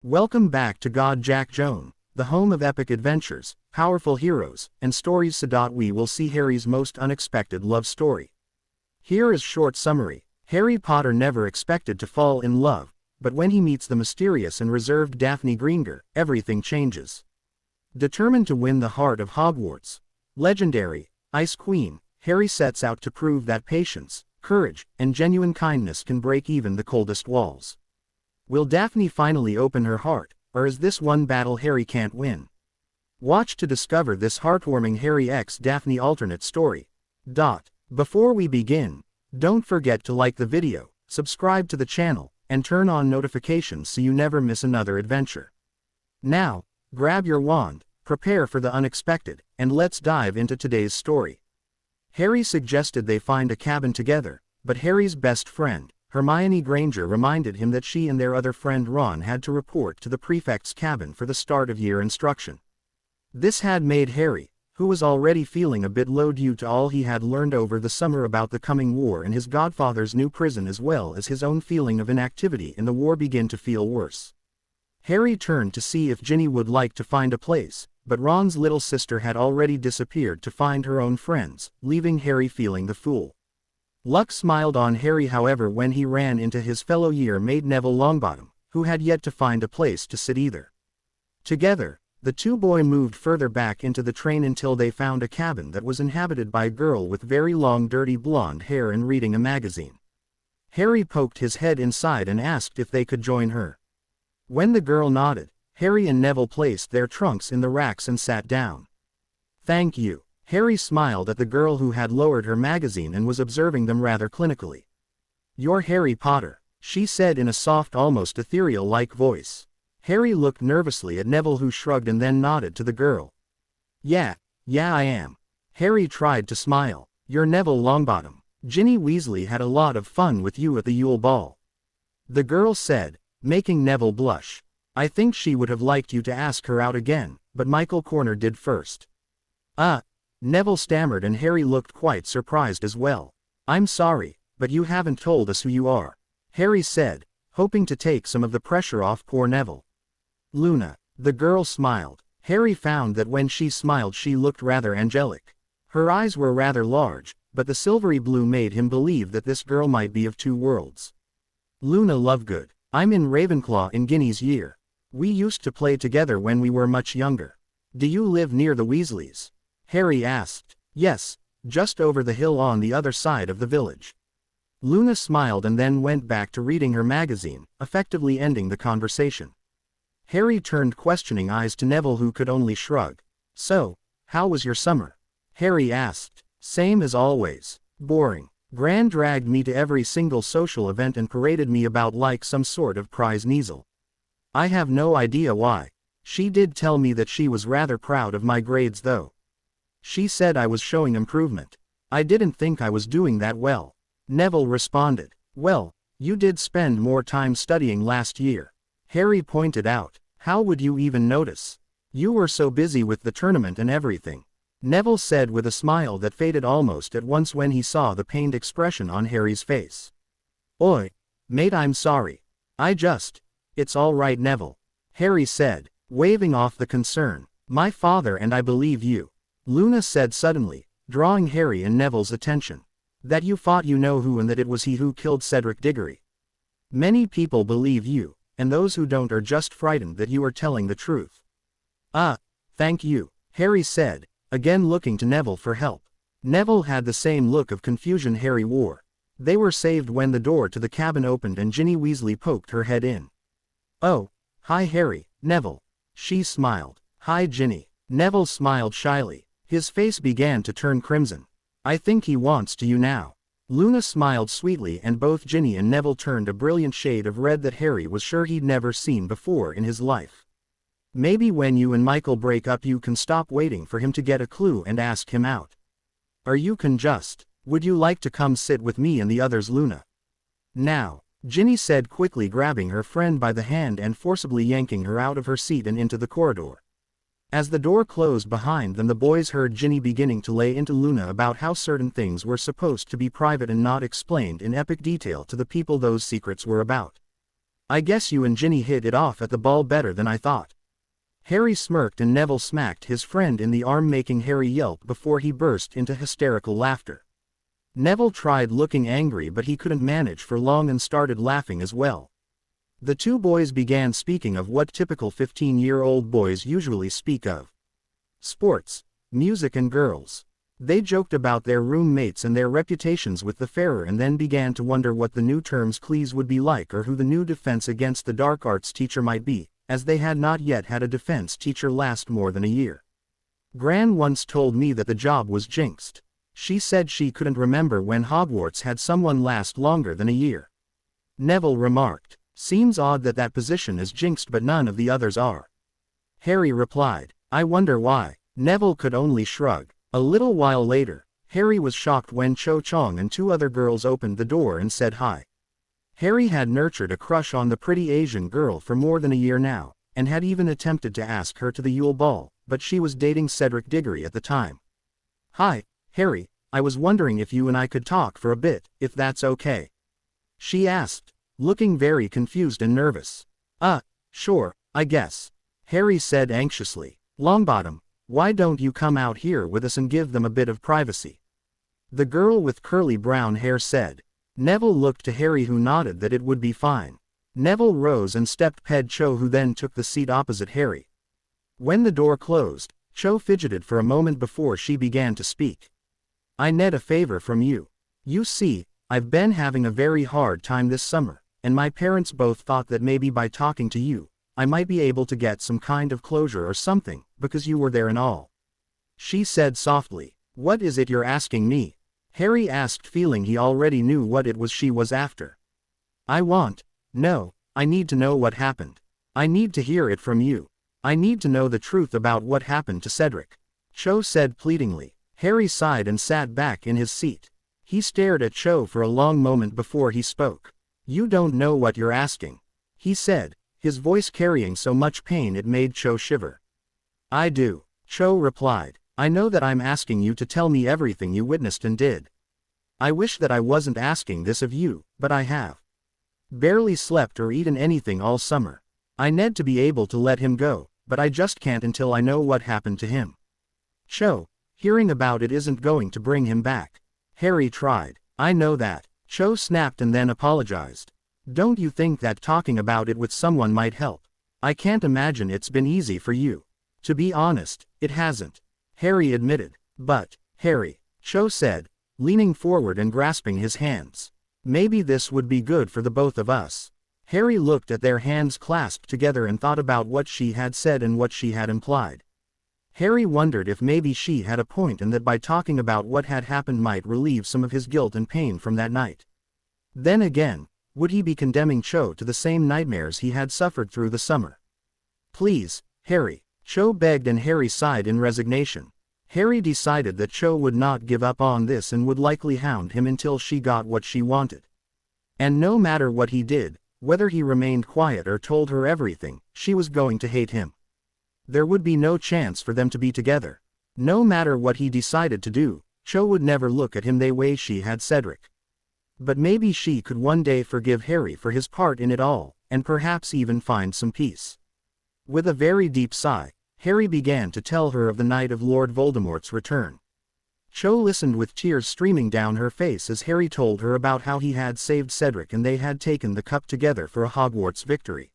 Welcome back to God Jack Joan, the home of epic adventures, powerful heroes, and stories. We will see Harry's most unexpected love story. Here is short summary. Harry Potter never expected to fall in love, but when he meets the mysterious and reserved Daphne Greengrass, everything changes. Determined to win the heart of Hogwarts' legendary Ice Queen, Harry sets out to prove that patience, courage, and genuine kindness can break even the coldest walls. Will Daphne finally open her heart, or is this one battle Harry can't win? Watch to discover this heartwarming Harry x Daphne alternate story. Before we begin, don't forget to like the video, subscribe to the channel, and turn on notifications so you never miss another adventure. Now, grab your wand, prepare for the unexpected, and let's dive into today's story. Harry suggested they find a cabin together, but Harry's best friend, Hermione Granger, reminded him that she and their other friend Ron had to report to the prefect's cabin for the start of year instruction. This had made Harry, who was already feeling a bit low due to all he had learned over the summer about the coming war and his godfather's new prison, as well as his own feeling of inactivity in the war, begin to feel worse. Harry turned to see if Ginny would like to find a place, but Ron's little sister had already disappeared to find her own friends, leaving Harry feeling the fool. Luck smiled on Harry, however, when he ran into his fellow year-mate Neville Longbottom, who had yet to find a place to sit either. Together, the two boys moved further back into the train until they found a cabin that was inhabited by a girl with very long dirty blonde hair and reading a magazine. Harry poked his head inside and asked if they could join her. When the girl nodded, Harry and Neville placed their trunks in the racks and sat down. "Thank you." Harry smiled at the girl who had lowered her magazine and was observing them rather clinically. "You're Harry Potter," she said in a soft, almost ethereal-like voice. Harry looked nervously at Neville, who shrugged and then nodded to the girl. Yeah, I am." Harry tried to smile. "You're Neville Longbottom. Ginny Weasley had a lot of fun with you at the Yule Ball," the girl said, making Neville blush. "I think she would have liked you to ask her out again, but Michael Corner did first." Neville stammered, and Harry looked quite surprised as well. "I'm sorry, but you haven't told us who you are," Harry said, hoping to take some of the pressure off poor Neville. "Luna," the girl smiled. Harry found that when she smiled she looked rather angelic. Her eyes were rather large, but the silvery blue made him believe that this girl might be of two worlds. "Luna Lovegood. I'm in Ravenclaw in Ginny's year. We used to play together when we were much younger. Do you live near the Weasleys?" Harry asked. "Yes, just over the hill on the other side of the village." Luna smiled and then went back to reading her magazine, effectively ending the conversation. Harry turned questioning eyes to Neville, who could only shrug. "So, how was your summer?" Harry asked. "Same as always. Boring. Gran dragged me to every single social event and paraded me about like some sort of prize Kneazle. I have no idea why. She did tell me that she was rather proud of my grades though. She said I was showing improvement. I didn't think I was doing that well." Neville responded. "Well, you did spend more time studying last year," Harry pointed out. "How would you even notice? You were so busy with the tournament and everything," Neville said with a smile that faded almost at once when he saw the pained expression on Harry's face. "Oi, mate, I'm sorry. It's all right, Neville," Harry said, waving off the concern. "My father and I believe you," Luna said suddenly, drawing Harry and Neville's attention. "That you fought you know who and that it was he who killed Cedric Diggory. Many people believe you, and those who don't are just frightened that you are telling the truth." Thank you," Harry said, again looking to Neville for help. Neville had the same look of confusion Harry wore. They were saved when the door to the cabin opened and Ginny Weasley poked her head in. "Oh, hi Harry, Neville." She smiled. "Hi Ginny." Neville smiled shyly. His face began to turn crimson. "I think he wants to you now." Luna smiled sweetly, and both Ginny and Neville turned a brilliant shade of red that Harry was sure he'd never seen before in his life. "Maybe when you and Michael break up you can stop waiting for him to get a clue and ask him out. Or you can just, would you like to come sit with me and the others, Luna?" "Now," Ginny said quickly, grabbing her friend by the hand and forcibly yanking her out of her seat and into the corridor. As the door closed behind them, the boys heard Ginny beginning to lay into Luna about how certain things were supposed to be private and not explained in epic detail to the people those secrets were about. I guess you and Ginny hit it off at the ball better than I thought. Harry smirked and Neville smacked his friend in the arm, making Harry yelp before he burst into hysterical laughter. Neville tried looking angry, but he couldn't manage for long and started laughing as well. The two boys began speaking of what typical 15-year-old boys usually speak of: sports, music and girls. They joked about their roommates and their reputations with the Fairer, and then began to wonder what the new term's cleas would be like, or who the new defense against the dark arts teacher might be, as they had not yet had a defense teacher last more than a year. Gran once told me that the job was jinxed. She said she couldn't remember when Hogwarts had someone last longer than a year. Neville remarked, "Seems odd that that position is jinxed but none of the others are." Harry replied, "I wonder why." Neville could only shrug. A little while later, Harry was shocked when Cho Chang and two other girls opened the door and said hi. Harry had nurtured a crush on the pretty Asian girl for more than a year now, and had even attempted to ask her to the Yule Ball, but she was dating Cedric Diggory at the time. "Hi, Harry, I was wondering if you and I could talk for a bit, if that's okay," she asked, looking very confused and nervous. Sure, I guess," Harry said anxiously. "Longbottom, why don't you come out here with us and give them a bit of privacy?" the girl with curly brown hair said. Neville looked to Harry, who nodded that it would be fine. Neville rose and stepped past Cho, who then took the seat opposite Harry. When the door closed, Cho fidgeted for a moment before she began to speak. "I need a favor from you. You see, I've been having a very hard time this summer, and my parents both thought that maybe by talking to you, I might be able to get some kind of closure or something, because you were there and all," she said softly. "What is it you're asking me?" Harry asked, feeling he already knew what it was she was after. I need to know what happened. I need to hear it from you. I need to know the truth about what happened to Cedric," Cho said pleadingly. Harry sighed and sat back in his seat. He stared at Cho for a long moment before he spoke. "You don't know what you're asking," he said, his voice carrying so much pain it made Cho shiver. "I do," Cho replied. "I know that I'm asking you to tell me everything you witnessed and did. I wish that I wasn't asking this of you, but I have barely slept or eaten anything all summer. I need to be able to let him go, but I just can't until I know what happened to him. Cho, hearing about it isn't going to bring him back." Harry tried. "I know that," Cho snapped and then apologized. "Don't you think that talking about it with someone might help? I can't imagine it's been easy for you." "To be honest, it hasn't," Harry admitted. "But, Harry," Cho said, leaning forward and grasping his hands, "maybe this would be good for the both of us." Harry looked at their hands clasped together and thought about what she had said and what she had implied. Harry wondered if maybe she had a point, and that by talking about what had happened might relieve some of his guilt and pain from that night. Then again, would he be condemning Cho to the same nightmares he had suffered through the summer? "Please, Harry," Cho begged, and Harry sighed in resignation. Harry decided that Cho would not give up on this and would likely hound him until she got what she wanted. And no matter what he did, whether he remained quiet or told her everything, she was going to hate him. There would be no chance for them to be together. No matter what he decided to do, Cho would never look at him the way she had Cedric. But maybe she could one day forgive Harry for his part in it all, and perhaps even find some peace. With a very deep sigh, Harry began to tell her of the night of Lord Voldemort's return. Cho listened with tears streaming down her face as Harry told her about how he had saved Cedric and they had taken the cup together for a Hogwarts victory.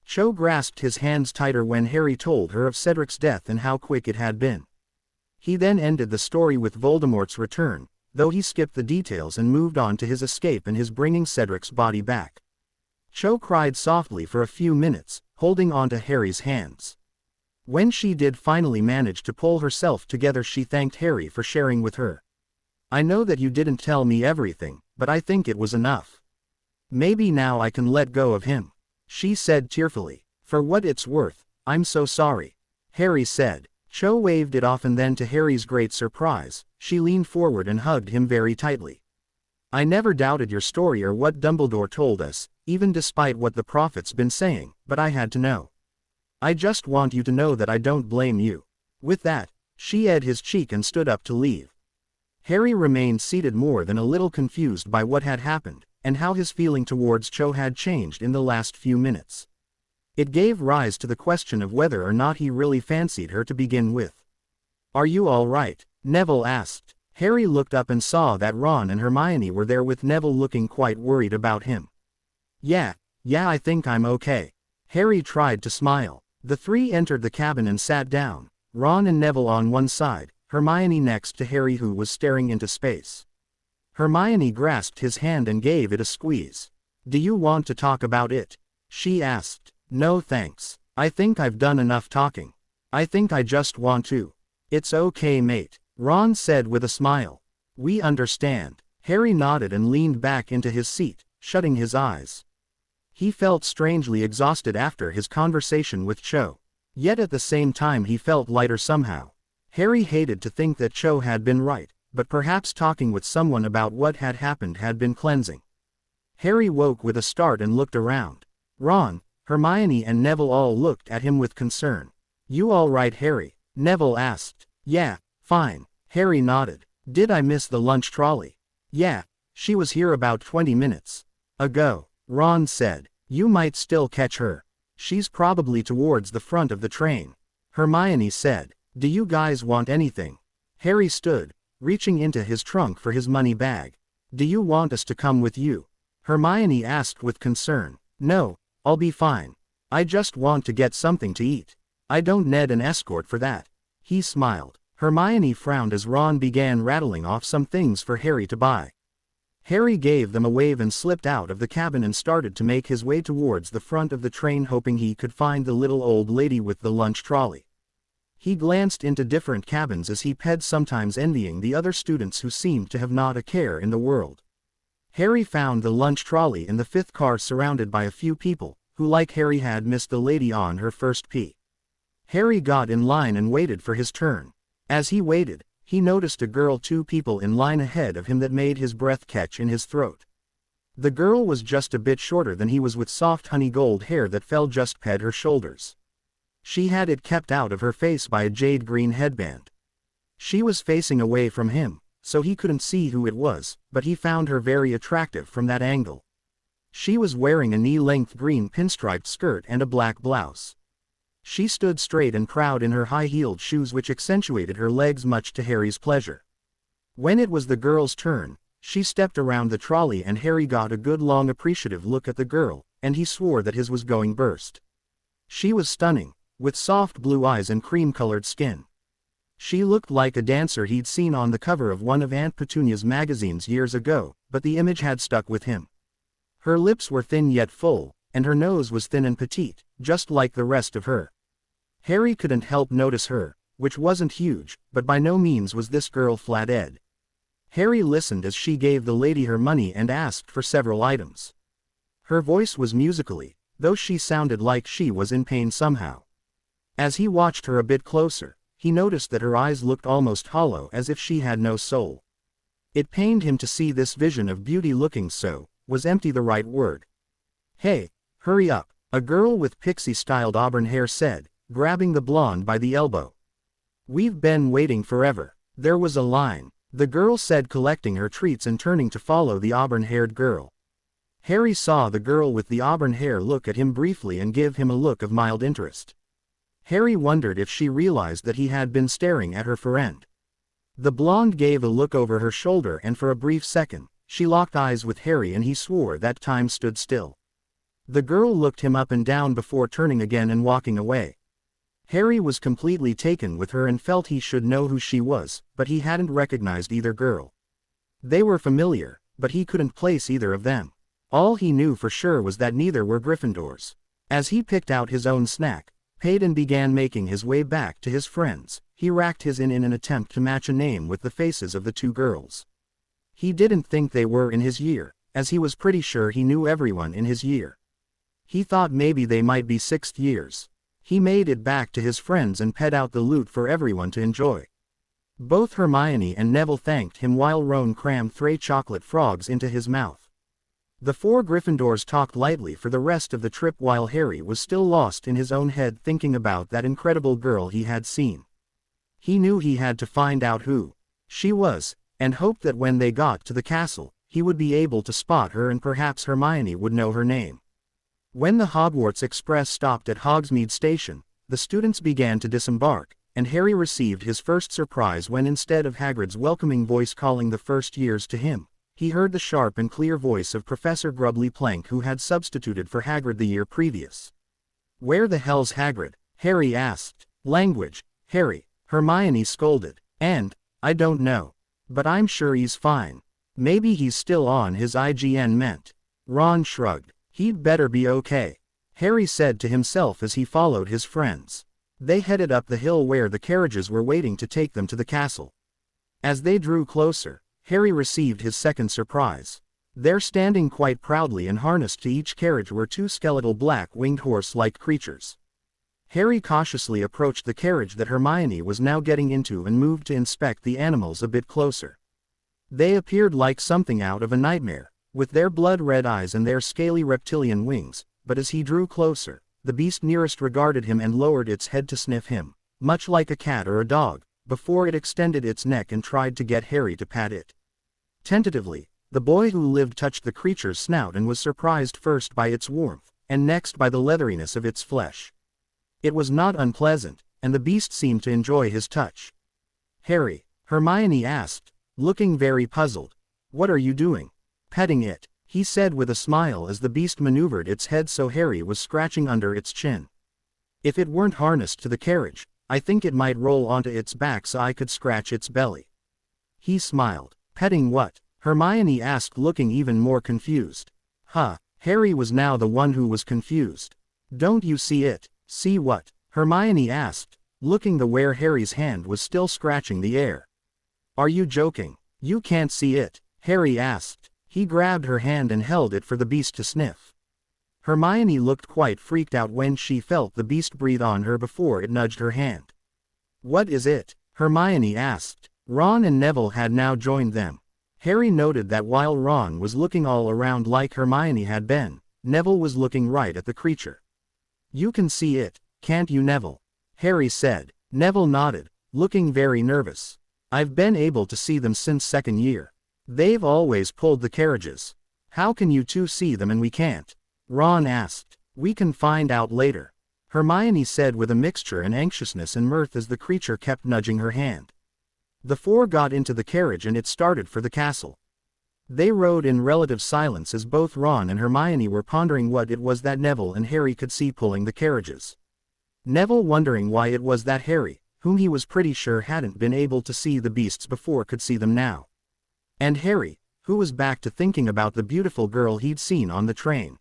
Cho grasped his hands tighter when Harry told her of Cedric's death and how quick it had been. He then ended the story with Voldemort's return, though he skipped the details and moved on to his escape and his bringing Cedric's body back. Cho cried softly for a few minutes, holding on to Harry's hands. When she did finally manage to pull herself together, she thanked Harry for sharing with her. "I know that you didn't tell me everything, but I think it was enough. Maybe now I can let go of him," she said tearfully. "For what it's worth, I'm so sorry," Harry said. Cho waved it off, and then to Harry's great surprise, she leaned forward and hugged him very tightly. "I never doubted your story or what Dumbledore told us, even despite what the prophet's been saying, but I had to know. I just want you to know that I don't blame you." With that, she eyed his cheek and stood up to leave. Harry remained seated, more than a little confused by what had happened, and how his feeling towards Cho had changed in the last few minutes. It gave rise to the question of whether or not he really fancied her to begin with. "Are you all right?" Neville asked. Harry looked up and saw that Ron and Hermione were there, with Neville looking quite worried about him. Yeah, I think I'm okay." Harry tried to smile. The three entered the cabin and sat down, Ron and Neville on one side, Hermione next to Harry, who was staring into space. Hermione grasped his hand and gave it a squeeze. "Do you want to talk about it?" she asked. "No thanks. I think I've done enough talking. I think I just want to." "It's okay, mate," Ron said with a smile. "We understand." Harry nodded and leaned back into his seat, shutting his eyes. He felt strangely exhausted after his conversation with Cho. Yet at the same time he felt lighter somehow. Harry hated to think that Cho had been right, but perhaps talking with someone about what had happened had been cleansing. Harry woke with a start and looked around. Ron, Hermione and Neville all looked at him with concern. "You all right, Harry?" Neville asked. "Yeah, fine," Harry nodded. "Did I miss the lunch trolley?" "Yeah, she was here about 20 minutes ago," Ron said. "You might still catch her. She's probably towards the front of the train," Hermione said. "Do you guys want anything?" Harry stood, reaching into his trunk for his money bag. "Do you want us to come with you?" Hermione asked with concern. "No, I'll be fine. I just want to get something to eat. I don't need an escort for that." He smiled. Hermione frowned as Ron began rattling off some things for Harry to buy. Harry gave them a wave and slipped out of the cabin and started to make his way towards the front of the train, hoping he could find the little old lady with the lunch trolley. He glanced into different cabins as he ped, sometimes envying the other students who seemed to have not a care in the world. Harry found the lunch trolley in the 5th car, surrounded by a few people, who like Harry had missed the lady on her first pee. Harry got in line and waited for his turn. As he waited, he noticed a girl 2 people in line ahead of him that made his breath catch in his throat. The girl was just a bit shorter than he was, with soft honey gold hair that fell just past her shoulders. She had it kept out of her face by a jade green headband. She was facing away from him, so he couldn't see who it was, but he found her very attractive from that angle. She was wearing a knee-length green pinstriped skirt and a black blouse. She stood straight and proud in her high-heeled shoes, which accentuated her legs much to Harry's pleasure. When it was the girl's turn, she stepped around the trolley and Harry got a good long appreciative look at the girl, and he swore that his was going burst. She was stunning, with soft blue eyes and cream-colored skin. She looked like a dancer he'd seen on the cover of one of Aunt Petunia's magazines years ago, but the image had stuck with him. Her lips were thin yet full, and her nose was thin and petite, just like the rest of her. Harry couldn't help notice her, which wasn't huge, but by no means was this girl flat-ed. Harry listened as she gave the lady her money and asked for several items. Her voice was musically, though she sounded like she was in pain somehow. As he watched her a bit closer, he noticed that her eyes looked almost hollow, as if she had no soul. It pained him to see this vision of beauty looking so, was empty the right word? "Hey, hurry up," a girl with pixie-styled auburn hair said, grabbing the blonde by the elbow. "We've been waiting forever." There was a line, the girl said, collecting her treats and turning to follow the auburn-haired girl. Harry saw the girl with the auburn hair look at him briefly and give him a look of mild interest. Harry wondered if she realized that he had been staring at her friend. The blonde gave a look over her shoulder, and for a brief second, she locked eyes with Harry, and he swore that time stood still. The girl looked him up and down before turning again and walking away. Harry was completely taken with her and felt he should know who she was, but he hadn't recognized either girl. They were familiar, but he couldn't place either of them. All he knew for sure was that neither were Gryffindors. As he picked out his own snack, paid and began making his way back to his friends, he racked his in an attempt to match a name with the faces of the 2 girls. He didn't think they were in his year, as he was pretty sure he knew everyone in his year. He thought maybe they might be 6th years. He made it back to his friends and ped out the loot for everyone to enjoy. Both Hermione and Neville thanked him while Ron crammed 3 chocolate frogs into his mouth. The 4 Gryffindors talked lightly for the rest of the trip while Harry was still lost in his own head, thinking about that incredible girl he had seen. He knew he had to find out who she was, and hoped that when they got to the castle, he would be able to spot her and perhaps Hermione would know her name. When the Hogwarts Express stopped at Hogsmeade Station, the students began to disembark, and Harry received his first surprise when instead of Hagrid's welcoming voice calling the first years to him, he heard the sharp and clear voice of Professor Grubbly Plank, who had substituted for Hagrid the year previous. "Where the hell's Hagrid?" Harry asked. "Language, Harry," Hermione scolded. "And, I don't know. But I'm sure he's fine. Maybe he's still on his IGN ment." Ron shrugged. "He'd better be okay," Harry said to himself as he followed his friends. They headed up the hill where the carriages were waiting to take them to the castle. As they drew closer, Harry received his second surprise. There, standing quite proudly and harnessed to each carriage, were two skeletal black-winged horse-like creatures. Harry cautiously approached the carriage that Hermione was now getting into and moved to inspect the animals a bit closer. They appeared like something out of a nightmare, with their blood-red eyes and their scaly reptilian wings, but as he drew closer, the beast nearest regarded him and lowered its head to sniff him, much like a cat or a dog, before it extended its neck and tried to get Harry to pat it. Tentatively, the boy who lived touched the creature's snout and was surprised first by its warmth, and next by the leatheriness of its flesh. It was not unpleasant, and the beast seemed to enjoy his touch. "Harry," Hermione asked, looking very puzzled. "What are you doing?" "Petting it," he said with a smile as the beast maneuvered its head so Harry was scratching under its chin. "If it weren't harnessed to the carriage, I think it might roll onto its back so I could scratch its belly." He smiled. "Petting what?" Hermione asked, looking even more confused. "Huh." Harry was now the one who was confused. "Don't you see it?" "See what?" Hermione asked, looking the where Harry's hand was still scratching the air. "Are you joking? You can't see it?" Harry asked. He grabbed her hand and held it for the beast to sniff. Hermione looked quite freaked out when she felt the beast breathe on her before it nudged her hand. "What is it?" Hermione asked. Ron and Neville had now joined them. Harry noted that while Ron was looking all around like Hermione had been, Neville was looking right at the creature. "You can see it, can't you, Neville?" Harry said. Neville nodded, looking very nervous. "I've been able to see them since second year. They've always pulled the carriages. How can you two see them and we can't?" Ron asked. "We can find out later," Hermione said with a mixture of anxiousness and mirth as the creature kept nudging her hand. The four got into the carriage and it started for the castle. They rode in relative silence as both Ron and Hermione were pondering what it was that Neville and Harry could see pulling the carriages. Neville wondering why it was that Harry, whom he was pretty sure hadn't been able to see the beasts before, could see them now. And Harry, who was back to thinking about the beautiful girl he'd seen on the train.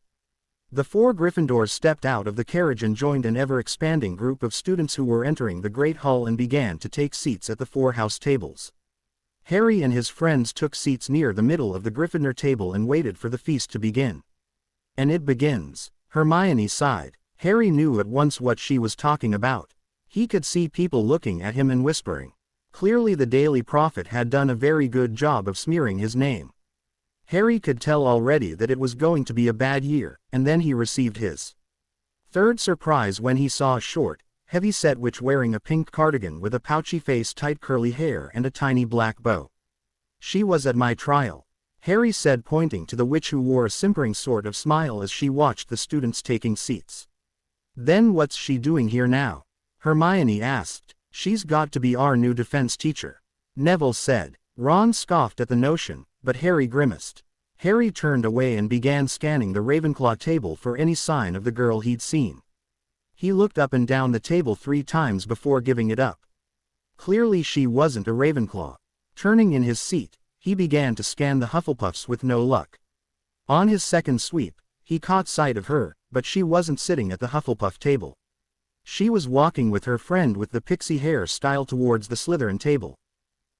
The four Gryffindors stepped out of the carriage and joined an ever-expanding group of students who were entering the Great Hall and began to take seats at the four house tables. Harry and his friends took seats near the middle of the Gryffindor table and waited for the feast to begin. "And it begins," Hermione sighed. Harry knew at once what she was talking about. He could see people looking at him and whispering. Clearly the Daily Prophet had done a very good job of smearing his name. Harry could tell already that it was going to be a bad year, and then he received his third surprise when he saw a short, heavy-set witch wearing a pink cardigan with a pouchy face, tight curly hair and a tiny black bow. "She was at my trial," Harry said, pointing to the witch who wore a simpering sort of smile as she watched the students taking seats. "Then what's she doing here now?" Hermione asked. "She's got to be our new defense teacher," Neville said. Ron scoffed at the notion, but Harry grimaced. Harry turned away and began scanning the Ravenclaw table for any sign of the girl he'd seen. He looked up and down the table 3 times before giving it up. Clearly she wasn't a Ravenclaw. Turning in his seat, he began to scan the Hufflepuffs with no luck. On his second sweep, he caught sight of her, but she wasn't sitting at the Hufflepuff table. She was walking with her friend with the pixie hair style towards the Slytherin table.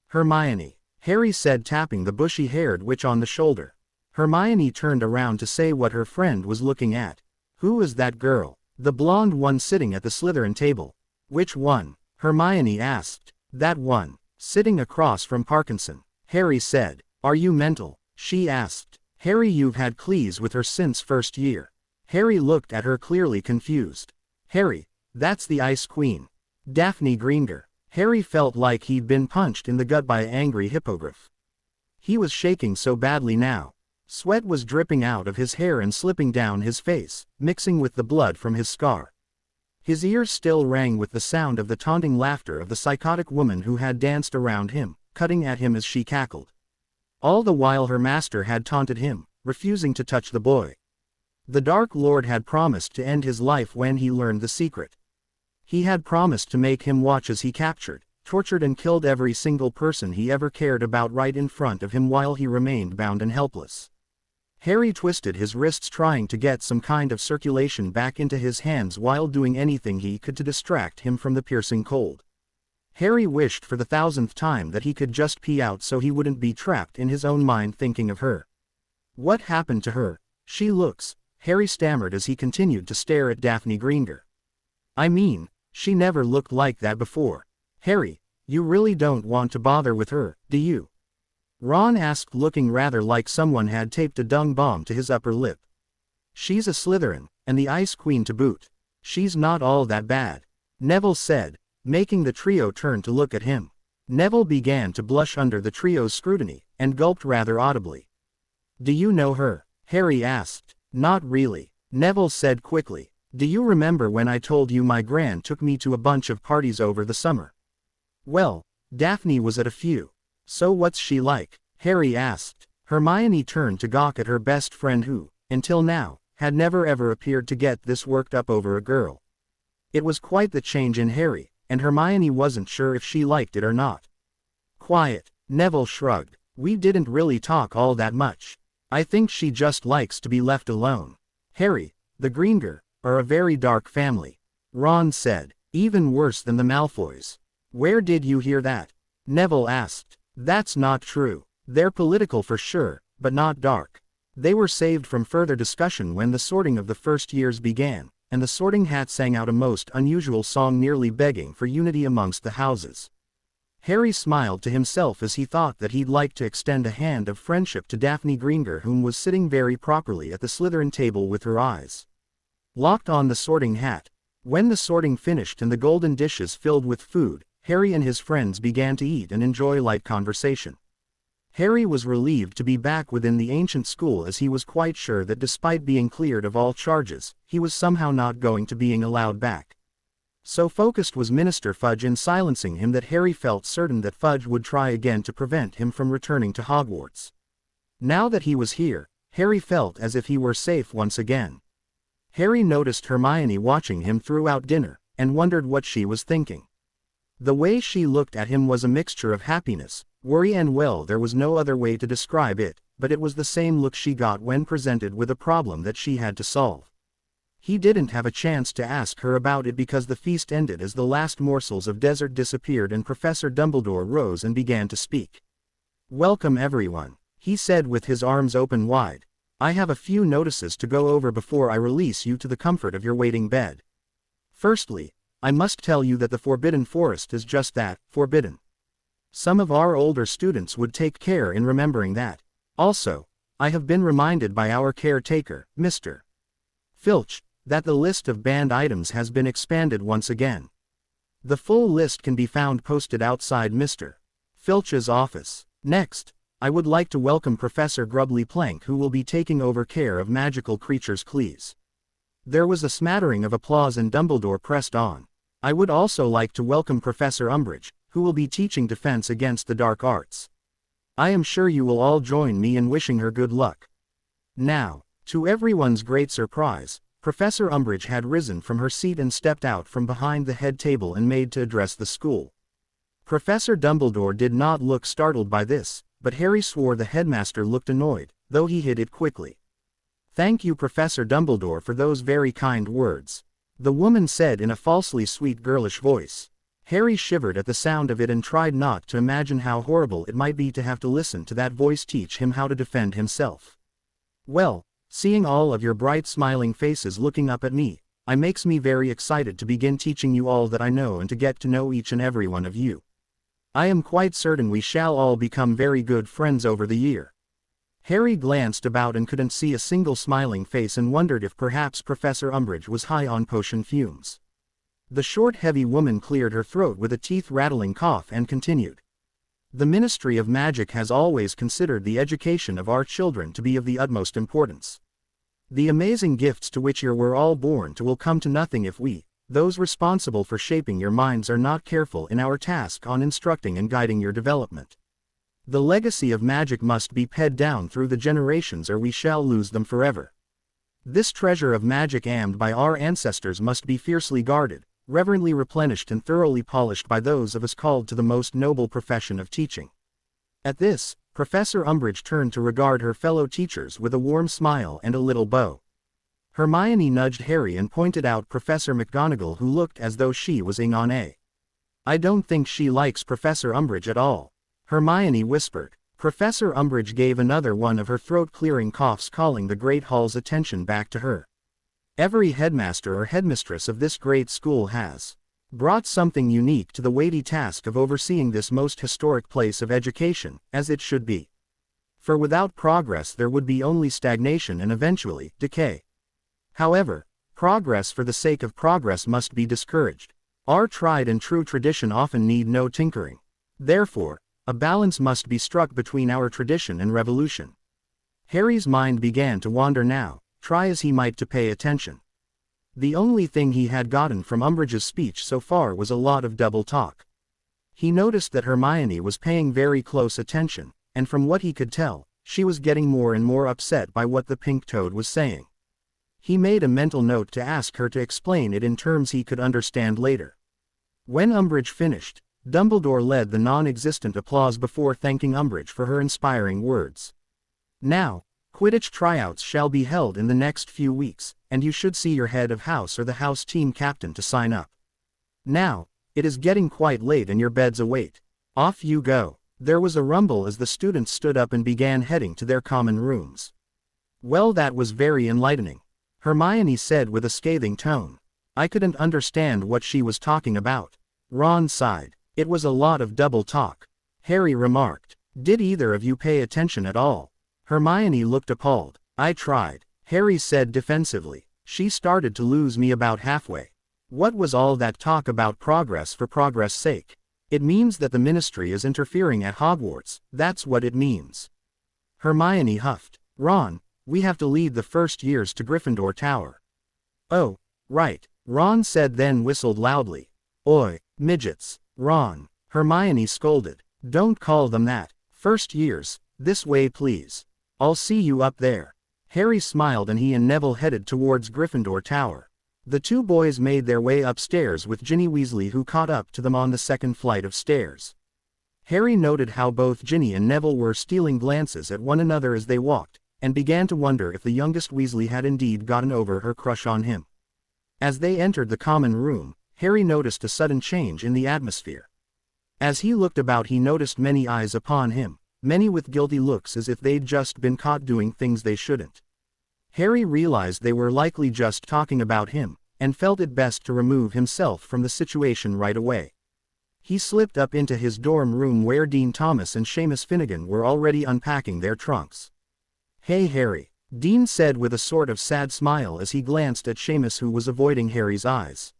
"Hermione," Harry said, tapping the bushy-haired witch on the shoulder. Hermione turned around to say what her friend was looking at. "Who is that girl?" "The blonde one sitting at the Slytherin table." "Which one?" Hermione asked. "That one, sitting across from Parkinson," Harry said. "Are you mental?" she asked. "Harry, you've had Cleese with her since first year." Harry looked at her, clearly confused. "Harry, that's the Ice Queen, Daphne Greengrass." Harry felt like he'd been punched in the gut by an angry hippogriff. He was shaking so badly now. Sweat was dripping out of his hair and slipping down his face, mixing with the blood from his scar. His ears still rang with the sound of the taunting laughter of the psychotic woman who had danced around him, cutting at him as she cackled. All the while her master had taunted him, refusing to touch the boy. The Dark Lord had promised to end his life when he learned the secret. He had promised to make him watch as he captured, tortured and killed every single person he ever cared about right in front of him while he remained bound and helpless. Harry twisted his wrists trying to get some kind of circulation back into his hands while doing anything he could to distract him from the piercing cold. Harry wished for the 1000th time that he could just pee out so he wouldn't be trapped in his own mind thinking of her. What happened to her? She looks, Harry stammered as he continued to stare at Daphne Greengrass. I mean, she never looked like that before. Harry, you really don't want to bother with her, do you? Ron asked, looking rather like someone had taped a dung bomb to his upper lip. She's a Slytherin, and the Ice Queen to boot. She's not all that bad, Neville said, making the trio turn to look at him. Neville began to blush under the trio's scrutiny, and gulped rather audibly. Do you know her? Harry asked. Not really, Neville said quickly. Do you remember when I told you my gran took me to a bunch of parties over the summer? Well, Daphne was at a few. So what's she like? Harry asked. Hermione turned to gawk at her best friend who, until now, had never ever appeared to get this worked up over a girl. It was quite the change in Harry, and Hermione wasn't sure if she liked it or not. Quiet, Neville shrugged. We didn't really talk all that much. I think she just likes to be left alone. Harry, the Greengrass are a very dark family, Ron said. Even worse than the Malfoys. Where did you hear that? Neville asked. That's not true. They're political for sure, but not dark. They were saved from further discussion when the sorting of the first years began, and the Sorting Hat sang out a most unusual song nearly begging for unity amongst the houses. Harry smiled to himself as he thought that he'd like to extend a hand of friendship to Daphne Greengrass, whom was sitting very properly at the Slytherin table with her eyes locked on the Sorting Hat. When the sorting finished and the golden dishes filled with food, Harry and his friends began to eat and enjoy light conversation. Harry was relieved to be back within the ancient school, as he was quite sure that despite being cleared of all charges, he was somehow not going to being allowed back. So focused was Minister Fudge in silencing him that Harry felt certain that Fudge would try again to prevent him from returning to Hogwarts. Now that he was here, Harry felt as if he were safe once again. Harry noticed Hermione watching him throughout dinner, and wondered what she was thinking. The way she looked at him was a mixture of happiness, worry and well, there was no other way to describe it, but it was the same look she got when presented with a problem that she had to solve. He didn't have a chance to ask her about it because the feast ended as the last morsels of dessert disappeared and Professor Dumbledore rose and began to speak. Welcome everyone, he said with his arms open wide. I have a few notices to go over before I release you to the comfort of your waiting bed. Firstly, I must tell you that the Forbidden Forest is just that, forbidden. Some of our older students would take care in remembering that. Also, I have been reminded by our caretaker, Mr. Filch, that the list of banned items has been expanded once again. The full list can be found posted outside Mr. Filch's office. Next, I would like to welcome Professor Grubbly Plank, who will be taking over care of magical creatures Cleese. There was a smattering of applause and Dumbledore pressed on. I would also like to welcome Professor Umbridge, who will be teaching defense against the dark arts. I am sure you will all join me in wishing her good luck. Now, to everyone's great surprise, Professor Umbridge had risen from her seat and stepped out from behind the head table and made to address the school. Professor Dumbledore did not look startled by this, but Harry swore the headmaster looked annoyed, though he hid it quickly. Thank you, Professor Dumbledore, for those very kind words, the woman said in a falsely sweet girlish voice. Harry shivered at the sound of it and tried not to imagine how horrible it might be to have to listen to that voice teach him how to defend himself. Well, seeing all of your bright smiling faces looking up at me, it makes me very excited to begin teaching you all that I know and to get to know each and every one of you. I am quite certain we shall all become very good friends over the year. Harry glanced about and couldn't see a single smiling face and wondered if perhaps Professor Umbridge was high on potion fumes. The short heavy woman cleared her throat with a teeth-rattling cough and continued. The Ministry of Magic has always considered the education of our children to be of the utmost importance. The amazing gifts to which we're all born to will come to nothing if we, those responsible for shaping your minds, are not careful in our task on instructing and guiding your development. The legacy of magic must be passed down through the generations, or we shall lose them forever. This treasure of magic aimed by our ancestors must be fiercely guarded, reverently replenished, and thoroughly polished by those of us called to the most noble profession of teaching. At this, Professor Umbridge turned to regard her fellow teachers with a warm smile and a little bow. Hermione nudged Harry and pointed out Professor McGonagall, who looked as though she was in on a. "I don't think she likes Professor Umbridge at all," Hermione whispered. Professor Umbridge gave another one of her throat-clearing coughs, calling the Great Hall's attention back to her. "Every headmaster or headmistress of this great school has brought something unique to the weighty task of overseeing this most historic place of education, as it should be. For without progress there would be only stagnation and eventually decay. However, progress for the sake of progress must be discouraged. Our tried and true tradition often need no tinkering. Therefore, a balance must be struck between our tradition and revolution." Harry's mind began to wander now, try as he might to pay attention. The only thing he had gotten from Umbridge's speech so far was a lot of double talk. He noticed that Hermione was paying very close attention, and from what he could tell, she was getting more and more upset by what the pink toad was saying. He made a mental note to ask her to explain it in terms he could understand later. When Umbridge finished, Dumbledore led the non-existent applause before thanking Umbridge for her inspiring words. "Now, Quidditch tryouts shall be held in the next few weeks, and you should see your head of house or the house team captain to sign up. Now, it is getting quite late and your bed's await. Off you go." There was a rumble as the students stood up and began heading to their common rooms. "Well, that was very enlightening," Hermione said with a scathing tone. "I couldn't understand what she was talking about." Ron sighed. "It was a lot of double talk," Harry remarked. "Did either of you pay attention at all?" Hermione looked appalled. "I tried," Harry said defensively. "She started to lose me about halfway. What was all that talk about progress for progress' sake? It means that the Ministry is interfering at Hogwarts, that's what it means." Hermione huffed. "Ron, we have to lead the first years to Gryffindor Tower." "Oh, right," Ron said, then whistled loudly. "Oi, midgets." "Ron," Hermione scolded. "Don't call them that. First years, this way please. I'll see you up there." Harry smiled and he and Neville headed towards Gryffindor Tower. The two boys made their way upstairs with Ginny Weasley, who caught up to them on the second flight of stairs. Harry noted how both Ginny and Neville were stealing glances at one another as they walked, and began to wonder if the youngest Weasley had indeed gotten over her crush on him. As they entered the common room, Harry noticed a sudden change in the atmosphere. As he looked about, he noticed many eyes upon him, many with guilty looks as if they'd just been caught doing things they shouldn't. Harry realized they were likely just talking about him, and felt it best to remove himself from the situation right away. He slipped up into his dorm room where Dean Thomas and Seamus Finnegan were already unpacking their trunks. "Hey Harry," Dean said with a sort of sad smile as he glanced at Seamus, who was avoiding Harry's eyes.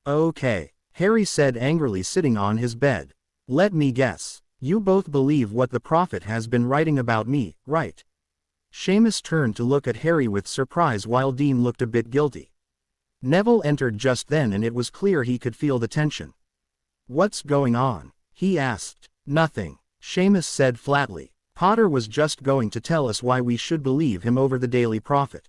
"Okay," Harry said angrily, sitting on his bed. "Let me guess. You both believe what the prophet has been writing about me, right?" Seamus turned to look at Harry with surprise while Dean looked a bit guilty. Neville entered just then and it was clear he could feel the tension. "What's going on?" he asked. "Nothing," Seamus said flatly. "Potter was just going to tell us why we should believe him over the Daily Prophet."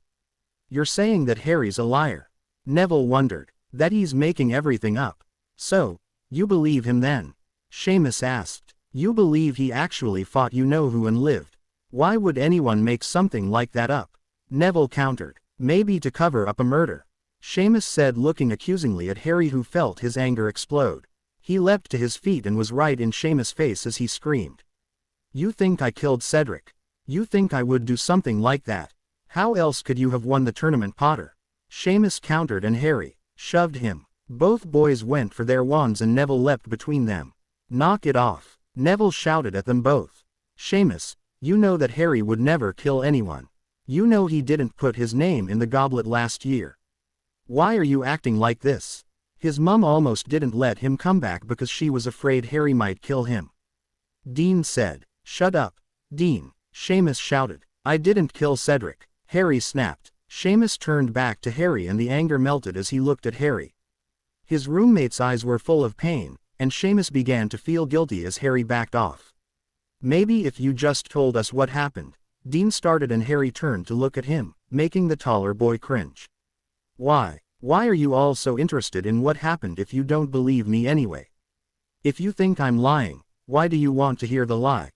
"You're saying that Harry's a liar?" Neville wondered. "That he's making everything up." "So, you believe him then?" Seamus asked. "You believe he actually fought you-know-who and lived? Why would anyone make something like that up?" Neville countered. "Maybe to cover up a murder," Seamus said, looking accusingly at Harry, who felt his anger explode. He leapt to his feet and was right in Seamus' face as he screamed. "You think I killed Cedric? You think I would do something like that? How else could you have won the tournament, Potter?" Seamus countered and Harry shoved him. Both boys went for their wands and Neville leapt between them. "Knock it off," Neville shouted at them both. "Seamus, you know that Harry would never kill anyone. You know he didn't put his name in the goblet last year. Why are you acting like this? His mum almost didn't let him come back because she was afraid Harry might kill him." Dean said. Shut up, Dean, Seamus shouted. I didn't kill Cedric, Harry snapped. Seamus turned back to Harry and the anger melted as he looked at Harry. His roommate's eyes were full of pain, and Seamus began to feel guilty as Harry backed off. Maybe if you just told us what happened, Dean started and Harry turned to look at him, making the taller boy cringe. Why are you all so interested in what happened if you don't believe me anyway? If you think I'm lying, why do you want to hear the lie?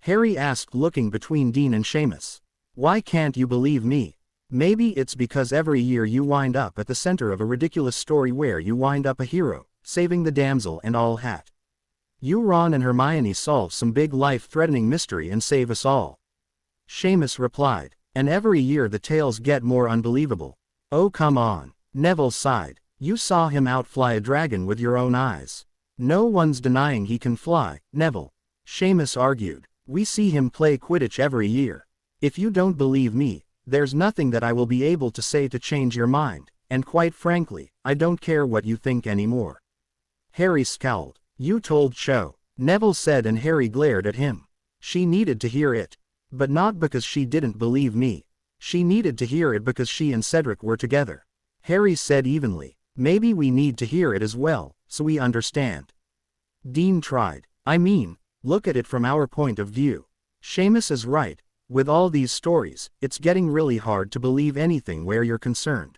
Harry asked, looking between Dean and Seamus. Why can't you believe me? Maybe it's because every year you wind up at the center of a ridiculous story where you wind up a hero, saving the damsel and all hat. You, Ron and Hermione, solve some big life-threatening mystery and save us all. Seamus replied. And every year the tales get more unbelievable. Oh come on, Neville sighed. You saw him outfly a dragon with your own eyes. No one's denying he can fly, Neville. Seamus argued. We see him play Quidditch every year. If you don't believe me, there's nothing that I will be able to say to change your mind, and quite frankly, I don't care what you think anymore. Harry scowled. You told Cho, Neville said, and Harry glared at him. She needed to hear it. But not because she didn't believe me. She needed to hear it because she and Cedric were together. Harry said evenly. Maybe we need to hear it as well, so we understand. Dean tried. I mean, look at it from our point of view. Seamus is right. With all these stories, it's getting really hard to believe anything where you're concerned.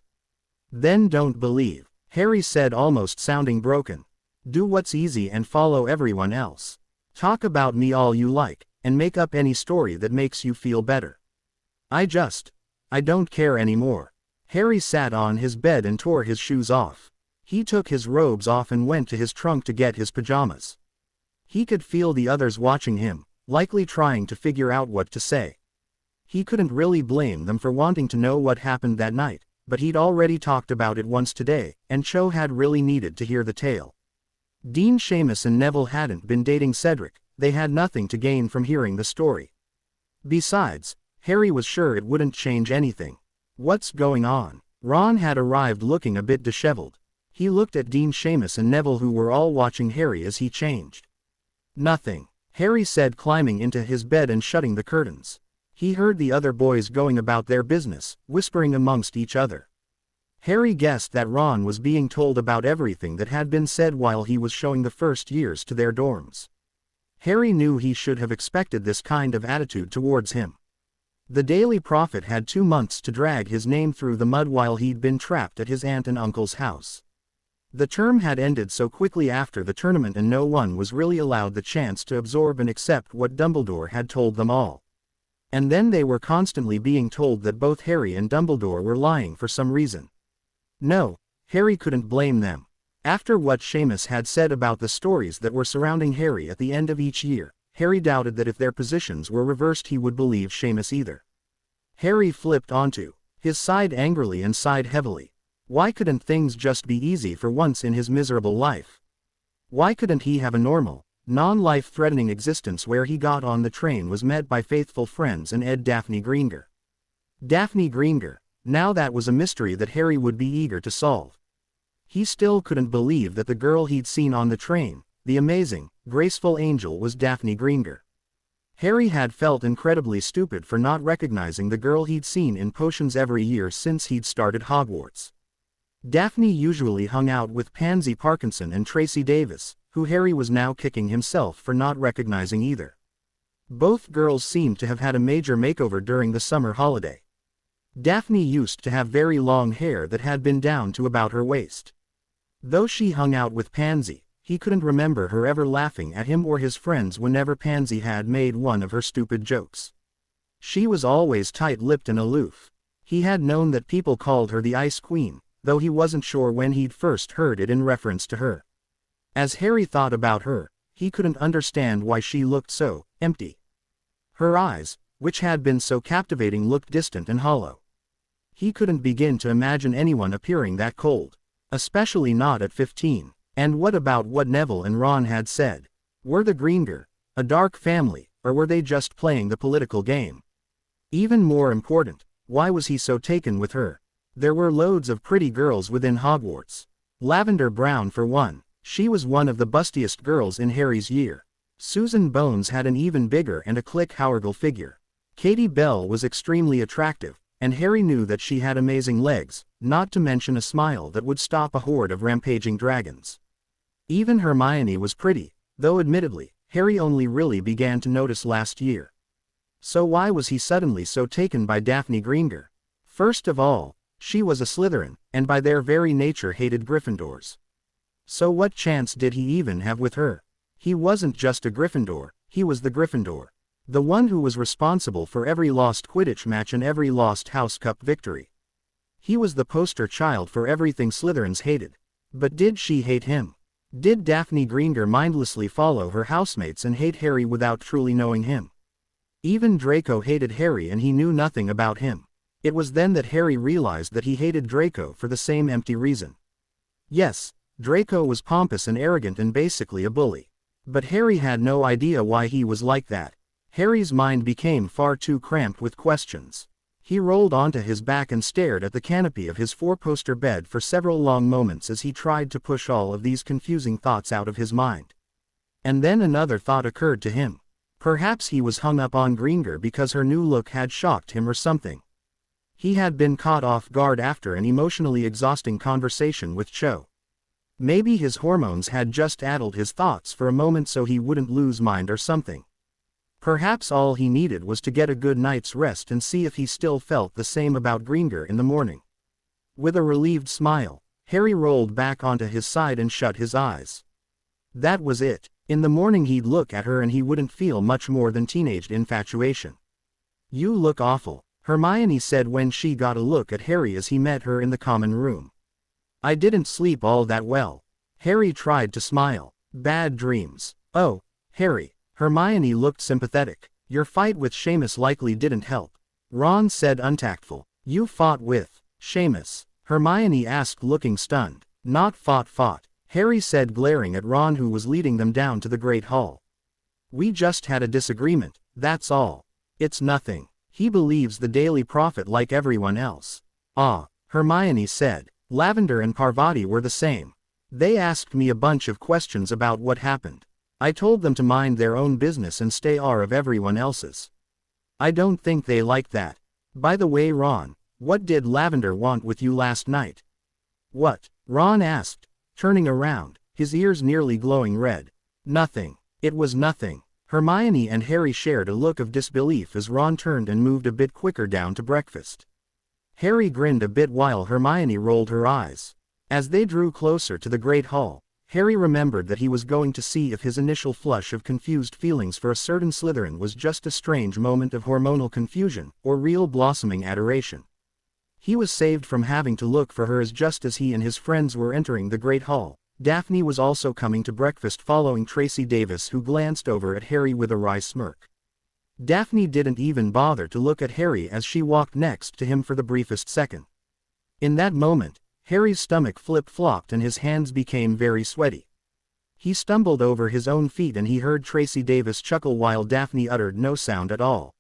Then don't believe, Harry said, almost sounding broken. Do what's easy and follow everyone else. Talk about me all you like, and make up any story that makes you feel better. I don't care anymore. Harry sat on his bed and tore his shoes off. He took his robes off and went to his trunk to get his pajamas. He could feel the others watching him, likely trying to figure out what to say. He couldn't really blame them for wanting to know what happened that night, but he'd already talked about it once today, and Cho had really needed to hear the tale. Dean, Seamus and Neville hadn't been dating Cedric. They had nothing to gain from hearing the story. Besides, Harry was sure it wouldn't change anything. What's going on? Ron had arrived looking a bit disheveled. He looked at Dean, Seamus and Neville, who were all watching Harry as he changed. Nothing, Harry said, climbing into his bed and shutting the curtains. He heard the other boys going about their business, whispering amongst each other. Harry guessed that Ron was being told about everything that had been said while he was showing the first years to their dorms. Harry knew he should have expected this kind of attitude towards him. The Daily Prophet had 2 months to drag his name through the mud while he'd been trapped at his aunt and uncle's house. The term had ended so quickly after the tournament, and no one was really allowed the chance to absorb and accept what Dumbledore had told them all. And then they were constantly being told that both Harry and Dumbledore were lying for some reason. No, Harry couldn't blame them. After what Seamus had said about the stories that were surrounding Harry at the end of each year, Harry doubted that if their positions were reversed he would believe Seamus either. Harry flipped onto his side angrily and sighed heavily. Why couldn't things just be easy for once in his miserable life? Why couldn't he have a normal, non-life-threatening existence where he got on the train, was met by faithful friends, and Daphne Greengrass? Daphne Greengrass, now that was a mystery that Harry would be eager to solve. He still couldn't believe that the girl he'd seen on the train, the amazing, graceful angel, was Daphne Greengrass. Harry had felt incredibly stupid for not recognizing the girl he'd seen in potions every year since he'd started Hogwarts. Daphne usually hung out with Pansy Parkinson and Tracy Davis, who Harry was now kicking himself for not recognizing either. Both girls seemed to have had a major makeover during the summer holiday. Daphne used to have very long hair that had been down to about her waist. Though she hung out with Pansy, he couldn't remember her ever laughing at him or his friends whenever Pansy had made one of her stupid jokes. She was always tight-lipped and aloof. He had known that people called her the Ice Queen, though he wasn't sure when he'd first heard it in reference to her. As Harry thought about her, he couldn't understand why she looked so empty. Her eyes, which had been so captivating, looked distant and hollow. He couldn't begin to imagine anyone appearing that cold, especially not at 15. And what about what Neville and Ron had said? Were the Greengrass a dark family, or were they just playing the political game? Even more important, why was he so taken with her? There were loads of pretty girls within Hogwarts. Lavender Brown for one, she was one of the bustiest girls in Harry's year. Susan Bones had an even bigger and a click-hourgle figure. Katie Bell was extremely attractive, and Harry knew that she had amazing legs, not to mention a smile that would stop a horde of rampaging dragons. Even Hermione was pretty, though admittedly, Harry only really began to notice last year. So why was he suddenly so taken by Daphne Greengrass? First of all, she was a Slytherin, and by their very nature hated Gryffindors. So what chance did he even have with her? He wasn't just a Gryffindor, he was the Gryffindor. The one who was responsible for every lost Quidditch match and every lost House Cup victory. He was the poster child for everything Slytherins hated. But did she hate him? Did Daphne Greengrass mindlessly follow her housemates and hate Harry without truly knowing him? Even Draco hated Harry and he knew nothing about him. It was then that Harry realized that he hated Draco for the same empty reason. Yes, Draco was pompous and arrogant and basically a bully. But Harry had no idea why he was like that. Harry's mind became far too cramped with questions. He rolled onto his back and stared at the canopy of his four-poster bed for several long moments as he tried to push all of these confusing thoughts out of his mind. And then another thought occurred to him. Perhaps he was hung up on Greengrass because her new look had shocked him or something. He had been caught off guard after an emotionally exhausting conversation with Cho. Maybe his hormones had just addled his thoughts for a moment so he wouldn't lose mind or something. Perhaps all he needed was to get a good night's rest and see if he still felt the same about Greengrass in the morning. With a relieved smile, Harry rolled back onto his side and shut his eyes. That was it. In the morning he'd look at her and he wouldn't feel much more than teenage infatuation. "You look awful," Hermione said when she got a look at Harry as he met her in the common room. "I didn't sleep all that well." Harry tried to smile. "Bad dreams." "Oh, Harry." Hermione looked sympathetic. "Your fight with Seamus likely didn't help." Ron said untactful. "You fought with Seamus?" Hermione asked looking stunned. "Not fought," Harry said glaring at Ron who was leading them down to the Great Hall. "We just had a disagreement, that's all. It's nothing. He believes the Daily Prophet like everyone else." "Ah," Hermione said. Lavender and Parvati were the same. "They asked me a bunch of questions about what happened. I told them to mind their own business and stay out of everyone else's. I don't think they like that. By the way, Ron, what did Lavender want with you last night?" "What?" Ron asked, turning around, his ears nearly glowing red. "Nothing. It was nothing." Hermione and Harry shared a look of disbelief as Ron turned and moved a bit quicker down to breakfast. Harry grinned a bit while Hermione rolled her eyes. As they drew closer to the Great Hall, Harry remembered that he was going to see if his initial flush of confused feelings for a certain Slytherin was just a strange moment of hormonal confusion, or real blossoming adoration. He was saved from having to look for her as just as he and his friends were entering the Great Hall. Daphne was also coming to breakfast following Tracy Davis, who glanced over at Harry with a wry smirk. Daphne didn't even bother to look at Harry as she walked next to him for the briefest second. In that moment, Harry's stomach flip-flopped and his hands became very sweaty. He stumbled over his own feet and he heard Tracy Davis chuckle while Daphne uttered no sound at all.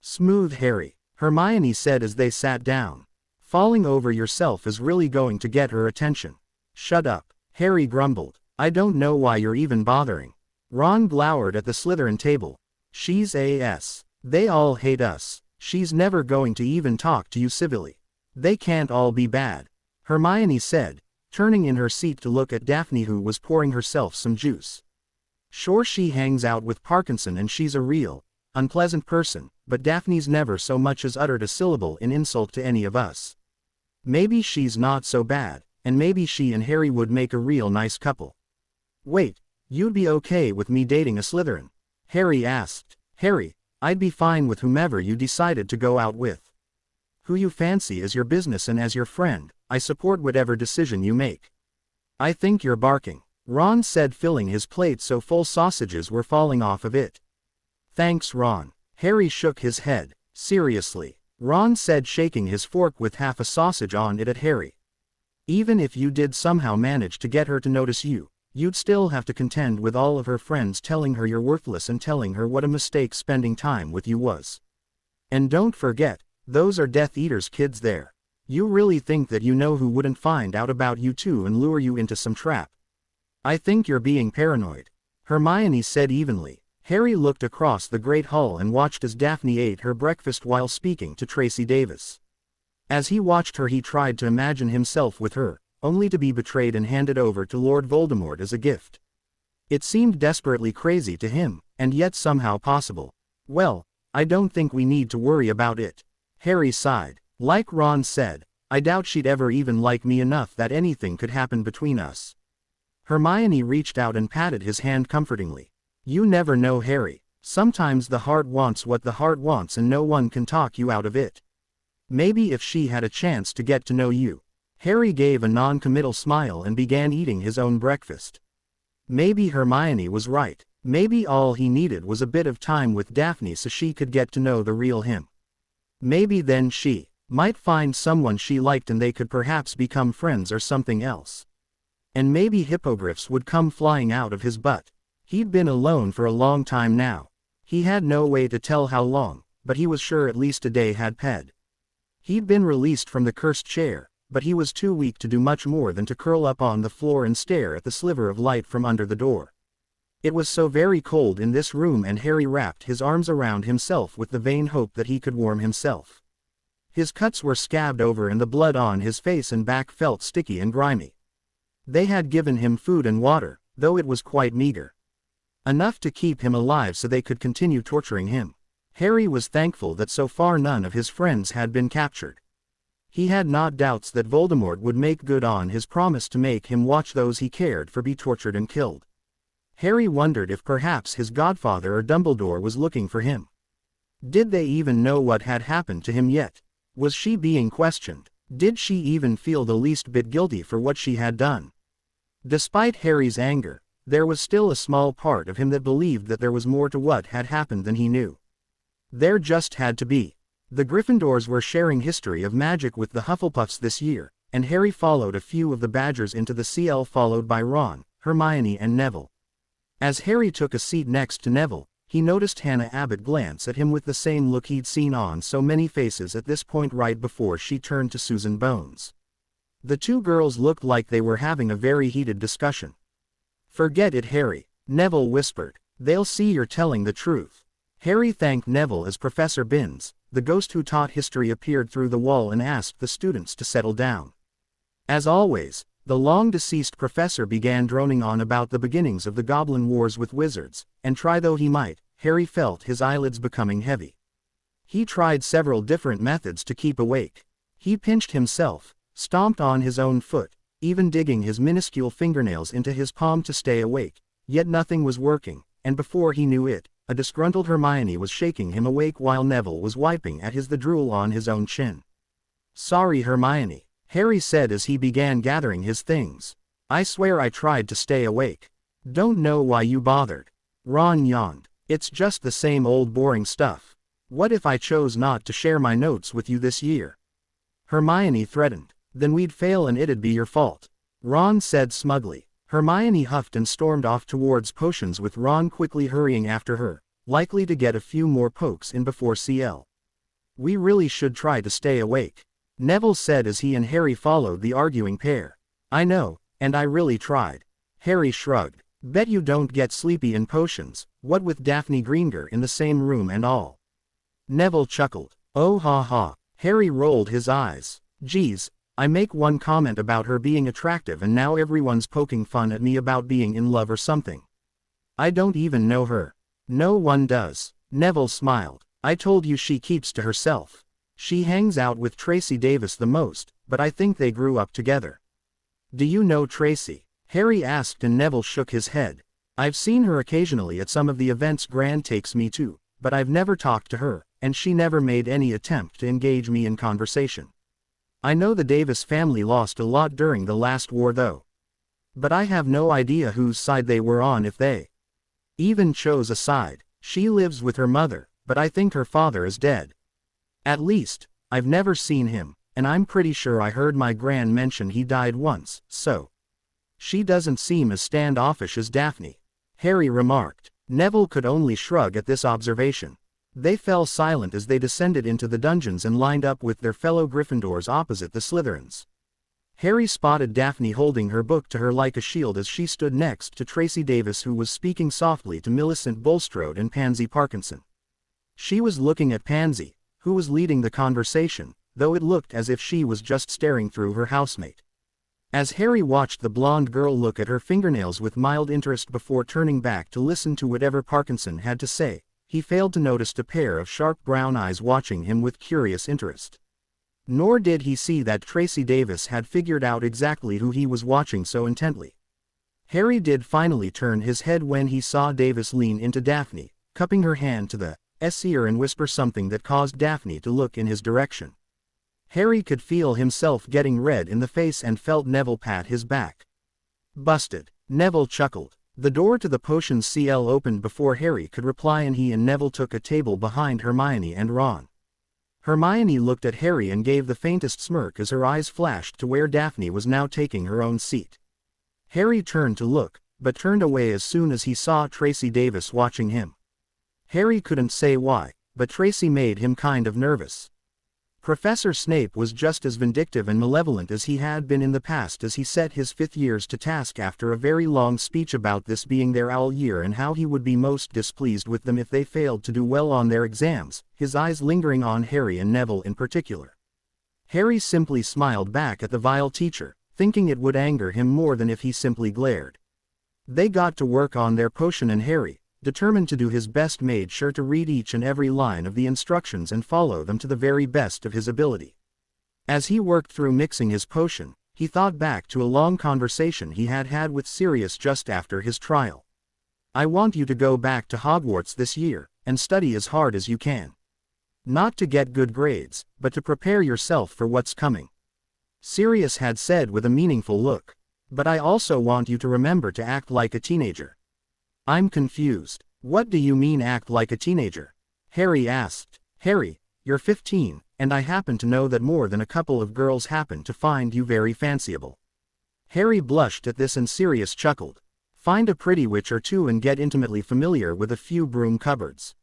"Smooth, Harry," Hermione said as they sat down. "Falling over yourself is really going to get her attention." "Shut up," Harry grumbled. "I don't know why you're even bothering." Ron glowered at the Slytherin table. "She's a.s. They all hate us. She's never going to even talk to you civilly. They can't all be bad," Hermione said, turning in her seat to look at Daphne who was pouring herself some juice. "Sure, she hangs out with Parkinson and she's a real, unpleasant person, but Daphne's never so much as uttered a syllable in insult to any of us. Maybe she's not so bad, and maybe she and Harry would make a real nice couple." "Wait, you'd be okay with me dating a Slytherin?" Harry asked. "Harry, I'd be fine with whomever you decided to go out with. Who you fancy is your business, and as your friend, I support whatever decision you make." "I think you're barking," Ron said, filling his plate so full sausages were falling off of it. "Thanks, Ron." Harry shook his head. "Seriously," Ron said, shaking his fork with half a sausage on it at Harry. "Even if you did somehow manage to get her to notice you, you'd still have to contend with all of her friends telling her you're worthless and telling her what a mistake spending time with you was. And don't forget, those are Death Eater's kids there. You really think that you know who wouldn't find out about you too and lure you into some trap? I think you're being paranoid." Hermione said evenly. Harry looked across the great hall and watched as Daphne ate her breakfast while speaking to Tracy Davis. As he watched her he tried to imagine himself with her, only to be betrayed and handed over to Lord Voldemort as a gift. It seemed desperately crazy to him, and yet somehow possible. Well, I don't think we need to worry about it. Harry sighed. Like Ron said, I doubt she'd ever even like me enough that anything could happen between us. Hermione reached out and patted his hand comfortingly. You never know, Harry. Sometimes the heart wants what the heart wants and no one can talk you out of it. Maybe if she had a chance to get to know you. Harry gave a non-committal smile and began eating his own breakfast. Maybe Hermione was right. Maybe all he needed was a bit of time with Daphne so she could get to know the real him. Maybe then she might find someone she liked and they could perhaps become friends or something else. And maybe hippogriffs would come flying out of his butt. He'd been alone for a long time now. He had no way to tell how long, but he was sure at least a day had passed. He'd been released from the cursed chair, but he was too weak to do much more than to curl up on the floor and stare at the sliver of light from under the door. It was so very cold in this room and Harry wrapped his arms around himself with the vain hope that he could warm himself. His cuts were scabbed over and the blood on his face and back felt sticky and grimy. They had given him food and water, though it was quite meager. Enough to keep him alive so they could continue torturing him. Harry was thankful that so far none of his friends had been captured. He had not doubts that Voldemort would make good on his promise to make him watch those he cared for be tortured and killed. Harry wondered if perhaps his godfather or Dumbledore was looking for him. Did they even know what had happened to him yet? Was she being questioned? Did she even feel the least bit guilty for what she had done? Despite Harry's anger, there was still a small part of him that believed that there was more to what had happened than he knew. There just had to be. The Gryffindors were sharing history of magic with the Hufflepuffs this year, and Harry followed a few of the Badgers into the CL followed by Ron, Hermione and Neville. As Harry took a seat next to Neville, he noticed Hannah Abbott glance at him with the same look he'd seen on so many faces at this point right before she turned to Susan Bones. The two girls looked like they were having a very heated discussion. Forget it, Harry, Neville whispered. They'll see you're telling the truth. Harry thanked Neville as Professor Binns, the ghost who taught history, appeared through the wall and asked the students to settle down. As always, the long-deceased professor began droning on about the beginnings of the Goblin Wars with wizards, and try though he might, Harry felt his eyelids becoming heavy. He tried several different methods to keep awake. He pinched himself, stomped on his own foot, even digging his minuscule fingernails into his palm to stay awake, yet nothing was working, and before he knew it, a disgruntled Hermione was shaking him awake while Neville was wiping at the drool on his own chin. Sorry, Hermione, Harry said as he began gathering his things. I swear I tried to stay awake. Don't know why you bothered. Ron yawned. It's just the same old boring stuff. What if I chose not to share my notes with you this year? Hermione threatened. Then we'd fail and it'd be your fault. Ron said smugly. Hermione huffed and stormed off towards potions with Ron quickly hurrying after her, likely to get a few more pokes in before CL. We really should try to stay awake, Neville said as he and Harry followed the arguing pair. I know, and I really tried. Harry shrugged. Bet you don't get sleepy in potions, what with Daphne Greengrass in the same room and all. Neville chuckled. Oh ha ha. Harry rolled his eyes. Geez, I make one comment about her being attractive and now everyone's poking fun at me about being in love or something. I don't even know her. No one does. Neville smiled. I told you she keeps to herself. She hangs out with Tracy Davis the most, but I think they grew up together. Do you know Tracy? Harry asked and Neville shook his head. I've seen her occasionally at some of the events Gran takes me to, but I've never talked to her, and she never made any attempt to engage me in conversation. I know the Davis family lost a lot during the last war though. But I have no idea whose side they were on if they even chose a side. She lives with her mother, but I think her father is dead. At least, I've never seen him, and I'm pretty sure I heard my Gran mention he died once, so. She doesn't seem as standoffish as Daphne, Harry remarked. Neville could only shrug at this observation. They fell silent as they descended into the dungeons and lined up with their fellow Gryffindors opposite the Slytherins. Harry spotted Daphne holding her book to her like a shield as she stood next to Tracy Davis, who was speaking softly to Millicent Bulstrode and Pansy Parkinson. She was looking at Pansy, who was leading the conversation, though it looked as if she was just staring through her housemate. As Harry watched the blonde girl look at her fingernails with mild interest before turning back to listen to whatever Parkinson had to say, he failed to notice a pair of sharp brown eyes watching him with curious interest. Nor did he see that Tracy Davis had figured out exactly who he was watching so intently. Harry did finally turn his head when he saw Davis lean into Daphne, cupping her hand to the ear and whisper something that caused Daphne to look in his direction. Harry could feel himself getting red in the face and felt Neville pat his back. Busted. Neville chuckled. The door to the potions CL opened before Harry could reply, and he and Neville took a table behind Hermione and Ron. Hermione looked at Harry and gave the faintest smirk as her eyes flashed to where Daphne was now taking her own seat. Harry turned to look, but turned away as soon as he saw Tracy Davis watching him. Harry couldn't say why, but Tracy made him kind of nervous. Professor Snape was just as vindictive and malevolent as he had been in the past as he set his fifth years to task after a very long speech about this being their owl year and how he would be most displeased with them if they failed to do well on their exams, his eyes lingering on Harry and Neville in particular. Harry simply smiled back at the vile teacher, thinking it would anger him more than if he simply glared. They got to work on their potion, and Harry, determined to do his best, made sure to read each and every line of the instructions and follow them to the very best of his ability. As he worked through mixing his potion, he thought back to a long conversation he had had with Sirius just after his trial. "I want you to go back to Hogwarts this year, and study as hard as you can. Not to get good grades, but to prepare yourself for what's coming," Sirius had said with a meaningful look. "But I also want you to remember to act like a teenager." "I'm confused. What do you mean act like a teenager?" Harry asked. "Harry, you're 15, and I happen to know that more than a couple of girls happen to find you very fanciable." Harry blushed at this and Sirius chuckled. "Find a pretty witch or two and get intimately familiar with a few broom cupboards.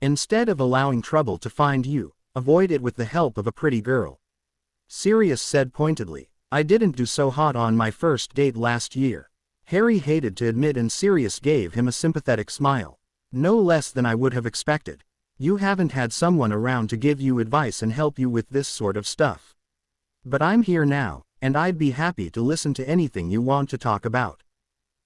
Instead of allowing trouble to find you, avoid it with the help of a pretty girl," Sirius said pointedly. "I didn't do so hot on my first date last year." Harry hated to admit, and Sirius gave him a sympathetic smile. "No less than I would have expected. You haven't had someone around to give you advice and help you with this sort of stuff. But I'm here now, and I'd be happy to listen to anything you want to talk about.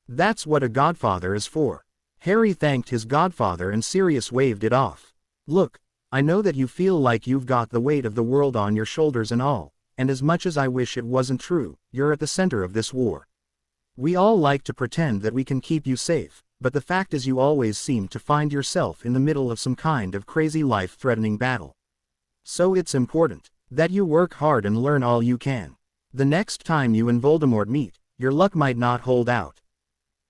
That's what a godfather is for." Harry thanked his godfather and Sirius waved it off. "Look, I know that you feel like you've got the weight of the world on your shoulders and all, and as much as I wish it wasn't true, you're at the center of this war. We all like to pretend that we can keep you safe, but the fact is you always seem to find yourself in the middle of some kind of crazy life-threatening battle. So it's important that you work hard and learn all you can. The next time you and Voldemort meet, your luck might not hold out."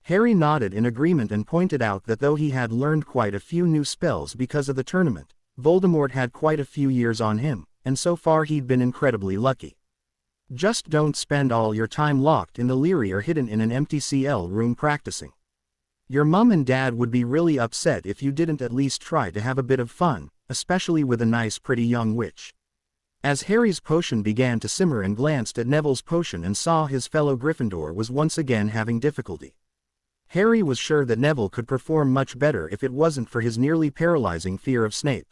Harry nodded in agreement and pointed out that though he had learned quite a few new spells because of the tournament, Voldemort had quite a few years on him, and so far he'd been incredibly lucky. "Just don't spend all your time locked in the Leary or hidden in an empty CL room practicing. Your mum and dad would be really upset if you didn't at least try to have a bit of fun, especially with a nice pretty young witch." As Harry's potion began to simmer and glanced at Neville's potion and saw his fellow Gryffindor was once again having difficulty, Harry was sure that Neville could perform much better if it wasn't for his nearly paralyzing fear of Snape.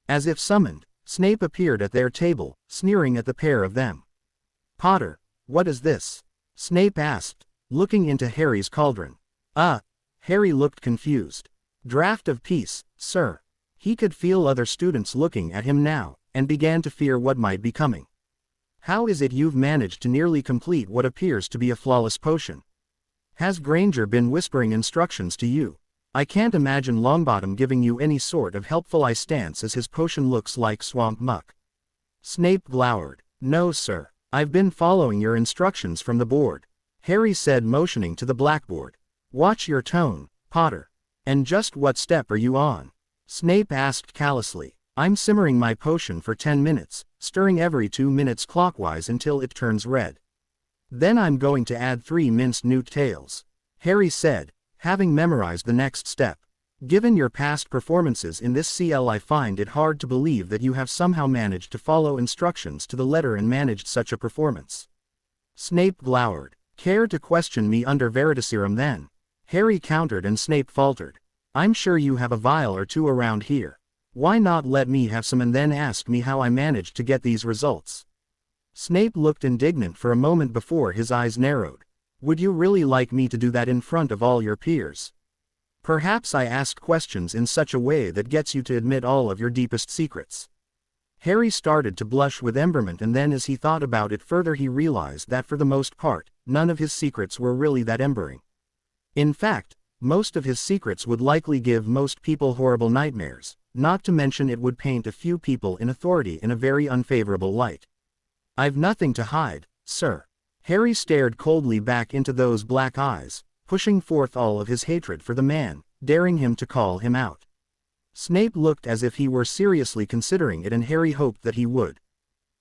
As if summoned, Snape appeared at their table, sneering at the pair of them. "Potter, what is this?" Snape asked, looking into Harry's cauldron. Harry looked confused. "Draft of peace, sir." He could feel other students looking at him now, and began to fear what might be coming. "How is it you've managed to nearly complete what appears to be a flawless potion? Has Granger been whispering instructions to you? I can't imagine Longbottom giving you any sort of helpful stance as his potion looks like swamp muck." Snape glowered. "No, sir. I've been following your instructions from the board," Harry said, motioning to the blackboard. "Watch your tone, Potter." "And just what step are you on?" Snape asked callously. "I'm simmering my potion for 10 minutes, stirring every 2 minutes clockwise until it turns red. Then I'm going to add 3 minced newt tails," Harry said, having memorized the next step. "Given your past performances in this CL, I find it hard to believe that you have somehow managed to follow instructions to the letter and managed such a performance." Snape glowered. Care to question me under Veritaserum then? Harry countered and Snape faltered. I'm sure you have a vial or two around here. Why not let me have some and then ask me how I managed to get these results? Snape looked indignant for a moment before his eyes narrowed. Would you really like me to do that in front of all your peers? Perhaps I asked questions in such a way that gets you to admit all of your deepest secrets. Harry started to blush with emberment, and then as he thought about it further he realized that for the most part, none of his secrets were really that embering. In fact, most of his secrets would likely give most people horrible nightmares, not to mention it would paint a few people in authority in a very unfavorable light. I've nothing to hide, sir. Harry stared coldly back into those black eyes, pushing forth all of his hatred for the man, daring him to call him out. Snape looked as if he were seriously considering it, and Harry hoped that he would.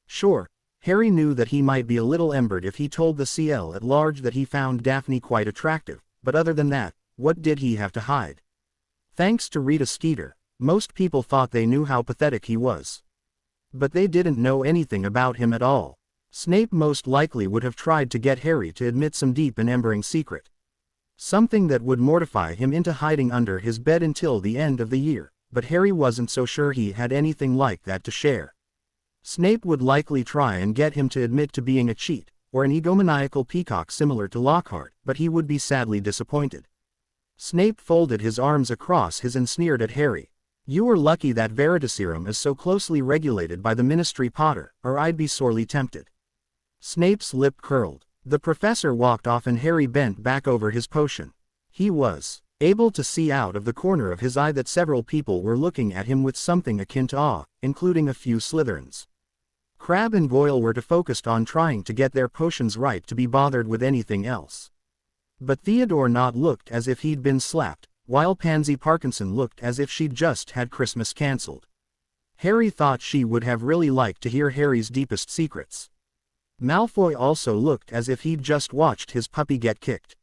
Sure, Harry knew that he might be a little embered if he told the CL at large that he found Daphne quite attractive, but other than that, what did he have to hide? Thanks to Rita Skeeter, most people thought they knew how pathetic he was. But they didn't know anything about him at all. Snape most likely would have tried to get Harry to admit some deep and embering secret. Something that would mortify him into hiding under his bed until the end of the year, but Harry wasn't so sure he had anything like that to share. Snape would likely try and get him to admit to being a cheat, or an egomaniacal peacock similar to Lockhart, but he would be sadly disappointed. Snape folded his arms across his and sneered at Harry. You are lucky that Veritaserum is so closely regulated by the Ministry, Potter, or I'd be sorely tempted. Snape's lip curled. The professor walked off and Harry bent back over his potion. He was able to see out of the corner of his eye that several people were looking at him with something akin to awe, including a few Slytherins. Crabbe and Goyle were too focused on trying to get their potions right to be bothered with anything else. But Theodore Nott looked as if he'd been slapped, while Pansy Parkinson looked as if she'd just had Christmas cancelled. Harry thought she would have really liked to hear Harry's deepest secrets. Malfoy also looked as if he'd just watched his puppy get kicked.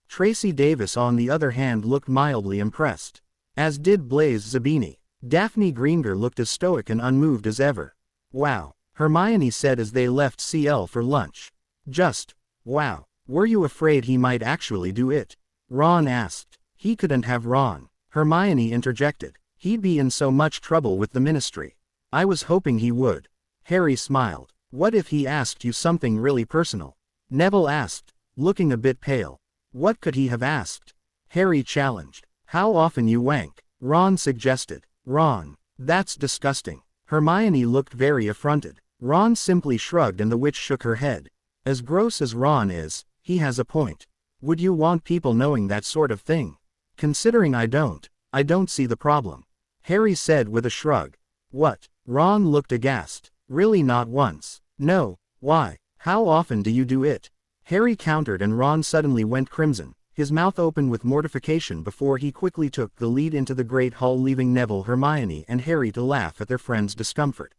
Tracy Davis on the other hand looked mildly impressed. As did Blaise Zabini. Daphne Greengrass looked as stoic and unmoved as ever. Wow, Hermione said as they left CL for lunch. Just, wow, were you afraid he might actually do it? Ron asked. He couldn't have, Ron. Hermione interjected. He'd be in so much trouble with the Ministry. I was hoping he would. Harry smiled. What if he asked you something really personal? Neville asked, looking a bit pale. What could he have asked? Harry challenged. How often you wank? Ron suggested. Ron, that's disgusting. Hermione looked very affronted. Ron simply shrugged and the witch shook her head. As gross as Ron is, he has a point. Would you want people knowing that sort of thing? Considering I don't see the problem. Harry said with a shrug. What? Ron looked aghast. Really, not once? No, why? How often do you do it? Harry countered and Ron suddenly went crimson, his mouth open with mortification before he quickly took the lead into the Great Hall, leaving Neville, Hermione and Harry to laugh at their friend's discomfort.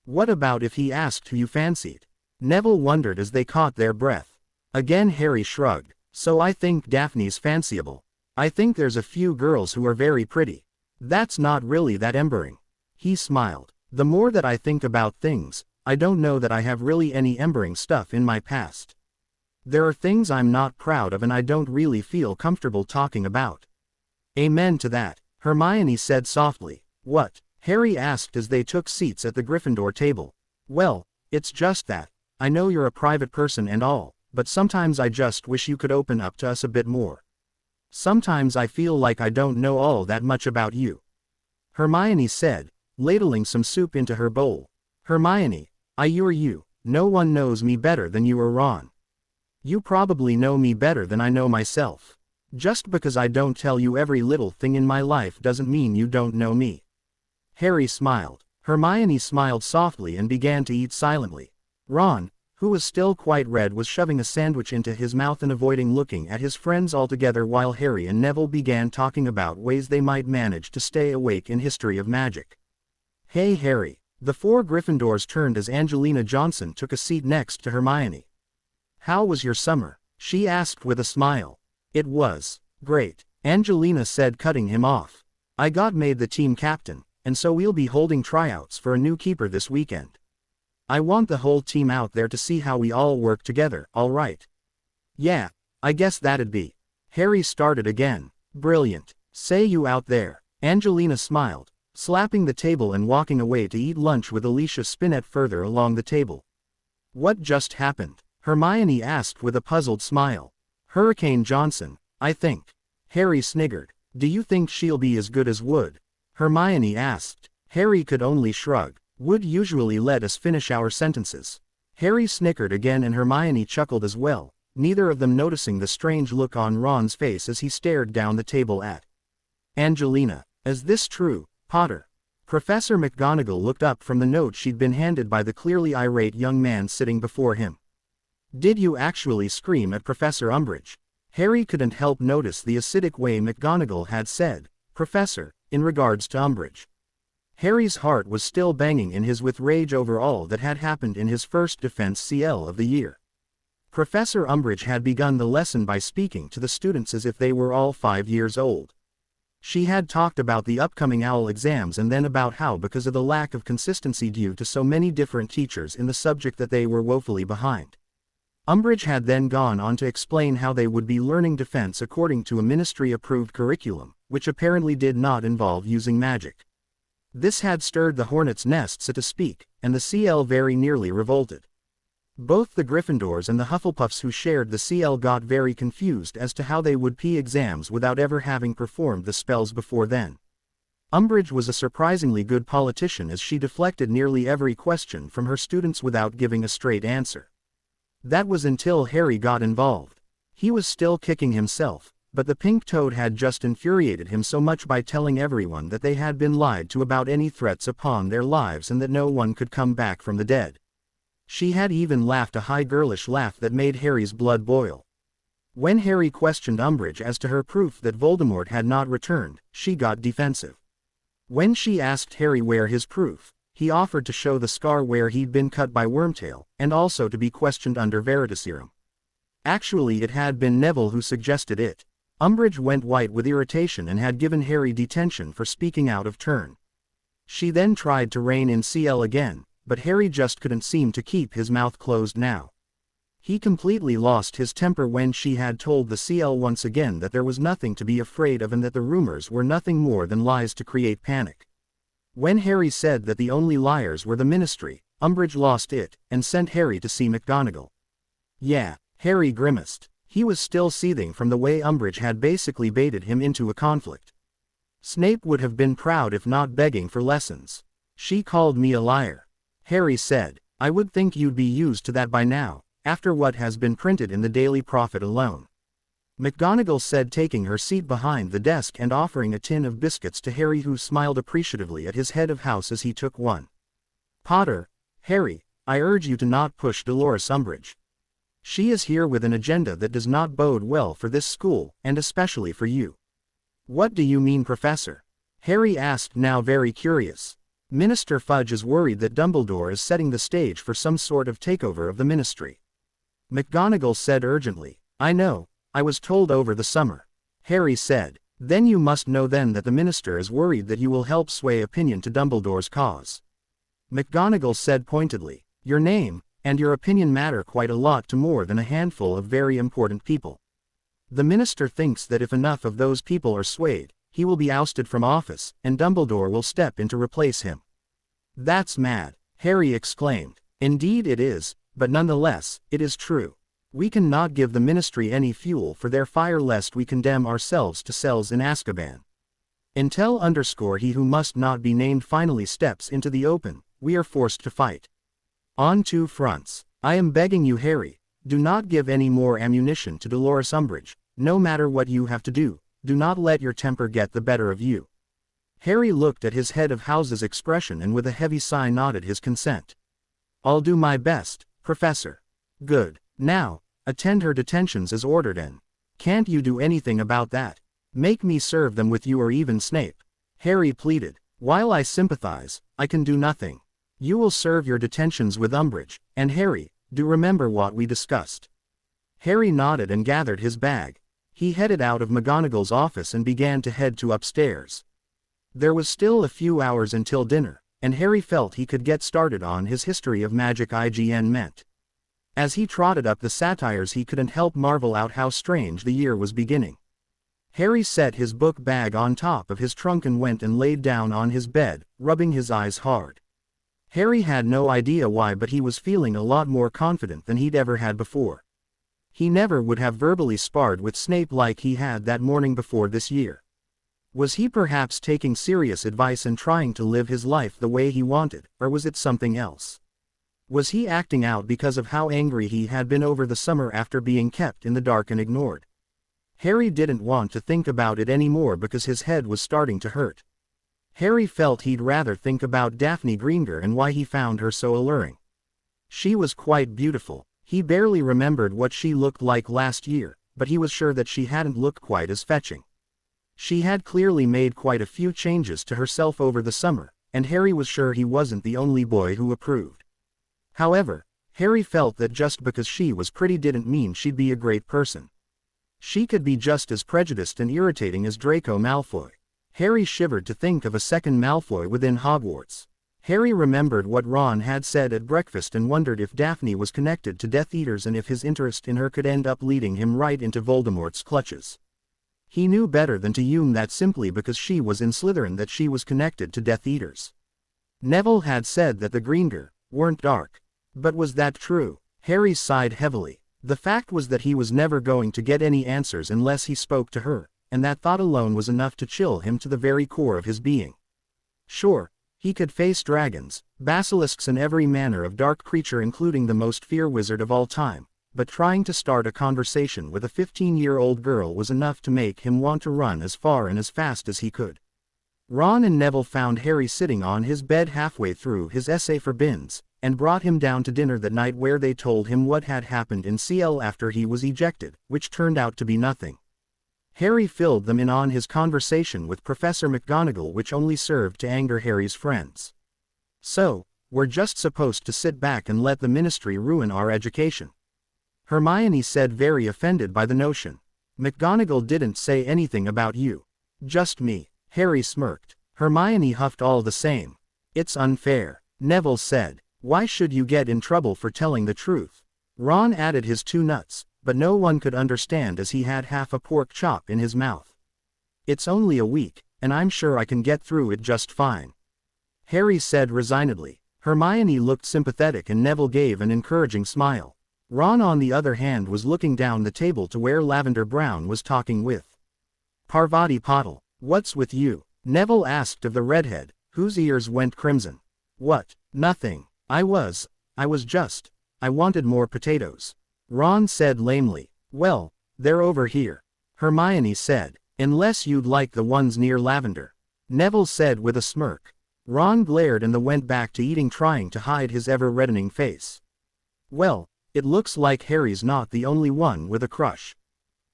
What about if he asked who you fancied? Neville wondered as they caught their breath. Again Harry shrugged. So I think Daphne's fanciable. I think there's a few girls who are very pretty. That's not really that embering. He smiled. The more that I think about things, I don't know that I have really any embering stuff in my past. There are things I'm not proud of and I don't really feel comfortable talking about. Amen to that, Hermione said softly. What? Harry asked as they took seats at the Gryffindor table. Well, it's just that. I know you're a private person and all, but sometimes I just wish you could open up to us a bit more. Sometimes I feel like I don't know all that much about you. Hermione said, ladling some soup into her bowl. Hermione, you're you. No one knows me better than you or Ron. You probably know me better than I know myself. Just because I don't tell you every little thing in my life doesn't mean you don't know me. Harry smiled. Hermione smiled softly and began to eat silently. Ron, who was still quite red, was shoving a sandwich into his mouth and avoiding looking at his friends altogether while Harry and Neville began talking about ways they might manage to stay awake in History of Magic. Hey Harry. The four Gryffindors turned as Angelina Johnson took a seat next to Hermione. How was your summer? She asked with a smile. It was great, Angelina said, cutting him off. I got made the team captain, and so we'll be holding tryouts for a new keeper this weekend. I want the whole team out there to see how we all work together, all right? Yeah, I guess that'd be. Harry started again. Brilliant. Say you out there. Angelina smiled, slapping the table and walking away to eat lunch with Alicia Spinnet further along the table. What just happened? Hermione asked with a puzzled smile. Hurricane Johnson, I think. Harry sniggered. Do you think she'll be as good as Wood? Hermione asked. Harry could only shrug. Wood usually let us finish our sentences. Harry snickered again and Hermione chuckled as well, neither of them noticing the strange look on Ron's face as he stared down the table at Angelina. Is this true, Potter? Professor McGonagall looked up from the note she'd been handed by the clearly irate young man sitting before him. Did you actually scream at Professor Umbridge? Harry couldn't help notice the acidic way McGonagall had said, Professor, in regards to Umbridge. Harry's heart was still banging in his with rage over all that had happened in his first defense CL of the year. Professor Umbridge had begun the lesson by speaking to the students as if they were all 5 years old. She had talked about the upcoming OWL exams and then about how because of the lack of consistency due to so many different teachers in the subject that they were woefully behind. Umbridge had then gone on to explain how they would be learning defense according to a ministry-approved curriculum, which apparently did not involve using magic. This had stirred the hornet's nest, so to speak, and the CL very nearly revolted. Both the Gryffindors and the Hufflepuffs who shared the CL got very confused as to how they would pee exams without ever having performed the spells before then. Umbridge was a surprisingly good politician as she deflected nearly every question from her students without giving a straight answer. That was until Harry got involved. He was still kicking himself, but the pink toad had just infuriated him so much by telling everyone that they had been lied to about any threats upon their lives and that no one could come back from the dead. She had even laughed a high girlish laugh that made Harry's blood boil. When Harry questioned Umbridge as to her proof that Voldemort had not returned, she got defensive. When she asked Harry where his proof, he offered to show the scar where he'd been cut by Wormtail, and also to be questioned under Veritaserum. Actually it had been Neville who suggested it. Umbridge went white with irritation and had given Harry detention for speaking out of turn. She then tried to rein in CL again, but Harry just couldn't seem to keep his mouth closed now. He completely lost his temper when she had told the CL once again that there was nothing to be afraid of and that the rumors were nothing more than lies to create panic. When Harry said that the only liars were the Ministry, Umbridge lost it, and sent Harry to see McGonagall. Yeah, Harry grimaced. He was still seething from the way Umbridge had basically baited him into a conflict. Snape would have been proud if not begging for lessons. She called me a liar. Harry said, I would think you'd be used to that by now, after what has been printed in the Daily Prophet alone. McGonagall said, taking her seat behind the desk and offering a tin of biscuits to Harry, who smiled appreciatively at his head of house as he took one. Potter, Harry, I urge you to not push Dolores Umbridge. She is here with an agenda that does not bode well for this school, and especially for you. What do you mean, Professor? Harry asked, now very curious. Minister Fudge is worried that Dumbledore is setting the stage for some sort of takeover of the Ministry. McGonagall said urgently. I know, I was told over the summer. Harry said, then you must know then that the Minister is worried that you will help sway opinion to Dumbledore's cause. McGonagall said pointedly, your name and your opinion matter quite a lot to more than a handful of very important people. The Minister thinks that if enough of those people are swayed, he will be ousted from office, and Dumbledore will step in to replace him. That's mad, Harry exclaimed. Indeed it is, but nonetheless, it is true. We cannot give the Ministry any fuel for their fire lest we condemn ourselves to cells in Azkaban. Until he who must not be named finally steps into the open, we are forced to fight. On two fronts. I am begging you, Harry, do not give any more ammunition to Dolores Umbridge. No matter what you have to do, do not let your temper get the better of you. Harry looked at his head of house's expression and with a heavy sigh nodded his consent. I'll do my best, Professor. Good. Now, attend her detentions as ordered and can't you do anything about that? Make me serve them with you or even Snape. Harry pleaded. While I sympathize, I can do nothing. You will serve your detentions with Umbridge, and Harry, do remember what we discussed. Harry nodded and gathered his bag. He headed out of McGonagall's office and began to head to upstairs. There was still a few hours until dinner, and Harry felt he could get started on his history of magic IGN meant. As he trotted up the satires, he couldn't help marvel out how strange the year was beginning. Harry set his book bag on top of his trunk and went and laid down on his bed, rubbing his eyes hard. Harry had no idea why, but he was feeling a lot more confident than he'd ever had before. He never would have verbally sparred with Snape like he had that morning before this year. Was he perhaps taking serious advice and trying to live his life the way he wanted, or was it something else? Was he acting out because of how angry he had been over the summer after being kept in the dark and ignored? Harry didn't want to think about it anymore because his head was starting to hurt. Harry felt he'd rather think about Daphne Greengrass and why he found her so alluring. She was quite beautiful. He barely remembered what she looked like last year, but he was sure that she hadn't looked quite as fetching. She had clearly made quite a few changes to herself over the summer, and Harry was sure he wasn't the only boy who approved. However, Harry felt that just because she was pretty didn't mean she'd be a great person. She could be just as prejudiced and irritating as Draco Malfoy. Harry shivered to think of a second Malfoy within Hogwarts. Harry remembered what Ron had said at breakfast and wondered if Daphne was connected to Death Eaters and if his interest in her could end up leading him right into Voldemort's clutches. He knew better than to assume that simply because she was in Slytherin that she was connected to Death Eaters. Neville had said that the Greengrass weren't dark. But was that true? Harry sighed heavily. The fact was that he was never going to get any answers unless he spoke to her, and that thought alone was enough to chill him to the very core of his being. Sure, he could face dragons, basilisks and every manner of dark creature including the most fear wizard of all time, but trying to start a conversation with a 15-year-old girl was enough to make him want to run as far and as fast as he could. Ron and Neville found Harry sitting on his bed halfway through his essay for Binns, and brought him down to dinner that night where they told him what had happened in CL after he was ejected, which turned out to be nothing. Harry filled them in on his conversation with Professor McGonagall, which only served to anger Harry's friends. So, we're just supposed to sit back and let the Ministry ruin our education? Hermione said, very offended by the notion. McGonagall didn't say anything about you. Just me. Harry smirked. Hermione huffed all the same. It's unfair. Neville said. Why should you get in trouble for telling the truth? Ron added his 2 nuts, but no one could understand as he had half a pork chop in his mouth. It's only a week, and I'm sure I can get through it just fine. Harry said resignedly. Hermione looked sympathetic and Neville gave an encouraging smile. Ron on the other hand was looking down the table to where Lavender Brown was talking with Parvati Patil. What's with you? Neville asked of the redhead, whose ears went crimson. What? Nothing. I wanted more potatoes. Ron said lamely. Well, they're over here. Hermione said. Unless you'd like the ones near Lavender. Neville said with a smirk. Ron glared and went back to eating, trying to hide his ever-reddening face. Well, it looks like Harry's not the only one with a crush.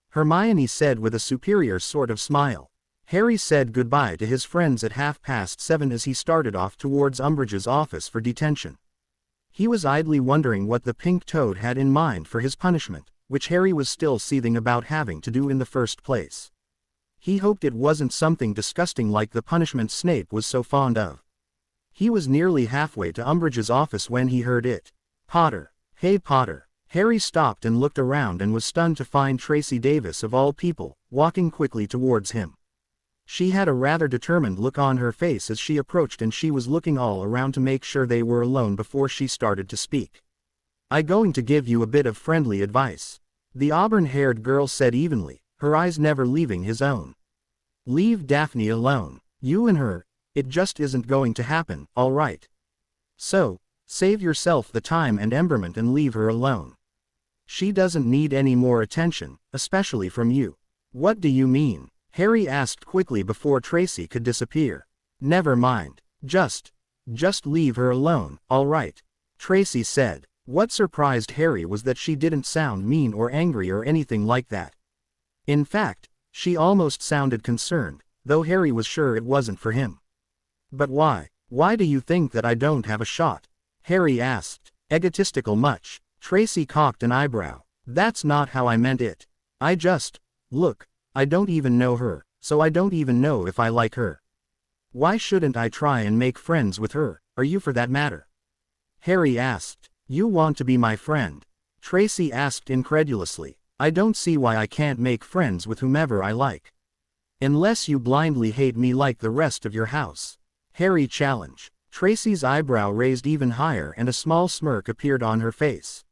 Hermione said with a superior sort of smile. Harry said goodbye to his friends at 7:30 as he started off towards Umbridge's office for detention. He was idly wondering what the pink toad had in mind for his punishment, which Harry was still seething about having to do in the first place. He hoped it wasn't something disgusting like the punishment Snape was so fond of. He was nearly halfway to Umbridge's office when he heard it. Potter. Hey Potter. Harry stopped and looked around and was stunned to find Tracy Davis of all people, walking quickly towards him. She had a rather determined look on her face as she approached, and she was looking all around to make sure they were alone before she started to speak. "I'm going to give you a bit of friendly advice," the auburn-haired girl said evenly, her eyes never leaving his own. "Leave Daphne alone. You and her, it just isn't going to happen, all right? So, save yourself the time and emberment and leave her alone. She doesn't need any more attention, especially from you." "What do you mean?" Harry asked quickly before Tracy could disappear. "Never mind. Just leave her alone, all right?" Tracy said. What surprised Harry was that she didn't sound mean or angry or anything like that. In fact, she almost sounded concerned, though Harry was sure it wasn't for him. "But why? Why do you think that I don't have a shot?" Harry asked. "Egotistical much?" Tracy cocked an eyebrow. "That's not how I meant it. Look, I don't even know her, so I don't even know if I like her." Why shouldn't I try and make friends with her, or you for that matter? Harry asked. You want to be my friend? Tracy asked incredulously. I don't see why I can't make friends with whomever I like. Unless you blindly hate me like the rest of your house. Harry challenged. Tracy's eyebrow raised even higher and a small smirk appeared on her face.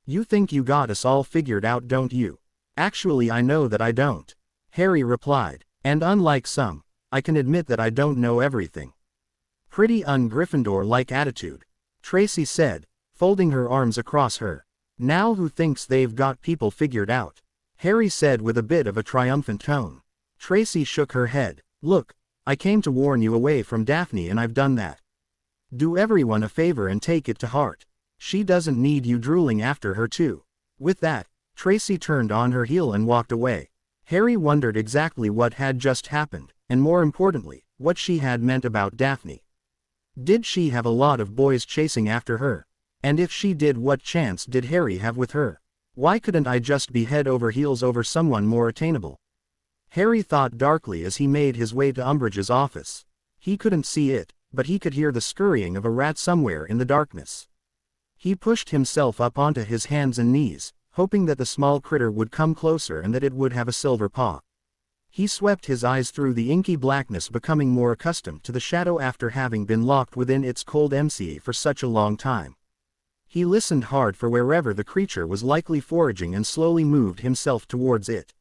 You think you got us all figured out, don't you? Actually, I know that I don't. Harry replied. And unlike some, I can admit that I don't know everything. Pretty un-Gryffindor-like attitude, Tracy said, folding her arms across her. Now who thinks they've got people figured out? Harry said with a bit of a triumphant tone. Tracy shook her head. Look, I came to warn you away from Daphne and I've done that. Do everyone a favor and take it to heart. She doesn't need you drooling after her too. With that, Tracy turned on her heel and walked away. Harry wondered exactly what had just happened, and more importantly, what she had meant about Daphne. Did she have a lot of boys chasing after her? And if she did, what chance did Harry have with her? Why couldn't I just be head over heels over someone more attainable? Harry thought darkly as he made his way to Umbridge's office. He couldn't see it, but he could hear the scurrying of a rat somewhere in the darkness. He pushed himself up onto his hands and knees, hoping that the small critter would come closer and that it would have a silver paw. He swept his eyes through the inky blackness, becoming more accustomed to the shadow after having been locked within its cold MCA for such a long time. He listened hard for wherever the creature was likely foraging and slowly moved himself towards it.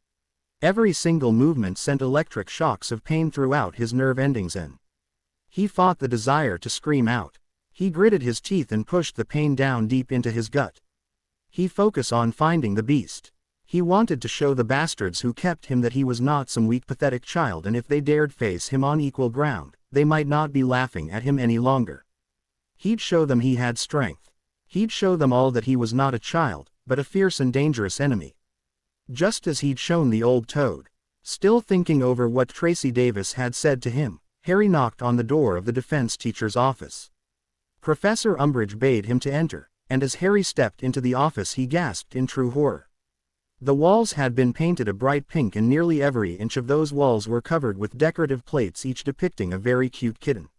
Every single movement sent electric shocks of pain throughout his nerve endings and he fought the desire to scream out. He gritted his teeth and pushed the pain down deep into his gut. He focused on finding the beast. He wanted to show the bastards who kept him that he was not some weak pathetic child, and if they dared face him on equal ground, they might not be laughing at him any longer. He'd show them he had strength. He'd show them all that he was not a child, but a fierce and dangerous enemy. Just as he'd shown the old toad. Still thinking over what Tracy Davis had said to him, Harry knocked on the door of the defense teacher's office. Professor Umbridge bade him to enter, and as Harry stepped into the office he gasped in true horror. The walls had been painted a bright pink and nearly every inch of those walls were covered with decorative plates, each depicting a very cute kitten.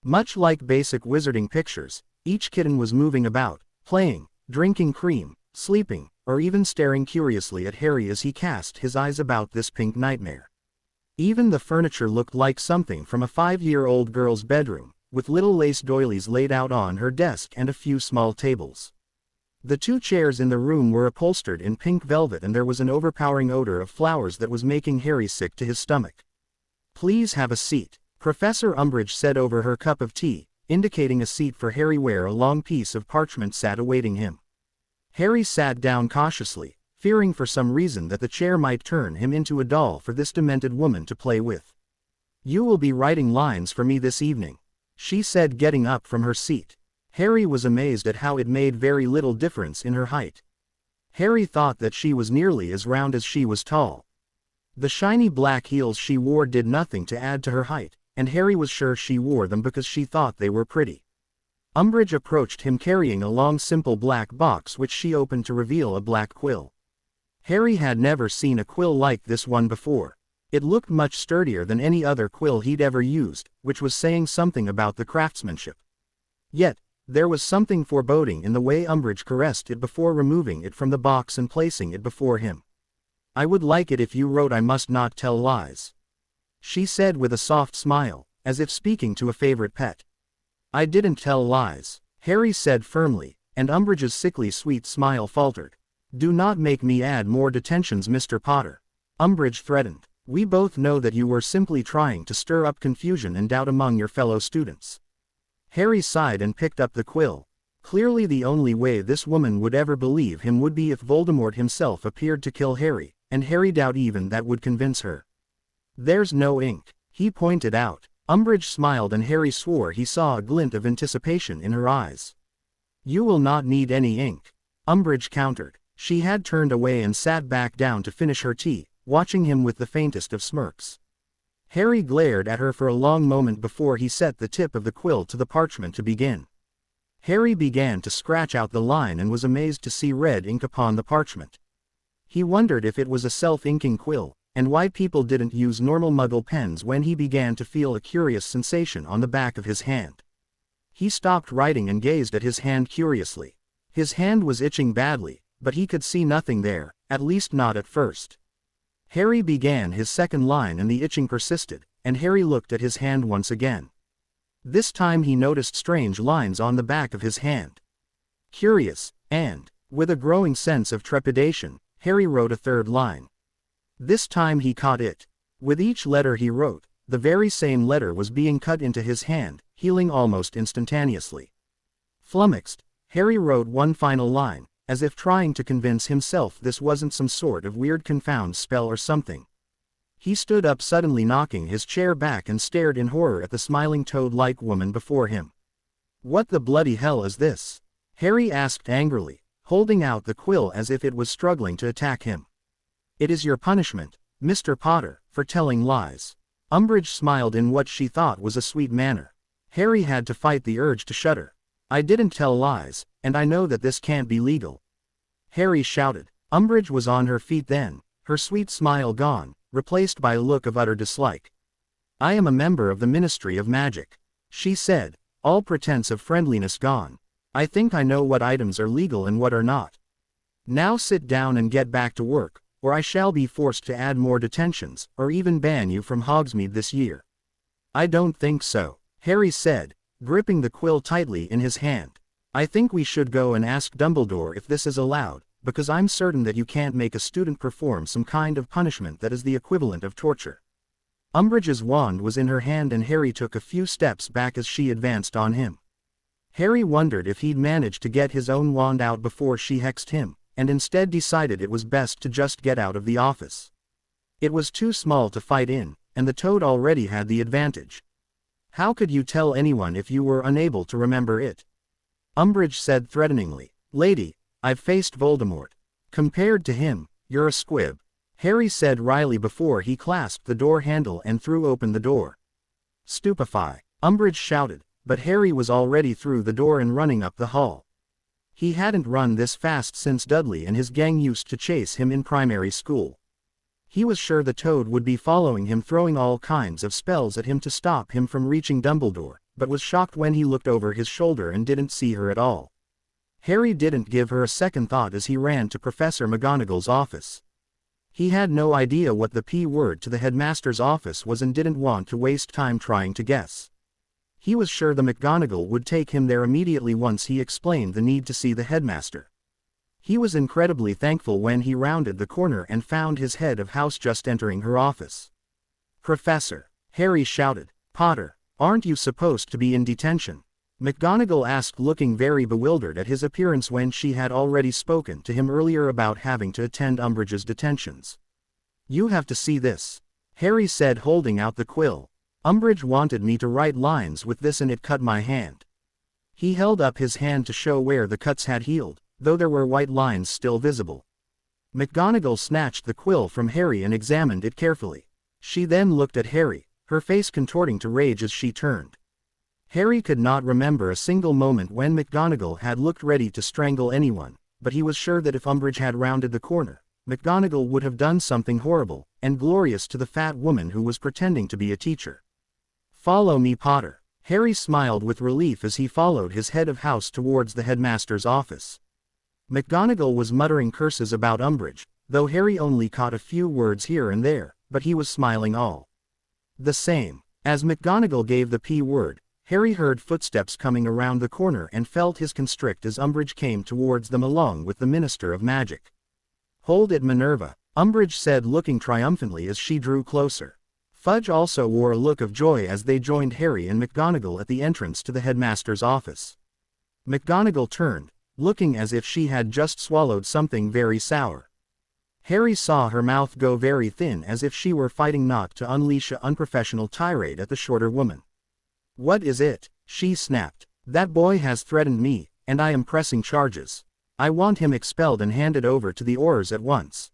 Much like basic wizarding pictures, each kitten was moving about, playing, drinking cream, sleeping, or even staring curiously at Harry as he cast his eyes about this pink nightmare. Even the furniture looked like something from a 5-year-old girl's bedroom, with little lace doilies laid out on her desk and a few small tables. The 2 chairs in the room were upholstered in pink velvet and there was an overpowering odor of flowers that was making Harry sick to his stomach. Please have a seat, Professor Umbridge said over her cup of tea, indicating a seat for Harry where a long piece of parchment sat awaiting him. Harry sat down cautiously, fearing for some reason that the chair might turn him into a doll for this demented woman to play with. You will be writing lines for me this evening, she said, getting up from her seat. Harry was amazed at how it made very little difference in her height. Harry thought that she was nearly as round as she was tall. The shiny black heels she wore did nothing to add to her height, and Harry was sure she wore them because she thought they were pretty. Umbridge approached him carrying a long simple black box which she opened to reveal a black quill. Harry had never seen a quill like this one before. It looked much sturdier than any other quill he'd ever used, which was saying something about the craftsmanship. Yet, there was something foreboding in the way Umbridge caressed it before removing it from the box and placing it before him. I would like it if you wrote I must not tell lies, she said with a soft smile, as if speaking to a favorite pet. I didn't tell lies, Harry said firmly, and Umbridge's sickly sweet smile faltered. Do not make me add more detentions, Mr. Potter, Umbridge threatened. We both know that you were simply trying to stir up confusion and doubt among your fellow students. Harry sighed and picked up the quill. Clearly the only way this woman would ever believe him would be if Voldemort himself appeared to kill Harry, and Harry doubted even that would convince her. There's no ink, he pointed out. Umbridge smiled and Harry swore he saw a glint of anticipation in her eyes. You will not need any ink, Umbridge countered. She had turned away and sat back down to finish her tea, watching him with the faintest of smirks. Harry glared at her for a long moment before he set the tip of the quill to the parchment to begin. Harry began to scratch out the line and was amazed to see red ink upon the parchment. He wondered if it was a self-inking quill, and why people didn't use normal Muggle pens when he began to feel a curious sensation on the back of his hand. He stopped writing and gazed at his hand curiously. His hand was itching badly, but he could see nothing there, at least not at first. Harry began his second line and the itching persisted, and Harry looked at his hand once again. This time he noticed strange lines on the back of his hand. Curious, and, with a growing sense of trepidation, Harry wrote a third line. This time he caught it. With each letter he wrote, the very same letter was being cut into his hand, healing almost instantaneously. Flummoxed, Harry wrote one final line, as if trying to convince himself this wasn't some sort of weird confound spell or something. He stood up suddenly, knocking his chair back, and stared in horror at the smiling toad-like woman before him. "What the bloody hell is this?" Harry asked angrily, holding out the quill as if it was struggling to attack him. "It is your punishment, Mr. Potter, for telling lies." Umbridge smiled in what she thought was a sweet manner. Harry had to fight the urge to shudder. "I didn't tell lies, and I know that this can't be legal," Harry shouted. Umbridge was on her feet then, her sweet smile gone, replaced by a look of utter dislike. "I am a member of the Ministry of Magic," she said, all pretense of friendliness gone. "I think I know what items are legal and what are not. Now sit down and get back to work, or I shall be forced to add more detentions, or even ban you from Hogsmeade this year." "I don't think so," Harry said, gripping the quill tightly in his hand. "I think we should go and ask Dumbledore if this is allowed, because I'm certain that you can't make a student perform some kind of punishment that is the equivalent of torture." Umbridge's wand was in her hand and Harry took a few steps back as she advanced on him. Harry wondered if he'd managed to get his own wand out before she hexed him, and instead decided it was best to just get out of the office. It was too small to fight in, and the toad already had the advantage. "How could you tell anyone if you were unable to remember it?" Umbridge said threateningly. "Lady, I've faced Voldemort. Compared to him, you're a squib," Harry said wryly before he clasped the door handle and threw open the door. "Stupefy!" Umbridge shouted, but Harry was already through the door and running up the hall. He hadn't run this fast since Dudley and his gang used to chase him in primary school. He was sure the toad would be following him, throwing all kinds of spells at him to stop him from reaching Dumbledore, but was shocked when he looked over his shoulder and didn't see her at all. Harry didn't give her a second thought as he ran to Professor McGonagall's office. He had no idea what the P word to the headmaster's office was and didn't want to waste time trying to guess. He was sure the McGonagall would take him there immediately once he explained the need to see the headmaster. He was incredibly thankful when he rounded the corner and found his head of house just entering her office. "Professor," Harry shouted. "Potter, aren't you supposed to be in detention?" McGonagall asked, looking very bewildered at his appearance when she had already spoken to him earlier about having to attend Umbridge's detentions. "You have to see this," Harry said, holding out the quill. "Umbridge wanted me to write lines with this and it cut my hand." He held up his hand to show where the cuts had healed, though there were white lines still visible. McGonagall snatched the quill from Harry and examined it carefully. She then looked at Harry, her face contorting to rage as she turned. Harry could not remember a single moment when McGonagall had looked ready to strangle anyone, but he was sure that if Umbridge had rounded the corner, McGonagall would have done something horrible and glorious to the fat woman who was pretending to be a teacher. "Follow me, Potter." Harry smiled with relief as he followed his head of house towards the headmaster's office. McGonagall was muttering curses about Umbridge, though Harry only caught a few words here and there, but he was smiling all the same. As McGonagall gave the P word, Harry heard footsteps coming around the corner and felt his constrict as Umbridge came towards them along with the Minister of Magic. "Hold it, Minerva," Umbridge said, looking triumphantly as she drew closer. Fudge also wore a look of joy as they joined Harry and McGonagall at the entrance to the headmaster's office. McGonagall turned, looking as if she had just swallowed something very sour. Harry saw her mouth go very thin as if she were fighting not to unleash an unprofessional tirade at the shorter woman. "What is it?" she snapped. "That boy has threatened me, and I am pressing charges. I want him expelled and handed over to the Aurors at once.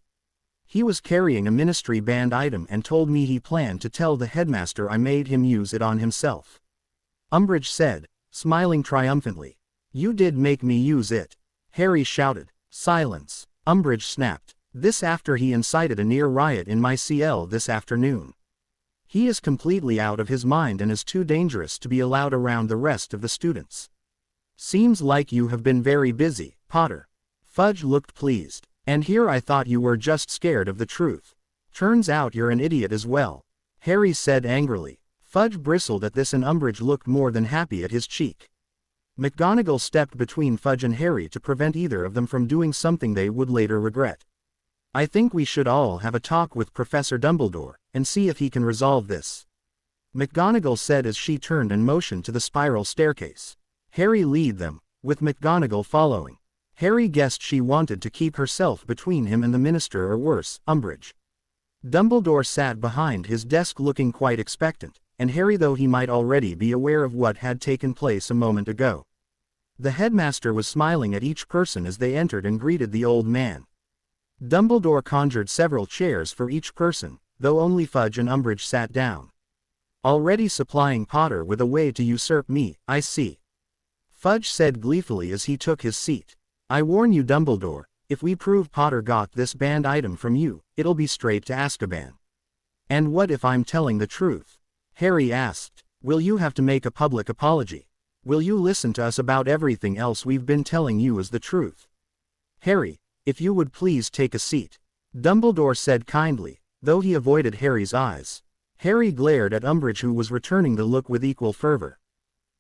He was carrying a ministry banned item and told me he planned to tell the headmaster I made him use it on himself," Umbridge said, smiling triumphantly. "You did make me use it," Harry shouted. "Silence," Umbridge snapped. This after he incited a near riot in my CL this afternoon. He is completely out of his mind and is too dangerous to be allowed around the rest of the students. Seems like you have been very busy, Potter. Fudge looked pleased. And here I thought you were just scared of the truth. Turns out you're an idiot as well, Harry said angrily. Fudge bristled at this and Umbridge looked more than happy at his cheek. McGonagall stepped between Fudge and Harry to prevent either of them from doing something they would later regret. I think we should all have a talk with Professor Dumbledore, and see if he can resolve this, McGonagall said as she turned and motioned to the spiral staircase. Harry lead them, with McGonagall following. Harry guessed she wanted to keep herself between him and the minister or worse, Umbridge. Dumbledore sat behind his desk looking quite expectant, and Harry though he might already be aware of what had taken place a moment ago. The headmaster was smiling at each person as they entered and greeted the old man. Dumbledore conjured several chairs for each person, though only Fudge and Umbridge sat down. Already supplying Potter with a way to usurp me, I see, Fudge said gleefully as he took his seat. I warn you, Dumbledore, if we prove Potter got this banned item from you, it'll be straight to Azkaban. And what if I'm telling the truth? Harry asked. Will you have to make a public apology? Will you listen to us about everything else we've been telling you as the truth? Harry, if you would please take a seat, Dumbledore said kindly, though he avoided Harry's eyes. Harry glared at Umbridge, who was returning the look with equal fervor.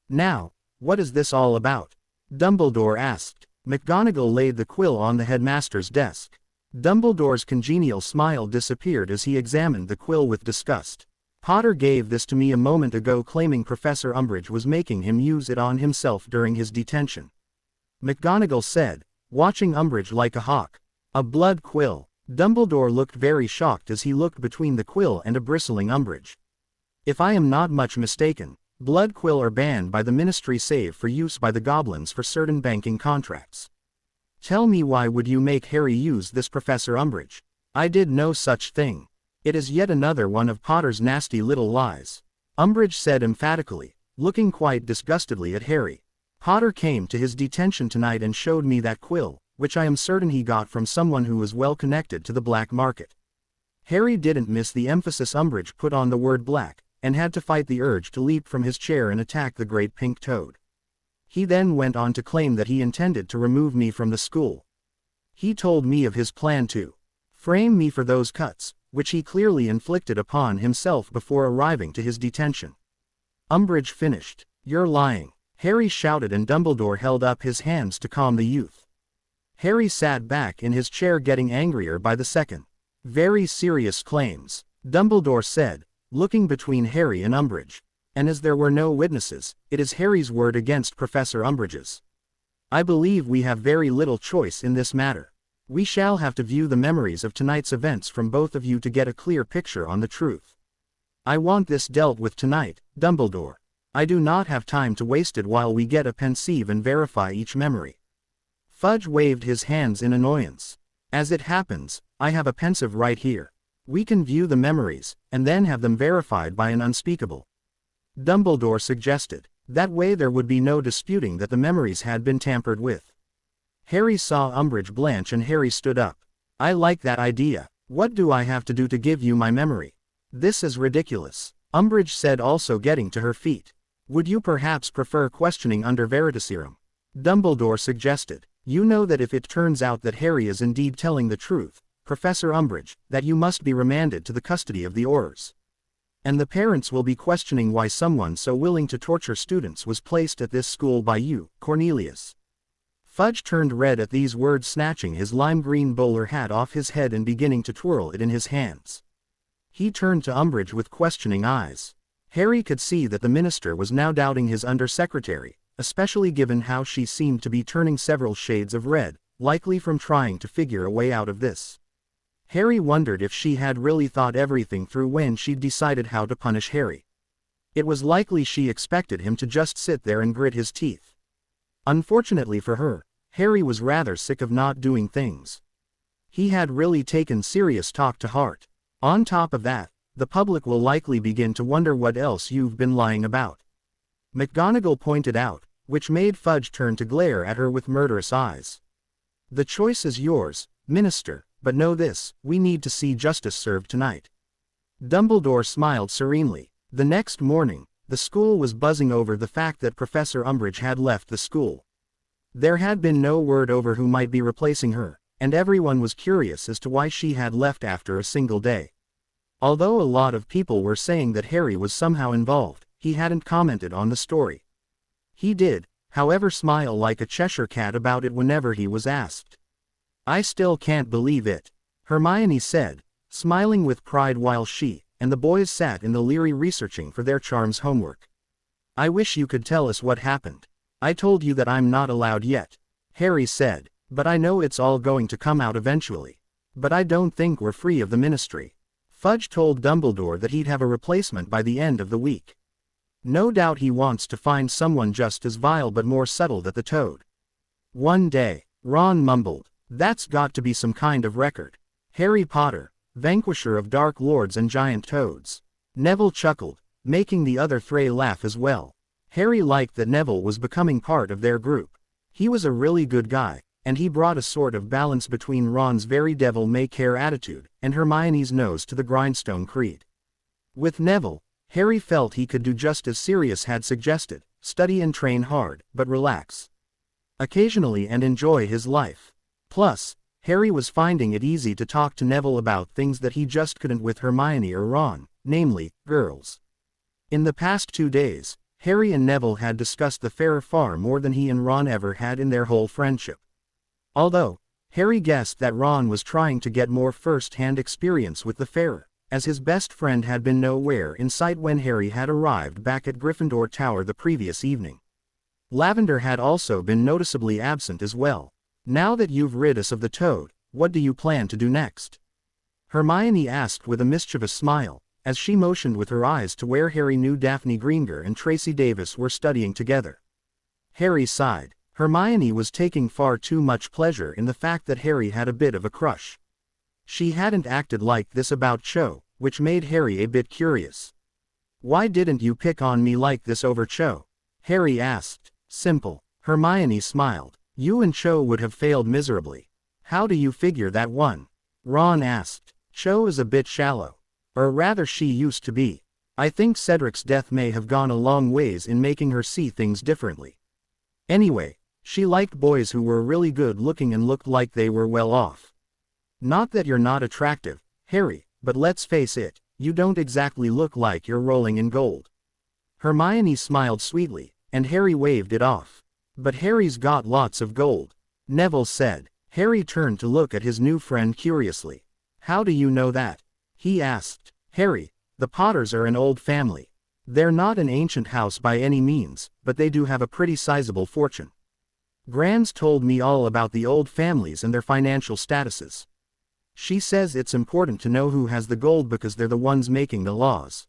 Now, what is this all about? Dumbledore asked. McGonagall laid the quill on the headmaster's desk. Dumbledore's congenial smile disappeared as he examined the quill with disgust. Potter gave this to me a moment ago, claiming Professor Umbridge was making him use it on himself during his detention, McGonagall said, watching Umbridge like a hawk. A blood quill. Dumbledore looked very shocked as he looked between the quill and a bristling Umbridge. If I am not much mistaken, blood quill are banned by the Ministry save for use by the goblins for certain banking contracts. Tell me, why would you make Harry use this, Professor Umbridge? I did no such thing. It is yet another one of Potter's nasty little lies, Umbridge said emphatically, looking quite disgustedly at Harry. Potter came to his detention tonight and showed me that quill, which I am certain he got from someone who was well connected to the black market. Harry didn't miss the emphasis Umbridge put on the word black, and had to fight the urge to leap from his chair and attack the great pink toad. He then went on to claim that he intended to remove me from the school. He told me of his plan to frame me for those cuts, which he clearly inflicted upon himself before arriving to his detention. Umbridge finished. You're lying, Harry shouted, and Dumbledore held up his hands to calm the youth. Harry sat back in his chair, getting angrier by the second. Very serious claims, Dumbledore said, looking between Harry and Umbridge. And as there were no witnesses, it is Harry's word against Professor Umbridge's. I believe we have very little choice in this matter. We shall have to view the memories of tonight's events from both of you to get a clear picture on the truth. I want this dealt with tonight, Dumbledore. I do not have time to waste it while we get a pensieve and verify each memory. Fudge waved his hands in annoyance. As it happens, I have a pensieve right here. We can view the memories, and then have them verified by an unspeakable, Dumbledore suggested. That way there would be no disputing that the memories had been tampered with. Harry saw Umbridge blanch and Harry stood up. I like that idea. What do I have to do to give you my memory? This is ridiculous, Umbridge said, also getting to her feet. Would you perhaps prefer questioning under Veritaserum? Dumbledore suggested. You know that if it turns out that Harry is indeed telling the truth, Professor Umbridge, that you must be remanded to the custody of the Aurors. And the parents will be questioning why someone so willing to torture students was placed at this school by you, Cornelius. Fudge turned red at these words, snatching his lime-green bowler hat off his head and beginning to twirl it in his hands. He turned to Umbridge with questioning eyes. Harry could see that the minister was now doubting his undersecretary, especially given how she seemed to be turning several shades of red, likely from trying to figure a way out of this. Harry wondered if she had really thought everything through when she'd decided how to punish Harry. It was likely she expected him to just sit there and grit his teeth. Unfortunately for her, Harry was rather sick of not doing things. He had really taken serious talk to heart. On top of that, the public will likely begin to wonder what else you've been lying about, McGonagall pointed out, which made Fudge turn to glare at her with murderous eyes. The choice is yours, Minister, but know this, we need to see justice served tonight." Dumbledore smiled serenely. The next morning, the school was buzzing over the fact that Professor Umbridge had left the school. There had been no word over who might be replacing her, and everyone was curious as to why she had left after a single day. Although a lot of people were saying that Harry was somehow involved, he hadn't commented on the story. He did, however, smile like a Cheshire cat about it whenever he was asked. "I still can't believe it," Hermione said, smiling with pride while she and the boys sat in the Leary researching for their charms homework. "I wish you could tell us what happened." "I told you that I'm not allowed yet," Harry said, "but I know it's all going to come out eventually. But I don't think we're free of the ministry." Fudge told Dumbledore that he'd have a replacement by the end of the week. No doubt he wants to find someone just as vile but more subtle than the Toad. "One day," Ron mumbled, "that's got to be some kind of record. Harry Potter, vanquisher of dark lords and giant toads." Neville chuckled, making the other three laugh as well. Harry liked that Neville was becoming part of their group. He was a really good guy, and he brought a sort of balance between Ron's very devil-may-care attitude and Hermione's nose to the grindstone creed. With Neville, Harry felt he could do just as Sirius had suggested, study and train hard, but relax occasionally and enjoy his life. Plus, Harry was finding it easy to talk to Neville about things that he just couldn't with Hermione or Ron, namely, girls. In the past 2 days, Harry and Neville had discussed the fair far more than he and Ron ever had in their whole friendship. Although, Harry guessed that Ron was trying to get more first-hand experience with the fair, as his best friend had been nowhere in sight when Harry had arrived back at Gryffindor Tower the previous evening. Lavender had also been noticeably absent as well. "Now that you've rid us of the Toad, what do you plan to do next?" Hermione asked with a mischievous smile, as she motioned with her eyes to where Harry knew Daphne Greengrass and Tracy Davis were studying together. Harry sighed. Hermione was taking far too much pleasure in the fact that Harry had a bit of a crush. She hadn't acted like this about Cho, which made Harry a bit curious. "Why didn't you pick on me like this over Cho?" Harry asked. "Simple." Hermione smiled. "You and Cho would have failed miserably." "How do you figure that one?" Ron asked. "Cho is a bit shallow. Or rather she used to be. I think Cedric's death may have gone a long ways in making her see things differently. Anyway, she liked boys who were really good looking and looked like they were well off. Not that you're not attractive, Harry, but let's face it, you don't exactly look like you're rolling in gold." Hermione smiled sweetly, and Harry waved it off. "But Harry's got lots of gold," Neville said. Harry turned to look at his new friend curiously. "How do you know that?" he asked. "Harry, the Potters are an old family. They're not an ancient house by any means, but they do have a pretty sizable fortune. Gran's told me all about the old families and their financial statuses. She says it's important to know who has the gold because they're the ones making the laws."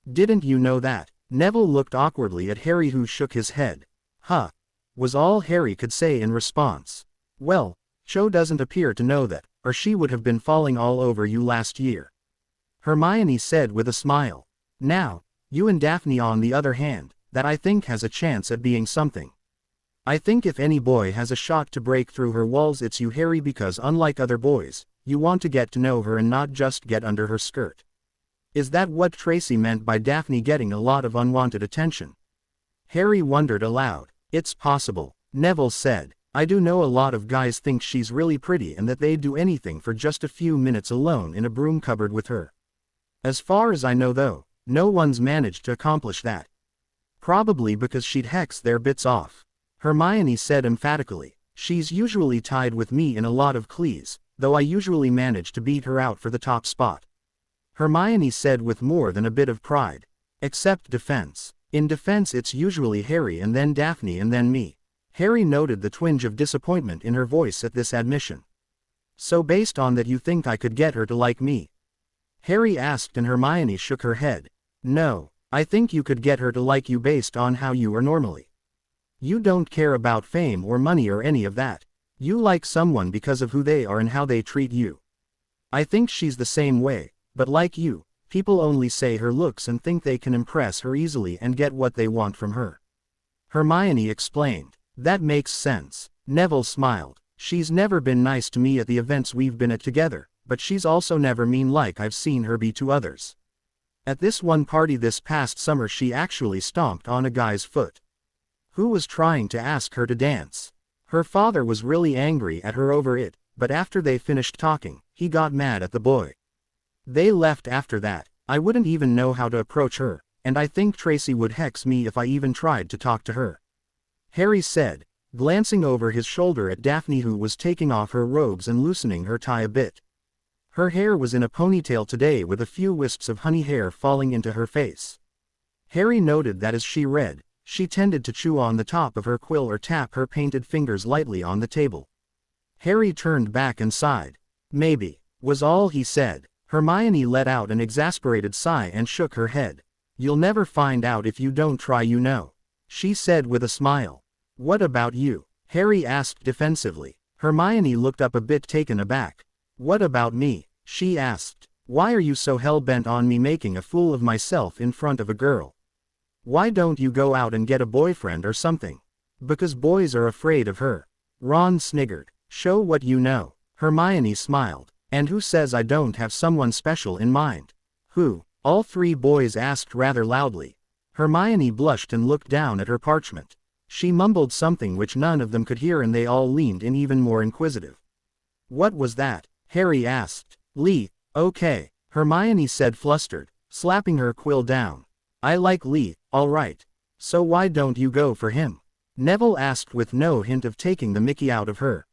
"Didn't you know that?" Neville looked awkwardly at Harry, who shook his head. "Huh," was all Harry could say in response. "Well, Cho doesn't appear to know that, or she would have been falling all over you last year," Hermione said with a smile. "Now, you and Daphne on the other hand, that I think has a chance at being something. I think if any boy has a shot to break through her walls it's you, Harry, because unlike other boys, you want to get to know her and not just get under her skirt." Is that what Tracy meant by Daphne getting a lot of unwanted attention? Harry wondered aloud. "It's possible," Neville said. "I do know a lot of guys think she's really pretty and that they'd do anything for just a few minutes alone in a broom cupboard with her. As far as I know though, no one's managed to accomplish that. Probably because she'd hex their bits off," Hermione said emphatically. "She's usually tied with me in a lot of clees, though I usually manage to beat her out for the top spot," Hermione said with more than a bit of pride. "Except defense. In defense it's usually Harry and then Daphne and then me." Harry noted the twinge of disappointment in her voice at this admission. "So based on that you think I could get her to like me?" Harry asked, and Hermione shook her head. "No, I think you could get her to like you based on how you are normally. You don't care about fame or money or any of that. You like someone because of who they are and how they treat you. I think she's the same way, but like you, people only say her looks and think they can impress her easily and get what they want from her," Hermione explained. "That makes sense," Neville smiled. She's never been nice to me at the events we've been at together, but she's also never mean like I've seen her be to others. At this one party this past summer she actually stomped on a guy's foot who was trying to ask her to dance. Her father was really angry at her over it, but after they finished talking, he got mad at the boy. They left after that. I wouldn't even know how to approach her, and I think Tracy would hex me if I even tried to talk to her," Harry said, glancing over his shoulder at Daphne, who was taking off her robes and loosening her tie a bit. Her hair was in a ponytail today with a few wisps of honey hair falling into her face. Harry noted that as she read, she tended to chew on the top of her quill or tap her painted fingers lightly on the table. Harry turned back and sighed. "Maybe," was all he said. Hermione let out an exasperated sigh and shook her head. "You'll never find out if you don't try, you know," she said with a smile. "What about you?" Harry asked defensively. Hermione looked up a bit taken aback. "What about me?" she asked. "Why are you so hell-bent on me making a fool of myself in front of a girl? Why don't you go out and get a boyfriend or something?" "Because boys are afraid of her," Ron sniggered. "Show what you know." Hermione smiled. "And who says I don't have someone special in mind?" "Who?" all three boys asked rather loudly. Hermione blushed and looked down at her parchment. She mumbled something which none of them could hear, and they all leaned in even more inquisitive. "What was that?" Harry asked. "Lee." "Okay," Hermione said flustered, slapping her quill down. "I like Lee, all right. So why don't you go for him?" Neville asked with no hint of taking the mickey out of her.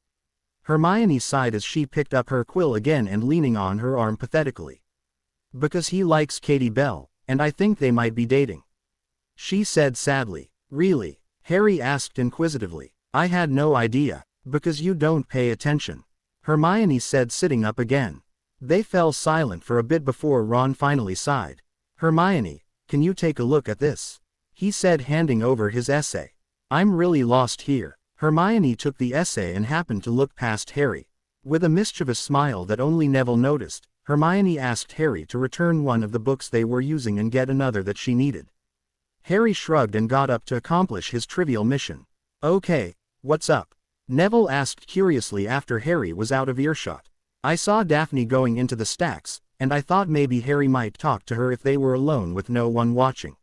Hermione sighed as she picked up her quill again and leaning on her arm pathetically. "Because he likes Katie Bell, and I think they might be dating," she said sadly. "Really?" Harry asked inquisitively. "I had no idea." "Because you don't pay attention," Hermione said, sitting up again. They fell silent for a bit before Ron finally sighed. "Hermione, can you take a look at this?" he said, handing over his essay. "I'm really lost here." Hermione took the essay and happened to look past Harry. With a mischievous smile that only Neville noticed, Hermione asked Harry to return one of the books they were using and get another that she needed. Harry shrugged and got up to accomplish his trivial mission. "Okay, what's up?" Neville asked curiously after Harry was out of earshot. "I saw Daphne going into the stacks, and I thought maybe Harry might talk to her if they were alone with no one watching."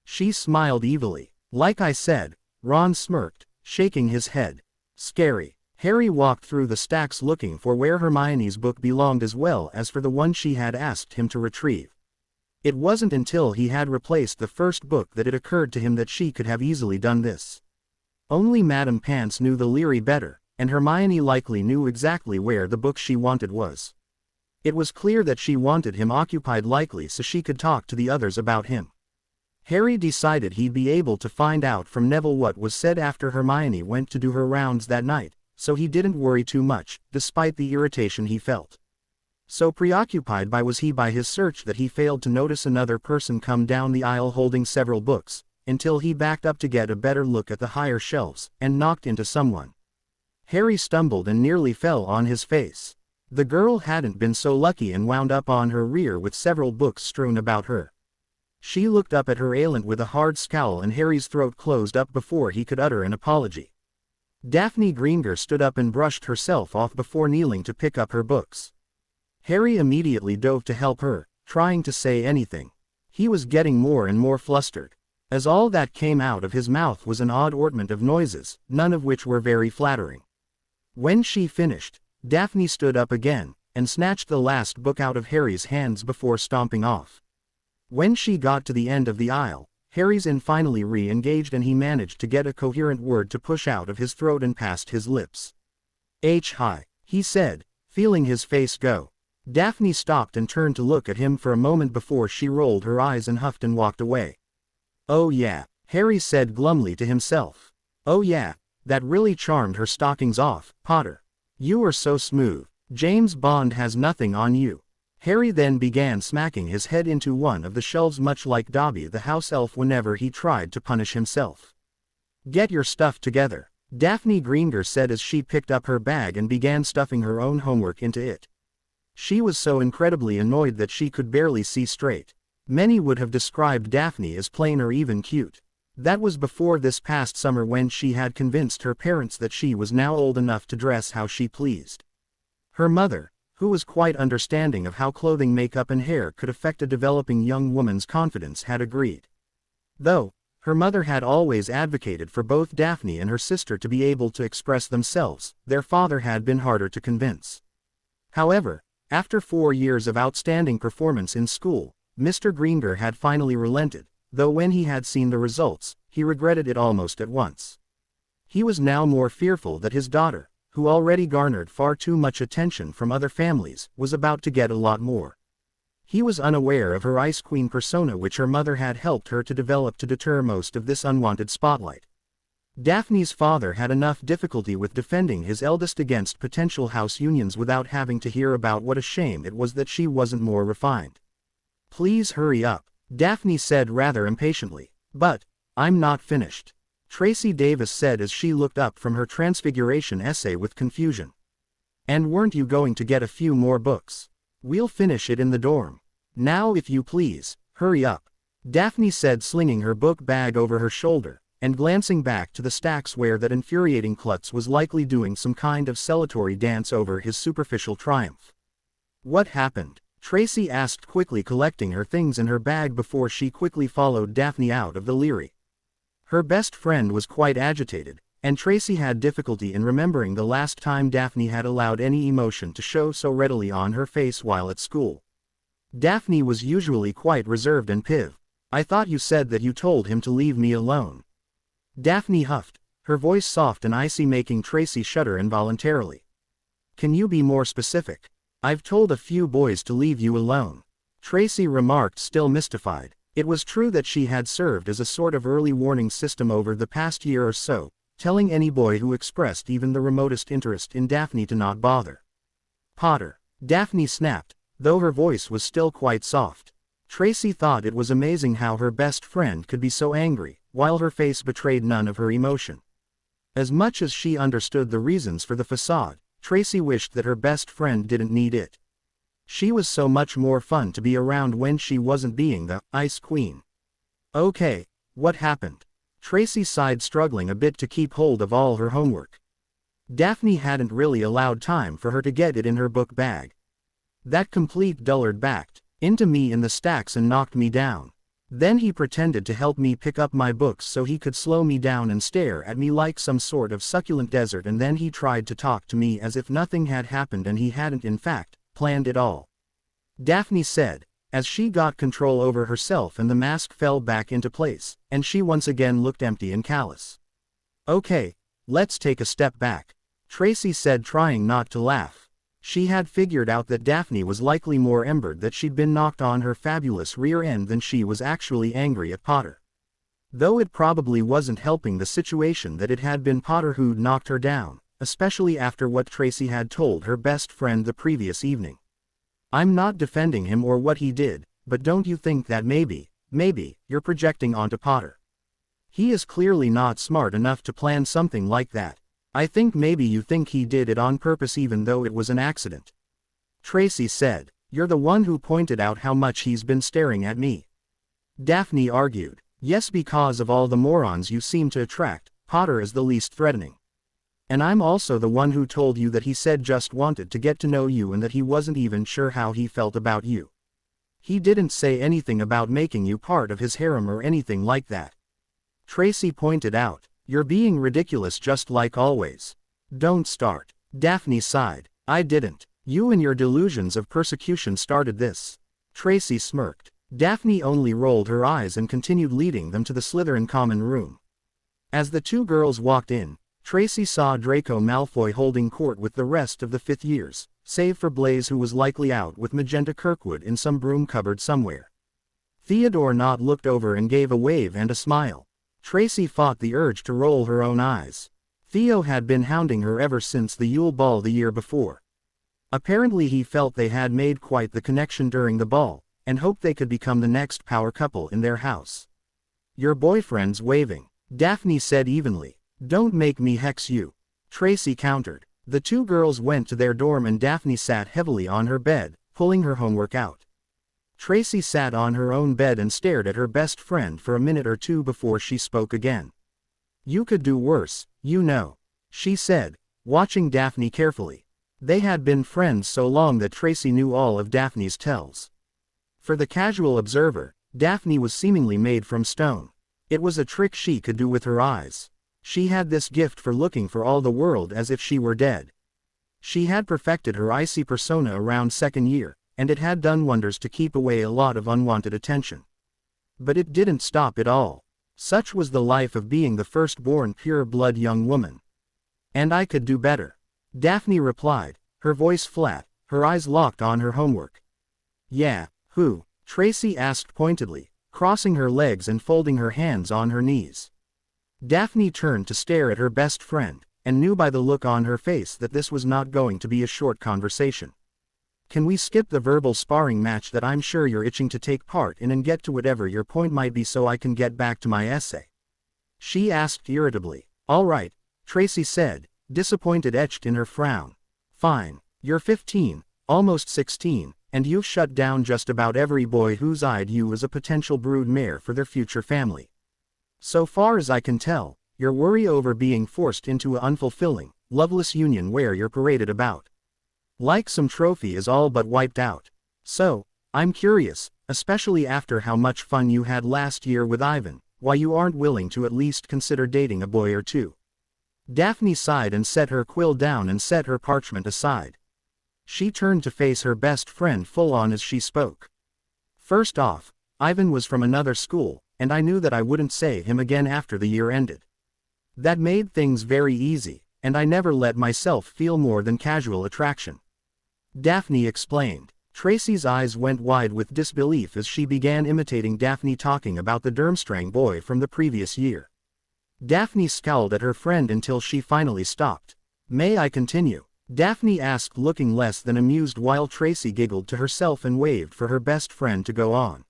She smiled evilly. "Like I said," Ron smirked, shaking his head. "Scary." Harry walked through the stacks looking for where Hermione's book belonged as well as for the one she had asked him to retrieve. It wasn't until he had replaced the first book that it occurred to him that she could have easily done this. Only Madame Pants knew the Leary better, and Hermione likely knew exactly where the book she wanted was. It was clear that she wanted him occupied, likely so she could talk to the others about him. Harry decided he'd be able to find out from Neville what was said after Hermione went to do her rounds that night, so he didn't worry too much, despite the irritation he felt. So preoccupied was he by his search that he failed to notice another person come down the aisle holding several books, until he backed up to get a better look at the higher shelves, and knocked into someone. Harry stumbled and nearly fell on his face. The girl hadn't been so lucky and wound up on her rear with several books strewn about her. She looked up at her assailant with a hard scowl, and Harry's throat closed up before he could utter an apology. Daphne Greengrass stood up and brushed herself off before kneeling to pick up her books. Harry immediately dove to help her, trying to say anything. He was getting more and more flustered, as all that came out of his mouth was an odd assortment of noises, none of which were very flattering. When she finished, Daphne stood up again, and snatched the last book out of Harry's hands before stomping off. When she got to the end of the aisle, Harry's eye finally re-engaged and he managed to get a coherent word to push out of his throat and past his lips. "Hi," he said, feeling his face go. Daphne stopped and turned to look at him for a moment before she rolled her eyes and huffed and walked away. "Oh yeah," Harry said glumly to himself. "Oh yeah, that really charmed her stockings off, Potter. You are so smooth. James Bond has nothing on you." Harry then began smacking his head into one of the shelves, much like Dobby the house elf whenever he tried to punish himself. "Get your stuff together," Daphne Greengrass said as she picked up her bag and began stuffing her own homework into it. She was so incredibly annoyed that she could barely see straight. Many would have described Daphne as plain or even cute. That was before this past summer when she had convinced her parents that she was now old enough to dress how she pleased. Her mother, who was quite understanding of how clothing, makeup and hair could affect a developing young woman's confidence, had agreed. Though, her mother had always advocated for both Daphne and her sister to be able to express themselves, their father had been harder to convince. However, after 4 years of outstanding performance in school, Mr. Greengrass had finally relented, though when he had seen the results, he regretted it almost at once. He was now more fearful that his daughter, who already garnered far too much attention from other families, was about to get a lot more. He was unaware of her Ice Queen persona, which her mother had helped her to develop to deter most of this unwanted spotlight. Daphne's father had enough difficulty with defending his eldest against potential house unions without having to hear about what a shame it was that she wasn't more refined. "Please hurry up," Daphne said rather impatiently. "But, I'm not finished," Tracy Davis said as she looked up from her Transfiguration essay with confusion. "And weren't you going to get a few more books? We'll finish it in the dorm. Now if you please, hurry up," Daphne said, slinging her book bag over her shoulder, and glancing back to the stacks where that infuriating klutz was likely doing some kind of celebratory dance over his superficial triumph. "What happened?" Tracy asked quickly, collecting her things in her bag before she quickly followed Daphne out of the Leary. Her best friend was quite agitated, and Tracy had difficulty in remembering the last time Daphne had allowed any emotion to show so readily on her face while at school. Daphne was usually quite reserved and piv. "I thought you said that you told him to leave me alone." Daphne huffed, her voice soft and icy, making Tracy shudder involuntarily. "Can you be more specific?" "I've told a few boys to leave you alone," Tracy remarked, still mystified. It was true that she had served as a sort of early warning system over the past year or so, telling any boy who expressed even the remotest interest in Daphne to not bother. "Potter," Daphne snapped, though her voice was still quite soft. Tracy thought it was amazing how her best friend could be so angry, while her face betrayed none of her emotion. As much as she understood the reasons for the facade, Tracy wished that her best friend didn't need it. She was so much more fun to be around when she wasn't being the Ice Queen. "Okay, what happened?" Tracy sighed, struggling a bit to keep hold of all her homework. Daphne hadn't really allowed time for her to get it in her book bag. "That complete dullard backed into me in the stacks and knocked me down. Then he pretended to help me pick up my books so he could slow me down and stare at me like some sort of succulent desert, and then he tried to talk to me as if nothing had happened and he hadn't in fact planned it all," Daphne said, as she got control over herself and the mask fell back into place, and she once again looked empty and callous. "Okay, let's take a step back," Tracy said, trying not to laugh. She had figured out that Daphne was likely more embered that she'd been knocked on her fabulous rear end than she was actually angry at Potter. Though it probably wasn't helping the situation that it had been Potter who'd knocked her down, especially after what Tracy had told her best friend the previous evening. "I'm not defending him or what he did, but don't you think that maybe you're projecting onto Potter? He is clearly not smart enough to plan something like that. I think maybe you think he did it on purpose even though it was an accident," Tracy said. "You're the one who pointed out how much he's been staring at me," Daphne argued. "Yes, because of all the morons you seem to attract, Potter is the least threatening. And I'm also the one who told you that he said just wanted to get to know you and that he wasn't even sure how he felt about you. He didn't say anything about making you part of his harem or anything like that," Tracy pointed out. "You're being ridiculous just like always." "Don't start," Daphne sighed. "I didn't. You and your delusions of persecution started this," Tracy smirked. Daphne only rolled her eyes and continued leading them to the Slytherin common room. As the two girls walked in, Tracy saw Draco Malfoy holding court with the rest of the fifth years, save for Blaise, who was likely out with Magenta Kirkwood in some broom cupboard somewhere. Theodore Nott looked over and gave a wave and a smile. Tracy fought the urge to roll her own eyes. Theo had been hounding her ever since the Yule Ball the year before. Apparently he felt they had made quite the connection during the ball, and hoped they could become the next power couple in their house. "Your boyfriend's waving," Daphne said evenly. "Don't make me hex you," Tracy countered. The two girls went to their dorm and Daphne sat heavily on her bed, pulling her homework out. Tracy sat on her own bed and stared at her best friend for a minute or two before she spoke again. "You could do worse, you know," she said, watching Daphne carefully. They had been friends so long that Tracy knew all of Daphne's tells. For the casual observer, Daphne was seemingly made from stone. It was a trick she could do with her eyes. She had this gift for looking for all the world as if she were dead. She had perfected her icy persona around second year, and it had done wonders to keep away a lot of unwanted attention. But it didn't stop it all. Such was the life of being the firstborn pure-blood young woman. "And I could do better," Daphne replied, her voice flat, her eyes locked on her homework. "Yeah, who?" Tracy asked pointedly, crossing her legs and folding her hands on her knees. Daphne turned to stare at her best friend, and knew by the look on her face that this was not going to be a short conversation. "Can we skip the verbal sparring match that I'm sure you're itching to take part in and get to whatever your point might be so I can get back to my essay?" she asked irritably. "All right," Tracy said, disappointed etched in her frown. "Fine, you're 15, almost 16, and you've shut down just about every boy who's eyed you as a potential brood mare for their future family. So far as I can tell, your worry over being forced into an unfulfilling, loveless union where you're paraded about like some trophy is all but wiped out. So, I'm curious, especially after how much fun you had last year with Ivan, why you aren't willing to at least consider dating a boy or two." Daphne sighed and set her quill down and set her parchment aside. She turned to face her best friend full on as she spoke. "First off, Ivan was from another school, and I knew that I wouldn't see him again after the year ended. That made things very easy, and I never let myself feel more than casual attraction," Daphne explained. Tracy's eyes went wide with disbelief as she began imitating Daphne talking about the Durmstrang boy from the previous year. Daphne scowled at her friend until she finally stopped. "May I continue?" Daphne asked, looking less than amused, while Tracy giggled to herself and waved for her best friend to go on.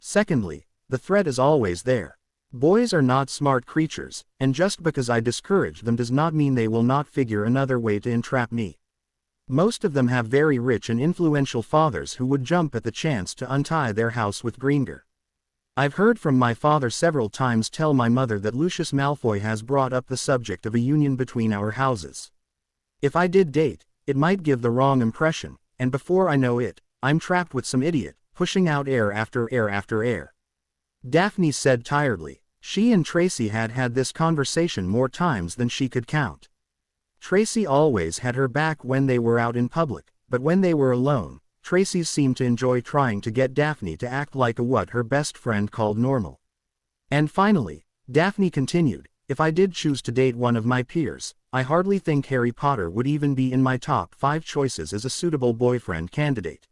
"Secondly, the threat is always there. Boys are not smart creatures, and just because I discourage them does not mean they will not figure another way to entrap me. Most of them have very rich and influential fathers who would jump at the chance to untie their house with Greengar. I've heard from my father several times tell my mother that Lucius Malfoy has brought up the subject of a union between our houses. If I did date, it might give the wrong impression, and before I know it, I'm trapped with some idiot, pushing out heir after heir after heir," Daphne said tiredly. She and Tracy had had this conversation more times than she could count. Tracy always had her back when they were out in public, but when they were alone, Tracy seemed to enjoy trying to get Daphne to act like a what her best friend called normal. "And finally," Daphne continued, "if I did choose to date one of my peers, I hardly think Harry Potter would even be in my top 5 choices as a suitable boyfriend candidate."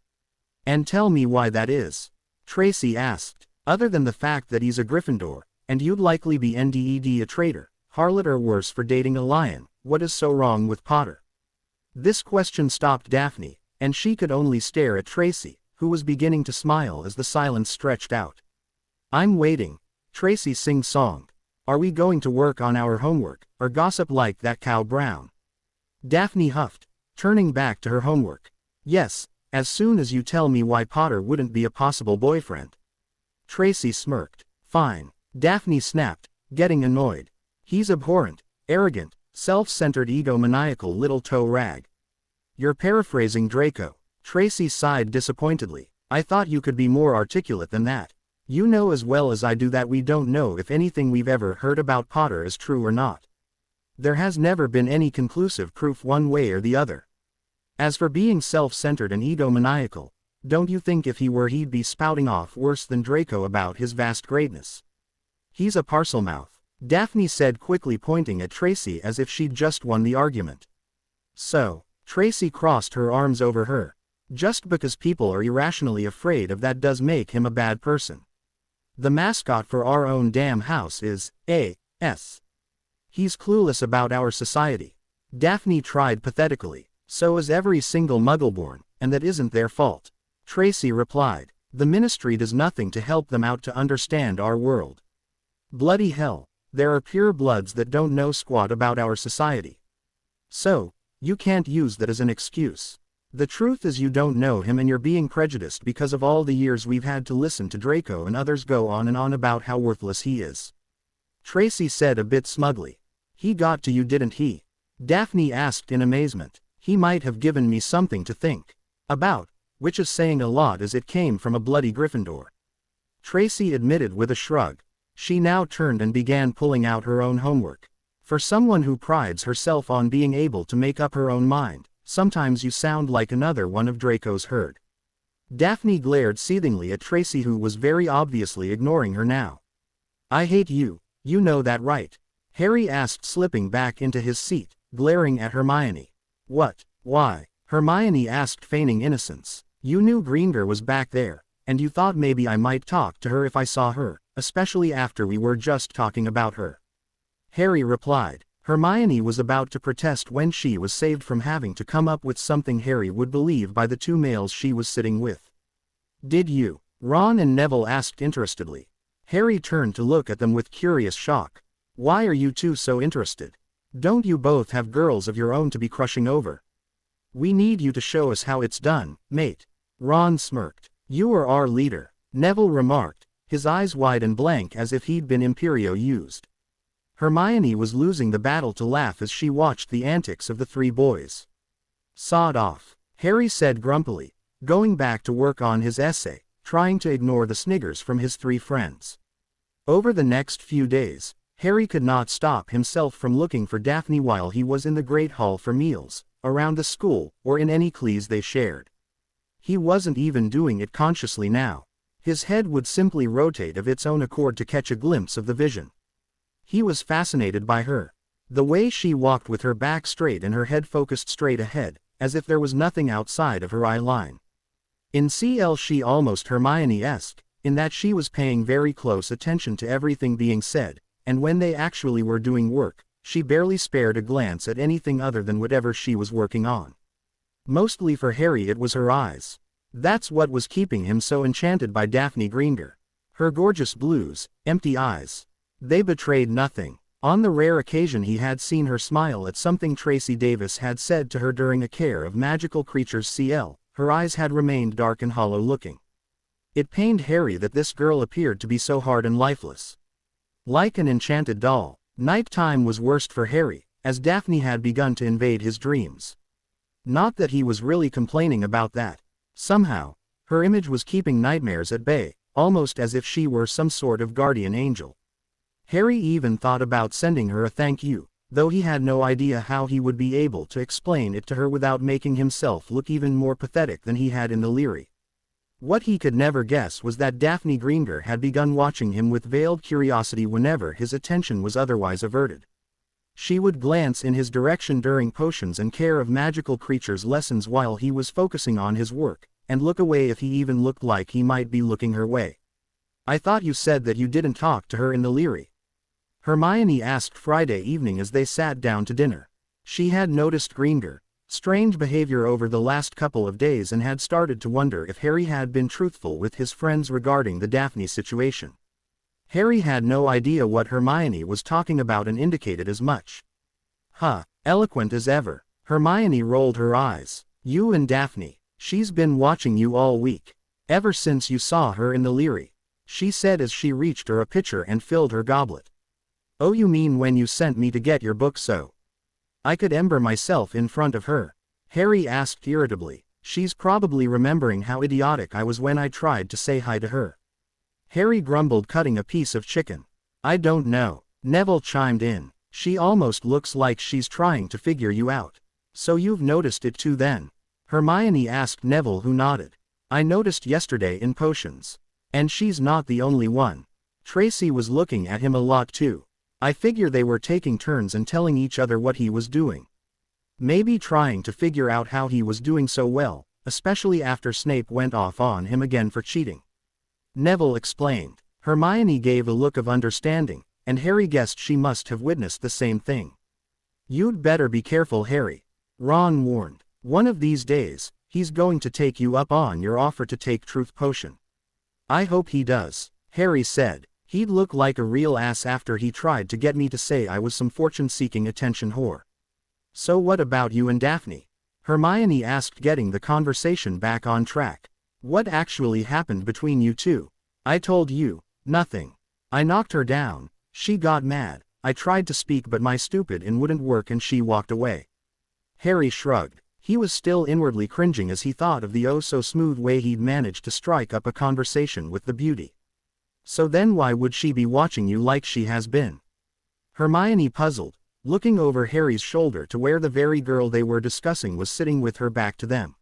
"And tell me why that is," Tracy asked. "Other than the fact that he's a Gryffindor, and you'd likely be NDED a traitor, harlot or worse for dating a lion, what is so wrong with Potter?" This question stopped Daphne, and she could only stare at Tracy, who was beginning to smile as the silence stretched out. "I'm waiting," Tracy sing-songed. "Are we going to work on our homework, or gossip like that cow Brown?" Daphne huffed, turning back to her homework. "Yes, as soon as you tell me why Potter wouldn't be a possible boyfriend." Tracy smirked. "Fine," Daphne snapped, getting annoyed. "He's abhorrent, arrogant, self-centered, egomaniacal little toe rag." "You're paraphrasing Draco," Tracy sighed disappointedly. "I thought you could be more articulate than that. You know as well as I do that we don't know if anything we've ever heard about Potter is true or not. There has never been any conclusive proof one way or the other. As for being self-centered and egomaniacal, don't you think if he were he'd be spouting off worse than Draco about his vast greatness? He's a parselmouth," Daphne said quickly, pointing at Tracy as if she'd just won the argument. "So," Tracy crossed her arms over her, "just because people are irrationally afraid of that does make him a bad person. The mascot for our own damn house is A.S. He's clueless about our society." Daphne tried pathetically. "So is every single Muggleborn, and that isn't their fault," Tracy replied. "The Ministry does nothing to help them out to understand our world. Bloody hell, there are pure bloods that don't know squat about our society. So, you can't use that as an excuse." The truth is you don't know him and you're being prejudiced because of all the years we've had to listen to Draco and others go on and on about how worthless he is. Tracy said a bit smugly. He got to you, didn't he? Daphne asked in amazement. He might have given me something to think about, which is saying a lot as it came from a bloody Gryffindor. Tracy admitted with a shrug. She now turned and began pulling out her own homework. For someone who prides herself on being able to make up her own mind, sometimes you sound like another one of Draco's herd. Daphne glared seethingly at Tracy, who was very obviously ignoring her now. I hate you, you know that, right? Harry asked, slipping back into his seat, glaring at Hermione. What? Why? Hermione asked, feigning innocence. You knew Greengrass was back there, and you thought maybe I might talk to her if I saw her, especially after we were just talking about her. Harry replied. Hermione was about to protest when she was saved from having to come up with something Harry would believe by the two males she was sitting with. Did you? Ron and Neville asked interestedly. Harry turned to look at them with curious shock. Why are you two so interested? Don't you both have girls of your own to be crushing over? We need you to show us how it's done, mate. Ron smirked. You are our leader, Neville remarked, his eyes wide and blank as if he'd been Imperio used. Hermione was losing the battle to laugh as she watched the antics of the three boys. Sod off, Harry said grumpily, going back to work on his essay, trying to ignore the sniggers from his three friends. Over the next few days, Harry could not stop himself from looking for Daphne while he was in the Great Hall for meals, around the school, or in any cleas they shared. He wasn't even doing it consciously now. His head would simply rotate of its own accord to catch a glimpse of the vision. He was fascinated by her. The way she walked with her back straight and her head focused straight ahead, as if there was nothing outside of her eye line. In CL she almost Hermione-esque, in that she was paying very close attention to everything being said, and when they actually were doing work, she barely spared a glance at anything other than whatever she was working on. Mostly for Harry it was her eyes. That's what was keeping him so enchanted by Daphne Greengrass. Her gorgeous blues, empty eyes. They betrayed nothing. On the rare occasion he had seen her smile at something Tracy Davis had said to her during a Care of Magical Creatures CL, her eyes had remained dark and hollow looking. It pained Harry that this girl appeared to be so hard and lifeless. Like an enchanted doll. Nighttime was worst for Harry, as Daphne had begun to invade his dreams. Not that he was really complaining about that. Somehow, her image was keeping nightmares at bay, almost as if she were some sort of guardian angel. Harry even thought about sending her a thank you, though he had no idea how he would be able to explain it to her without making himself look even more pathetic than he had in the Leary. What he could never guess was that Daphne Greengrass had begun watching him with veiled curiosity whenever his attention was otherwise averted. She would glance in his direction during potions and Care of Magical Creatures lessons while he was focusing on his work, and look away if he even looked like he might be looking her way. I thought you said that you didn't talk to her in the Leary. Hermione asked Friday evening as they sat down to dinner. She had noticed Greengrass' strange behavior over the last couple of days and had started to wonder if Harry had been truthful with his friends regarding the Daphne situation. Harry had no idea what Hermione was talking about and indicated as much. Eloquent as ever. Hermione rolled her eyes. You and Daphne. She's been watching you all week. Ever since you saw her in the Leary. She said as she reached her a pitcher and filled her goblet. Oh, you mean when you sent me to get your book so I could ember myself in front of her? Harry asked irritably. She's probably remembering how idiotic I was when I tried to say hi to her. Harry grumbled, cutting a piece of chicken. I don't know. Neville chimed in. She almost looks like she's trying to figure you out. So you've noticed it too then? Hermione asked Neville, who nodded. I noticed yesterday in potions. And she's not the only one. Tracy was looking at him a lot too. I figure they were taking turns and telling each other what he was doing. Maybe trying to figure out how he was doing so well, especially after Snape went off on him again for cheating. Neville explained. Hermione gave a look of understanding, and Harry guessed she must have witnessed the same thing. You'd better be careful, Harry. Ron warned. One of these days, he's going to take you up on your offer to take Truth Potion. I hope he does, Harry said. He'd look like a real ass after he tried to get me to say I was some fortune-seeking attention whore. So what about you and Daphne? Hermione asked, getting the conversation back on track. What actually happened between you two? I told you. Nothing. I knocked her down. She got mad. I tried to speak but my stupid in wouldn't work and she walked away. Harry shrugged. He was still inwardly cringing as he thought of the oh-so-smooth way he'd managed to strike up a conversation with the beauty. So then why would she be watching you like she has been? Hermione puzzled, looking over Harry's shoulder to where the very girl they were discussing was sitting with her back to them.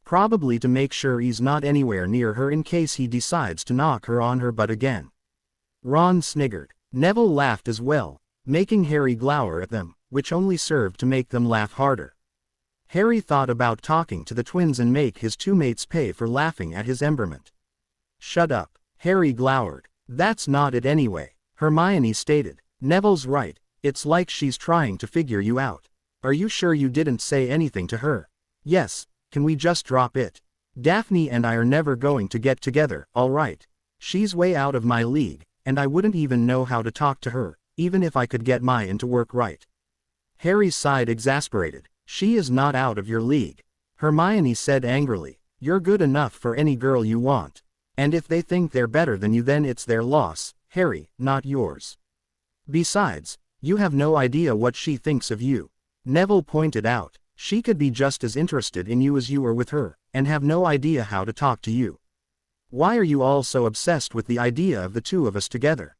Probably to make sure he's not anywhere near her in case he decides to knock her on her butt again. Ron sniggered. Neville laughed as well, making Harry glower at them, which only served to make them laugh harder. Harry thought about talking to the twins and make his two mates pay for laughing at his emberment. Shut up, Harry glowered. That's not it anyway, Hermione stated. Neville's right, it's like she's trying to figure you out. Are you sure you didn't say anything to her? Yes, can we just drop it? Daphne and I are never going to get together, alright? She's way out of my league, and I wouldn't even know how to talk to her, even if I could get mine to work right. Harry sighed, exasperated. She is not out of your league. Hermione said angrily. You're good enough for any girl you want. And if they think they're better than you then it's their loss, Harry, not yours. Besides, you have no idea what she thinks of you. Neville pointed out. She could be just as interested in you as you are with her, and have no idea how to talk to you. Why are you all so obsessed with the idea of the two of us together?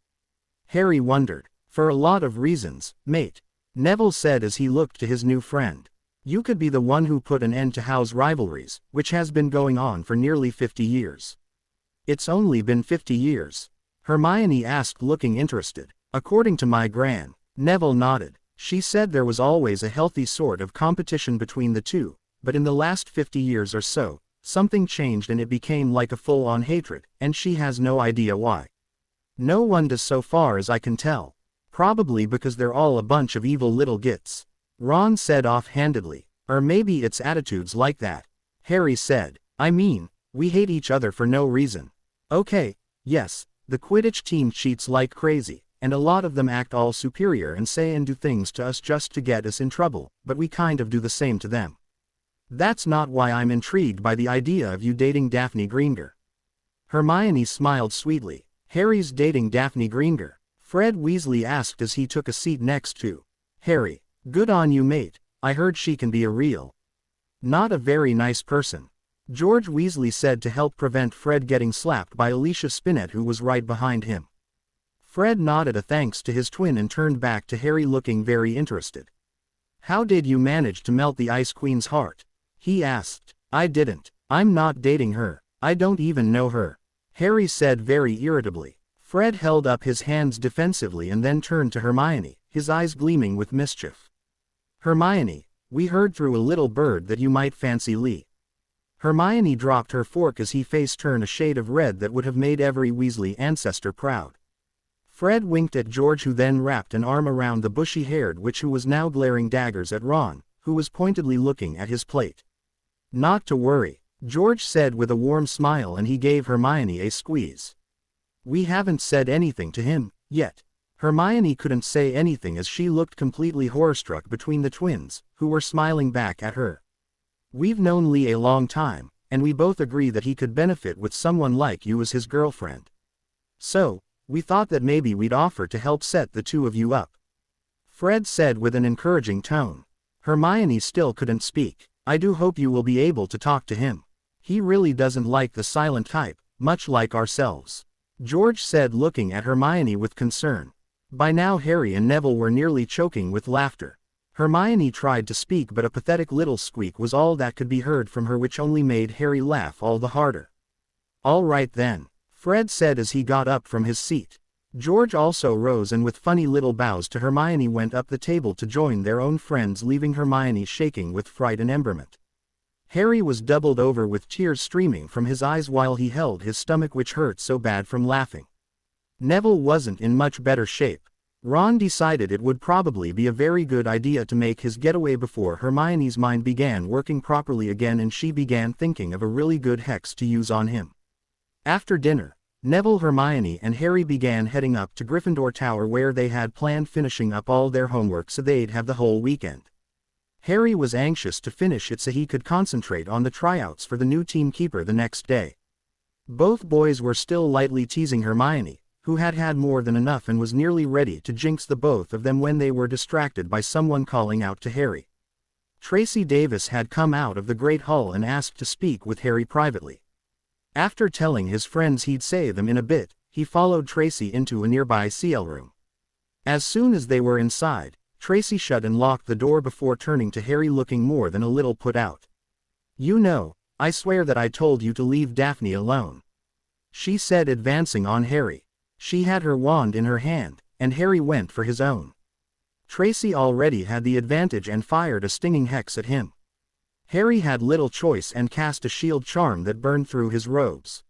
Harry wondered. For a lot of reasons, mate. Neville said as he looked to his new friend. You could be the one who put an end to House rivalries, which has been going on for nearly 50 years. It's only been 50 years. Hermione asked, looking interested. According to my gran. Neville nodded. She said there was always a healthy sort of competition between the two, but in the last 50 years or so, something changed and it became like a full-on hatred, and she has no idea why. No one does so far as I can tell. Probably because they're all a bunch of evil little gits. Ron said offhandedly. Or maybe it's attitudes like that. Harry said. I mean, we hate each other for no reason. Okay, yes, the Quidditch team cheats like crazy, and a lot of them act all superior and say and do things to us just to get us in trouble, but we kind of do the same to them. That's not why I'm intrigued by the idea of you dating Daphne Greengrass. Hermione smiled sweetly. Harry's dating Daphne Greengrass? Fred Weasley asked as he took a seat next to Harry. Good on you, mate. I heard she can be a real. Not a very nice person. George Weasley said to help prevent Fred getting slapped by Alicia Spinnet, who was right behind him. Fred nodded a thanks to his twin and turned back to Harry, looking very interested. How did you manage to melt the Ice Queen's heart? He asked. I didn't. I'm not dating her. I don't even know her. Harry said very irritably. Fred held up his hands defensively and then turned to Hermione, his eyes gleaming with mischief. Hermione, we heard through a little bird that you might fancy Lee. Hermione dropped her fork as he face turned a shade of red that would have made every Weasley ancestor proud. Fred winked at George, who then wrapped an arm around the bushy-haired witch who was now glaring daggers at Ron, who was pointedly looking at his plate. Not to worry, George said with a warm smile, and he gave Hermione a squeeze. We haven't said anything to him, yet. Hermione couldn't say anything as she looked completely horror-struck between the twins, who were smiling back at her. We've known Lee a long time, and we both agree that he could benefit with someone like you as his girlfriend. So, we thought that maybe we'd offer to help set the two of you up. Fred said with an encouraging tone. Hermione still couldn't speak. I do hope you will be able to talk to him. He really doesn't like the silent type, much like ourselves. George said, looking at Hermione with concern. By now Harry and Neville were nearly choking with laughter. Hermione tried to speak, but a pathetic little squeak was all that could be heard from her, which only made Harry laugh all the harder. All right then, Fred said as he got up from his seat. George also rose and with funny little bows to Hermione went up the table to join their own friends, leaving Hermione shaking with fright and emberment. Harry was doubled over with tears streaming from his eyes while he held his stomach, which hurt so bad from laughing. Neville wasn't in much better shape. Ron decided it would probably be a very good idea to make his getaway before Hermione's mind began working properly again and she began thinking of a really good hex to use on him. After dinner, Neville, Hermione and Harry began heading up to Gryffindor Tower, where they had planned finishing up all their homework so they'd have the whole weekend. Harry was anxious to finish it so he could concentrate on the tryouts for the new team keeper the next day. Both boys were still lightly teasing Hermione, who had had more than enough and was nearly ready to jinx the both of them when they were distracted by someone calling out to Harry. Tracy Davis had come out of the Great Hall and asked to speak with Harry privately. After telling his friends he'd say them in a bit, he followed Tracy into a nearby CL room. As soon as they were inside, Tracy shut and locked the door before turning to Harry looking more than a little put out. "You know, I swear that I told you to leave Daphne alone," she said, advancing on Harry. She had her wand in her hand, and Harry went for his own. Tracy already had the advantage and fired a stinging hex at him. Harry had little choice and cast a shield charm that burned through his robes.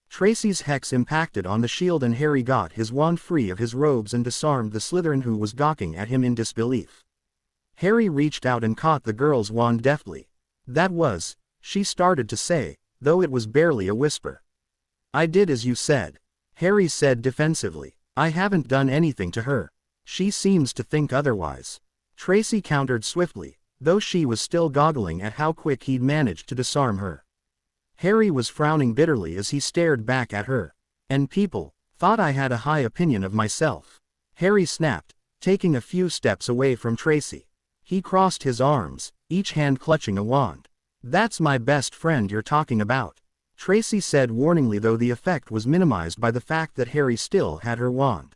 Tracy's hex impacted on the shield and Harry got his wand free of his robes and disarmed the Slytherin who was gawking at him in disbelief. Harry reached out and caught the girl's wand deftly. "That was," she started to say, though it was barely a whisper. "I did as you said," Harry said defensively. "I haven't done anything to her. She seems to think otherwise." Tracy countered swiftly, though she was still goggling at how quick he'd managed to disarm her. Harry was frowning bitterly as he stared back at her. "And people thought I had a high opinion of myself," Harry snapped, taking a few steps away from Tracy. He crossed his arms, each hand clutching a wand. "That's my best friend you're talking about," Tracy said warningly, though the effect was minimized by the fact that Harry still had her wand.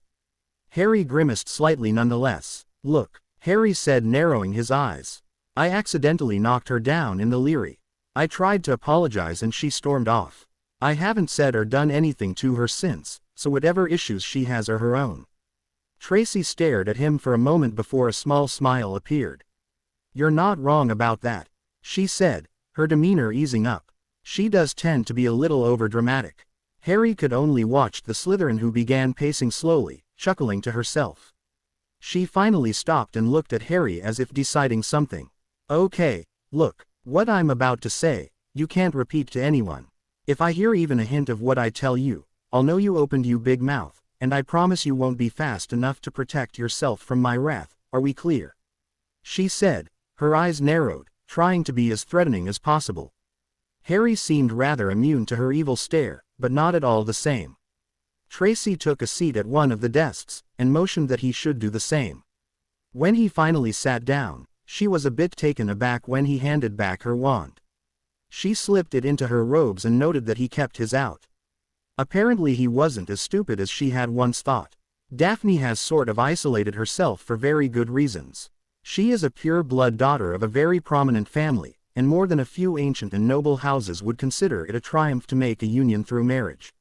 Harry grimaced slightly nonetheless. "Look," Harry said, narrowing his eyes. "I accidentally knocked her down in the Leary. I tried to apologize and she stormed off. I haven't said or done anything to her since, so whatever issues she has are her own." Tracy stared at him for a moment before a small smile appeared. "You're not wrong about that," she said, her demeanor easing up. "She does tend to be a little overdramatic." Harry could only watch the Slytherin who began pacing slowly, chuckling to herself. She finally stopped and looked at Harry as if deciding something. "Okay, look, what I'm about to say, you can't repeat to anyone. If I hear even a hint of what I tell you, I'll know you opened you big mouth, and I promise you won't be fast enough to protect yourself from my wrath. Are we clear?" she said, her eyes narrowed, trying to be as threatening as possible. Harry seemed rather immune to her evil stare, but not at all the same. Tracy took a seat at one of the desks, and motioned that he should do the same. When he finally sat down, she was a bit taken aback when he handed back her wand. She slipped it into her robes and noted that he kept his out. Apparently he wasn't as stupid as she had once thought. Daphne has sort of isolated herself for very good reasons. She is a pure-blood daughter of a very prominent family, and more than a few ancient and noble houses would consider it a triumph to make a union through marriage.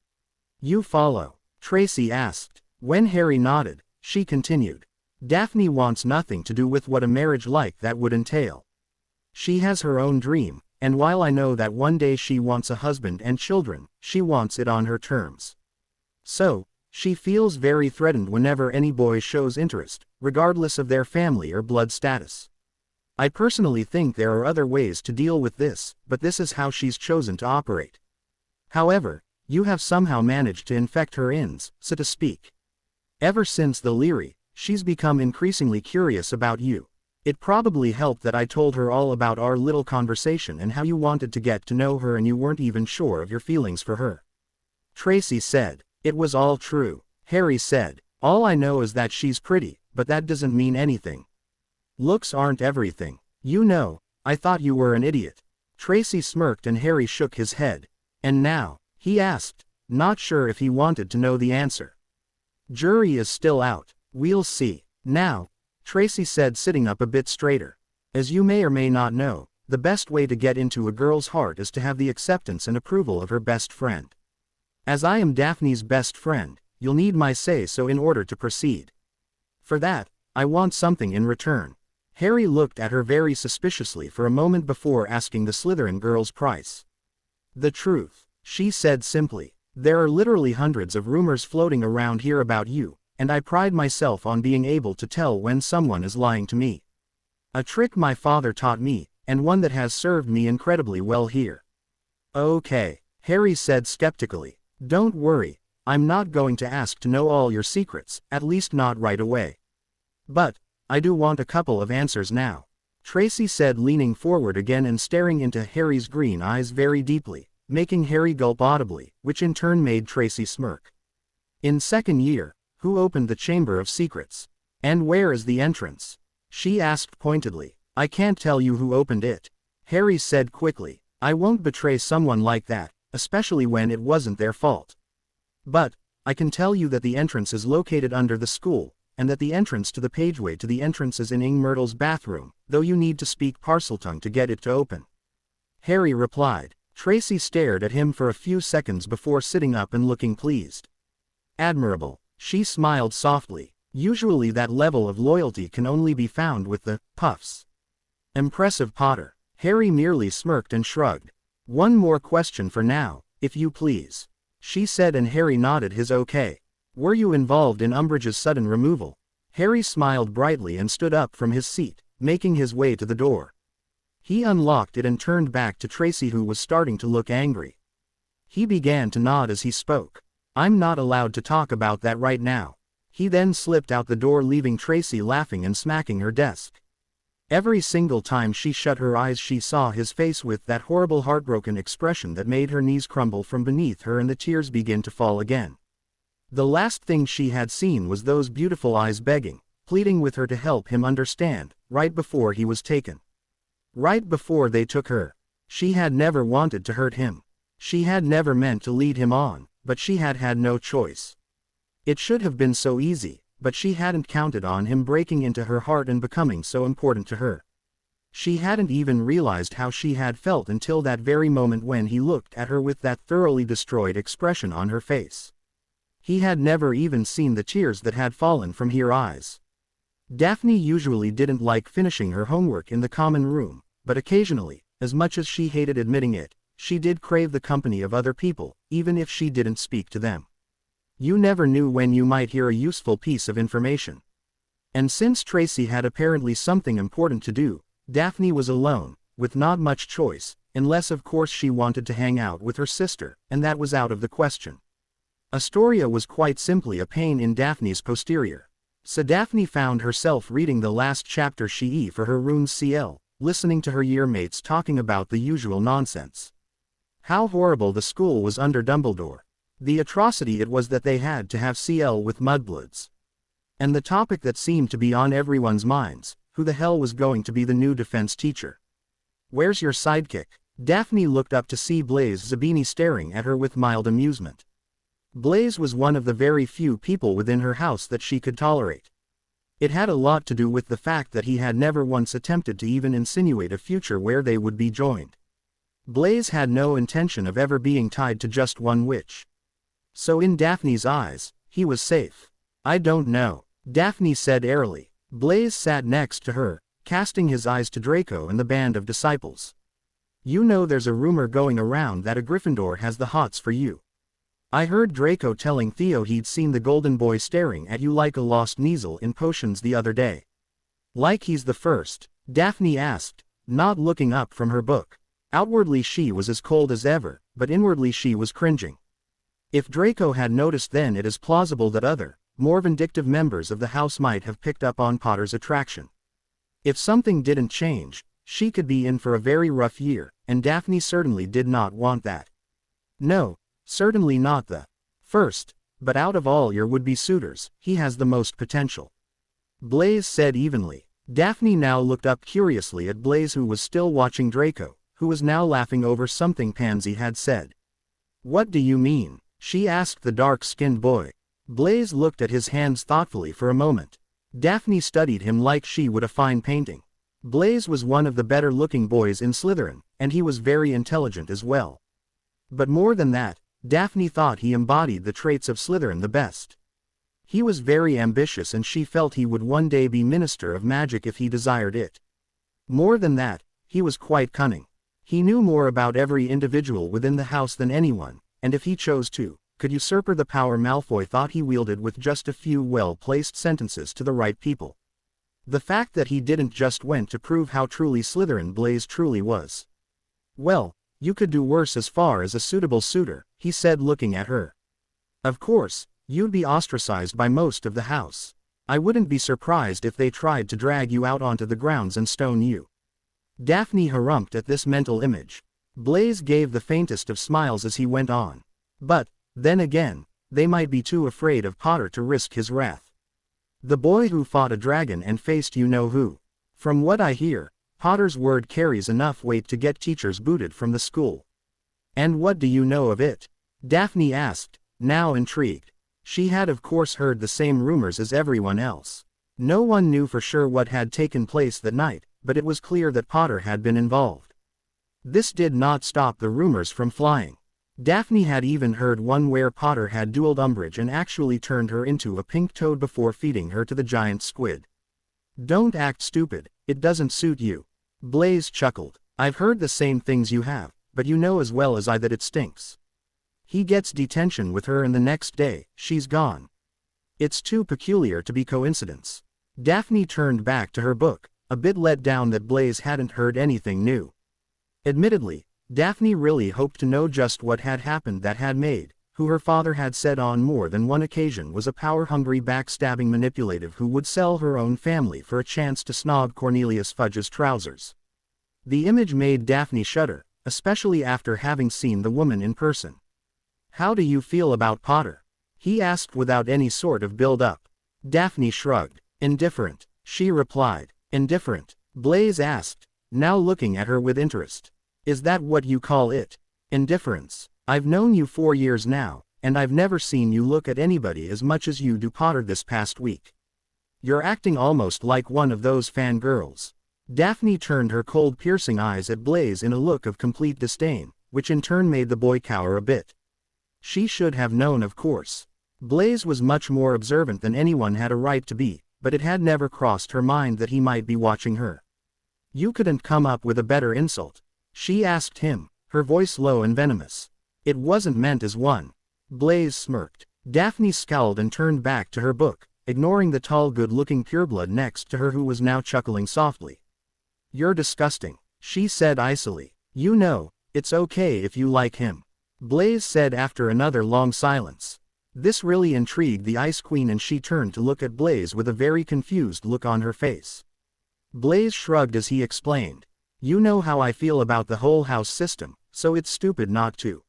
"You follow?" Tracy asked. When Harry nodded, she continued. "Daphne wants nothing to do with what a marriage like that would entail. She has her own dream, and while I know that one day she wants a husband and children, she wants it on her terms. So, she feels very threatened whenever any boy shows interest, regardless of their family or blood status. I personally think there are other ways to deal with this, but this is how she's chosen to operate. However, you have somehow managed to infect her ends, so to speak. Ever since the Leary, she's become increasingly curious about you. It probably helped that I told her all about our little conversation and how you wanted to get to know her and you weren't even sure of your feelings for her." Tracy said. "It was all true," Harry said. "All I know is that she's pretty, but that doesn't mean anything. Looks aren't everything. You know, I thought you were an idiot." Tracy smirked and Harry shook his head. "And now?" he asked, not sure if he wanted to know the answer. "Jury is still out. We'll see." "Now," Tracy said, sitting up a bit straighter. "As you may or may not know, the best way to get into a girl's heart is to have the acceptance and approval of her best friend. As I am Daphne's best friend, you'll need my say-so in order to proceed. For that, I want something in return." Harry looked at her very suspiciously for a moment before asking the Slytherin girl's price. "The truth," she said simply. "There are literally hundreds of rumors floating around here about you, and I pride myself on being able to tell when someone is lying to me. A trick my father taught me, and one that has served me incredibly well here." "Okay," Harry said skeptically. "Don't worry, I'm not going to ask to know all your secrets, at least not right away. But I do want a couple of answers now." Tracy said, leaning forward again and staring into Harry's green eyes very deeply, making Harry gulp audibly, which in turn made Tracy smirk. In second year, who opened the Chamber of Secrets? And where is the entrance? She asked pointedly. I can't tell you who opened it. Harry said quickly. I won't betray someone like that, especially when it wasn't their fault. But, I can tell you that the entrance is located under the school, and that the entrance to the pageway to the entrance is in Ing Myrtle's bathroom, though you need to speak Parseltongue to get it to open. Harry replied. Tracy stared at him for a few seconds before sitting up and looking pleased. Admirable. She smiled softly. Usually that level of loyalty can only be found with the Puffs. Impressive, Potter. Harry merely smirked and shrugged. One more question for now, if you please. She said, and Harry nodded his okay. Were you involved in Umbridge's sudden removal? Harry smiled brightly and stood up from his seat, making his way to the door. He unlocked it and turned back to Tracy, who was starting to look angry. He began to nod as he spoke. I'm not allowed to talk about that right now. He then slipped out the door, leaving Tracy laughing and smacking her desk. Every single time she shut her eyes she saw his face with that horrible heartbroken expression that made her knees crumble from beneath her and the tears begin to fall again. The last thing she had seen was those beautiful eyes begging, pleading with her to help him understand, right before he was taken. Right before they took her. She had never wanted to hurt him. She had never meant to lead him on, but she had had no choice. It should have been so easy, but she hadn't counted on him breaking into her heart and becoming so important to her. She hadn't even realized how she had felt until that very moment when he looked at her with that thoroughly destroyed expression on her face. He had never even seen the tears that had fallen from her eyes. Daphne usually didn't like finishing her homework in the common room, but occasionally, as much as she hated admitting it, she did crave the company of other people, even if she didn't speak to them. You never knew when you might hear a useful piece of information. And since Tracy had apparently something important to do, Daphne was alone, with not much choice, unless of course she wanted to hang out with her sister, and that was out of the question. Astoria was quite simply a pain in Daphne's posterior. So Daphne found herself reading the last chapter she for her runes CL, listening to her yearmates talking about the usual nonsense. How horrible the school was under Dumbledore. The atrocity it was that they had to have CL with mudbloods. And the topic that seemed to be on everyone's minds, who the hell was going to be the new defense teacher? Where's your sidekick? Daphne looked up to see Blaise Zabini staring at her with mild amusement. Blaise was one of the very few people within her house that she could tolerate. It had a lot to do with the fact that he had never once attempted to even insinuate a future where they would be joined. Blaise had no intention of ever being tied to just one witch. So in Daphne's eyes, he was safe. I don't know, Daphne said airily. Blaise sat next to her, casting his eyes to Draco and the band of disciples. You know, there's a rumor going around that a Gryffindor has the hots for you. I heard Draco telling Theo he'd seen the golden boy staring at you like a lost Kneazle in potions the other day. Like he's the first? Daphne asked, not looking up from her book. Outwardly she was as cold as ever, but inwardly she was cringing. If Draco had noticed, then it is plausible that other, more vindictive members of the house might have picked up on Potter's attraction. If something didn't change, she could be in for a very rough year, and Daphne certainly did not want that. No, certainly not the first, but out of all your would-be suitors, he has the most potential. Blaise said evenly. Daphne now looked up curiously at Blaise, who was still watching Draco, who was now laughing over something Pansy had said. What do you mean? She asked the dark-skinned boy. Blaise looked at his hands thoughtfully for a moment. Daphne studied him like she would a fine painting. Blaise was one of the better-looking boys in Slytherin, and he was very intelligent as well. But more than that, Daphne thought he embodied the traits of Slytherin the best. He was very ambitious, and she felt he would one day be Minister of Magic if he desired it. More than that, he was quite cunning. He knew more about every individual within the house than anyone, and if he chose to, could usurp the power Malfoy thought he wielded with just a few well-placed sentences to the right people. The fact that he didn't just went to prove how truly Slytherin Blaise truly was. Well, you could do worse as far as a suitable suitor, he said, looking at her. Of course, you'd be ostracized by most of the house. I wouldn't be surprised if they tried to drag you out onto the grounds and stone you. Daphne harumphed at this mental image. Blaise gave the faintest of smiles as he went on. But, then again, they might be too afraid of Potter to risk his wrath. The boy who fought a dragon and faced you-know-who. From what I hear, Potter's word carries enough weight to get teachers booted from the school. And what do you know of it? Daphne asked, now intrigued. She had of course heard the same rumors as everyone else. No one knew for sure what had taken place that night, but it was clear that Potter had been involved. This did not stop the rumors from flying. Daphne had even heard one where Potter had dueled Umbridge and actually turned her into a pink toad before feeding her to the giant squid. Don't act stupid, it doesn't suit you. Blaise chuckled. I've heard the same things you have, but you know as well as I that it stinks. He gets detention with her and the next day, she's gone. It's too peculiar to be coincidence. Daphne turned back to her book, a bit let down that Blaise hadn't heard anything new. Admittedly, Daphne really hoped to know just what had happened that had made, who her father had said on more than one occasion was a power-hungry backstabbing manipulative who would sell her own family for a chance to snog Cornelius Fudge's trousers. The image made Daphne shudder, especially after having seen the woman in person. How do you feel about Potter? He asked without any sort of build-up. Daphne shrugged. Indifferent, she replied. Indifferent, Blaise asked, now looking at her with interest. Is that what you call it? Indifference. I've known you 4 years now, and I've never seen you look at anybody as much as you do Potter this past week. You're acting almost like one of those fangirls. Daphne turned her cold piercing eyes at Blaise in a look of complete disdain, which in turn made the boy cower a bit. She should have known, of course. Blaise was much more observant than anyone had a right to be, but it had never crossed her mind that he might be watching her. You couldn't come up with a better insult? She asked him, her voice low and venomous. It wasn't meant as one. Blaise smirked. Daphne scowled and turned back to her book, ignoring the tall good-looking pureblood next to her who was now chuckling softly. You're disgusting, she said icily. You know, it's okay if you like him. Blaise said after another long silence. This really intrigued the Ice Queen and she turned to look at Blaise with a very confused look on her face. Blaise shrugged as he explained. You know how I feel about the whole house system, so it's stupid not to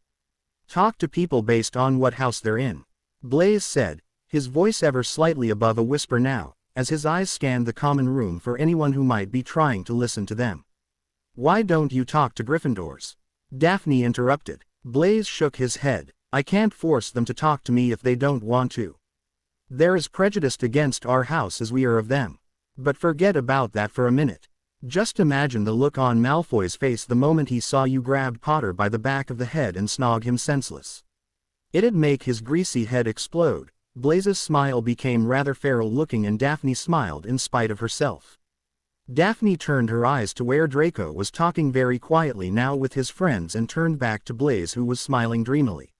talk to people based on what house they're in. Blaise said, his voice ever slightly above a whisper now, as his eyes scanned the common room for anyone who might be trying to listen to them. Why don't you talk to Gryffindors? Daphne interrupted. Blaise shook his head. I can't force them to talk to me if they don't want to. They're as prejudiced against our house as we are of them. But forget about that for a minute. Just imagine the look on Malfoy's face the moment he saw you grab Potter by the back of the head and snog him senseless. It'd make his greasy head explode. Blaise's smile became rather feral looking and Daphne smiled in spite of herself. Daphne turned her eyes to where Draco was talking very quietly now with his friends and turned back to Blaise who was smiling dreamily.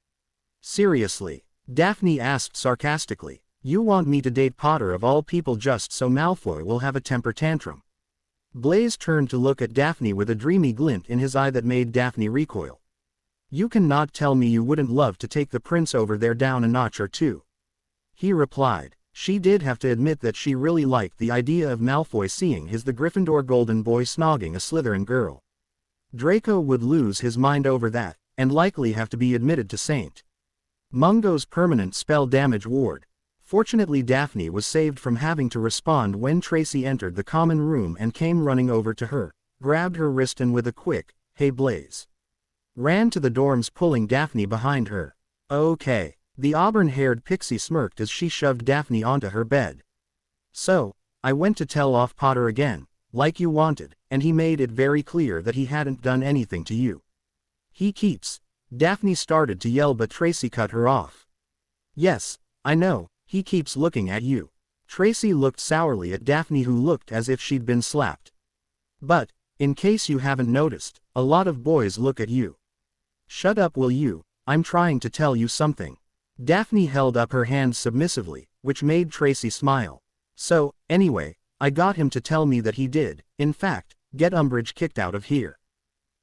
Seriously? Daphne asked sarcastically. You want me to date Potter of all people just so Malfoy will have a temper tantrum? Blaise turned to look at Daphne with a dreamy glint in his eye that made Daphne recoil. You cannot tell me you wouldn't love to take the prince over there down a notch or two. He replied. She did have to admit that she really liked the idea of Malfoy seeing the Gryffindor golden boy snogging a Slytherin girl. Draco would lose his mind over that, and likely have to be admitted to St. Mungo's permanent spell damage ward. Fortunately Daphne was saved from having to respond when Tracy entered the common room and came running over to her, grabbed her wrist and with a quick, "Hey Blaise," ran to the dorms pulling Daphne behind her. Okay. The auburn-haired pixie smirked as she shoved Daphne onto her bed. So, I went to tell off Potter again, like you wanted, and he made it very clear that he hadn't done anything to you. He keeps. Daphne started to yell but Tracy cut her off. Yes, I know, he keeps looking at you. Tracy looked sourly at Daphne who looked as if she'd been slapped. But, in case you haven't noticed, a lot of boys look at you. Shut up will you, I'm trying to tell you something. Daphne held up her hand submissively, which made Tracy smile. So, anyway, I got him to tell me that he did, in fact, get Umbridge kicked out of here.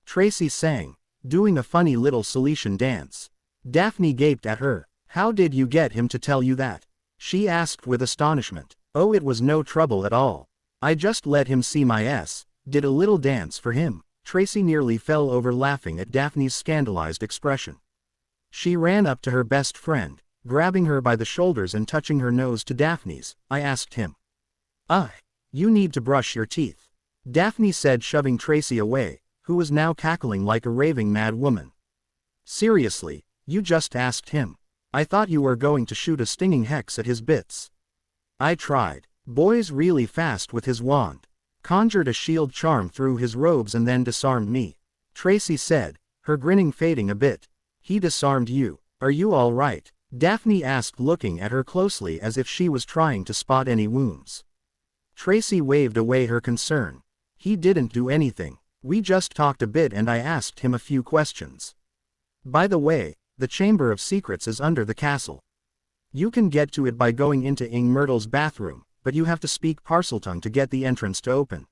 Tracy sang, doing a funny little Cilician dance. Daphne gaped at her. How did you get him to tell you that? She asked with astonishment. Oh, it was no trouble at all. I just let him see my ass, Did a little dance for him. Tracy nearly fell over laughing at Daphne's scandalized expression. She ran up to her best friend, grabbing her by the shoulders and touching her nose to Daphne's. I asked him. You need to brush your teeth," Daphne said, shoving Tracy away, who was now cackling like a raving mad woman. "Seriously, you just asked him. I thought you were going to shoot a stinging hex at his bits." I tried. Boy's really fast with his wand. Conjured a shield charm through his robes and then disarmed me. Tracy said, her grinning fading a bit. "He disarmed you. Are you all right?" Daphne asked, looking at her closely as if she was trying to spot any wounds. Tracy waved away her concern. "He didn't do anything. We just talked a bit and I asked him a few questions. By the way, the Chamber of Secrets is under the castle. You can get to it by going into Ing Myrtle's bathroom, but you have to speak Parseltongue to get the entrance to open."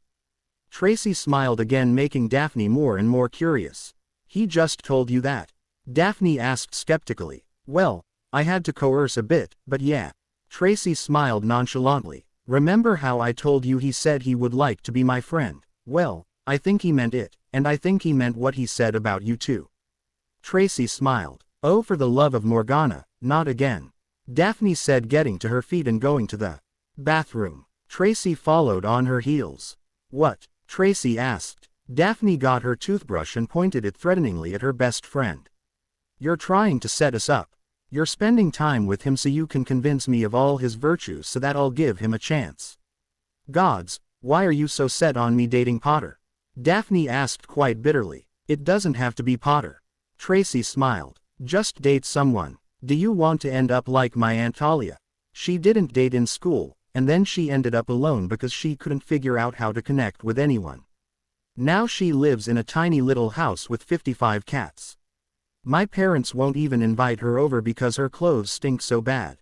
Tracy smiled again, making Daphne more and more curious. "He just told you that?" Daphne asked skeptically. "Well, I had to coerce a bit, but yeah." Tracy smiled nonchalantly. "Remember how I told you he said he would like to be my friend? Well, I think he meant it, and I think he meant what he said about you too." Tracy smiled. "Oh, for the love of Morgana, not again," Daphne said, getting to her feet and going to the bathroom. Tracy followed on her heels. "What?" Tracy asked. Daphne got her toothbrush and pointed it threateningly at her best friend. "You're trying to set us up. You're spending time with him so you can convince me of all his virtues so that I'll give him a chance. Gods, why are you so set on me dating Potter?" Daphne asked quite bitterly. "It doesn't have to be Potter." Tracy smiled. "Just date someone. Do you want to end up like my Aunt Talia? She didn't date in school, and then she ended up alone because she couldn't figure out how to connect with anyone. Now she lives in a tiny little house with 55 cats. My parents won't even invite her over because her clothes stink so bad.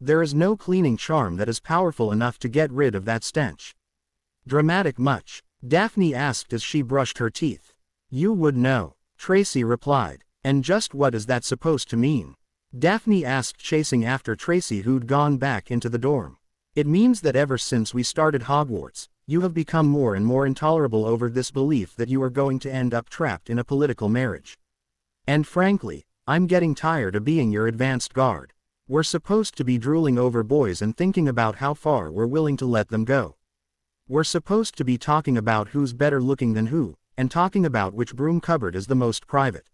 There is no cleaning charm that is powerful enough to get rid of that stench." "Dramatic much?" Daphne asked as she brushed her teeth. "You would know," Tracy replied. "And just what is that supposed to mean?" Daphne asked, chasing after Tracy, who'd gone back into the dorm. "It means that ever since we started Hogwarts, you have become more and more intolerable over this belief that you are going to end up trapped in a political marriage. And frankly, I'm getting tired of being your advanced guard. We're supposed to be drooling over boys and thinking about how far we're willing to let them go. We're supposed to be talking about who's better looking than who, and talking about which broom cupboard is the most private.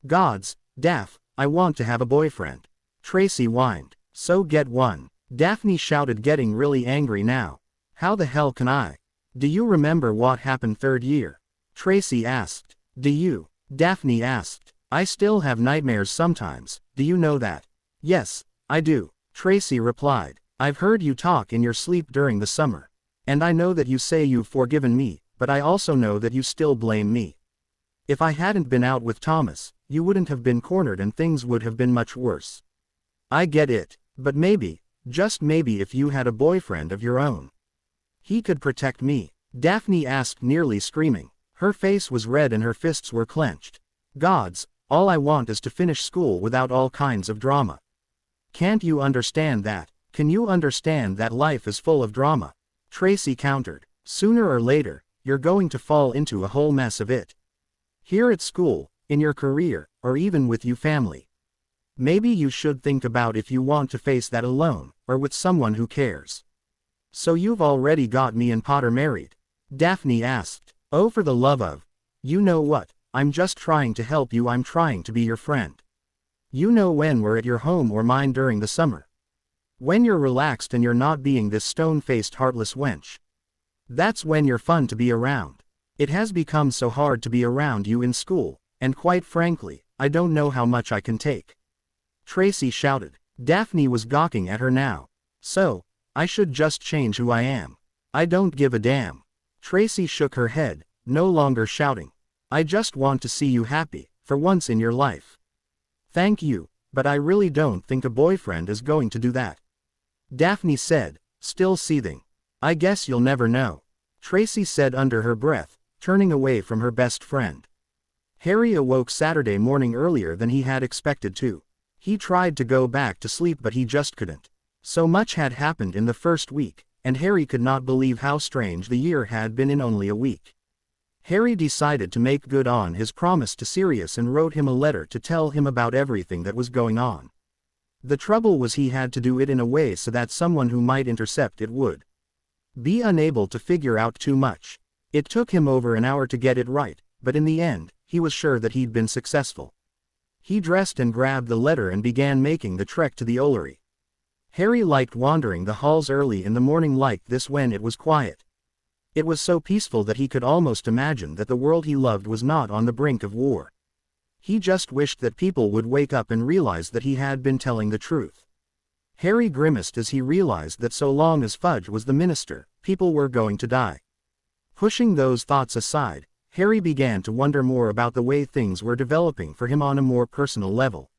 Gods, Daph, I want to have a boyfriend." Tracy whined. "So get one," Daphne shouted, getting really angry now. "How the hell can I?" "Do you remember what happened third year?" Tracy asked. "Do you?" Daphne asked. "I still have nightmares sometimes, do you know that?" "Yes, I do," Tracy replied. "I've heard you talk in your sleep during the summer. And I know that you say you've forgiven me, but I also know that you still blame me. If I hadn't been out with Thomas, you wouldn't have been cornered and things would have been much worse. I get it, but maybe, just maybe, if you had a boyfriend of your own, he could protect me," Daphne asked, nearly screaming. Her face was red and her fists were clenched. "Gods, all I want is to finish school without all kinds of drama. Can't you understand that? Can you understand that life is full of drama?" Tracy countered. "Sooner or later, you're going to fall into a whole mess of it. Here at school, in your career, or even with your family. Maybe you should think about if you want to face that alone, or with someone who cares." "So you've already got me and Potter married?" Daphne asked. "Oh, for the love of... You know what, I'm just trying to help you. I'm trying to be your friend. You know, when we're at your home or mine during the summer. When you're relaxed and you're not being this stone-faced heartless wench. That's when you're fun to be around. It has become so hard to be around you in school, and quite frankly, I don't know how much I can take," Tracy shouted. Daphne was gawking at her now. "So, I should just change who I am. I don't give a damn." Tracy shook her head, no longer shouting. "I just want to see you happy, for once in your life." "Thank you, but I really don't think a boyfriend is going to do that," Daphne said, still seething. "I guess you'll never know," Tracy said under her breath, turning away from her best friend. Harry awoke Saturday morning earlier than he had expected to. He tried to go back to sleep but he just couldn't. So much had happened in the first week, and Harry could not believe how strange the year had been in only a week. Harry decided to make good on his promise to Sirius and wrote him a letter to tell him about everything that was going on. The trouble was he had to do it in a way so that someone who might intercept it would be unable to figure out too much. It took him over an hour to get it right, but in the end, he was sure that he'd been successful. He dressed and grabbed the letter and began making the trek to the Ollery. Harry liked wandering the halls early in the morning like this when it was quiet. It was so peaceful that he could almost imagine that the world he loved was not on the brink of war. He just wished that people would wake up and realize that he had been telling the truth. Harry grimaced as he realized that so long as Fudge was the minister, people were going to die. Pushing those thoughts aside, Harry began to wonder more about the way things were developing for him on a more personal level.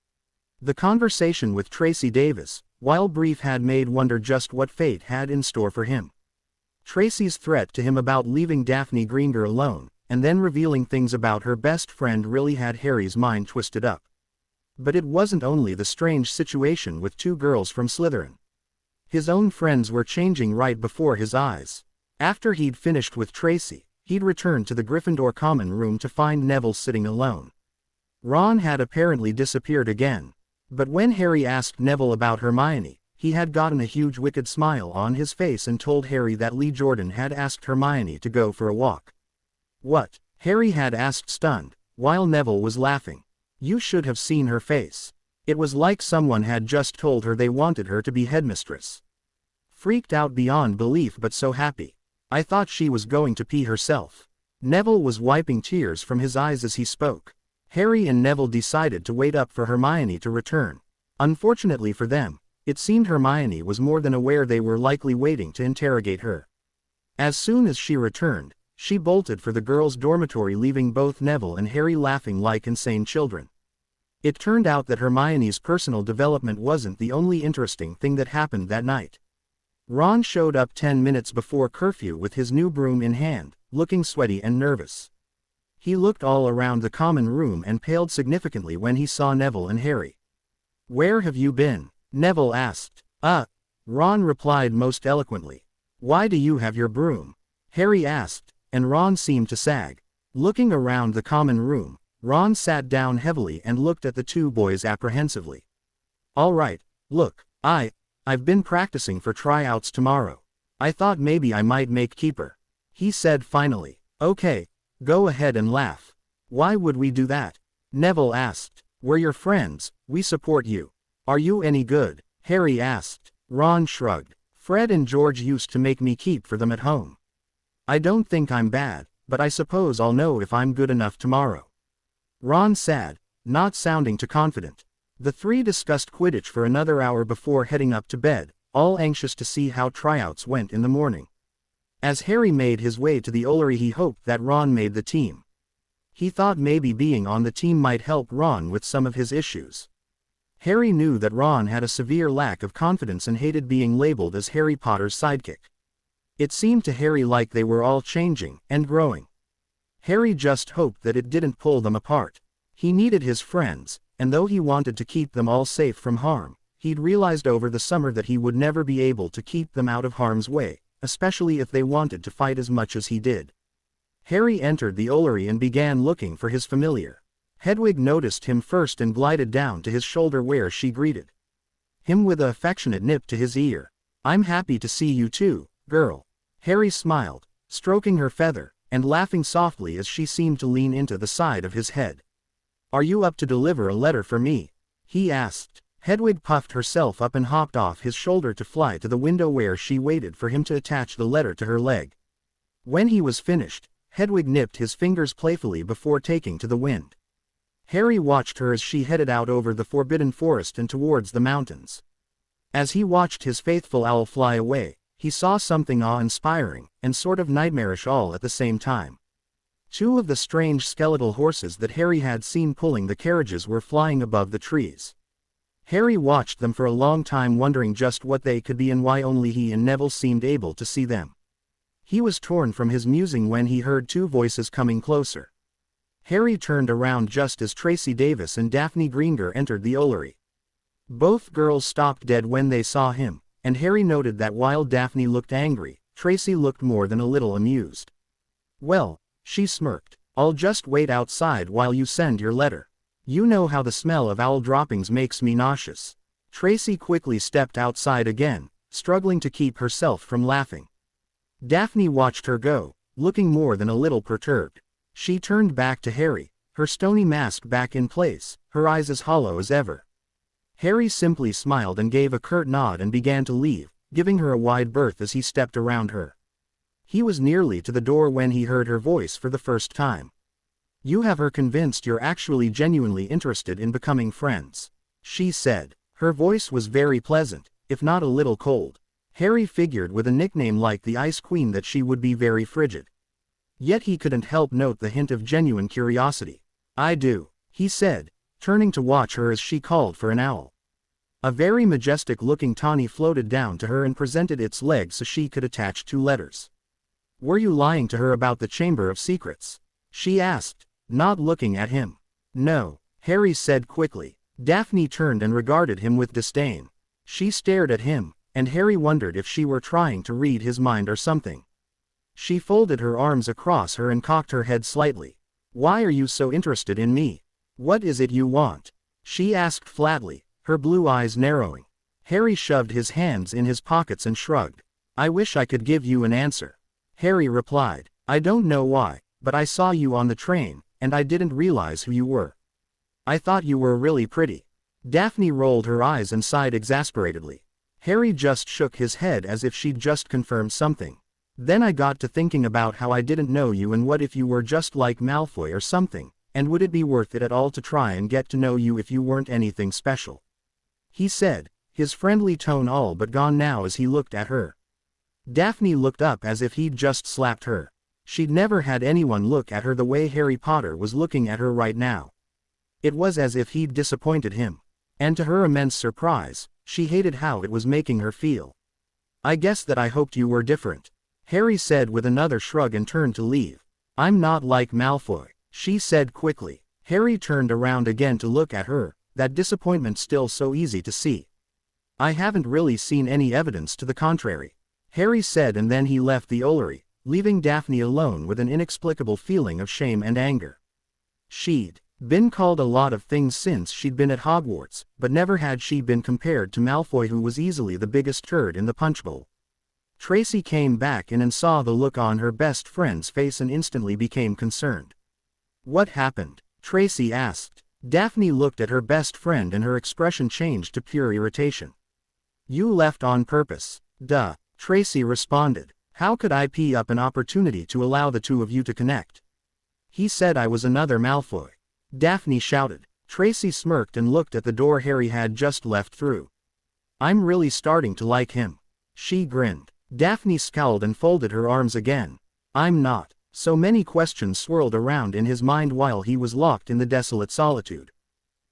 The conversation with Tracy Davis, while brief, had made wonder just what fate had in store for him. Tracy's threat to him about leaving Daphne Greengrass alone, and then revealing things about her best friend really had Harry's mind twisted up. But it wasn't only the strange situation with two girls from Slytherin. His own friends were changing right before his eyes. After he'd finished with Tracy, he'd returned to the Gryffindor common room to find Neville sitting alone. Ron had apparently disappeared again. But when Harry asked Neville about Hermione, he had gotten a huge wicked smile on his face and told Harry that Lee Jordan had asked Hermione to go for a walk. What? Harry had asked, stunned, while Neville was laughing. You should have seen her face. It was like someone had just told her they wanted her to be headmistress. Freaked out beyond belief but so happy. I thought she was going to pee herself. Neville was wiping tears from his eyes as he spoke. Harry and Neville decided to wait up for Hermione to return. Unfortunately for them, it seemed Hermione was more than aware they were likely waiting to interrogate her. As soon as she returned, she bolted for the girls' dormitory, leaving both Neville and Harry laughing like insane children. It turned out that Hermione's personal development wasn't the only interesting thing that happened that night. Ron showed up 10 minutes before curfew with his new broom in hand, looking sweaty and nervous. He looked all around the common room and paled significantly when he saw Neville and Harry. "Where have you been?" Neville asked. Ron replied most eloquently. "Why do you have your broom?" Harry asked, and Ron seemed to sag. Looking around the common room, Ron sat down heavily and looked at the two boys apprehensively. "All right, look, I've been practicing for tryouts tomorrow. I thought maybe I might make keeper," he said finally. "Okay, go ahead and laugh." "Why would we do that?" Neville asked. "We're your friends, we support you." "Are you any good?" Harry asked. Ron shrugged. "Fred and George used to make me keep for them at home. I don't think I'm bad, but I suppose I'll know if I'm good enough tomorrow." Ron said, not sounding too confident. The three discussed Quidditch for another hour before heading up to bed, all anxious to see how tryouts went in the morning. As Harry made his way to the Ollery, he hoped that Ron made the team. He thought maybe being on the team might help Ron with some of his issues. Harry knew that Ron had a severe lack of confidence and hated being labeled as Harry Potter's sidekick. It seemed to Harry like they were all changing and growing. Harry just hoped that it didn't pull them apart. He needed his friends, and though he wanted to keep them all safe from harm, he'd realized over the summer that he would never be able to keep them out of harm's way, especially if they wanted to fight as much as he did. Harry entered the Ollery and began looking for his familiar. Hedwig noticed him first and glided down to his shoulder where she greeted him with an affectionate nip to his ear. "I'm happy to see you too, girl." Harry smiled, stroking her feather, and laughing softly as she seemed to lean into the side of his head. "Are you up to deliver a letter for me?" he asked. Hedwig puffed herself up and hopped off his shoulder to fly to the window where she waited for him to attach the letter to her leg. When he was finished, Hedwig nipped his fingers playfully before taking to the wind. Harry watched her as she headed out over the forbidden forest and towards the mountains. As he watched his faithful owl fly away, he saw something awe-inspiring and sort of nightmarish all at the same time. Two of the strange skeletal horses that Harry had seen pulling the carriages were flying above the trees. Harry watched them for a long time, wondering just what they could be and why only he and Neville seemed able to see them. He was torn from his musing when he heard two voices coming closer. Harry turned around just as Tracy Davis and Daphne Greengrass entered the Ollery. Both girls stopped dead when they saw him, and Harry noted that while Daphne looked angry, Tracy looked more than a little amused. "Well," she smirked, "I'll just wait outside while you send your letter. You know how the smell of owl droppings makes me nauseous." Tracy quickly stepped outside again, struggling to keep herself from laughing. Daphne watched her go, looking more than a little perturbed. She turned back to Harry, her stony mask back in place, her eyes as hollow as ever. Harry simply smiled and gave a curt nod and began to leave, giving her a wide berth as he stepped around her. He was nearly to the door when he heard her voice for the first time. "You have her convinced you're actually genuinely interested in becoming friends," she said. Her voice was very pleasant, if not a little cold. Harry figured with a nickname like the Ice Queen that she would be very frigid. Yet he couldn't help note the hint of genuine curiosity. "I do," he said, turning to watch her as she called for an owl. A very majestic-looking tawny floated down to her and presented its legs so she could attach 2 letters. "Were you lying to her about the Chamber of Secrets?" she asked, not looking at him. "No," Harry said quickly. Daphne turned and regarded him with disdain. She stared at him, and Harry wondered if she were trying to read his mind or something. She folded her arms across her and cocked her head slightly. "Why are you so interested in me? What is it you want?" she asked flatly, her blue eyes narrowing. Harry shoved his hands in his pockets and shrugged. "I wish I could give you an answer," Harry replied. "I don't know why, but I saw you on the train, and I didn't realize who you were. I thought you were really pretty." Daphne rolled her eyes and sighed exasperatedly. Harry just shook his head as if she'd just confirmed something. "Then I got to thinking about how I didn't know you and what if you were just like Malfoy or something, and would it be worth it at all to try and get to know you if you weren't anything special?" he said, his friendly tone all but gone now as he looked at her. Daphne looked up as if he'd just slapped her. She'd never had anyone look at her the way Harry Potter was looking at her right now. It was as if he'd disappointed him. And to her immense surprise, she hated how it was making her feel. "I guess that I hoped you were different," Harry said with another shrug and turned to leave. "I'm not like Malfoy," she said quickly. Harry turned around again to look at her, that disappointment still so easy to see. "I haven't really seen any evidence to the contrary," Harry said, and then he left the Ollery, leaving Daphne alone with an inexplicable feeling of shame and anger. She'd been called a lot of things since she'd been at Hogwarts, but never had she been compared to Malfoy, who was easily the biggest turd in the punch bowl. Tracy came back in and saw the look on her best friend's face and instantly became concerned. "What happened?" Tracy asked. Daphne looked at her best friend and her expression changed to pure irritation. "You left on purpose." "Duh," Tracy responded. "How could I pee up an opportunity to allow the two of you to connect?" "He said I was another Malfoy," Daphne shouted. Tracy smirked and looked at the door Harry had just left through. "I'm really starting to like him." She grinned. Daphne scowled and folded her arms again. "I'm not." So many questions swirled around in his mind while he was locked in the desolate solitude.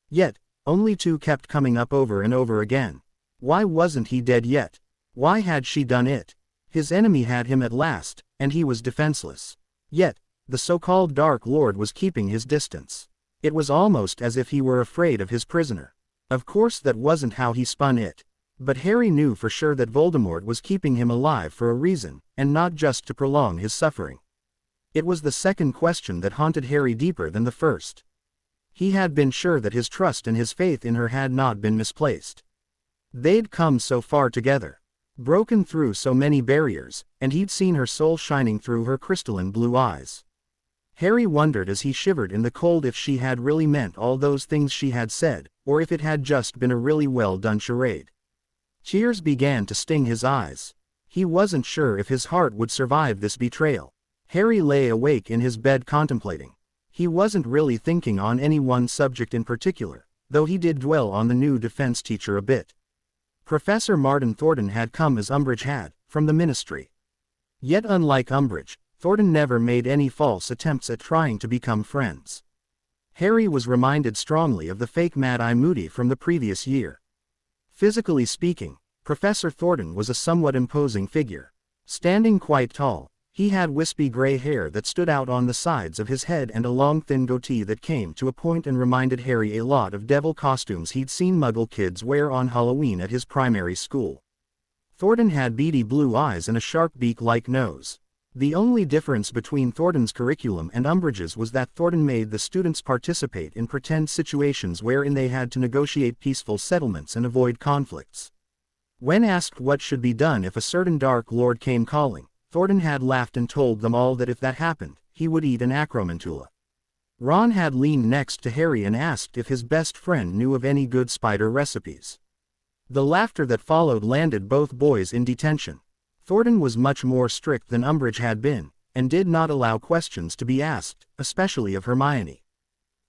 Yet, only 2 kept coming up over and over again. Why wasn't he dead yet? Why had she done it? His enemy had him at last, and he was defenseless. Yet, the so-called Dark Lord was keeping his distance. It was almost as if he were afraid of his prisoner. Of course that wasn't how he spun it. But Harry knew for sure that Voldemort was keeping him alive for a reason, and not just to prolong his suffering. It was the second question that haunted Harry deeper than the first. He had been sure that his trust and his faith in her had not been misplaced. They'd come so far together, broken through so many barriers, and he'd seen her soul shining through her crystalline blue eyes. Harry wondered as he shivered in the cold if she had really meant all those things she had said, or if it had just been a really well-done charade. Tears began to sting his eyes. He wasn't sure if his heart would survive this betrayal. Harry lay awake in his bed contemplating. He wasn't really thinking on any one subject in particular, though he did dwell on the new defense teacher a bit. Professor Martin Thornton had come as Umbridge had, from the Ministry. Yet unlike Umbridge, Thornton never made any false attempts at trying to become friends. Harry was reminded strongly of the fake Mad-Eye Moody from the previous year. Physically speaking, Professor Thornton was a somewhat imposing figure. Standing quite tall, he had wispy gray hair that stood out on the sides of his head and a long thin goatee that came to a point and reminded Harry a lot of devil costumes he'd seen Muggle kids wear on Halloween at his primary school. Thornton had beady blue eyes and a sharp beak-like nose. The only difference between Thornton's curriculum and Umbridge's was that Thornton made the students participate in pretend situations wherein they had to negotiate peaceful settlements and avoid conflicts. When asked what should be done if a certain Dark Lord came calling, Thornton had laughed and told them all that if that happened, he would eat an acromantula. Ron had leaned next to Harry and asked if his best friend knew of any good spider recipes. The laughter that followed landed both boys in detention. Thornton was much more strict than Umbridge had been, and did not allow questions to be asked, especially of Hermione.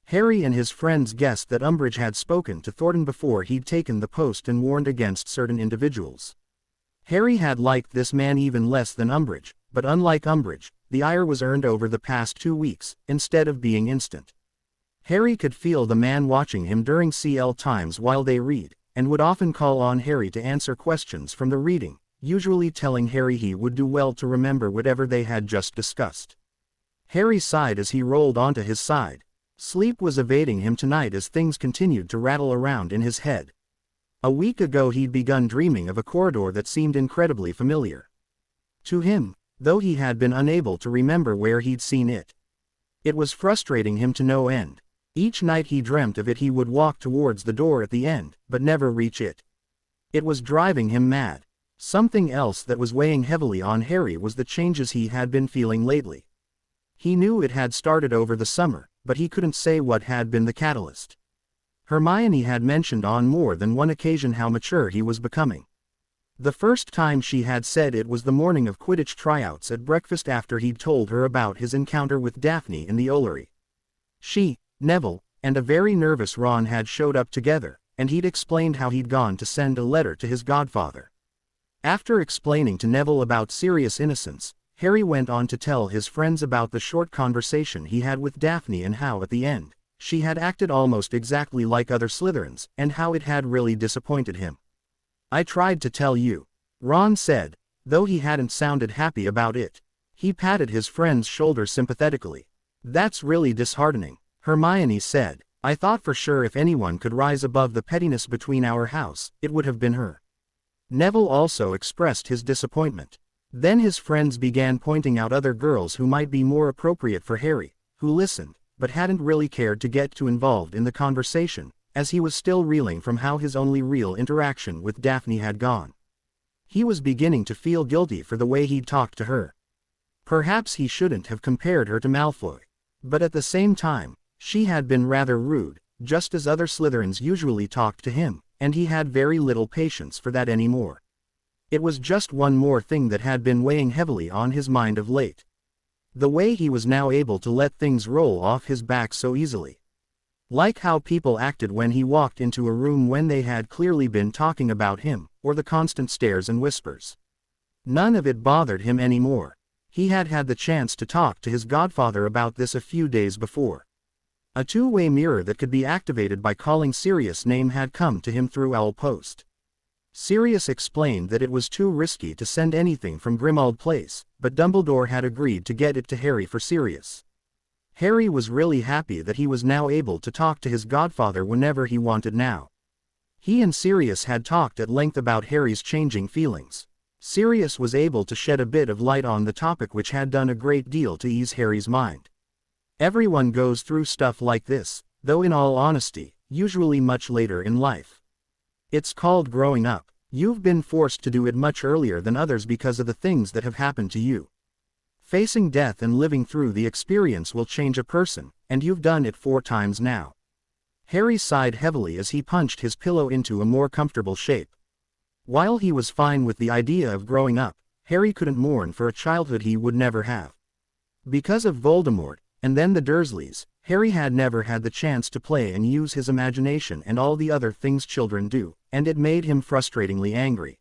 Harry and his friends guessed that Umbridge had spoken to Thornton before he'd taken the post and warned against certain individuals. Harry had liked this man even less than Umbridge, but unlike Umbridge, the ire was earned over the past 2 weeks, instead of being instant. Harry could feel the man watching him during CL times while they read, and would often call on Harry to answer questions from the reading, usually telling Harry he would do well to remember whatever they had just discussed. Harry sighed as he rolled onto his side. Sleep was evading him tonight as things continued to rattle around in his head. A week ago he'd begun dreaming of a corridor that seemed incredibly familiar to him, though he had been unable to remember where he'd seen it. It was frustrating him to no end. Each night he dreamt of it, he would walk towards the door at the end, but never reach it. It was driving him mad. Something else that was weighing heavily on Harry was the changes he had been feeling lately. He knew it had started over the summer, but he couldn't say what had been the catalyst. Hermione had mentioned on more than one occasion how mature he was becoming. The first time she had said it was the morning of Quidditch tryouts at breakfast after he'd told her about his encounter with Daphne in the Ollery. She, Neville, and a very nervous Ron had showed up together, and he'd explained how he'd gone to send a letter to his godfather. After explaining to Neville about Sirius' innocence, Harry went on to tell his friends about the short conversation he had with Daphne and how at the end, she had acted almost exactly like other Slytherins, and how it had really disappointed him. "I tried to tell you," Ron said, though he hadn't sounded happy about it. He patted his friend's shoulder sympathetically. "That's really disheartening," Hermione said. "I thought for sure if anyone could rise above the pettiness between our house, it would have been her." Neville also expressed his disappointment. Then his friends began pointing out other girls who might be more appropriate for Harry, who listened, but hadn't really cared to get too involved in the conversation, as he was still reeling from how his only real interaction with Daphne had gone. He was beginning to feel guilty for the way he'd talked to her. Perhaps he shouldn't have compared her to Malfoy. But at the same time, she had been rather rude, just as other Slytherins usually talked to him, and he had very little patience for that anymore. It was just one more thing that had been weighing heavily on his mind of late. The way he was now able to let things roll off his back so easily. Like how people acted when he walked into a room when they had clearly been talking about him, or the constant stares and whispers. None of it bothered him anymore. He had had the chance to talk to his godfather about this a few days before. A two-way mirror that could be activated by calling Sirius' name had come to him through Owl Post. Sirius explained that it was too risky to send anything from Grimmauld Place, but Dumbledore had agreed to get it to Harry for Sirius. Harry was really happy that he was now able to talk to his godfather whenever he wanted now. He and Sirius had talked at length about Harry's changing feelings. Sirius was able to shed a bit of light on the topic, which had done a great deal to ease Harry's mind. Everyone goes through stuff like this, though in all honesty, usually much later in life. It's called growing up. You've been forced to do it much earlier than others because of the things that have happened to you. Facing death and living through the experience will change a person, and you've done it 4 times now. Harry sighed heavily as he punched his pillow into a more comfortable shape. While he was fine with the idea of growing up, Harry couldn't mourn for a childhood he would never have. Because of Voldemort, and then the Dursleys, Harry had never had the chance to play and use his imagination and all the other things children do, and it made him frustratingly angry.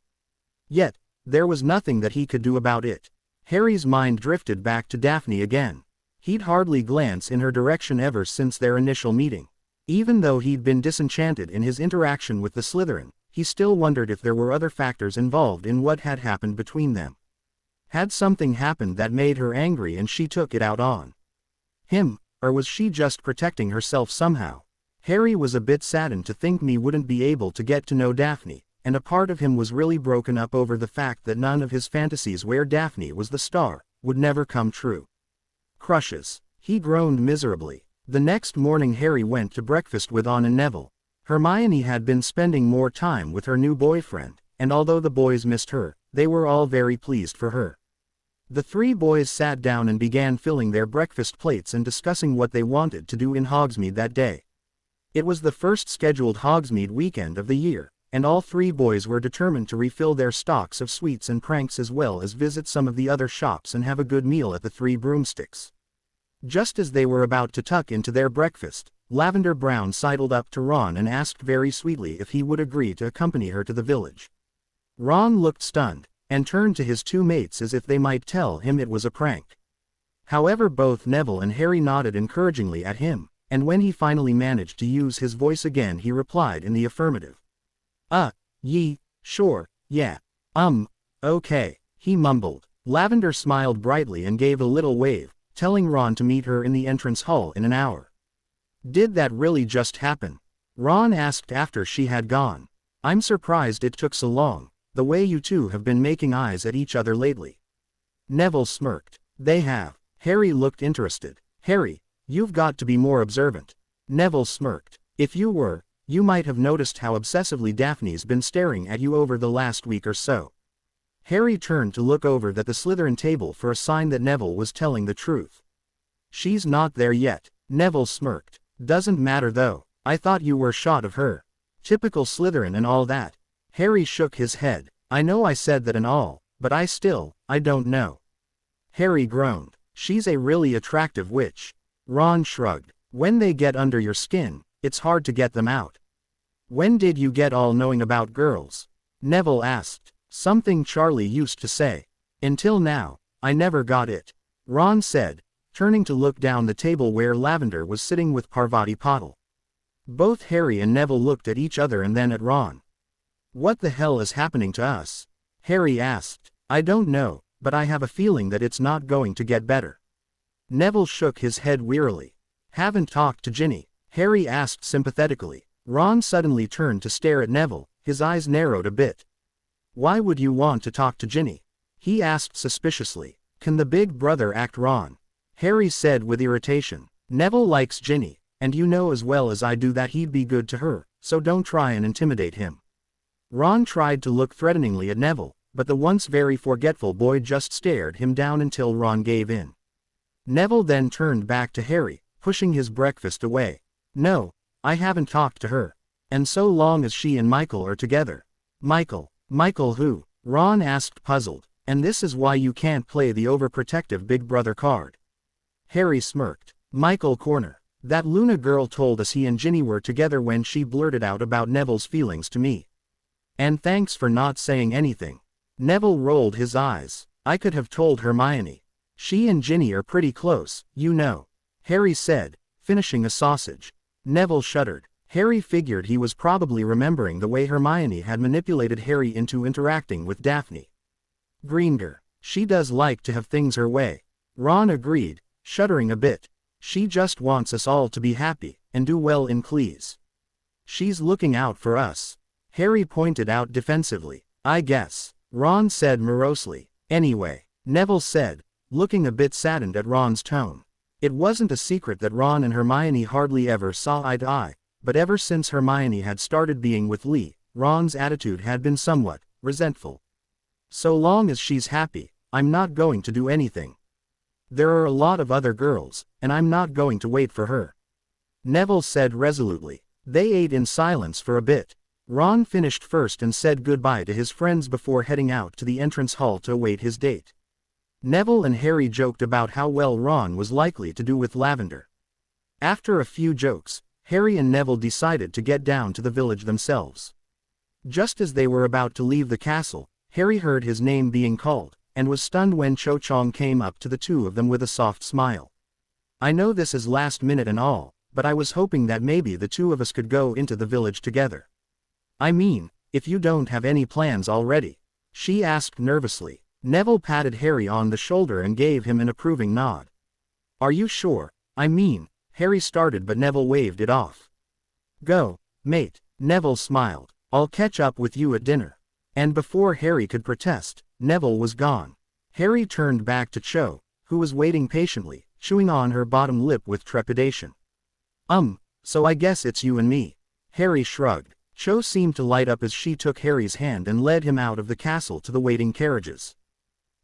Yet, there was nothing that he could do about it. Harry's mind drifted back to Daphne again. He'd hardly glanced in her direction ever since their initial meeting. Even though he'd been disenchanted in his interaction with the Slytherin, he still wondered if there were other factors involved in what had happened between them. Had something happened that made her angry and she took it out on him, or was she just protecting herself somehow? Harry was a bit saddened to think he wouldn't be able to get to know Daphne, and a part of him was really broken up over the fact that none of his fantasies where Daphne was the star would never come true. Crushes. He groaned miserably. The next morning Harry went to breakfast with Ron and Neville. Hermione had been spending more time with her new boyfriend, and although the boys missed her, they were all very pleased for her. The three boys sat down and began filling their breakfast plates and discussing what they wanted to do in Hogsmeade that day. It was the first scheduled Hogsmeade weekend of the year, and all three boys were determined to refill their stocks of sweets and pranks as well as visit some of the other shops and have a good meal at the Three Broomsticks. Just as they were about to tuck into their breakfast, Lavender Brown sidled up to Ron and asked very sweetly if he would agree to accompany her to the village. Ron looked stunned, and turned to his two mates as if they might tell him it was a prank. However, both Neville and Harry nodded encouragingly at him, and when he finally managed to use his voice again he replied in the affirmative. Sure, yeah. Okay, he mumbled. Lavender smiled brightly and gave a little wave, telling Ron to meet her in the entrance hall in an hour. Did that really just happen? Ron asked after she had gone. I'm surprised it took so long, the way you two have been making eyes at each other lately. Neville smirked. They have. Harry looked interested. Harry, you've got to be more observant. Neville smirked. If you were, you might have noticed how obsessively Daphne's been staring at you over the last week or so. Harry turned to look over at the Slytherin table for a sign that Neville was telling the truth. She's not there yet. Neville smirked. Doesn't matter though, I thought you were shot of her. Typical Slytherin and all that. Harry shook his head. I know I said that and all, but I don't know. Harry groaned. She's a really attractive witch. Ron shrugged. When they get under your skin, it's hard to get them out. When did you get all knowing about girls? Neville asked. Something Charlie used to say. Until now, I never got it. Ron said, turning to look down the table where Lavender was sitting with Parvati Patil. Both Harry and Neville looked at each other and then at Ron. What the hell is happening to us? Harry asked. I don't know, but I have a feeling that it's not going to get better. Neville shook his head wearily. Haven't talked to Ginny? Harry asked sympathetically. Ron suddenly turned to stare at Neville, his eyes narrowed a bit. Why would you want to talk to Ginny? He asked suspiciously. Can the big brother act, Ron? Harry said with irritation. Neville likes Ginny, and you know as well as I do that he'd be good to her, so don't try and intimidate him. Ron tried to look threateningly at Neville, but the once very forgetful boy just stared him down until Ron gave in. Neville then turned back to Harry, pushing his breakfast away. No, I haven't talked to her. And so long as she and Michael are together. Michael who? Ron asked puzzled. And this is why you can't play the overprotective big brother card. Harry smirked. Michael Corner. That Luna girl told us he and Ginny were together when she blurted out about Neville's feelings to me. And thanks for not saying anything. Neville rolled his eyes. I could have told Hermione. She and Ginny are pretty close, you know. Harry said, finishing a sausage. Neville shuddered. Harry figured he was probably remembering the way Hermione had manipulated Harry into interacting with Daphne Greengrass. She does like to have things her way. Ron agreed, shuddering a bit. She just wants us all to be happy, and do well in Cleese. She's looking out for us. Harry pointed out defensively. I guess. Ron said morosely. Anyway, Neville said, looking a bit saddened at Ron's tone. It wasn't a secret that Ron and Hermione hardly ever saw eye to eye, but ever since Hermione had started being with Lee, Ron's attitude had been somewhat resentful. So long as she's happy, I'm not going to do anything. There are a lot of other girls, and I'm not going to wait for her. Neville said resolutely. They ate in silence for a bit. Ron finished first and said goodbye to his friends before heading out to the entrance hall to await his date. Neville and Harry joked about how well Ron was likely to do with Lavender. After a few jokes, Harry and Neville decided to get down to the village themselves. Just as they were about to leave the castle, Harry heard his name being called, and was stunned when Cho Chang came up to the two of them with a soft smile. I know this is last minute and all, but I was hoping that maybe the two of us could go into the village together. I mean, if you don't have any plans already. She asked nervously. Neville patted Harry on the shoulder and gave him an approving nod. Are you sure? I mean, Harry started but Neville waved it off. Go, mate. Neville smiled. I'll catch up with you at dinner. And before Harry could protest, Neville was gone. Harry turned back to Cho, who was waiting patiently, chewing on her bottom lip with trepidation. So I guess it's you and me. Harry shrugged. Cho seemed to light up as she took Harry's hand and led him out of the castle to the waiting carriages.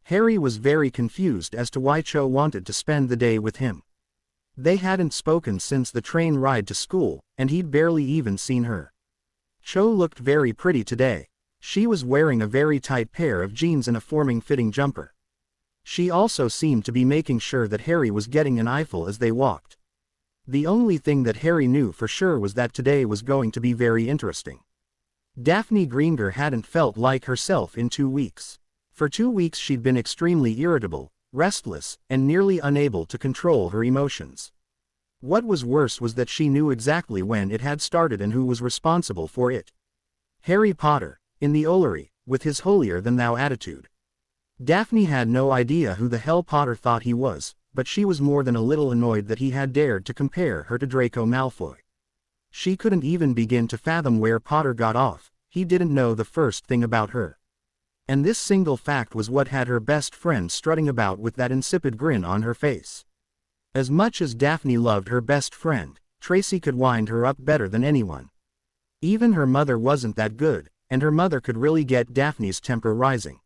Harry was very confused as to why Cho wanted to spend the day with him. They hadn't spoken since the train ride to school, and he'd barely even seen her. Cho looked very pretty today. She was wearing a very tight pair of jeans and a forming-fitting jumper. She also seemed to be making sure that Harry was getting an eyeful as they walked. The only thing that Harry knew for sure was that today was going to be very interesting. Daphne Greengrass hadn't felt like herself in 2 weeks. For 2 weeks she'd been extremely irritable, restless, and nearly unable to control her emotions. What was worse was that she knew exactly when it had started and who was responsible for it. Harry Potter, in the Ollery, with his holier-than-thou attitude. Daphne had no idea who the hell Potter thought he was, but she was more than a little annoyed that he had dared to compare her to Draco Malfoy. She couldn't even begin to fathom where Potter got off. He didn't know the first thing about her. And this single fact was what had her best friend strutting about with that insipid grin on her face. As much as Daphne loved her best friend, Tracy could wind her up better than anyone. Even her mother wasn't that good, and her mother could really get Daphne's temper rising.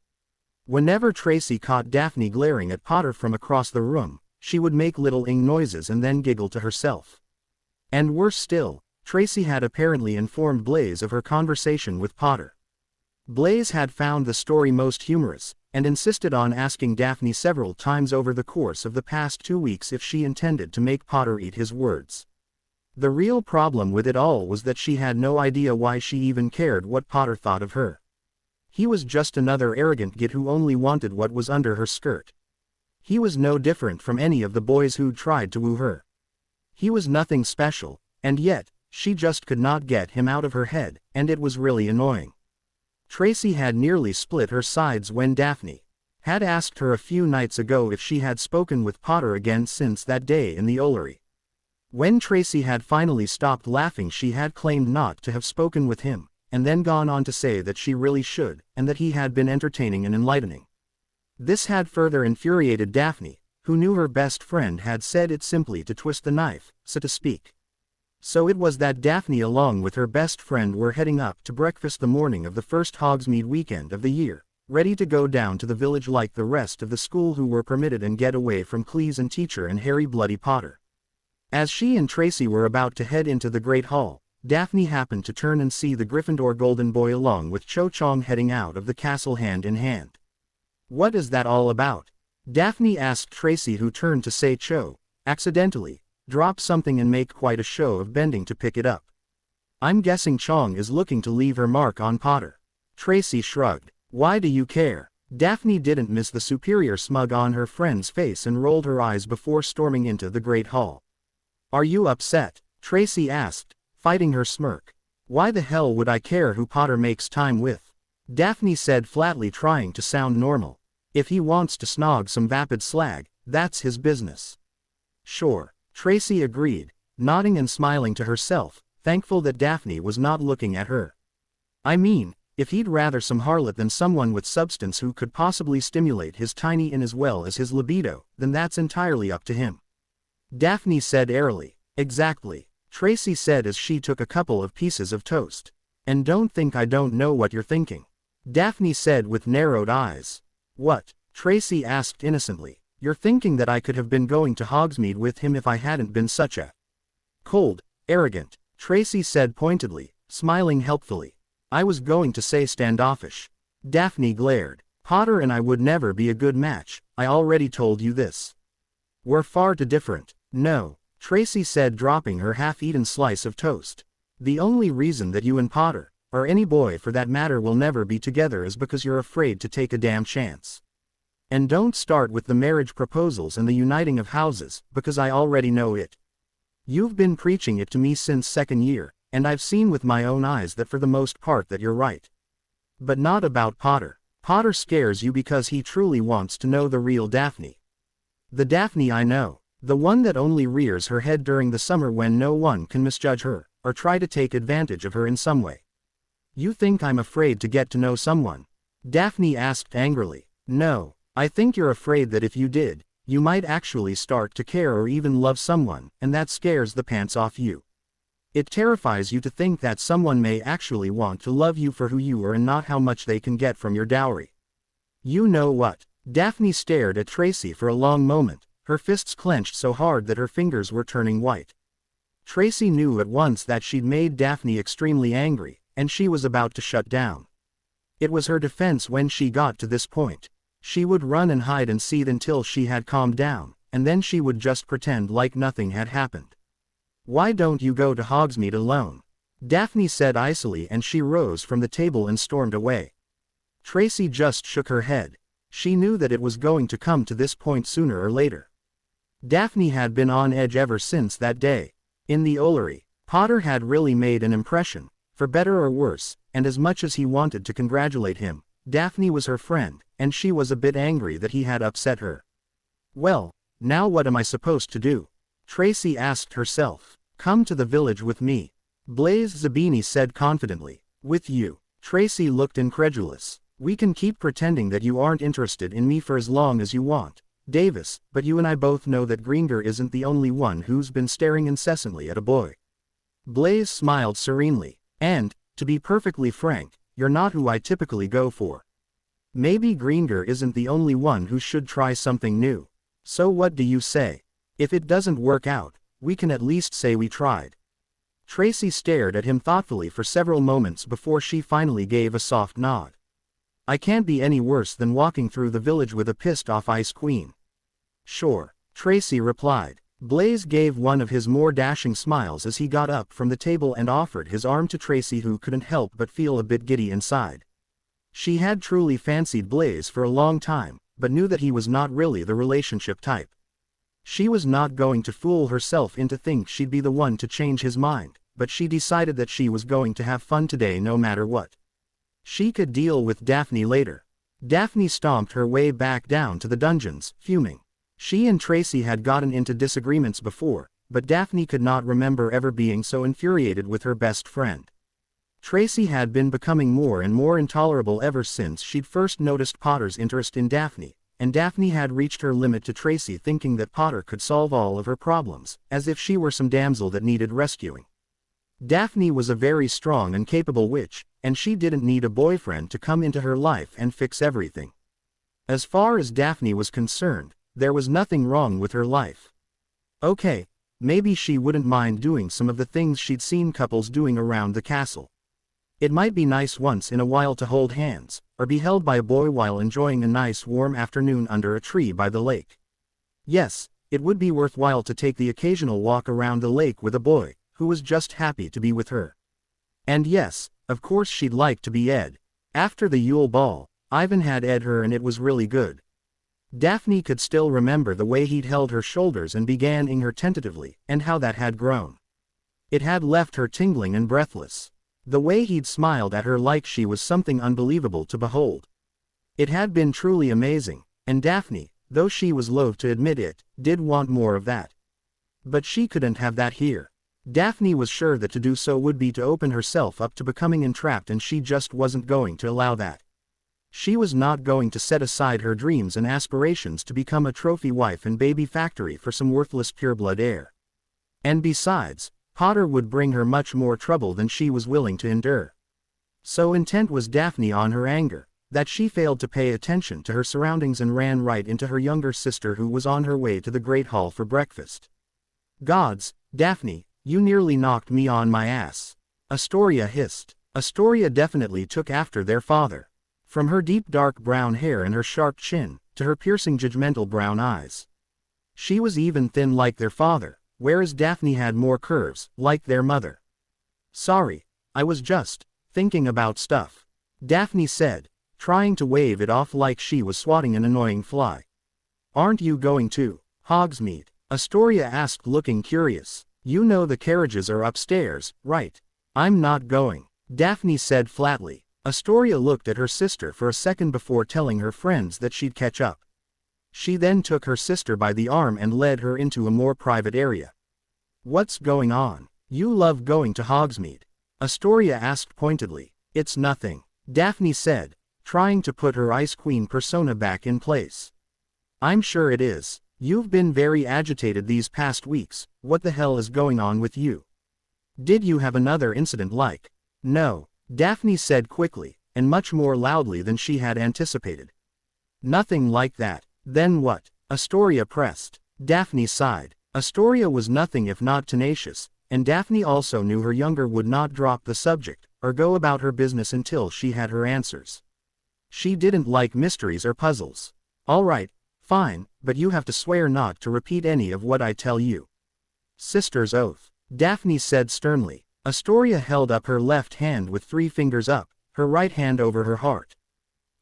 Whenever Tracy caught Daphne glaring at Potter from across the room, she would make little noises and then giggle to herself. And worse still, Tracy had apparently informed Blaise of her conversation with Potter. Blaise had found the story most humorous, and insisted on asking Daphne several times over the course of the past 2 weeks if she intended to make Potter eat his words. The real problem with it all was that she had no idea why she even cared what Potter thought of her. He was just another arrogant git who only wanted what was under her skirt. He was no different from any of the boys who'd tried to woo her. He was nothing special, and yet, she just could not get him out of her head, and it was really annoying. Tracy had nearly split her sides when Daphne had asked her a few nights ago if she had spoken with Potter again since that day in the Ollery. When Tracy had finally stopped laughing, she had claimed not to have spoken with him, and then gone on to say that she really should, and that he had been entertaining and enlightening. This had further infuriated Daphne, who knew her best friend had said it simply to twist the knife, so to speak. So it was that Daphne along with her best friend were heading up to breakfast the morning of the first Hogsmeade weekend of the year, ready to go down to the village like the rest of the school who were permitted and get away from Cleese and teacher and Harry Bloody Potter. As she and Tracy were about to head into the Great Hall, Daphne happened to turn and see the Gryffindor Golden Boy along with Cho Chang heading out of the castle hand in hand. "What is that all about?" Daphne asked Tracy, who turned to say Cho, accidentally, drop something and make quite a show of bending to pick it up. "I'm guessing Chang is looking to leave her mark on Potter." Tracy shrugged. "Why do you care?" Daphne didn't miss the superior smug on her friend's face and rolled her eyes before storming into the Great Hall. "Are you upset?" Tracy asked, fighting her smirk. "Why the hell would I care who Potter makes time with?" Daphne said flatly, trying to sound normal. "If he wants to snog some vapid slag, that's his business." "Sure," Tracy agreed, nodding and smiling to herself, thankful that Daphne was not looking at her. "I mean, if he'd rather some harlot than someone with substance who could possibly stimulate his tiny in as well as his libido, then that's entirely up to him." Daphne said airily. "Exactly," Tracy said as she took a couple of pieces of toast. "And don't think I don't know what you're thinking," Daphne said with narrowed eyes. "What?" Tracy asked innocently. "You're thinking that I could have been going to Hogsmeade with him if I hadn't been such a cold, arrogant," Tracy said pointedly, smiling helpfully. "I was going to say standoffish." Daphne glared. "Potter and I would never be a good match, I already told you this. We're far too different." "No," Tracy said, dropping her half-eaten slice of toast. "The only reason that you and Potter, or any boy for that matter, will never be together is because you're afraid to take a damn chance. And don't start with the marriage proposals and the uniting of houses, because I already know it. You've been preaching it to me since second year, and I've seen with my own eyes that for the most part that you're right. But not about Potter. Potter scares you because he truly wants to know the real Daphne. The Daphne I know. The one that only rears her head during the summer when no one can misjudge her, or try to take advantage of her in some way. You think I'm afraid to get to know someone? Daphne asked angrily. No, I think you're afraid that if you did, you might actually start to care or even love someone, and that scares the pants off you. It terrifies you to think that someone may actually want to love you for who you are and not how much they can get from your dowry. You know what? Daphne stared at Tracy for a long moment, her fists clenched so hard that her fingers were turning white. Tracy knew at once that she'd made Daphne extremely angry, and she was about to shut down. It was her defense when she got to this point. She would run and hide and seethe until she had calmed down, and then she would just pretend like nothing had happened. Why don't you go to Hogsmeade alone? Daphne said icily, and she rose from the table and stormed away. Tracy just shook her head. She knew that it was going to come to this point sooner or later. Daphne had been on edge ever since that day. In the Ollery, Potter had really made an impression, for better or worse, and as much as he wanted to congratulate him, Daphne was her friend, and she was a bit angry that he had upset her. Well, now what am I supposed to do? Tracy asked herself. Come to the village with me. Blaise Zabini said confidently. With you? Tracy looked incredulous. We can keep pretending that you aren't interested in me for as long as you want, Davis, but you and I both know that Greengrass isn't the only one who's been staring incessantly at a boy. Blaise smiled serenely. And, to be perfectly frank, you're not who I typically go for. Maybe Greengrass isn't the only one who should try something new. So what do you say? If it doesn't work out, we can at least say we tried. Tracy stared at him thoughtfully for several moments before she finally gave a soft nod. I can't be any worse than walking through the village with a pissed-off Ice Queen. Sure, Tracy replied. Blaise gave one of his more dashing smiles as he got up from the table and offered his arm to Tracy, who couldn't help but feel a bit giddy inside. She had truly fancied Blaise for a long time, but knew that he was not really the relationship type. She was not going to fool herself into thinking she'd be the one to change his mind, but she decided that she was going to have fun today no matter what. She could deal with Daphne later. Daphne stomped her way back down to the dungeons, fuming. She and Tracy had gotten into disagreements before, but Daphne could not remember ever being so infuriated with her best friend. Tracy had been becoming more and more intolerable ever since she'd first noticed Potter's interest in Daphne, and Daphne had reached her limit to Tracy, thinking that Potter could solve all of her problems, as if she were some damsel that needed rescuing. Daphne was a very strong and capable witch, and she didn't need a boyfriend to come into her life and fix everything. As far as Daphne was concerned, there was nothing wrong with her life. Okay, maybe she wouldn't mind doing some of the things she'd seen couples doing around the castle. It might be nice once in a while to hold hands, or be held by a boy while enjoying a nice warm afternoon under a tree by the lake. Yes, it would be worthwhile to take the occasional walk around the lake with a boy, who was just happy to be with her. And yes, of course she'd like to be Ed. After the Yule Ball, Ivan had Ed her and it was really good. Daphne could still remember the way he'd held her shoulders and began ing her tentatively, and how that had grown. It had left her tingling and breathless. The way he'd smiled at her like she was something unbelievable to behold. It had been truly amazing, and Daphne, though she was loath to admit it, did want more of that. But she couldn't have that here. Daphne was sure that to do so would be to open herself up to becoming entrapped, and she just wasn't going to allow that. She was not going to set aside her dreams and aspirations to become a trophy wife and baby factory for some worthless pureblood heir. And besides, Potter would bring her much more trouble than she was willing to endure. So intent was Daphne on her anger, that she failed to pay attention to her surroundings and ran right into her younger sister, who was on her way to the Great Hall for breakfast. Gods, Daphne, you nearly knocked me on my ass. Astoria hissed. Astoria definitely took after their father. From her deep dark brown hair and her sharp chin, to her piercing judgmental brown eyes. She was even thin like their father, whereas Daphne had more curves, like their mother. Sorry, I was just thinking about stuff, Daphne said, trying to wave it off like she was swatting an annoying fly. Aren't you going to Hogsmeade? Astoria asked, looking curious. You know the carriages are upstairs, right? I'm not going, Daphne said flatly. Astoria looked at her sister for a second before telling her friends that she'd catch up. She then took her sister by the arm and led her into a more private area. What's going on? You love going to Hogsmeade? Astoria asked pointedly. It's nothing, Daphne said, trying to put her Ice Queen persona back in place. I'm sure it is. You've been very agitated these past weeks. What the hell is going on with you? Did you have another incident like? No, Daphne said quickly, and much more loudly than she had anticipated. Nothing like that. Then what? Astoria pressed. Daphne sighed. Astoria was nothing if not tenacious, and Daphne also knew her younger would not drop the subject, or go about her business until she had her answers. She didn't like mysteries or puzzles. All right, fine, but you have to swear not to repeat any of what I tell you. Sister's oath, Daphne said sternly. Astoria held up her left hand with 3 fingers up, her right hand over her heart.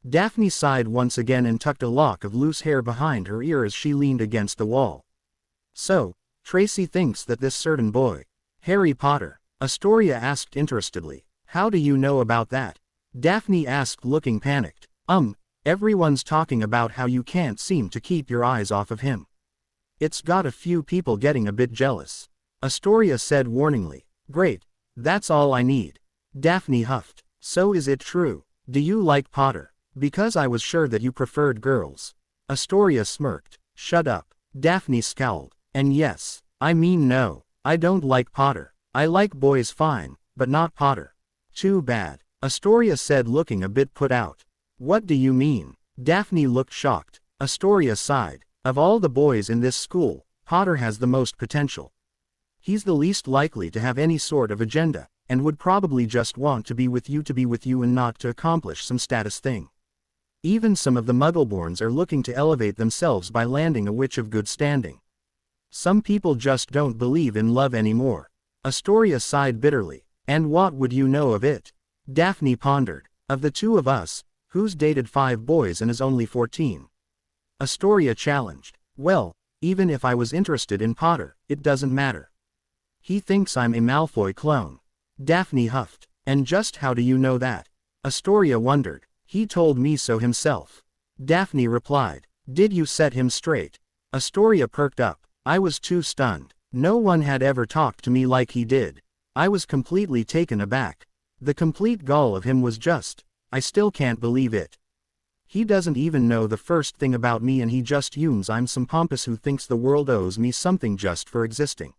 Daphne sighed once again and tucked a lock of loose hair behind her ear as she leaned against the wall. So, Tracy thinks that this certain boy, Harry Potter, Astoria asked interestedly. How do you know about that? Daphne asked looking panicked. Everyone's talking about how you can't seem to keep your eyes off of him. It's got a few people getting a bit jealous. Astoria said warningly. Great, that's all I need. Daphne huffed. So is it true? Do you like Potter? Because I was sure that you preferred girls. Astoria smirked. Shut up. Daphne scowled. And yes, I mean no, I don't like Potter. I like boys fine, but not Potter. Too bad, Astoria said looking a bit put out. What do you mean? Daphne looked shocked. Astoria sighed. Of all the boys in this school, Potter has the most potential. He's the least likely to have any sort of agenda, and would probably just want to be with you and not to accomplish some status thing. Even some of the Muggleborns are looking to elevate themselves by landing a witch of good standing. Some people just don't believe in love anymore. Astoria sighed bitterly. And what would you know of it? Daphne pondered. Of the 2 of us, who's dated 5 boys and is only 14? Astoria challenged. Well, even if I was interested in Potter, it doesn't matter. He thinks I'm a Malfoy clone. Daphne huffed. And just how do you know that? Astoria wondered. He told me so himself. Daphne replied. Did you set him straight? Astoria perked up. I was too stunned. No one had ever talked to me like he did. I was completely taken aback. The complete gall of him was just, I still can't believe it. He doesn't even know the first thing about me and he just assumes I'm some pompous who thinks the world owes me something just for existing.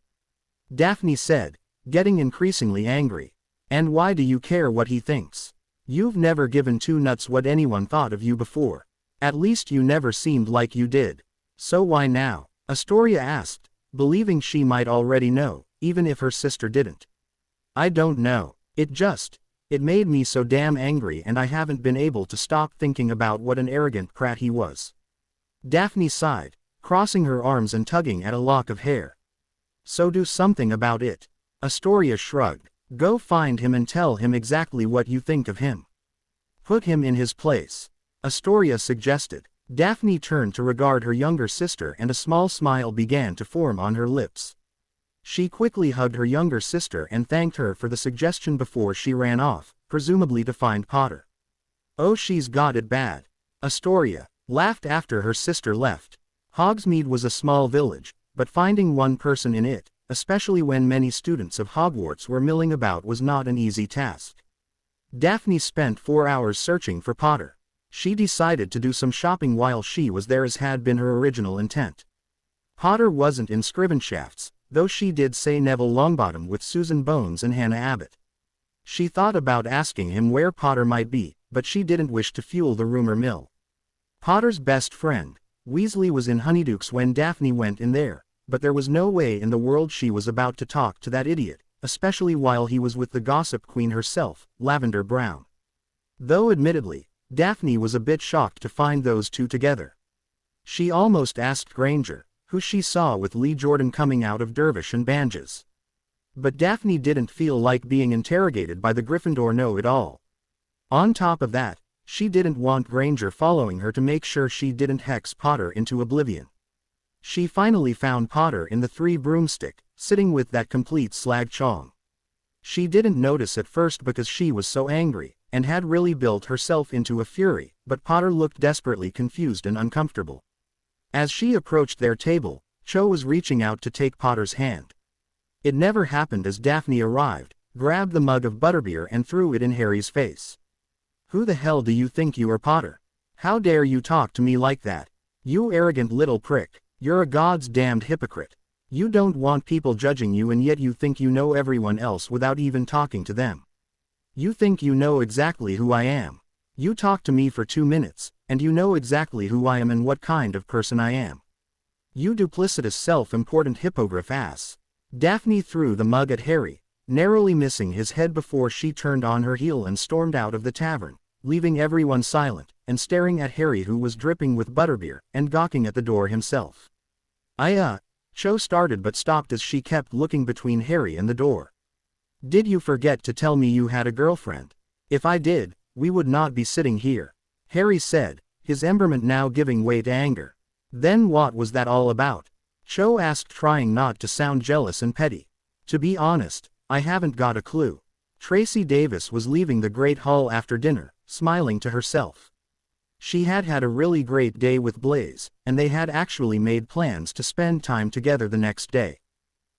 Daphne said, getting increasingly angry. And why do you care what he thinks? You've never given 2 nuts what anyone thought of you before. At least you never seemed like you did. So why now? Astoria asked, believing she might already know, even if her sister didn't. I don't know. It made me so damn angry and I haven't been able to stop thinking about what an arrogant prat he was. Daphne sighed, crossing her arms and tugging at a lock of hair. So do something about it. Astoria shrugged. Go find him and tell him exactly what you think of him. Put him in his place. Astoria suggested. Daphne turned to regard her younger sister and a small smile began to form on her lips. She quickly hugged her younger sister and thanked her for the suggestion before she ran off, presumably to find Potter. Oh, she's got it bad. Astoria laughed after her sister left. Hogsmeade was a small village, but finding one person in it, especially when many students of Hogwarts were milling about, was not an easy task. Daphne spent 4 hours searching for Potter. She decided to do some shopping while she was there as had been her original intent. Potter wasn't in Scrivenshafts, though she did say Neville Longbottom with Susan Bones and Hannah Abbott. She thought about asking him where Potter might be, but she didn't wish to fuel the rumor mill. Potter's best friend, Weasley, was in Honeydukes when Daphne went in there, but there was no way in the world she was about to talk to that idiot, especially while he was with the gossip queen herself, Lavender Brown. Though admittedly, Daphne was a bit shocked to find those 2 together. She almost asked Granger, who she saw with Lee Jordan coming out of Dervish and Banges. But Daphne didn't feel like being interrogated by the Gryffindor know-it-all. On top of that, she didn't want Granger following her to make sure she didn't hex Potter into oblivion. She finally found Potter in the 3 Broomstick, sitting with that complete slag chong. She didn't notice at first because she was so angry, and had really built herself into a fury, but Potter looked desperately confused and uncomfortable. As she approached their table, Cho was reaching out to take Potter's hand. It never happened as Daphne arrived, grabbed the mug of butterbeer and threw it in Harry's face. "Who the hell do you think you are, Potter? How dare you talk to me like that? You arrogant little prick. You're a god's damned hypocrite. You don't want people judging you, and yet you think you know everyone else without even talking to them. You think you know exactly who I am. You talk to me for 2 minutes, and you know exactly who I am and what kind of person I am. You duplicitous self-important hippogriff ass." Daphne threw the mug at Harry, narrowly missing his head before she turned on her heel and stormed out of the tavern, leaving everyone silent, and staring at Harry, who was dripping with butterbeer, and gawking at the door himself. Cho started but stopped as she kept looking between Harry and the door. "Did you forget to tell me you had a girlfriend? If I did, we would not be sitting here," Harry said, his temperament now giving way to anger. "Then what was that all about?" Cho asked, trying not to sound jealous and petty. "To be honest, I haven't got a clue." Tracy Davis was leaving the Great Hall after dinner, smiling to herself. She had had a really great day with Blaze, and they had actually made plans to spend time together the next day.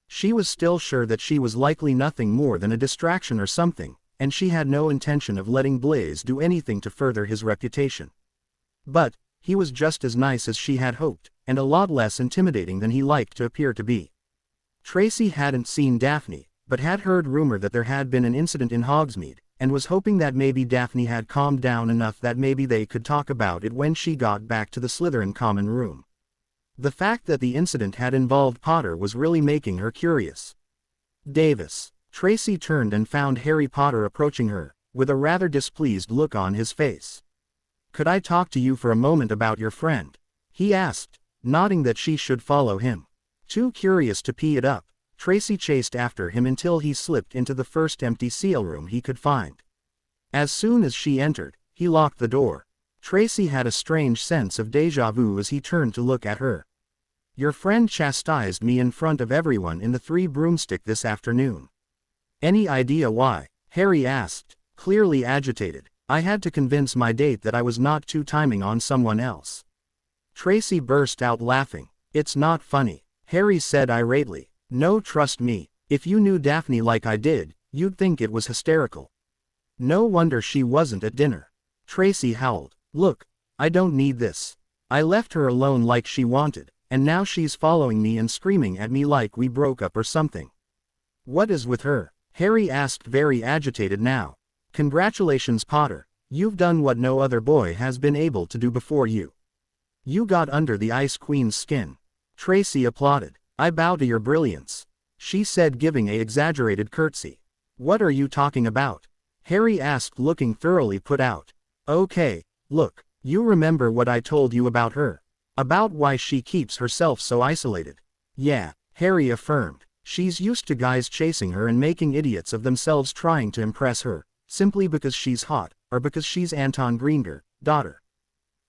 She was still sure that she was likely nothing more than a distraction or something, and she had no intention of letting Blaze do anything to further his reputation. But he was just as nice as she had hoped, and a lot less intimidating than he liked to appear to be. Tracy hadn't seen Daphne, but had heard rumor that there had been an incident in Hogsmeade, and was hoping that maybe Daphne had calmed down enough that maybe they could talk about it when she got back to the Slytherin common room. The fact that the incident had involved Potter was really making her curious. "Davis." Tracy turned and found Harry Potter approaching her, with a rather displeased look on his face. "Could I talk to you for a moment about your friend?" he asked, nodding that she should follow him. Too curious to pee it up, Tracy chased after him until he slipped into the first empty seal room he could find. As soon as she entered, he locked the door. Tracy had a strange sense of déjà vu as he turned to look at her. "Your friend chastised me in front of everyone in the Three Broomstick this afternoon." "Any idea why?" Harry asked, clearly agitated. "I had to convince my date that I was not two-timing on someone else." Tracy burst out laughing. "It's not funny," Harry said irately. "No, trust me, if you knew Daphne like I did, you'd think it was hysterical." "No wonder she wasn't at dinner," Tracy howled. "Look, I don't need this. I left her alone like she wanted, and now she's following me and screaming at me like we broke up or something." "What is with her?" Harry asked, very agitated now. "Congratulations, Potter, you've done what no other boy has been able to do before you. You got under the Ice Queen's skin." Tracy applauded. "I bow to your brilliance," she said, giving an exaggerated curtsy. "What are you talking about?" Harry asked, looking thoroughly put out. "Okay, look, you remember what I told you about her? About why she keeps herself so isolated?" "Yeah," Harry affirmed. "She's used to guys chasing her and making idiots of themselves trying to impress her, simply because she's hot, or because she's Anton Greengrass' daughter.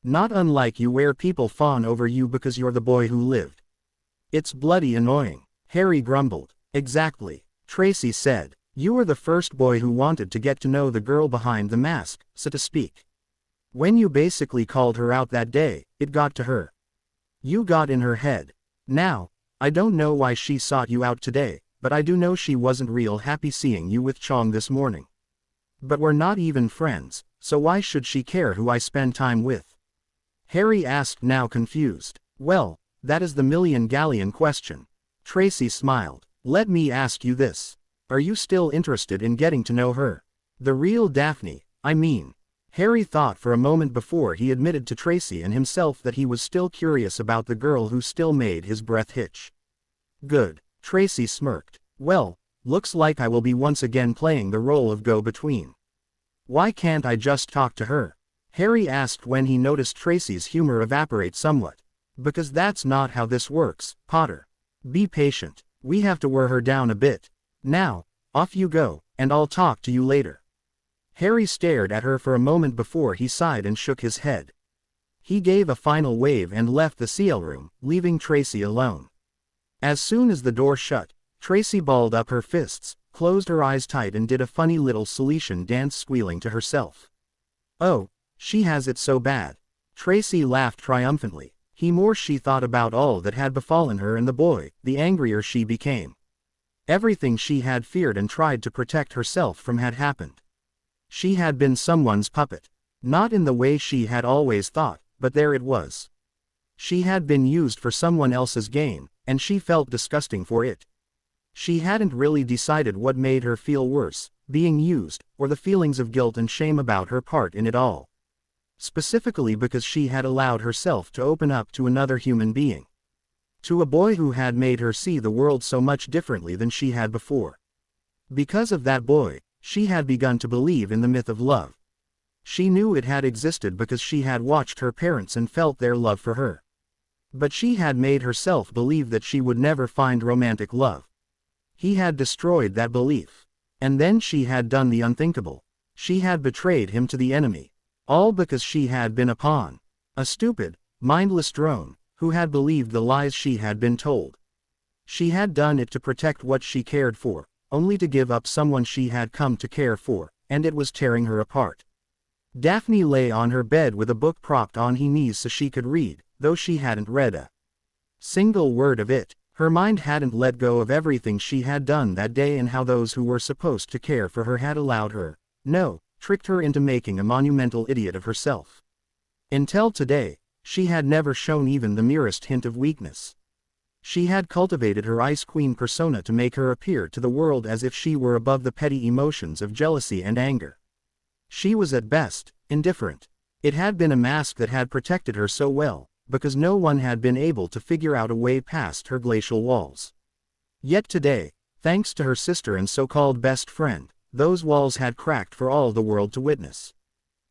Not unlike you, where people fawn over you because you're the boy who lived." "It's bloody annoying," Harry grumbled. "Exactly," Tracy said. "You were the first boy who wanted to get to know the girl behind the mask, so to speak. When you basically called her out that day, it got to her. You got in her head. Now, I don't know why she sought you out today, but I do know she wasn't real happy seeing you with Chong this morning. But we're not even friends, so why should she care who I spend time with?" Harry asked, now confused. "Well, that is the million-galleon question." Tracy smiled. "Let me ask you this. Are you still interested in getting to know her? The real Daphne, I mean." Harry thought for a moment before he admitted to Tracy and himself that he was still curious about the girl who still made his breath hitch. "Good," Tracy smirked. "Well, looks like I will be once again playing the role of go-between. Why can't I just talk to her?" Harry asked when he noticed Tracy's humor evaporate somewhat. "Because that's not how this works, Potter. Be patient, we have to wear her down a bit. Now, off you go, and I'll talk to you later." Harry stared at her for a moment before he sighed and shook his head. He gave a final wave and left the seal room, leaving Tracy alone. As soon as the door shut, Tracy balled up her fists, closed her eyes tight and did a funny little Silesian dance, squealing to herself. "Oh, she has it so bad." Tracy laughed triumphantly. The more she thought about all that had befallen her and the boy, the angrier she became. Everything she had feared and tried to protect herself from had happened. She had been someone's puppet. Not in the way she had always thought, but there it was. She had been used for someone else's gain, and she felt disgusting for it. She hadn't really decided what made her feel worse, being used, or the feelings of guilt and shame about her part in it all. Specifically because she had allowed herself to open up to another human being. To a boy who had made her see the world so much differently than she had before. Because of that boy, she had begun to believe in the myth of love. She knew it had existed because she had watched her parents and felt their love for her. But she had made herself believe that she would never find romantic love. He had destroyed that belief. And then she had done the unthinkable. She had betrayed him to the enemy. All because she had been a pawn. A stupid, mindless drone, who had believed the lies she had been told. She had done it to protect what she cared for, only to give up someone she had come to care for, and it was tearing her apart. Daphne lay on her bed with a book propped on her knees so she could read, though she hadn't read a single word of it. Her mind hadn't let go of everything she had done that day and how those who were supposed to care for her had allowed her, tricked her into making a monumental idiot of herself. Until today, she had never shown even the merest hint of weakness. She had cultivated her Ice Queen persona to make her appear to the world as if she were above the petty emotions of jealousy and anger. She was at best, indifferent. It had been a mask that had protected her so well, because no one had been able to figure out a way past her glacial walls. Yet today, thanks to her sister and so-called best friend, those walls had cracked for all the world to witness.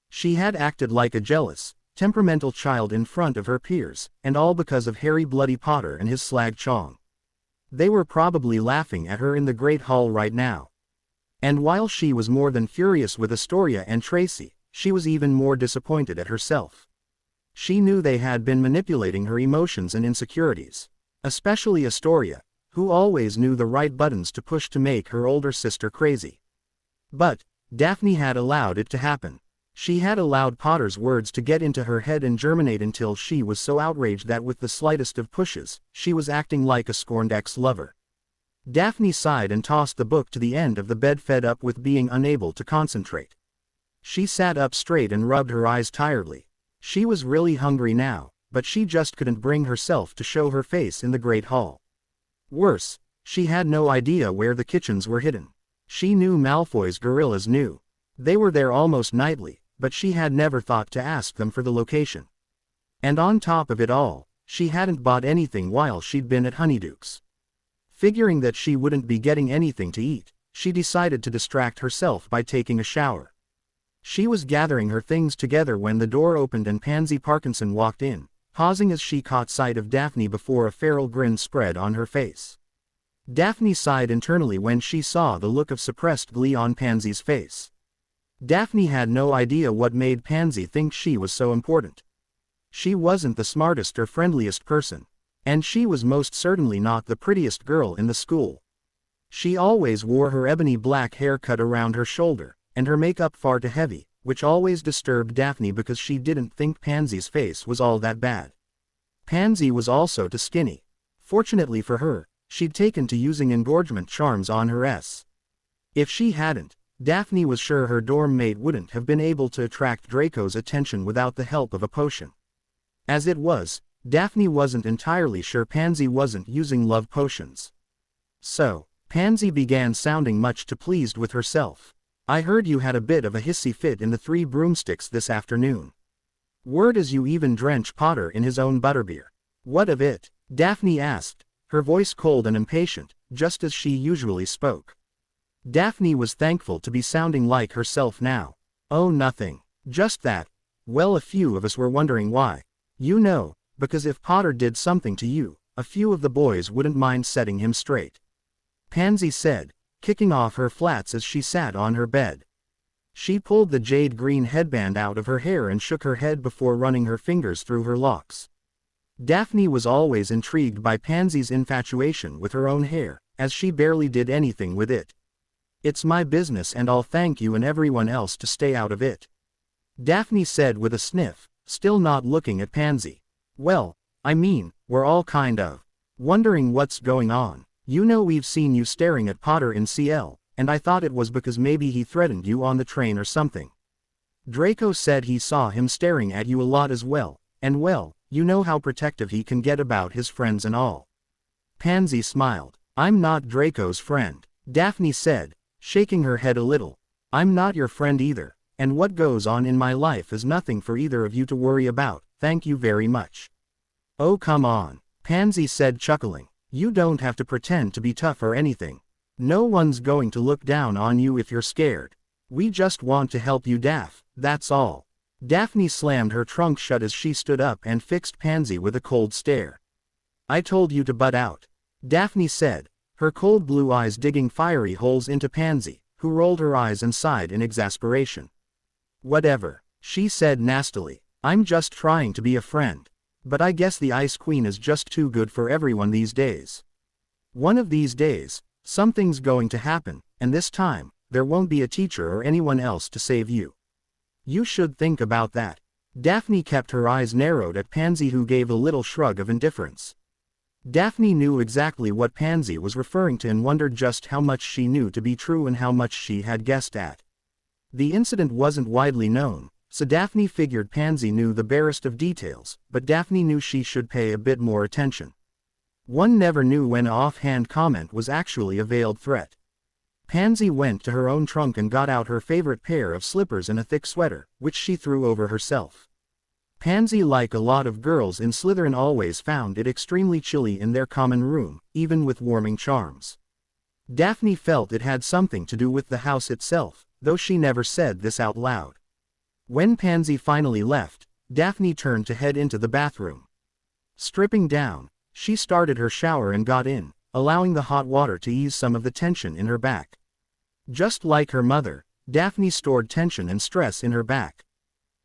She had acted like a jealous, temperamental child in front of her peers, and all because of Harry Bloody Potter and his slag chong. They were probably laughing at her in the Great Hall right now. And while she was more than furious with Astoria and Tracy, she was even more disappointed at herself. She knew they had been manipulating her emotions and insecurities. Especially Astoria, who always knew the right buttons to push to make her older sister crazy. But Daphne had allowed it to happen. She had allowed Potter's words to get into her head and germinate until she was so outraged that with the slightest of pushes, she was acting like a scorned ex-lover. Daphne sighed and tossed the book to the end of the bed, fed up with being unable to concentrate. She sat up straight and rubbed her eyes tiredly. She was really hungry now, but she just couldn't bring herself to show her face in the Great Hall. Worse, she had no idea where the kitchens were hidden. She knew Malfoy's gorillas knew. They were there almost nightly, but she had never thought to ask them for the location. And on top of it all, she hadn't bought anything while she'd been at Honeyduke's. Figuring that she wouldn't be getting anything to eat, she decided to distract herself by taking a shower. She was gathering her things together when the door opened and Pansy Parkinson walked in, pausing as she caught sight of Daphne before a feral grin spread on her face. Daphne sighed internally when she saw the look of suppressed glee on Pansy's face. Daphne had no idea what made Pansy think she was so important. She wasn't the smartest or friendliest person, and she was most certainly not the prettiest girl in the school. She always wore her ebony black hair cut around her shoulder, and her makeup far too heavy, which always disturbed Daphne because she didn't think Pansy's face was all that bad. Pansy was also too skinny. Fortunately for her, she'd taken to using engorgement charms on her S. If she hadn't, Daphne was sure her dorm mate wouldn't have been able to attract Draco's attention without the help of a potion. As it was, Daphne wasn't entirely sure Pansy wasn't using love potions. So, Pansy began sounding much too pleased with herself. I heard you had a bit of a hissy fit in the Three Broomsticks this afternoon. Word is you even drench Potter in his own butterbeer. What of it? Daphne asked, her voice cold and impatient, just as she usually spoke. Daphne was thankful to be sounding like herself now. Oh, nothing. Just that. Well, a few of us were wondering why. You know, because if Potter did something to you, a few of the boys wouldn't mind setting him straight. Pansy said, kicking off her flats as she sat on her bed. She pulled the jade green headband out of her hair and shook her head before running her fingers through her locks. Daphne was always intrigued by Pansy's infatuation with her own hair, as she barely did anything with it. It's my business and I'll thank you and everyone else to stay out of it. Daphne said with a sniff, still not looking at Pansy. Well, I mean, we're all kind of wondering what's going on. You know we've seen you staring at Potter in CL, and I thought it was because maybe he threatened you on the train or something. Draco said he saw him staring at you a lot as well, and well, you know how protective he can get about his friends and all. Pansy smiled. I'm not Draco's friend, Daphne said, shaking her head a little. I'm not your friend either, and what goes on in my life is nothing for either of you to worry about, thank you very much. Oh come on, Pansy said chuckling. You don't have to pretend to be tough or anything. No one's going to look down on you if you're scared. We just want to help you, Daph, that's all. Daphne slammed her trunk shut as she stood up and fixed Pansy with a cold stare. I told you to butt out, Daphne said, her cold blue eyes digging fiery holes into Pansy, who rolled her eyes and sighed in exasperation. Whatever, she said nastily. I'm just trying to be a friend. But I guess the Ice Queen is just too good for everyone these days. One of these days, something's going to happen, and this time, there won't be a teacher or anyone else to save you. You should think about that. Daphne kept her eyes narrowed at Pansy, who gave a little shrug of indifference. Daphne knew exactly what Pansy was referring to and wondered just how much she knew to be true and how much she had guessed at. The incident wasn't widely known, so Daphne figured Pansy knew the barest of details, but Daphne knew she should pay a bit more attention. One never knew when an offhand comment was actually a veiled threat. Pansy went to her own trunk and got out her favorite pair of slippers and a thick sweater, which she threw over herself. Pansy, like a lot of girls in Slytherin, always found it extremely chilly in their common room, even with warming charms. Daphne felt it had something to do with the house itself, though she never said this out loud. When Pansy finally left, Daphne turned to head into the bathroom. Stripping down, she started her shower and got in, allowing the hot water to ease some of the tension in her back. Just like her mother, Daphne stored tension and stress in her back.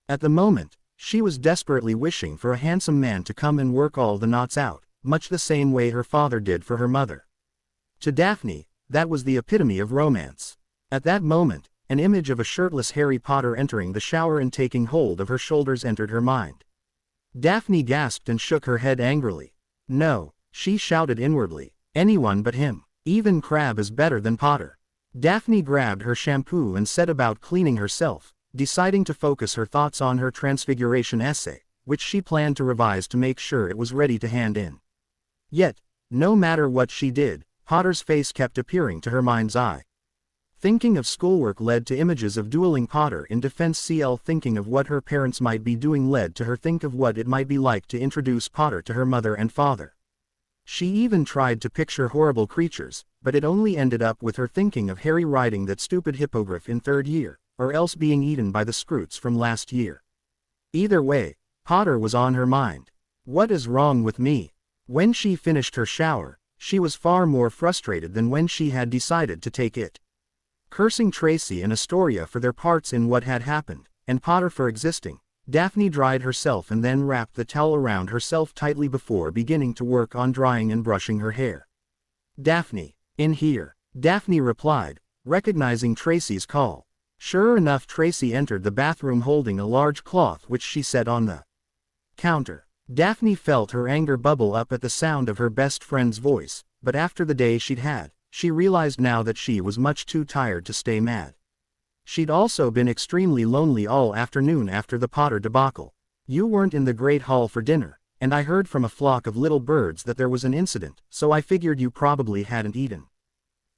At the moment, she was desperately wishing for a handsome man to come and work all the knots out, much the same way her father did for her mother. To Daphne, that was the epitome of romance. At that moment, an image of a shirtless Harry Potter entering the shower and taking hold of her shoulders entered her mind. Daphne gasped and shook her head angrily. No, she shouted inwardly, anyone but him. Even Crabbe is better than Potter. Daphne grabbed her shampoo and set about cleaning herself, deciding to focus her thoughts on her transfiguration essay, which she planned to revise to make sure it was ready to hand in. Yet, no matter what she did, Potter's face kept appearing to her mind's eye. Thinking of schoolwork led to images of dueling Potter in Defense CL. Thinking of what her parents might be doing led to her think of what it might be like to introduce Potter to her mother and father. She even tried to picture horrible creatures, but it only ended up with her thinking of Harry riding that stupid hippogriff in third year, or else being eaten by the Scroots from last year. Either way, Potter was on her mind. What is wrong with me? When she finished her shower, she was far more frustrated than when she had decided to take it. Cursing Tracy and Astoria for their parts in what had happened, and Potter for existing, Daphne dried herself and then wrapped the towel around herself tightly before beginning to work on drying and brushing her hair. Daphne, in here, Daphne replied, recognizing Tracy's call. Sure enough, Tracy entered the bathroom holding a large cloth which she set on the counter. Daphne felt her anger bubble up at the sound of her best friend's voice, but after the day she'd had, she realized now that she was much too tired to stay mad. She'd also been extremely lonely all afternoon after the Potter debacle. You weren't in the Great Hall for dinner, and I heard from a flock of little birds that there was an incident, so I figured you probably hadn't eaten.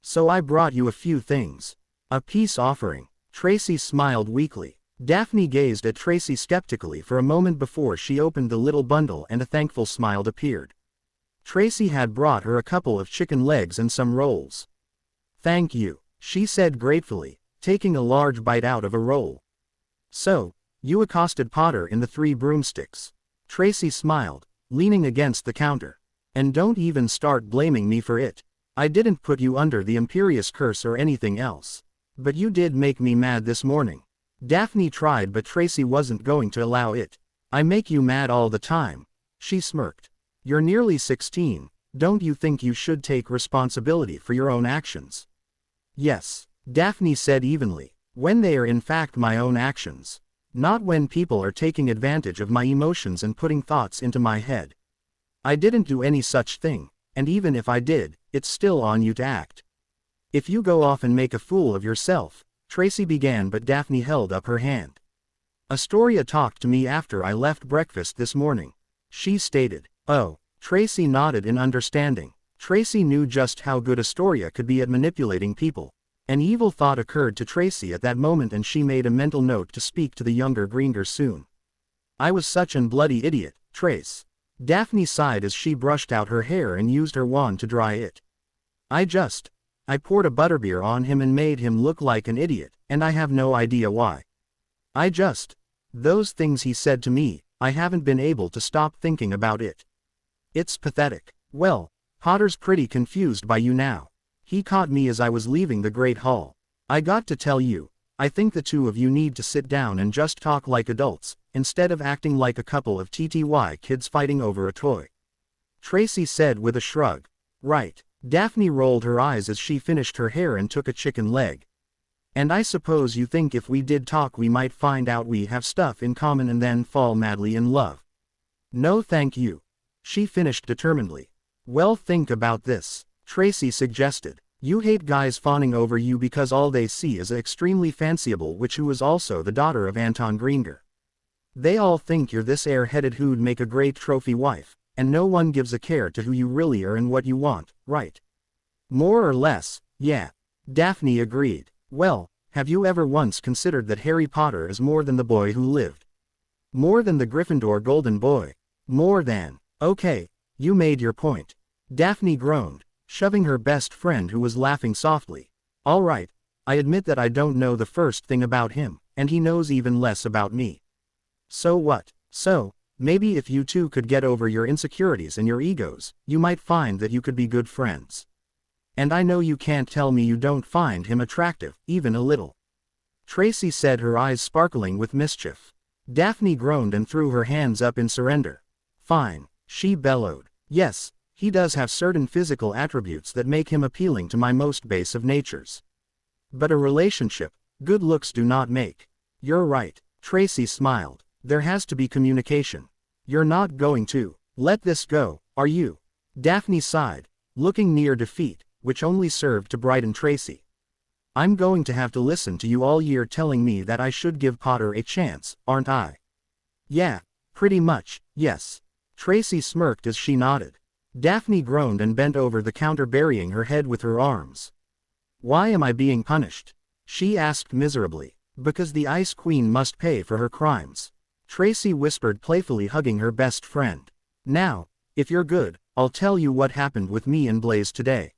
So I brought you a few things. A peace offering. Tracy smiled weakly. Daphne gazed at Tracy skeptically for a moment before she opened the little bundle and a thankful smile appeared. Tracy had brought her a couple of chicken legs and some rolls. Thank you, she said gratefully, taking a large bite out of a roll. So, you accosted Potter in the Three Broomsticks. Tracy smiled, leaning against the counter. And don't even start blaming me for it. I didn't put you under the Imperious Curse or anything else. But you did make me mad this morning. Daphne tried, but Tracy wasn't going to allow it. I make you mad all the time. She smirked. You're nearly 16, don't you think you should take responsibility for your own actions? Yes, Daphne said evenly, when they are in fact my own actions. Not when people are taking advantage of my emotions and putting thoughts into my head. I didn't do any such thing, and even if I did, it's still on you to act. If you go off and make a fool of yourself, Tracy began, but Daphne held up her hand. Astoria talked to me after I left breakfast this morning, she stated. Oh, Tracy nodded in understanding. Tracy knew just how good Astoria could be at manipulating people. An evil thought occurred to Tracy at that moment, and she made a mental note to speak to the younger Greengrass soon. I was such an bloody idiot, Trace. Daphne sighed as she brushed out her hair and used her wand to dry it. I poured a butterbeer on him and made him look like an idiot, and I have no idea why. Those things he said to me, I haven't been able to stop thinking about it. It's pathetic. Well, Potter's pretty confused by you now. He caught me as I was leaving the Great Hall. I got to tell you, I think the two of you need to sit down and just talk like adults, instead of acting like a couple of TTY kids fighting over a toy. Tracy said with a shrug. Right. Daphne rolled her eyes as she finished her hair and took a chicken leg. And I suppose you think if we did talk we might find out we have stuff in common and then fall madly in love. No thank you. She finished determinedly. Well, think about this, Tracy suggested. You hate guys fawning over you because all they see is an extremely fanciable witch who is also the daughter of Anton Greengrass. They all think you're this air-headed who'd make a great trophy wife, and no one gives a care to who you really are and what you want, right? More or less, yeah. Daphne agreed. Well, have you ever once considered that Harry Potter is more than the boy who lived? More than the Gryffindor golden boy? More than. Okay, you made your point. Daphne groaned, shoving her best friend, who was laughing softly. All right, I admit that I don't know the first thing about him, and he knows even less about me. So what? So, maybe if you two could get over your insecurities and your egos, you might find that you could be good friends. And I know you can't tell me you don't find him attractive, even a little. Tracy said, her eyes sparkling with mischief. Daphne groaned and threw her hands up in surrender. Fine, she bellowed. Yes, he does have certain physical attributes that make him appealing to my most base of natures. But a relationship, good looks do not make. You're right, Tracy smiled. There has to be communication. You're not going to let this go, are you? Daphne sighed, looking near defeat, which only served to brighten Tracy. I'm going to have to listen to you all year telling me that I should give Potter a chance, aren't I? Yeah, pretty much, yes. Tracy smirked as she nodded. Daphne groaned and bent over the counter, burying her head with her arms. Why am I being punished? She asked miserably. Because the Ice Queen must pay for her crimes. Tracy whispered playfully, hugging her best friend. Now, if you're good, I'll tell you what happened with me and Blaze today.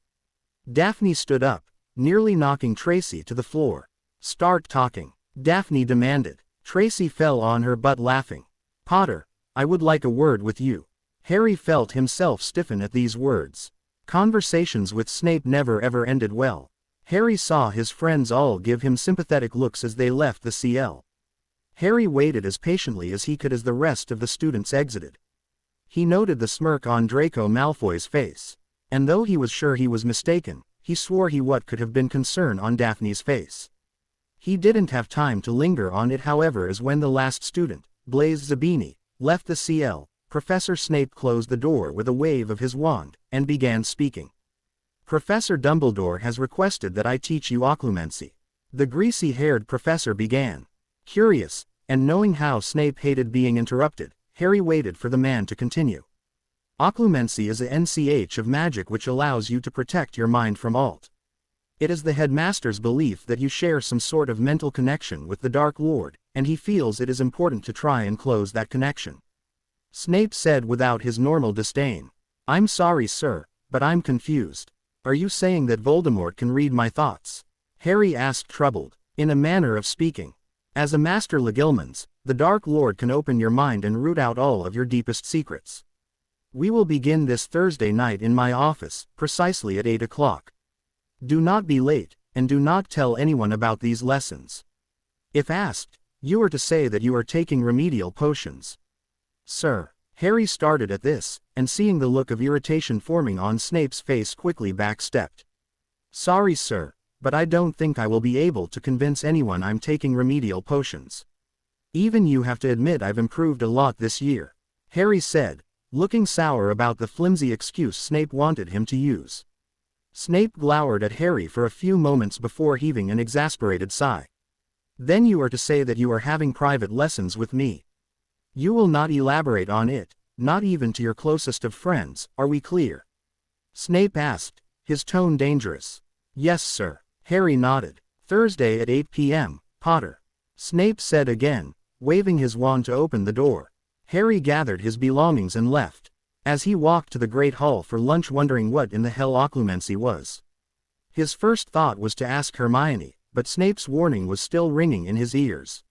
Daphne stood up, nearly knocking Tracy to the floor. Start talking, Daphne demanded. Tracy fell on her butt laughing. Potter, I would like a word with you. Harry felt himself stiffen at these words. Conversations with Snape never ever ended well. Harry saw his friends all give him sympathetic looks as they left the CL. Harry waited as patiently as he could as the rest of the students exited. He noted the smirk on Draco Malfoy's face. And though he was sure he was mistaken, he swore what could have been concern on Daphne's face. He didn't have time to linger on it, however, as when the last student, Blaise Zabini, left the CL, Professor Snape closed the door with a wave of his wand, and began speaking. Professor Dumbledore has requested that I teach you occlumency. The greasy-haired professor began. Curious, and knowing how Snape hated being interrupted, Harry waited for the man to continue. Occlumency is a NCH of magic which allows you to protect your mind from alt. It is the headmaster's belief that you share some sort of mental connection with the Dark Lord, and he feels it is important to try and close that connection. Snape said without his normal disdain. I'm sorry, sir, but I'm confused. Are you saying that Voldemort can read my thoughts? Harry asked, troubled. In a manner of speaking. As a Master Legilmans, the Dark Lord can open your mind and root out all of your deepest secrets. We will begin this Thursday night in my office, precisely at 8 o'clock. Do not be late, and do not tell anyone about these lessons. If asked, you are to say that you are taking remedial potions. Sir. Harry started at this, and seeing the look of irritation forming on Snape's face quickly backstepped. Sorry, sir, but I don't think I will be able to convince anyone I'm taking remedial potions. Even you have to admit I've improved a lot this year, Harry said, looking sour about the flimsy excuse Snape wanted him to use. Snape glowered at Harry for a few moments before heaving an exasperated sigh. Then you are to say that you are having private lessons with me. You will not elaborate on it, not even to your closest of friends, are we clear? Snape asked, his tone dangerous. Yes, sir. Harry nodded. Thursday at 8 p.m., Potter. Snape said again, waving his wand to open the door. Harry gathered his belongings and left. As he walked to the Great Hall for lunch wondering what in the hell occlumency was. His first thought was to ask Hermione, but Snape's warning was still ringing in his ears.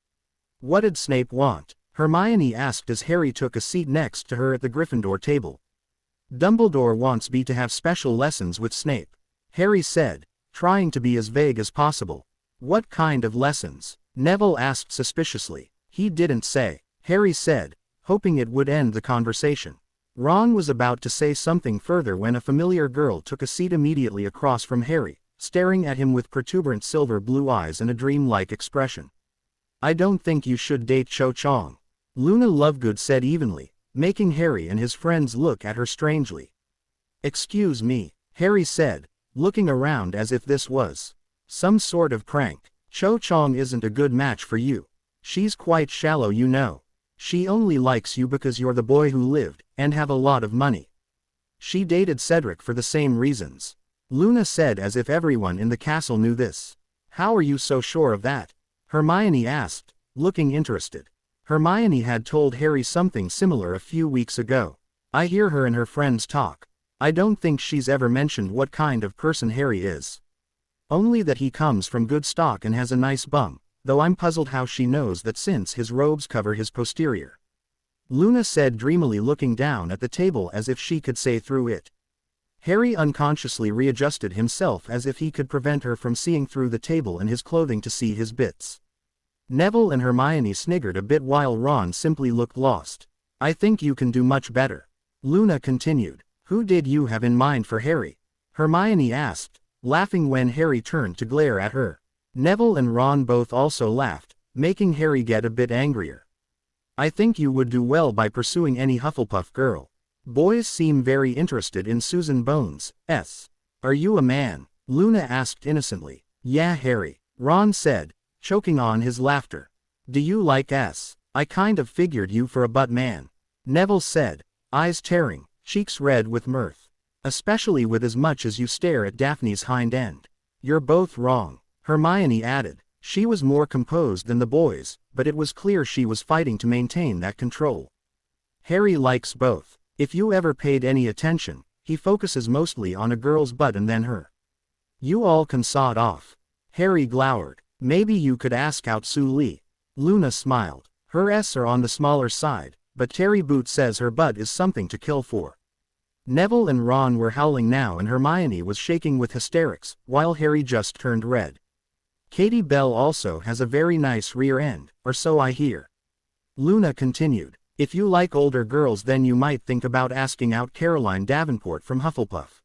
What did Snape want? Hermione asked as Harry took a seat next to her at the Gryffindor table. Dumbledore wants me to have special lessons with Snape, Harry said, trying to be as vague as possible. What kind of lessons? Neville asked suspiciously. He didn't say, Harry said, hoping it would end the conversation. Ron was about to say something further when a familiar girl took a seat immediately across from Harry, staring at him with protuberant silver blue eyes and a dreamlike expression. I don't think you should date Cho Chang, Luna Lovegood said evenly, making Harry and his friends look at her strangely. Excuse me, Harry said, looking around as if this was some sort of prank. Cho Chang isn't a good match for you. She's quite shallow, you know. She only likes you because you're the boy who lived, and have a lot of money. She dated Cedric for the same reasons. Luna said as if everyone in the castle knew this. How are you so sure of that? Hermione asked, looking interested. Hermione had told Harry something similar a few weeks ago. I hear her and her friends talk. I don't think she's ever mentioned what kind of person Harry is. Only that he comes from good stock and has a nice bum, though I'm puzzled how she knows that since his robes cover his posterior. Luna said dreamily, looking down at the table as if she could say through it. Harry unconsciously readjusted himself as if he could prevent her from seeing through the table and his clothing to see his bits. Neville and Hermione sniggered a bit while Ron simply looked lost. I think you can do much better. Luna continued. Who did you have in mind for Harry? Hermione asked, laughing when Harry turned to glare at her. Neville and Ron both also laughed, making Harry get a bit angrier. I think you would do well by pursuing any Hufflepuff girl. Boys seem very interested in Susan Bones. Are you a man? Luna asked innocently. Yeah, Harry, Ron said, choking on his laughter. Do you like I kind of figured you for a butt man. Neville said, eyes tearing, cheeks red with mirth. Especially with as much as you stare at Daphne's hind end. You're both wrong, Hermione added. She was more composed than the boys, but it was clear she was fighting to maintain that control. Harry likes both. If you ever paid any attention, he focuses mostly on a girl's butt and then her. You all can saw it off. Harry glowered. Maybe you could ask out Sue Lee. Luna smiled. Her S are on the smaller side, but Terry Boot says her butt is something to kill for. Neville and Ron were howling now and Hermione was shaking with hysterics, while Harry just turned red. Katie Bell also has a very nice rear end, or so I hear. Luna continued. If you like older girls then you might think about asking out Caroline Davenport from Hufflepuff.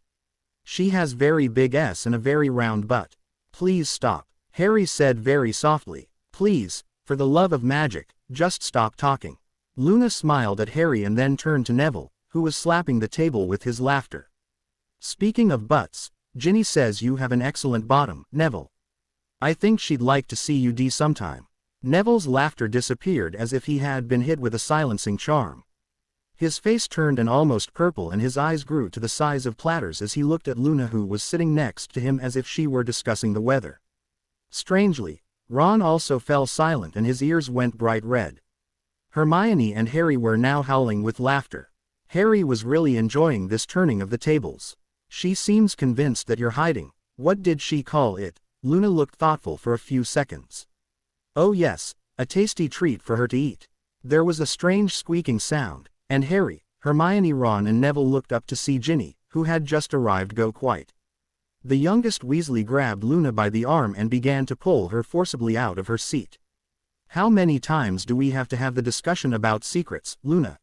She has very big S and a very round butt. Please stop, Harry said very softly. Please, for the love of magic, just stop talking. Luna smiled at Harry and then turned to Neville, who was slapping the table with his laughter. Speaking of butts, Ginny says you have an excellent bottom, Neville. I think she'd like to see you D sometime. Neville's laughter disappeared as if he had been hit with a silencing charm. His face turned an almost purple and his eyes grew to the size of platters as he looked at Luna, who was sitting next to him as if she were discussing the weather. Strangely, Ron also fell silent and his ears went bright red. Hermione and Harry were now howling with laughter. Harry was really enjoying this turning of the tables. She seems convinced that you're hiding. What did she call it? Luna looked thoughtful for a few seconds. Oh yes, a tasty treat for her to eat. There was a strange squeaking sound, and Harry, Hermione, Ron and Neville looked up to see Ginny, who had just arrived, go quiet. The youngest Weasley grabbed Luna by the arm and began to pull her forcibly out of her seat. How many times do we have to have the discussion about secrets, Luna?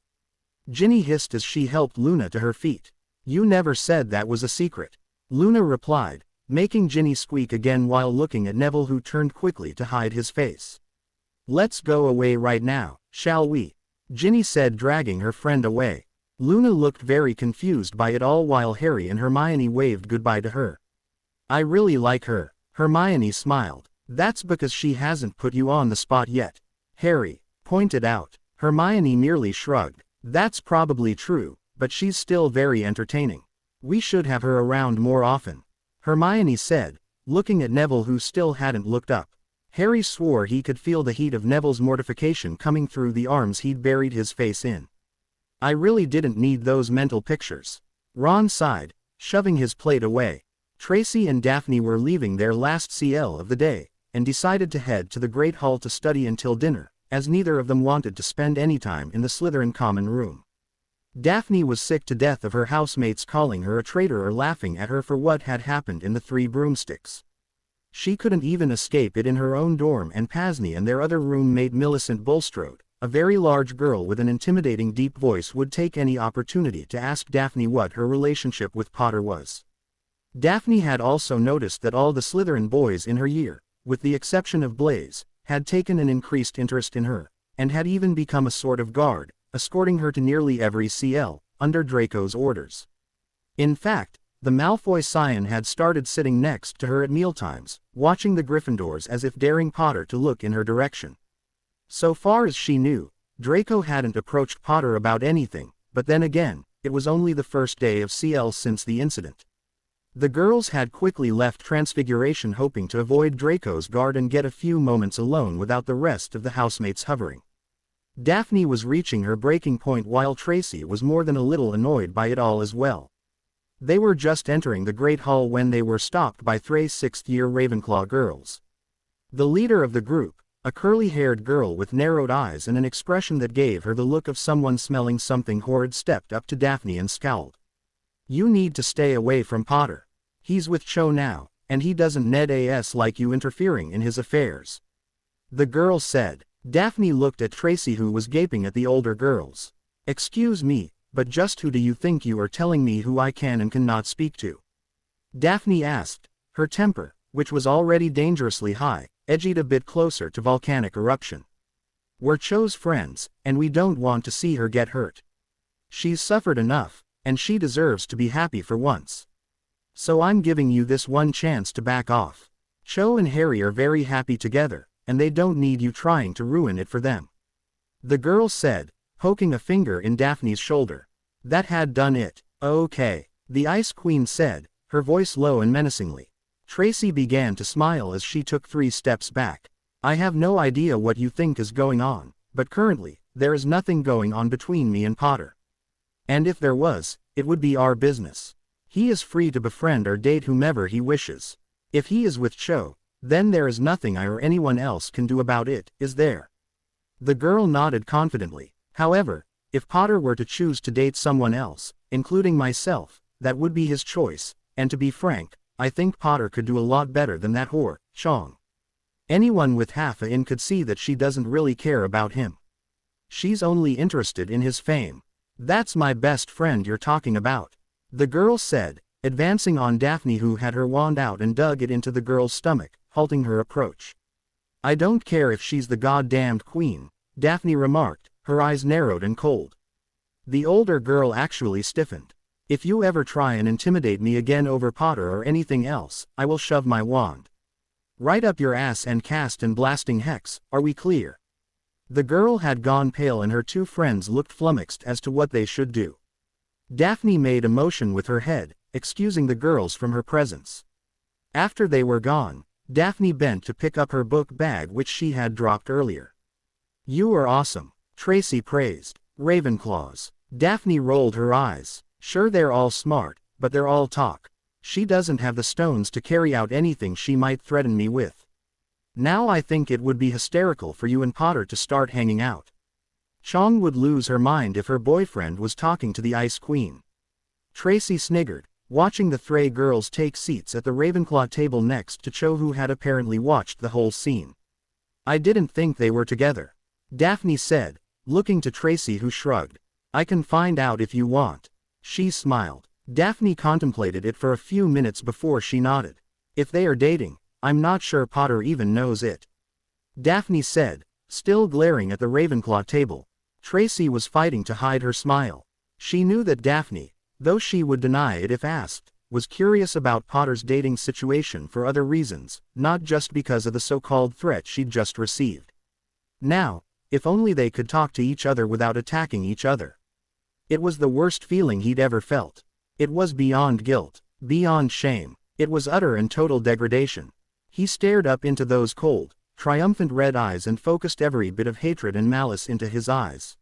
Ginny hissed as she helped Luna to her feet. You never said that was a secret. Luna replied, making Ginny squeak again while looking at Neville, who turned quickly to hide his face. Let's go away right now, shall we? Ginny said, dragging her friend away. Luna looked very confused by it all while Harry and Hermione waved goodbye to her. I really like her. Hermione smiled. That's because she hasn't put you on the spot yet, Harry pointed out. Hermione merely shrugged. That's probably true, but she's still very entertaining. We should have her around more often, Hermione said, looking at Neville, who still hadn't looked up. Harry swore he could feel the heat of Neville's mortification coming through the arms he'd buried his face in. I really didn't need those mental pictures, Ron sighed, shoving his plate away. Tracy and Daphne were leaving their last CL of the day, and decided to head to the Great Hall to study until dinner, as neither of them wanted to spend any time in the Slytherin common room. Daphne was sick to death of her housemates calling her a traitor or laughing at her for what had happened in the Three Broomsticks. She couldn't even escape it in her own dorm, and Pasney and their other roommate Millicent Bulstrode, a very large girl with an intimidating deep voice, would take any opportunity to ask Daphne what her relationship with Potter was. Daphne had also noticed that all the Slytherin boys in her year, with the exception of Blaise, had taken an increased interest in her, and had even become a sort of guard, escorting her to nearly every CL, under Draco's orders. In fact, the Malfoy scion had started sitting next to her at mealtimes, watching the Gryffindors as if daring Potter to look in her direction. So far as she knew, Draco hadn't approached Potter about anything, but then again, it was only the first day of CL since the incident. The girls had quickly left Transfiguration, hoping to avoid Draco's guard and get a few moments alone without the rest of the housemates hovering. Daphne was reaching her breaking point, while Tracy was more than a little annoyed by it all as well. They were just entering the Great Hall when they were stopped by three sixth-year Ravenclaw girls. The leader of the group, a curly-haired girl with narrowed eyes and an expression that gave her the look of someone smelling something horrid, stepped up to Daphne and scowled. You need to stay away from Potter. He's with Cho now, and he doesn't need us like you interfering in his affairs, the girl said. Daphne looked at Tracy, who was gaping at the older girls. Excuse me, but just who do you think you are telling me who I can and cannot speak to? Daphne asked, her temper, which was already dangerously high, edged a bit closer to volcanic eruption. We're Cho's friends, and we don't want to see her get hurt. She's suffered enough, and she deserves to be happy for once. So I'm giving you this one chance to back off. Cho and Harry are very happy together, and they don't need you trying to ruin it for them, the girl said, poking a finger in Daphne's shoulder. That had done it. Okay, the Ice Queen said, her voice low and menacingly. Tracy began to smile as she took 3 steps back. I have no idea what you think is going on, but currently, there is nothing going on between me and Potter. And if there was, it would be our business. He is free to befriend or date whomever he wishes. If he is with Cho, then there is nothing I or anyone else can do about it, is there? The girl nodded confidently. However, if Potter were to choose to date someone else, including myself, that would be his choice, and to be frank, I think Potter could do a lot better than that whore, Chong. Anyone with half a in could see that she doesn't really care about him. She's only interested in his fame. That's my best friend you're talking about, the girl said, advancing on Daphne, who had her wand out and dug it into the girl's stomach, halting her approach. I don't care if she's the goddamned queen, Daphne remarked, her eyes narrowed and cold. The older girl actually stiffened. If you ever try and intimidate me again over Potter or anything else, I will shove my wand right up your ass and cast an blasting hex, are we clear? The girl had gone pale and her 2 friends looked flummoxed as to what they should do. Daphne made a motion with her head, excusing the girls from her presence. After they were gone, Daphne bent to pick up her book bag, which she had dropped earlier. You are awesome, Tracy praised. Ravenclaws. Daphne rolled her eyes. Sure, they're all smart, but they're all talk. She doesn't have the stones to carry out anything she might threaten me with. Now I think it would be hysterical for you and Potter to start hanging out. Chong would lose her mind if her boyfriend was talking to the Ice Queen. Tracy sniggered, watching the Three girls take seats at the Ravenclaw table next to Cho, who had apparently watched the whole scene. I didn't think they were together, Daphne said, looking to Tracy, who shrugged. I can find out if you want. She smiled. Daphne contemplated it for a few minutes before she nodded. If they are dating, I'm not sure Potter even knows it, Daphne said, still glaring at the Ravenclaw table. Tracy was fighting to hide her smile. She knew that Daphne, though she would deny it if asked, was curious about Potter's dating situation for other reasons, not just because of the so-called threat she'd just received. Now, if only they could talk to each other without attacking each other. It was the worst feeling he'd ever felt. It was beyond guilt, beyond shame. It was utter and total degradation. He stared up into those cold, triumphant red eyes and focused every bit of hatred and malice into his eyes.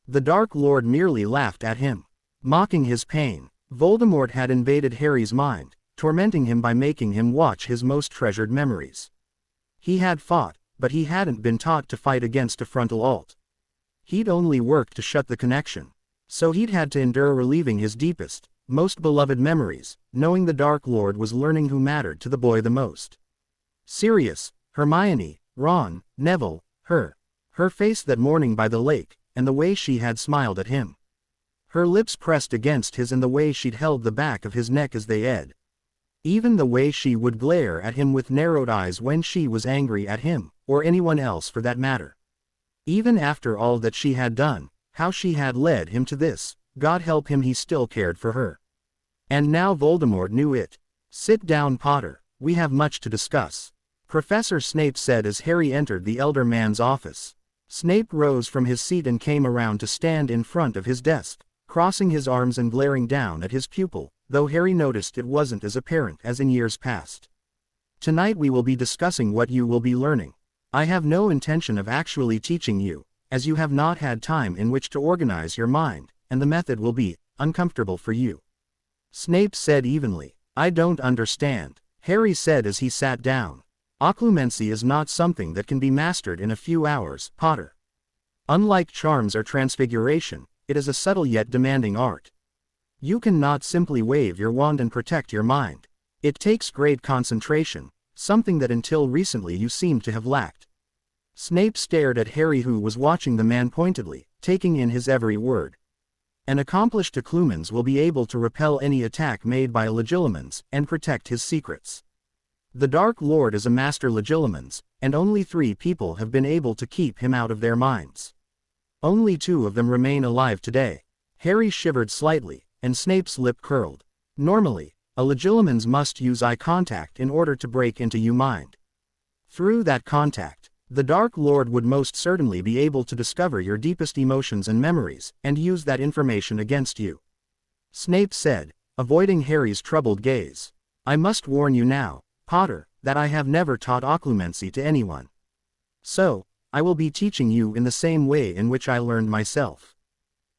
The Dark Lord merely laughed at him, mocking his pain. Voldemort had invaded Harry's mind, tormenting him by making him watch his most treasured memories. He had fought, but he hadn't been taught to fight against a frontal alt. He'd only worked to shut the connection. So he'd had to endure reliving his deepest, most beloved memories, knowing the Dark Lord was learning who mattered to the boy the most. Sirius, Hermione, Ron, Neville, her face that morning by the lake, and the way she had smiled at him. Her lips pressed against his and the way she'd held the back of his neck as they ed. Even the way she would glare at him with narrowed eyes when she was angry at him, or anyone else for that matter. Even after all that she had done, how she had led him to this, God help him, he still cared for her. And now Voldemort knew it. "Sit down, Potter, we have much to discuss," Professor Snape said as Harry entered the elder man's office. Snape rose from his seat and came around to stand in front of his desk, crossing his arms and glaring down at his pupil, though Harry noticed it wasn't as apparent as in years past. "Tonight we will be discussing what you will be learning. I have no intention of actually teaching you, as you have not had time in which to organize your mind, and the method will be uncomfortable for you," Snape said evenly. "I don't understand," Harry said as he sat down. "Occlumency is not something that can be mastered in a few hours, Potter. Unlike charms or transfiguration, it is a subtle yet demanding art. You cannot simply wave your wand and protect your mind. It takes great concentration, something that until recently you seemed to have lacked." Snape stared at Harry, who was watching the man pointedly, taking in his every word. "An accomplished Occlumens will be able to repel any attack made by a Legilimens, and protect his secrets. The Dark Lord is a master Legilimens, and only 3 people have been able to keep him out of their minds. Only 2 of them remain alive today." Harry shivered slightly, and Snape's lip curled. "Normally, a Legilimens must use eye contact in order to break into your mind. Through that contact, the Dark Lord would most certainly be able to discover your deepest emotions and memories, and use that information against you," Snape said, avoiding Harry's troubled gaze. "I must warn you now, Potter, that I have never taught occlumency to anyone. So, I will be teaching you in the same way in which I learned myself.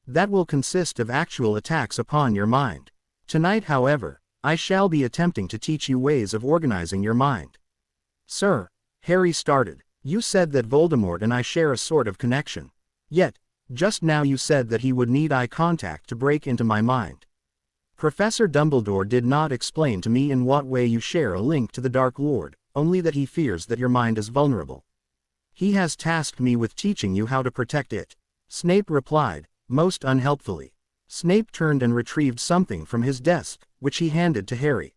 That will consist of actual attacks upon your mind. Tonight, however, I shall be attempting to teach you ways of organizing your mind." "Sir," Harry started, "you said that Voldemort and I share a sort of connection. Yet, just now you said that he would need eye contact to break into my mind. Professor Dumbledore did not explain to me in what way you share a link to the Dark Lord, only that he fears that your mind is vulnerable. He has tasked me with teaching you how to protect it," Snape replied, most unhelpfully. Snape turned and retrieved something from his desk, which he handed to Harry.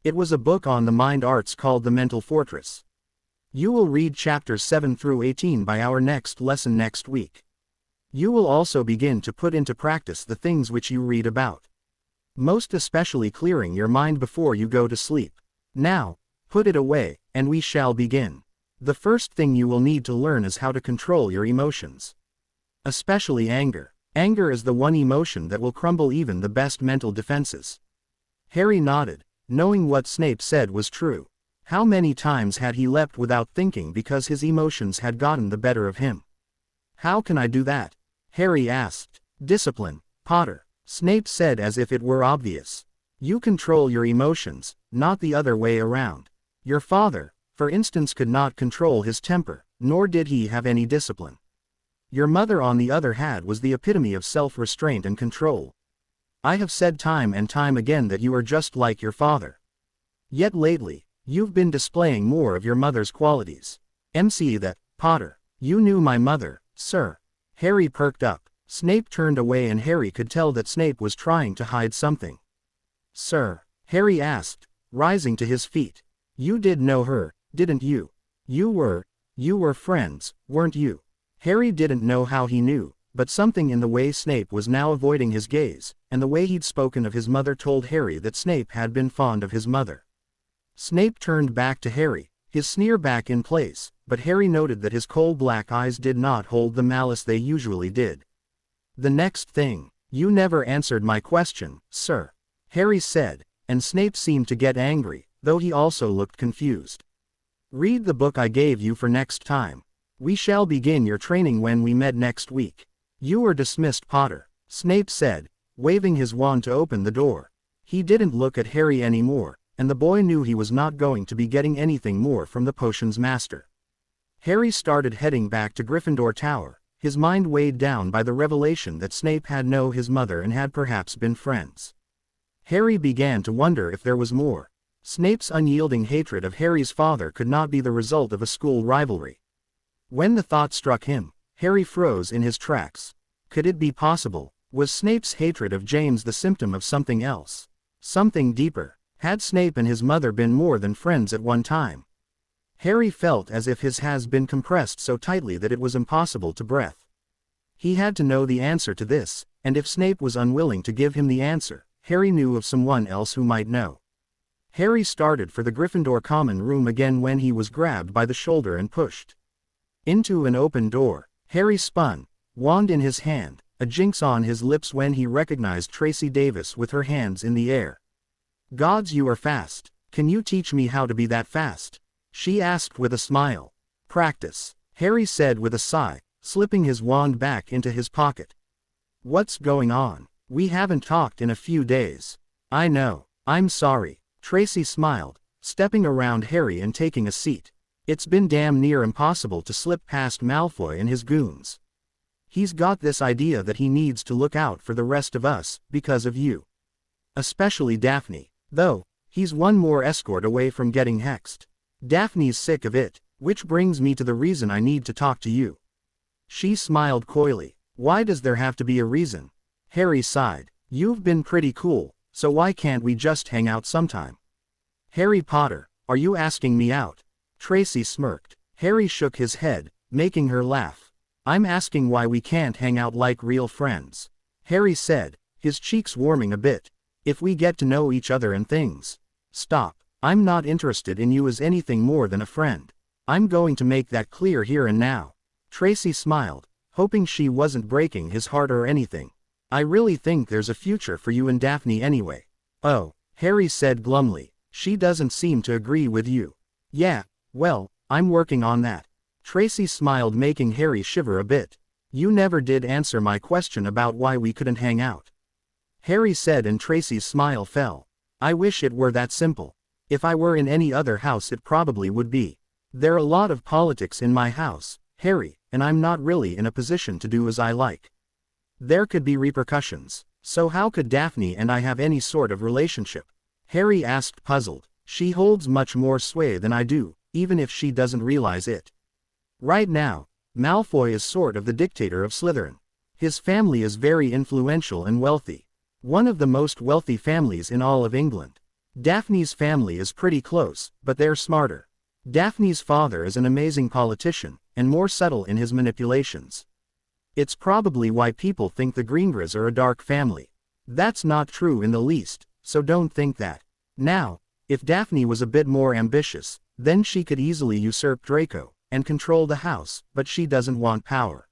It was a book on the mind arts called The Mental Fortress. "You will read chapters 7 through 18 by our next lesson next week. You will also begin to put into practice the things which you read about. Most especially clearing your mind before you go to sleep. Now, put it away, and we shall begin. The first thing you will need to learn is how to control your emotions. Especially anger. Anger is the one emotion that will crumble even the best mental defenses." Harry nodded, knowing what Snape said was true. How many times had he leapt without thinking because his emotions had gotten the better of him? "How can I do that?" Harry asked. "Discipline, Potter," Snape said as if it were obvious. "You control your emotions, not the other way around. Your father, for instance, could not control his temper, nor did he have any discipline. Your mother, on the other hand, was the epitome of self-restraint and control. I have said time and time again that you are just like your father. Yet lately, you've been displaying more of your mother's qualities. MC that, Potter. You knew my mother, sir." Harry perked up. Snape turned away and Harry could tell that Snape was trying to hide something. "Sir," Harry asked, rising to his feet. "You did know her, didn't you? You were friends, weren't you?" Harry didn't know how he knew, but something in the way Snape was now avoiding his gaze, and the way he'd spoken of his mother told Harry that Snape had been fond of his mother. Snape turned back to Harry, his sneer back in place, but Harry noted that his coal-black eyes did not hold the malice they usually did. "The next thing, you never answered my question, sir," Harry said, and Snape seemed to get angry, though he also looked confused. "Read the book I gave you for next time. We shall begin your training when we met next week. You are dismissed, Potter," Snape said, waving his wand to open the door. He didn't look at Harry anymore, and the boy knew he was not going to be getting anything more from the potions master. Harry started heading back to Gryffindor Tower, his mind weighed down by the revelation that Snape had known his mother and had perhaps been friends. Harry began to wonder if there was more. Snape's unyielding hatred of Harry's father could not be the result of a school rivalry. When the thought struck him, Harry froze in his tracks. Could it be possible? Was Snape's hatred of James the symptom of something else? Something deeper? Had Snape and his mother been more than friends at one time? Harry felt as if his has been compressed so tightly that it was impossible to breathe. He had to know the answer to this, and if Snape was unwilling to give him the answer, Harry knew of someone else who might know. Harry started for the Gryffindor common room again when he was grabbed by the shoulder and pushed into an open door. Harry spun, wand in his hand, a jinx on his lips when he recognized Tracy Davis with her hands in the air. "Gods, you are fast. Can you teach me how to be that fast?" she asked with a smile. "Practice," Harry said with a sigh, slipping his wand back into his pocket. "What's going on? We haven't talked in a few days." "I know. I'm sorry." Tracy smiled, stepping around Harry and taking a seat. "It's been damn near impossible to slip past Malfoy and his goons. He's got this idea that he needs to look out for the rest of us, because of you. Especially Daphne. Though, he's one more escort away from getting hexed. Daphne's sick of it, which brings me to the reason I need to talk to you." She smiled coyly. "Why does there have to be a reason?" Harry sighed. "You've been pretty cool, so why can't we just hang out sometime?" "Harry Potter, are you asking me out?" Tracy smirked. Harry shook his head, making her laugh. "I'm asking why we can't hang out like real friends," Harry said, his cheeks warming a bit. "If we get to know each other and things." "Stop. I'm not interested in you as anything more than a friend. I'm going to make that clear here and now." Tracy smiled, hoping she wasn't breaking his heart or anything. "I really think there's a future for you and Daphne anyway." "Oh," Harry said glumly, "she doesn't seem to agree with you." "Yeah, well, I'm working on that." Tracy smiled, making Harry shiver a bit. "You never did answer my question about why we couldn't hang out," Harry said, and Tracy's smile fell. "I wish it were that simple. If I were in any other house it probably would be. There are a lot of politics in my house, Harry, and I'm not really in a position to do as I like. There could be repercussions. So how could Daphne and I have any sort of relationship?" Harry asked, puzzled. "She holds much more sway than I do, even if she doesn't realize it. Right now, Malfoy is sort of the dictator of Slytherin. His family is very influential and wealthy. One of the most wealthy families in all of England. Daphne's family is pretty close, but they're smarter. Daphne's father is an amazing politician, and more subtle in his manipulations. It's probably why people think the Greengrass are a dark family. That's not true in the least, so don't think that. Now, if Daphne was a bit more ambitious, then she could easily usurp Draco and control the house, but she doesn't want power."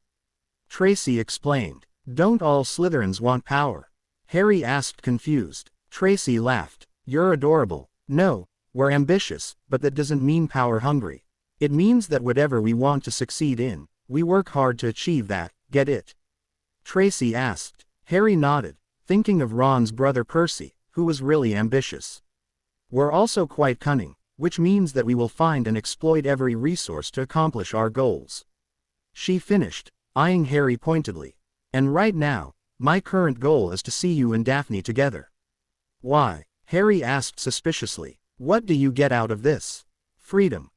Tracy explained. "Don't all Slytherins want power?" Harry asked, confused. Tracy laughed. "You're adorable. No, we're ambitious, but that doesn't mean power hungry. It means that whatever we want to succeed in, we work hard to achieve that, get it?" Tracy asked. Harry nodded, thinking of Ron's brother Percy, who was really ambitious. "We're also quite cunning, which means that we will find and exploit every resource to accomplish our goals," she finished, eyeing Harry pointedly. "And right now, my current goal is to see you and Daphne together." "Why?" Harry asked suspiciously. "What do you get out of this?" "Freedom."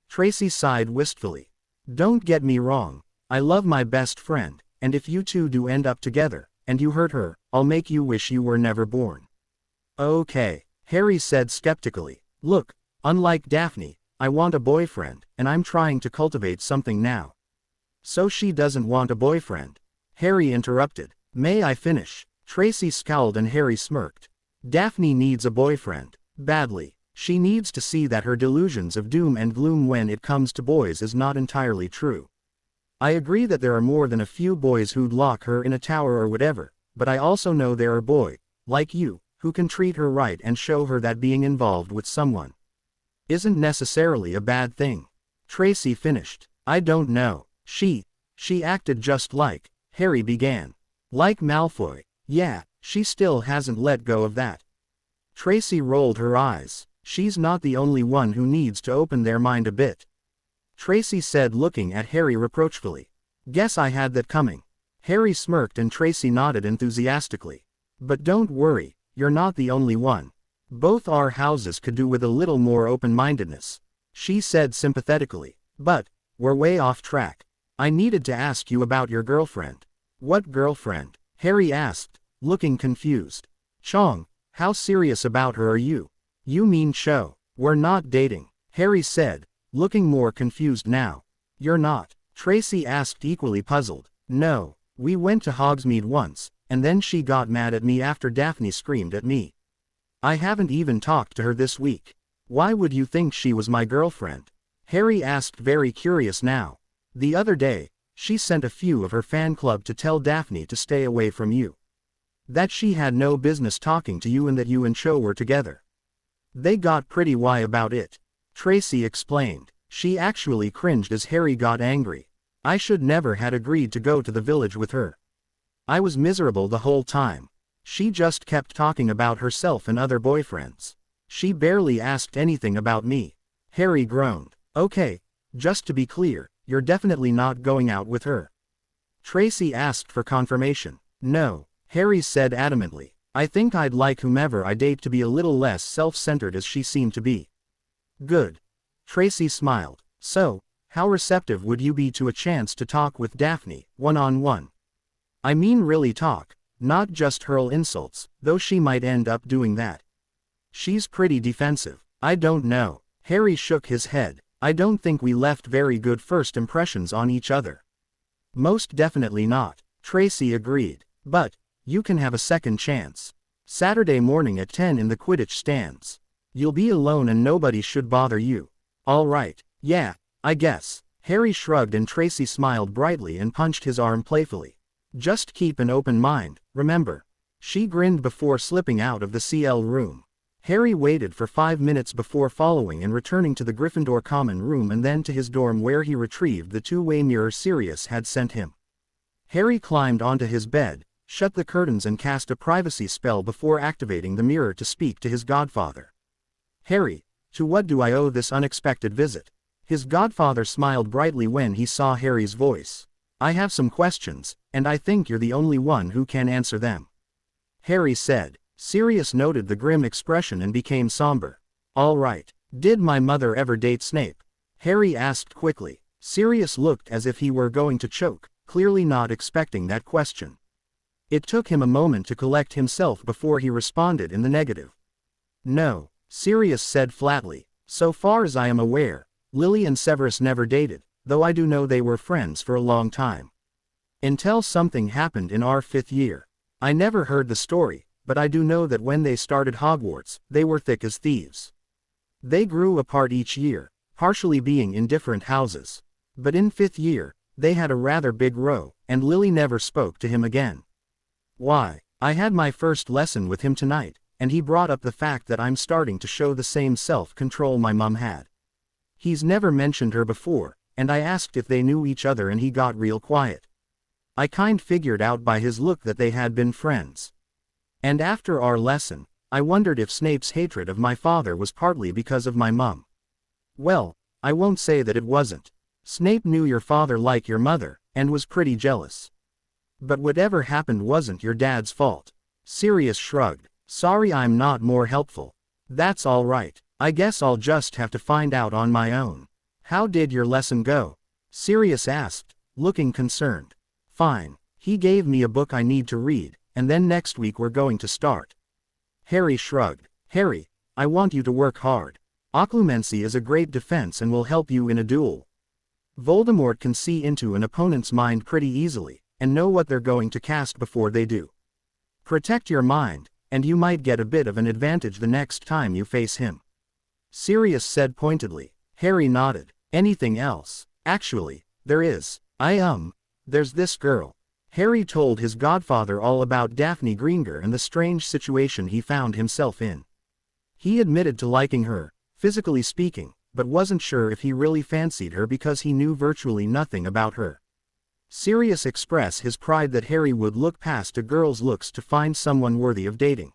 Tracy sighed wistfully. "Don't get me wrong, I love my best friend, and if you two do end up together, and you hurt her, I'll make you wish you were never born." "Okay," Harry said skeptically. "Look, unlike Daphne, I want a boyfriend, and I'm trying to cultivate something now." "So she doesn't want a boyfriend?" Harry interrupted. May I finish? Tracy scowled and Harry smirked. Daphne needs a boyfriend. Badly. She needs to see that her delusions of doom and gloom when it comes to boys is not entirely true. I agree that there are more than a few boys who'd lock her in a tower or whatever, but I also know there are boys, like you, who can treat her right and show her that being involved with someone isn't necessarily a bad thing. Tracy finished. I don't know. She acted just like, Harry began. Like Malfoy. Yeah, she still hasn't let go of that. Tracy rolled her eyes. She's not the only one who needs to open their mind a bit. Tracy said, looking at Harry reproachfully. Guess I had that coming. Harry smirked and Tracy nodded enthusiastically. But don't worry, you're not the only one. Both our houses could do with a little more open-mindedness, she said sympathetically. But, we're way off track. I needed to ask you about your girlfriend. What girlfriend? Harry asked, looking confused. Chong, how serious about her are you? You mean Cho? We're not dating, Harry said, looking more confused now. You're not? Tracy asked, equally puzzled. No, we went to Hogsmeade once, and then she got mad at me after Daphne screamed at me. I haven't even talked to her this week. Why would you think she was my girlfriend? Harry asked, very curious now. The other day, she sent a few of her fan club to tell Daphne to stay away from you. That she had no business talking to you and that you and Cho were together. They got pretty why about it. Tracy explained. She actually cringed as Harry got angry. I should never had agreed to go to the village with her. I was miserable the whole time. She just kept talking about herself and other boyfriends. She barely asked anything about me. Harry groaned. Okay, just to be clear, you're definitely not going out with her. Tracy asked for confirmation. No, Harry said adamantly. I think I'd like whomever I date to be a little less self-centered as she seemed to be. Good. Tracy smiled. So, how receptive would you be to a chance to talk with Daphne, one-on-one? I mean really talk, not just hurl insults, though she might end up doing that. She's pretty defensive. I don't know. Harry shook his head. I don't think we left very good first impressions on each other. Most definitely not, Tracy agreed. But, you can have a second chance. Saturday morning at 10 in the Quidditch stands. You'll be alone and nobody should bother you. All right, yeah, I guess. Harry shrugged and Tracy smiled brightly and punched his arm playfully. Just keep an open mind, remember. She grinned before slipping out of the CL room. Harry waited for 5 minutes before following and returning to the Gryffindor common room and then to his dorm where he retrieved the two-way mirror Sirius had sent him. Harry climbed onto his bed, shut the curtains and cast a privacy spell before activating the mirror to speak to his godfather. Harry, to what do I owe this unexpected visit? His godfather smiled brightly when he saw Harry's voice. I have some questions, and I think you're the only one who can answer them. Harry said. Sirius noted the grim expression and became somber. All right. Did my mother ever date Snape? Harry asked quickly. Sirius looked as if he were going to choke, clearly not expecting that question. It took him a moment to collect himself before he responded in the negative. No, Sirius said flatly. So far as I am aware, Lily and Severus never dated, though I do know they were friends for a long time. Until something happened in our 5th year. I never heard the story, but I do know that when they started Hogwarts, they were thick as thieves. They grew apart each year, partially being in different houses. But in 5th year, they had a rather big row, and Lily never spoke to him again. Why? I had my first lesson with him tonight, and he brought up the fact that I'm starting to show the same self-control my mum had. He's never mentioned her before, and I asked if they knew each other and he got real quiet. I kind figured out by his look that they had been friends. And after our lesson, I wondered if Snape's hatred of my father was partly because of my mum. Well, I won't say that it wasn't. Snape knew your father like your mother, and was pretty jealous. But whatever happened wasn't your dad's fault. Sirius shrugged. Sorry I'm not more helpful. That's all right. I guess I'll just have to find out on my own. How did your lesson go? Sirius asked, looking concerned. Fine. He gave me a book I need to read, and then next week we're going to start. Harry shrugged. Harry, I want you to work hard. Occlumency is a great defense and will help you in a duel. Voldemort can see into an opponent's mind pretty easily, and know what they're going to cast before they do. Protect your mind, and you might get a bit of an advantage the next time you face him," Sirius said pointedly. Harry nodded. "Anything else?" "Actually, there is. There's this girl." Harry told his godfather all about Daphne Greengrass and the strange situation he found himself in. He admitted to liking her, physically speaking, but wasn't sure if he really fancied her because he knew virtually nothing about her. Sirius expressed his pride that Harry would look past a girl's looks to find someone worthy of dating.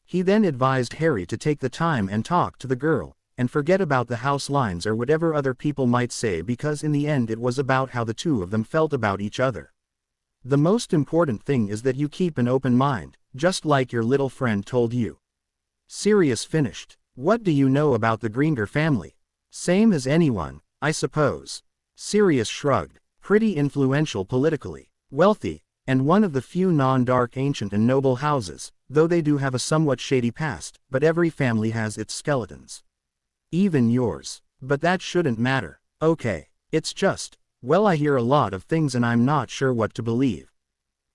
He then advised Harry to take the time and talk to the girl, and forget about the house lines or whatever other people might say, because in the end it was about how the two of them felt about each other. "The most important thing is that you keep an open mind, just like your little friend told you," Sirius finished. "What do you know about the Greengrass family?" "Same as anyone, I suppose." Sirius shrugged. "Pretty influential politically, wealthy, and one of the few non-dark ancient and noble houses, though they do have a somewhat shady past, but every family has its skeletons. Even yours. But that shouldn't matter. Okay, it's just, well, I hear a lot of things and I'm not sure what to believe,"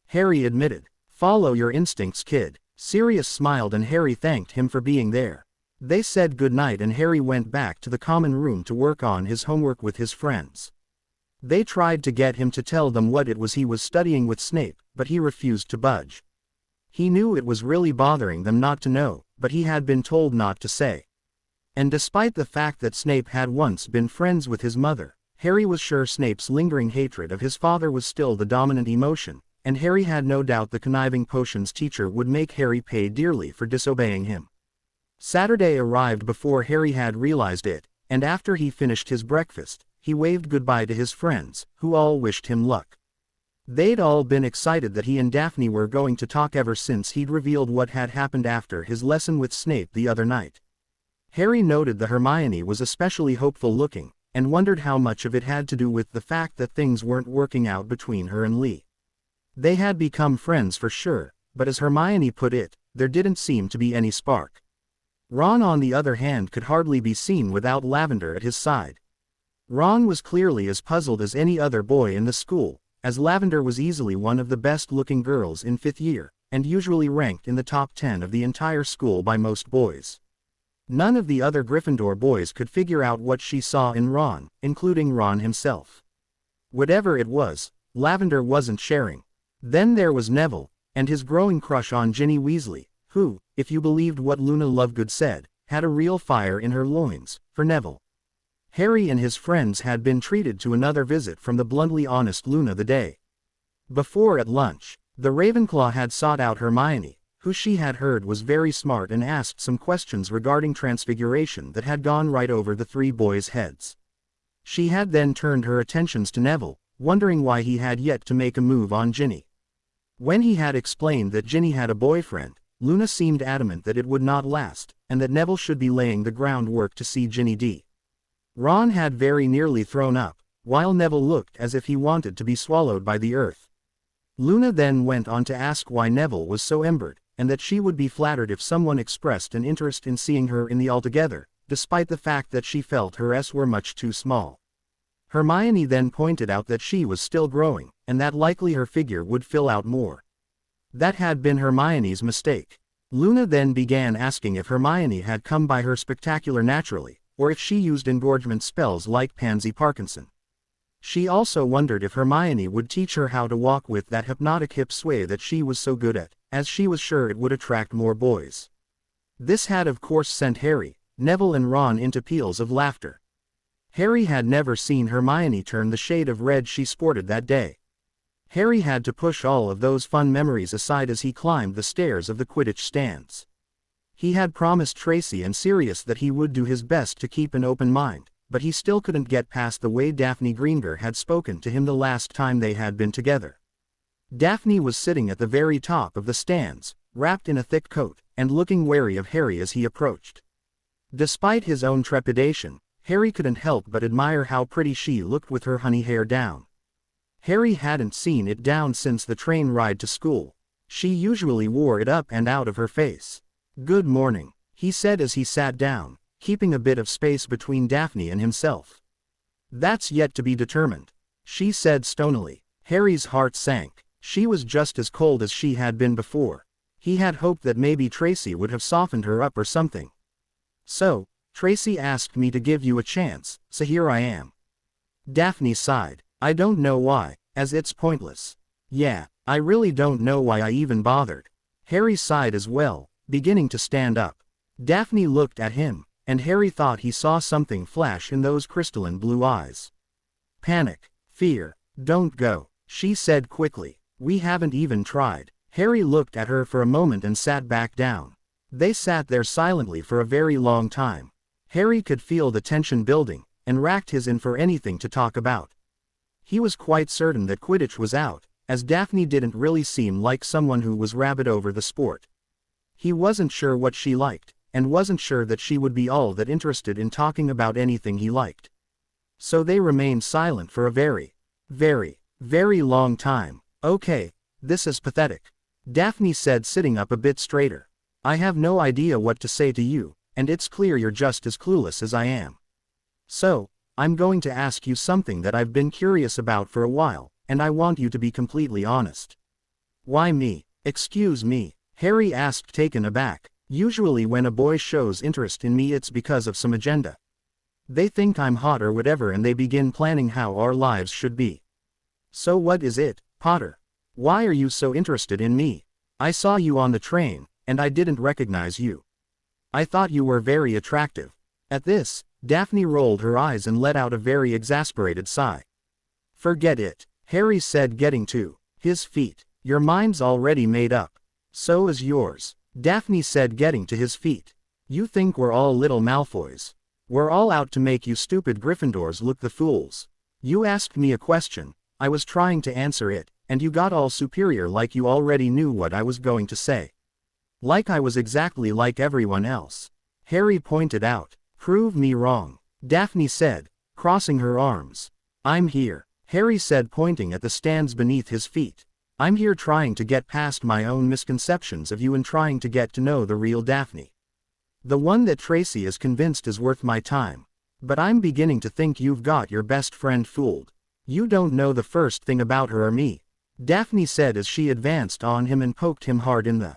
Harry admitted. "Follow your instincts, kid." Sirius smiled and Harry thanked him for being there. They said goodnight and Harry went back to the common room to work on his homework with his friends. They tried to get him to tell them what it was he was studying with Snape, but he refused to budge. He knew it was really bothering them not to know, but he had been told not to say. And despite the fact that Snape had once been friends with his mother, Harry was sure Snape's lingering hatred of his father was still the dominant emotion, and Harry had no doubt the conniving potions teacher would make Harry pay dearly for disobeying him. Saturday arrived before Harry had realized it, and after he finished his breakfast, he waved goodbye to his friends, who all wished him luck. They'd all been excited that he and Daphne were going to talk ever since he'd revealed what had happened after his lesson with Snape the other night. Harry noted that Hermione was especially hopeful looking, and wondered how much of it had to do with the fact that things weren't working out between her and Lee. They had become friends for sure, but as Hermione put it, there didn't seem to be any spark. Ron, on the other hand, could hardly be seen without Lavender at his side. Ron was clearly as puzzled as any other boy in the school, as Lavender was easily one of the best-looking girls in 5th year, and usually ranked in the top 10 of the entire school by most boys. None of the other Gryffindor boys could figure out what she saw in Ron, including Ron himself. Whatever it was, Lavender wasn't sharing. Then there was Neville, and his growing crush on Ginny Weasley, who, if you believed what Luna Lovegood said, had a real fire in her loins for Neville. Harry and his friends had been treated to another visit from the bluntly honest Luna the day before. At lunch, the Ravenclaw had sought out Hermione, who she had heard was very smart, and asked some questions regarding Transfiguration that had gone right over the three boys' heads. She had then turned her attentions to Neville, wondering why he had yet to make a move on Ginny. When he had explained that Ginny had a boyfriend, Luna seemed adamant that it would not last, and that Neville should be laying the groundwork to see Ginny D. Ron had very nearly thrown up, while Neville looked as if he wanted to be swallowed by the earth. Luna then went on to ask why Neville was so embered, and that she would be flattered if someone expressed an interest in seeing her in the altogether, despite the fact that she felt her s were much too small. Hermione then pointed out that she was still growing, and that likely her figure would fill out more. That had been Hermione's mistake. Luna then began asking if Hermione had come by her spectacular naturally, or if she used engorgement spells like Pansy Parkinson. She also wondered if Hermione would teach her how to walk with that hypnotic hip sway that she was so good at, as she was sure it would attract more boys. This had of course sent Harry, Neville and Ron into peals of laughter. Harry had never seen Hermione turn the shade of red she sported that day. Harry had to push all of those fun memories aside as he climbed the stairs of the Quidditch stands. He had promised Tracy and Sirius that he would do his best to keep an open mind, but he still couldn't get past the way Daphne Greengrass had spoken to him the last time they had been together. Daphne was sitting at the very top of the stands, wrapped in a thick coat, and looking wary of Harry as he approached. Despite his own trepidation, Harry couldn't help but admire how pretty she looked with her honey hair down. Harry hadn't seen it down since the train ride to school. She usually wore it up and out of her face. "Good morning," he said as he sat down, keeping a bit of space between Daphne and himself. "That's yet to be determined," she said stonily. Harry's heart sank. She was just as cold as she had been before. He had hoped that maybe Tracy would have softened her up or something. So, Tracy asked me to give you a chance, so here I am. Daphne sighed. I don't know why, as it's pointless. Yeah, I really don't know why I even bothered. Harry sighed as well, beginning to stand up. Daphne looked at him, and Harry thought he saw something flash in those crystalline blue eyes. Panic. Fear. Don't go, she said quickly. We haven't even tried. Harry looked at her for a moment and sat back down. They sat there silently for a very long time. Harry could feel the tension building, and racked his in for anything to talk about. He was quite certain that Quidditch was out, as Daphne didn't really seem like someone who was rabid over the sport. He wasn't sure what she liked, and wasn't sure that she would be all that interested in talking about anything he liked. So they remained silent for a very, very long time. Okay, this is pathetic. Daphne said, sitting up a bit straighter. I have no idea what to say to you, and it's clear you're just as clueless as I am. So, I'm going to ask you something that I've been curious about for a while, and I want you to be completely honest. Why me? Excuse me, Harry asked, taken aback. Usually when a boy shows interest in me it's because of some agenda. They think I'm hot or whatever and they begin planning how our lives should be. So what is it, Potter? Why are you so interested in me? I saw you on the train, and I didn't recognize you. I thought you were very attractive. At this, Daphne rolled her eyes and let out a very exasperated sigh. Forget it, Harry said, getting to his feet. Your mind's already made up. So is yours, Daphne said, getting to his feet. You think we're all little Malfoys. We're all out to make you stupid Gryffindors look the fools. You asked me a question, I was trying to answer it, and you got all superior like you already knew what I was going to say. Like I was exactly like everyone else. Harry pointed out. Prove me wrong, Daphne said, crossing her arms. I'm here, Harry said, pointing at the stands beneath his feet. I'm here trying to get past my own misconceptions of you and trying to get to know the real Daphne. The one that Tracy is convinced is worth my time. But I'm beginning to think you've got your best friend fooled. You don't know the first thing about her or me, Daphne said as she advanced on him and poked him hard in the.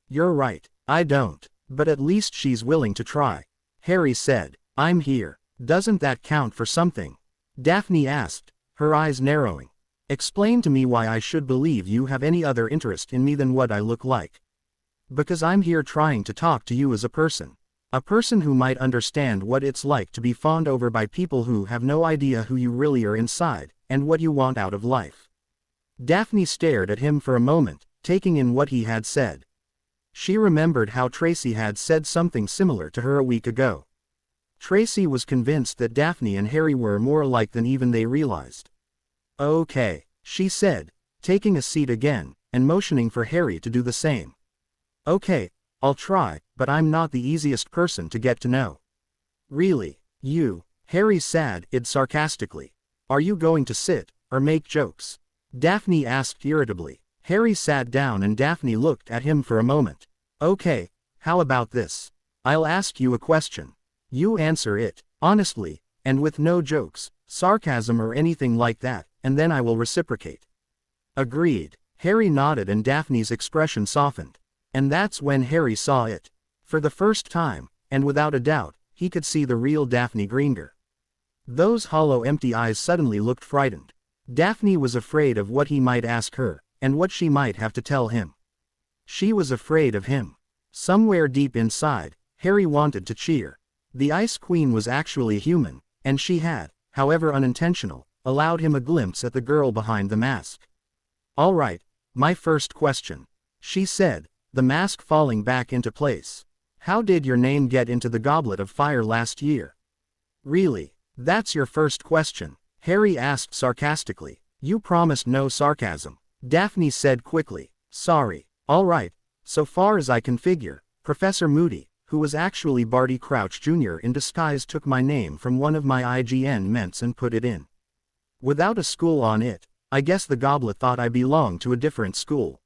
You're right, I don't, but at least she's willing to try. Harry said. I'm here. Doesn't that count for something? Daphne asked, her eyes narrowing. Explain to me why I should believe you have any other interest in me than what I look like. Because I'm here trying to talk to you as a person. A person who might understand what it's like to be fawned over by people who have no idea who you really are inside, and what you want out of life. Daphne stared at him for a moment, taking in what he had said. She remembered how Tracy had said something similar to her a week ago. Tracy was convinced that Daphne and Harry were more alike than even they realized. Okay, she said, taking a seat again, and motioning for Harry to do the same. Okay, I'll try, but I'm not the easiest person to get to know. Really, you, Harry said it sarcastically. Are you going to sit, or make jokes? Daphne asked irritably. Harry sat down and Daphne looked at him for a moment. Okay, how about this? I'll ask you a question. You answer it, honestly, and with no jokes, sarcasm or anything like that, and then I will reciprocate. Agreed. Harry nodded and Daphne's expression softened. And that's when Harry saw it. For the first time, and without a doubt, he could see the real Daphne Greengrass. Those hollow empty eyes suddenly looked frightened. Daphne was afraid of what he might ask her, and what she might have to tell him. She was afraid of him. Somewhere deep inside, Harry wanted to cheer. The Ice Queen was actually human, and she had, however unintentional, allowed him a glimpse at the girl behind the mask. All right, my first question, she said, the mask falling back into place. How did your name get into the Goblet of Fire last year? Really, that's your first question? Harry asked sarcastically. You promised no sarcasm, Daphne said quickly. Sorry. All right, so far as I can figure, Professor Moody, who was actually Barty Crouch Jr. in disguise, took my name from one of my IGN ments and put it in. Without a school on it, I guess the goblet thought I belonged to a different school.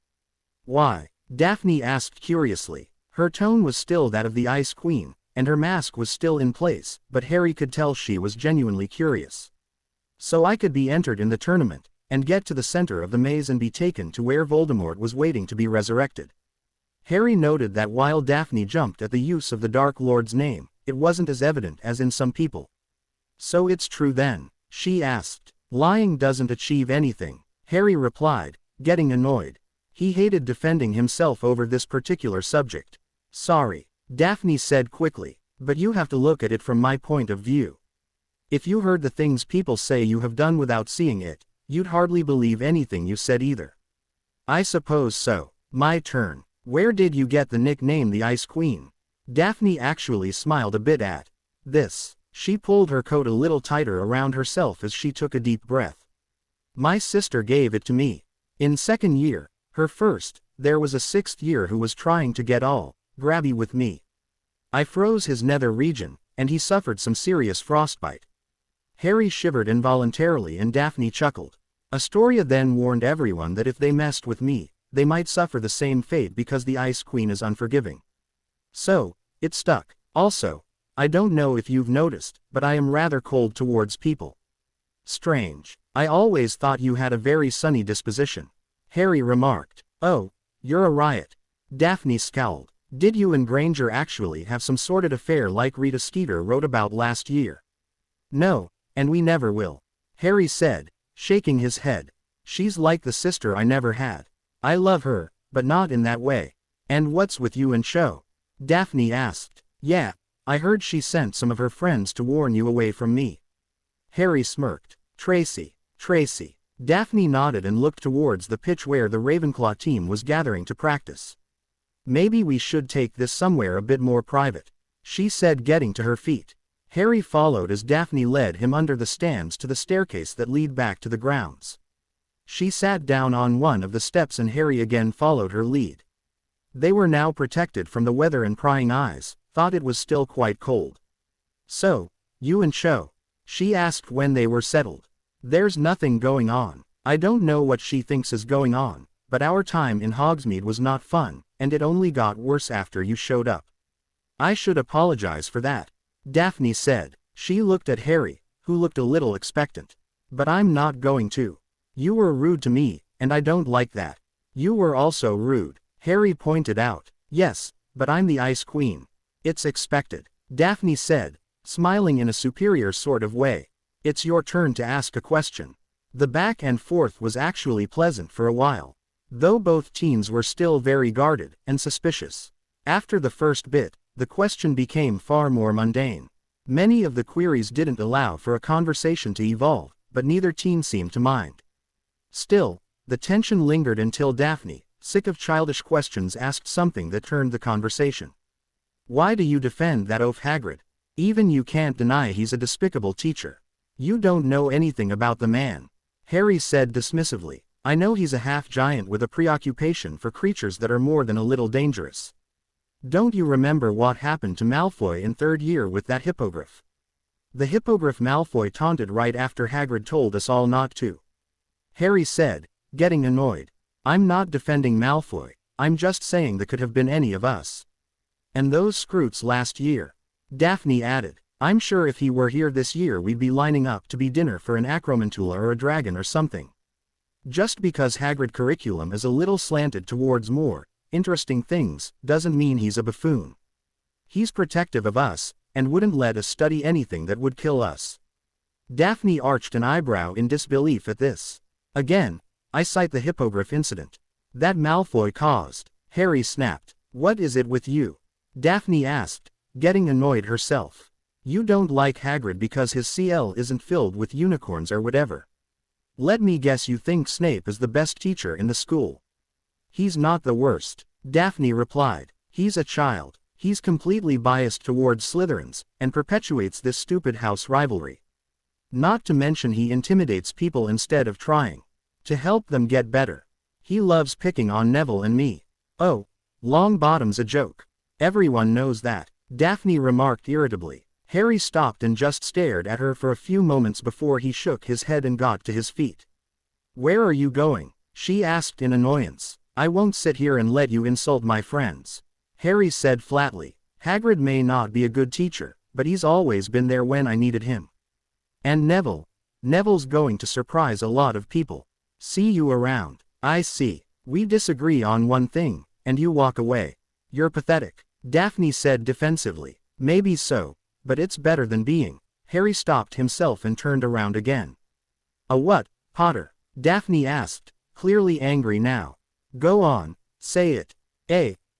Why? Daphne asked curiously. Her tone was still that of the Ice Queen, and her mask was still in place, but Harry could tell she was genuinely curious. So I could be entered in the tournament, and get to the center of the maze and be taken to where Voldemort was waiting to be resurrected. Harry noted that while Daphne jumped at the use of the Dark Lord's name, it wasn't as evident as in some people. "So it's true then?" she asked. "Lying doesn't achieve anything," Harry replied, getting annoyed. He hated defending himself over this particular subject. "Sorry," Daphne said quickly, "but you have to look at it from my point of view. If you heard the things people say you have done without seeing it, you'd hardly believe anything you said either." "I suppose so. My turn. Where did you get the nickname the Ice Queen?" Daphne actually smiled a bit at this. She pulled her coat a little tighter around herself as she took a deep breath. "My sister gave it to me. In second year, her first, there was a sixth year who was trying to get all grabby with me. I froze his nether region, and he suffered some serious frostbite." Harry shivered involuntarily and Daphne chuckled. Astoria then warned everyone that if they messed with me, they might suffer the same fate because the Ice Queen is unforgiving. So, it stuck. Also, I don't know if you've noticed, but I am rather cold towards people. "Strange. I always thought you had a very sunny disposition," Harry remarked. "Oh, you're a riot." Daphne scowled. "Did you and Granger actually have some sordid affair like Rita Skeeter wrote about last year?" "No, and we never will," Harry said, shaking his head. "She's like the sister I never had. I love her, but not in that way." "And what's with you and Cho?" Daphne asked. "Yeah, I heard she sent some of her friends to warn you away from me." Harry smirked. Tracy. Daphne nodded and looked towards the pitch where the Ravenclaw team was gathering to practice. "Maybe we should take this somewhere a bit more private," she said, getting to her feet. Harry followed as Daphne led him under the stands to the staircase that lead back to the grounds. She sat down on one of the steps and Harry again followed her lead. They were now protected from the weather and prying eyes, thought it was still quite cold. "So, you and Cho?" she asked when they were settled. "There's nothing going on. I don't know what she thinks is going on, but our time in Hogsmeade was not fun, and it only got worse after you showed up." "I should apologize for that," Daphne said. She looked at Harry, who looked a little expectant. "But I'm not going to. You were rude to me, and I don't like that." "You were also rude," Harry pointed out. "Yes, but I'm the Ice Queen. It's expected," Daphne said, smiling in a superior sort of way. "It's your turn to ask a question." The back and forth was actually pleasant for a while, though both teens were still very guarded and suspicious. After the first bit, the question became far more mundane. Many of the queries didn't allow for a conversation to evolve, but neither teen seemed to mind. Still, the tension lingered until Daphne, sick of childish questions, asked something that turned the conversation. "Why do you defend that oaf Hagrid? Even you can't deny he's a despicable teacher. You don't know anything about the man," Harry said dismissively. "I know he's a half-giant with a preoccupation for creatures that are more than a little dangerous. Don't you remember what happened to Malfoy in third year with that hippogriff? The hippogriff Malfoy taunted right after Hagrid told us all not to," Harry said, getting annoyed. "I'm not defending Malfoy, I'm just saying that could have been any of us. And those Scroots last year," Daphne added. "I'm sure if he were here this year we'd be lining up to be dinner for an acromantula or a dragon or something. Just because Hagrid curriculum is a little slanted towards more interesting things, doesn't mean he's a buffoon. He's protective of us, and wouldn't let us study anything that would kill us." Daphne arched an eyebrow in disbelief at this. "Again, I cite the hippogriff incident that Malfoy caused," Harry snapped. "What is it with you?" Daphne asked, getting annoyed herself. "You don't like Hagrid because his CL isn't filled with unicorns or whatever. Let me guess you think Snape is the best teacher in the school." "He's not the worst," Daphne replied. "He's a child. He's completely biased towards Slytherins, and perpetuates this stupid house rivalry. Not to mention he intimidates people instead of trying to help them get better. He loves picking on Neville and me." "Oh, Longbottom's a joke. Everyone knows that," Daphne remarked irritably. Harry stopped and just stared at her for a few moments before he shook his head and got to his feet. "Where are you going?" she asked in annoyance. "I won't sit here and let you insult my friends," Harry said flatly. "Hagrid may not be a good teacher, but he's always been there when I needed him. And Neville's going to surprise a lot of people." See you around. I see. We disagree on one thing, and you walk away. You're pathetic, Daphne said defensively. Maybe so, but it's better than being. Harry stopped himself and turned around again. A what, Potter? Daphne asked, clearly angry now. Go on, say it.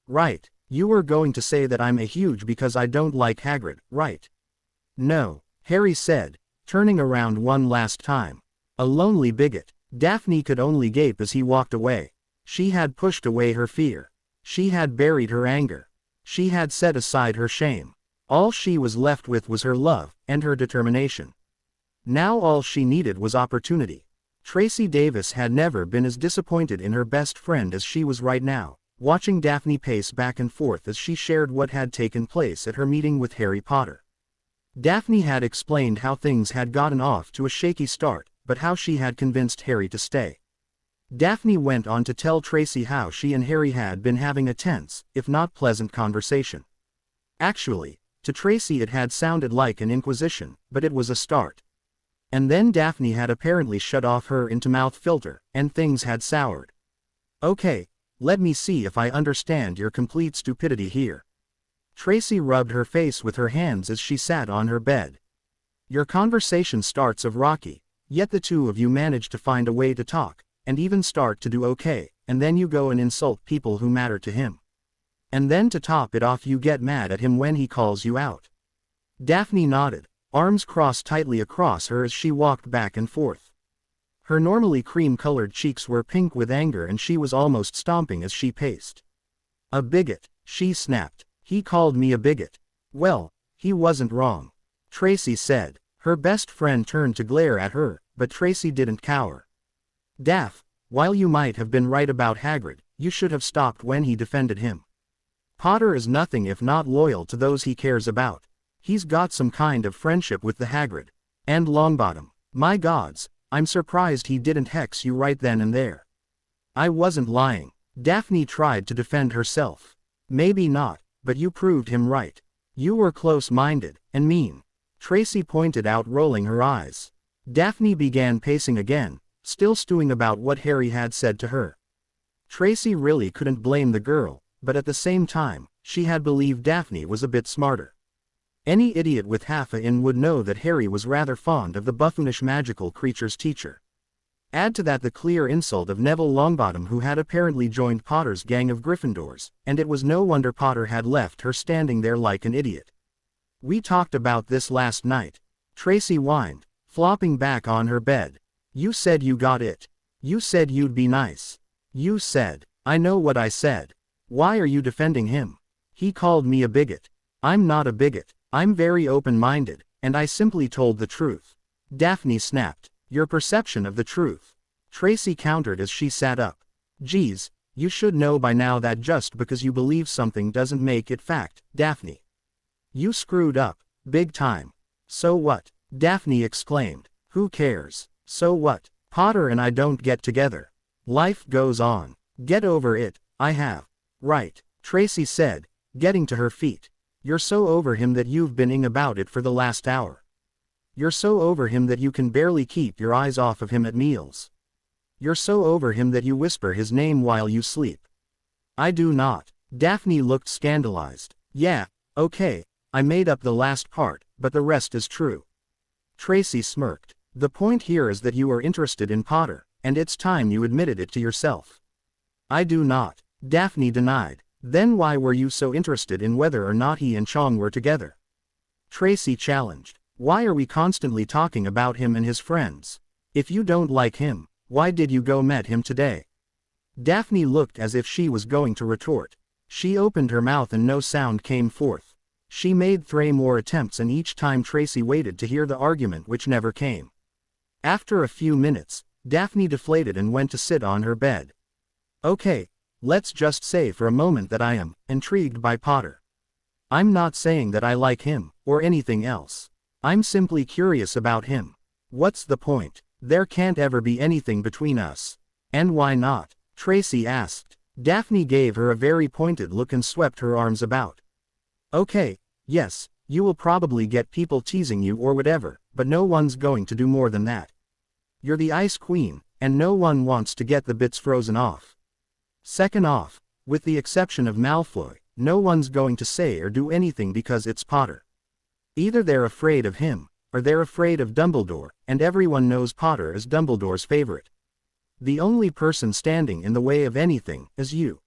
Right, you were going to say that I'm a huge because I don't like Hagrid, right? No, Harry said, turning around one last time. A lonely bigot. Daphne could only gape as he walked away. She had pushed away her fear. She had buried her anger. She had set aside her shame. All she was left with was her love, and her determination. Now all she needed was opportunity. Tracy Davis had never been as disappointed in her best friend as she was right now, watching Daphne pace back and forth as she shared what had taken place at her meeting with Harry Potter. Daphne had explained how things had gotten off to a shaky start, but how she had convinced Harry to stay. Daphne went on to tell Tracy how she and Harry had been having a tense, if not pleasant conversation. Actually, to Tracy it had sounded like an inquisition, but it was a start. And then Daphne had apparently shut off her into-mouth filter, and things had soured. Okay, let me see if I understand your complete stupidity here. Tracy rubbed her face with her hands as she sat on her bed. Your conversation starts of rocky, yet the two of you manage to find a way to talk, and even start to do okay, and then you go and insult people who matter to him. And then to top it off you get mad at him when he calls you out. Daphne nodded, arms crossed tightly across her as she walked back and forth. Her normally cream-colored cheeks were pink with anger and she was almost stomping as she paced. A bigot, she snapped. He called me a bigot. Well, he wasn't wrong, Tracy said. Her best friend turned to glare at her, but Tracy didn't cower. Daph, while you might have been right about Hagrid, you should have stopped when he defended him. Potter is nothing if not loyal to those he cares about. He's got some kind of friendship with the Hagrid. And Longbottom. My gods, I'm surprised he didn't hex you right then and there. I wasn't lying. Daphne tried to defend herself. Maybe not, but you proved him right. You were close-minded, and mean. Tracy pointed out, rolling her eyes. Daphne began pacing again, still stewing about what Harry had said to her. Tracy really couldn't blame the girl, but at the same time, she had believed Daphne was a bit smarter. Any idiot with half a in would know that Harry was rather fond of the buffoonish magical creature's teacher. Add to that the clear insult of Neville Longbottom, who had apparently joined Potter's gang of Gryffindors, and it was no wonder Potter had left her standing there like an idiot. We talked about this last night. Tracy whined, flopping back on her bed. You said you got it. You said you'd be nice. You said. I know what I said. Why are you defending him? He called me a bigot. I'm not a bigot. I'm very open-minded, and I simply told the truth. Daphne snapped. Your perception of the truth. Tracy countered as she sat up. Geez, you should know by now that just because you believe something doesn't make it fact, Daphne. You screwed up, big time. So what? Daphne exclaimed. Who cares? So what? Potter and I don't get together. Life goes on. Get over it. I have. Right, Tracy said, getting to her feet. You're so over him that you've been ing about it for the last hour. You're so over him that you can barely keep your eyes off of him at meals. You're so over him that you whisper his name while you sleep. I do not. Daphne looked scandalized. Yeah, okay, I made up the last part, but the rest is true. Tracy smirked. The point here is that you are interested in Potter, and it's time you admitted it to yourself. I do not. Daphne denied. Then why were you so interested in whether or not he and Chong were together? Tracy challenged. Why are we constantly talking about him and his friends? If you don't like him, why did you go met him today? Daphne looked as if she was going to retort. She opened her mouth and no sound came forth. She made 3 more attempts and each time Tracy waited to hear the argument which never came. After a few minutes, Daphne deflated and went to sit on her bed. Okay, let's just say for a moment that I am intrigued by Potter. I'm not saying that I like him, or anything else. I'm simply curious about him. What's the point? There can't ever be anything between us. And why not? Tracy asked. Daphne gave her a very pointed look and swept her arms about. Okay, yes, you will probably get people teasing you or whatever, but no one's going to do more than that. You're the Ice Queen, and no one wants to get the bits frozen off. Second off, with the exception of Malfoy, no one's going to say or do anything because it's Potter. Either they're afraid of him, or they're afraid of Dumbledore, and everyone knows Potter is Dumbledore's favorite. The only person standing in the way of anything is you.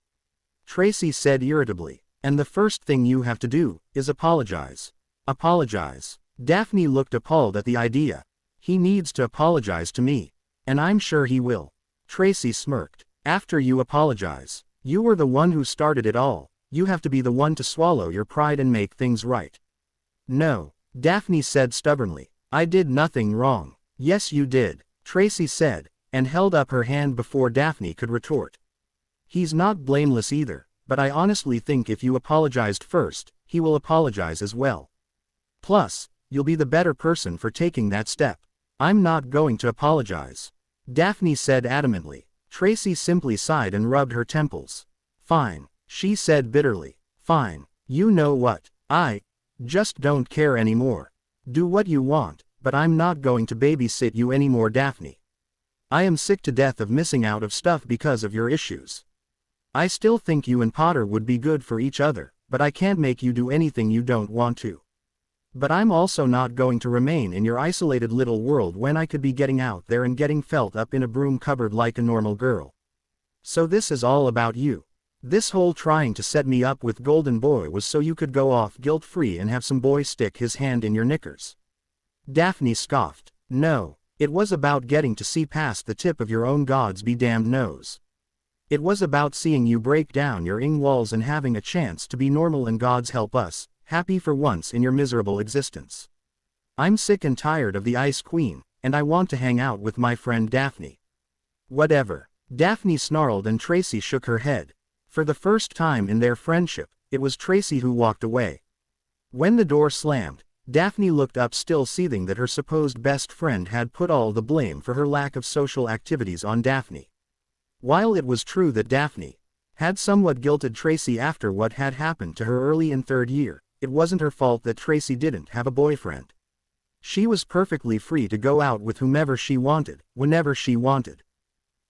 Tracy said irritably, and the first thing you have to do is apologize. Apologize. Daphne looked appalled at the idea. He needs to apologize to me. And I'm sure he will. Tracy smirked. After you apologize. You were the one who started it all. You have to be the one to swallow your pride and make things right. No, Daphne said stubbornly. I did nothing wrong. Yes you did, Tracy said, and held up her hand before Daphne could retort. He's not blameless either, but I honestly think if you apologized first, he will apologize as well. Plus, you'll be the better person for taking that step. I'm not going to apologize, Daphne said adamantly. Tracy simply sighed and rubbed her temples. Fine, she said bitterly. Fine, you know what, I just don't care anymore. Do what you want, but I'm not going to babysit you anymore, Daphne. I am sick to death of missing out of stuff because of your issues. I still think you and Potter would be good for each other, but I can't make you do anything you don't want to. But I'm also not going to remain in your isolated little world when I could be getting out there and getting felt up in a broom cupboard like a normal girl. So this is all about you. This whole trying to set me up with Golden Boy was so you could go off guilt-free and have some boy stick his hand in your knickers. Daphne scoffed. No, it was about getting to see past the tip of your own gods be damned nose. It was about seeing you break down your ing walls and having a chance to be normal and God's help us, happy for once in your miserable existence. I'm sick and tired of the Ice Queen, and I want to hang out with my friend Daphne. Whatever. Daphne snarled and Tracy shook her head. For the first time in their friendship, it was Tracy who walked away. When the door slammed, Daphne looked up, still seething that her supposed best friend had put all the blame for her lack of social activities on Daphne. While it was true that Daphne had somewhat guilted Tracy after what had happened to her early in third year, it wasn't her fault that Tracy didn't have a boyfriend. She was perfectly free to go out with whomever she wanted, whenever she wanted.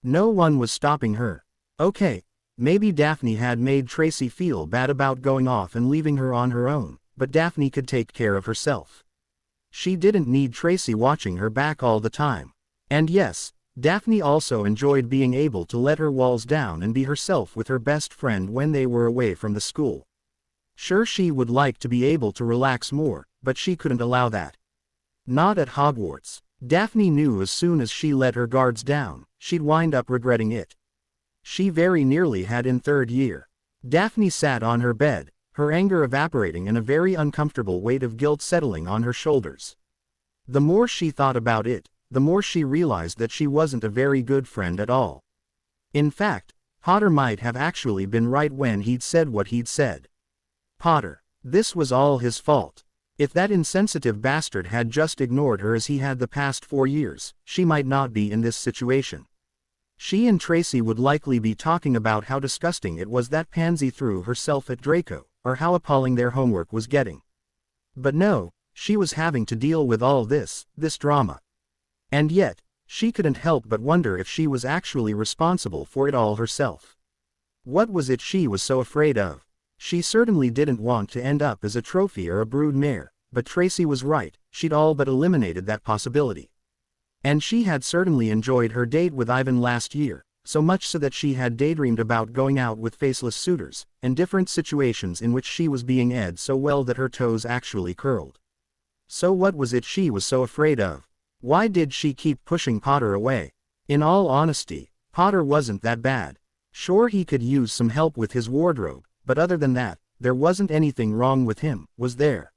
No one was stopping her. Okay, maybe Daphne had made Tracy feel bad about going off and leaving her on her own, but Daphne could take care of herself. She didn't need Tracy watching her back all the time. And yes, Daphne also enjoyed being able to let her walls down and be herself with her best friend when they were away from the school. Sure, she would like to be able to relax more, but she couldn't allow that. Not at Hogwarts. Daphne knew as soon as she let her guards down, she'd wind up regretting it. She very nearly had in third year. Daphne sat on her bed, her anger evaporating and a very uncomfortable weight of guilt settling on her shoulders. The more she thought about it, the more she realized that she wasn't a very good friend at all. In fact, Potter might have actually been right when he'd said what he'd said. Potter. This was all his fault. If that insensitive bastard had just ignored her as he had the past 4 years, she might not be in this situation. She and Tracy would likely be talking about how disgusting it was that Pansy threw herself at Draco, or how appalling their homework was getting. But no, she was having to deal with all this drama. And yet, she couldn't help but wonder if she was actually responsible for it all herself. What was it she was so afraid of? She certainly didn't want to end up as a trophy or a brood mare, but Tracy was right, she'd all but eliminated that possibility. And she had certainly enjoyed her date with Ivan last year, so much so that she had daydreamed about going out with faceless suitors, and different situations in which she was being ed so well that her toes actually curled. So what was it she was so afraid of? Why did she keep pushing Potter away? In all honesty, Potter wasn't that bad. Sure, he could use some help with his wardrobe, but other than that, there wasn't anything wrong with him, was there?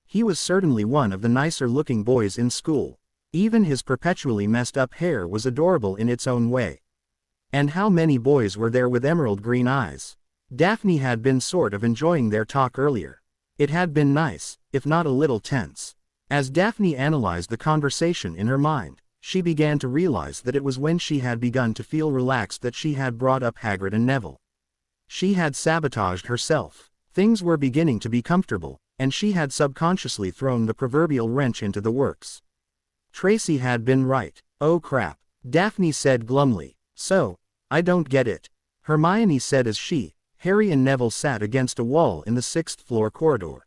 He was certainly one of the nicer looking boys in school. Even his perpetually messed up hair was adorable in its own way. And how many boys were there with emerald green eyes? Daphne had been sort of enjoying their talk earlier. It had been nice, if not a little tense. As Daphne analyzed the conversation in her mind, she began to realize that it was when she had begun to feel relaxed that she had brought up Hagrid and Neville. She had sabotaged herself. Things were beginning to be comfortable, and she had subconsciously thrown the proverbial wrench into the works. Tracy had been right. Oh crap. Daphne said glumly. So, I don't get it. Hermione said as Harry and Neville sat against a wall in the 6th floor corridor.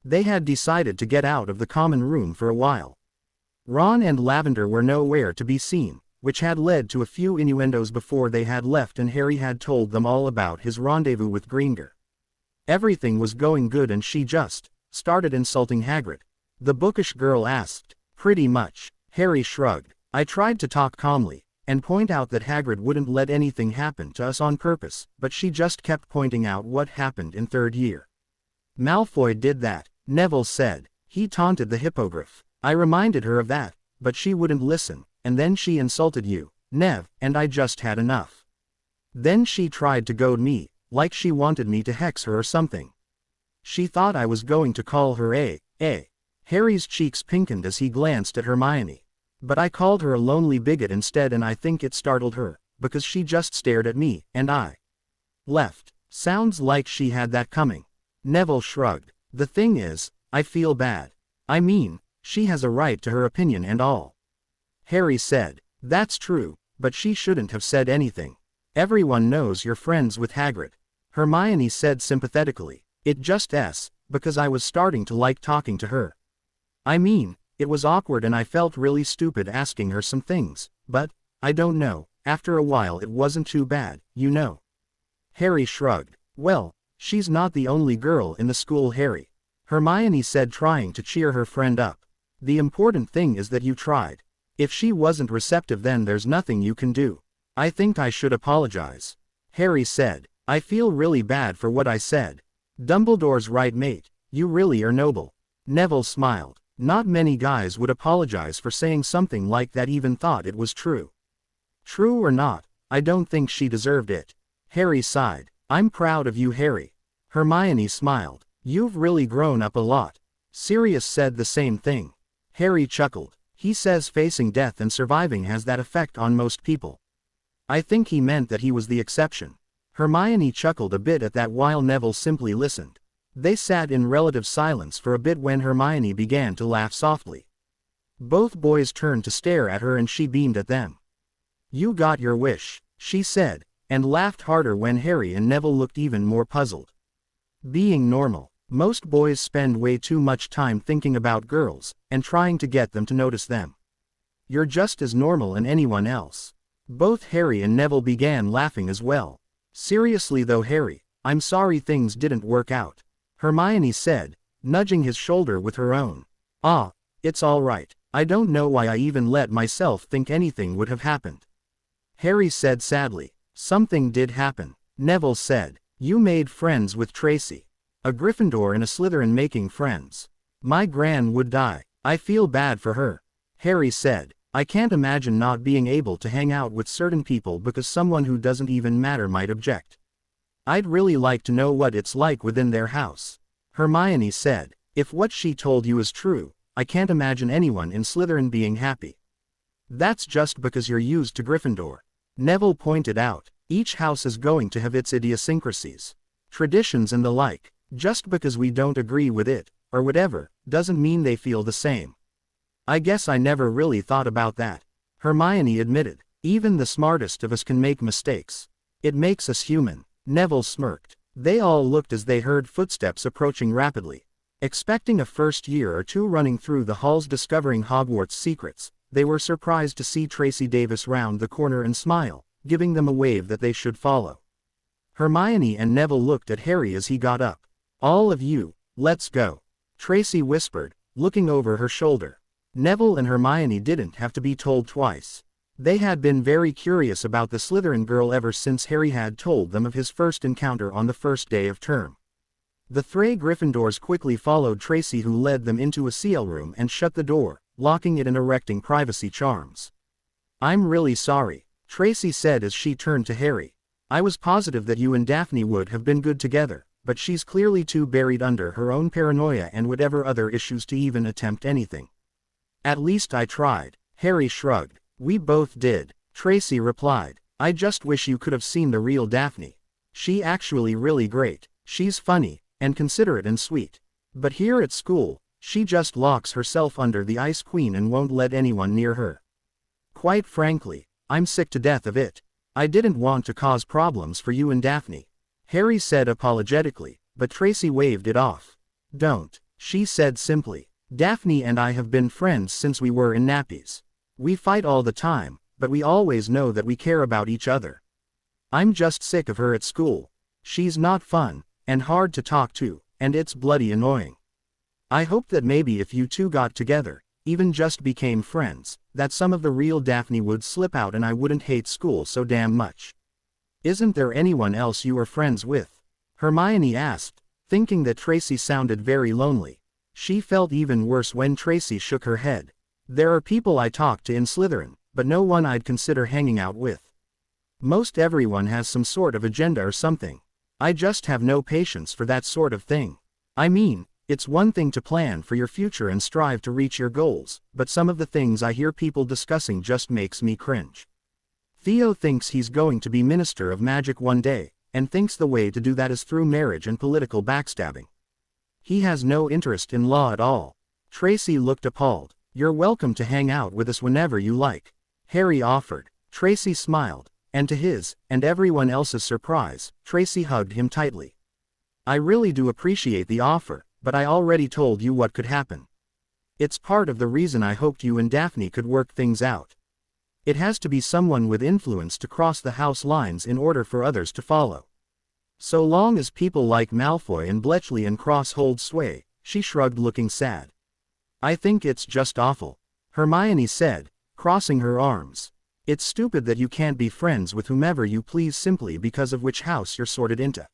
They had decided to get out of the common room for a while. Ron and Lavender were nowhere to be seen, which had led to a few innuendos before they had left, and Harry had told them all about his rendezvous with Greengrass. Everything was going good and she just started insulting Hagrid. The bookish girl asked. Pretty much. Harry shrugged. I tried to talk calmly and point out that Hagrid wouldn't let anything happen to us on purpose, but she just kept pointing out what happened in 3rd year. Malfoy did that, Neville said. He taunted the hippogriff. I reminded her of that, but she wouldn't listen, and then she insulted you, Nev, and I just had enough. Then she tried to goad me, like she wanted me to hex her or something. She thought I was going to call her a. Harry's cheeks pinkened as he glanced at Hermione. But I called her a lonely bigot instead, and I think it startled her, because she just stared at me, and I left. Sounds like she had that coming. Neville shrugged. The thing is, I feel bad. I mean, she has a right to her opinion and all. Harry said. That's true, but she shouldn't have said anything. Everyone knows you're friends with Hagrid. Hermione said sympathetically. It just because I was starting to like talking to her. I mean, it was awkward and I felt really stupid asking her some things, but, I don't know, after a while it wasn't too bad, you know. Harry shrugged. Well, she's not the only girl in the school, Harry. Hermione said, trying to cheer her friend up. The important thing is that you tried. If she wasn't receptive, then there's nothing you can do. I think I should apologize. Harry said. I feel really bad for what I said. Dumbledore's right, mate. You really are noble. Neville smiled. Not many guys would apologize for saying something like that, even thought it was true. True or not, I don't think she deserved it. Harry sighed. I'm proud of you, Harry. Hermione smiled. You've really grown up a lot. Sirius said the same thing. Harry chuckled. He says facing death and surviving has that effect on most people. I think he meant that he was the exception. Hermione chuckled a bit at that while Neville simply listened. They sat in relative silence for a bit when Hermione began to laugh softly. Both boys turned to stare at her and she beamed at them. You got your wish, she said, and laughed harder when Harry and Neville looked even more puzzled. Being normal. Most boys spend way too much time thinking about girls, and trying to get them to notice them. You're just as normal as anyone else. Both Harry and Neville began laughing as well. Seriously though, Harry, I'm sorry things didn't work out. Hermione said, nudging his shoulder with her own. Ah, it's all right. I don't know why I even let myself think anything would have happened. Harry said sadly. Something did happen. Neville said. You made friends with Tracy. A Gryffindor and a Slytherin making friends. My gran would die. I feel bad for her. Harry said. I can't imagine not being able to hang out with certain people because someone who doesn't even matter might object. I'd really like to know what it's like within their house. Hermione said. If what she told you is true, I can't imagine anyone in Slytherin being happy. That's just because you're used to Gryffindor. Neville pointed out. Each house is going to have its idiosyncrasies, traditions and the like. Just because we don't agree with it, or whatever, doesn't mean they feel the same. I guess I never really thought about that. Hermione admitted. Even the smartest of us can make mistakes. It makes us human. Neville smirked. They all looked as they heard footsteps approaching rapidly. Expecting a first year or two running through the halls discovering Hogwarts secrets, they were surprised to see Tracy Davis round the corner and smile, giving them a wave that they should follow. Hermione and Neville looked at Harry as he got up. All of you, let's go. Tracy whispered, looking over her shoulder. Neville and Hermione didn't have to be told twice. They had been very curious about the Slytherin girl ever since Harry had told them of his first encounter on the first day of term. The three Gryffindors quickly followed Tracy, who led them into a CL room and shut the door, locking it and erecting privacy charms. I'm really sorry, Tracy said as she turned to Harry. I was positive that you and Daphne would have been good together, but she's clearly too buried under her own paranoia and whatever other issues to even attempt anything. At least I tried. Harry shrugged. We both did. Tracy replied. I just wish you could have seen the real Daphne. She actually really great. She's funny, and considerate and sweet. But here at school, she just locks herself under the Ice Queen and won't let anyone near her. Quite frankly, I'm sick to death of it. I didn't want to cause problems for you and Daphne, Harry said apologetically, but Tracy waved it off. Don't, she said simply. Daphne and I have been friends since we were in nappies. We fight all the time, but we always know that we care about each other. I'm just sick of her at school. She's not fun, and hard to talk to, and it's bloody annoying. I hope that maybe if you two got together, even just became friends, that some of the real Daphne would slip out and I wouldn't hate school so damn much. Isn't there anyone else you are friends with? Hermione asked, thinking that Tracy sounded very lonely. She felt even worse when Tracy shook her head. There are people I talk to in Slytherin, but no one I'd consider hanging out with. Most everyone has some sort of agenda or something. I just have no patience for that sort of thing. I mean, it's one thing to plan for your future and strive to reach your goals, but some of the things I hear people discussing just makes me cringe. Theo thinks he's going to be Minister of Magic one day, and thinks the way to do that is through marriage and political backstabbing. He has no interest in law at all. Tracy looked appalled. You're welcome to hang out with us whenever you like, Harry offered. Tracy smiled, and to his, and everyone else's surprise, Tracy hugged him tightly. I really do appreciate the offer, but I already told you what could happen. It's part of the reason I hoped you and Daphne could work things out. It has to be someone with influence to cross the house lines in order for others to follow. So long as people like Malfoy and Bletchley and Cross hold sway, she shrugged, looking sad. I think it's just awful, Hermione said, crossing her arms. It's stupid that you can't be friends with whomever you please simply because of which house you're sorted into.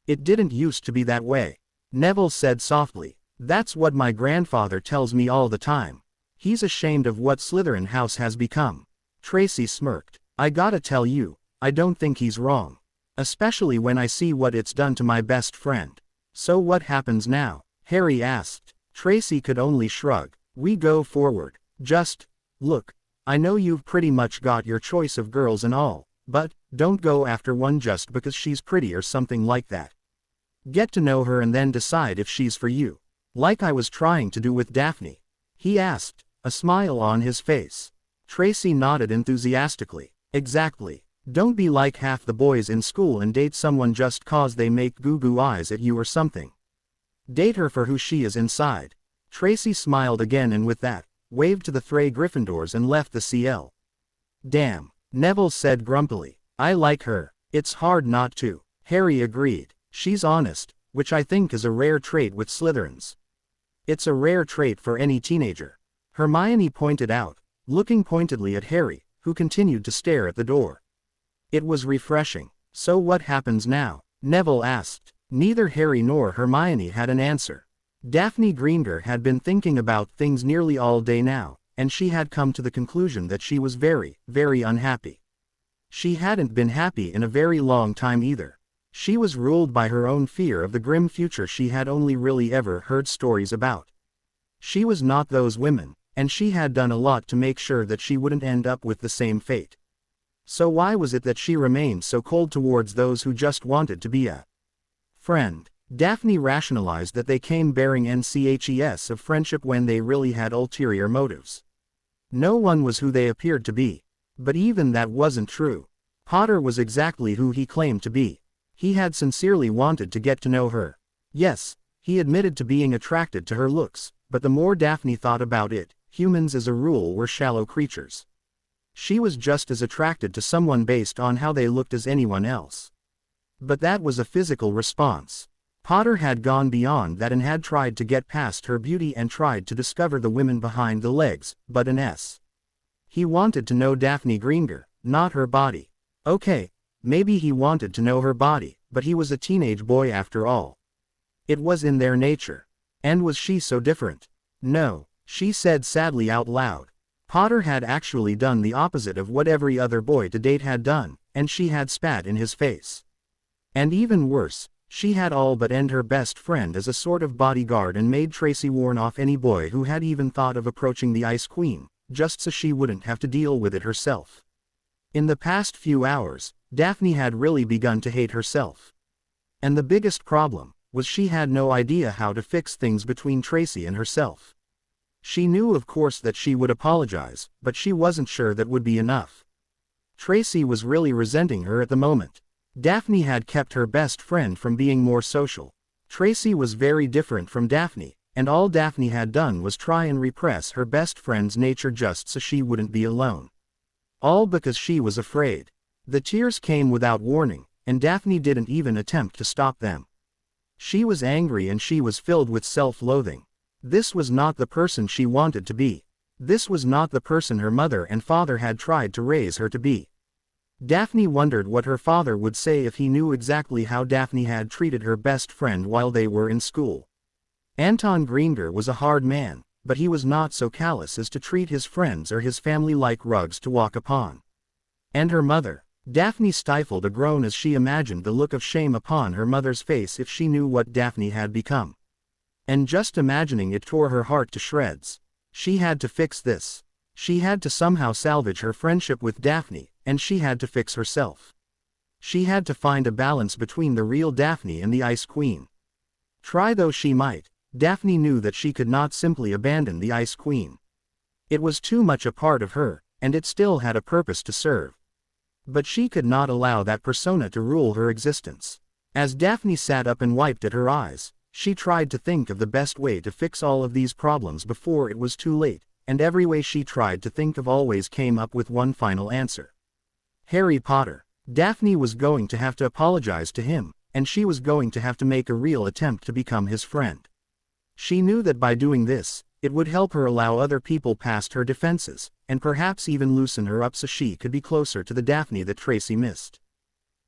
It didn't used to be that way, Neville said softly. That's what my grandfather tells me all the time. He's ashamed of what Slytherin house has become. Tracy smirked. I gotta tell you, I don't think he's wrong. Especially when I see what it's done to my best friend. So what happens now? Harry asked. Tracy could only shrug. We go forward. Just, look, I know you've pretty much got your choice of girls and all, but, don't go after one just because she's pretty or something like that. Get to know her and then decide if she's for you. Like I was trying to do with Daphne. He asked, a smile on his face. Tracy nodded enthusiastically. Exactly. Don't be like half the boys in school and date someone just cause they make goo-goo eyes at you or something. Date her for who she is inside. Tracy smiled again and with that, waved to the Three Gryffindors and left the CL. Damn, Neville said grumpily. I like her. It's hard not to. Harry agreed. She's honest, which I think is a rare trait with Slytherins. It's a rare trait for any teenager, Hermione pointed out, looking pointedly at Harry, who continued to stare at the door. It was refreshing. So what happens now? Neville asked. Neither Harry nor Hermione had an answer. Daphne Greengrass had been thinking about things nearly all day now, and she had come to the conclusion that she was very, very unhappy. She hadn't been happy in a very long time either. She was ruled by her own fear of the grim future she had only really ever heard stories about. She was not those women, and she had done a lot to make sure that she wouldn't end up with the same fate. So why was it that she remained so cold towards those who just wanted to be a friend? Daphne rationalized that they came bearing NCHES of friendship when they really had ulterior motives. No one was who they appeared to be. But even that wasn't true. Potter was exactly who he claimed to be. He had sincerely wanted to get to know her. Yes, he admitted to being attracted to her looks, but the more Daphne thought about it, humans as a rule were shallow creatures. She was just as attracted to someone based on how they looked as anyone else. But that was a physical response. Potter had gone beyond that and had tried to get past her beauty and tried to discover the women behind the legs, buttons. He wanted to know Daphne Greengrass, not her body. Okay, maybe he wanted to know her body, but he was a teenage boy after all. It was in their nature. And was she so different? No, she said sadly out loud. Potter had actually done the opposite of what every other boy to date had done, and she had spat in his face. And even worse, she had all but ended her best friend as a sort of bodyguard and made Tracy warn off any boy who had even thought of approaching the Ice Queen, just so she wouldn't have to deal with it herself. In the past few hours, Daphne had really begun to hate herself. And the biggest problem was she had no idea how to fix things between Tracy and herself. She knew of course that she would apologize, but she wasn't sure that would be enough. Tracy was really resenting her at the moment. Daphne had kept her best friend from being more social. Tracy was very different from Daphne, and all Daphne had done was try and repress her best friend's nature just so she wouldn't be alone. All because she was afraid. The tears came without warning, and Daphne didn't even attempt to stop them. She was angry and she was filled with self-loathing. This was not the person she wanted to be. This was not the person her mother and father had tried to raise her to be. Daphne wondered what her father would say if he knew exactly how Daphne had treated her best friend while they were in school. Anton Greengrass was a hard man, but he was not so callous as to treat his friends or his family like rugs to walk upon. And her mother. Daphne stifled a groan as she imagined the look of shame upon her mother's face if she knew what Daphne had become. And just imagining it tore her heart to shreds. She had to fix this. She had to somehow salvage her friendship with Daphne, and she had to fix herself. She had to find a balance between the real Daphne and the Ice Queen. Try though she might, Daphne knew that she could not simply abandon the Ice Queen. It was too much a part of her, and it still had a purpose to serve. But she could not allow that persona to rule her existence. As Daphne sat up and wiped at her eyes, she tried to think of the best way to fix all of these problems before it was too late, and every way she tried to think of always came up with one final answer. Harry Potter. Daphne was going to have to apologize to him, and she was going to have to make a real attempt to become his friend. She knew that by doing this, it would help her allow other people past her defenses, and perhaps even loosen her up so she could be closer to the Daphne that Tracy missed.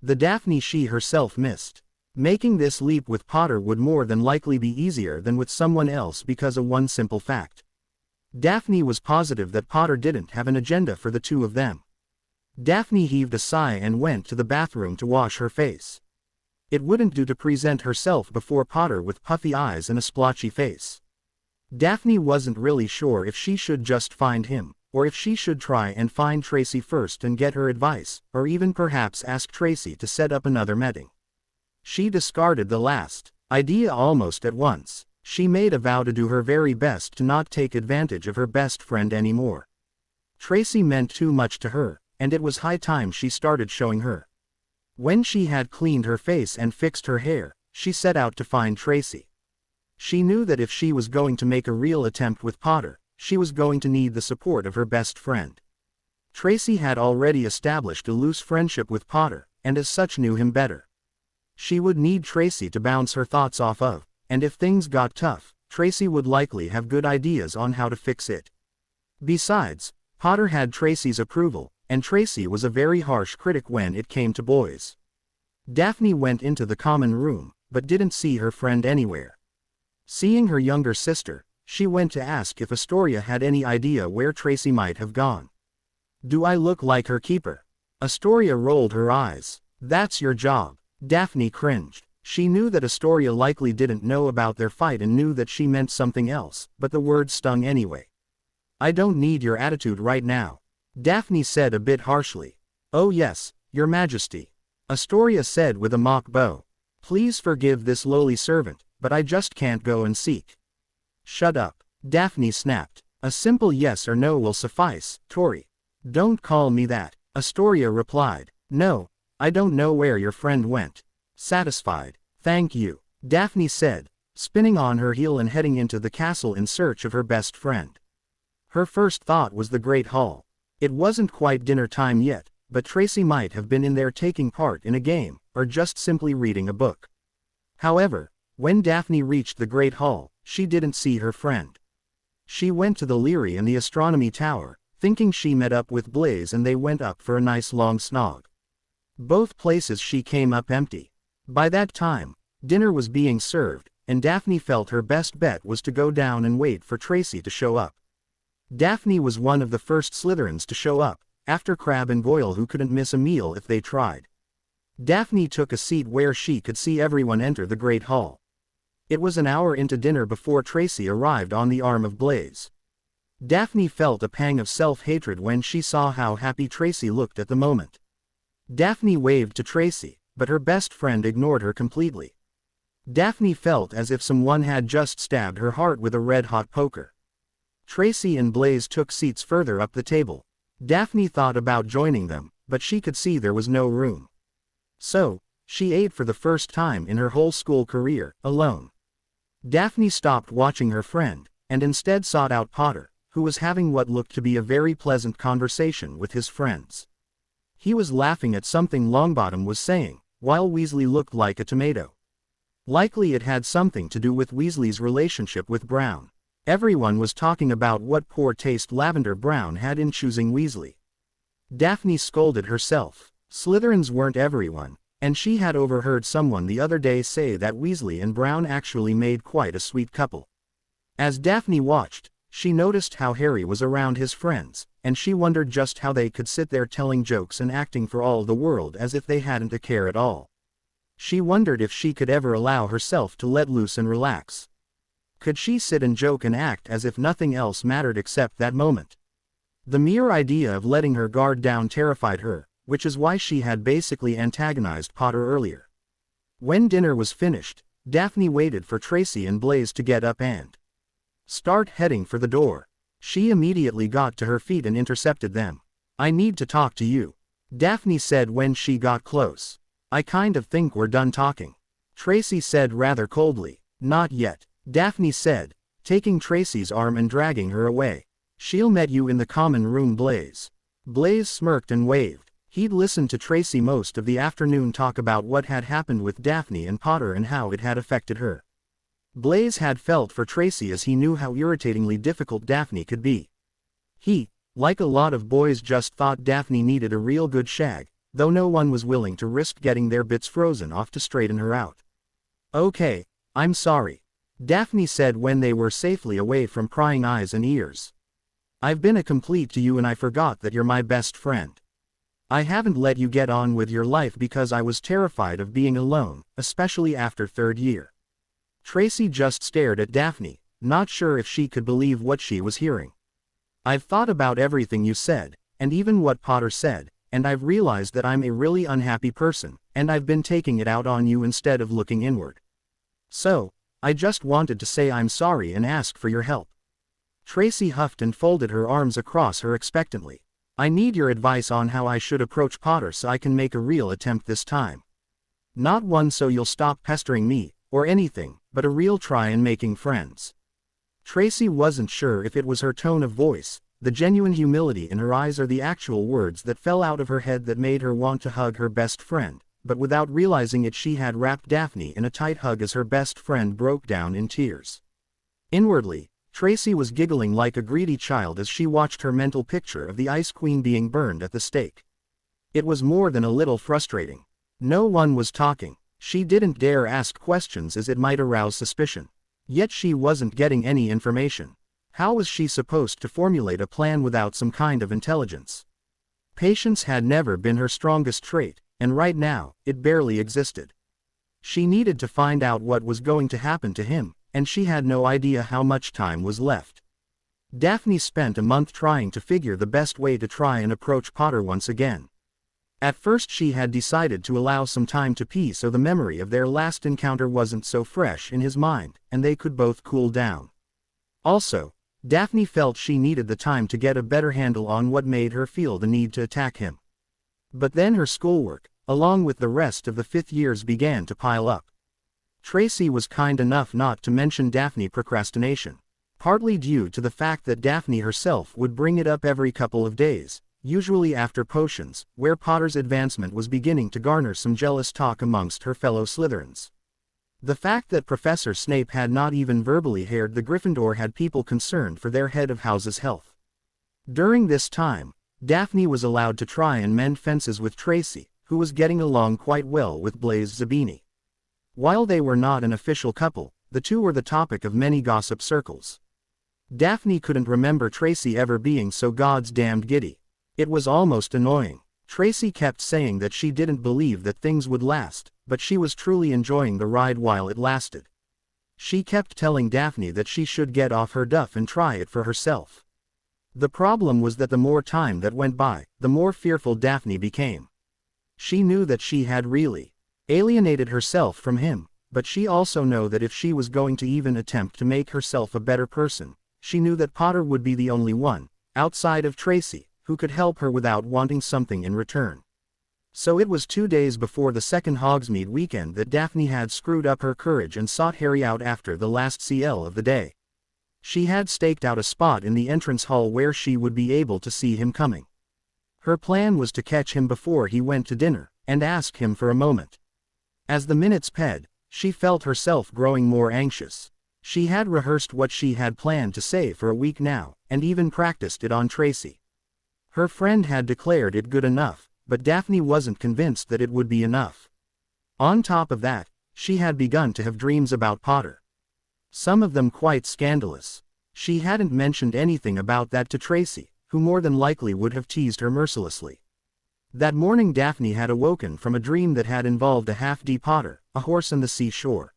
The Daphne she herself missed. Making this leap with Potter would more than likely be easier than with someone else because of one simple fact. Daphne was positive that Potter didn't have an agenda for the two of them. Daphne heaved a sigh and went to the bathroom to wash her face. It wouldn't do to present herself before Potter with puffy eyes and a splotchy face. Daphne wasn't really sure if she should just find him, or if she should try and find Tracy first and get her advice, or even perhaps ask Tracy to set up another meeting. She discarded the last idea almost at once. She made a vow to do her very best to not take advantage of her best friend anymore. Tracy meant too much to her, and it was high time she started showing her. When she had cleaned her face and fixed her hair, she set out to find Tracy. She knew that if she was going to make a real attempt with Potter, she was going to need the support of her best friend. Tracy had already established a loose friendship with Potter, and as such knew him better. She would need Tracy to bounce her thoughts off of, and if things got tough, Tracy would likely have good ideas on how to fix it. Besides, Potter had Tracy's approval, and Tracy was a very harsh critic when it came to boys. Daphne went into the common room, but didn't see her friend anywhere. Seeing her younger sister, she went to ask if Astoria had any idea where Tracy might have gone. "Do I look like her keeper?" Astoria rolled her eyes. "That's your job." Daphne cringed. She knew that Astoria likely didn't know about their fight and knew that she meant something else, but the word stung anyway. "I don't need your attitude right now," Daphne said a bit harshly. "Oh yes, Your Majesty," Astoria said with a mock bow. "Please forgive this lowly servant, but I just can't go and seek." "Shut up," Daphne snapped. "A simple yes or no will suffice, Tori." "Don't call me that," Astoria replied. "No, I don't know where your friend went." "Satisfied, thank you," Daphne said, spinning on her heel and heading into the castle in search of her best friend. Her first thought was the Great Hall. It wasn't quite dinner time yet, but Tracy might have been in there taking part in a game, or just simply reading a book. However, when Daphne reached the Great Hall, she didn't see her friend. She went to the Leary and the Astronomy Tower, thinking she met up with Blaze and they went up for a nice long snog. Both places she came up empty. By that time, dinner was being served, and Daphne felt her best bet was to go down and wait for Tracy to show up. Daphne was one of the first Slytherins to show up, after Crabbe and Goyle, who couldn't miss a meal if they tried. Daphne took a seat where she could see everyone enter the Great Hall. It was an hour into dinner before Tracy arrived on the arm of Blaze. Daphne felt a pang of self-hatred when she saw how happy Tracy looked at the moment. Daphne waved to Tracy, but her best friend ignored her completely. Daphne felt as if someone had just stabbed her heart with a red-hot poker. Tracy and Blaze took seats further up the table. Daphne thought about joining them, but she could see there was no room. So, she ate for the first time in her whole school career, alone. Daphne stopped watching her friend, and instead sought out Potter, who was having what looked to be a very pleasant conversation with his friends. He was laughing at something Longbottom was saying, while Weasley looked like a tomato. Likely it had something to do with Weasley's relationship with Brown. Everyone was talking about what poor taste Lavender Brown had in choosing Weasley. Daphne scolded herself. Slytherins weren't everyone, and she had overheard someone the other day say that Weasley and Brown actually made quite a sweet couple. As Daphne watched, she noticed how Harry was around his friends, and she wondered just how they could sit there telling jokes and acting for all the world as if they hadn't a care at all. She wondered if she could ever allow herself to let loose and relax. Could she sit and joke and act as if nothing else mattered except that moment? The mere idea of letting her guard down terrified her, which is why she had basically antagonized Potter earlier. When dinner was finished, Daphne waited for Tracy and Blaze to get up and start heading for the door. She immediately got to her feet and intercepted them. "I need to talk to you," Daphne said when she got close. "I kind of think we're done talking," Tracy said rather coldly. "Not yet," Daphne said, taking Tracy's arm and dragging her away. "She'll met you in the common room, Blaze." Blaze smirked and waved. He'd listened to Tracy most of the afternoon talk about what had happened with Daphne and Potter and how it had affected her. Blaze had felt for Tracy as he knew how irritatingly difficult Daphne could be. He, like a lot of boys, just thought Daphne needed a real good shag, though no one was willing to risk getting their bits frozen off to straighten her out. "Okay, I'm sorry," Daphne said when they were safely away from prying eyes and ears. "I've been a complete to you and I forgot that you're my best friend. I haven't let you get on with your life because I was terrified of being alone, especially after third year." Tracy just stared at Daphne, not sure if she could believe what she was hearing. "I've thought about everything you said, and even what Potter said, and I've realized that I'm a really unhappy person, and I've been taking it out on you instead of looking inward. So, I just wanted to say I'm sorry and ask for your help." Tracy huffed and folded her arms across her expectantly. "I need your advice on how I should approach Potter so I can make a real attempt this time. Not one so you'll stop pestering me, or anything, but a real try in making friends." Tracy wasn't sure if it was her tone of voice, the genuine humility in her eyes, or the actual words that fell out of her head that made her want to hug her best friend, but without realizing it she had wrapped Daphne in a tight hug as her best friend broke down in tears. Inwardly, Tracy was giggling like a greedy child as she watched her mental picture of the Ice Queen being burned at the stake. It was more than a little frustrating. No one was talking. She didn't dare ask questions as it might arouse suspicion. Yet she wasn't getting any information. How was she supposed to formulate a plan without some kind of intelligence? Patience had never been her strongest trait, and right now, it barely existed. She needed to find out what was going to happen to him, and she had no idea how much time was left. Daphne spent a month trying to figure the best way to try and approach Potter once again. At first she had decided to allow some time to pee so the memory of their last encounter wasn't so fresh in his mind, and they could both cool down. Also, Daphne felt she needed the time to get a better handle on what made her feel the need to attack him. But then her schoolwork, along with the rest of the fifth years, began to pile up. Tracy was kind enough not to mention Daphne procrastination, partly due to the fact that Daphne herself would bring it up every couple of days, usually after potions, where Potter's advancement was beginning to garner some jealous talk amongst her fellow Slytherins. The fact that Professor Snape had not even verbally haired the Gryffindor had people concerned for their head of house's health. During this time, Daphne was allowed to try and mend fences with Tracy, who was getting along quite well with Blaise Zabini. While they were not an official couple, the two were the topic of many gossip circles. Daphne couldn't remember Tracy ever being so goddamned giddy. It was almost annoying. Tracy kept saying that she didn't believe that things would last, but she was truly enjoying the ride while it lasted. She kept telling Daphne that she should get off her duff and try it for herself. The problem was that the more time that went by, the more fearful Daphne became. She knew that she had really alienated herself from him, but she also knew that if she was going to even attempt to make herself a better person, she knew that Potter would be the only one, outside of Tracy, who could help her without wanting something in return. So it was 2 days before the second Hogsmeade weekend that Daphne had screwed up her courage and sought Harry out after the last CL of the day. She had staked out a spot in the entrance hall where she would be able to see him coming. Her plan was to catch him before he went to dinner, and ask him for a moment. As the minutes passed, she felt herself growing more anxious. She had rehearsed what she had planned to say for a week now, and even practiced it on Tracy. Her friend had declared it good enough, but Daphne wasn't convinced that it would be enough. On top of that, she had begun to have dreams about Potter. Some of them quite scandalous. She hadn't mentioned anything about that to Tracy, who more than likely would have teased her mercilessly. That morning Daphne had awoken from a dream that had involved a half-D Potter, a horse and the seashore.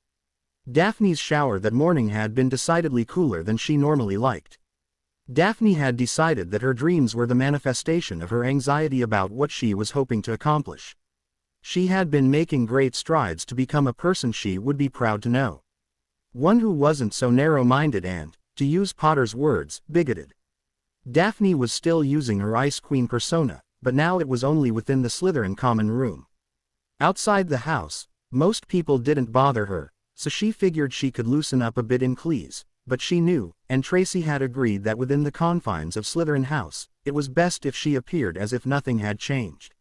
Daphne's shower that morning had been decidedly cooler than she normally liked. Daphne had decided that her dreams were the manifestation of her anxiety about what she was hoping to accomplish. She had been making great strides to become a person she would be proud to know. One who wasn't so narrow-minded and, to use Potter's words, bigoted. Daphne was still using her Ice Queen persona, but now it was only within the Slytherin common room. Outside the house, most people didn't bother her, so she figured she could loosen up a bit in Cleese. But she knew, and Tracy had agreed that within the confines of Slytherin House, it was best if she appeared as if nothing had changed.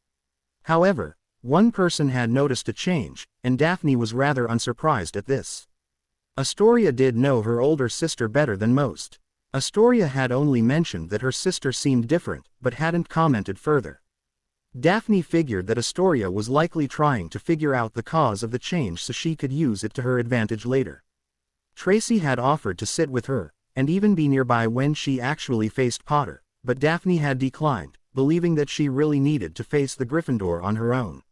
However, one person had noticed a change, and Daphne was rather unsurprised at this. Astoria did know her older sister better than most. Astoria had only mentioned that her sister seemed different, but hadn't commented further. Daphne figured that Astoria was likely trying to figure out the cause of the change so she could use it to her advantage later. Tracy had offered to sit with her, and even be nearby when she actually faced Potter, but Daphne had declined, believing that she really needed to face the Gryffindor on her own.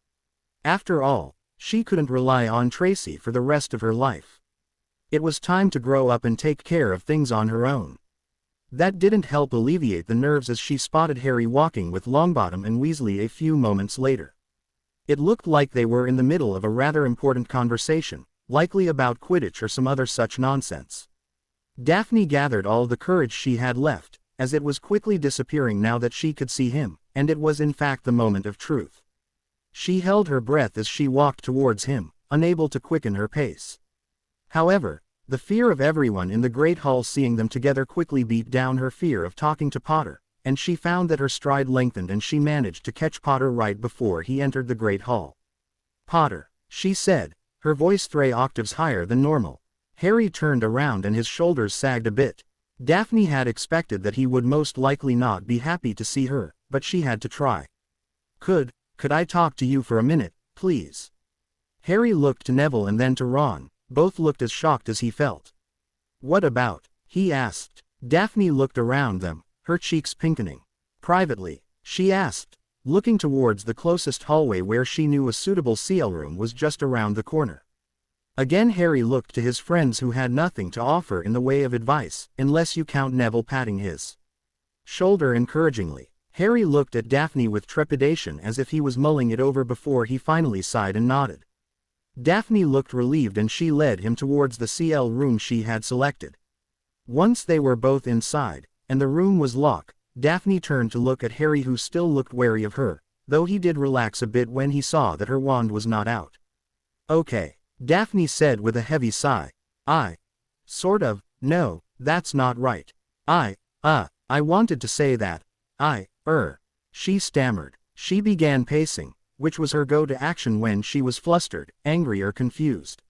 After all, she couldn't rely on Tracy for the rest of her life. It was time to grow up and take care of things on her own. That didn't help alleviate the nerves as she spotted Harry walking with Longbottom and Weasley a few moments later. It looked like they were in the middle of a rather important conversation, likely about Quidditch or some other such nonsense. Daphne gathered all the courage she had left, as it was quickly disappearing now that she could see him, and it was in fact the moment of truth. She held her breath as she walked towards him, unable to quicken her pace. However, the fear of everyone in the Great Hall seeing them together quickly beat down her fear of talking to Potter, and she found that her stride lengthened and she managed to catch Potter right before he entered the Great Hall. "Potter," she said, her voice 3 octaves higher than normal. Harry turned around and his shoulders sagged a bit. Daphne had expected that he would most likely not be happy to see her, but she had to try. Could I talk to you for a minute, please?" Harry looked to Neville and then to Ron. Both looked as shocked as he felt. "What about?" he asked. Daphne looked around them, her cheeks pinkening. "Privately?" she asked, looking towards the closest hallway where she knew a suitable CL room was just around the corner. Again Harry looked to his friends who had nothing to offer in the way of advice, unless you count Neville patting his shoulder encouragingly. Harry looked at Daphne with trepidation as if he was mulling it over before he finally sighed and nodded. Daphne looked relieved and she led him towards the CL room she had selected. Once they were both inside, and the room was locked, Daphne turned to look at Harry who still looked wary of her, though he did relax a bit when he saw that her wand was not out. "Okay," Daphne said with a heavy sigh. No, that's not right. I wanted to say that. She stammered. She began pacing, which was her go-to action when she was flustered, angry or confused.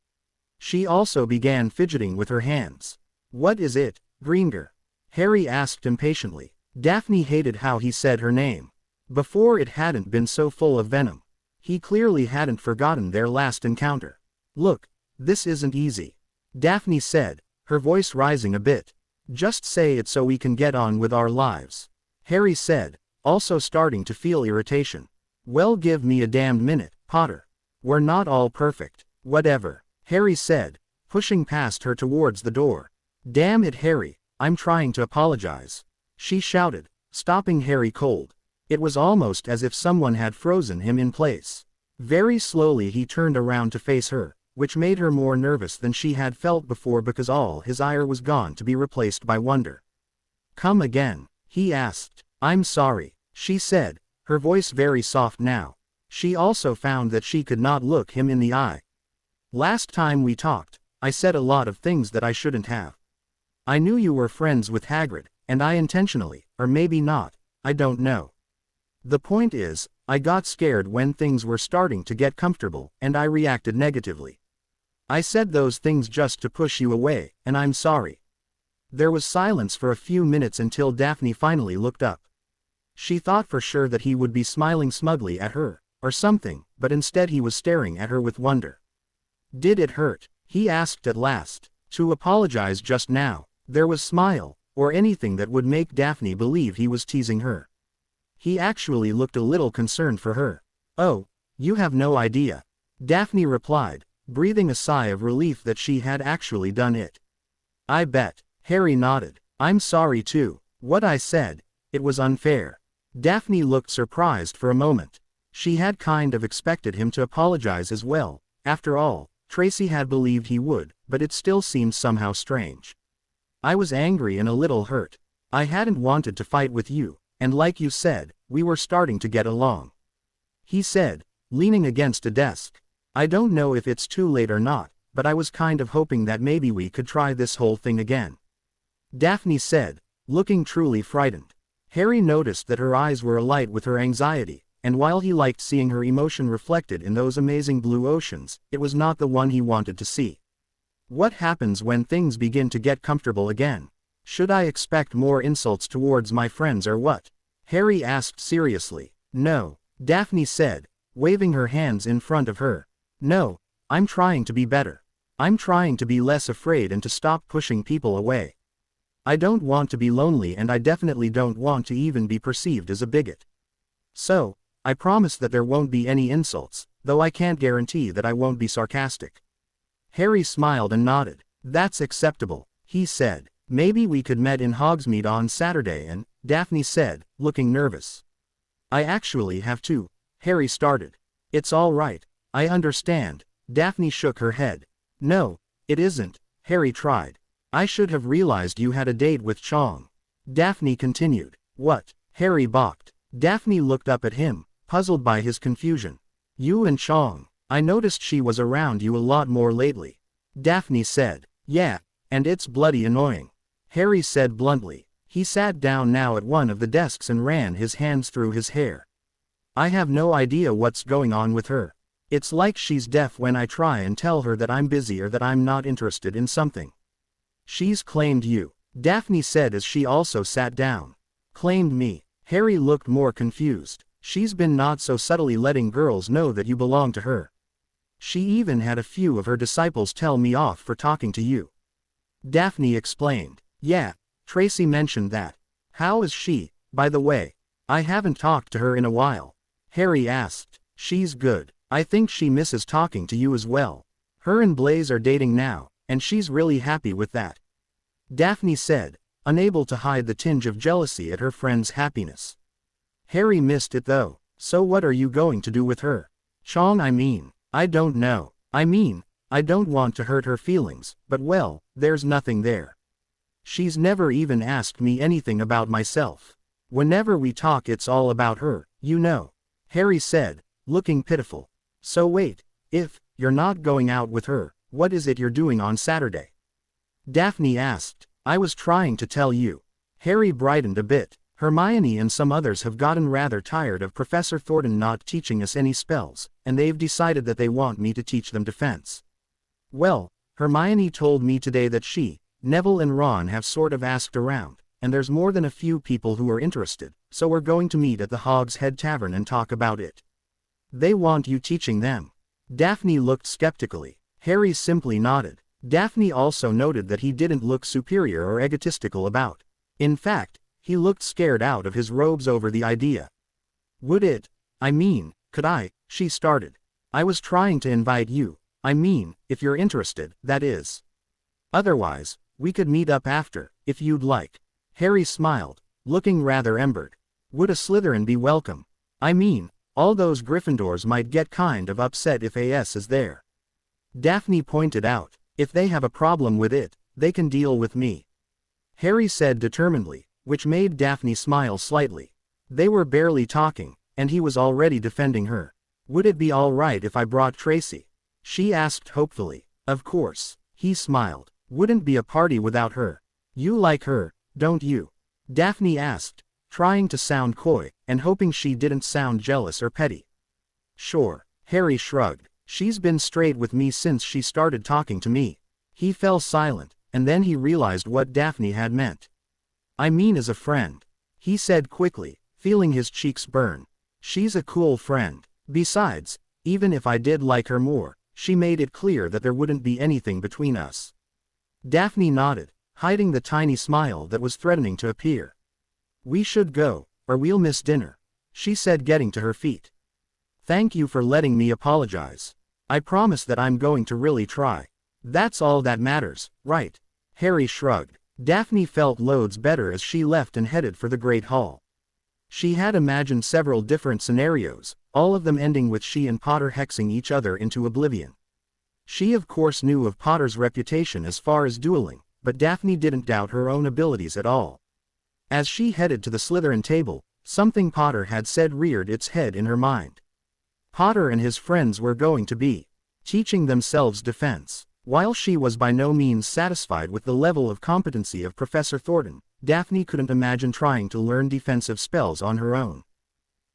She also began fidgeting with her hands. "What is it, Greengrass?" Harry asked impatiently. Daphne hated how he said her name. Before it hadn't been so full of venom. He clearly hadn't forgotten their last encounter. "Look, this isn't easy," Daphne said, her voice rising a bit. "Just say it so we can get on with our lives," Harry said, also starting to feel irritation. "Well, give me a damned minute, Potter. We're not all perfect." "Whatever," Harry said, pushing past her towards the door. "Damn it, Harry, I'm trying to apologize," she shouted, stopping Harry cold. It was almost as if someone had frozen him in place. Very slowly he turned around to face her, which made her more nervous than she had felt before because all his ire was gone to be replaced by wonder. Come again? He asked. I'm sorry, she said, her voice very soft now. She also found that she could not look him in the eye. Last time we talked, I said a lot of things that I shouldn't have. I knew you were friends with Hagrid, and I intentionally, or maybe not, I don't know. The point is, I got scared when things were starting to get comfortable, and I reacted negatively. I said those things just to push you away, and I'm sorry. There was silence for a few minutes until Daphne finally looked up. She thought for sure that he would be smiling smugly at her, or something, but instead he was staring at her with wonder. Did it hurt? He asked at last. To apologize just now, there was smile, or anything that would make Daphne believe he was teasing her. He actually looked a little concerned for her. Oh, you have no idea. Daphne replied, breathing a sigh of relief that she had actually done it. I bet. Harry nodded. I'm sorry too. What I said, it was unfair. Daphne looked surprised for a moment. She had kind of expected him to apologize as well. After all, Tracy had believed he would, but it still seemed somehow strange. I was angry and a little hurt. I hadn't wanted to fight with you, and like you said, we were starting to get along. He said, leaning against a desk. I don't know if it's too late or not, but I was kind of hoping that maybe we could try this whole thing again. Daphne said, looking truly frightened. Harry noticed that her eyes were alight with her anxiety, and while he liked seeing her emotion reflected in those amazing blue oceans, it was not the one he wanted to see. What happens when things begin to get comfortable again? Should I expect more insults towards my friends or what? Harry asked seriously. No, Daphne said, waving her hands in front of her. No, I'm trying to be better. I'm trying to be less afraid and to stop pushing people away. I don't want to be lonely, and I definitely don't want to even be perceived as a bigot. So, I promise that there won't be any insults, though I can't guarantee that I won't be sarcastic. Harry smiled and nodded. That's acceptable, he said. Maybe we could meet in Hogsmeade on Saturday and, Daphne said, looking nervous. I actually have to. Harry started. It's all right, I understand. Daphne shook her head. No, it isn't, Harry tried. I should have realized you had a date with Chong. Daphne continued. What? Harry balked. Daphne looked up at him, puzzled by his confusion. You and Chong. I noticed she was around you a lot more lately. Daphne said. Yeah, and it's bloody annoying. Harry said bluntly. He sat down now at one of the desks and ran his hands through his hair. I have no idea what's going on with her. It's like she's deaf when I try and tell her that I'm busy or that I'm not interested in something. She's claimed you, Daphne said as she also sat down. Claimed me. Harry looked more confused. She's been not so subtly letting girls know that you belong to her. She even had a few of her disciples tell me off for talking to you. Daphne explained. Yeah, Tracy mentioned that. How is she, by the way? I haven't talked to her in a while. Harry asked. She's good. I think she misses talking to you as well. Her and Blaze are dating now, and she's really happy with that. Daphne said, unable to hide the tinge of jealousy at her friend's happiness. Harry missed it though. So what are you going to do with her? Chong, I mean. I don't know. I mean, I don't want to hurt her feelings, but well, there's nothing there. She's never even asked me anything about myself. Whenever we talk it's all about her, you know. Harry said, looking pitiful. So wait, if you're not going out with her, what is it you're doing on Saturday? Daphne asked. I was trying to tell you. Harry brightened a bit. Hermione and some others have gotten rather tired of Professor Thornton not teaching us any spells, and they've decided that they want me to teach them defense. Well, Hermione told me today that she, Neville and Ron have sort of asked around, and there's more than a few people who are interested, so we're going to meet at the Hog's Head Tavern and talk about it. They want you teaching them. Daphne looked skeptically. Harry simply nodded. Daphne also noted that he didn't look superior or egotistical about. In fact, he looked scared out of his robes over the idea. Would it? I mean, could I? She started. I was trying to invite you. I mean, if you're interested, that is. Otherwise, we could meet up after, if you'd like. Harry smiled, looking rather embered. Would a Slytherin be welcome? I mean, all those Gryffindors might get kind of upset if AS is there. Daphne pointed out. If they have a problem with it, they can deal with me. Harry said determinedly, which made Daphne smile slightly. They were barely talking, and he was already defending her. "Would it be all right if I brought Tracy?" she asked hopefully. "Of course," he smiled. "Wouldn't be a party without her. You like her, don't you?" Daphne asked, trying to sound coy, and hoping she didn't sound jealous or petty. "Sure," Harry shrugged. "She's been straight with me since she started talking to me." He fell silent, and then he realized what Daphne had meant. "I mean as a friend," he said quickly, feeling his cheeks burn. "She's a cool friend. Besides, even if I did like her more, she made it clear that there wouldn't be anything between us." Daphne nodded, hiding the tiny smile that was threatening to appear. "We should go, or we'll miss dinner," she said, getting to her feet. "Thank you for letting me apologize. I promise that I'm going to really try. That's all that matters, right?" Harry shrugged. Daphne felt loads better as she left and headed for the Great Hall. She had imagined several different scenarios, all of them ending with she and Potter hexing each other into oblivion. She of course knew of Potter's reputation as far as dueling, but Daphne didn't doubt her own abilities at all. As she headed to the Slytherin table, something Potter had said reared its head in her mind. Potter and his friends were going to be teaching themselves defense. While she was by no means satisfied with the level of competency of Professor Thornton, Daphne couldn't imagine trying to learn defensive spells on her own.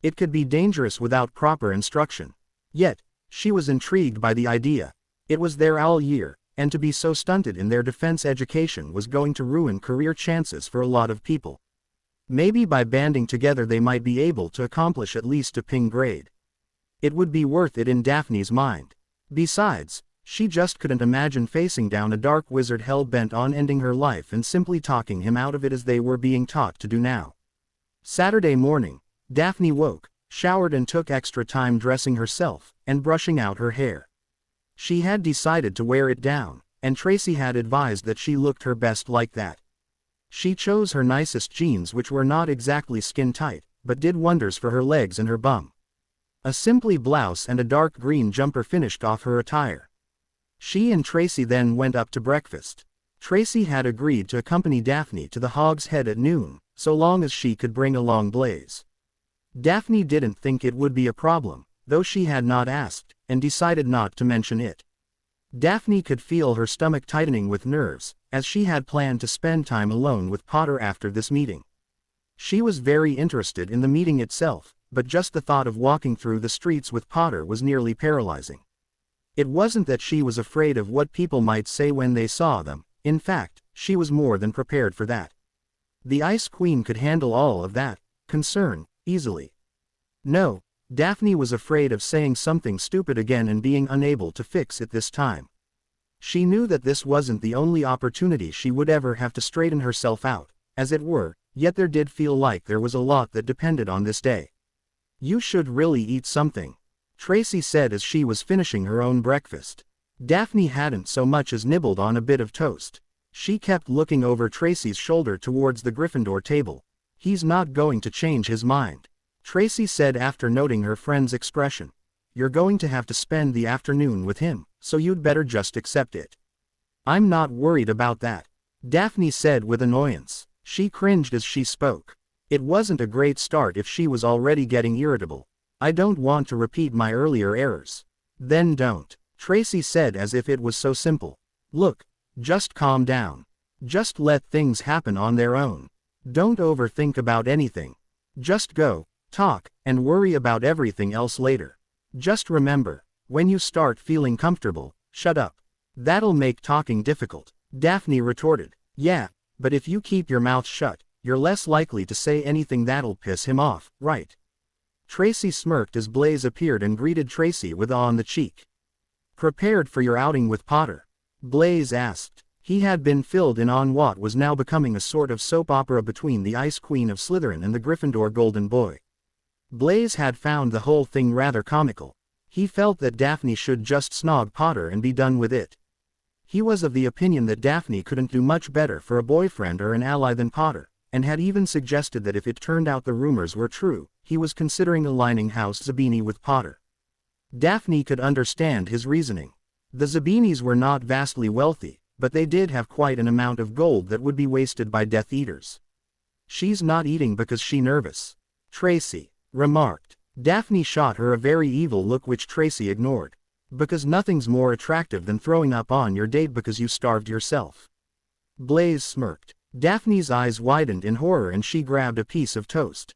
It could be dangerous without proper instruction. Yet, she was intrigued by the idea. It was their OWL year, and to be so stunted in their defense education was going to ruin career chances for a lot of people. Maybe by banding together they might be able to accomplish at least a ping grade. It would be worth it in Daphne's mind. Besides, she just couldn't imagine facing down a dark wizard hell-bent on ending her life and simply talking him out of it as they were being taught to do now. Saturday morning, Daphne woke, showered and took extra time dressing herself, and brushing out her hair. She had decided to wear it down, and Tracy had advised that she looked her best like that. She chose her nicest jeans, which were not exactly skin-tight, but did wonders for her legs and her bum. A simply blouse and a dark green jumper finished off her attire. She and Tracy then went up to breakfast. Tracy had agreed to accompany Daphne to the Hog's Head at noon, so long as she could bring along Blaze. Daphne didn't think it would be a problem, though she had not asked, and decided not to mention it. Daphne could feel her stomach tightening with nerves, as she had planned to spend time alone with Potter after this meeting. She was very interested in the meeting itself, but just the thought of walking through the streets with Potter was nearly paralyzing. It wasn't that she was afraid of what people might say when they saw them. In fact, she was more than prepared for that. The Ice Queen could handle all of that concern easily. No, Daphne was afraid of saying something stupid again and being unable to fix it this time. She knew that this wasn't the only opportunity she would ever have to straighten herself out, as it were, yet there did feel like there was a lot that depended on this day. "You should really eat something," Tracy said as she was finishing her own breakfast. Daphne hadn't so much as nibbled on a bit of toast. She kept looking over Tracy's shoulder towards the Gryffindor table. "He's not going to change his mind," Tracy said after noting her friend's expression. "You're going to have to spend the afternoon with him, so you'd better just accept it." "I'm not worried about that," Daphne said with annoyance. She cringed as she spoke. It wasn't a great start if she was already getting irritable. "I don't want to repeat my earlier errors." "Then don't," Tracy said as if it was so simple. "Look, just calm down. Just let things happen on their own. Don't overthink about anything. Just go, talk, and worry about everything else later. Just remember, when you start feeling comfortable, shut up. That'll make talking difficult," Daphne retorted. "Yeah, but if you keep your mouth shut, you're less likely to say anything that'll piss him off, right?" Tracy smirked as Blaze appeared and greeted Tracy with awe on the cheek. "Prepared for your outing with Potter?" Blaze asked. He had been filled in on what was now becoming a sort of soap opera between the Ice Queen of Slytherin and the Gryffindor Golden Boy. Blaze had found the whole thing rather comical. He felt that Daphne should just snog Potter and be done with it. He was of the opinion that Daphne couldn't do much better for a boyfriend or an ally than Potter, and had even suggested that if it turned out the rumors were true, he was considering aligning House Zabini with Potter. Daphne could understand his reasoning. The Zabinis were not vastly wealthy, but they did have quite an amount of gold that would be wasted by Death Eaters. She's not eating because she's nervous, Tracy remarked. Daphne shot her a very evil look which Tracy ignored. Because nothing's more attractive than throwing up on your date because you starved yourself. Blaze smirked. Daphne's eyes widened in horror and she grabbed a piece of toast.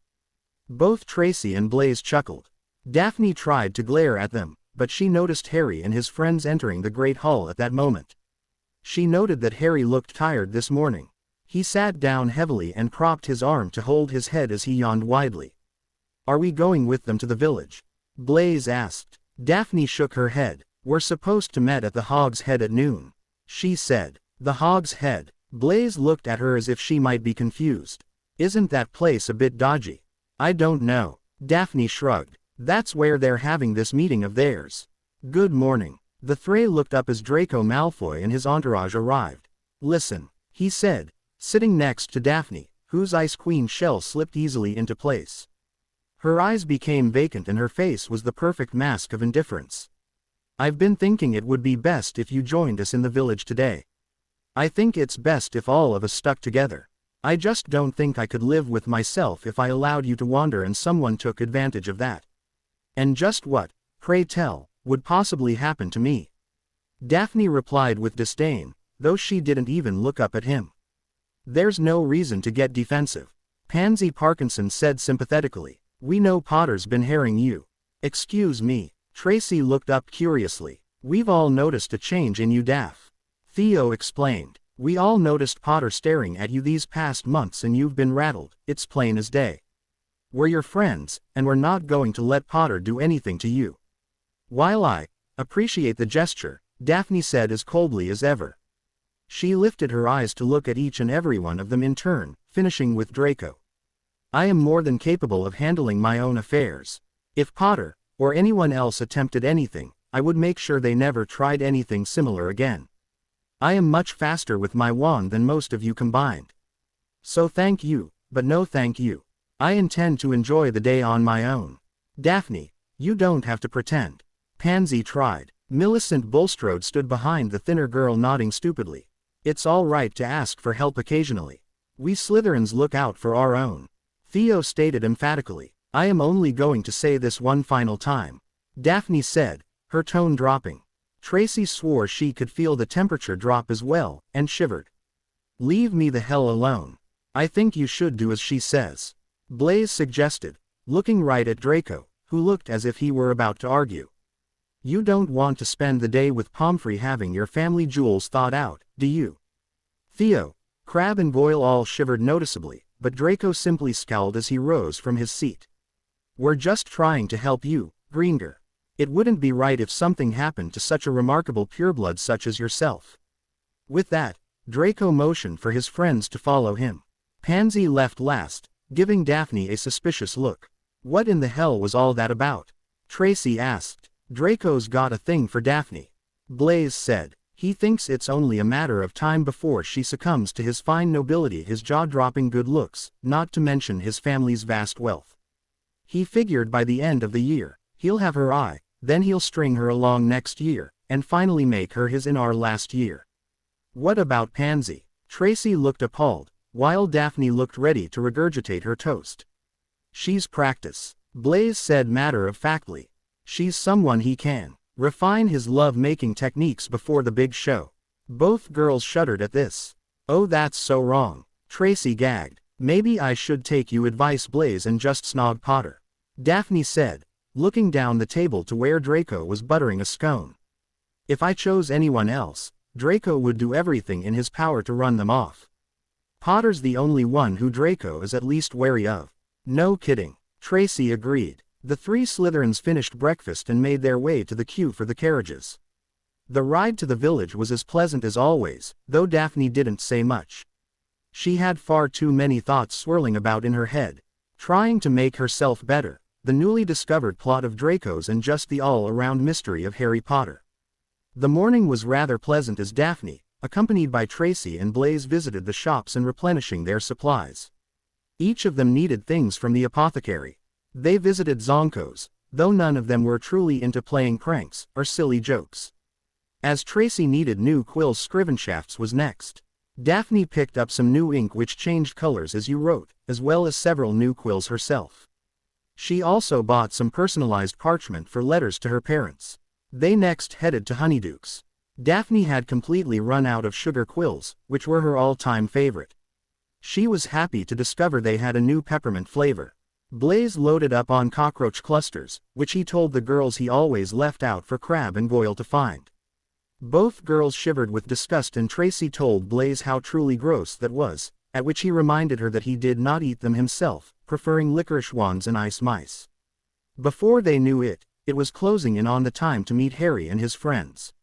Both Tracy and Blaze chuckled. Daphne tried to glare at them, but she noticed Harry and his friends entering the Great Hall at that moment. She noted that Harry looked tired this morning. He sat down heavily and propped his arm to hold his head as he yawned widely. Are we going with them to the village? Blaze asked. Daphne shook her head. We're supposed to meet at the Hog's Head at noon, she said. The Hog's Head. Blaze looked at her as if she might be confused. Isn't that place a bit dodgy? I don't know. Daphne shrugged. That's where they're having this meeting of theirs. Good morning. The three looked up as Draco Malfoy and his entourage arrived. Listen, he said, sitting next to Daphne, whose Ice Queen shell slipped easily into place. Her eyes became vacant and her face was the perfect mask of indifference. I've been thinking it would be best if you joined us in the village today. I think it's best if all of us stuck together. I just don't think I could live with myself if I allowed you to wander and someone took advantage of that. And just what, pray tell, would possibly happen to me? Daphne replied with disdain, though she didn't even look up at him. There's no reason to get defensive. Pansy Parkinson said sympathetically. We know Potter's been harrying you. Excuse me. Tracy looked up curiously. We've all noticed a change in you, Daph. Theo explained. We all noticed Potter staring at you these past months and you've been rattled, it's plain as day. We're your friends, and we're not going to let Potter do anything to you. While I appreciate the gesture, Daphne said as coldly as ever. She lifted her eyes to look at each and every one of them in turn, finishing with Draco. I am more than capable of handling my own affairs. If Potter, or anyone else attempted anything, I would make sure they never tried anything similar again. I am much faster with my wand than most of you combined. So thank you, but no thank you. I intend to enjoy the day on my own. Daphne, you don't have to pretend. Pansy tried. Millicent Bulstrode stood behind the thinner girl nodding stupidly. It's all right to ask for help occasionally. We Slytherins look out for our own. Theo stated emphatically. I am only going to say this one final time. Daphne said, her tone dropping. Tracy swore she could feel the temperature drop as well, and shivered. Leave me the hell alone. I think you should do as she says. Blaze suggested, looking right at Draco, who looked as if he were about to argue. You don't want to spend the day with Pomfrey having your family jewels thought out, do you? Theo, Crabbe and Goyle all shivered noticeably, but Draco simply scowled as he rose from his seat. We're just trying to help you, Greengar. It wouldn't be right if something happened to such a remarkable pureblood such as yourself. With that, Draco motioned for his friends to follow him. Pansy left last, giving Daphne a suspicious look. What in the hell was all that about? Tracy asked. Draco's got a thing for Daphne. Blaze said. He thinks it's only a matter of time before she succumbs to his fine nobility, his jaw-dropping good looks, not to mention his family's vast wealth. He figured by the end of the year, he'll have her eye, then he'll string her along next year, and finally make her his in our last year. What about Pansy? Tracy looked appalled, while Daphne looked ready to regurgitate her toast. She's practice, Blaze said matter-of-factly. She's someone he can refine his love-making techniques before the big show. Both girls shuddered at this. Oh, that's so wrong. Tracy gagged. Maybe I should take you advice, Blaze, and just snog Potter. Daphne said, looking down the table to where Draco was buttering a scone. If I chose anyone else, Draco would do everything in his power to run them off. Potter's the only one who Draco is at least wary of. No kidding. Tracy agreed. The three Slytherins finished breakfast and made their way to the queue for the carriages. The ride to the village was as pleasant as always, though Daphne didn't say much. She had far too many thoughts swirling about in her head, trying to make herself better, the newly discovered plot of Draco's and just the all-around mystery of Harry Potter. The morning was rather pleasant as Daphne, accompanied by Tracy and Blaze, visited the shops and replenishing their supplies. Each of them needed things from the apothecary. They visited Zonko's, though none of them were truly into playing pranks or silly jokes. As Tracy needed new quill scrivenshafts was next. Daphne picked up some new ink which changed colors as you wrote, as well as several new quills herself. She also bought some personalized parchment for letters to her parents. They next headed to Honeydukes. Daphne had completely run out of sugar quills, which were her all-time favorite. She was happy to discover they had a new peppermint flavor. Blaze loaded up on cockroach clusters, which he told the girls he always left out for Crab and Goyle to find. Both girls shivered with disgust and Tracy told Blaze how truly gross that was, at which he reminded her that he did not eat them himself, preferring licorice wands and ice mice. Before they knew it, it was closing in on the time to meet Harry and his friends.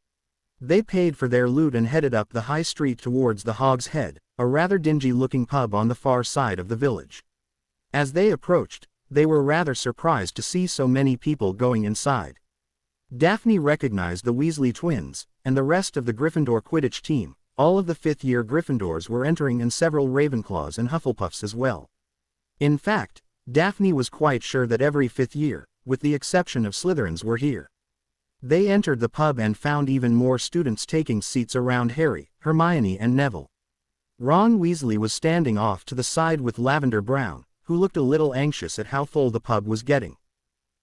They paid for their loot and headed up the high street towards the Hog's Head, a rather dingy-looking pub on the far side of the village. As they approached, they were rather surprised to see so many people going inside. Daphne recognized the Weasley twins, and the rest of the Gryffindor Quidditch team. All of the fifth-year Gryffindors were entering and several Ravenclaws and Hufflepuffs as well. In fact, Daphne was quite sure that every fifth year, with the exception of Slytherins, were here. They entered the pub and found even more students taking seats around Harry, Hermione and Neville. Ron Weasley was standing off to the side with Lavender Brown, who looked a little anxious at how full the pub was getting.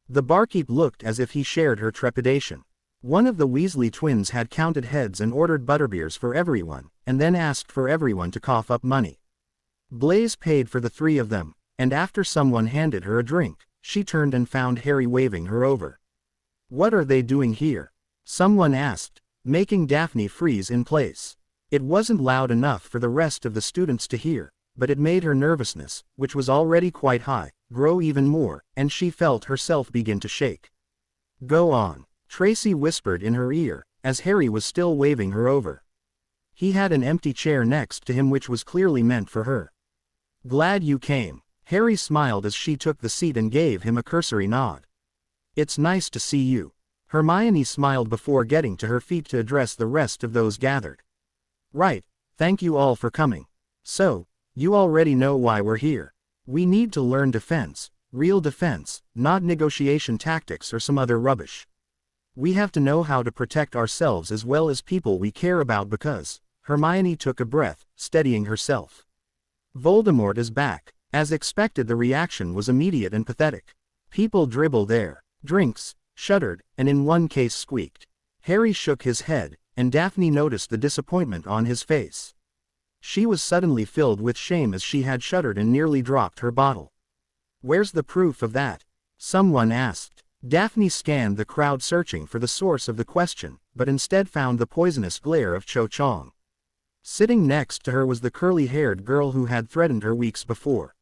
The barkeep looked as if he shared her trepidation. One of the Weasley twins had counted heads and ordered butterbeers for everyone, and then asked for everyone to cough up money. Blaze paid for the three of them, and after someone handed her a drink, she turned and found Harry waving her over. "What are they doing here?" someone asked, making Daphne freeze in place. It wasn't loud enough for the rest of the students to hear, but it made her nervousness, which was already quite high, grow even more, and she felt herself begin to shake. "Go on," Tracy whispered in her ear, as Harry was still waving her over. He had an empty chair next to him which was clearly meant for her. "Glad you came." Harry smiled as she took the seat and gave him a cursory nod. "It's nice to see you." Hermione smiled before getting to her feet to address the rest of those gathered. "Right, thank you all for coming. So, you already know why we're here. We need to learn defense, real defense, not negotiation tactics or some other rubbish. We have to know how to protect ourselves as well as people we care about because," Hermione took a breath, steadying herself. "Voldemort is back." As expected, the reaction was immediate and pathetic. People dribbled their drinks, shuddered, and in one case squeaked. Harry shook his head, and Daphne noticed the disappointment on his face. She was suddenly filled with shame as she had shuddered and nearly dropped her bottle. "Where's the proof of that?" someone asked. Daphne scanned the crowd searching for the source of the question, but instead found the poisonous glare of Cho Chang. Sitting next to her was the curly-haired girl who had threatened her weeks before.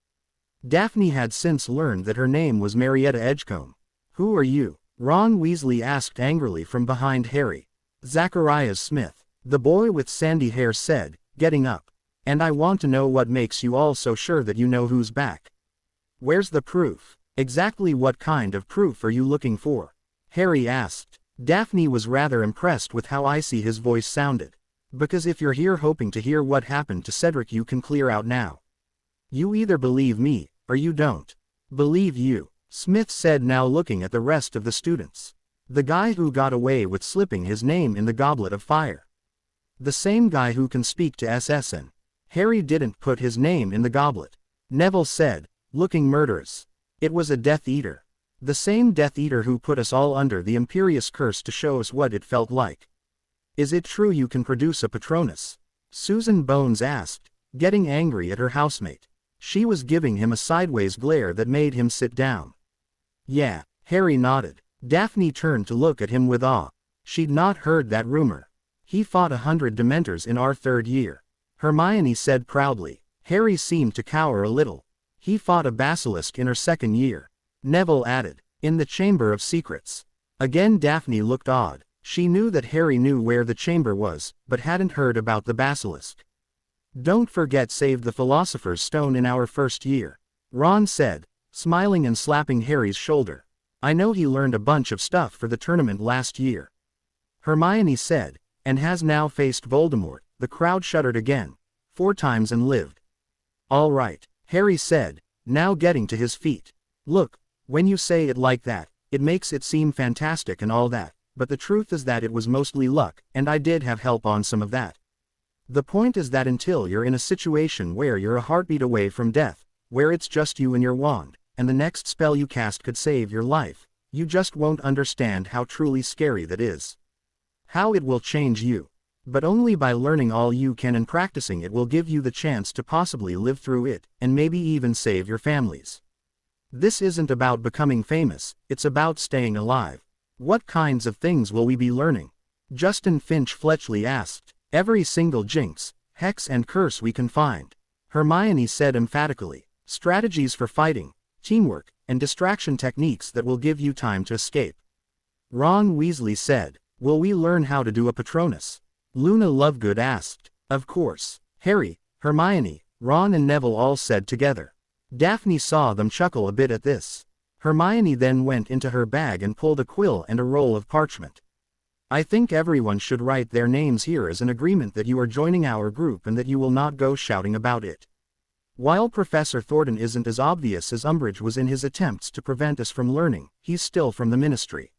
Daphne had since learned that her name was Marietta Edgecombe. "Who are you?" Ron Weasley asked angrily from behind Harry. "Zacharias Smith," the boy with sandy hair said, getting up. "And I want to know what makes you all so sure that you know who's back. Where's the proof?" "Exactly what kind of proof are you looking for?" Harry asked. Daphne was rather impressed with how icy his voice sounded. "Because if you're here hoping to hear what happened to Cedric, you can clear out now. You either believe me, or you don't." "Believe you," Smith said, now looking at the rest of the students. "The guy who got away with slipping his name in the Goblet of Fire. The same guy who can speak to SSN. Harry didn't put his name in the goblet," Neville said, looking murderous. "It was a Death Eater. The same Death Eater who put us all under the Imperious Curse to show us what it felt like. Is it true you can produce a Patronus?" Susan Bones asked, getting angry at her housemate. She was giving him a sideways glare that made him sit down. "Yeah," Harry nodded. Daphne turned to look at him with awe. She'd not heard that rumor. "He fought 100 Dementors in our third year," Hermione said proudly. Harry seemed to cower a little. "He fought a basilisk in her second year," Neville added, "in the Chamber of Secrets." Again Daphne looked odd. She knew that Harry knew where the chamber was, but hadn't heard about the basilisk. "Don't forget saved the Philosopher's Stone in our first year," Ron said, smiling and slapping Harry's shoulder. "I know he learned a bunch of stuff for the tournament last year." Hermione said, "And has now faced Voldemort." The crowd shuddered again. 4 times and lived. "All right," Harry said, now getting to his feet. "Look, when you say it like that, it makes it seem fantastic and all that, but the truth is that it was mostly luck, and I did have help on some of that. The point is that until you're in a situation where you're a heartbeat away from death, where it's just you and your wand, and the next spell you cast could save your life, you just won't understand how truly scary that is. How it will change you. But only by learning all you can and practicing it will give you the chance to possibly live through it, and maybe even save your families. This isn't about becoming famous, it's about staying alive. What kinds of things will we be learning? Justin Finch Fletchley asked. Every single jinx, hex and curse we can find. Hermione said emphatically. Strategies for fighting, teamwork, and distraction techniques that will give you time to escape. Ron Weasley said. Will we learn how to do a Patronus? Luna Lovegood asked. Of course. Harry, Hermione, Ron and Neville all said together. Daphne saw them chuckle a bit at this. Hermione then went into her bag and pulled a quill and a roll of parchment. I think everyone should write their names here as an agreement that you are joining our group and that you will not go shouting about it. While Professor Thornton isn't as obvious as Umbridge was in his attempts to prevent us from learning, he's still from the Ministry.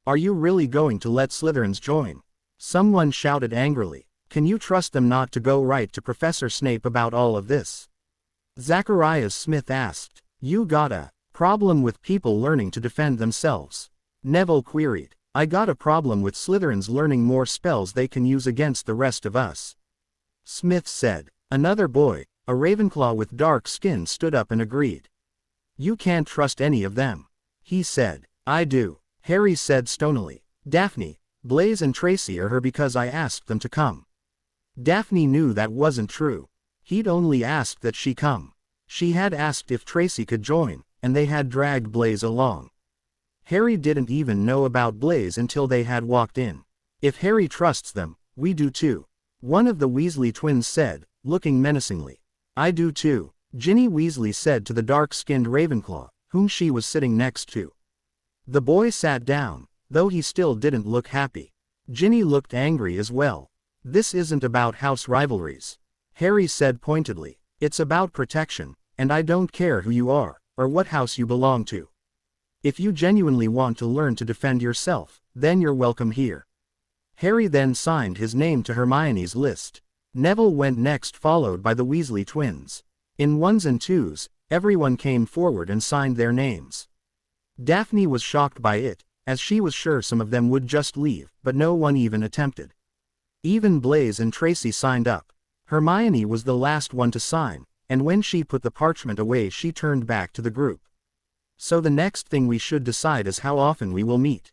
Are you really going to let Slytherins join? Someone shouted angrily. Can you trust them not to go right to Professor Snape about all of this? Zacharias Smith asked. You got a problem with people learning to defend themselves? Neville queried. I got a problem with Slytherins learning more spells they can use against the rest of us. Smith said. Another boy, a Ravenclaw with dark skin, stood up and agreed. You can't trust any of them. He said. I do. Harry said stonily. Daphne, Blaise and Tracy are here because I asked them to come. Daphne knew that wasn't true. He'd only asked that she come. She had asked if Tracy could join, and they had dragged Blaise along. Harry didn't even know about Blaise until they had walked in. If Harry trusts them, we do too. One of the Weasley twins said, looking menacingly. I do too, Ginny Weasley said to the dark-skinned Ravenclaw, whom she was sitting next to. The boy sat down, though he still didn't look happy. Ginny looked angry as well. This isn't about house rivalries. Harry said pointedly. It's about protection, and I don't care who you are, or what house you belong to. If you genuinely want to learn to defend yourself, then you're welcome here. Harry then signed his name to Hermione's list. Neville went next, followed by the Weasley twins. In ones and twos, everyone came forward and signed their names. Daphne was shocked by it, as she was sure some of them would just leave, but no one even attempted. Even Blaise and Tracy signed up. Hermione was the last one to sign, and when she put the parchment away she turned back to the group. So the next thing we should decide is how often we will meet.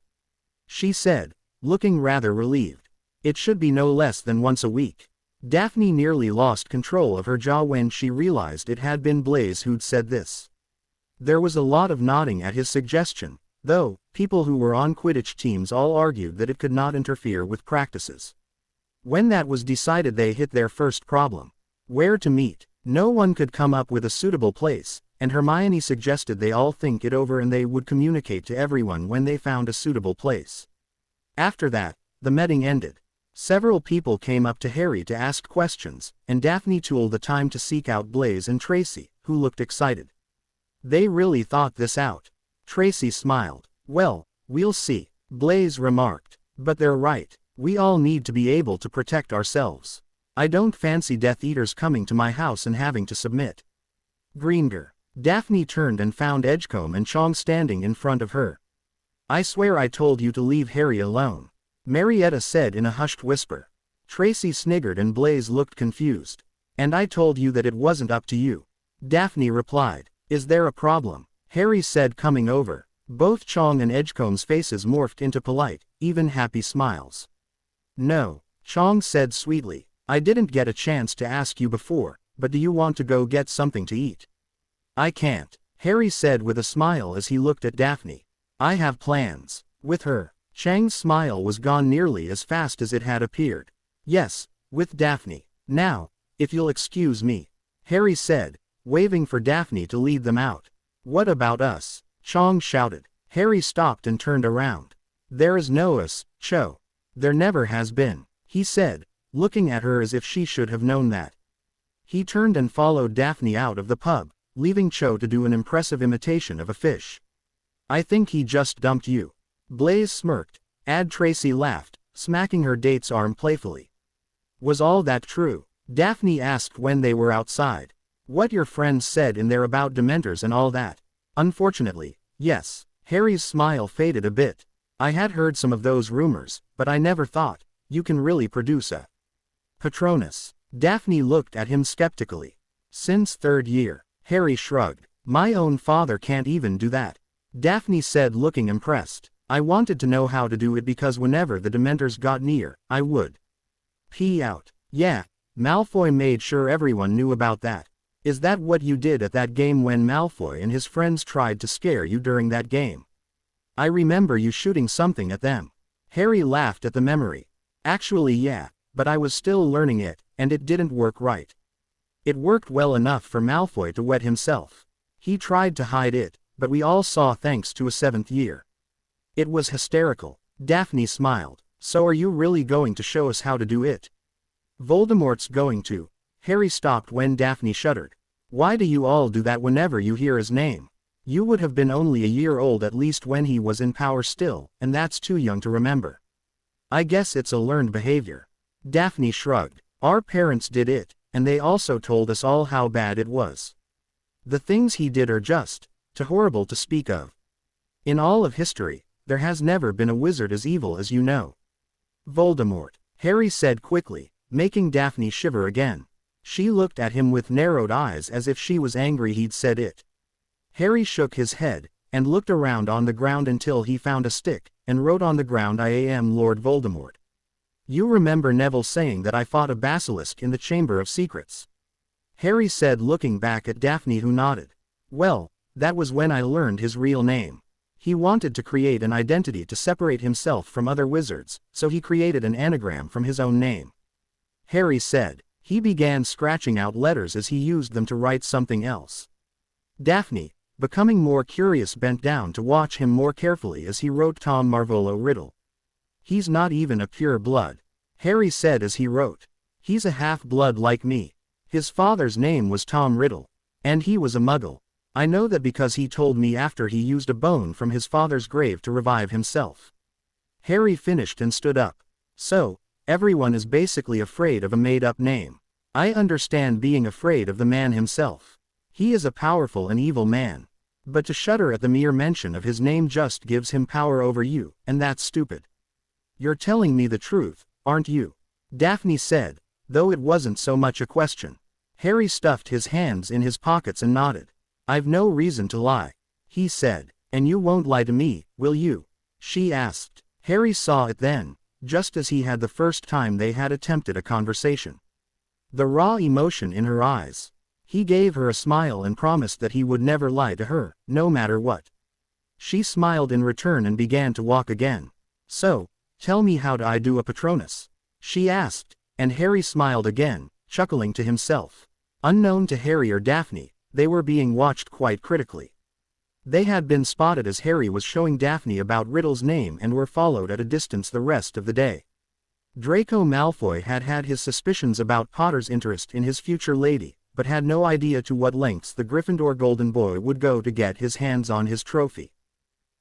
She said, looking rather relieved. It should be no less than once a week. Daphne nearly lost control of her jaw when she realized it had been Blaise who'd said this. There was a lot of nodding at his suggestion, though. People who were on Quidditch teams all argued that it could not interfere with practices. When that was decided, they hit their first problem. Where to meet. No one could come up with a suitable place, and Hermione suggested they all think it over and they would communicate to everyone when they found a suitable place. After that, the meeting ended. Several people came up to Harry to ask questions, and Daphne took the time to seek out Blaise and Tracy, who looked excited. They really thought this out. Tracy smiled. Well, we'll see, Blaise remarked. But they're right. We all need to be able to protect ourselves. I don't fancy Death Eaters coming to my house and having to submit. Greenger. Daphne turned and found Edgecombe and Chong standing in front of her. I swear I told you to leave Harry alone, Marietta said in a hushed whisper. Tracy sniggered and Blaise looked confused. And I told you that it wasn't up to you, Daphne replied. Is there a problem? Harry said, coming over. Both Chong and Edgecombe's faces morphed into polite, even happy smiles. No, Chong said sweetly. I didn't get a chance to ask you before, but do you want to go get something to eat? I can't, Harry said with a smile as he looked at Daphne. I have plans. With her. Chang's smile was gone nearly as fast as it had appeared. Yes, with Daphne. Now, if you'll excuse me, Harry said, waving for Daphne to lead them out. What about us? Chong shouted. Harry stopped and turned around. There is no us, Cho. There never has been, he said, looking at her as if she should have known that. He turned and followed Daphne out of the pub, leaving Cho to do an impressive imitation of a fish. I think he just dumped you. Blaise smirked. Tracy laughed, smacking her date's arm playfully. Was all that true? Daphne asked when they were outside. What your friends said in there about Dementors and all that? Unfortunately, yes. Harry's smile faded a bit. I had heard some of those rumors, but I never thought you can really produce a Patronus. Daphne looked at him skeptically. Since third year. Harry shrugged. My own father can't even do that. Daphne said, looking impressed. I wanted to know how to do it because whenever the Dementors got near, I would pee out. Yeah, Malfoy made sure everyone knew about that. Is that what you did at that game when Malfoy and his friends tried to scare you during that game? I remember you shooting something at them. Harry laughed at the memory. Actually yeah, but I was still learning it, and it didn't work right. It worked well enough for Malfoy to wet himself. He tried to hide it, but we all saw thanks to a 7th year. It was hysterical. Daphne smiled. So are you really going to show us how to do it? Voldemort's going to. Harry stopped when Daphne shuddered. Why do you all do that whenever you hear his name? You would have been only a year old at least when he was in power still, and that's too young to remember. I guess it's a learned behavior. Daphne shrugged. Our parents did it, and they also told us all how bad it was. The things he did are just too horrible to speak of. In all of history, there has never been a wizard as evil as you know. Voldemort, Harry said quickly, making Daphne shiver again. She looked at him with narrowed eyes as if she was angry he'd said it. Harry shook his head, and looked around on the ground until he found a stick, and wrote on the ground, I am Lord Voldemort. You remember Neville saying that I fought a basilisk in the Chamber of Secrets? Harry said, looking back at Daphne, who nodded. Well, that was when I learned his real name. He wanted to create an identity to separate himself from other wizards, so he created an anagram from his own name. Harry said. He began scratching out letters as he used them to write something else. Daphne, becoming more curious, bent down to watch him more carefully as he wrote Tom Marvolo Riddle. He's not even a pure blood. Harry said as he wrote. He's a half-blood like me. His father's name was Tom Riddle. And he was a muggle. I know that because he told me after he used a bone from his father's grave to revive himself. Harry finished and stood up. So, everyone is basically afraid of a made-up name. I understand being afraid of the man himself. He is a powerful and evil man. But to shudder at the mere mention of his name just gives him power over you, and that's stupid. You're telling me the truth, aren't you? Daphne said, though it wasn't so much a question. Harry stuffed his hands in his pockets and nodded. I've no reason to lie. He said. And you won't lie to me, will you? She asked. Harry saw it then. Just as he had the first time they had attempted a conversation. The raw emotion in her eyes. He gave her a smile and promised that he would never lie to her, no matter what. She smiled in return and began to walk again. So, tell me, how do I do a Patronus? She asked, and Harry smiled again, chuckling to himself. Unknown to Harry or Daphne, they were being watched quite critically. They had been spotted as Harry was showing Daphne about Riddle's name and were followed at a distance the rest of the day. Draco Malfoy had had his suspicions about Potter's interest in his future lady, but had no idea to what lengths the Gryffindor Golden Boy would go to get his hands on his trophy.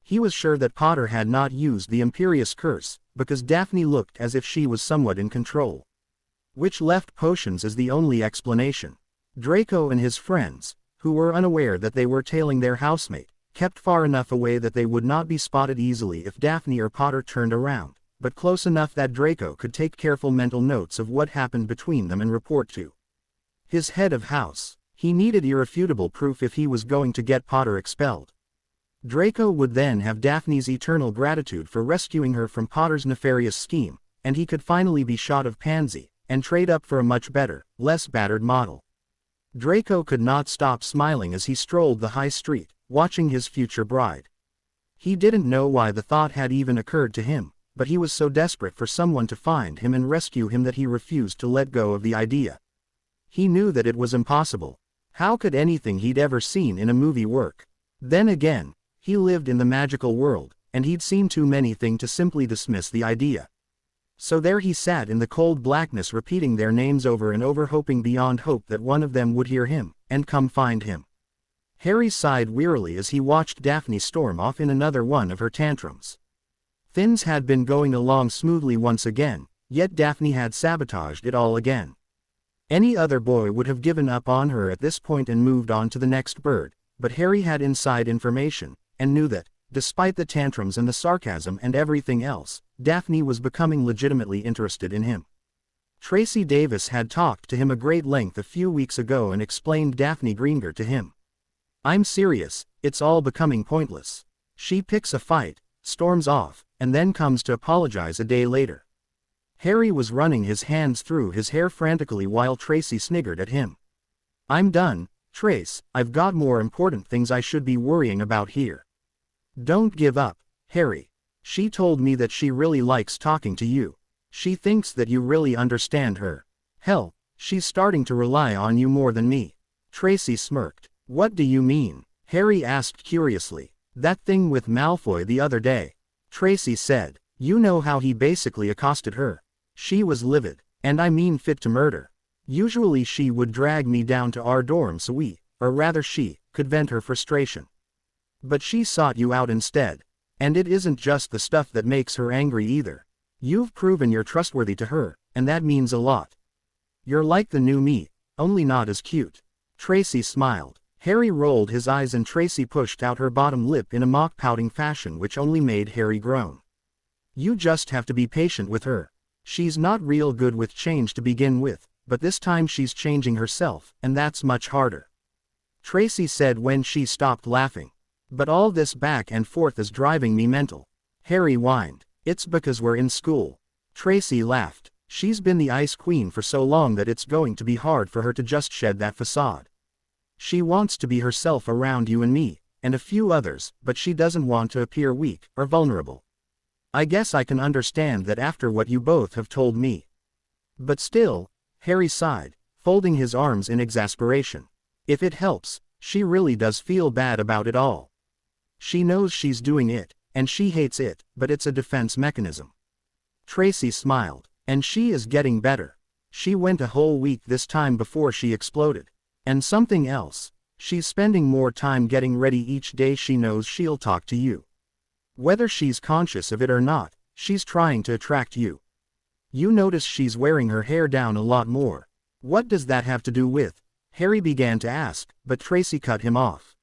He was sure that Potter had not used the Imperious Curse, because Daphne looked as if she was somewhat in control. Which left potions as the only explanation. Draco and his friends, who were unaware that they were tailing their housemate, kept far enough away that they would not be spotted easily if Daphne or Potter turned around, but close enough that Draco could take careful mental notes of what happened between them and report to his head of house. He needed irrefutable proof if he was going to get Potter expelled. Draco would then have Daphne's eternal gratitude for rescuing her from Potter's nefarious scheme, and he could finally be shot of Pansy, and trade up for a much better, less battered model. Draco could not stop smiling as he strolled the high street, watching his future bride. He didn't know why the thought had even occurred to him, but he was so desperate for someone to find him and rescue him that he refused to let go of the idea. He knew that it was impossible. How could anything he'd ever seen in a movie work? Then again, he lived in the magical world, and he'd seen too many things to simply dismiss the idea. So there he sat in the cold blackness, repeating their names over and over, hoping beyond hope that one of them would hear him, and come find him. Harry sighed wearily as he watched Daphne storm off in another one of her tantrums. Things had been going along smoothly once again, Yet Daphne had sabotaged it all again. Any other boy would have given up on her at this point and moved on to the next bird, but Harry had inside information, and knew that, despite the tantrums and the sarcasm and everything else, Daphne was becoming legitimately interested in him. Tracy Davis had talked to him a great length a few weeks ago and explained Daphne Greengrass to him. "I'm serious, it's all becoming pointless." She picks a fight, storms off, and then comes to apologize a day later. Harry was running his hands through his hair frantically while Tracy sniggered at him. "I'm done, Trace, I've got more important things I should be worrying about here." "Don't give up, Harry. She told me that she really likes talking to you. She thinks that you really understand her. Hell, she's starting to rely on you more than me." Tracy smirked. "What do you mean?" Harry asked curiously. "That thing with Malfoy the other day." Tracy said. "You know how he basically accosted her. She was livid, and I mean fit to murder. Usually she would drag me down to our dorm so we, or rather she, could vent her frustration. But she sought you out instead. And it isn't just the stuff that makes her angry either. You've proven you're trustworthy to her, and that means a lot. You're like the new me, only not as cute." Tracy smiled. Harry rolled his eyes and Tracy pushed out her bottom lip in a mock pouting fashion which only made Harry groan. "You just have to be patient with her. She's not real good with change to begin with, but this time she's changing herself, and that's much harder," Tracy said when she stopped laughing. "But all this back and forth is driving me mental," Harry whined. "It's because we're in school." Tracy laughed. "She's been the Ice Queen for so long that it's going to be hard for her to just shed that facade. She wants to be herself around you and me, and a few others, but she doesn't want to appear weak or vulnerable. I guess I can understand that after what you both have told me. But still," Harry sighed, folding his arms in exasperation. "If it helps, she really does feel bad about it all. She knows she's doing it, and she hates it, but it's a defense mechanism." Tracy smiled. "And she is getting better. She went a whole week this time before she exploded. And something else, she's spending more time getting ready each day. She knows she'll talk to you. Whether she's conscious of it or not, she's trying to attract you. You notice she's wearing her hair down a lot more. What does that have to do with?" Harry began to ask, but Tracy cut him off.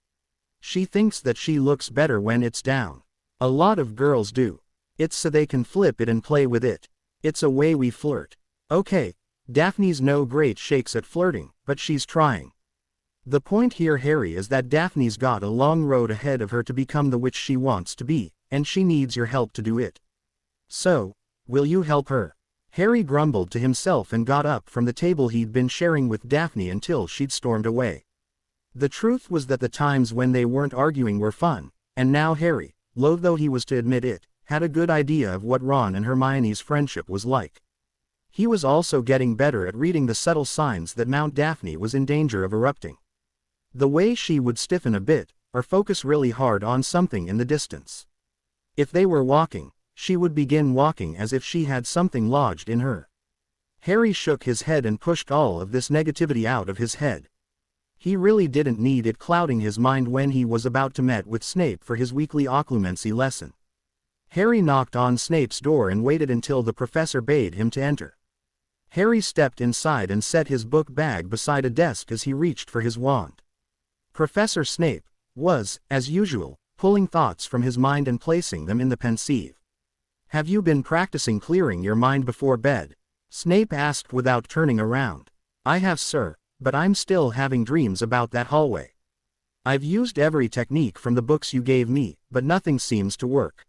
"She thinks that she looks better when it's down. A lot of girls do. It's so they can flip it and play with it. It's a way we flirt. Okay, Daphne's no great shakes at flirting, but she's trying. The point here, Harry, is that Daphne's got a long road ahead of her to become the witch she wants to be, and she needs your help to do it. So, will you help her?" Harry grumbled to himself and got up from the table he'd been sharing with Daphne until she'd stormed away. The truth was that the times when they weren't arguing were fun, and now Harry, loath though he was to admit it, had a good idea of what Ron and Hermione's friendship was like. He was also getting better at reading the subtle signs that Mount Daphne was in danger of erupting. The way she would stiffen a bit, or focus really hard on something in the distance. If they were walking, she would begin walking as if she had something lodged in her. Harry shook his head and pushed all of this negativity out of his head. He really didn't need it clouding his mind when he was about to meet with Snape for his weekly occlumency lesson. Harry knocked on Snape's door and waited until the professor bade him to enter. Harry stepped inside and set his book bag beside a desk as he reached for his wand. Professor Snape was, as usual, pulling thoughts from his mind and placing them in the pensieve. "Have you been practicing clearing your mind before bed?" Snape asked without turning around. "I have, sir, but I'm still having dreams about that hallway. I've used every technique from the books you gave me, but nothing seems to work,"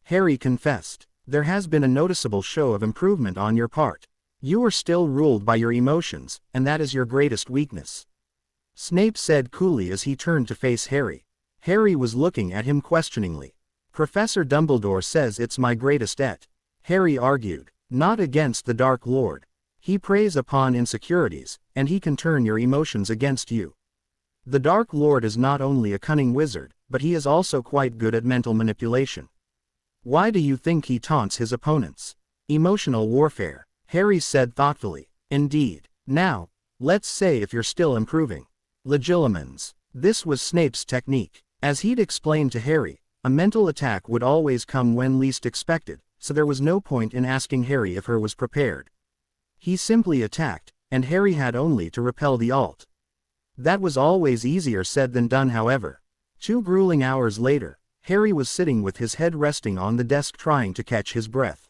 Harry confessed. "There has been a noticeable show of improvement on your part. You are still ruled by your emotions, and that is your greatest weakness," Snape said coolly as he turned to face Harry. Harry was looking at him questioningly. "Professor Dumbledore says it's my greatest et," Harry argued. "Not against the Dark Lord. He preys upon insecurities, and he can turn your emotions against you. The Dark Lord is not only a cunning wizard, but he is also quite good at mental manipulation. Why do you think he taunts his opponents? Emotional warfare," Harry said thoughtfully. "Indeed. Now, let's say if you're still improving. Legilimens." This was Snape's technique. As he'd explained to Harry, a mental attack would always come when least expected, so there was no point in asking Harry if her was prepared. He simply attacked, and Harry had only to repel the ult. That was always easier said than done, however. 2 grueling hours later, Harry was sitting with his head resting on the desk trying to catch his breath.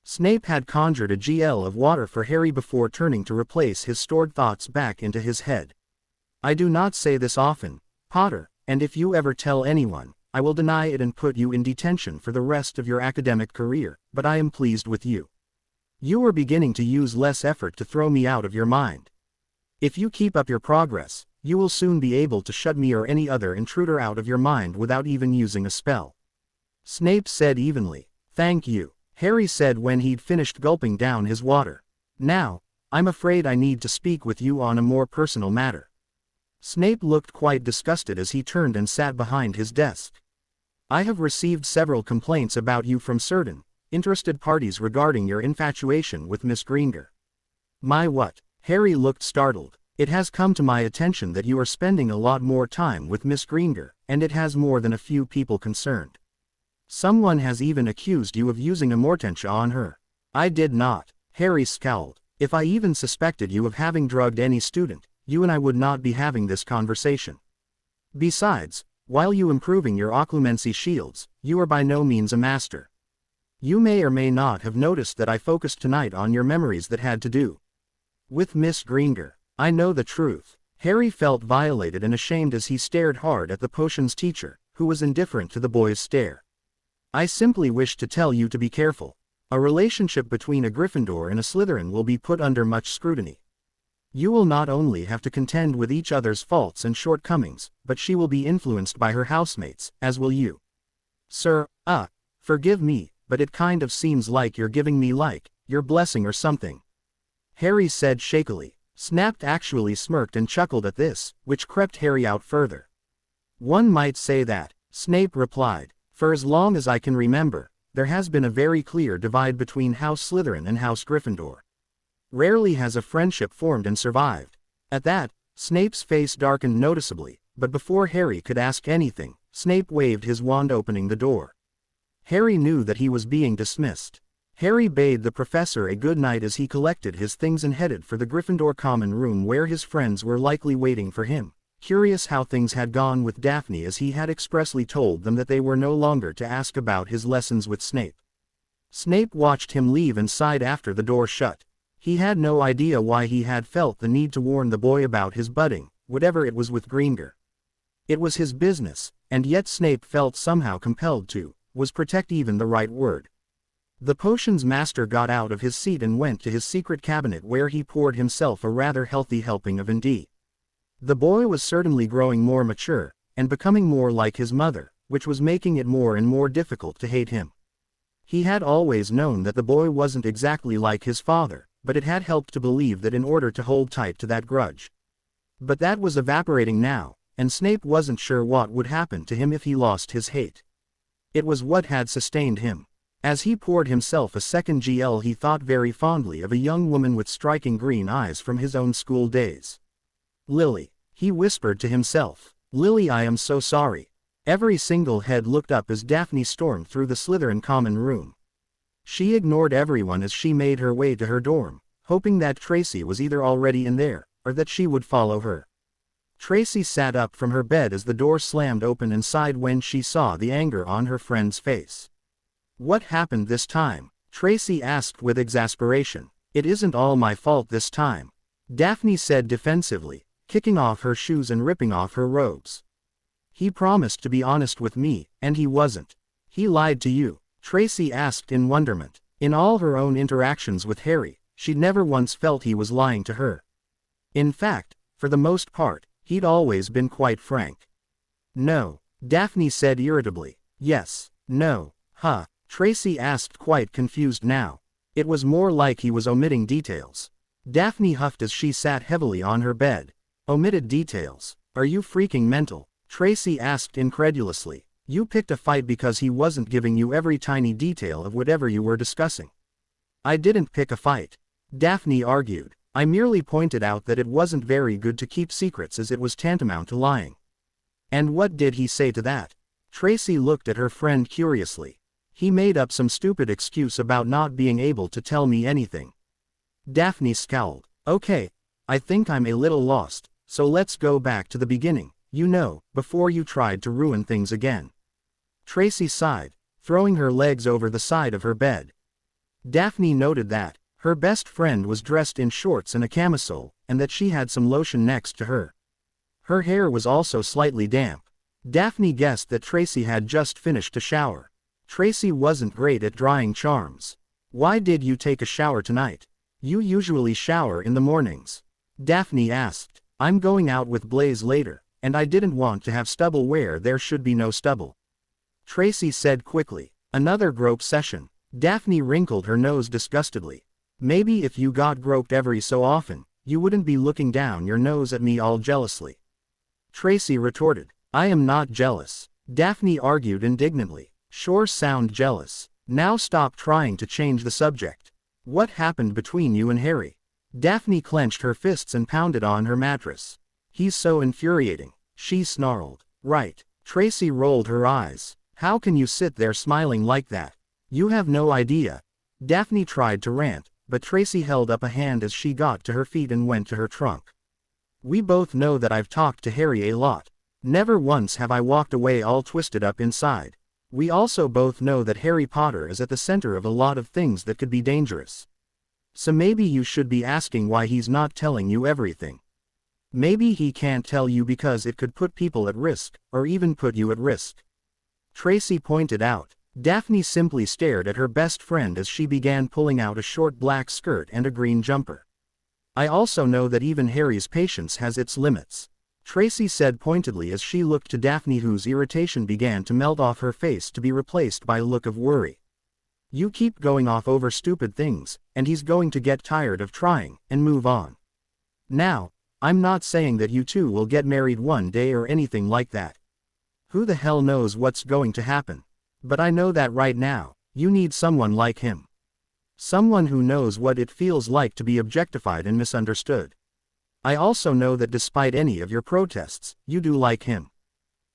Snape had conjured a GL of water for Harry before turning to replace his stored thoughts back into his head. I do not say this often, Potter, and if you ever tell anyone, I will deny it and put you in detention for the rest of your academic career, but I am pleased with you. You are beginning to use less effort to throw me out of your mind. If you keep up your progress, you will soon be able to shut me or any other intruder out of your mind without even using a spell. Snape said evenly. Thank you, Harry said when he'd finished gulping down his water. Now, I'm afraid I need to speak with you on a more personal matter. Snape looked quite disgusted as he turned and sat behind his desk. I have received several complaints about you from certain interested parties regarding your infatuation with Miss Greengrass. My what? Harry looked startled. It has come to my attention that you are spending a lot more time with Miss Greengrass, and it has more than a few people concerned. Someone has even accused you of using a mortentia on her. I did not. Harry scowled. If I even suspected you of having drugged any student, you and I would not be having this conversation. Besides, while you improving your occlumency shields, you are by no means a master. You may or may not have noticed that I focused tonight on your memories that had to do with Miss Greengrass. I know the truth. Harry felt violated and ashamed as he stared hard at the potions teacher, who was indifferent to the boy's stare. I simply wish to tell you to be careful. A relationship between a Gryffindor and a Slytherin will be put under much scrutiny. You will not only have to contend with each other's faults and shortcomings, but she will be influenced by her housemates, as will you. Sir, forgive me, but it kind of seems like you're giving me your blessing or something. Harry said shakily. Snape actually smirked and chuckled at this, which crept Harry out further. One might say that, Snape replied. For as long as I can remember, there has been a very clear divide between House Slytherin and House Gryffindor. Rarely has a friendship formed and survived. At that, Snape's face darkened noticeably, but before Harry could ask anything, Snape waved his wand opening the door. Harry knew that he was being dismissed. Harry bade the professor a good night as he collected his things and headed for the Gryffindor common room where his friends were likely waiting for him, curious how things had gone with Daphne as he had expressly told them that they were no longer to ask about his lessons with Snape. Snape watched him leave and sighed after the door shut. He had no idea why he had felt the need to warn the boy about his budding, whatever it was with Greengrass. It was his business, and yet Snape felt somehow compelled to. Was protect even the right word? The potions master got out of his seat and went to his secret cabinet where he poured himself a rather healthy helping of Indeed. The boy was certainly growing more mature, and becoming more like his mother, which was making it more and more difficult to hate him. He had always known that the boy wasn't exactly like his father, but it had helped to believe that in order to hold tight to that grudge. But that was evaporating now, and Snape wasn't sure what would happen to him if he lost his hate. It was what had sustained him. As he poured himself a second GL, he thought very fondly of a young woman with striking green eyes from his own school days. Lily, he whispered to himself. Lily, I am so sorry. Every single head looked up as Daphne stormed through the Slytherin common room. She ignored everyone as she made her way to her dorm, hoping that Tracy was either already in there, or that she would follow her. Tracy sat up from her bed as the door slammed open and sighed when she saw the anger on her friend's face. What happened this time? Tracy asked with exasperation. It isn't all my fault this time, Daphne said defensively, kicking off her shoes and ripping off her robes. He promised to be honest with me, and he wasn't. He lied to you, Tracy asked in wonderment. In all her own interactions with Harry, she'd never once felt he was lying to her. In fact, for the most part, he'd always been quite frank. No, Daphne said irritably. Yes, no, Tracy asked, quite confused now. It was more like he was omitting details. Daphne huffed as she sat heavily on her bed. Omitted details? Are you freaking mental? Tracy asked incredulously. You picked a fight because he wasn't giving you every tiny detail of whatever you were discussing. I didn't pick a fight, Daphne argued. I merely pointed out that it wasn't very good to keep secrets as it was tantamount to lying. And what did he say to that? Tracy looked at her friend curiously. He made up some stupid excuse about not being able to tell me anything. Daphne scowled. Okay, I think I'm a little lost, so let's go back to the beginning, before you tried to ruin things again. Tracy sighed, throwing her legs over the side of her bed. Daphne noted that her best friend was dressed in shorts and a camisole, and that she had some lotion next to her. Her hair was also slightly damp. Daphne guessed that Tracy had just finished a shower. Tracy wasn't great at drying charms. Why did you take a shower tonight? You usually shower in the mornings. Daphne asked. I'm going out with Blaze later, and I didn't want to have stubble where there should be no stubble. Tracy said quickly. Another grope session. Daphne wrinkled her nose disgustedly. Maybe if you got groped every so often, you wouldn't be looking down your nose at me all jealously. Tracy retorted. I am not jealous. Daphne argued indignantly. Sure sound jealous. Now stop trying to change the subject. What happened between you and Harry? Daphne clenched her fists and pounded on her mattress. He's so infuriating, she snarled. Right. Tracy rolled her eyes. How can you sit there smiling like that? You have no idea. Daphne tried to rant, but Tracy held up a hand as she got to her feet and went to her trunk. We both know that I've talked to Harry a lot. Never once have I walked away all twisted up inside. We also both know that Harry Potter is at the center of a lot of things that could be dangerous. So maybe you should be asking why he's not telling you everything. Maybe he can't tell you because it could put people at risk, or even put you at risk. Tracy pointed out. Daphne simply stared at her best friend as she began pulling out a short black skirt and a green jumper. I also know that even Harry's patience has its limits. Tracy said pointedly as she looked to Daphne, whose irritation began to melt off her face to be replaced by a look of worry. You keep going off over stupid things, and he's going to get tired of trying, and move on. Now, I'm not saying that you two will get married one day or anything like that. Who the hell knows what's going to happen? But I know that right now, you need someone like him. Someone who knows what it feels like to be objectified and misunderstood. I also know that despite any of your protests, you do like him.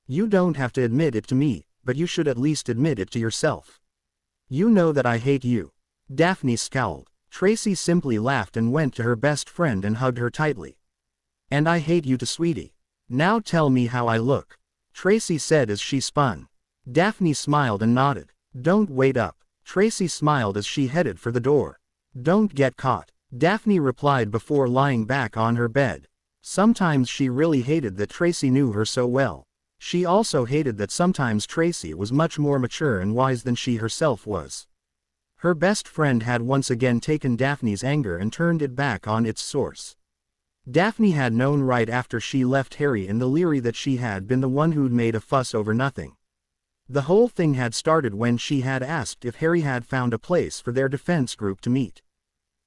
You don't have to admit it to me, but you should at least admit it to yourself. You know that I hate you. Daphne scowled. Tracy simply laughed and went to her best friend and hugged her tightly. And I hate you too, sweetie. Now tell me how I look. Tracy said as she spun. Daphne smiled and nodded. Don't wait up. Tracy smiled as she headed for the door. Don't get caught. Daphne replied before lying back on her bed. Sometimes she really hated that Tracy knew her so well. She also hated that sometimes Tracy was much more mature and wise than she herself was. Her best friend had once again taken Daphne's anger and turned it back on its source. Daphne had known right after she left Harry in the Leary that she had been the one who'd made a fuss over nothing. The whole thing had started when she had asked if Harry had found a place for their defense group to meet.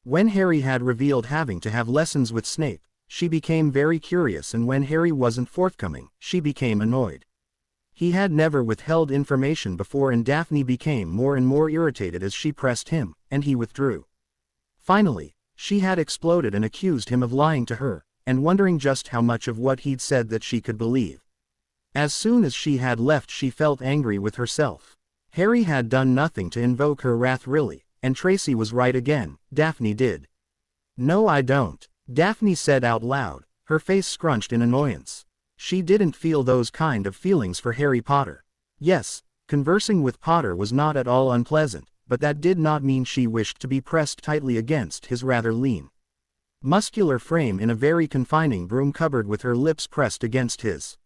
When Harry had revealed having to have lessons with Snape, she became very curious, and when Harry wasn't forthcoming, she became annoyed. He had never withheld information before, and Daphne became more and more irritated as she pressed him, and he withdrew. Finally, she had exploded and accused him of lying to her, and wondering just how much of what he'd said that she could believe. As soon as she had left, she felt angry with herself. Harry had done nothing to invoke her wrath really, and Tracy was right again. Daphne did. No, I don't, Daphne said out loud, her face scrunched in annoyance. She didn't feel those kind of feelings for Harry Potter. Yes, conversing with Potter was not at all unpleasant, but that did not mean she wished to be pressed tightly against his rather lean, muscular frame in a very confining broom cupboard with her lips pressed against his.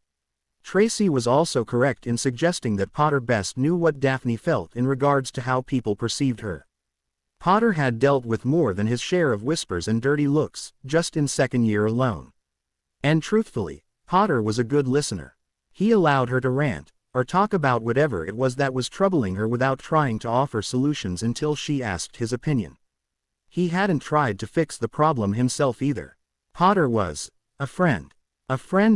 Tracy was also correct in suggesting that Potter best knew what Daphne felt in regards to how people perceived her. Potter had dealt with more than his share of whispers and dirty looks, just in second year alone. And truthfully, Potter was a good listener. He allowed her to rant, or talk about whatever it was that was troubling her without trying to offer solutions until she asked his opinion. He hadn't tried to fix the problem himself either. Potter was a friend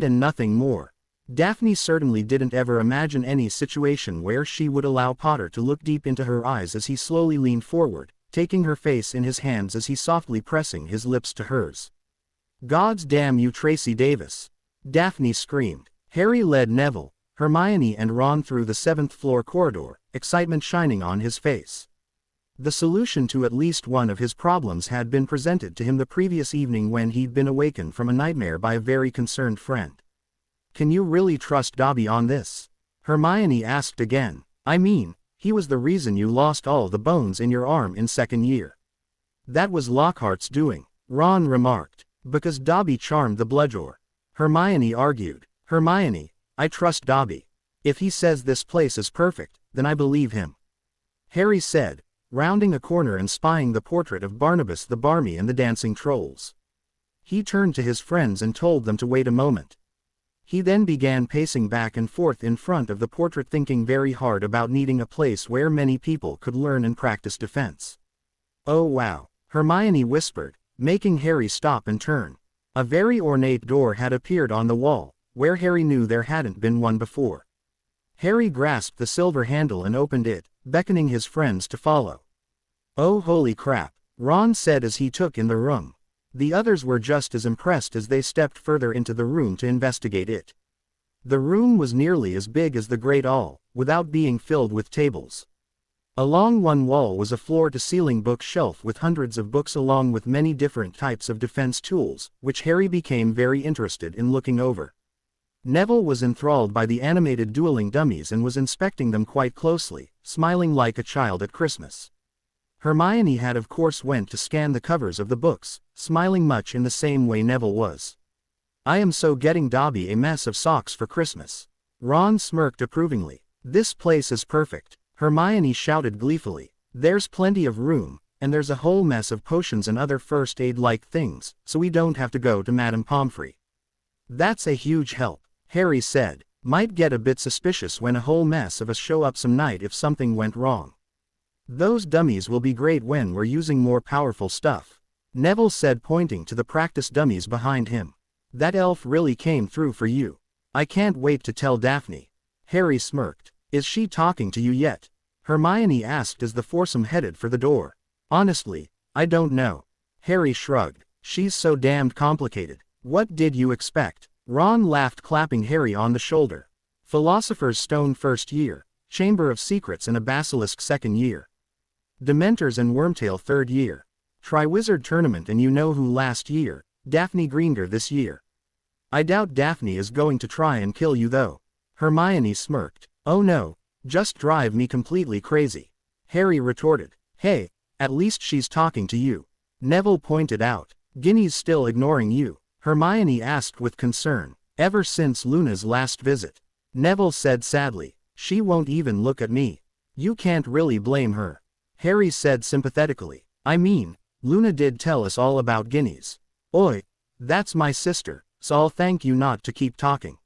and nothing more. Daphne certainly didn't ever imagine any situation where she would allow Potter to look deep into her eyes as he slowly leaned forward, taking her face in his hands as he softly pressing his lips to hers. "God's damn you, Tracy Davis!" Daphne screamed. Harry led Neville, Hermione and Ron through the 7th floor corridor, excitement shining on his face. The solution to at least one of his problems had been presented to him the previous evening when he'd been awakened from a nightmare by a very concerned friend. "Can you really trust Dobby on this?" Hermione asked again. "I mean, he was the reason you lost all the bones in your arm in 2nd year." "That was Lockhart's doing," Ron remarked. "Because Dobby charmed the bludgeon," Hermione argued. "Hermione, I trust Dobby. If he says this place is perfect, then I believe him," Harry said, rounding a corner and spying the portrait of Barnabas the Barmy and the dancing trolls. He turned to his friends and told them to wait a moment. He then began pacing back and forth in front of the portrait, thinking very hard about needing a place where many people could learn and practice defense. "Oh wow," Hermione whispered, making Harry stop and turn. A very ornate door had appeared on the wall, where Harry knew there hadn't been one before. Harry grasped the silver handle and opened it, beckoning his friends to follow. "Oh holy crap," Ron said as he took in the room. The others were just as impressed as they stepped further into the room to investigate it. The room was nearly as big as the Great Hall, without being filled with tables. Along one wall was a floor-to-ceiling bookshelf with hundreds of books along with many different types of defense tools, which Harry became very interested in looking over. Neville was enthralled by the animated dueling dummies and was inspecting them quite closely, smiling like a child at Christmas. Hermione had of course went to scan the covers of the books, smiling much in the same way Neville was. "I am so getting Dobby a mess of socks for Christmas." Ron smirked approvingly. "This place is perfect," Hermione shouted gleefully. "There's plenty of room, and there's a whole mess of potions and other first aid-like things, so we don't have to go to Madame Pomfrey." "That's a huge help," Harry said. "Might get a bit suspicious when a whole mess of us show up some night if something went wrong." "Those dummies will be great when we're using more powerful stuff," Neville said, pointing to the practice dummies behind him. "That elf really came through for you. I can't wait to tell Daphne." Harry smirked. "Is she talking to you yet?" Hermione asked as the foursome headed for the door. "Honestly, I don't know." Harry shrugged. "She's so damned complicated." "What did you expect?" Ron laughed, clapping Harry on the shoulder. "Philosopher's Stone 1st year, Chamber of Secrets and a Basilisk 2nd year. Dementors and Wormtail 3rd year. Triwizard Tournament and you know who last year, Daphne Greengrass this year. I doubt Daphne is going to try and kill you though." Hermione smirked. "Oh no, just drive me completely crazy," Harry retorted. "Hey, at least she's talking to you," Neville pointed out. "Ginny's still ignoring you?" Hermione asked with concern. "Ever since Luna's last visit," Neville said sadly. "She won't even look at me." "You can't really blame her," Harry said sympathetically. "I mean, Luna did tell us all about Ginny's." "Oi, that's my sister, so I'll thank you not to keep talking."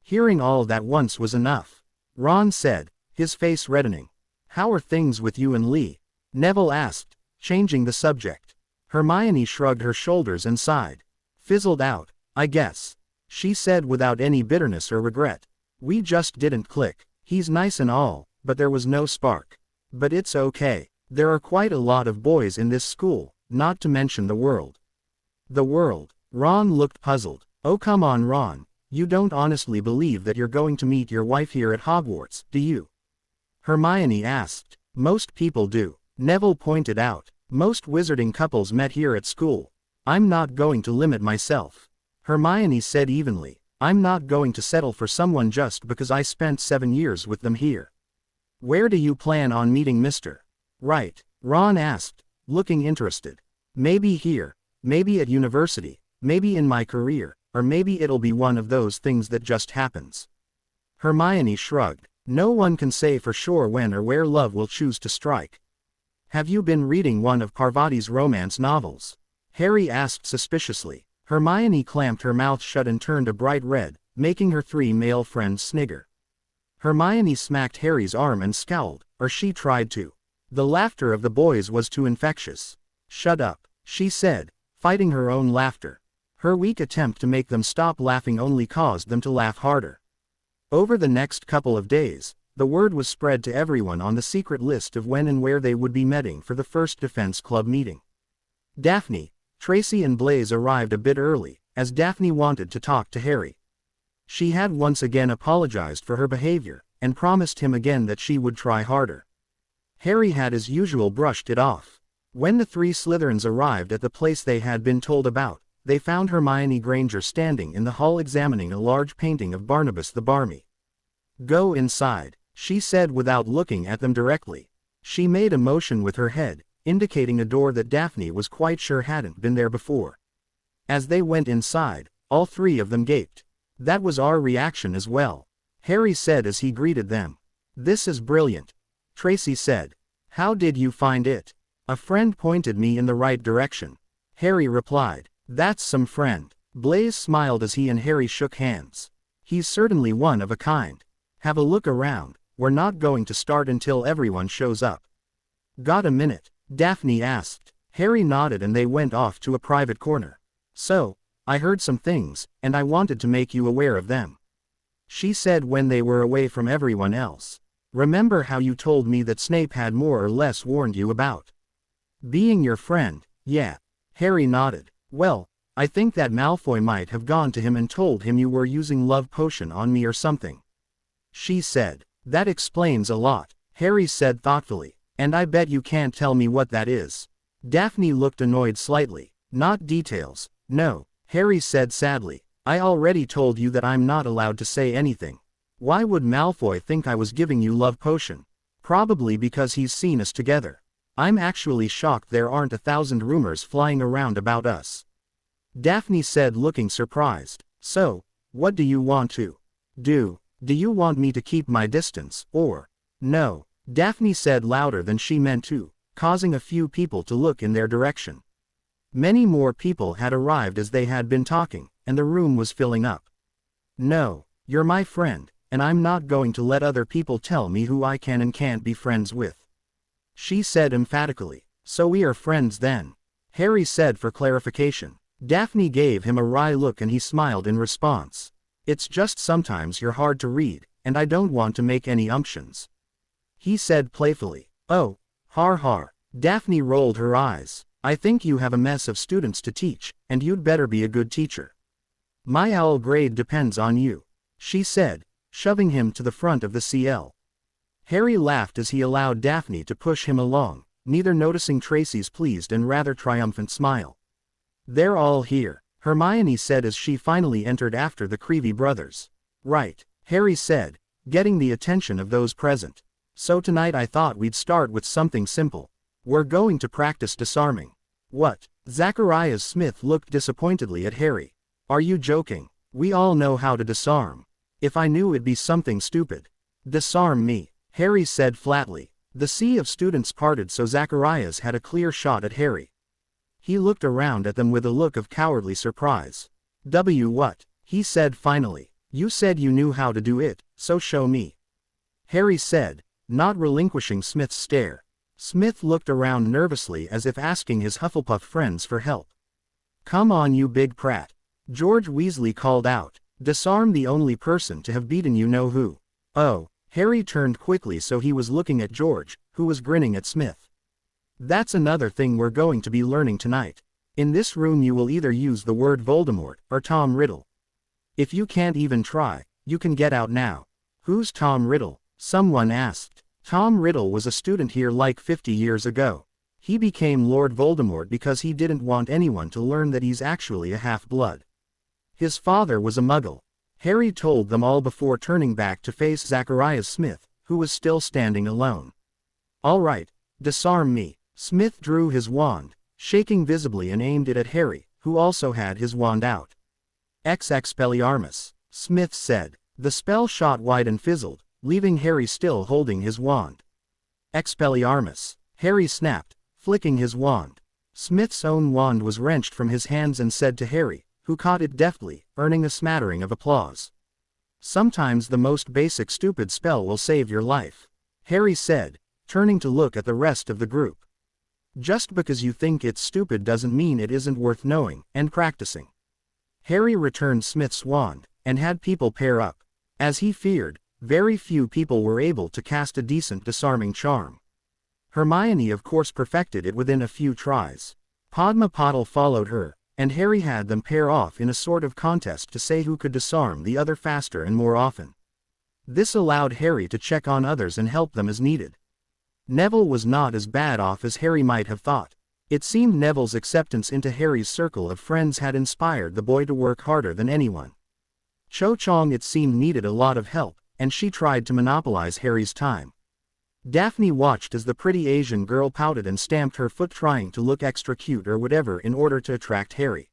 Hearing all that once was enough, Ron said, his face reddening. "How are things with you and Lee?" Neville asked, changing the subject. Hermione shrugged her shoulders and sighed. "Fizzled out, I guess," she said without any bitterness or regret. "We just didn't click. He's nice and all, but there was no spark. But it's okay. There are quite a lot of boys in this school, not to mention the world." "The world?" Ron looked puzzled. "Oh come on Ron, you don't honestly believe that you're going to meet your wife here at Hogwarts, do you?" Hermione asked. "Most people do," Neville pointed out. "Most wizarding couples met here at school. I'm not going to limit myself," Hermione said evenly. "I'm not going to settle for someone just because I spent 7 years with them here." "Where do you plan on meeting Mr. Right?" Ron asked, looking interested. "Maybe here, maybe at university, maybe in my career, or maybe it'll be one of those things that just happens." Hermione shrugged. "No one can say for sure when or where love will choose to strike." "Have you been reading one of Parvati's romance novels?" Harry asked suspiciously. Hermione clamped her mouth shut and turned a bright red, making her 3 male friends snigger. Hermione smacked Harry's arm and scowled, or she tried to. The laughter of the boys was too infectious. "Shut up," she said, fighting her own laughter. Her weak attempt to make them stop laughing only caused them to laugh harder. Over the next couple of days, the word was spread to everyone on the secret list of when and where they would be meeting for the first Defense Club meeting. Daphne, Tracy and Blaise arrived a bit early, as Daphne wanted to talk to Harry. She had once again apologized for her behavior, and promised him again that she would try harder. Harry had as usual brushed it off. When the three Slytherins arrived at the place they had been told about, they found Hermione Granger standing in the hall examining a large painting of Barnabas the Barmy. "Go inside," she said without looking at them directly. She made a motion with her head, indicating a door that Daphne was quite sure hadn't been there before. As they went inside, all three of them gaped. "That was our reaction as well," Harry said as he greeted them. "This is brilliant," Tracy said. "How did you find it?" "A friend pointed me in the right direction," Harry replied. "That's some friend." Blaise smiled as he and Harry shook hands. "He's certainly one of a kind. Have a look around, we're not going to start until everyone shows up." "Got a minute?" Daphne asked. Harry nodded and they went off to a private corner. "So, I heard some things, and I wanted to make you aware of them," she said when they were away from everyone else. "Remember how you told me that Snape had more or less warned you about being your friend?" "Yeah." Harry nodded. "Well, I think that Malfoy might have gone to him and told him you were using love potion on me or something," she said. "That explains a lot," Harry said thoughtfully. "And I bet you can't tell me what that is." Daphne looked annoyed slightly. "Not details, no," Harry said sadly. "I already told you that I'm not allowed to say anything. Why would Malfoy think I was giving you love potion? Probably because he's seen us together. I'm actually shocked there aren't 1,000 rumors flying around about us," Daphne said looking surprised. "So, what do you want to do? Do you want me to keep my distance, or?" "No," Daphne said louder than she meant to, causing a few people to look in their direction. Many more people had arrived as they had been talking, and the room was filling up. "No, you're my friend, and I'm not going to let other people tell me who I can and can't be friends with," she said emphatically. "So we are friends then?" Harry said for clarification. Daphne gave him a wry look and he smiled in response. "It's just sometimes you're hard to read, and I don't want to make any assumptions," he said playfully. "Oh, har har." Daphne rolled her eyes. "I think you have a mess of students to teach, and you'd better be a good teacher. My OWL grade depends on you," she said, shoving him to the front of the CL. Harry laughed as he allowed Daphne to push him along, neither noticing Tracy's pleased and rather triumphant smile. "They're all here," Hermione said as she finally entered after the Creevy brothers. "Right," Harry said, getting the attention of those present. "So tonight I thought we'd start with something simple. We're going to practice disarming." "What?" Zacharias Smith looked disappointedly at Harry. "Are you joking? We all know how to disarm. If I knew it'd be something stupid." "Disarm me," Harry said flatly. The sea of students parted so Zacharias had a clear shot at Harry. He looked around at them with a look of cowardly surprise. What?" he said finally. "You said you knew how to do it, so show me," Harry said, not relinquishing Smith's stare. Smith looked around nervously as if asking his Hufflepuff friends for help. "Come on you big prat," George Weasley called out. "Disarm the only person to have beaten you know who." "Oh." Harry turned quickly so he was looking at George, who was grinning at Smith. "That's another thing we're going to be learning tonight. In this room you will either use the word Voldemort or Tom Riddle. If you can't even try, you can get out now." "Who's Tom Riddle?" someone asked. "Tom Riddle was a student here like 50 years ago. He became Lord Voldemort because he didn't want anyone to learn that he's actually a half-blood. His father was a Muggle." Harry told them all before turning back to face Zacharias Smith, who was still standing alone. "All right, disarm me." Smith drew his wand, shaking visibly, and aimed it at Harry, who also had his wand out. Expelliarmus, Smith said. The spell shot wide and fizzled, leaving Harry still holding his wand. Expelliarmus, Harry snapped, flicking his wand. Smith's own wand was wrenched from his hands and said to Harry, who caught it deftly, earning a smattering of applause. "Sometimes the most basic stupid spell will save your life," Harry said, turning to look at the rest of the group. "Just because you think it's stupid doesn't mean it isn't worth knowing and practicing." Harry returned Smith's wand, and had people pair up. As he feared, very few people were able to cast a decent disarming charm. Hermione of course perfected it within a few tries. Padma Patil followed her, and Harry had them pair off in a sort of contest to say who could disarm the other faster and more often. This allowed Harry to check on others and help them as needed. Neville was not as bad off as Harry might have thought. It seemed Neville's acceptance into Harry's circle of friends had inspired the boy to work harder than anyone. Cho Chang, it seemed, needed a lot of help, and she tried to monopolize Harry's time. Daphne watched as the pretty Asian girl pouted and stamped her foot trying to look extra cute or whatever in order to attract Harry.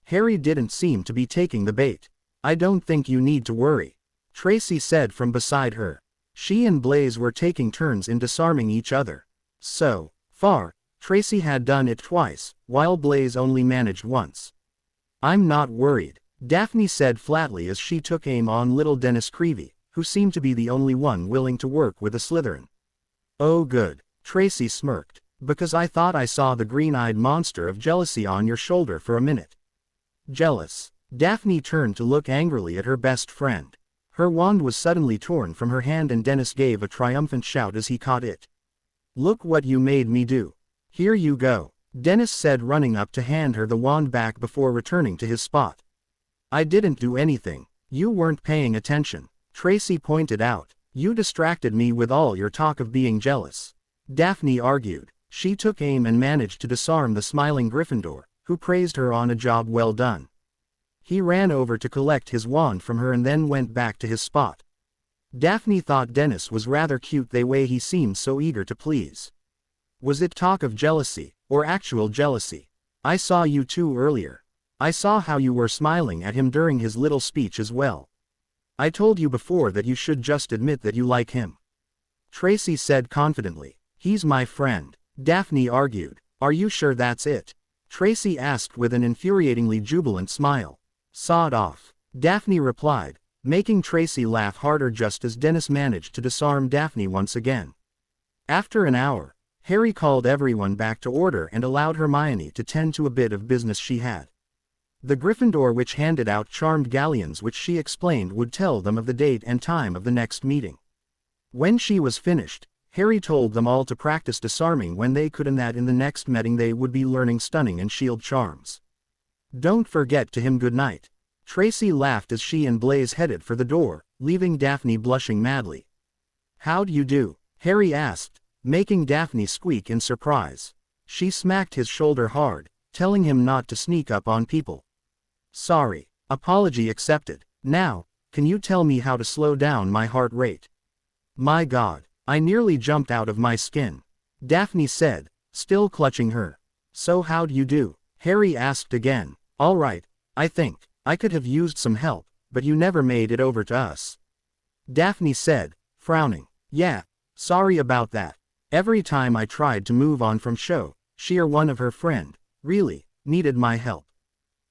Harry didn't seem to be taking the bait. "I don't think you need to worry," Tracy said from beside her. She and Blaze were taking turns in disarming each other. So far, Tracy had done it twice, while Blaze only managed once. "I'm not worried," Daphne said flatly as she took aim on little Dennis Creevy, who seemed to be the only one willing to work with a Slytherin. "Oh good," Tracy smirked, "because I thought I saw the green-eyed monster of jealousy on your shoulder for a minute." "Jealous?" Daphne turned to look angrily at her best friend. Her wand was suddenly torn from her hand and Dennis gave a triumphant shout as he caught it. "Look what you made me do. Here you go," Dennis said, running up to hand her the wand back before returning to his spot. "I didn't do anything. You weren't paying attention," Tracy pointed out. "You distracted me with all your talk of being jealous," Daphne argued. She took aim and managed to disarm the smiling Gryffindor, who praised her on a job well done. He ran over to collect his wand from her and then went back to his spot. Daphne thought Dennis was rather cute the way he seemed so eager to please. Was it talk of jealousy, or actual jealousy? "I saw you two earlier. I saw how you were smiling at him during his little speech as well. I told you before that you should just admit that you like him," Tracy said confidently. "He's my friend," Daphne argued. "Are you sure that's it?" Tracy asked with an infuriatingly jubilant smile. "Sod off," Daphne replied, making Tracy laugh harder just as Dennis managed to disarm Daphne once again. After an hour, Harry called everyone back to order and allowed Hermione to tend to a bit of business she had. The Gryffindor witch handed out charmed galleons which she explained would tell them of the date and time of the next meeting. When she was finished, Harry told them all to practice disarming when they could and that in the next meeting they would be learning stunning and shield charms. "Don't forget to him good night." Tracy laughed as she and Blaze headed for the door, leaving Daphne blushing madly. "How'd you do?" Harry asked, making Daphne squeak in surprise. She smacked his shoulder hard, telling him not to sneak up on people. "Sorry." Apology accepted. "Now, can you tell me how to slow down my heart rate?" "My God, I nearly jumped out of my skin," Daphne said, still clutching her. "So how'd you do?" Harry asked again. "All right, I think. I could have used some help, but you never made it over to us," Daphne said, frowning. "Yeah, sorry about that. Every time I tried to move on from show, she or one of her friend, really, needed my help."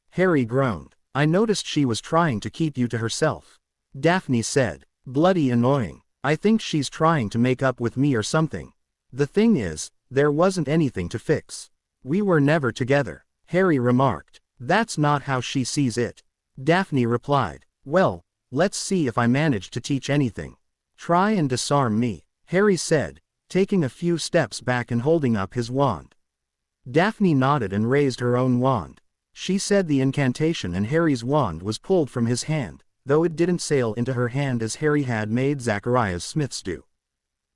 Harry groaned. "I noticed she was trying to keep you to herself," Daphne said. "Bloody annoying. I think she's trying to make up with me or something. The thing is, there wasn't anything to fix. We were never together," Harry remarked. "That's not how she sees it," Daphne replied. "Well, let's see if I manage to teach anything. Try and disarm me," Harry said, taking a few steps back and holding up his wand. Daphne nodded and raised her own wand. She said the incantation and Harry's wand was pulled from his hand, though it didn't sail into her hand as Harry had made Zacharias Smith's do.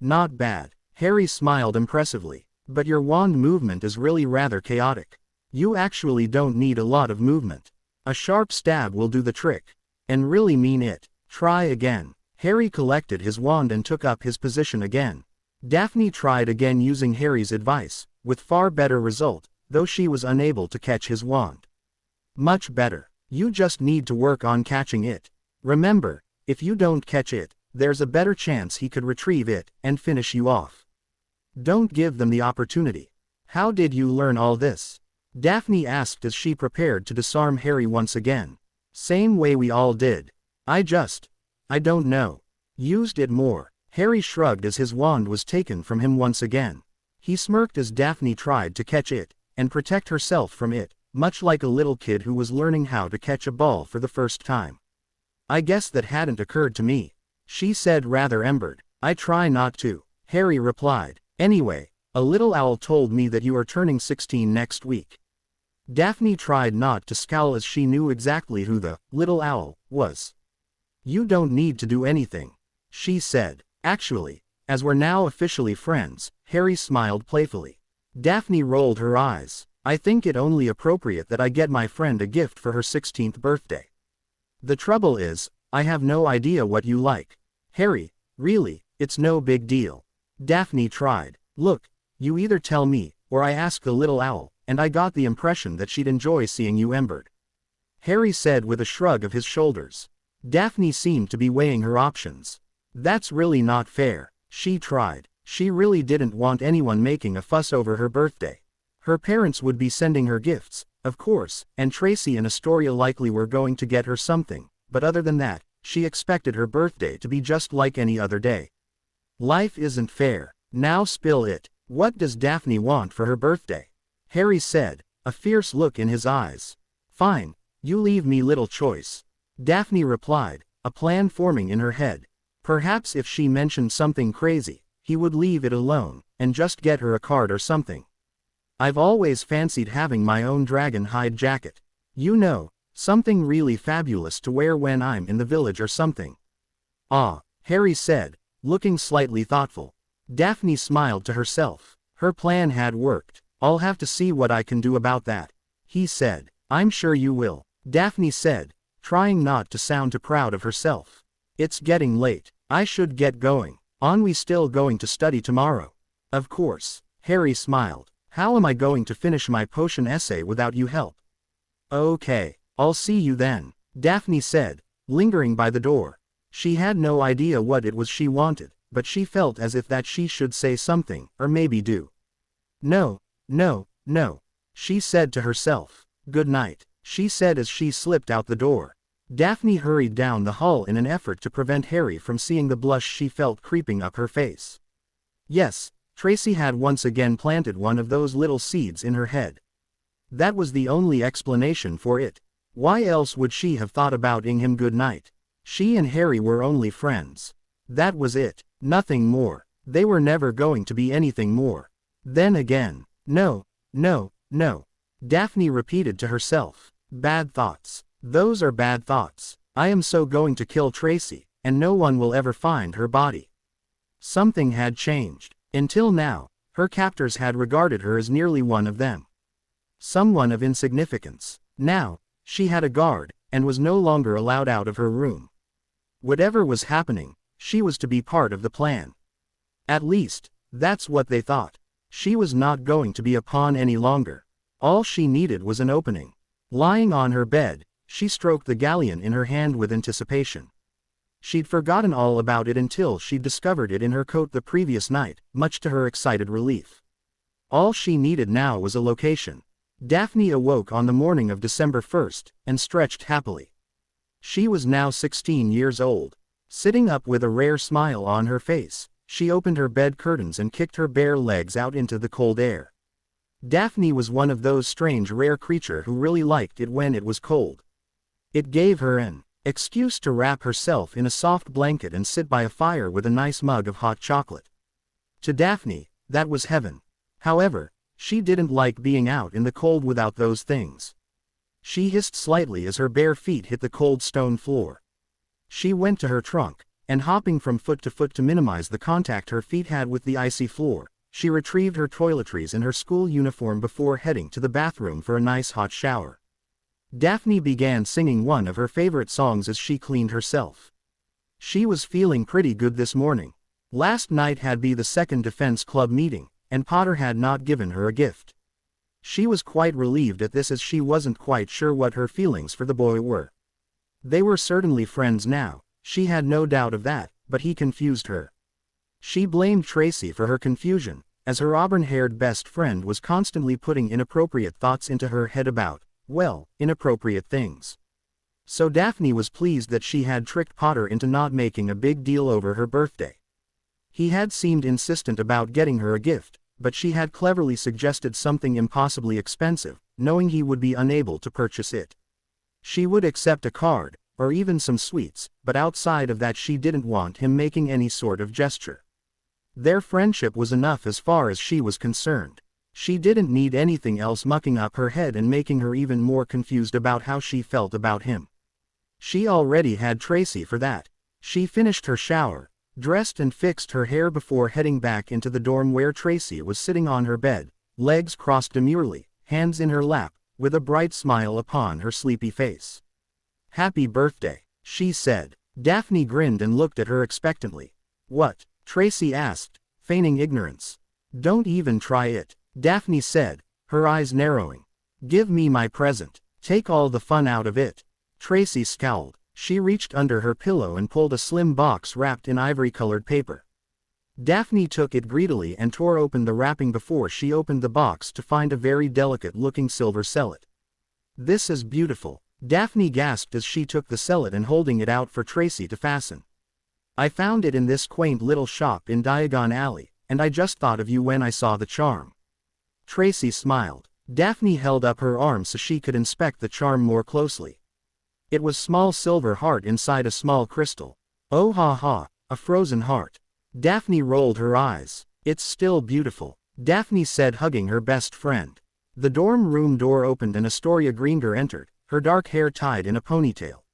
"Not bad," Harry smiled impressively, "but your wand movement is really rather chaotic. You actually don't need a lot of movement. A sharp stab will do the trick. And really mean it. Try again." Harry collected his wand and took up his position again. Daphne tried again using Harry's advice, with far better result, though she was unable to catch his wand. "Much better. You just need to work on catching it. Remember, if you don't catch it, there's a better chance he could retrieve it and finish you off. Don't give them the opportunity." "How did you learn all this?" Daphne asked as she prepared to disarm Harry once again. "Same way we all did. I don't know. Used it more." Harry shrugged as his wand was taken from him once again. He smirked as Daphne tried to catch it, and protect herself from it, much like a little kid who was learning how to catch a ball for the first time. "I guess that hadn't occurred to me," she said rather embered. "I try not to," Harry replied. "Anyway, a little owl told me that you are turning 16 next week." Daphne tried not to scowl as she knew exactly who the little owl was. "You don't need to do anything," she said. "Actually, as we're now officially friends," Harry smiled playfully. Daphne rolled her eyes. "I think it only appropriate that I get my friend a gift for her 16th birthday. The trouble is, I have no idea what you like." "Harry, really, it's no big deal." Daphne tried. "Look, you either tell me, or I ask the little owl, and I got the impression that she'd enjoy seeing you embered," Harry said with a shrug of his shoulders. Daphne seemed to be weighing her options. "That's really not fair," she tried. She really didn't want anyone making a fuss over her birthday. Her parents would be sending her gifts, of course, and Tracy and Astoria likely were going to get her something, but other than that, she expected her birthday to be just like any other day. Life isn't fair. Now spill it. What does Daphne want for her birthday? Harry said, a fierce look in his eyes. "Fine, you leave me little choice," Daphne replied, a plan forming in her head. Perhaps if she mentioned something crazy, he would leave it alone, and just get her a card or something. "I've always fancied having my own dragon hide jacket. You know, something really fabulous to wear when I'm in the village or something." "Ah," Harry said, looking slightly thoughtful. Daphne smiled to herself. Her plan had worked. "I'll have to see what I can do about that," he said. "I'm sure you will," Daphne said, trying not to sound too proud of herself. "It's getting late. I should get going. Aren't we still going to study tomorrow?" "Of course," Harry smiled. "How am I going to finish my potion essay without you help?" "Okay, I'll see you then," Daphne said, lingering by the door. She had no idea what it was she wanted, but she felt as if that she should say something, or maybe do. No, she said to herself. "Good night," she said as she slipped out the door. Daphne hurried down the hall in an effort to prevent Harry from seeing the blush she felt creeping up her face. Yes, Tracy had once again planted one of those little seeds in her head. That was the only explanation for it. Why else would she have thought about ing him good night? She and Harry were only friends. That was it, nothing more. They were never going to be anything more. Then again, no, Daphne repeated to herself. Bad thoughts. Those are bad thoughts. I am so going to kill Tracy, and no one will ever find her body. Something had changed. Until now, her captors had regarded her as nearly one of them. Someone of insignificance. Now, she had a guard, and was no longer allowed out of her room. Whatever was happening, she was to be part of the plan. At least, that's what they thought. She was not going to be a pawn any longer. All she needed was an opening. Lying on her bed, she stroked the galleon in her hand with anticipation. She'd forgotten all about it until she'd discovered it in her coat the previous night, much to her excited relief. All she needed now was a location. Daphne awoke on the morning of December 1st, and stretched happily. She was now 16 years old. Sitting up with a rare smile on her face, she opened her bed curtains and kicked her bare legs out into the cold air. Daphne was one of those strange rare creatures who really liked it when it was cold. It gave her an excuse to wrap herself in a soft blanket and sit by a fire with a nice mug of hot chocolate. To Daphne, that was heaven. However, she didn't like being out in the cold without those things. She hissed slightly as her bare feet hit the cold stone floor. She went to her trunk, and hopping from foot to minimize the contact her feet had with the icy floor, she retrieved her toiletries and her school uniform before heading to the bathroom for a nice hot shower. Daphne began singing one of her favorite songs as she cleaned herself. She was feeling pretty good this morning. Last night had been the second defense club meeting, and Potter had not given her a gift. She was quite relieved at this as she wasn't quite sure what her feelings for the boy were. They were certainly friends now, she had no doubt of that, but he confused her. She blamed Tracy for her confusion, as her auburn-haired best friend was constantly putting inappropriate thoughts into her head about, well, inappropriate things. So Daphne was pleased that she had tricked Potter into not making a big deal over her birthday. He had seemed insistent about getting her a gift, but she had cleverly suggested something impossibly expensive, knowing he would be unable to purchase it. She would accept a card, or even some sweets, but outside of that she didn't want him making any sort of gesture. Their friendship was enough as far as she was concerned. She didn't need anything else mucking up her head and making her even more confused about how she felt about him. She already had Tracy for that. She finished her shower, dressed and fixed her hair before heading back into the dorm where Tracy was sitting on her bed, legs crossed demurely, hands in her lap, with a bright smile upon her sleepy face. "Happy birthday," she said. Daphne grinned and looked at her expectantly. "What?" Tracy asked, feigning ignorance. "Don't even try it," Daphne said, her eyes narrowing. "Give me my present. Take all the fun out of it." Tracy scowled. She reached under her pillow and pulled a slim box wrapped in ivory-colored paper. Daphne took it greedily and tore open the wrapping before she opened the box to find a very delicate-looking silver cellet. "This is beautiful," Daphne gasped as she took the cellet and holding it out for Tracy to fasten. "I found it in this quaint little shop in Diagon Alley, and I just thought of you when I saw the charm." Tracy smiled. Daphne held up her arm so she could inspect the charm more closely. It was a small silver heart inside a small crystal. "Oh ha ha, a frozen heart." Daphne rolled her eyes. "It's still beautiful," Daphne said, hugging her best friend. The dorm room door opened and Astoria Greengrass entered, her dark hair tied in a ponytail.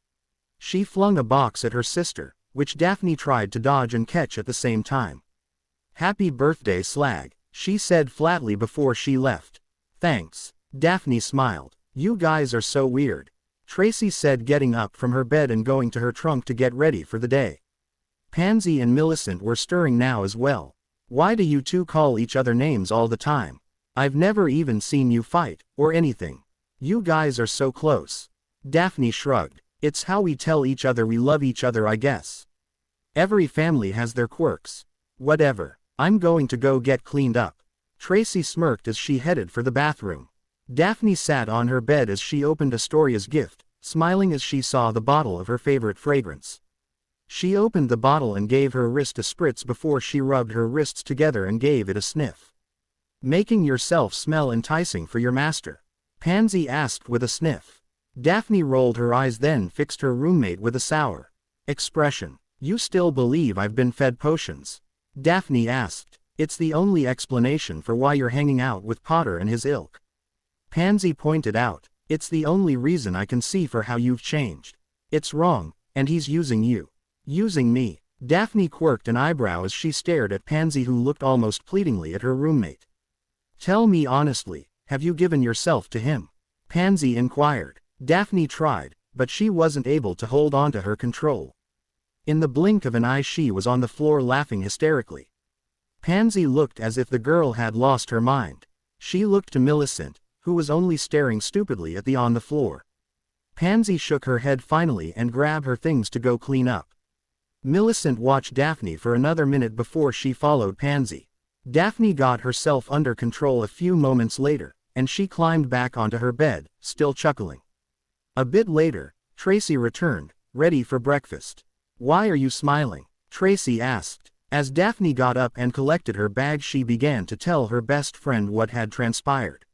She flung a box at her sister, which Daphne tried to dodge and catch at the same time. "Happy birthday, Slag," she said flatly before she left. "Thanks." Daphne smiled. "You guys are so weird," Tracy said, getting up from her bed and going to her trunk to get ready for the day. Pansy and Millicent were stirring now as well. "Why do you two call each other names all the time? I've never even seen you fight, or anything. You guys are so close." Daphne shrugged. "It's how we tell each other we love each other, I guess. Every family has their quirks." "Whatever. I'm going to go get cleaned up." Tracy smirked as she headed for the bathroom. Daphne sat on her bed as she opened Astoria's gift, smiling as she saw the bottle of her favorite fragrance. She opened the bottle and gave her wrist a spritz before she rubbed her wrists together and gave it a sniff. "Making yourself smell enticing for your master?" Pansy asked with a sniff. Daphne rolled her eyes, then fixed her roommate with a sour expression. "You still believe I've been fed potions?" Daphne asked. "It's the only explanation for why you're hanging out with Potter and his ilk." Pansy pointed out. "It's the only reason I can see for how you've changed. It's wrong, and he's using you." "Using me?" Daphne quirked an eyebrow as she stared at Pansy, who looked almost pleadingly at her roommate. "Tell me honestly, have you given yourself to him?" Pansy inquired. Daphne tried, but she wasn't able to hold on to her control. In the blink of an eye she was on the floor laughing hysterically. Pansy looked as if the girl had lost her mind. She looked to Millicent, who was only staring stupidly at the on the floor. Pansy shook her head finally and grabbed her things to go clean up. Millicent watched Daphne for another minute before she followed Pansy. Daphne got herself under control a few moments later, and she climbed back onto her bed, still chuckling. A bit later, Tracy returned, ready for breakfast. "Why are you smiling?" Tracy asked. As Daphne got up and collected her bag, she began to tell her best friend what had transpired.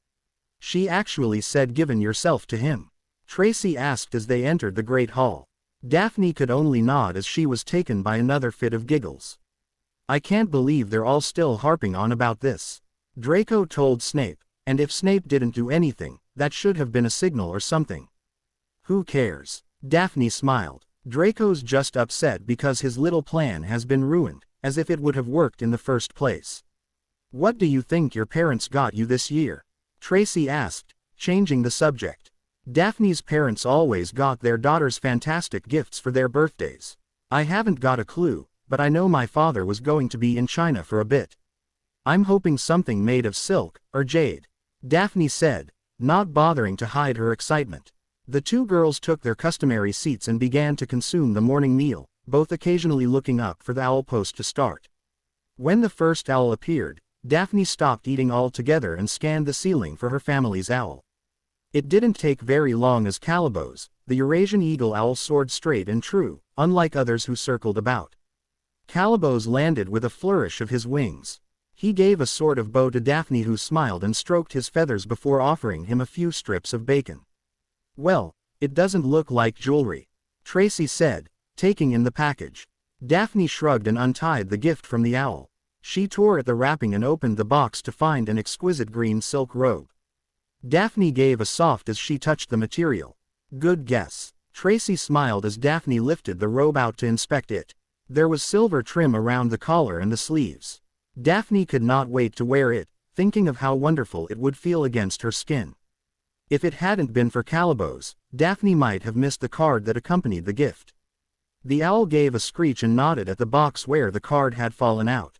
"She actually said given yourself to him?" Tracy asked as they entered the Great Hall. Daphne could only nod as she was taken by another fit of giggles. "I can't believe they're all still harping on about this. Draco told Snape, and if Snape didn't do anything, that should have been a signal or something." "Who cares?" Daphne smiled. "Draco's just upset because his little plan has been ruined, as if it would have worked in the first place." "What do you think your parents got you this year?" Tracy asked, changing the subject. Daphne's parents always got their daughters fantastic gifts for their birthdays. "I haven't got a clue, but I know my father was going to be in China for a bit. I'm hoping something made of silk or jade," Daphne said, not bothering to hide her excitement. The two girls took their customary seats and began to consume the morning meal, both occasionally looking up for the owl post to start. When the first owl appeared, Daphne stopped eating altogether and scanned the ceiling for her family's owl. It didn't take very long as Calibos, the Eurasian eagle owl, soared straight and true, unlike others who circled about. Calibos landed with a flourish of his wings. He gave a sort of bow to Daphne, who smiled and stroked his feathers before offering him a few strips of bacon. "Well, it doesn't look like jewelry," Tracy said, taking in the package. Daphne shrugged and untied the gift from the owl. She tore at the wrapping and opened the box to find an exquisite green silk robe. Daphne gave a soft as she touched the material. Good guess. Tracy smiled as Daphne lifted the robe out to inspect it. There was silver trim around the collar and the sleeves. Daphne could not wait to wear it, thinking of how wonderful it would feel against her skin. If it hadn't been for Calibos, Daphne might have missed the card that accompanied the gift. The owl gave a screech and nodded at the box where the card had fallen out.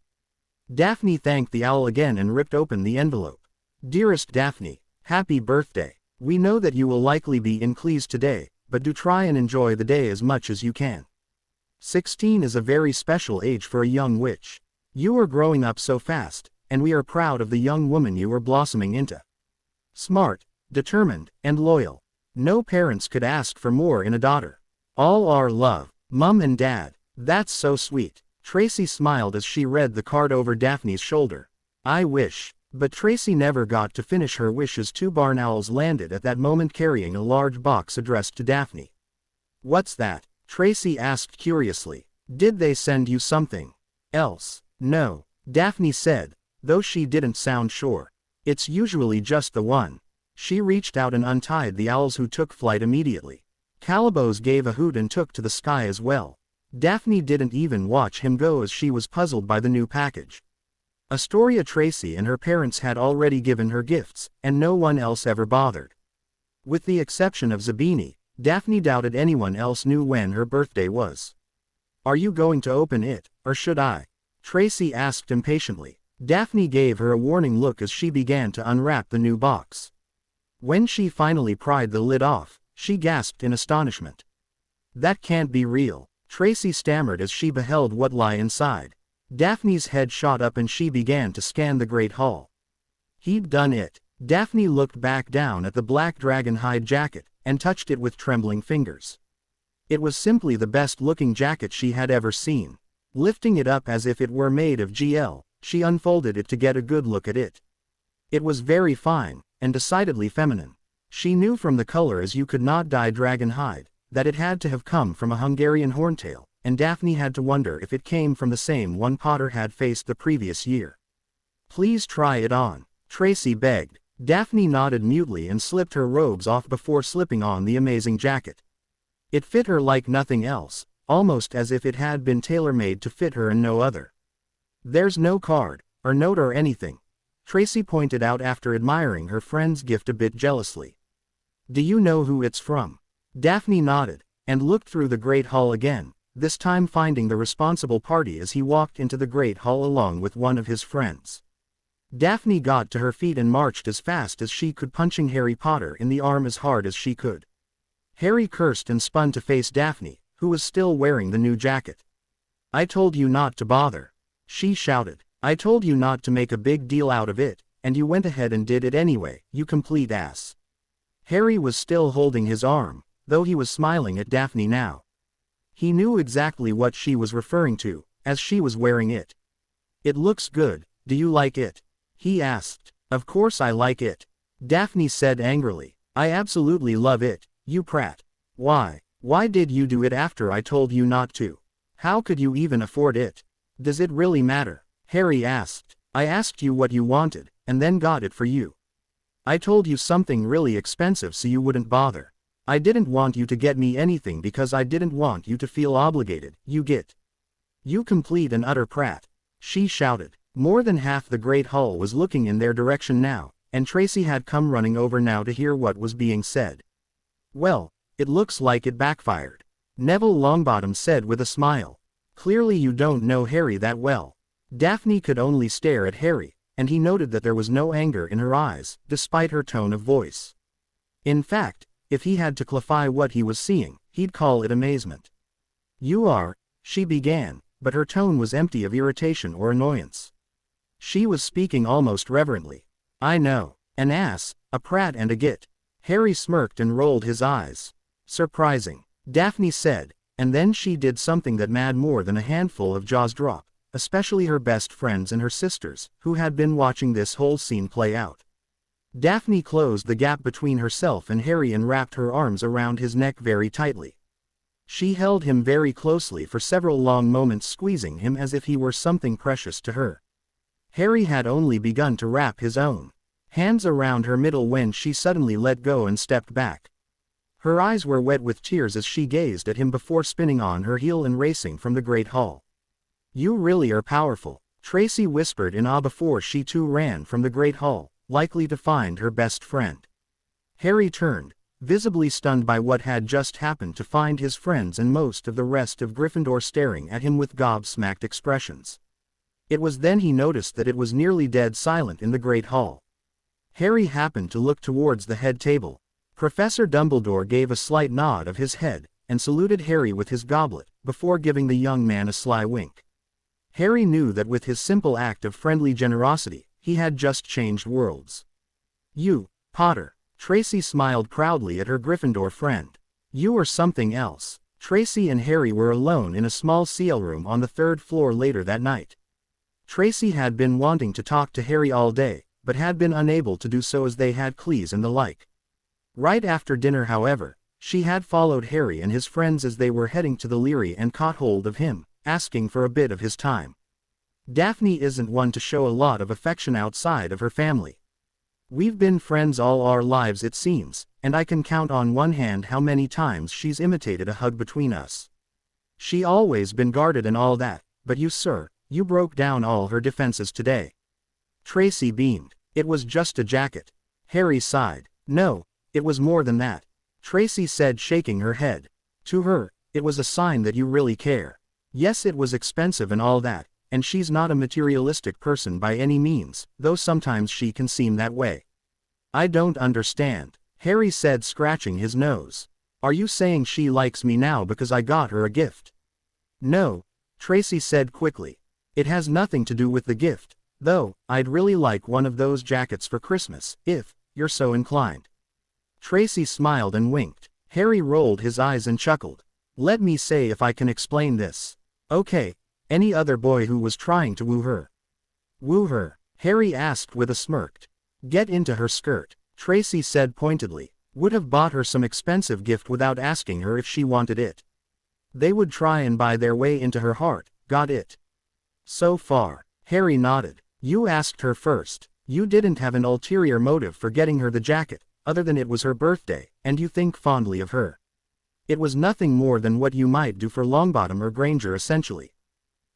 Daphne thanked the owl again and ripped open the envelope. Dearest Daphne, happy birthday. We know that you will likely be in Cleese today, but do try and enjoy the day as much as you can. 16 is a very special age for a young witch. You are growing up so fast, and we are proud of the young woman you are blossoming into. Smart, determined, and loyal. No parents could ask for more in a daughter. All our love, Mum and Dad. That's so sweet. Tracy smiled as she read the card over Daphne's shoulder. I wish. But Tracy never got to finish her wish as two barn owls landed at that moment carrying a large box addressed to Daphne. What's that? Tracy asked curiously. Did they send you something else? No, Daphne said, though she didn't sound sure. It's usually just the one. She reached out and untied the owls who took flight immediately. Calibos gave a hoot and took to the sky as well. Daphne didn't even watch him go as she was puzzled by the new package. Astoria Tracy and her parents had already given her gifts, and no one else ever bothered. With the exception of Zabini, Daphne doubted anyone else knew when her birthday was. Are you going to open it, or should I? Tracy asked impatiently. Daphne gave her a warning look as she began to unwrap the new box. When she finally pried the lid off, she gasped in astonishment. That can't be real, Tracy stammered as she beheld what lay inside. Daphne's head shot up and she began to scan the great hall. He'd done it. Daphne looked back down at the black dragon hide jacket, and touched it with trembling fingers. It was simply the best-looking jacket she had ever seen. Lifting it up as if it were made of GL, she unfolded it to get a good look at it. It was very fine, and decidedly feminine. She knew from the color as you could not dye dragon hide, that it had to have come from a Hungarian horntail, and Daphne had to wonder if it came from the same one Potter had faced the previous year. Please try it on, Tracy begged. Daphne nodded mutely and slipped her robes off before slipping on the amazing jacket. It fit her like nothing else, almost as if it had been tailor-made to fit her and no other. There's no card, or note or anything, Tracy pointed out after admiring her friend's gift a bit jealously. Do you know who it's from? Daphne nodded, and looked through the Great Hall again, this time finding the responsible party as he walked into the Great Hall along with one of his friends. Daphne got to her feet and marched as fast as she could, punching Harry Potter in the arm as hard as she could. Harry cursed and spun to face Daphne, who was still wearing the new jacket. I told you not to bother, she shouted. I told you not to make a big deal out of it, and you went ahead and did it anyway, you complete ass. Harry was still holding his arm, though he was smiling at Daphne now. He knew exactly what she was referring to, as she was wearing it. It looks good, do you like it? He asked. Of course I like it, Daphne said angrily. I absolutely love it, you prat. Why did you do it after I told you not to? How could you even afford it? Does it really matter? Harry asked. I asked you what you wanted, and then got it for you. I told you something really expensive so you wouldn't bother. I didn't want you to get me anything because I didn't want you to feel obligated, you get? You complete and utter prat, she shouted. More than half the Great Hall was looking in their direction now, and Tracy had come running over now to hear what was being said. Well, it looks like it backfired, Neville Longbottom said with a smile. Clearly you don't know Harry that well. Daphne could only stare at Harry, and he noted that there was no anger in her eyes, despite her tone of voice. In fact, if he had to clarify what he was seeing, he'd call it amazement. You are, she began, but her tone was empty of irritation or annoyance. She was speaking almost reverently. I know, an ass, a prat and a git. Harry smirked and rolled his eyes. Surprising, Daphne said, and then she did something that made more than a handful of jaws drop, especially her best friends and her sisters, who had been watching this whole scene play out. Daphne closed the gap between herself and Harry and wrapped her arms around his neck very tightly. She held him very closely for several long moments, squeezing him as if he were something precious to her. Harry had only begun to wrap his own hands around her middle when she suddenly let go and stepped back. Her eyes were wet with tears as she gazed at him before spinning on her heel and racing from the great hall. "You really are powerful," Tracy whispered in awe before she too ran from the great hall, likely to find her best friend. Harry turned, visibly stunned by what had just happened, to find his friends and most of the rest of Gryffindor staring at him with gobsmacked expressions. It was then he noticed that it was nearly dead silent in the great hall. Harry happened to look towards the head table. Professor Dumbledore gave a slight nod of his head, and saluted Harry with his goblet, before giving the young man a sly wink. Harry knew that with his simple act of friendly generosity, he had just changed worlds. "You, Potter," Tracy smiled proudly at her Gryffindor friend. "You are something else." Tracy and Harry were alone in a small CL room on the 3rd floor later that night. Tracy had been wanting to talk to Harry all day, but had been unable to do so as they had Cleese and the like. Right after dinner, however, she had followed Harry and his friends as they were heading to the Leary and caught hold of him, asking for a bit of his time. Daphne isn't one to show a lot of affection outside of her family. "We've been friends all our lives it seems, and I can count on one hand how many times she's imitated a hug between us. She always been guarded and all that, but you sir, you broke down all her defenses today." Tracy beamed. "It was just a jacket." Harry sighed. "No, it was more than that," Tracy said, shaking her head. "To her, it was a sign that you really care. Yes, it was expensive and all that, and she's not a materialistic person by any means, though sometimes she can seem that way." "I don't understand," Harry said, scratching his nose. "Are you saying she likes me now because I got her a gift?" "No," Tracy said quickly. "It has nothing to do with the gift, though I'd really like one of those jackets for Christmas, if you're so inclined." Tracy smiled and winked. Harry rolled his eyes and chuckled. "Let me say if I can explain this. Okay, any other boy who was trying to woo her?" "Woo her?" Harry asked with a smirk. "Get into her skirt," Tracy said pointedly. "Would have bought her some expensive gift without asking her if she wanted it. They would try and buy their way into her heart, got it?" "So far," Harry nodded. "You asked her first. You didn't have an ulterior motive for getting her the jacket, other than it was her birthday, and you think fondly of her. It was nothing more than what you might do for Longbottom or Granger essentially.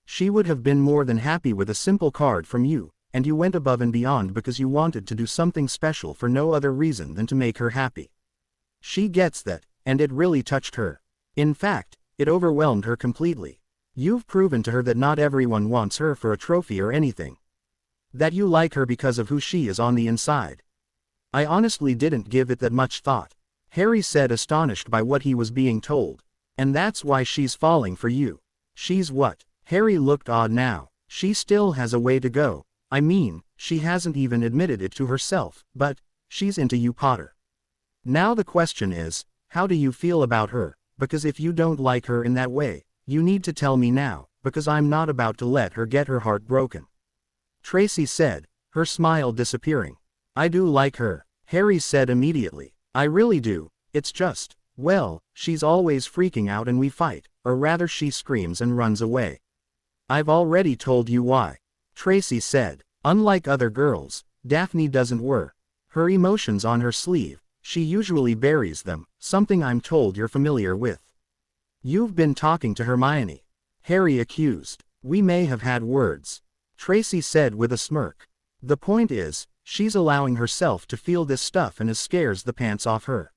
She would have been more than happy with a simple card from you, and you went above and beyond because you wanted to do something special for no other reason than to make her happy. She gets that, and it really touched her. In fact, it overwhelmed her completely. You've proven to her that not everyone wants her for a trophy or anything. That you like her because of who she is on the inside." "I honestly didn't give it that much thought," Harry said, astonished by what he was being told. "And that's why she's falling for you." "She's what?" Harry looked odd now. "She still has a way to go. I mean, she hasn't even admitted it to herself, but she's into you, Potter. Now the question is, how do you feel about her? Because if you don't like her in that way, you need to tell me now, because I'm not about to let her get her heart broken." Tracy said, her smile disappearing. "I do like her," Harry said immediately. "I really do. It's just, well, she's always freaking out and we fight, or rather she screams and runs away." "I've already told you why," Tracy said. "Unlike other girls, Daphne doesn't wear her emotions on her sleeve, she usually buries them, something I'm told you're familiar with." "You've been talking to Hermione," Harry accused. "We may have had words," Tracy said with a smirk. "The point is, she's allowing herself to feel this stuff and it scares the pants off her.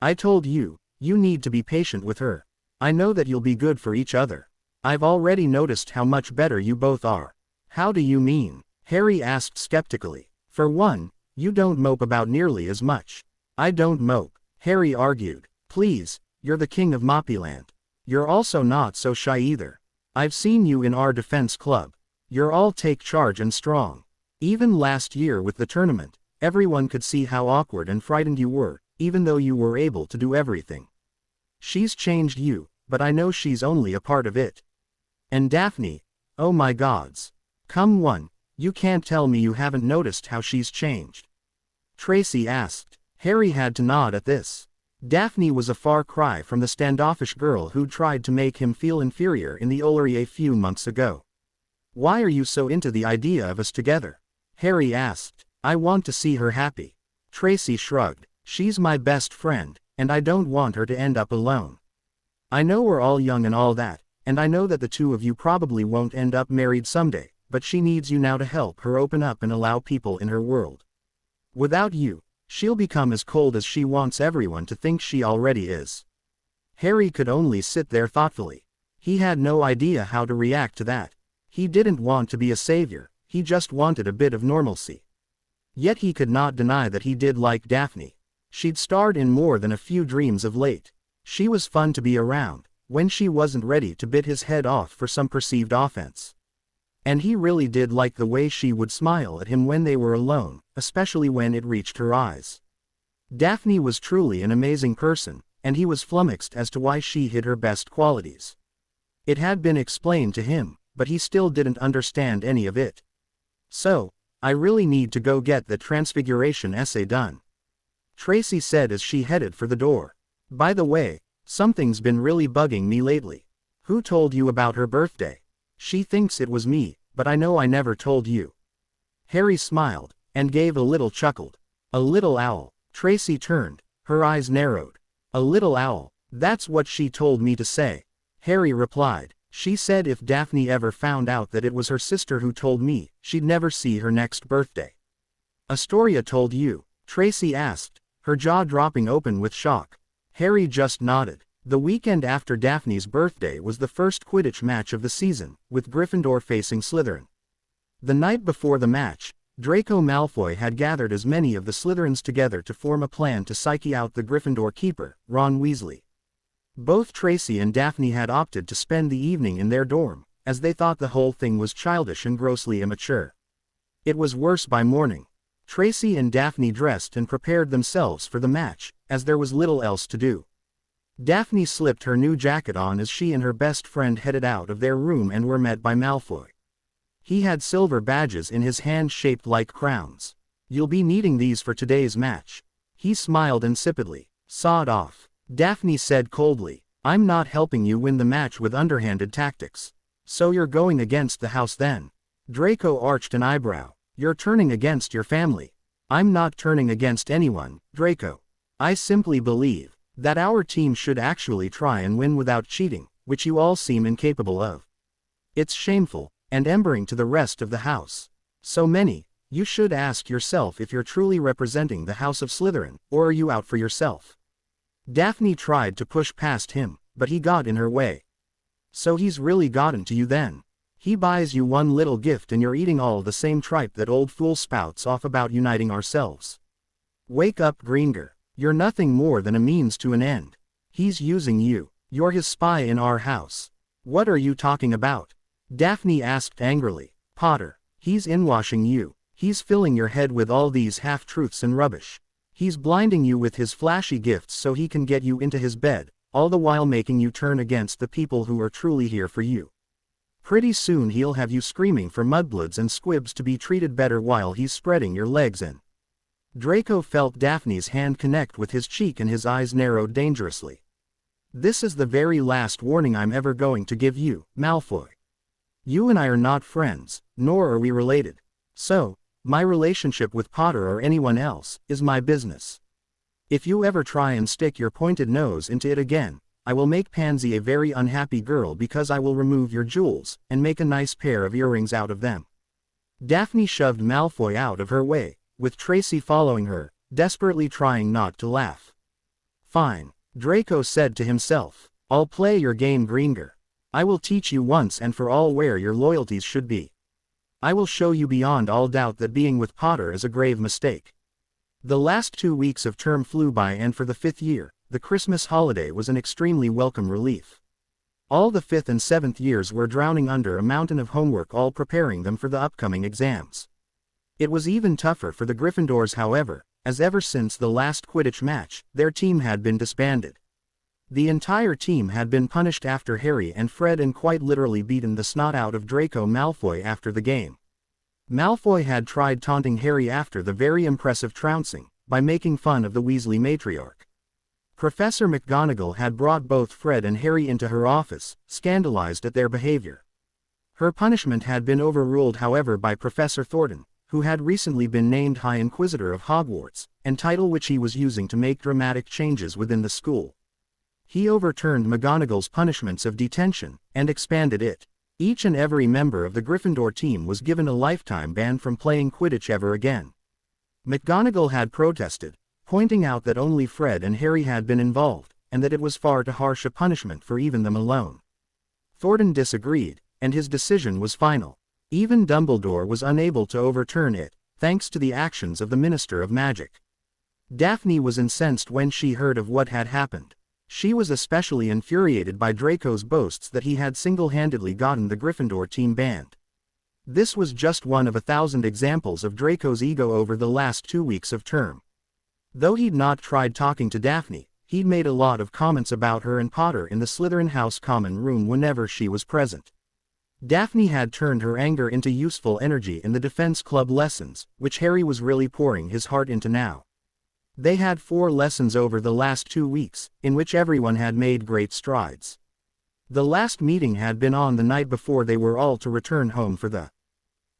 I told you, you need to be patient with her. I know that you'll be good for each other. I've already noticed how much better you both are." "How do you mean?" Harry asked skeptically. "For one, you don't mope about nearly as much." "I don't mope," Harry argued. "Please, you're the king of Moppyland. You're also not so shy either. I've seen you in our defense club. You're all take charge and strong. Even last year with the tournament, everyone could see how awkward and frightened you were, even though you were able to do everything. She's changed you, but I know she's only a part of it. And Daphne, oh my gods. Come on, you can't tell me you haven't noticed how she's changed?" Tracy asked. Harry had to nod at this. Daphne was a far cry from the standoffish girl who'd tried to make him feel inferior in the Ollery a few months ago. Why are you so into the idea of us together? Harry asked. I want to see her happy. Tracy shrugged. She's my best friend, and I don't want her to end up alone. I know we're all young and all that, and I know that the two of you probably won't end up married someday, but she needs you now to help her open up and allow people in her world. Without you, she'll become as cold as she wants everyone to think she already is. Harry could only sit there thoughtfully. He had no idea how to react to that. He didn't want to be a savior, he just wanted a bit of normalcy. Yet he could not deny that he did like Daphne. She'd starred in more than a few dreams of late. She was fun to be around, when she wasn't ready to bit his head off for some perceived offense. And he really did like the way she would smile at him when they were alone, especially when it reached her eyes. Daphne was truly an amazing person, and he was flummoxed as to why she hid her best qualities. It had been explained to him, but he still didn't understand any of it. So, I really need to go get the transfiguration essay done, Tracy said as she headed for the door. By the way, something's been really bugging me lately. Who told you about her birthday? She thinks it was me, but I know I never told you. Harry smiled, and gave a little chuckled. A little owl. Tracy turned, her eyes narrowed. A little owl, that's what she told me to say. Harry replied. She said if Daphne ever found out that it was her sister who told me, she'd never see her next birthday. Astoria told you? Tracy asked, her jaw dropping open with shock. Harry just nodded. The weekend after Daphne's birthday was the first Quidditch match of the season, with Gryffindor facing Slytherin. The night before the match, Draco Malfoy had gathered as many of the Slytherins together to form a plan to psyche out the Gryffindor keeper, Ron Weasley. Both Tracy and Daphne had opted to spend the evening in their dorm, as they thought the whole thing was childish and grossly immature. It was worse by morning. Tracy and Daphne dressed and prepared themselves for the match, as there was little else to do. Daphne slipped her new jacket on as she and her best friend headed out of their room and were met by Malfoy. He had silver badges in his hand shaped like crowns. You'll be needing these for today's match. He smiled insipidly. Sod off. Daphne said coldly. I'm not helping you win the match with underhanded tactics. So you're going against the house then? Draco arched an eyebrow. You're turning against your family. I'm not turning against anyone, Draco. I simply believe that our team should actually try and win without cheating, which you all seem incapable of. It's shameful, and embering to the rest of the house. So many, you should ask yourself if you're truly representing the House of Slytherin, or are you out for yourself? Daphne tried to push past him, but he got in her way. So he's really gotten to you then? He buys you one little gift and you're eating all the same tripe that old fool spouts off about uniting ourselves. Wake up, Greenger. You're nothing more than a means to an end. He's using you. You're his spy in our house. What are you talking about? Daphne asked angrily. Potter, he's inwashing you. He's filling your head with all these half-truths and rubbish. He's blinding you with his flashy gifts so he can get you into his bed, all the while making you turn against the people who are truly here for you. Pretty soon he'll have you screaming for mudbloods and squibs to be treated better while he's spreading your legs in. Draco felt Daphne's hand connect with his cheek and his eyes narrowed dangerously. This is the very last warning I'm ever going to give you, Malfoy. You and I are not friends, nor are we related. So, my relationship with Potter or anyone else is my business. If you ever try and stick your pointed nose into it again, I will make Pansy a very unhappy girl because I will remove your jewels and make a nice pair of earrings out of them. Daphne shoved Malfoy out of her way, with Tracy following her, desperately trying not to laugh. Fine, Draco said to himself. I'll play your game, Greenger. I will teach you once and for all where your loyalties should be. I will show you beyond all doubt that being with Potter is a grave mistake. The last 2 weeks of term flew by, and for the 5th year, the Christmas holiday was an extremely welcome relief. All the 5th and 7th years were drowning under a mountain of homework, all preparing them for the upcoming exams. It was even tougher for the Gryffindors, however, as ever since the last Quidditch match, their team had been disbanded. The entire team had been punished after Harry and Fred and quite literally beaten the snot out of Draco Malfoy after the game. Malfoy had tried taunting Harry after the very impressive trouncing, by making fun of the Weasley matriarch. Professor McGonagall had brought both Fred and Harry into her office, scandalized at their behavior. Her punishment had been overruled however by Professor Thornton, who had recently been named High Inquisitor of Hogwarts, and title which he was using to make dramatic changes within the school. He overturned McGonagall's punishments of detention, and expanded it. Each and every member of the Gryffindor team was given a lifetime ban from playing Quidditch ever again. McGonagall had protested, pointing out that only Fred and Harry had been involved, and that it was far too harsh a punishment for even them alone. Thornton disagreed, and his decision was final. Even Dumbledore was unable to overturn it, thanks to the actions of the Minister of Magic. Daphne was incensed when she heard of what had happened. She was especially infuriated by Draco's boasts that he had single-handedly gotten the Gryffindor team banned. This was just one of 1,000 examples of Draco's ego over the last 2 weeks of term. Though he'd not tried talking to Daphne, he'd made a lot of comments about her and Potter in the Slytherin House common room whenever she was present. Daphne had turned her anger into useful energy in the defense club lessons, which Harry was really pouring his heart into now. They had 4 lessons over the last 2 weeks, in which everyone had made great strides. The last meeting had been on the night before they were all to return home for the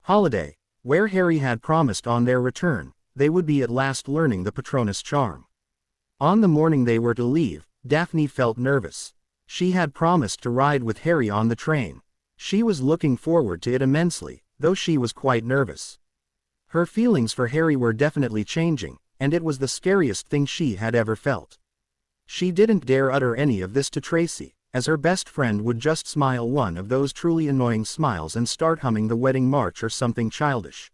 holiday, where Harry had promised on their return, they would be at last learning the Patronus charm. On the morning they were to leave, Daphne felt nervous. She had promised to ride with Harry on the train. She was looking forward to it immensely, though she was quite nervous. Her feelings for Harry were definitely changing, and it was the scariest thing she had ever felt. She didn't dare utter any of this to Tracy, as her best friend would just smile one of those truly annoying smiles and start humming the wedding march or something childish.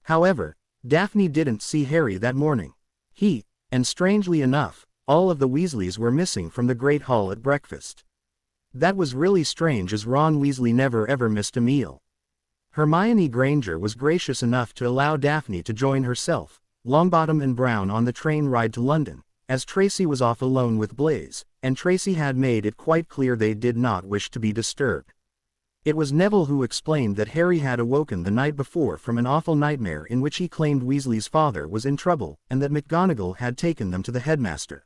However, Daphne didn't see Harry that morning. He, and strangely enough, all of the Weasleys were missing from the Great Hall at breakfast. That was really strange as Ron Weasley never ever missed a meal. Hermione Granger was gracious enough to allow Daphne to join herself, Longbottom and Brown on the train ride to London, as Tracy was off alone with Blaise, and Tracy had made it quite clear they did not wish to be disturbed. It was Neville who explained that Harry had awoken the night before from an awful nightmare in which he claimed Weasley's father was in trouble, and that McGonagall had taken them to the headmaster.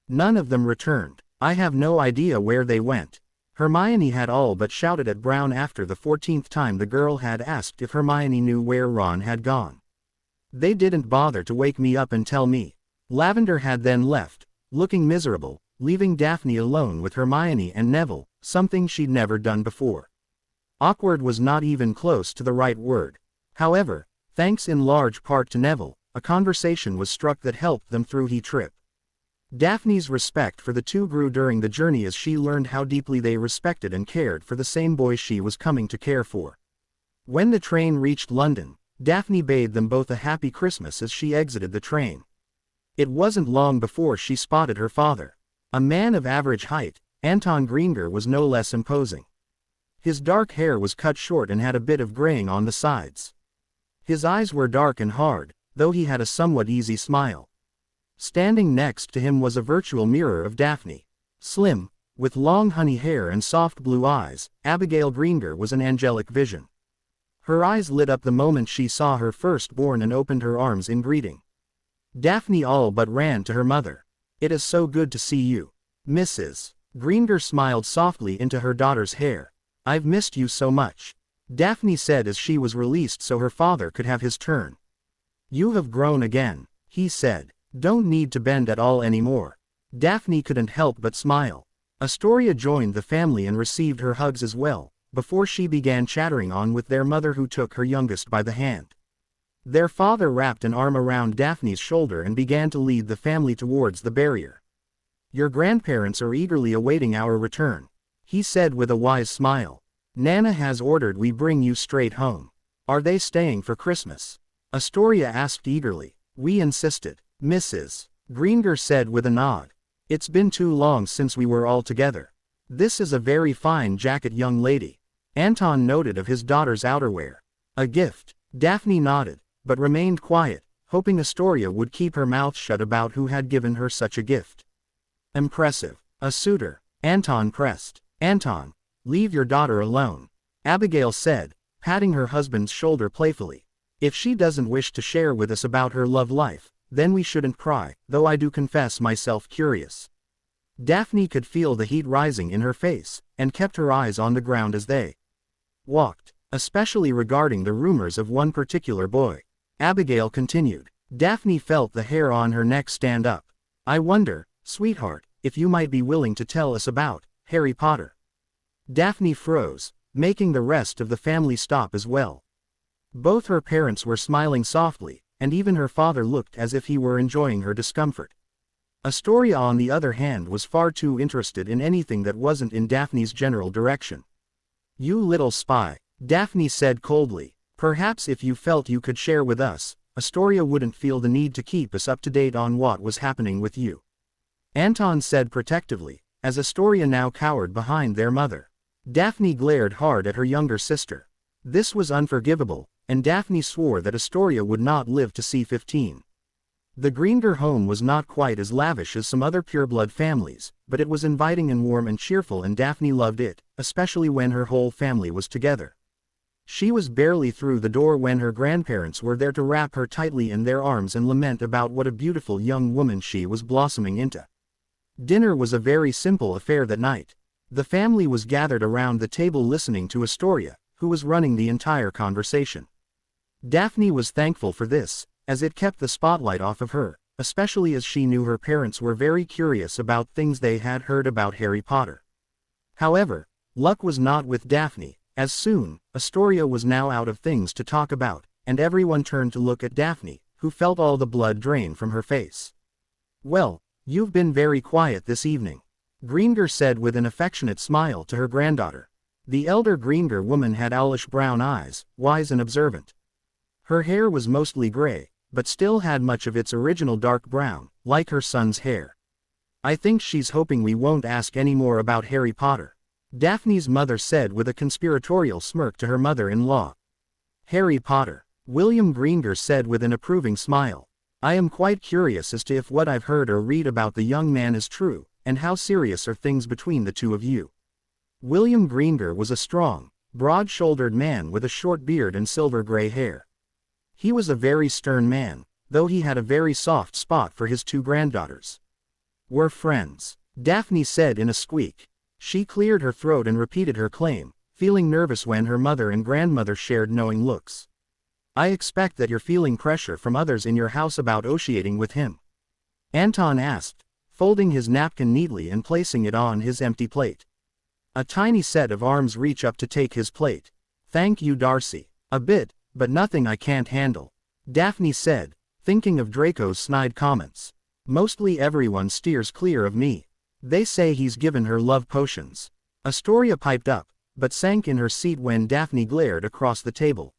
None of them returned. I have no idea where they went. Hermione had all but shouted at Brown after the 14th time the girl had asked if Hermione knew where Ron had gone. They didn't bother to wake me up and tell me. Lavender had then left, looking miserable, leaving Daphne alone with Hermione and Neville, something she'd never done before. Awkward was not even close to the right word. However, thanks in large part to Neville, a conversation was struck that helped them through the trip. Daphne's respect for the two grew during the journey as she learned how deeply they respected and cared for the same boy she was coming to care for. When the train reached London, Daphne bade them both a happy Christmas as she exited the train. It wasn't long before she spotted her father. A man of average height, Anton Greengrass was no less imposing. His dark hair was cut short and had a bit of graying on the sides. His eyes were dark and hard, though he had a somewhat easy smile. Standing next to him was a virtual mirror of Daphne. Slim, with long honey hair and soft blue eyes, Abigail Greengrass was an angelic vision. Her eyes lit up the moment she saw her firstborn and opened her arms in greeting. Daphne all but ran to her mother. "It is so good to see you, Mrs. Greengrass." Smiled softly into her daughter's hair. "I've missed you so much," Daphne said as she was released so her father could have his turn. "You have grown again," he said. "Don't need to bend at all anymore." Daphne couldn't help but smile. Astoria joined the family and received her hugs as well, before she began chattering on with their mother who took her youngest by the hand. Their father wrapped an arm around Daphne's shoulder and began to lead the family towards the barrier. "Your grandparents are eagerly awaiting our return," he said with a wise smile. "Nana has ordered we bring you straight home." "Are they staying for Christmas?" Astoria asked eagerly. "We insisted," Mrs. Greengrass said with a nod. "It's been too long since we were all together. This is a very fine jacket, young lady." Anton noted of his daughter's outerwear. "A gift." Daphne nodded, but remained quiet, hoping Astoria would keep her mouth shut about who had given her such a gift. "Impressive. A suitor," Anton pressed. "Anton, leave your daughter alone," Abigail said, patting her husband's shoulder playfully. "If she doesn't wish to share with us about her love life, then we shouldn't pry, though I do confess myself curious." Daphne could feel the heat rising in her face, and kept her eyes on the ground as they walked, especially regarding the rumors of one particular boy. Abigail continued. Daphne felt the hair on her neck stand up. I wonder, sweetheart, if you might be willing to tell us about Harry Potter. Daphne froze, making the rest of the family stop as well. Both her parents were smiling softly, and even her father looked as if he were enjoying her discomfort. Astoria, on the other hand, was far too interested in anything that wasn't in Daphne's general direction. You little spy, Daphne said coldly. Perhaps if you felt you could share with us, Astoria wouldn't feel the need to keep us up to date on what was happening with you. Anton said protectively, as Astoria now cowered behind their mother. Daphne glared hard at her younger sister. This was unforgivable, and Daphne swore that Astoria would not live to see 15. The Greengrass home was not quite as lavish as some other pureblood families, but it was inviting and warm and cheerful, and Daphne loved it, especially when her whole family was together. She was barely through the door when her grandparents were there to wrap her tightly in their arms and lament about what a beautiful young woman she was blossoming into. Dinner was a very simple affair that night. The family was gathered around the table listening to Astoria, who was running the entire conversation. Daphne was thankful for this, as it kept the spotlight off of her, especially as she knew her parents were very curious about things they had heard about Harry Potter. However, luck was not with Daphne, as soon, Astoria was now out of things to talk about, and everyone turned to look at Daphne, who felt all the blood drain from her face. Well, you've been very quiet this evening, Greengrass said with an affectionate smile to her granddaughter. The elder Greengrass woman had owlish brown eyes, wise and observant. Her hair was mostly gray, but still had much of its original dark brown, like her son's hair. I think she's hoping we won't ask any more about Harry Potter, Daphne's mother said with a conspiratorial smirk to her mother-in-law. Harry Potter, William Greengrass said with an approving smile. I am quite curious as to if what I've heard or read about the young man is true, and how serious are things between the two of you. William Greengrass was a strong, broad-shouldered man with a short beard and silver-gray hair. He was a very stern man, though he had a very soft spot for his two granddaughters. We're friends, Daphne said in a squeak. She cleared her throat and repeated her claim, feeling nervous when her mother and grandmother shared knowing looks. I expect that you're feeling pressure from others in your house about associating with him, Anton asked, folding his napkin neatly and placing it on his empty plate. A tiny set of arms reach up to take his plate. Thank you, Darcy. A bit, but nothing I can't handle, Daphne said, thinking of Draco's snide comments. Mostly everyone steers clear of me. They say he's given her love potions. Astoria piped up, but sank in her seat when Daphne glared across the table.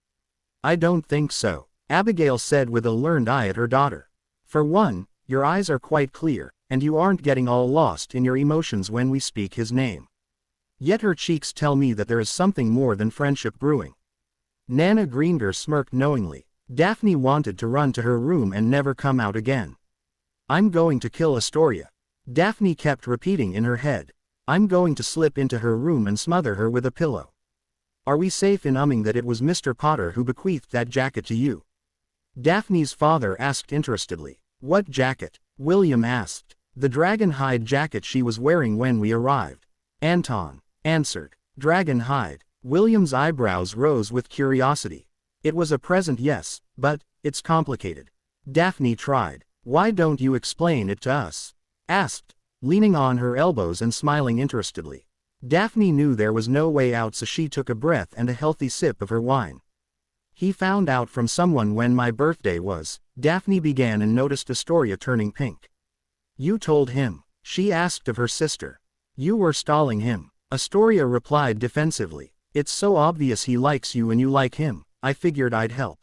I don't think so, Abigail said with a learned eye at her daughter. For one, your eyes are quite clear, and you aren't getting all lost in your emotions when we speak his name. Yet her cheeks tell me that there is something more than friendship brewing. Nana Greengrass smirked knowingly. Daphne wanted to run to her room and never come out again. I'm going to kill Astoria, Daphne kept repeating in her head. I'm going to slip into her room and smother her with a pillow. Are we safe in umming that it was Mr. Potter who bequeathed that jacket to you? Daphne's father asked interestedly. What jacket? William asked. The dragon hide jacket she was wearing when we arrived, Anton answered. Dragon hide. William's eyebrows rose with curiosity. It was a present, yes, but it's complicated. Daphne tried. Why don't you explain it to us? Asked, leaning on her elbows and smiling interestedly. Daphne knew there was no way out, so she took a breath and a healthy sip of her wine. He found out from someone when my birthday was, Daphne began and noticed Astoria turning pink. You told him? She asked of her sister. You were stalling him, Astoria replied defensively. It's so obvious he likes you and you like him, I figured I'd help.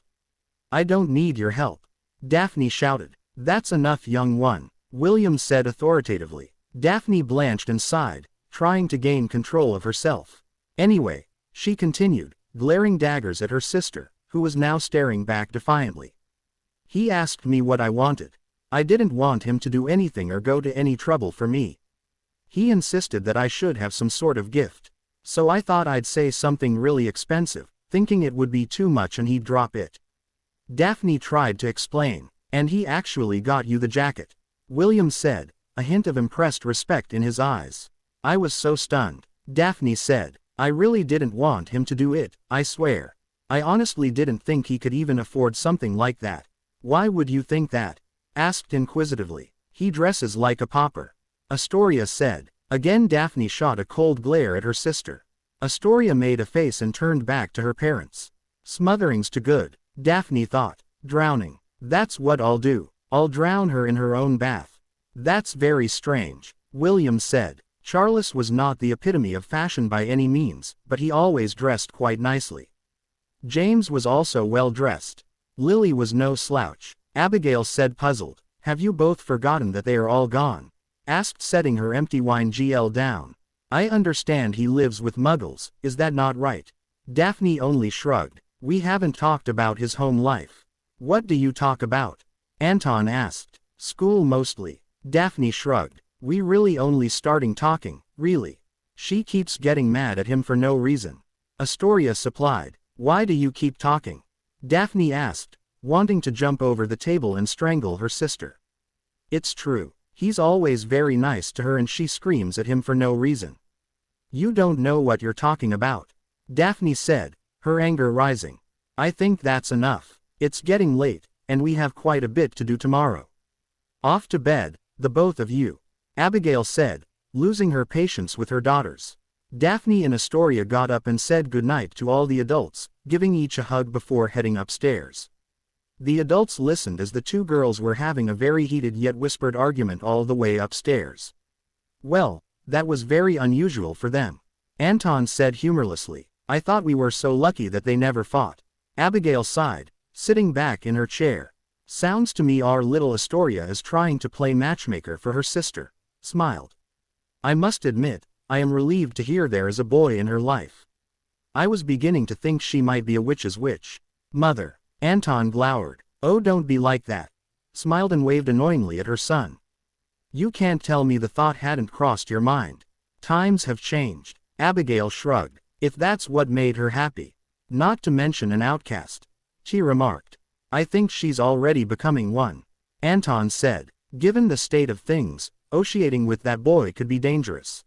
I don't need your help, Daphne shouted. That's enough, young one, William said authoritatively. Daphne blanched and sighed, trying to gain control of herself. Anyway, she continued, glaring daggers at her sister, who was now staring back defiantly. He asked me what I wanted. I didn't want him to do anything or go to any trouble for me. He insisted that I should have some sort of gift. So I thought I'd say something really expensive, thinking it would be too much and he'd drop it. Daphne tried to explain. And he actually got you the jacket, William said, a hint of impressed respect in his eyes. I was so stunned, Daphne said. I really didn't want him to do it, I swear. I honestly didn't think he could even afford something like that. Why would you think that? Asked inquisitively. He dresses like a pauper. Astoria said. Again Daphne shot a cold glare at her sister. Astoria made a face and turned back to her parents. Smotherings to good, Daphne thought. Drowning. That's what I'll do. I'll drown her in her own bath. That's very strange, William said. Charles was not the epitome of fashion by any means, but he always dressed quite nicely. James was also well dressed. Lily was no slouch. Abigail said puzzled. Have you both forgotten that they are all gone? Asked setting her empty wine GL down. I understand he lives with muggles, is that not right? Daphne only shrugged. We haven't talked about his home life. What do you talk about? Anton asked. School mostly. Daphne shrugged. We really only starting talking, really. She keeps getting mad at him for no reason. Astoria supplied. Why do you keep talking? Daphne asked, wanting to jump over the table and strangle her sister. It's true. He's always very nice to her and she screams at him for no reason. You don't know what you're talking about. Daphne said, her anger rising. I think that's enough. It's getting late, and we have quite a bit to do tomorrow. Off to bed, the both of you. Abigail said, losing her patience with her daughters. Daphne and Astoria got up and said goodnight to all the adults, giving each a hug before heading upstairs. The adults listened as the two girls were having a very heated yet whispered argument all the way upstairs. Well, that was very unusual for them. Anton said humorlessly. I thought we were so lucky that they never fought. Abigail sighed, sitting back in her chair. Sounds to me our little Astoria is trying to play matchmaker for her sister. Smiled. I must admit, I am relieved to hear there is a boy in her life. I was beginning to think she might be a witch's witch. Mother. Anton glowered. Oh, don't be like that. Smiled and waved annoyingly at her son. You can't tell me the thought hadn't crossed your mind. Times have changed. Abigail shrugged. If that's what made her happy. Not to mention an outcast. She remarked. I think she's already becoming one. Anton said. Given the state of things, associating with that boy could be dangerous.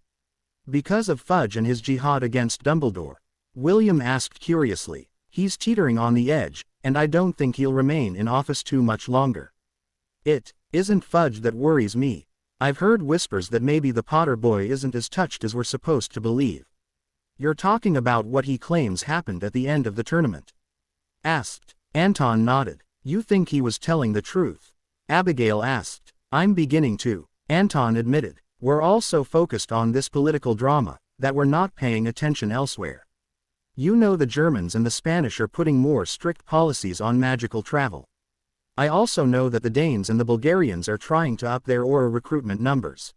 Because of Fudge and his jihad against Dumbledore? William asked curiously. He's teetering on the edge, and I don't think he'll remain in office too much longer. It isn't Fudge that worries me. I've heard whispers that maybe the Potter boy isn't as touched as we're supposed to believe. You're talking about what he claims happened at the end of the tournament? Asked. Anton nodded. You think he was telling the truth? Abigail asked. I'm beginning to. Anton admitted. We're all so focused on this political drama, that we're not paying attention elsewhere. You know the Germans and the Spanish are putting more strict policies on magical travel. I also know that the Danes and the Bulgarians are trying to up their Auror recruitment numbers.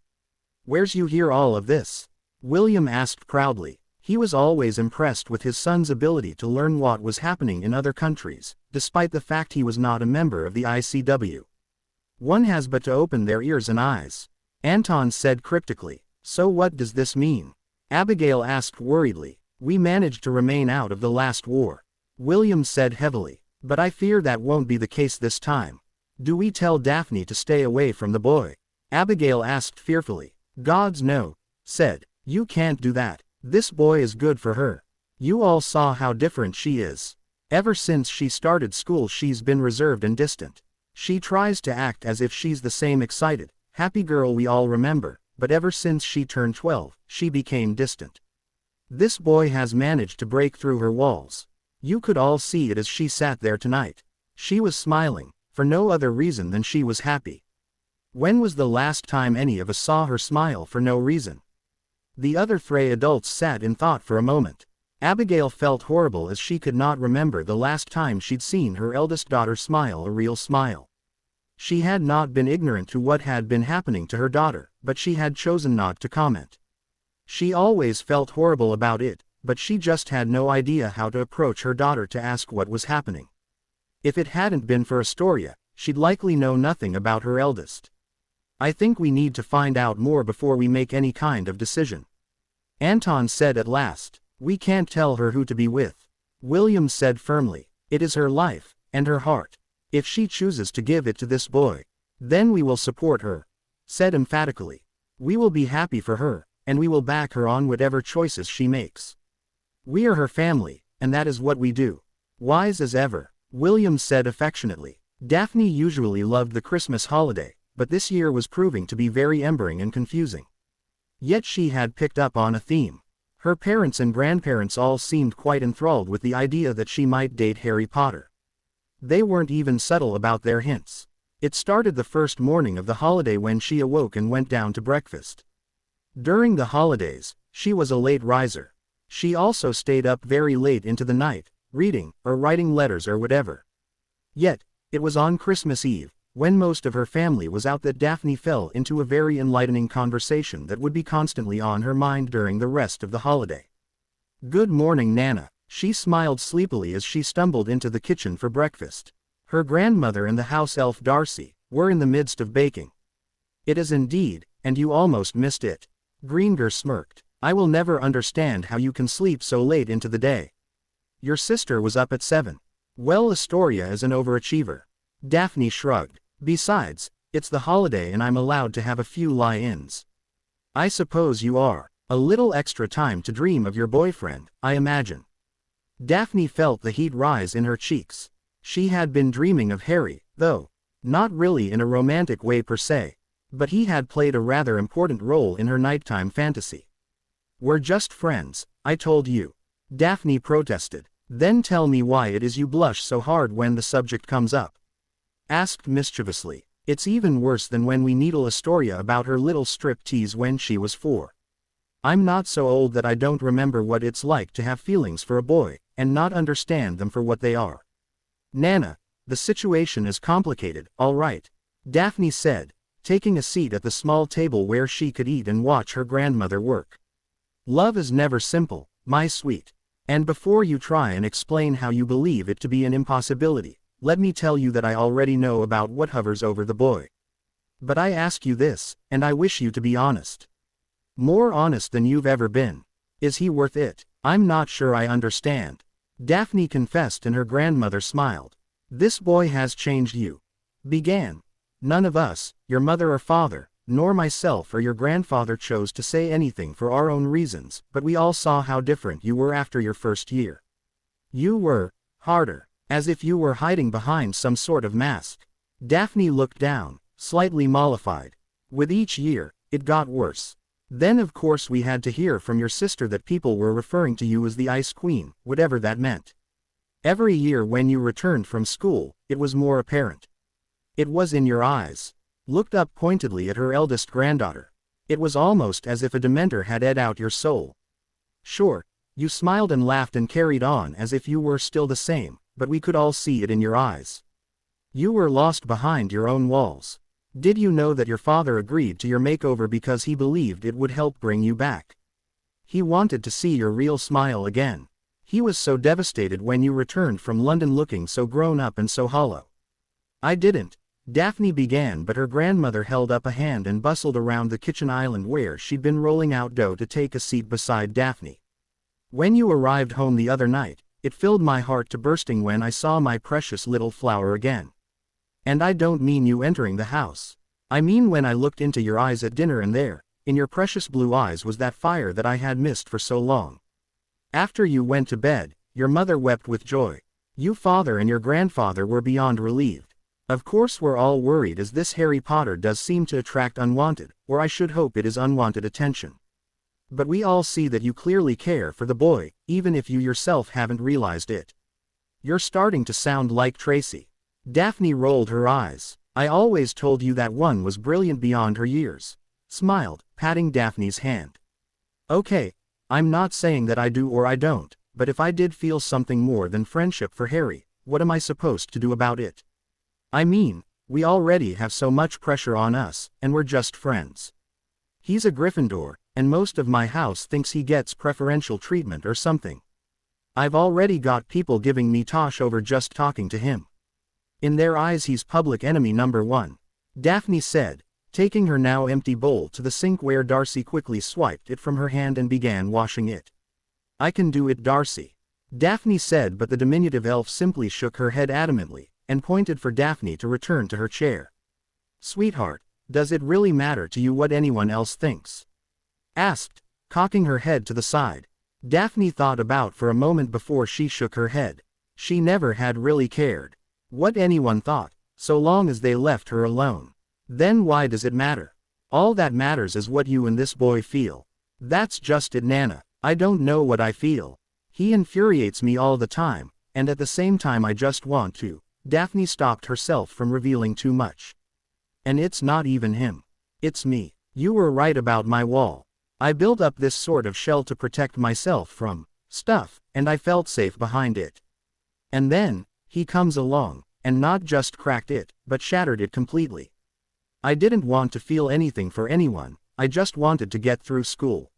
Where's you hear all of this? William asked proudly. He was always impressed with his son's ability to learn what was happening in other countries, despite the fact he was not a member of the ICW. One has but to open their ears and eyes. Anton said cryptically. So what does this mean? Abigail asked worriedly. We managed to remain out of the last war. William said heavily. But I fear that won't be the case this time. Do we tell Daphne to stay away from the boy? Abigail asked fearfully. Gods no. Said. You can't do that. This boy is good for her. You all saw how different she is. Ever since she started school she's been reserved and distant. She tries to act as if she's the same excited, happy girl we all remember, but ever since she turned 12, she became distant. This boy has managed to break through her walls. You could all see it as she sat there tonight. She was smiling, for no other reason than she was happy. When was the last time any of us saw her smile for no reason? The other three adults sat in thought for a moment. Abigail felt horrible as she could not remember the last time she'd seen her eldest daughter smile a real smile. She had not been ignorant to what had been happening to her daughter, but she had chosen not to comment. She always felt horrible about it, but she just had no idea how to approach her daughter to ask what was happening. If it hadn't been for Astoria, she'd likely know nothing about her eldest. I think we need to find out more before we make any kind of decision. Anton said at last. We can't tell her who to be with. William said firmly. It is her life, and her heart. If she chooses to give it to this boy, then we will support her. Said emphatically. We will be happy for her, and we will back her on whatever choices she makes. We are her family, and that is what we do. Wise as ever, William said affectionately. Daphne usually loved the Christmas holiday, but this year was proving to be very embering and confusing. Yet she had picked up on a theme. Her parents and grandparents all seemed quite enthralled with the idea that she might date Harry Potter. They weren't even subtle about their hints. It started the first morning of the holiday when she awoke and went down to breakfast. During the holidays, she was a late riser. She also stayed up very late into the night, reading, or writing letters or whatever. Yet, it was on Christmas Eve, when most of her family was out, that Daphne fell into a very enlightening conversation that would be constantly on her mind during the rest of the holiday. "Good morning, Nana," she smiled sleepily as she stumbled into the kitchen for breakfast. Her grandmother and the house elf Darcy were in the midst of baking. "It is indeed, and you almost missed it." Greengrass smirked. "I will never understand how you can sleep so late into the day. Your sister was up at 7. Well, Astoria is an overachiever." Daphne shrugged. "Besides, it's the holiday and I'm allowed to have a few lie-ins." "I suppose you are. A little extra time to dream of your boyfriend, I imagine." Daphne felt the heat rise in her cheeks. She had been dreaming of Harry, though not really in a romantic way per se, but he had played a rather important role in her nighttime fantasy. "We're just friends, I told you," Daphne protested. "Then tell me why it is you blush so hard when the subject comes up," asked mischievously. "It's even worse than when we needle Astoria about her little strip tease when she was 4. I'm not so old that I don't remember what it's like to have feelings for a boy, and not understand them for what they are." "Nana, the situation is complicated, all right," Daphne said, taking a seat at the small table where she could eat and watch her grandmother work. "Love is never simple, my sweet. And before you try and explain how you believe it to be an impossibility, let me tell you that I already know about what hovers over the boy. But I ask you this, and I wish you to be honest. More honest than you've ever been. Is he worth it?" "I'm not sure I understand," Daphne confessed, and her grandmother smiled. "This boy has changed you." Began. "None of us, your mother or father, nor myself or your grandfather chose to say anything for our own reasons, but we all saw how different you were after your first year. You were harder, as if you were hiding behind some sort of mask." Daphne looked down, slightly mollified. "With each year, it got worse. Then of course we had to hear from your sister that people were referring to you as the Ice Queen, whatever that meant. Every year when you returned from school, it was more apparent. It was in your eyes." Looked up pointedly at her eldest granddaughter. "It was almost as if a dementor had ate out your soul." "Sure, you smiled and laughed and carried on as if you were still the same, but we could all see it in your eyes. You were lost behind your own walls. Did you know that your father agreed to your makeover because he believed it would help bring you back? He wanted to see your real smile again. He was so devastated when you returned from London looking so grown up and so hollow." "I didn't," Daphne began, but her grandmother held up a hand and bustled around the kitchen island where she'd been rolling out dough to take a seat beside Daphne. "When you arrived home the other night, it filled my heart to bursting when I saw my precious little flower again. And I don't mean you entering the house. I mean when I looked into your eyes at dinner, and there, in your precious blue eyes, was that fire that I had missed for so long. After you went to bed, your mother wept with joy. You father and your grandfather were beyond relieved. Of course we're all worried, as this Harry Potter does seem to attract unwanted, or I should hope it is unwanted attention. But we all see that you clearly care for the boy, even if you yourself haven't realized it. You're starting to sound like Tracy." Daphne rolled her eyes. "I always told you that one was brilliant beyond her years," smiled, patting Daphne's hand. "Okay, I'm not saying that I do or I don't, but if I did feel something more than friendship for Harry, what am I supposed to do about it? I mean, we already have so much pressure on us, and we're just friends. He's a Gryffindor, and most of my house thinks he gets preferential treatment or something. I've already got people giving me tosh over just talking to him. In their eyes he's public enemy number 1. Daphne said, taking her now empty bowl to the sink where Darcy quickly swiped it from her hand and began washing it. "I can do it, Darcy," Daphne said, but the diminutive elf simply shook her head adamantly, and pointed for Daphne to return to her chair. "Sweetheart, does it really matter to you what anyone else thinks?" asked, cocking her head to the side. Daphne thought about for a moment before she shook her head. She never had really cared what anyone thought, so long as they left her alone. Then why does it matter? All that matters is what you and this boy feel. That's just it, Nana. I don't know what I feel. He infuriates me all the time, and at the same time I just want to. Daphne stopped herself from revealing too much. And it's not even him. It's me. You were right about my wall. I built up this sort of shell to protect myself from stuff, and I felt safe behind it. And then, he comes along, and not just cracked it, but shattered it completely. I didn't want to feel anything for anyone, I just wanted to get through school.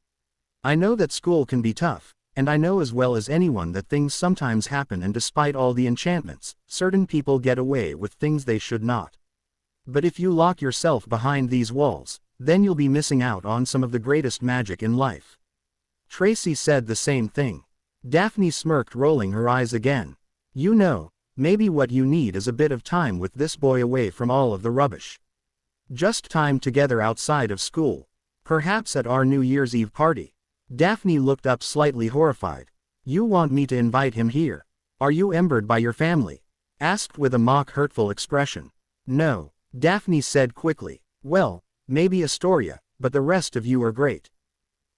I know that school can be tough, and I know as well as anyone that things sometimes happen, and despite all the enchantments, certain people get away with things they should not. But if you lock yourself behind these walls, then you'll be missing out on some of the greatest magic in life. Tracy said the same thing. Daphne smirked, rolling her eyes again. You know, maybe what you need is a bit of time with this boy away from all of the rubbish. Just time together outside of school. Perhaps at our New Year's Eve party. Daphne looked up slightly horrified. You want me to invite him here? Are you embered by your family? Asked with a mock hurtful expression. No, Daphne said quickly. Well, maybe Astoria, but the rest of you are great.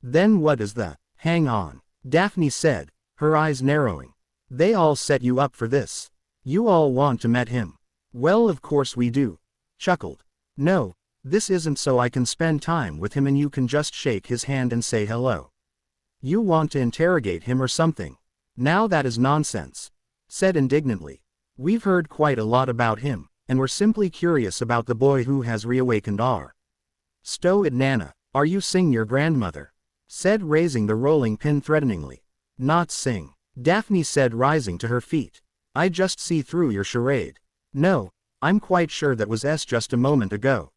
Then what is the, hang on, Daphne said, her eyes narrowing. They all set you up for this. You all want to meet him. Well, of course we do. Chuckled. No, this isn't so I can spend time with him and you can just shake his hand and say hello. You want to interrogate him or something. Now that is nonsense. Said indignantly. We've heard quite a lot about him, and we're simply curious about the boy who has reawakened our. Stow it, Nana. Are you Sing your grandmother? Said, raising the rolling pin threateningly. Not Sing. Daphne said, rising to her feet. I just see through your charade. No, I'm quite sure that was just a moment ago.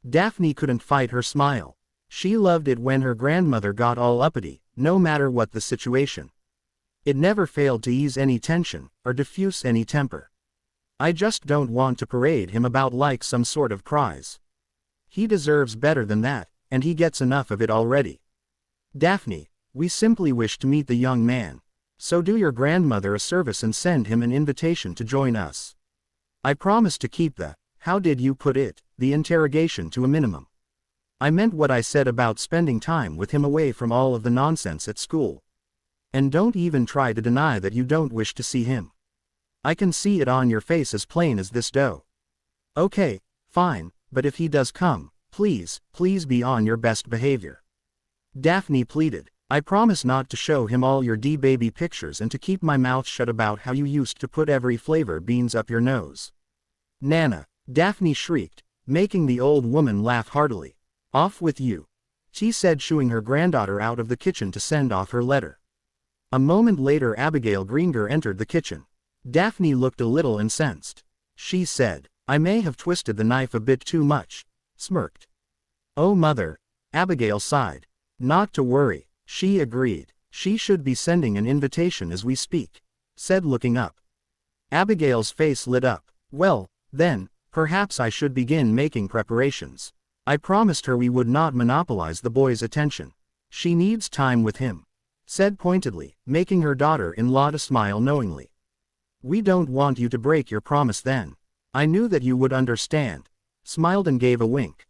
Daphne couldn't fight her smile. She loved it when her grandmother got all uppity, no matter what the situation. It never failed to ease any tension, or diffuse any temper. I just don't want to parade him about like some sort of prize. He deserves better than that, and he gets enough of it already. Daphne, we simply wish to meet the young man. So do your grandmother a service and send him an invitation to join us. I promise to keep the, how did you put it, the interrogation to a minimum. I meant what I said about spending time with him away from all of the nonsense at school. And don't even try to deny that you don't wish to see him. I can see it on your face as plain as this dough. Okay, fine, but if he does come, please be on your best behavior. Daphne pleaded. I promise not to show him all your D-baby pictures and to keep my mouth shut about how you used to put every flavor beans up your nose. Nana, Daphne shrieked, making the old woman laugh heartily. Off with you. She said, shooing her granddaughter out of the kitchen to send off her letter. A moment later Abigail Greengrass entered the kitchen. Daphne looked a little incensed. She said, I may have twisted the knife a bit too much. Smirked. Oh mother, Abigail sighed. Not to worry. She agreed. She should be sending an invitation as we speak. Said, looking up. Abigail's face lit up. Well, then, perhaps I should begin making preparations. I promised her we would not monopolize the boy's attention. She needs time with him. Said pointedly, making her daughter-in-law to smile knowingly. We don't want you to break your promise then. I knew that you would understand. Smiled and gave a wink.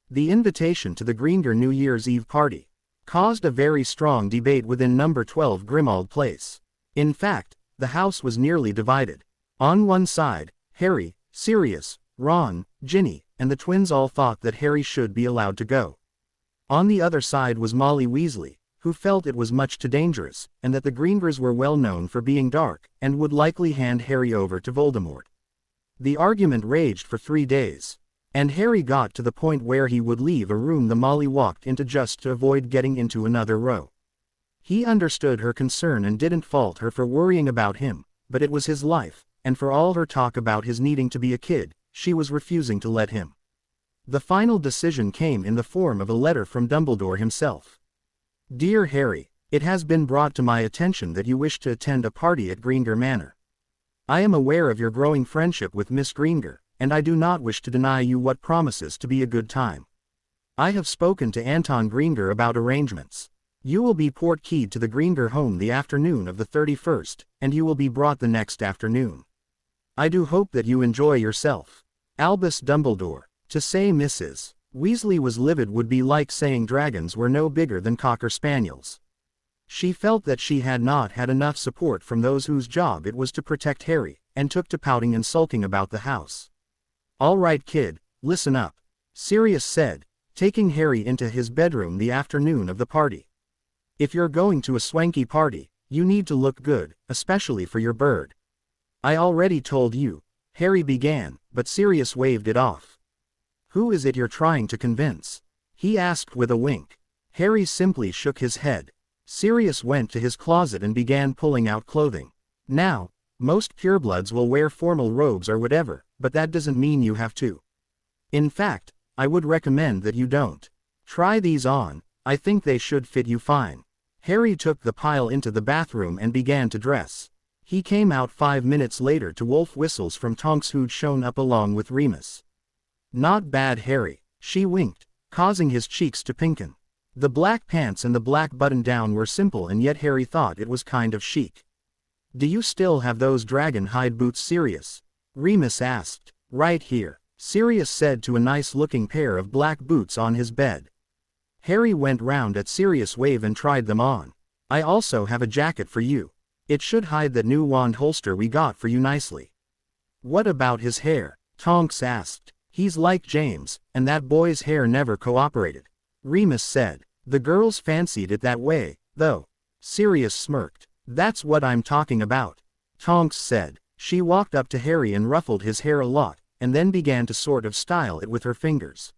The invitation to the Greengrass New Year's Eve party caused a very strong debate within number 12 Grimald Place. In fact, the house was nearly divided. On one side, Harry, Sirius, Ron, Ginny, and the twins all thought that Harry should be allowed to go. On the other side was Molly Weasley, who felt it was much too dangerous, and that the Greengrass were well known for being dark, and would likely hand Harry over to Voldemort. The argument raged for 3 days. And Harry got to the point where he would leave a room the Molly walked into just to avoid getting into another row. He understood her concern and didn't fault her for worrying about him, but it was his life, and for all her talk about his needing to be a kid, she was refusing to let him. The final decision came in the form of a letter from Dumbledore himself. Dear Harry, it has been brought to my attention that you wish to attend a party at Greengrass Manor. I am aware of your growing friendship with Miss Greengrass, and I do not wish to deny you what promises to be a good time. I have spoken to Anton Greengrass about arrangements. You will be portkeyed to the Greengrass home the afternoon of the 31st, and you will be brought the next afternoon. I do hope that you enjoy yourself. Albus Dumbledore. To say Mrs. Weasley was livid would be like saying dragons were no bigger than cocker spaniels. She felt that she had not had enough support from those whose job it was to protect Harry, and took to pouting and sulking about the house. "All right, kid, listen up," Sirius said, taking Harry into his bedroom the afternoon of the party. "If you're going to a swanky party, you need to look good, especially for your bird." "I already told you," Harry began, but Sirius waved it off. "Who is it you're trying to convince?" he asked with a wink. Harry simply shook his head. Sirius went to his closet and began pulling out clothing. "Now, most purebloods will wear formal robes or whatever, but that doesn't mean you have to. In fact, I would recommend that you don't. Try these on, I think they should fit you fine." Harry took the pile into the bathroom and began to dress. He came out 5 minutes later to wolf whistles from Tonks, who'd shown up along with Remus. "Not bad, Harry," she winked, causing his cheeks to pinken. The black pants and the black button-down were simple, and yet Harry thought it was kind of chic. "Do you still have those dragon hide boots, Sirius?" Remus asked. "Right here," Sirius said to a nice-looking pair of black boots on his bed. Harry went round at Sirius' wave and tried them on. "I also have a jacket for you. It should hide that new wand holster we got for you nicely." "What about his hair?" Tonks asked. "He's like James, and that boy's hair never cooperated," Remus said. "The girls fancied it that way, though." Sirius smirked. "That's what I'm talking about," Tonks said. She walked up to Harry and ruffled his hair a lot, and then began to sort of style it with her fingers.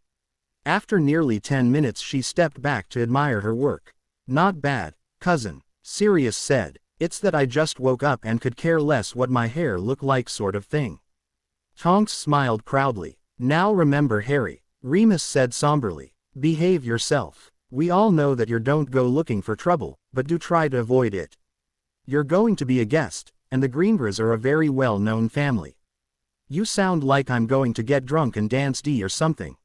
After nearly 10 minutes she stepped back to admire her work. "Not bad, cousin," Sirius said. "It's that I just woke up and could care less what my hair looked like, sort of thing." Tonks smiled proudly. "Now remember, Harry," Remus said somberly, "behave yourself. We all know that you don't go looking for trouble, but do try to avoid it. You're going to be a guest, and the Greengrass are a very well-known family. You sound like I'm going to get drunk and dance D or something."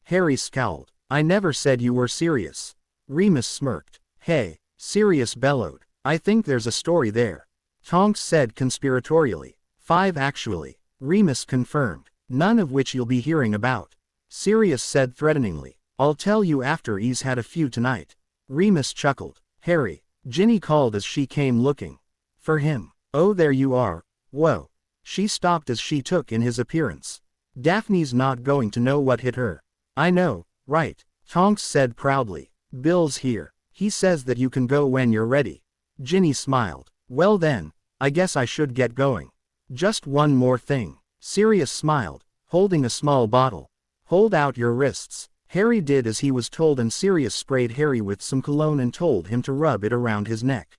Harry scowled. "I never said you were serious." Remus smirked. "Hey," Sirius bellowed, "I think there's a story there." Tonks said conspiratorially. "5 actually," Remus confirmed. "None of which you'll be hearing about," Sirius said threateningly. "I'll tell you after he's had a few tonight." Remus chuckled. "Harry," Ginny called as she came looking for him. "Oh, there you are. Whoa." She stopped as she took in his appearance. "Daphne's not going to know what hit her." "I know, right," Tonks said proudly. "Bill's here. He says that you can go when you're ready." Ginny smiled. "Well then, I guess I should get going." "Just one more thing," Sirius smiled, holding a small bottle. "Hold out your wrists." Harry did as he was told, and Sirius sprayed Harry with some cologne and told him to rub it around his neck.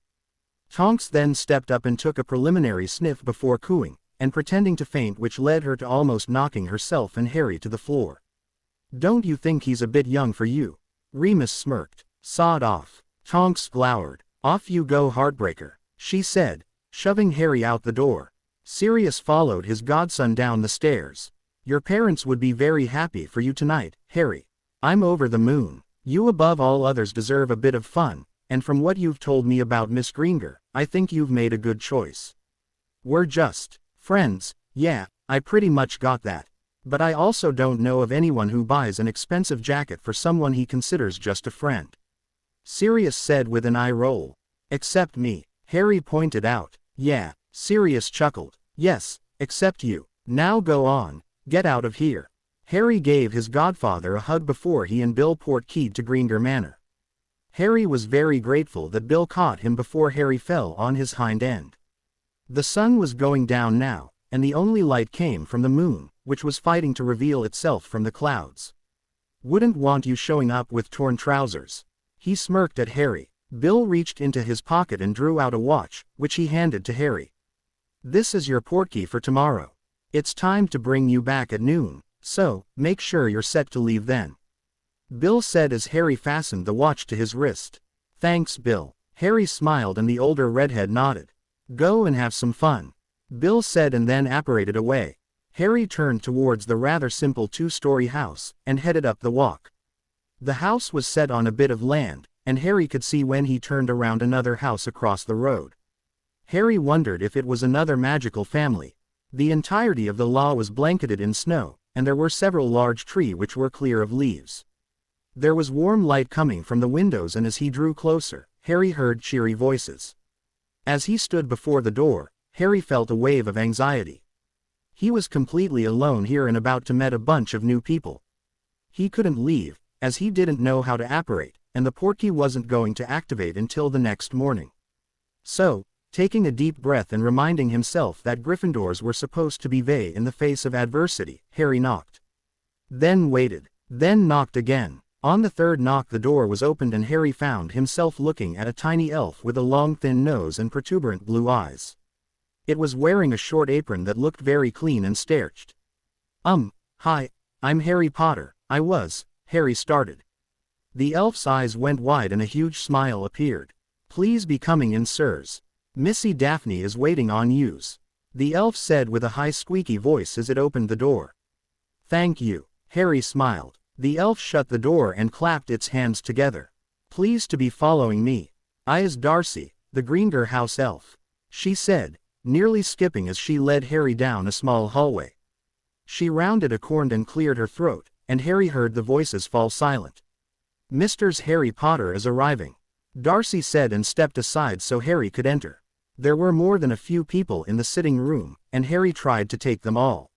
Tonks then stepped up and took a preliminary sniff before cooing, and pretending to faint, which led her to almost knocking herself and Harry to the floor. "Don't you think he's a bit young for you?" Remus smirked. "Sod off." Tonks glowered. "Off you go, heartbreaker," she said, shoving Harry out the door. Sirius followed his godson down the stairs. "Your parents would be very happy for you tonight, Harry. I'm over the moon. You above all others deserve a bit of fun, and from what you've told me about Miss Greengrass, I think you've made a good choice. We're just friends, yeah, I pretty much got that. But I also don't know of anyone who buys an expensive jacket for someone he considers just a friend," Sirius said with an eye roll. "Except me," Harry pointed out. "Yeah," Sirius chuckled. "Yes, except you. Now go on, get out of here." Harry gave his godfather a hug before he and Bill portkeyed to Greengrass Manor. Harry was very grateful that Bill caught him before Harry fell on his hind end. The sun was going down now, and the only light came from the moon, which was fighting to reveal itself from the clouds. "Wouldn't want you showing up with torn trousers," he smirked at Harry. Bill reached into his pocket and drew out a watch, which he handed to Harry. "This is your portkey for tomorrow. It's time to bring you back at noon, so make sure you're set to leave then," Bill said as Harry fastened the watch to his wrist. "Thanks, Bill." Harry smiled and the older redhead nodded. "Go and have some fun," Bill said, and then apparated away. Harry turned towards the rather simple 2-story house, and headed up the walk. The house was set on a bit of land, and Harry could see when he turned around another house across the road. Harry wondered if it was another magical family. The entirety of the lawn was blanketed in snow, and there were several large trees which were clear of leaves. There was warm light coming from the windows, and as he drew closer, Harry heard cheery voices. As he stood before the door, Harry felt a wave of anxiety. He was completely alone here and about to meet a bunch of new people. He couldn't leave, as he didn't know how to apparate, and the portkey wasn't going to activate until the next morning. So, taking a deep breath and reminding himself that Gryffindors were supposed to be vague in the face of adversity, Harry knocked. Then waited. Then knocked again. On the third knock the door was opened and Harry found himself looking at a tiny elf with a long thin nose and protuberant blue eyes. It was wearing a short apron that looked very clean and starched. Hi, I'm Harry Potter. Harry started. The elf's eyes went wide and a huge smile appeared. Please be coming in, sirs. Missy Daphne is waiting on yous, the elf said with a high squeaky voice as it opened the door. Thank you, Harry smiled. The elf shut the door and clapped its hands together. Pleased to be following me. I is Darcy, the Greengrass house elf, she said, nearly skipping as she led Harry down a small hallway. She rounded a corner and cleared her throat, and Harry heard the voices fall silent. Mr. Harry Potter is arriving, Darcy said and stepped aside so Harry could enter. There were more than a few people in the sitting room, and Harry tried to take them all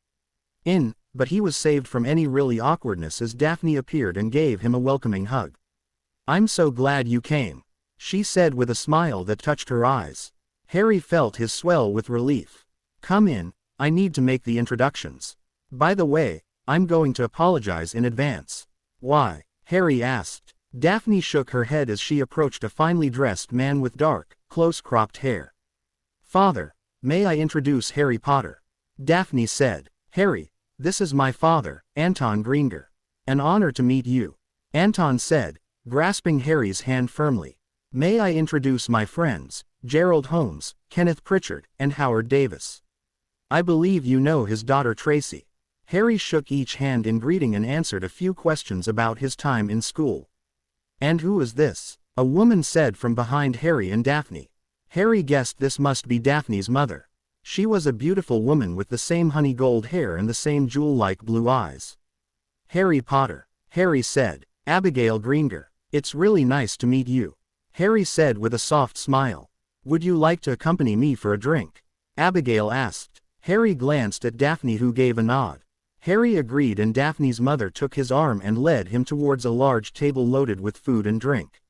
in, but he was saved from any really awkwardness as Daphne appeared and gave him a welcoming hug. I'm so glad you came, she said with a smile that touched her eyes. Harry felt his swell with relief. Come in, I need to make the introductions. By the way, I'm going to apologize in advance. Why? Harry asked. Daphne shook her head as she approached a finely dressed man with dark, close-cropped hair. Father, may I introduce Harry Potter? Daphne said. Harry, this is my father, Anton Greengrass. An honor to meet you, Anton said, grasping Harry's hand firmly. May I introduce my friends, Gerald Holmes, Kenneth Pritchard, and Howard Davis. I believe you know his daughter Tracy. Harry shook each hand in greeting and answered a few questions about his time in school. And who is this? A woman said from behind Harry and Daphne. Harry guessed this must be Daphne's mother. She was a beautiful woman with the same honey gold hair and the same jewel-like blue eyes. Harry Potter, Harry said. Abigail Greengrass. It's really nice to meet you, Harry said with a soft smile. Would you like to accompany me for a drink? Abigail asked. Harry glanced at Daphne who gave a nod. Harry agreed and Daphne's mother took his arm and led him towards a large table loaded with food and drink.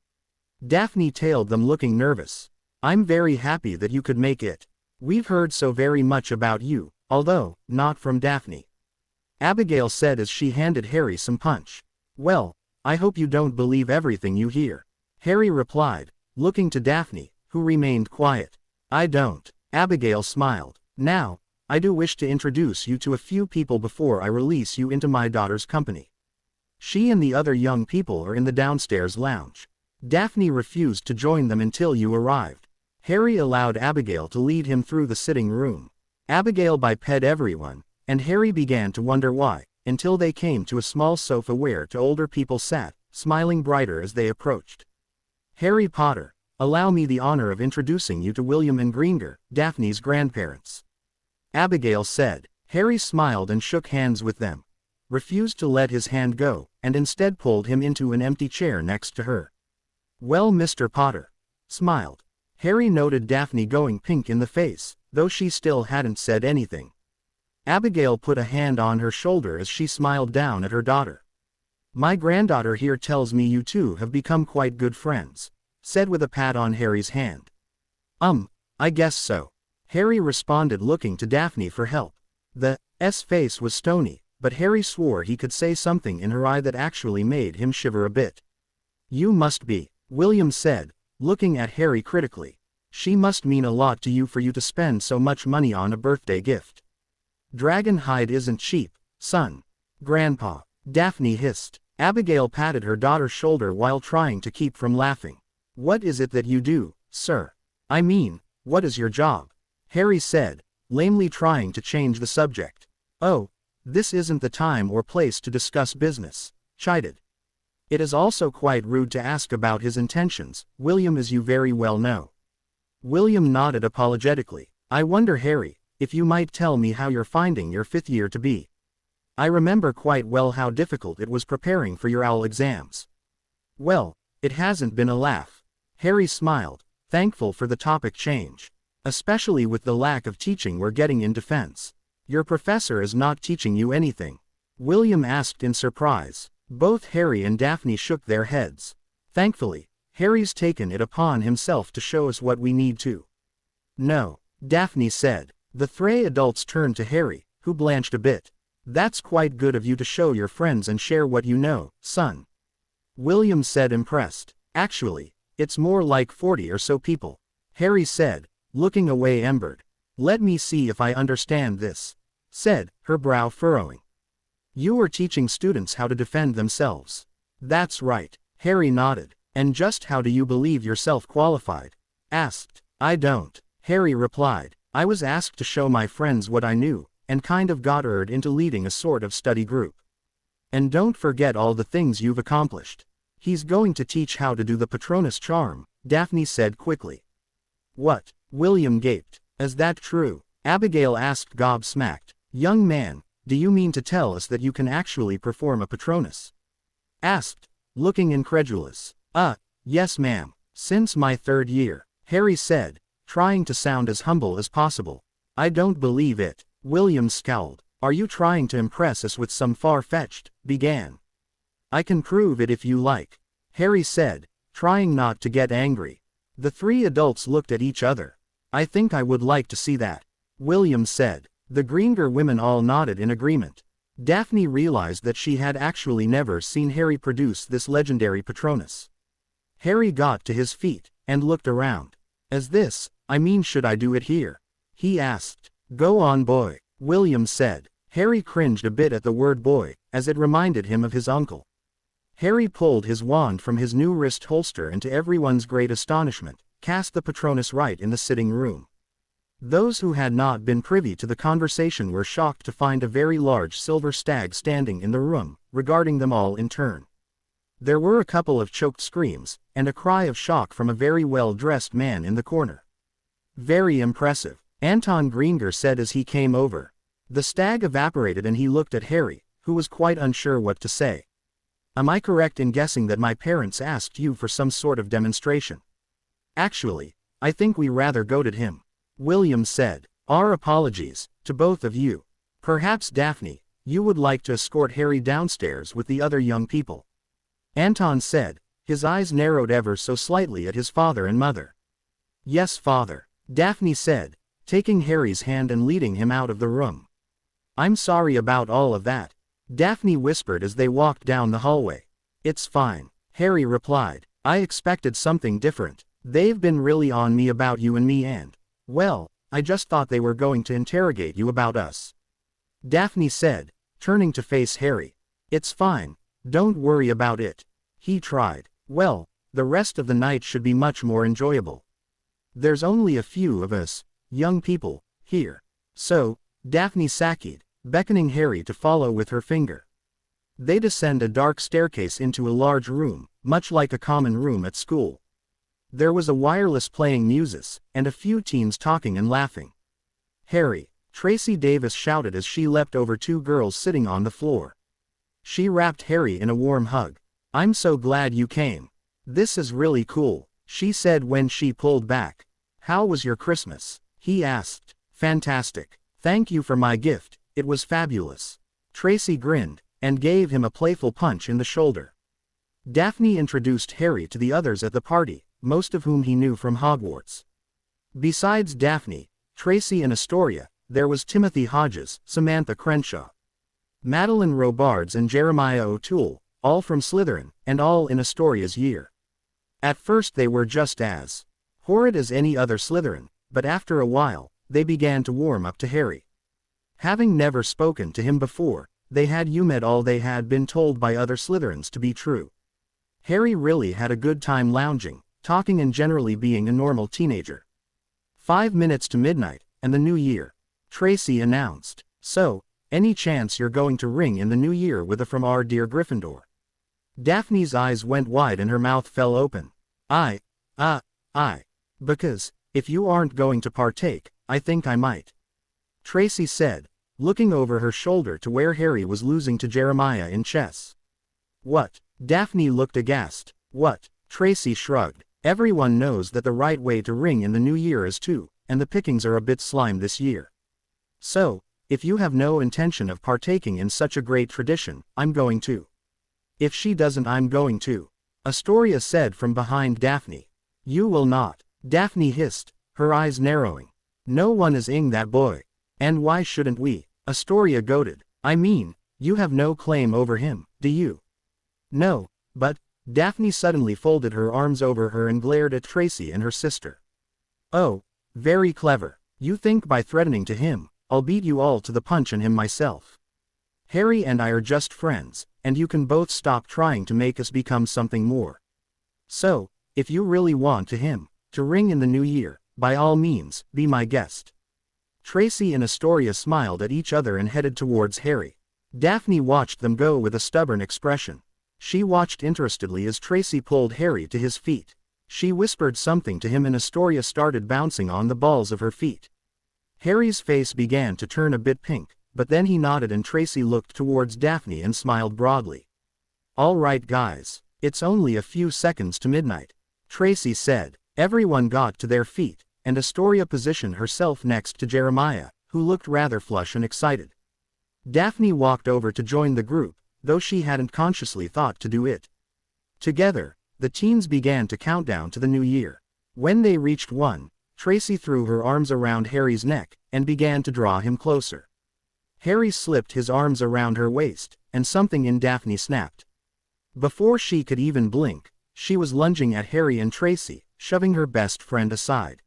Daphne tailed them looking nervous. I'm very happy that you could make it. We've heard so very much about you, although, not from Daphne, Abigail said as she handed Harry some punch. Well, I hope you don't believe everything you hear, Harry replied, looking to Daphne, who remained quiet. I don't, Abigail smiled. Now, I do wish to introduce you to a few people before I release you into my daughter's company. She and the other young people are in the downstairs lounge. Daphne refused to join them until you arrived. Harry allowed Abigail to lead him through the sitting room. Abigail biped everyone, and Harry began to wonder why, until they came to a small sofa where two older people sat, smiling brighter as they approached. Harry Potter, allow me the honor of introducing you to William and Greengrass, Daphne's grandparents, Abigail said. Harry smiled and shook hands with them, refused to let his hand go, and instead pulled him into an empty chair next to her. Well, Mr. Potter, smiled. Harry noted Daphne going pink in the face, though she still hadn't said anything. Abigail put a hand on her shoulder as she smiled down at her daughter. My granddaughter here tells me you two have become quite good friends, said with a pat on Harry's hand. I guess so, Harry responded looking to Daphne for help. The S face was stony, but Harry swore he could say something in her eye that actually made him shiver a bit. You must be, William said, looking at Harry critically. She must mean a lot to you for you to spend so much money on a birthday gift. Dragon hide isn't cheap, son. Grandpa, Daphne hissed. Abigail patted her daughter's shoulder while trying to keep from laughing. What is it that you do, sir? I mean, what is your job? Harry said, lamely trying to change the subject. Oh, this isn't the time or place to discuss business, chided It is also quite rude to ask about his intentions, William, as you very well know. William nodded apologetically. I wonder, Harry, if you might tell me how you're finding your 5th year to be. I remember quite well how difficult it was preparing for your OWL exams. Well, it hasn't been a laugh. Harry smiled, thankful for the topic change. Especially with the lack of teaching we're getting in defense. Your professor is not teaching you anything? William asked in surprise. Both Harry and Daphne shook their heads. Thankfully, Harry's taken it upon himself to show us what we need to. No, Daphne said. The 3 adults turned to Harry, who blanched a bit. That's quite good of you to show your friends and share what you know, son. William said, impressed. Actually, it's more like 40 or so people. Harry said, looking away embered. Let me see if I understand this, said, her brow furrowing. You are teaching students how to defend themselves. That's right, Harry nodded. And just how do you believe yourself qualified? Asked. I don't, Harry replied. I was asked to show my friends what I knew, and kind of got urged into leading a sort of study group. And don't forget all the things you've accomplished. He's going to teach how to do the Patronus charm, Daphne said quickly. What? William gaped. Is that true? Abigail asked gobsmacked. Young man, do you mean to tell us that you can actually perform a Patronus? Asked, looking incredulous. Yes ma'am, since my 3rd year, Harry said, trying to sound as humble as possible. I don't believe it, William scowled. Are you trying to impress us with some far-fetched, began. I can prove it if you like, Harry said, trying not to get angry. The 3 adults looked at each other. I think I would like to see that, William said. The Greengrass women all nodded in agreement. Daphne realized that she had actually never seen Harry produce this legendary Patronus. Harry got to his feet, and looked around. As this, I mean, should I do it here? He asked. Go on, boy, William said. Harry cringed a bit at the word boy, as it reminded him of his uncle. Harry pulled his wand from his new wrist holster and to everyone's great astonishment, cast the Patronus right in the sitting room. Those who had not been privy to the conversation were shocked to find a very large silver stag standing in the room, regarding them all in turn. There were a couple of choked screams, and a cry of shock from a very well-dressed man in the corner. Very impressive, Anton Greengrass said as he came over. The stag evaporated and he looked at Harry, who was quite unsure what to say. Am I correct in guessing that my parents asked you for some sort of demonstration? Actually, I think we rather goaded him, William said. Our apologies, to both of you. Perhaps Daphne, you would like to escort Harry downstairs with the other young people. Anton said, his eyes narrowed ever so slightly at his father and mother. Yes, father, Daphne said, taking Harry's hand and leading him out of the room. I'm sorry about all of that, Daphne whispered as they walked down the hallway. It's fine, Harry replied. I expected something different. They've been really on me about you and me and, well, I just thought they were going to interrogate you about us. Daphne said, turning to face Harry. It's fine, don't worry about it. He tried. Well, the rest of the night should be much more enjoyable. There's only a few of us, young people, here. So, Daphne saked, beckoning Harry to follow with her finger. They descend a dark staircase into a large room, much like a common room at school. There was a wireless playing music, and a few teens talking and laughing. Harry, Tracy Davis shouted as she leapt over 2 girls sitting on the floor. She wrapped Harry in a warm hug. I'm so glad you came. This is really cool, she said when she pulled back. How was your Christmas? He asked. Fantastic. Thank you for my gift, it was fabulous. Tracy grinned, and gave him a playful punch in the shoulder. Daphne introduced Harry to the others at the party, most of whom he knew from Hogwarts. Besides Daphne, Tracy and Astoria, there was Timothy Hodges, Samantha Crenshaw, Madeline Robards and Jeremiah O'Toole, all from Slytherin, and all in Astoria's year. At first they were just as horrid as any other Slytherin, but after a while, they began to warm up to Harry. Having never spoken to him before, they had assumed all they had been told by other Slytherins to be true. Harry really had a good time lounging, talking and generally being a normal teenager. 5 minutes to midnight, and the new year. Tracy announced. So, any chance you're going to ring in the new year with a from our dear Gryffindor? Daphne's eyes went wide and her mouth fell open. I. Because, if you aren't going to partake, I think I might. Tracy said, looking over her shoulder to where Harry was losing to Jeremiah in chess. What? Daphne looked aghast. What? Tracy shrugged. Everyone knows that the right way to ring in the new year is to, and the pickings are a bit slime this year. So, if you have no intention of partaking in such a great tradition, I'm going to. If she doesn't, I'm going to. Astoria said from behind Daphne. You will not. Daphne hissed, her eyes narrowing. No one is ing that boy. And why shouldn't we? Astoria goaded. I mean, you have no claim over him, do you? No, but, Daphne suddenly folded her arms over her and glared at Tracy and her sister. Oh, very clever. You think by threatening to him, I'll beat you all to the punch and him myself. Harry and I are just friends, and you can both stop trying to make us become something more. So, if you really want to ring in the new year, by all means, be my guest. Tracy and Astoria smiled at each other and headed towards Harry. Daphne watched them go with a stubborn expression. She watched interestedly as Tracy pulled Harry to his feet. She whispered something to him and Astoria started bouncing on the balls of her feet. Harry's face began to turn a bit pink, but then he nodded and Tracy looked towards Daphne and smiled broadly. All right guys, it's only a few seconds to midnight, Tracy said. Everyone got to their feet, and Astoria positioned herself next to Jeremiah, who looked rather flush and excited. Daphne walked over to join the group, though she hadn't consciously thought to do it. Together, the teens began to count down to the new year. When they reached 1, Tracy threw her arms around Harry's neck, and began to draw him closer. Harry slipped his arms around her waist, and something in Daphne snapped. Before she could even blink, she was lunging at Harry and Tracy, shoving her best friend aside.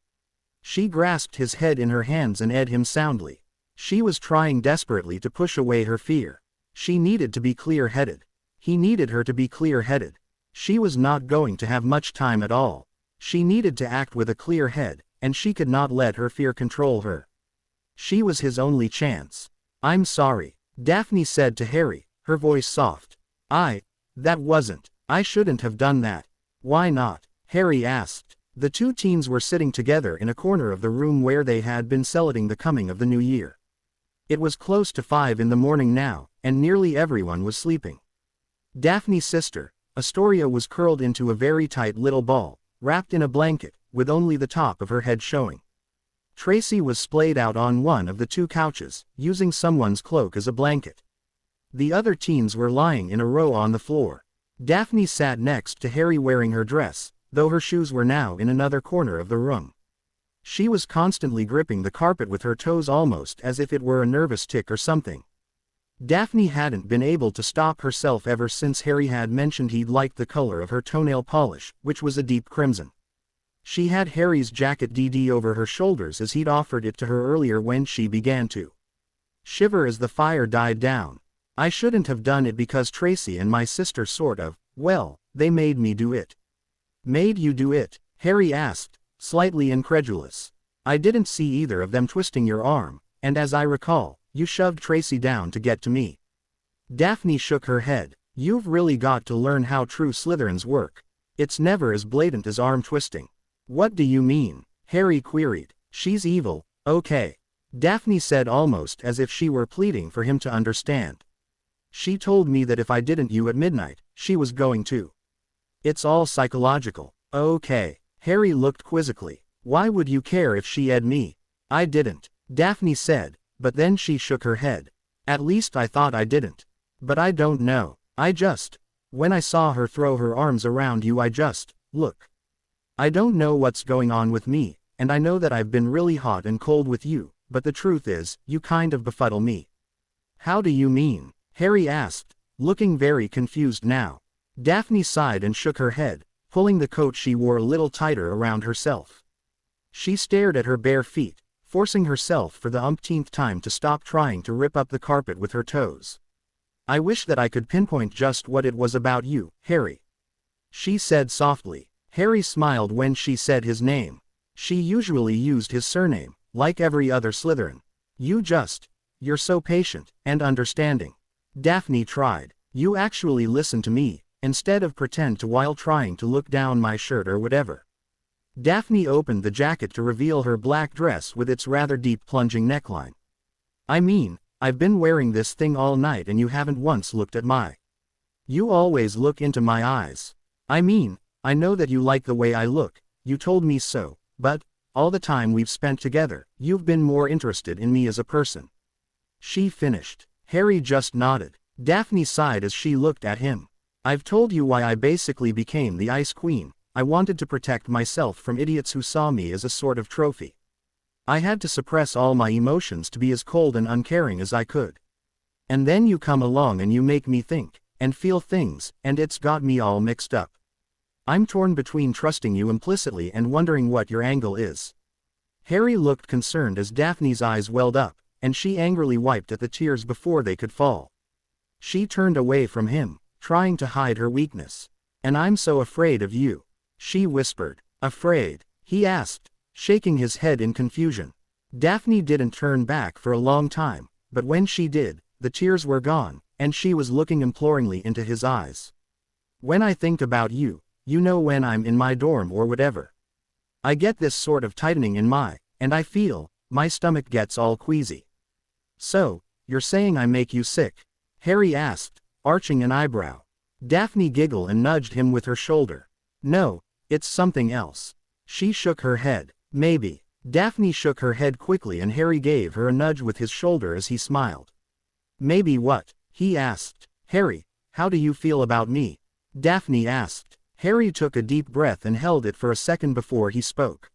She grasped his head in her hands and ed him soundly. She was trying desperately to push away her fear. She needed to be clear-headed. He needed her to be clear-headed. She was not going to have much time at all. She needed to act with a clear head, and she could not let her fear control her. She was his only chance. I'm sorry, Daphne said to Harry, her voice soft. That wasn't. I shouldn't have done that. Why not? Harry asked. The two teens were sitting together in a corner of the room where they had been celebrating the coming of the new year. It was close to 5 in the morning now, and nearly everyone was sleeping. Daphne's sister, Astoria, was curled into a very tight little ball, wrapped in a blanket, with only the top of her head showing. Tracy was splayed out on one of the two couches, using someone's cloak as a blanket. The other teens were lying in a row on the floor. Daphne sat next to Harry wearing her dress, though her shoes were now in another corner of the room. She was constantly gripping the carpet with her toes almost as if it were a nervous tic or something. Daphne hadn't been able to stop herself ever since Harry had mentioned he'd liked the color of her toenail polish, which was a deep crimson. She had Harry's jacket DD over her shoulders as he'd offered it to her earlier when she began to shiver as the fire died down. I shouldn't have done it because Tracy and my sister sort of, well, they made me do it. Made you do it? Harry asked, slightly incredulous. I didn't see either of them twisting your arm, and as I recall, you shoved Tracy down to get to me. Daphne shook her head. You've really got to learn how true Slytherins work. It's never as blatant as arm twisting. What do you mean? Harry queried. She's evil, okay. Daphne said almost as if she were pleading for him to understand. She told me that if I didn't you at midnight, she was going to. It's all psychological. Okay. Harry looked quizzically. Why would you care if she ed me? I didn't, Daphne said, but then she shook her head. At least I thought I didn't. But I don't know. When I saw her throw her arms around you look. I don't know what's going on with me, and I know that I've been really hot and cold with you, but the truth is, you kind of befuddle me. How do you mean? Harry asked, looking very confused now. Daphne sighed and shook her head, pulling the coat she wore a little tighter around herself. She stared at her bare feet, forcing herself for the umpteenth time to stop trying to rip up the carpet with her toes. I wish that I could pinpoint just what it was about you, Harry. She said softly. Harry smiled when she said his name. She usually used his surname, like every other Slytherin. You're so patient, and understanding. Daphne tried. You actually listen to me, instead of pretend to while trying to look down my shirt or whatever. Daphne opened the jacket to reveal her black dress with its rather deep plunging neckline. I mean, I've been wearing this thing all night and you haven't once looked at my. You always look into my eyes. I mean, I know that you like the way I look, you told me so, but, all the time we've spent together, you've been more interested in me as a person. She finished. Harry just nodded. Daphne sighed as she looked at him. I've told you why I basically became the Ice Queen. I wanted to protect myself from idiots who saw me as a sort of trophy. I had to suppress all my emotions to be as cold and uncaring as I could. And then you come along and you make me think, and feel things, and it's got me all mixed up. I'm torn between trusting you implicitly and wondering what your angle is. Harry looked concerned as Daphne's eyes welled up, and she angrily wiped at the tears before they could fall. She turned away from him, trying to hide her weakness. And I'm so afraid of you, she whispered. Afraid? He asked, shaking his head in confusion. Daphne didn't turn back for a long time, but when she did, the tears were gone, and she was looking imploringly into his eyes. When I think about you, you know, when I'm in my dorm or whatever, I get this sort of tightening in my, and I feel, my stomach gets all queasy. So, you're saying I make you sick? Harry asked, arching an eyebrow. Daphne giggled and nudged him with her shoulder. No, it's something else. She shook her head. Maybe. Daphne shook her head quickly and Harry gave her a nudge with his shoulder as he smiled. Maybe what? He asked. Harry, how do you feel about me? Daphne asked. Harry took a deep breath and held it for a second before he spoke.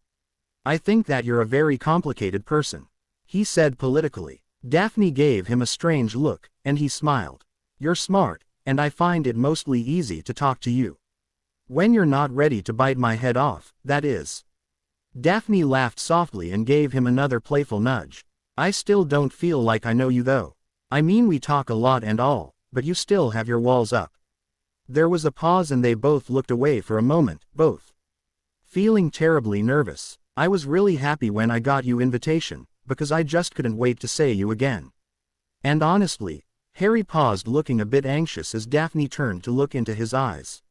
I think that you're a very complicated person, he said politically. Daphne gave him a strange look, and he smiled. You're smart, and I find it mostly easy to talk to you. When you're not ready to bite my head off, that is. Daphne laughed softly and gave him another playful nudge. I still don't feel like I know you though. I mean, we talk a lot and all, but you still have your walls up. There was a pause and they both looked away for a moment, both feeling terribly nervous. I was really happy when I got you invitation, because I just couldn't wait to say you again. And honestly, Harry paused, looking a bit anxious as Daphne turned to look into his eyes.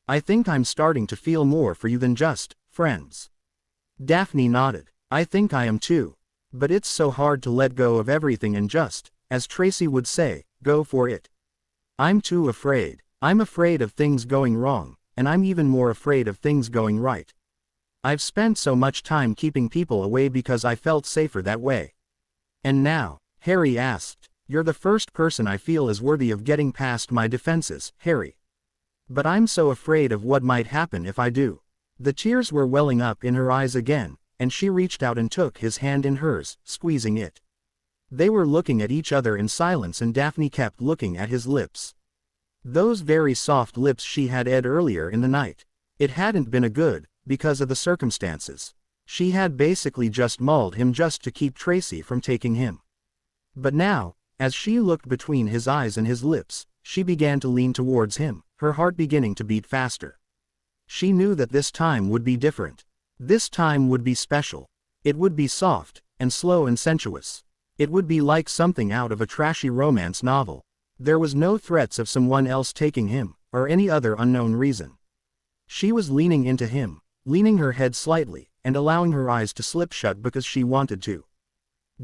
I think I'm starting to feel more for you than just friends. Daphne nodded. I think I am too. But it's so hard to let go of everything and just, as Tracy would say, go for it. I'm too afraid. I'm afraid of things going wrong, and I'm even more afraid of things going right. I've spent so much time keeping people away because I felt safer that way. And now, Harry asked, you're the first person I feel is worthy of getting past my defenses, Harry. But I'm so afraid of what might happen if I do. The tears were welling up in her eyes again, and she reached out and took his hand in hers, squeezing it. They were looking at each other in silence and Daphne kept looking at his lips. Those very soft lips she had ed earlier in the night. It hadn't been a good, because of the circumstances. She had basically just mauled him just to keep Tracy from taking him. But now, as she looked between his eyes and his lips, she began to lean towards him, her heart beginning to beat faster. She knew that this time would be different. This time would be special. It would be soft, and slow and sensuous. It would be like something out of a trashy romance novel. There was no threats of someone else taking him, or any other unknown reason. She was leaning into him, leaning her head slightly, and allowing her eyes to slip shut because she wanted to.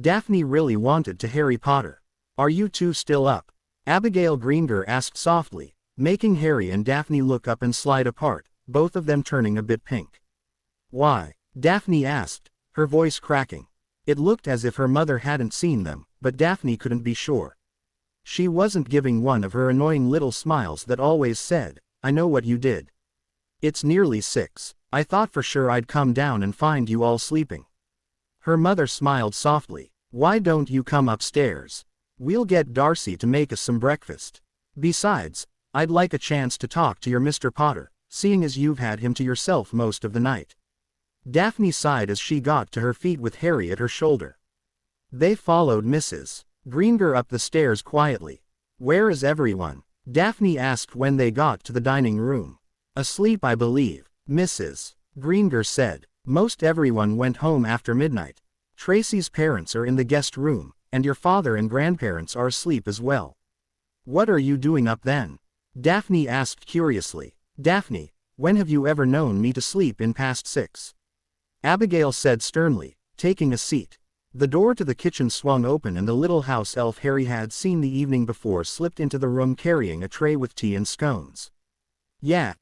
Daphne really wanted to. Harry Potter. Are you two still up? Abigail Greengrass asked softly, making Harry and Daphne look up and slide apart, both of them turning a bit pink. Why? Daphne asked, her voice cracking. It looked as if her mother hadn't seen them, but Daphne couldn't be sure. She wasn't giving one of her annoying little smiles that always said, I know what you did. It's nearly 6. I thought for sure I'd come down and find you all sleeping. Her mother smiled softly. Why don't you come upstairs? We'll get Darcy to make us some breakfast. Besides, I'd like a chance to talk to your Mr. Potter, seeing as you've had him to yourself most of the night. Daphne sighed as she got to her feet with Harry at her shoulder. They followed Mrs. Greengrass up the stairs quietly. Where is everyone? Daphne asked when they got to the dining room. Asleep, I believe, Mrs. Greengrass said. Most everyone went home after midnight. Tracy's parents are in the guest room, and your father and grandparents are asleep as well. What are you doing up then? Daphne asked curiously. Daphne, when have you ever known me to sleep in past 6? Abigail said sternly, taking a seat. The door to the kitchen swung open and the little house elf Harry had seen the evening before slipped into the room carrying a tray with tea and scones. Yeah,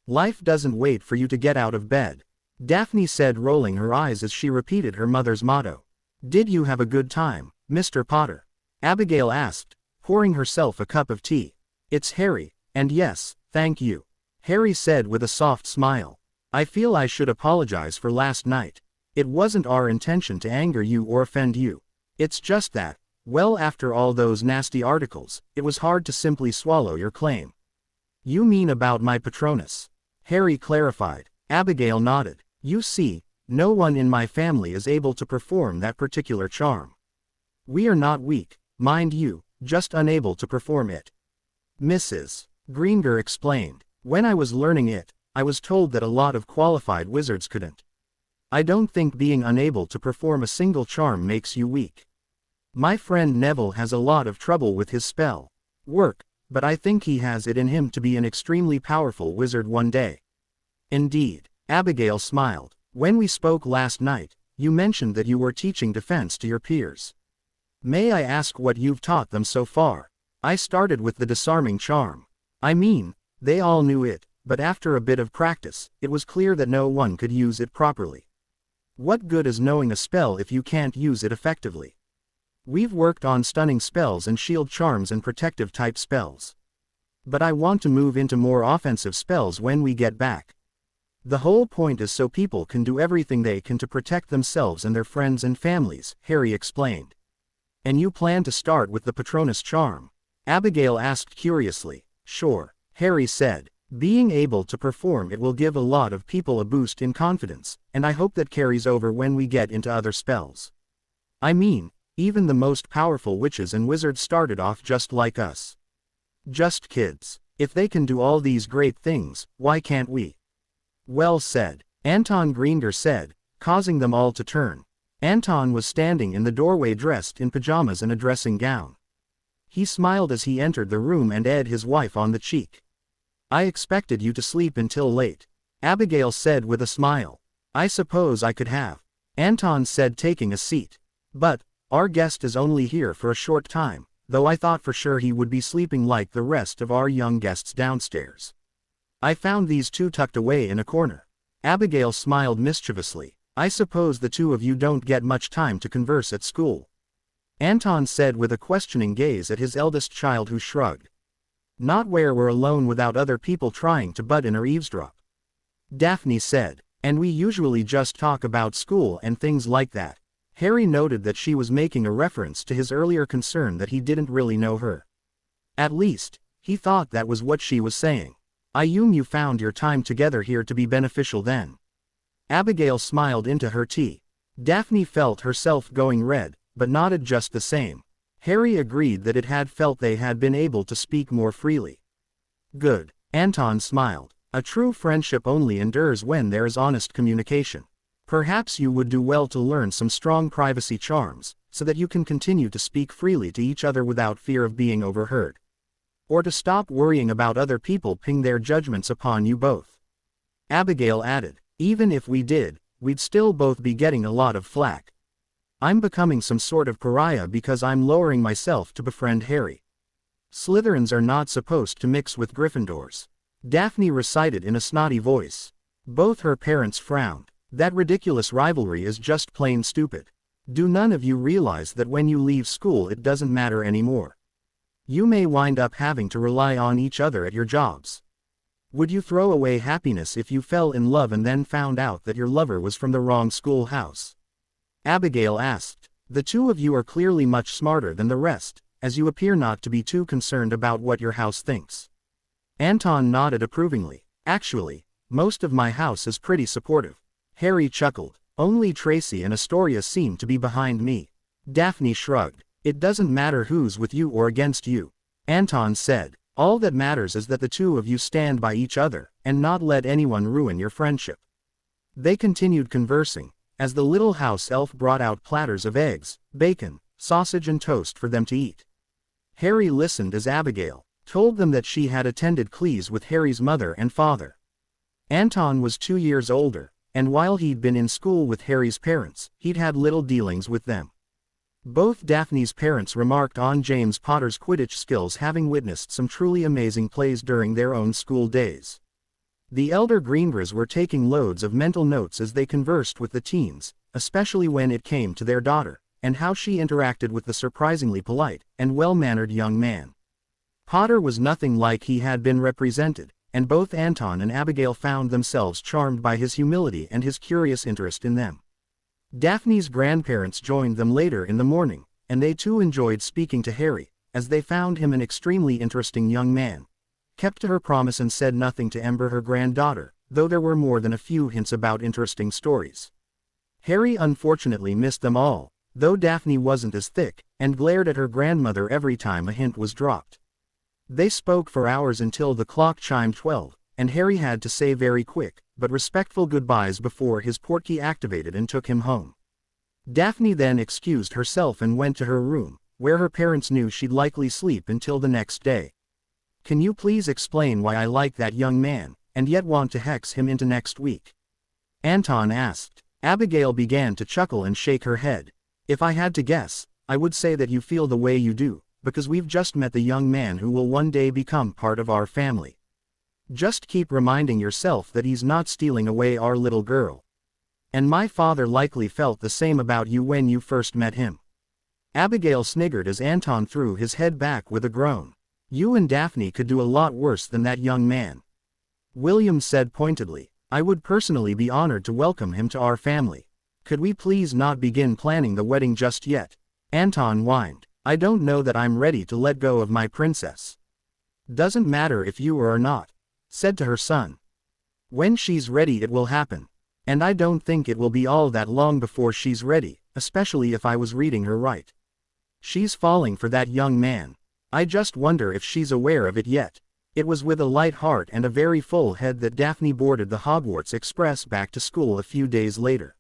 life doesn't wait for you to get out of bed, Daphne said, rolling her eyes as she repeated her mother's motto. Did you have a good time, Mr. Potter? Abigail asked, pouring herself a cup of tea. It's Harry, and yes, thank you, Harry said with a soft smile. I feel I should apologize for last night. It wasn't our intention to anger you or offend you. It's just that, well, after all those nasty articles, it was hard to simply swallow your claim. You mean about my Patronus? Harry clarified. Abigail nodded. You see, no one in my family is able to perform that particular charm. We are not weak, mind you, just unable to perform it. Mrs. Greengrass explained. When I was learning it, I was told that a lot of qualified wizards couldn't. I don't think being unable to perform a single charm makes you weak. My friend Neville has a lot of trouble with his spell work, but I think he has it in him to be an extremely powerful wizard one day. Indeed, Abigail smiled. When we spoke last night, you mentioned that you were teaching defense to your peers. May I ask what you've taught them so far? I started with the disarming charm. I mean, they all knew it, but after a bit of practice, it was clear that no one could use it properly. What good is knowing a spell if you can't use it effectively? We've worked on stunning spells and shield charms and protective type spells. But I want to move into more offensive spells when we get back. The whole point is so people can do everything they can to protect themselves and their friends and families, Harry explained. And you plan to start with the Patronus charm? Abigail asked curiously. Sure, Harry said. Being able to perform it will give a lot of people a boost in confidence, and I hope that carries over when we get into other spells. I mean, even the most powerful witches and wizards started off just like us. Just kids. If they can do all these great things, why can't we? Well said, Anton Greengrass said, causing them all to turn. Anton was standing in the doorway dressed in pajamas and a dressing gown. He smiled as he entered the room and eyed his wife on the cheek. I expected you to sleep until late, Abigail said with a smile. I suppose I could have, Anton said, taking a seat. But, our guest is only here for a short time, though I thought for sure he would be sleeping like the rest of our young guests downstairs. I found these two tucked away in a corner. Abigail smiled mischievously. I suppose the two of you don't get much time to converse at school, Anton said with a questioning gaze at his eldest child, who shrugged. Not where we're alone without other people trying to butt in or eavesdrop, Daphne said. And we usually just talk about school and things like that. Harry noted that she was making a reference to his earlier concern that he didn't really know her. At least, he thought that was what she was saying. I assume you found your time together here to be beneficial then. Abigail smiled into her tea. Daphne felt herself going red, but nodded just the same. Harry agreed that it had felt they had been able to speak more freely. Good, Anton smiled. A true friendship only endures when there is honest communication. Perhaps you would do well to learn some strong privacy charms, so that you can continue to speak freely to each other without fear of being overheard. Or to stop worrying about other people ping their judgments upon you both. Abigail added, even if we did, we'd still both be getting a lot of flack. I'm becoming some sort of pariah because I'm lowering myself to befriend Harry. Slytherins are not supposed to mix with Gryffindors, Daphne recited in a snotty voice. Both her parents frowned. That ridiculous rivalry is just plain stupid. Do none of you realize that when you leave school it doesn't matter anymore? You may wind up having to rely on each other at your jobs. Would you throw away happiness if you fell in love and then found out that your lover was from the wrong schoolhouse? Abigail asked. The two of you are clearly much smarter than the rest, as you appear not to be too concerned about what your house thinks. Anton nodded approvingly. Actually, most of my house is pretty supportive. Harry chuckled. Only Tracy and Astoria seem to be behind me. Daphne shrugged. It doesn't matter who's with you or against you, Anton said. All that matters is that the two of you stand by each other, and not let anyone ruin your friendship. They continued conversing, as the little house elf brought out platters of eggs, bacon, sausage and toast for them to eat. Harry listened as Abigail, told them that she had attended Cleese with Harry's mother and father. Anton was 2 years older, and while he'd been in school with Harry's parents, he'd had little dealings with them. Both Daphne's parents remarked on James Potter's Quidditch skills, having witnessed some truly amazing plays during their own school days. The elder Greengrass were taking loads of mental notes as they conversed with the teens, especially when it came to their daughter, and how she interacted with the surprisingly polite and well-mannered young man. Potter was nothing like he had been represented, and both Anton and Abigail found themselves charmed by his humility and his curious interest in them. Daphne's grandparents joined them later in the morning, and they too enjoyed speaking to Harry, as they found him an extremely interesting young man. Kept to her promise and said nothing to Ember, her granddaughter, though there were more than a few hints about interesting stories. Harry unfortunately missed them all, though Daphne wasn't as thick, and glared at her grandmother every time a hint was dropped. They spoke for hours until the clock chimed 12, and Harry had to say very quick, but respectful goodbyes before his portkey activated and took him home. Daphne then excused herself and went to her room, where her parents knew she'd likely sleep until the next day. "Can you please explain why I like that young man, and yet want to hex him into next week?" Anton asked. Abigail began to chuckle and shake her head. "If I had to guess, I would say that you feel the way you do, because we've just met the young man who will one day become part of our family. Just keep reminding yourself that he's not stealing away our little girl. And my father likely felt the same about you when you first met him." Abigail sniggered as Anton threw his head back with a groan. "You and Daphne could do a lot worse than that young man." William said pointedly. "I would personally be honored to welcome him to our family. Could we please not begin planning the wedding just yet?" Anton whined. "I don't know that I'm ready to let go of my princess." "Doesn't matter if you are or not," said to her son. "When she's ready it will happen. And I don't think it will be all that long before she's ready, especially if I was reading her right. She's falling for that young man. I just wonder if she's aware of it yet." It was with a light heart and a very full head that Daphne boarded the Hogwarts Express back to school a few days later.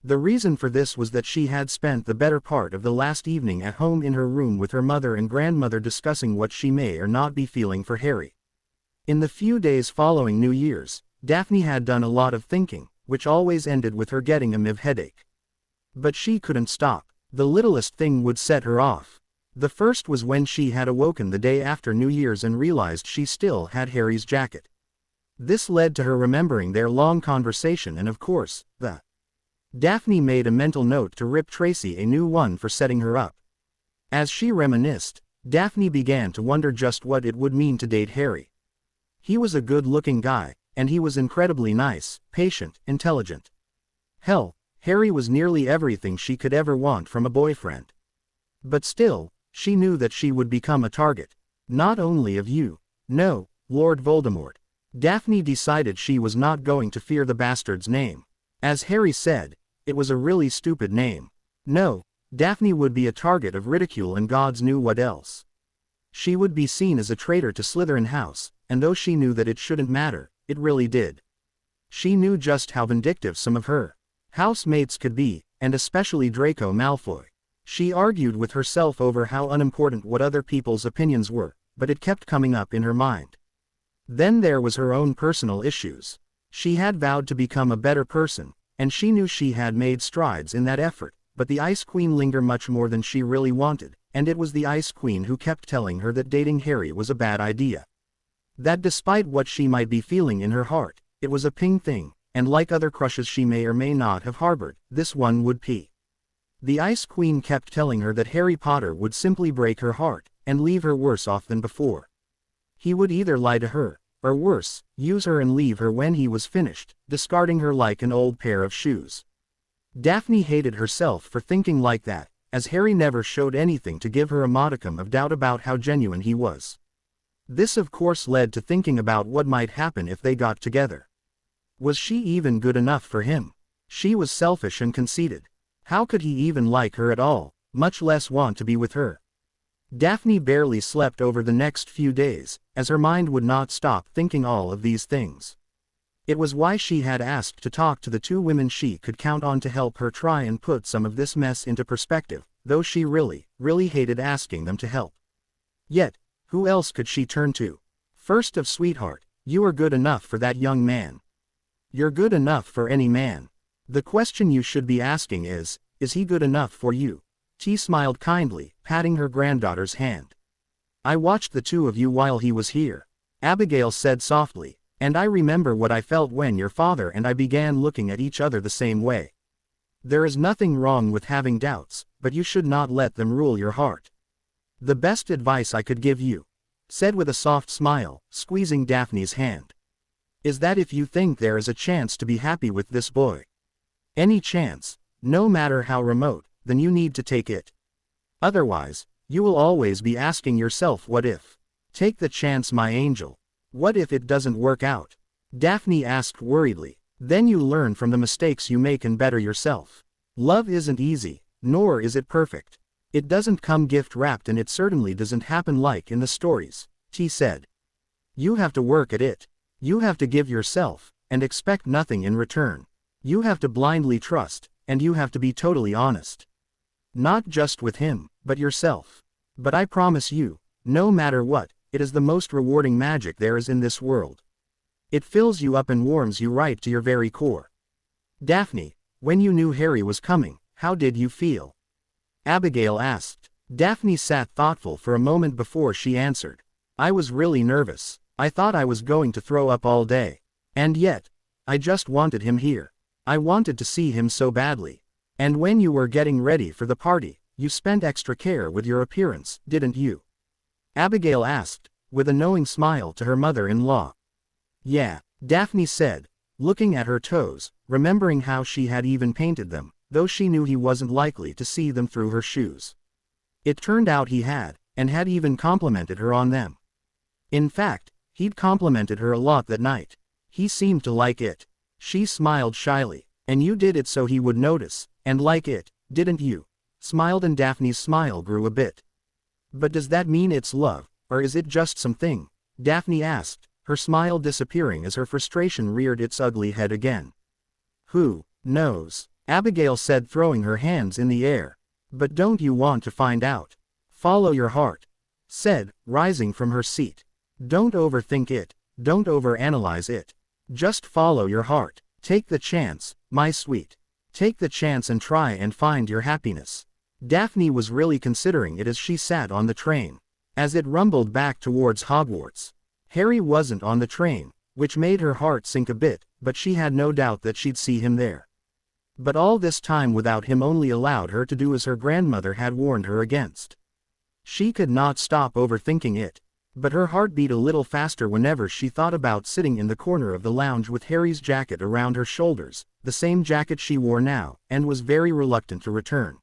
The reason for this was that she had spent the better part of the last evening at home in her room with her mother and grandmother discussing what she may or not be feeling for Harry. In the few days following New Year's, Daphne had done a lot of thinking, which always ended with her getting a miv headache. But she couldn't stop. The littlest thing would set her off. The first was when she had awoken the day after New Year's and realized she still had Harry's jacket. This led to her remembering their long conversation and of course, Daphne made a mental note to rip Tracy a new one for setting her up. As she reminisced, Daphne began to wonder just what it would mean to date Harry. He was a good-looking guy, and he was incredibly nice, patient, intelligent. Hell, Harry was nearly everything she could ever want from a boyfriend. But still, she knew that she would become a target. Not only of you. No, Lord Voldemort. Daphne decided she was not going to fear the bastard's name. As Harry said, it was a really stupid name. No, Daphne would be a target of ridicule and gods knew what else. She would be seen as a traitor to Slytherin House, and though she knew that it shouldn't matter, it really did. She knew just how vindictive some of her housemates could be, and especially Draco Malfoy. She argued with herself over how unimportant what other people's opinions were, but it kept coming up in her mind. Then there was her own personal issues. She had vowed to become a better person, and she knew she had made strides in that effort, but the Ice Queen lingered much more than she really wanted, and it was the Ice Queen who kept telling her that dating Harry was a bad idea. That despite what she might be feeling in her heart, it was a ping thing, and like other crushes she may or may not have harbored, this one would pee. The Ice Queen kept telling her that Harry Potter would simply break her heart, and leave her worse off than before. He would either lie to her, or worse, use her and leave her when he was finished, discarding her like an old pair of shoes. Daphne hated herself for thinking like that, as Harry never showed anything to give her a modicum of doubt about how genuine he was. This of course led to thinking about what might happen if they got together. Was she even good enough for him? She was selfish and conceited. How could he even like her at all, much less want to be with her? Daphne barely slept over the next few days, as her mind would not stop thinking all of these things. It was why she had asked to talk to the two women she could count on to help her try and put some of this mess into perspective, though she really hated asking them to help. Yet, Who else could she turn to? First of sweetheart, you are good enough for that young man. You're good enough for any man. The question you should be asking is he good enough for you? T smiled kindly, patting her granddaughter's hand. I watched the two of you while he was here, Abigail said softly, and I remember what I felt when your father and I began looking at each other the same way. There is nothing wrong with having doubts, but you should not let them rule your heart. The best advice I could give you, said with a soft smile, squeezing Daphne's hand, is that if you think there is a chance to be happy with this boy, any chance, no matter how remote, then you need to take it. Otherwise, you will always be asking yourself what if. Take the chance, my angel. What if it doesn't work out? Daphne asked worriedly. Then you learn from the mistakes you make and better yourself. Love isn't easy, nor is it perfect. It doesn't come gift wrapped, and it certainly doesn't happen like in the stories, T said. You have to work at it. You have to give yourself, and expect nothing in return. You have to blindly trust, and you have to be totally honest. Not just with him, but yourself. But I promise you, no matter what, it is the most rewarding magic there is in this world. It fills you up and warms you right to your very core. Daphne, when you knew Harry was coming, how did you feel? Abigail asked. Daphne sat thoughtful for a moment before she answered. I was really nervous. I thought I was going to throw up all day. And yet, I just wanted him here. I wanted to see him so badly. And when you were getting ready for the party, you spent extra care with your appearance, didn't you? Abigail asked, with a knowing smile to her mother-in-law. Yeah, Daphne said, looking at her toes, remembering how she had even painted them, though she knew he wasn't likely to see them through her shoes. It turned out he had, and had even complimented her on them. In fact, he'd complimented her a lot that night. He seemed to like it. She smiled shyly. And you did it so he would notice, and like it, didn't you? Smiled, and Daphne's smile grew a bit. But does that mean it's love, or is it just something? Daphne asked, her smile disappearing as her frustration reared its ugly head again. Who knows? Abigail said, throwing her hands in the air. But don't you want to find out? Follow your heart, said, rising from her seat. Don't overthink it, don't overanalyze it. Just follow your heart. Take the chance, my sweet. Take the chance and try and find your happiness. Daphne was really considering it as she sat on the train. As it rumbled back towards Hogwarts, Harry wasn't on the train, which made her heart sink a bit, but she had no doubt that she'd see him there. But all this time without him only allowed her to do as her grandmother had warned her against. She could not stop overthinking it. But her heart beat a little faster whenever she thought about sitting in the corner of the lounge with Harry's jacket around her shoulders, the same jacket she wore now, and was very reluctant to return.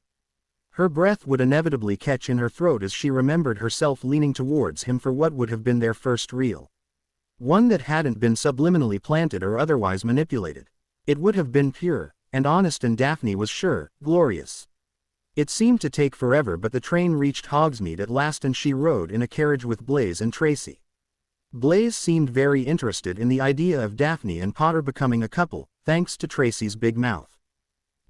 Her breath would inevitably catch in her throat as she remembered herself leaning towards him for what would have been their first real one that hadn't been subliminally planted or otherwise manipulated. It would have been pure, and honest, and Daphne was sure, glorious. It seemed to take forever, but the train reached Hogsmeade at last, and she rode in a carriage with Blaise and Tracy. Blaise seemed very interested in the idea of Daphne and Potter becoming a couple, thanks to Tracy's big mouth.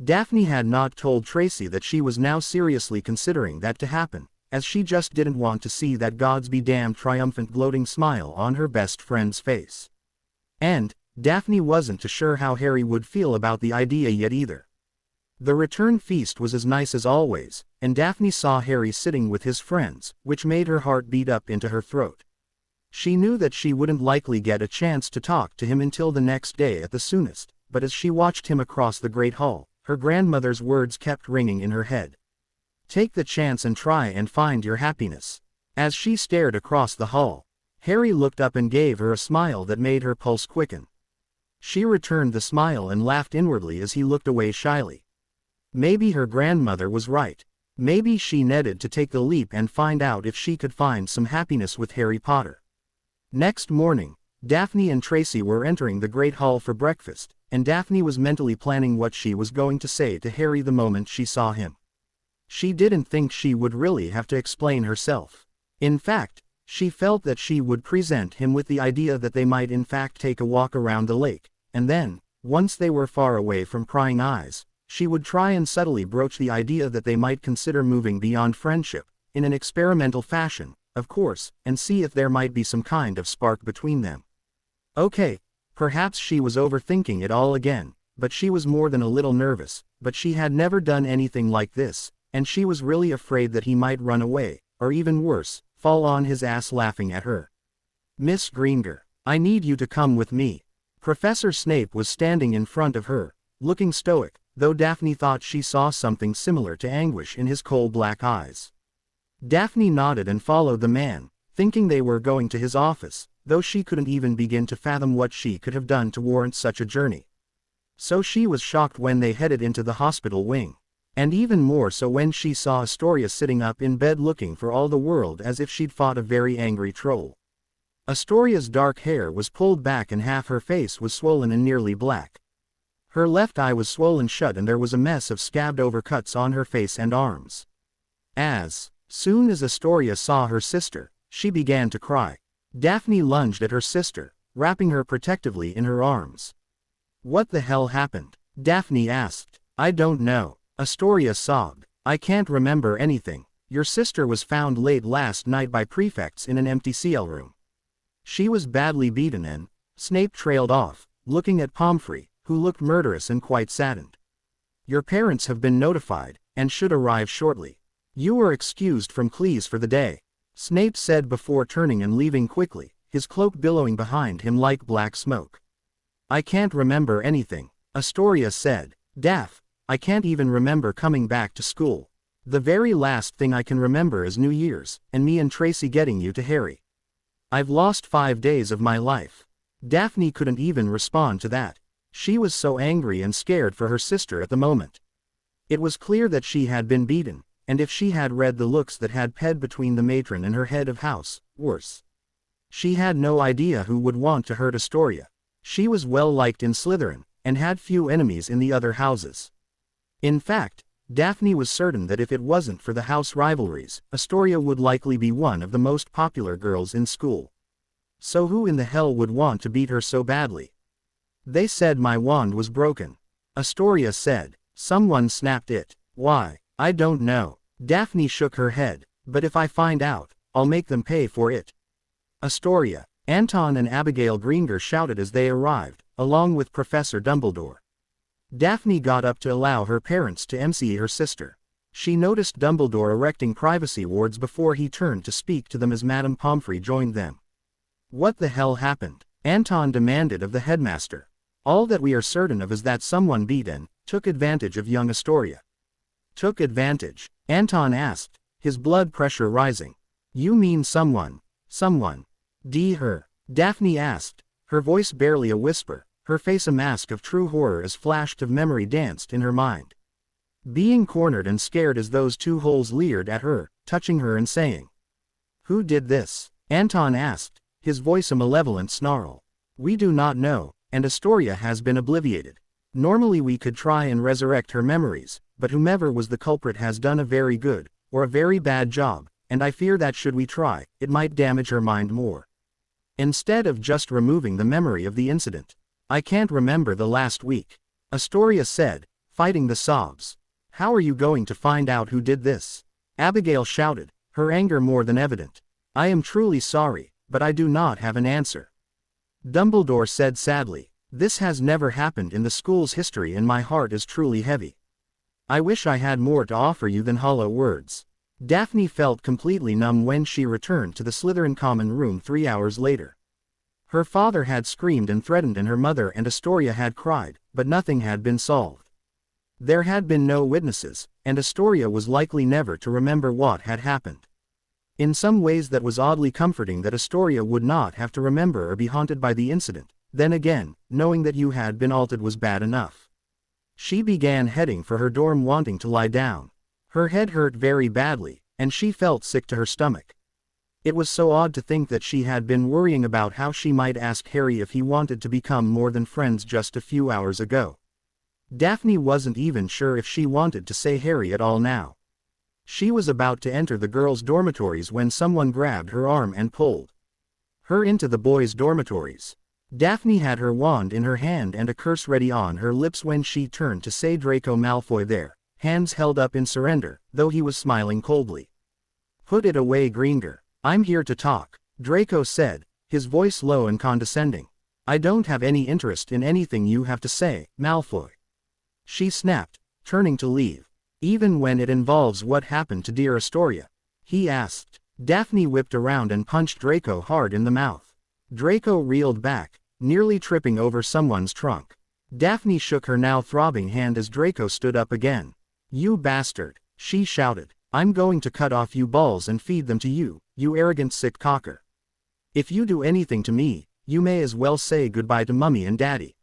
Daphne had not told Tracy that she was now seriously considering that to happen, as she just didn't want to see that gods be damned triumphant gloating smile on her best friend's face. And Daphne wasn't too sure how Harry would feel about the idea yet either. The return feast was as nice as always, and Daphne saw Harry sitting with his friends, which made her heart beat up into her throat. She knew that she wouldn't likely get a chance to talk to him until the next day at the soonest, but as she watched him across the great hall, her grandmother's words kept ringing in her head. Take the chance and try and find your happiness. As she stared across the hall, Harry looked up and gave her a smile that made her pulse quicken. She returned the smile and laughed inwardly as he looked away shyly. Maybe her grandmother was right. Maybe she needed to take the leap and find out if she could find some happiness with Harry Potter. Next morning, Daphne and Tracy were entering the great hall for breakfast, and Daphne was mentally planning what she was going to say to Harry the moment she saw him. She didn't think she would really have to explain herself. In fact, she felt that she would present him with the idea that they might in fact take a walk around the lake, and then, once they were far away from prying eyes, she would try and subtly broach the idea that they might consider moving beyond friendship, in an experimental fashion, of course, and see if there might be some kind of spark between them. Okay, perhaps she was overthinking it all again, but she was more than a little nervous, but she had never done anything like this, and she was really afraid that he might run away, or even worse, fall on his ass laughing at her. Miss Greengrass, I need you to come with me. Professor Snape was standing in front of her, looking stoic, though Daphne thought she saw something similar to anguish in his coal black eyes. Daphne nodded and followed the man, thinking they were going to his office, though she couldn't even begin to fathom what she could have done to warrant such a journey. So she was shocked when they headed into the hospital wing. And even more so when she saw Astoria sitting up in bed looking for all the world as if she'd fought a very angry troll. Astoria's dark hair was pulled back and half her face was swollen and nearly black. Her left eye was swollen shut and there was a mess of scabbed over cuts on her face and arms. As soon as Astoria saw her sister, she began to cry. Daphne lunged at her sister, wrapping her protectively in her arms. What the hell happened? Daphne asked. I don't know. Astoria sobbed. I can't remember anything. Your sister was found late last night by prefects in an empty CL room. She was badly beaten and Snape trailed off, looking at Pomfrey, who looked murderous and quite saddened. Your parents have been notified, and should arrive shortly. You are excused from Cleese for the day, Snape said before turning and leaving quickly, his cloak billowing behind him like black smoke. I can't remember anything, Astoria said. Daph, I can't even remember coming back to school. The very last thing I can remember is New Year's, and me and Tracy getting you to Harry. I've lost 5 days of my life. Daphne couldn't even respond to that. She was so angry and scared for her sister at the moment. It was clear that she had been beaten, and if she had read the looks that had ped between the matron and her head of house, worse. She had no idea who would want to hurt Astoria. She was well liked in Slytherin, and had few enemies in the other houses. In fact, Daphne was certain that if it wasn't for the house rivalries, Astoria would likely be one of the most popular girls in school. So who in the hell would want to beat her so badly? They said my wand was broken. Astoria said. Someone snapped it. Why? I don't know. Daphne shook her head. But if I find out, I'll make them pay for it. Astoria, Anton and Abigail Greengrass shouted as they arrived, along with Professor Dumbledore. Daphne got up to allow her parents to MC her sister. She noticed Dumbledore erecting privacy wards before he turned to speak to them as Madame Pomfrey joined them. What the hell happened? Anton demanded of the headmaster. All that we are certain of is that someone beat and took advantage of young Astoria. Took advantage? Anton asked, his blood pressure rising. You mean someone? Someone? Her? Daphne asked, her voice barely a whisper. Her face a mask of true horror as flashes of memory danced in her mind. Being cornered and scared as those two holes leered at her, touching her and saying, "Who did this?" Anton asked, his voice a malevolent snarl. We do not know, and Astoria has been obliterated. Normally we could try and resurrect her memories, but whomever was the culprit has done a very good, or a very bad job, and I fear that should we try, it might damage her mind more. Instead of just removing the memory of the incident. I can't remember the last week, Astoria said, fighting the sobs. How are you going to find out who did this? Abigail shouted, her anger more than evident. I am truly sorry, but I do not have an answer. Dumbledore said sadly, this has never happened in the school's history and my heart is truly heavy. I wish I had more to offer you than hollow words. Daphne felt completely numb when she returned to the Slytherin common room 3 hours later. Her father had screamed and threatened and her mother and Astoria had cried, but nothing had been solved. There had been no witnesses, and Astoria was likely never to remember what had happened. In some ways that was oddly comforting that Astoria would not have to remember or be haunted by the incident, then again, knowing that you had been altered was bad enough. She began heading for her dorm wanting to lie down. Her head hurt very badly, and she felt sick to her stomach. It was so odd to think that she had been worrying about how she might ask Harry if he wanted to become more than friends just a few hours ago. Daphne wasn't even sure if she wanted to say Harry at all now. She was about to enter the girls' dormitories when someone grabbed her arm and pulled her into the boys' dormitories. Daphne had her wand in her hand and a curse ready on her lips when she turned to say Draco Malfoy there, hands held up in surrender, though he was smiling coldly. Put it away, Greengrass. I'm here to talk, Draco said, his voice low and condescending. I don't have any interest in anything you have to say, Malfoy. She snapped, turning to leave. Even when it involves what happened to dear Astoria? He asked. Daphne whipped around and punched Draco hard in the mouth. Draco reeled back, nearly tripping over someone's trunk. Daphne shook her now throbbing hand as Draco stood up again. You bastard, she shouted. I'm going to cut off you balls and feed them to you, you arrogant sick cocker. If you do anything to me, you may as well say goodbye to Mummy and Daddy.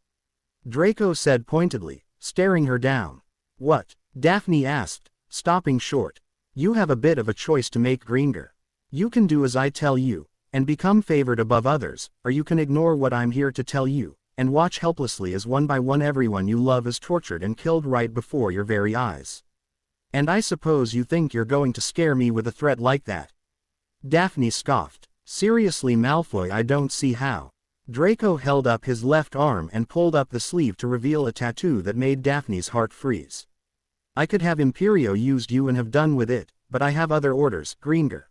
Draco said pointedly, staring her down. What? Daphne asked, stopping short. You have a bit of a choice to make, Greengrass. You can do as I tell you, and become favored above others, or you can ignore what I'm here to tell you, and watch helplessly as one by one everyone you love is tortured and killed right before your very eyes. And I suppose you think you're going to scare me with a threat like that? Daphne scoffed. Seriously, Malfoy, I don't see how. Draco held up his left arm and pulled up the sleeve to reveal a tattoo that made Daphne's heart freeze. I could have Imperio used you and have done with it, but I have other orders, Greengrass.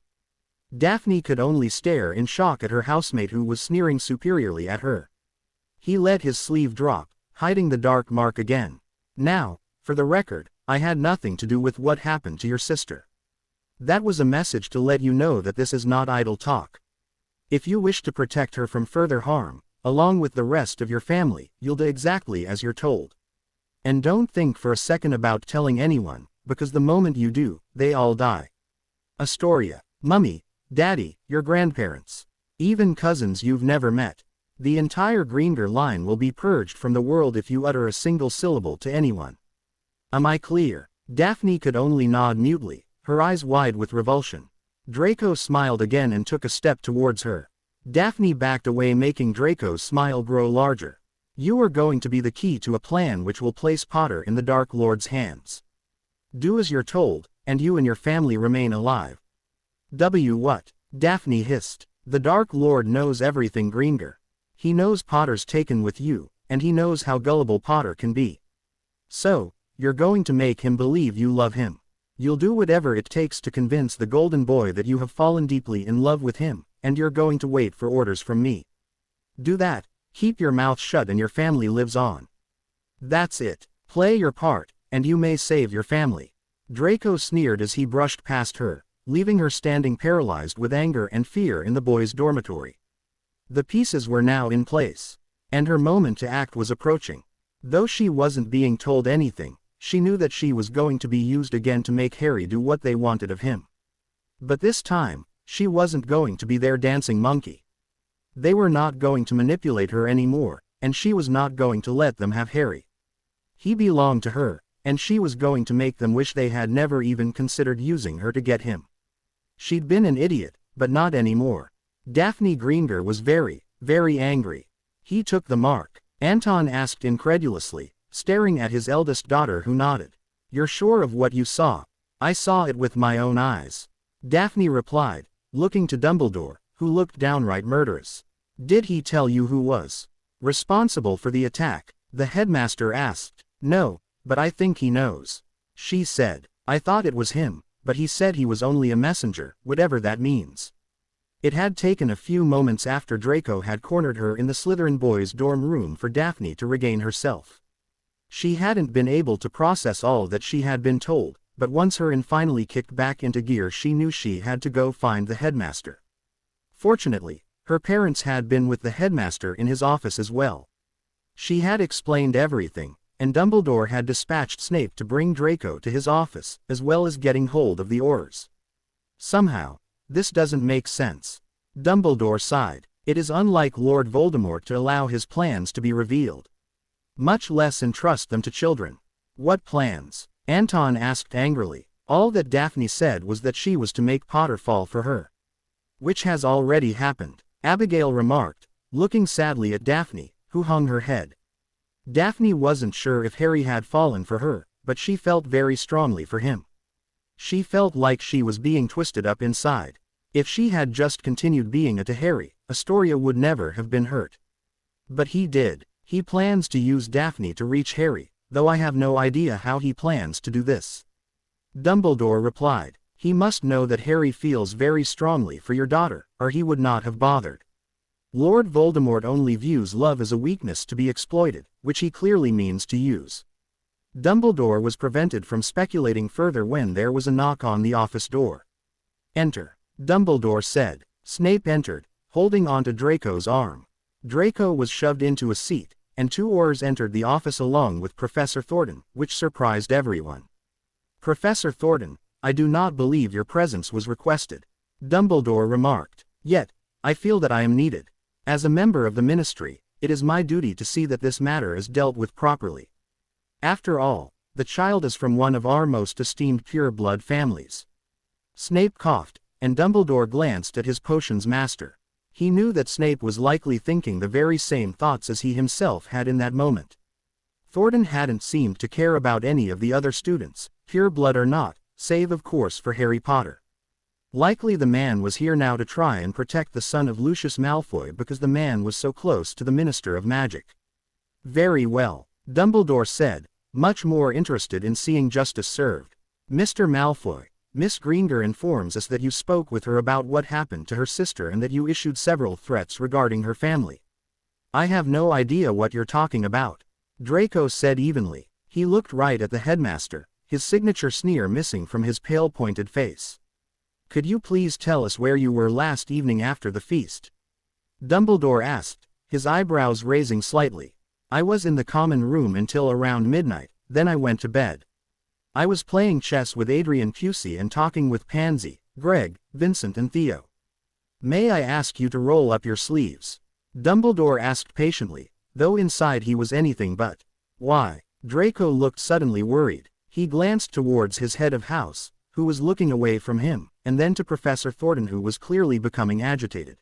Daphne could only stare in shock at her housemate who was sneering superiorly at her. He let his sleeve drop, hiding the dark mark again. Now, for the record, I had nothing to do with what happened to your sister. That was a message to let you know that this is not idle talk. If you wish to protect her from further harm, along with the rest of your family, you'll do exactly as you're told. And don't think for a second about telling anyone, because the moment you do, they all die. Astoria, Mummy, Daddy, your grandparents, even cousins you've never met. The entire Greengrass line will be purged from the world if you utter a single syllable to anyone. Am I clear? Daphne could only nod mutely, her eyes wide with revulsion. Draco smiled again and took a step towards her. Daphne backed away, making Draco's smile grow larger. You are going to be the key to a plan which will place Potter in the Dark Lord's hands. Do as you're told, and you and your family remain alive. What? Daphne hissed. The Dark Lord knows everything, Greengrass. He knows Potter's taken with you, and he knows how gullible Potter can be. So, you're going to make him believe you love him. You'll do whatever it takes to convince the golden boy that you have fallen deeply in love with him, and you're going to wait for orders from me. Do that, keep your mouth shut and your family lives on. That's it. Play your part, and you may save your family. Draco sneered as he brushed past her, leaving her standing paralyzed with anger and fear in the boys' dormitory. The pieces were now in place, and her moment to act was approaching. Though she wasn't being told anything, she knew that she was going to be used again to make Harry do what they wanted of him. But this time, she wasn't going to be their dancing monkey. They were not going to manipulate her anymore, and she was not going to let them have Harry. He belonged to her, and she was going to make them wish they had never even considered using her to get him. She'd been an idiot, but not anymore. Daphne Greengrass was very, very angry. He took the mark? Anton asked incredulously, staring at his eldest daughter who nodded. You're sure of what you saw? I saw it with my own eyes. Daphne replied, looking to Dumbledore, who looked downright murderous. Did he tell you who was responsible for the attack? The headmaster asked. No, but I think he knows. She said. I thought it was him, but he said he was only a messenger, whatever that means. It had taken a few moments after Draco had cornered her in the Slytherin boys' dorm room for Daphne to regain herself. She hadn't been able to process all that she had been told, but once her finally kicked back into gear, she knew she had to go find the headmaster. Fortunately, her parents had been with the headmaster in his office as well. She had explained everything, and Dumbledore had dispatched Snape to bring Draco to his office, as well as getting hold of the Aurors. Somehow, this doesn't make sense. Dumbledore sighed. It is unlike Lord Voldemort to allow his plans to be revealed, much less entrust them to children. What plans? Anton asked angrily. All that Daphne said was that she was to make Potter fall for her. Which has already happened, Abigail remarked, looking sadly at Daphne, who hung her head. Daphne wasn't sure if Harry had fallen for her, but she felt very strongly for him. She felt like she was being twisted up inside. If she had just continued being to Harry, Astoria would never have been hurt. But he did. He plans to use Daphne to reach Harry, though I have no idea how he plans to do this. Dumbledore replied. He must know that Harry feels very strongly for your daughter, or he would not have bothered. Lord Voldemort only views love as a weakness to be exploited, which he clearly means to use. Dumbledore was prevented from speculating further when there was a knock on the office door. "Enter," Dumbledore said. Snape entered, holding onto Draco's arm. Draco was shoved into a seat, and two Aurors entered the office along with Professor Thornton, which surprised everyone. "Professor Thornton, I do not believe your presence was requested," Dumbledore remarked. "Yet, I feel that I am needed. As a member of the Ministry, it is my duty to see that this matter is dealt with properly. After all, the child is from one of our most esteemed pure-blood families." Snape coughed, and Dumbledore glanced at his potions master. He knew that Snape was likely thinking the very same thoughts as he himself had in that moment. Thornton hadn't seemed to care about any of the other students, pure-blood or not, save of course for Harry Potter. Likely the man was here now to try and protect the son of Lucius Malfoy because the man was so close to the Minister of Magic. "Very well," Dumbledore said, much more interested in seeing justice served. "Mr. Malfoy, Miss Greengrass informs us that you spoke with her about what happened to her sister and that you issued several threats regarding her family." "I have no idea what you're talking about," Draco said evenly. He looked right at the headmaster, his signature sneer missing from his pale pointed face. "Could you please tell us where you were last evening after the feast?" Dumbledore asked, his eyebrows raising slightly. "I was in the common room until around midnight, then I went to bed. I was playing chess with Adrian Pusey and talking with Pansy, Greg, Vincent and Theo." "May I ask you to roll up your sleeves?" Dumbledore asked patiently, though inside he was anything but. "Why?" Draco looked suddenly worried. He glanced towards his head of house, who was looking away from him, and then to Professor Thornton, who was clearly becoming agitated.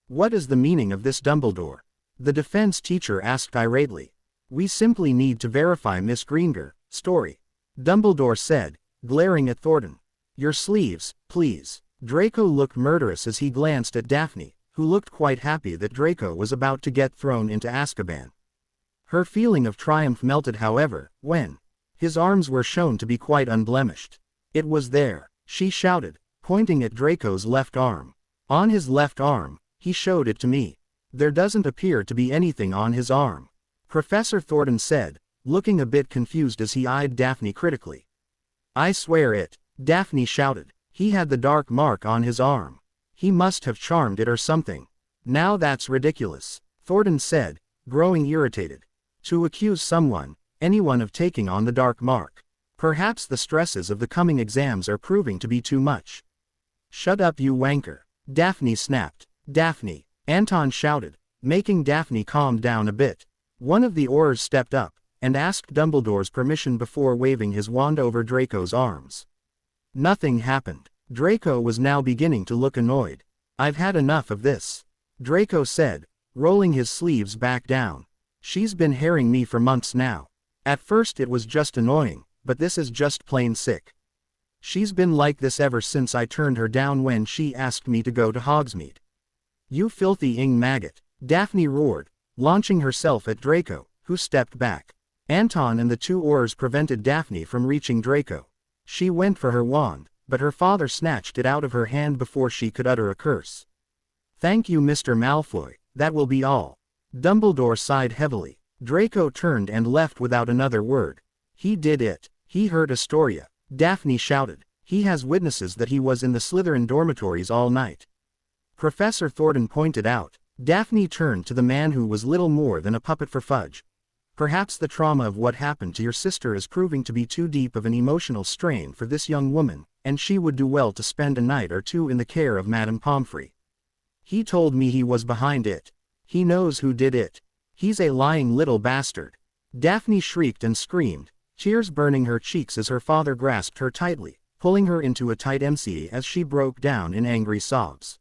"What is the meaning of this, Dumbledore?" the defense teacher asked irately. "We simply need to verify Miss Greengrass' story," Dumbledore said, glaring at Thornton. "Your sleeves, please." Draco looked murderous as he glanced at Daphne, who looked quite happy that Draco was about to get thrown into Azkaban. Her feeling of triumph melted, however, when his arms were shown to be quite unblemished. "It was there," she shouted, pointing at Draco's left arm. "On his left arm, he showed it to me. There doesn't appear to be anything on his arm," Professor Thornton said, looking a bit confused as he eyed Daphne critically. "I swear it," Daphne shouted. "He had the dark mark on his arm. He must have charmed it or something." "Now that's ridiculous," Thornton said, growing irritated. "To accuse someone, anyone, of taking on the dark mark. Perhaps the stresses of the coming exams are proving to be too much." "Shut up, you wanker," Daphne snapped. "Daphne," Anton shouted, making Daphne calm down a bit. One of the Aurors stepped up, and asked Dumbledore's permission before waving his wand over Draco's arms. Nothing happened. Draco was now beginning to look annoyed. "I've had enough of this," Draco said, rolling his sleeves back down. "She's been harrying me for months now. At first it was just annoying, but this is just plain sick. She's been like this ever since I turned her down when she asked me to go to Hogsmeade." "You filthy maggot," Daphne roared, launching herself at Draco, who stepped back. Anton and the two Aurors prevented Daphne from reaching Draco. She went for her wand, but her father snatched it out of her hand before she could utter a curse. "Thank you, Mr. Malfoy, that will be all." Dumbledore sighed heavily. Draco turned and left without another word. "He did it. He hurt Astoria," Daphne shouted. "He has witnesses that he was in the Slytherin dormitories all night." Professor Thornton pointed out. Daphne turned to the man who was little more than a puppet for Fudge. "Perhaps the trauma of what happened to your sister is proving to be too deep of an emotional strain for this young woman, and she would do well to spend a night or two in the care of Madame Pomfrey. He told me he was behind it. He knows who did it. He's a lying little bastard." Daphne shrieked and screamed, tears burning her cheeks as her father grasped her tightly, pulling her into a tight embrace as she broke down in angry sobs.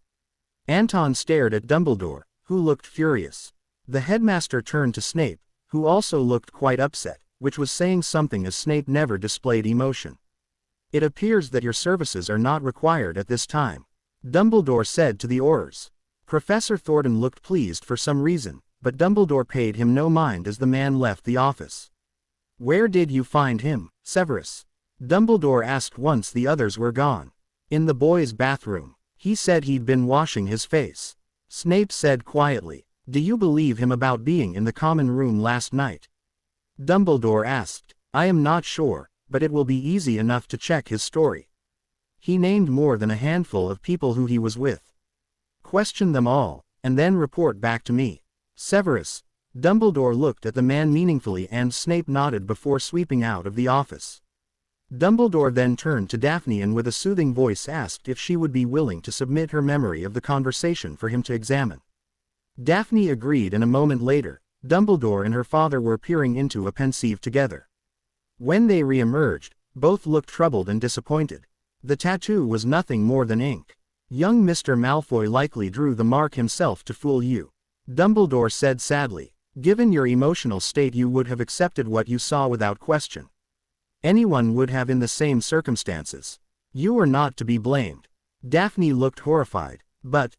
Anton stared at Dumbledore, who looked furious. The headmaster turned to Snape, who also looked quite upset, which was saying something as Snape never displayed emotion. "It appears that your services are not required at this time," Dumbledore said to the Aurors. Professor Thornton looked pleased for some reason, but Dumbledore paid him no mind as the man left the office. "Where did you find him, Severus?" Dumbledore asked once the others were gone. In the boy's bathroom. He said he'd been washing his face. Snape said quietly. Do you believe him about being in the common room last night? Dumbledore asked. I am not sure, but it will be easy enough to check his story. He named more than a handful of people who he was with. Question them all, and then report back to me. Severus. Dumbledore looked at the man meaningfully and Snape nodded before sweeping out of the office. Dumbledore then turned to Daphne and with a soothing voice asked if she would be willing to submit her memory of the conversation for him to examine. Daphne agreed, and a moment later, Dumbledore and her father were peering into a pensieve together. When they re-emerged, both looked troubled and disappointed. The tattoo was nothing more than ink. Young Mr. Malfoy likely drew the mark himself to fool you. Dumbledore said sadly. Given your emotional state, you would have accepted what you saw without question. Anyone would have in the same circumstances. You are not to be blamed. Daphne looked horrified. But,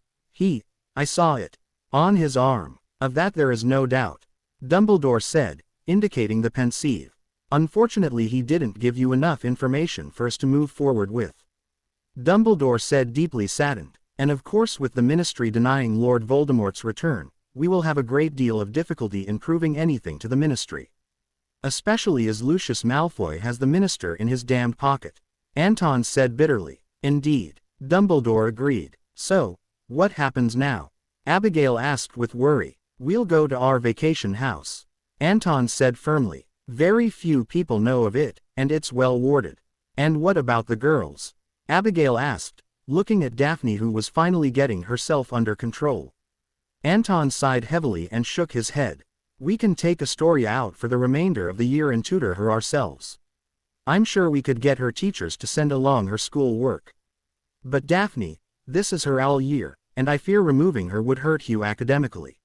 I saw it. On his arm. Of that there is no doubt. Dumbledore said, indicating the pensieve. Unfortunately, he didn't give you enough information for us to move forward with. Dumbledore said, deeply saddened. And of course, with the Ministry denying Lord Voldemort's return, we will have a great deal of difficulty in proving anything to the Ministry. Especially as Lucius Malfoy has the Minister in his damned pocket. Anton said bitterly. Indeed. Dumbledore agreed. So, what happens now? Abigail asked with worry. We'll go to our vacation house. Anton said firmly. Very few people know of it, and it's well warded. And what about the girls? Abigail asked, looking at Daphne, who was finally getting herself under control. Anton sighed heavily and shook his head. We can take Astoria out for the remainder of the year and tutor her ourselves. I'm sure we could get her teachers to send along her school work. But Daphne, this is her all year, and I fear removing her would hurt you academically.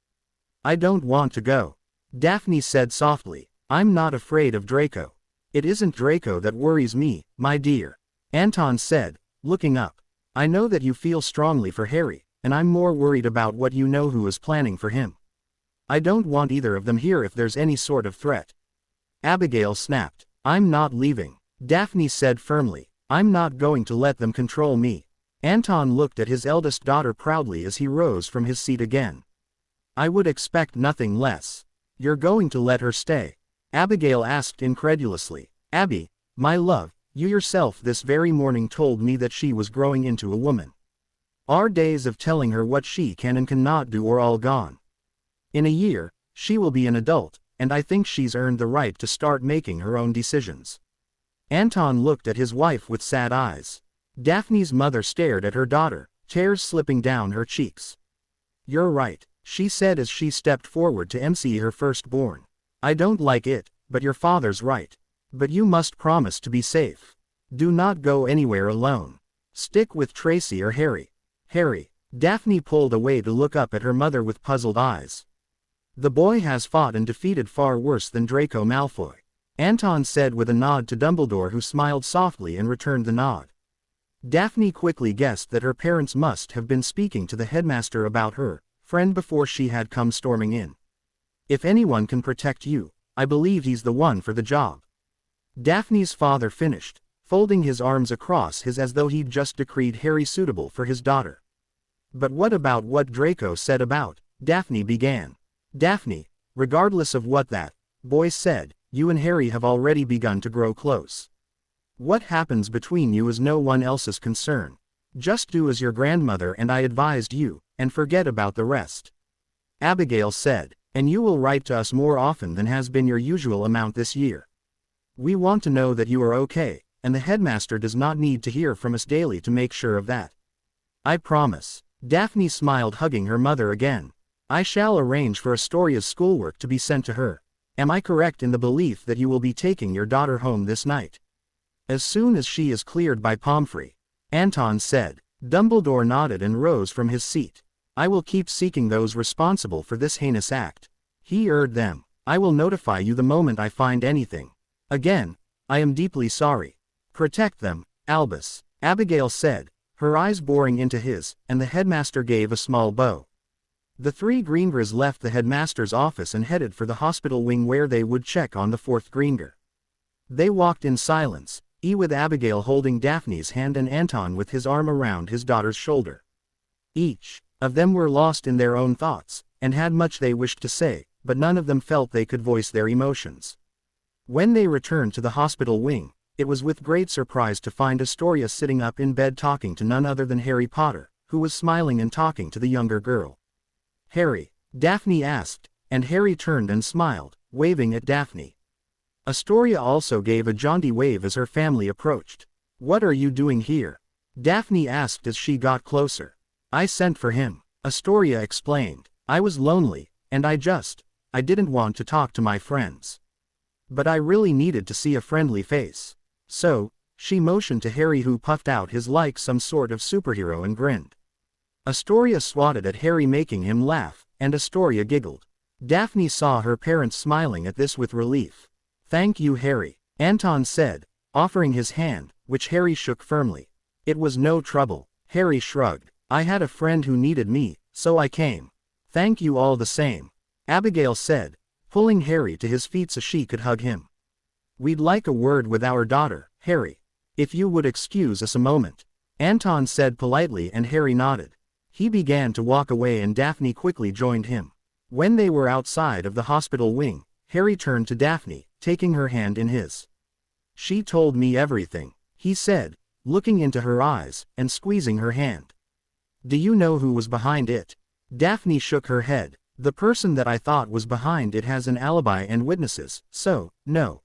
I don't want to go. Daphne said softly. I'm not afraid of Draco. It isn't Draco that worries me, my dear. Anton said, looking up. I know that you feel strongly for Harry, and I'm more worried about what you know who is planning for him. I don't want either of them here if there's any sort of threat. Abigail snapped. I'm not leaving. Daphne said firmly. I'm not going to let them control me. Anton looked at his eldest daughter proudly as he rose from his seat again. I would expect nothing less. You're going to let her stay? Abigail asked incredulously. Abby, my love, you yourself this very morning told me that she was growing into a woman. Our days of telling her what she can and cannot do are all gone. In a year, she will be an adult, and I think she's earned the right to start making her own decisions. Anton looked at his wife with sad eyes. Daphne's mother stared at her daughter, tears slipping down her cheeks. You're right, she said as she stepped forward to emcee her firstborn. I don't like it, but your father's right. But you must promise to be safe. Do not go anywhere alone. Stick with Tracy or Harry. Harry. Daphne pulled away to look up at her mother with puzzled eyes. The boy has fought and defeated far worse than Draco Malfoy. Anton said with a nod to Dumbledore, who smiled softly and returned the nod. Daphne quickly guessed that her parents must have been speaking to the headmaster about her friend before she had come storming in. If anyone can protect you, I believe he's the one for the job. Daphne's father finished, folding his arms across his as though he'd just decreed Harry suitable for his daughter. But what about what Draco said about? Daphne began. Daphne, regardless of what that boy said, you and Harry have already begun to grow close. What happens between you is no one else's concern. Just do as your grandmother and I advised you, and forget about the rest. Abigail said. And you will write to us more often than has been your usual amount this year. We want to know that you are okay, and the headmaster does not need to hear from us daily to make sure of that. I promise. Daphne smiled, hugging her mother again. I shall arrange for Astoria's schoolwork to be sent to her. Am I correct in the belief that you will be taking your daughter home this night? As soon as she is cleared by Pomfrey. Anton said. Dumbledore nodded and rose from his seat. I will keep seeking those responsible for this heinous act. He urged them. I will notify you the moment I find anything. Again, I am deeply sorry. Protect them, Albus. Abigail said, her eyes boring into his, and the headmaster gave a small bow. The three Greengrass left the headmaster's office and headed for the hospital wing where they would check on the fourth Greengar. They walked in silence, with Abigail holding Daphne's hand and Anton with his arm around his daughter's shoulder. Each of them were lost in their own thoughts, and had much they wished to say, but none of them felt they could voice their emotions. When they returned to the hospital wing, it was with great surprise to find Astoria sitting up in bed talking to none other than Harry Potter, who was smiling and talking to the younger girl. "Harry?" Daphne asked, and Harry turned and smiled, waving at Daphne. Astoria also gave a jaunty wave as her family approached. "What are you doing here?" Daphne asked as she got closer. "I sent for him," Astoria explained. "I was lonely, and I didn't want to talk to my friends. But I really needed to see a friendly face. So," she motioned to Harry, who puffed out his like some sort of superhero and grinned. Astoria swatted at Harry, making him laugh, and Astoria giggled. Daphne saw her parents smiling at this with relief. "Thank you, Harry," Anton said, offering his hand, which Harry shook firmly. "It was no trouble," Harry shrugged. "I had a friend who needed me, so I came." "Thank you all the same," Abigail said, pulling Harry to his feet so she could hug him. "We'd like a word with our daughter, Harry. If you would excuse us a moment," Anton said politely, and Harry nodded. He began to walk away and Daphne quickly joined him. When they were outside of the hospital wing, Harry turned to Daphne, taking her hand in his. "She told me everything," he said, looking into her eyes, and squeezing her hand. "Do you know who was behind it?" Daphne shook her head. "The person that I thought was behind it has an alibi and witnesses, so, no."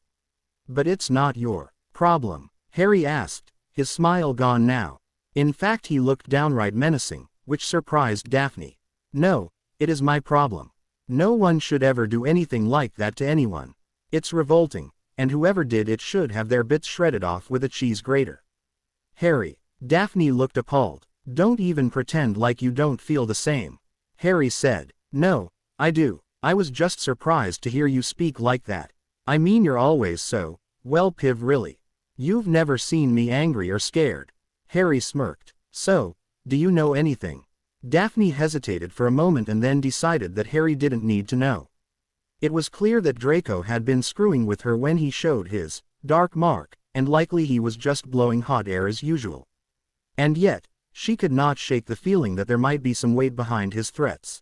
"But it's not your problem?" Harry asked, his smile gone now. In fact, he looked downright menacing, which surprised Daphne. "No, it is my problem. No one should ever do anything like that to anyone. It's revolting, and whoever did it should have their bits shredded off with a cheese grater." "Harry," Daphne looked appalled. "Don't even pretend like you don't feel the same," Harry said. "No, I do. I was just surprised to hear you speak like that. I mean, you're always so, well, Piv, really. You've never seen me angry or scared." Harry smirked. "So, do you know anything?" Daphne hesitated for a moment and then decided that Harry didn't need to know. It was clear that Draco had been screwing with her when he showed his dark mark, and likely he was just blowing hot air as usual. And yet, she could not shake the feeling that there might be some weight behind his threats.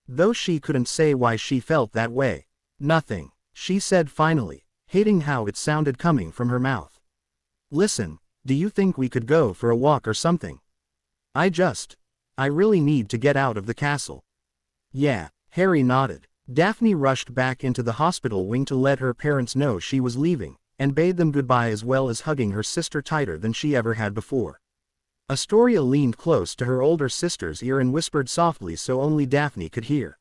Though she couldn't say why she felt that way. "Nothing," she said finally, hating how it sounded coming from her mouth. "Listen, do you think we could go for a walk or something? I really need to get out of the castle." "Yeah," Harry nodded. Daphne rushed back into the hospital wing to let her parents know she was leaving, and bade them goodbye, as well as hugging her sister tighter than she ever had before. Astoria leaned close to her older sister's ear and whispered softly so only Daphne could hear.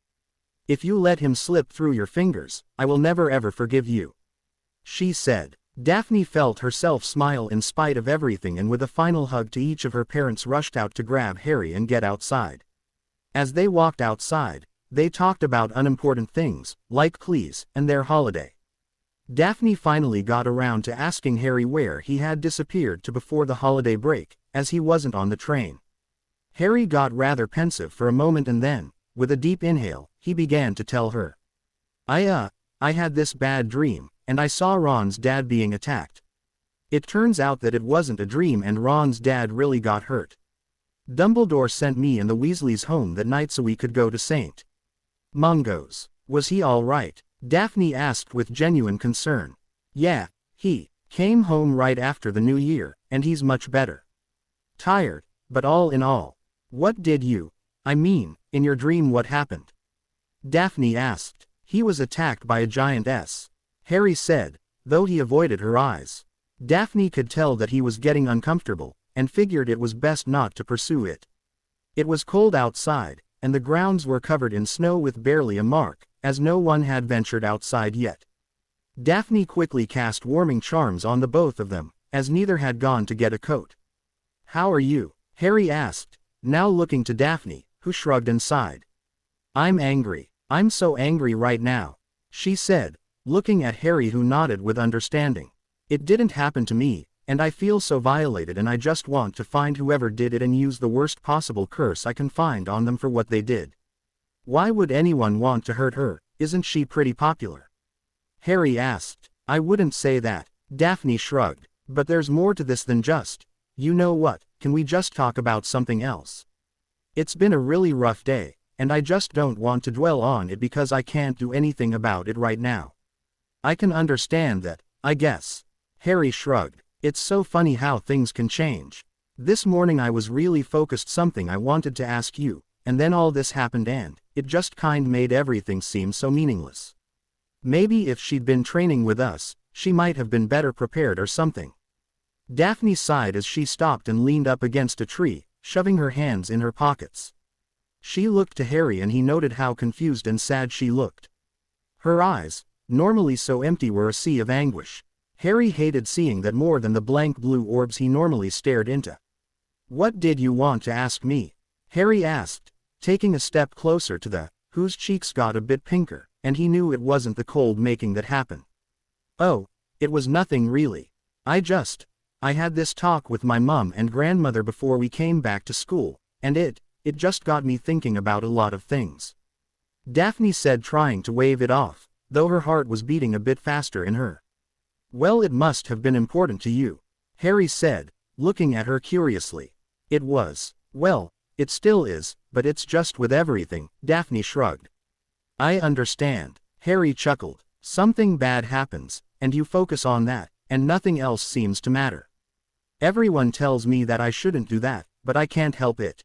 "If you let him slip through your fingers, I will never ever forgive you," she said. Daphne felt herself smile in spite of everything, and with a final hug to each of her parents rushed out to grab Harry and get outside. As they walked outside, they talked about unimportant things, like Cleese and their holiday. Daphne finally got around to asking Harry where he had disappeared to before the holiday break, as he wasn't on the train. Harry got rather pensive for a moment and then, with a deep inhale, he began to tell her. I had this bad dream, and I saw Ron's dad being attacked. It turns out that it wasn't a dream and Ron's dad really got hurt. Dumbledore sent me and the Weasleys home that night so we could go to St. Mungo's. Was he all right?" Daphne asked with genuine concern. "Yeah, he came home right after the New Year, and he's much better. Tired, but all in all." "What did you, in your dream what happened?" Daphne asked. "He was attacked by a giant S," Harry said, though he avoided her eyes. Daphne could tell that he was getting uncomfortable, and figured it was best not to pursue it. It was cold outside, and the grounds were covered in snow with barely a mark, as no one had ventured outside yet. Daphne quickly cast warming charms on the both of them, as neither had gone to get a coat. "How are you?" Harry asked, now looking to Daphne, who shrugged and sighed. "I'm angry. I'm so angry right now," she said, looking at Harry, who nodded with understanding. "It didn't happen to me, and I feel so violated, and I just want to find whoever did it and use the worst possible curse I can find on them for what they did. Why would anyone want to hurt her? Isn't she pretty popular?" Harry asked. "I wouldn't say that," Daphne shrugged. But there's more to this than just, you know what, can we just talk about something else? It's been a really rough day, and I just don't want to dwell on it because I can't do anything about it right now. I can understand that, I guess. Harry shrugged. It's so funny how things can change. This morning I was really focused something I wanted to ask you, and then all this happened and it just kind made everything seem so meaningless. Maybe if she'd been training with us, she might have been better prepared or something. Daphne sighed as she stopped and leaned up against a tree, shoving her hands in her pockets. She looked to Harry and he noted how confused and sad she looked. Her eyes, normally so empty, were a sea of anguish. Harry hated seeing that more than the blank blue orbs he normally stared into. "What did you want to ask me?" Harry asked, taking a step closer to the, whose cheeks got a bit pinker, and he knew it wasn't the cold making that happen. "Oh, it was nothing really. I had this talk with my mum and grandmother before we came back to school, and it just got me thinking about a lot of things." Daphne said, trying to wave it off, though her heart was beating a bit faster in her. "Well, it must have been important to you," Harry said, looking at her curiously. "It was. Well, it still is, but it's just with everything," Daphne shrugged. "I understand," Harry chuckled. "Something bad happens, and you focus on that, and nothing else seems to matter. Everyone tells me that I shouldn't do that, but I can't help it.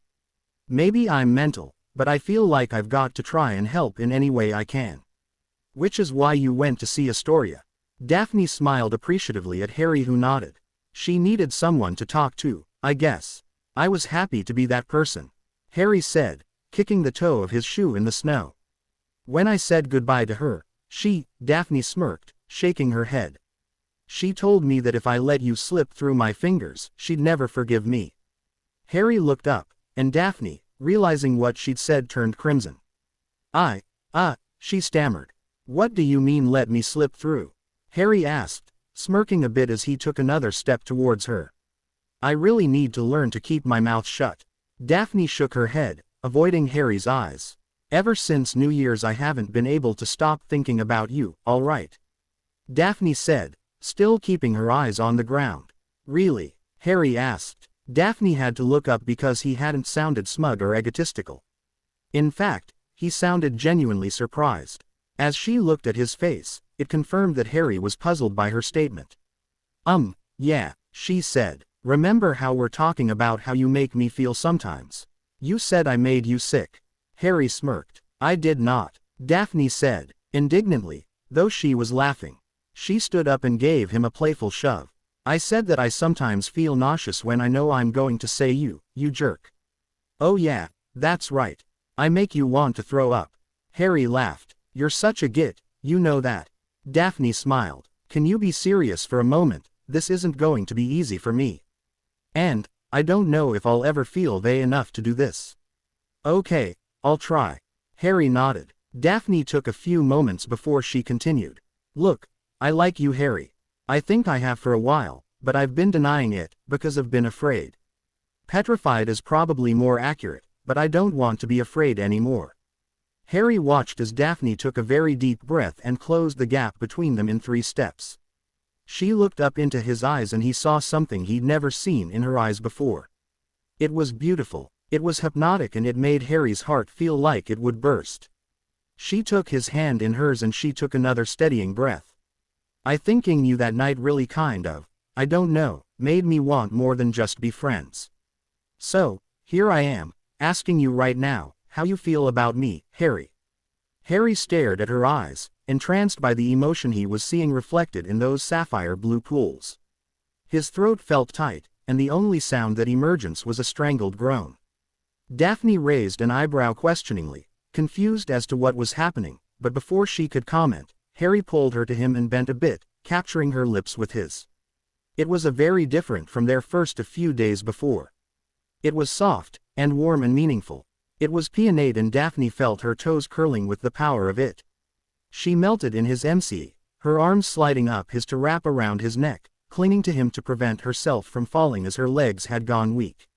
Maybe I'm mental, but I feel like I've got to try and help in any way I can." "Which is why you went to see Astoria." Daphne smiled appreciatively at Harry, who nodded. "She needed someone to talk to, I guess. I was happy to be that person," Harry said, kicking the toe of his shoe in the snow. "When I said goodbye to her, Daphne smirked, shaking her head. "She told me that if I let you slip through my fingers, she'd never forgive me." Harry looked up, and Daphne, realizing what she'd said, turned crimson. She stammered. "What do you mean, let me slip through?" Harry asked, smirking a bit as he took another step towards her. "I really need to learn to keep my mouth shut." Daphne shook her head, avoiding Harry's eyes. "Ever since New Year's I haven't been able to stop thinking about you, all right?" Daphne said, still keeping her eyes on the ground. "Really?" Harry asked. Daphne had to look up because he hadn't sounded smug or egotistical. In fact, he sounded genuinely surprised. As she looked at his face, it confirmed that Harry was puzzled by her statement. Yeah," she said. "Remember how we're talking about how you make me feel sometimes? You said I made you sick." Harry smirked. "I did not," Daphne said, indignantly, though she was laughing. She stood up and gave him a playful shove. "I said that I sometimes feel nauseous when I know I'm going to say you jerk." "Oh yeah, that's right. I make you want to throw up." Harry laughed. "You're such a git, you know that." Daphne smiled. "Can you be serious for a moment? This isn't going to be easy for me. And I don't know if I'll ever feel they enough to do this." "Okay, I'll try." Harry nodded. Daphne took a few moments before she continued. "Look, I like you, Harry. I think I have for a while, but I've been denying it, because I've been afraid. Petrified is probably more accurate, but I don't want to be afraid anymore." Harry watched as Daphne took a very deep breath and closed the gap between them in 3 steps. She looked up into his eyes and he saw something he'd never seen in her eyes before. It was beautiful, it was hypnotic, and it made Harry's heart feel like it would burst. She took his hand in hers and she took another steadying breath. "I thinking you that night really kind of, I don't know, made me want more than just be friends. So, here I am, asking you right now, how you feel about me, Harry." Harry stared at her eyes, entranced by the emotion he was seeing reflected in those sapphire blue pools. His throat felt tight, and the only sound that emerged was a strangled groan. Daphne raised an eyebrow questioningly, confused as to what was happening, but before she could comment, Harry pulled her to him and bent a bit, capturing her lips with his. It was very different from their first a few days before. It was soft, and warm and meaningful. It was peonate, and Daphne felt her toes curling with the power of it. She melted in his MC, her arms sliding up his to wrap around his neck, clinging to him to prevent herself from falling as her legs had gone weak.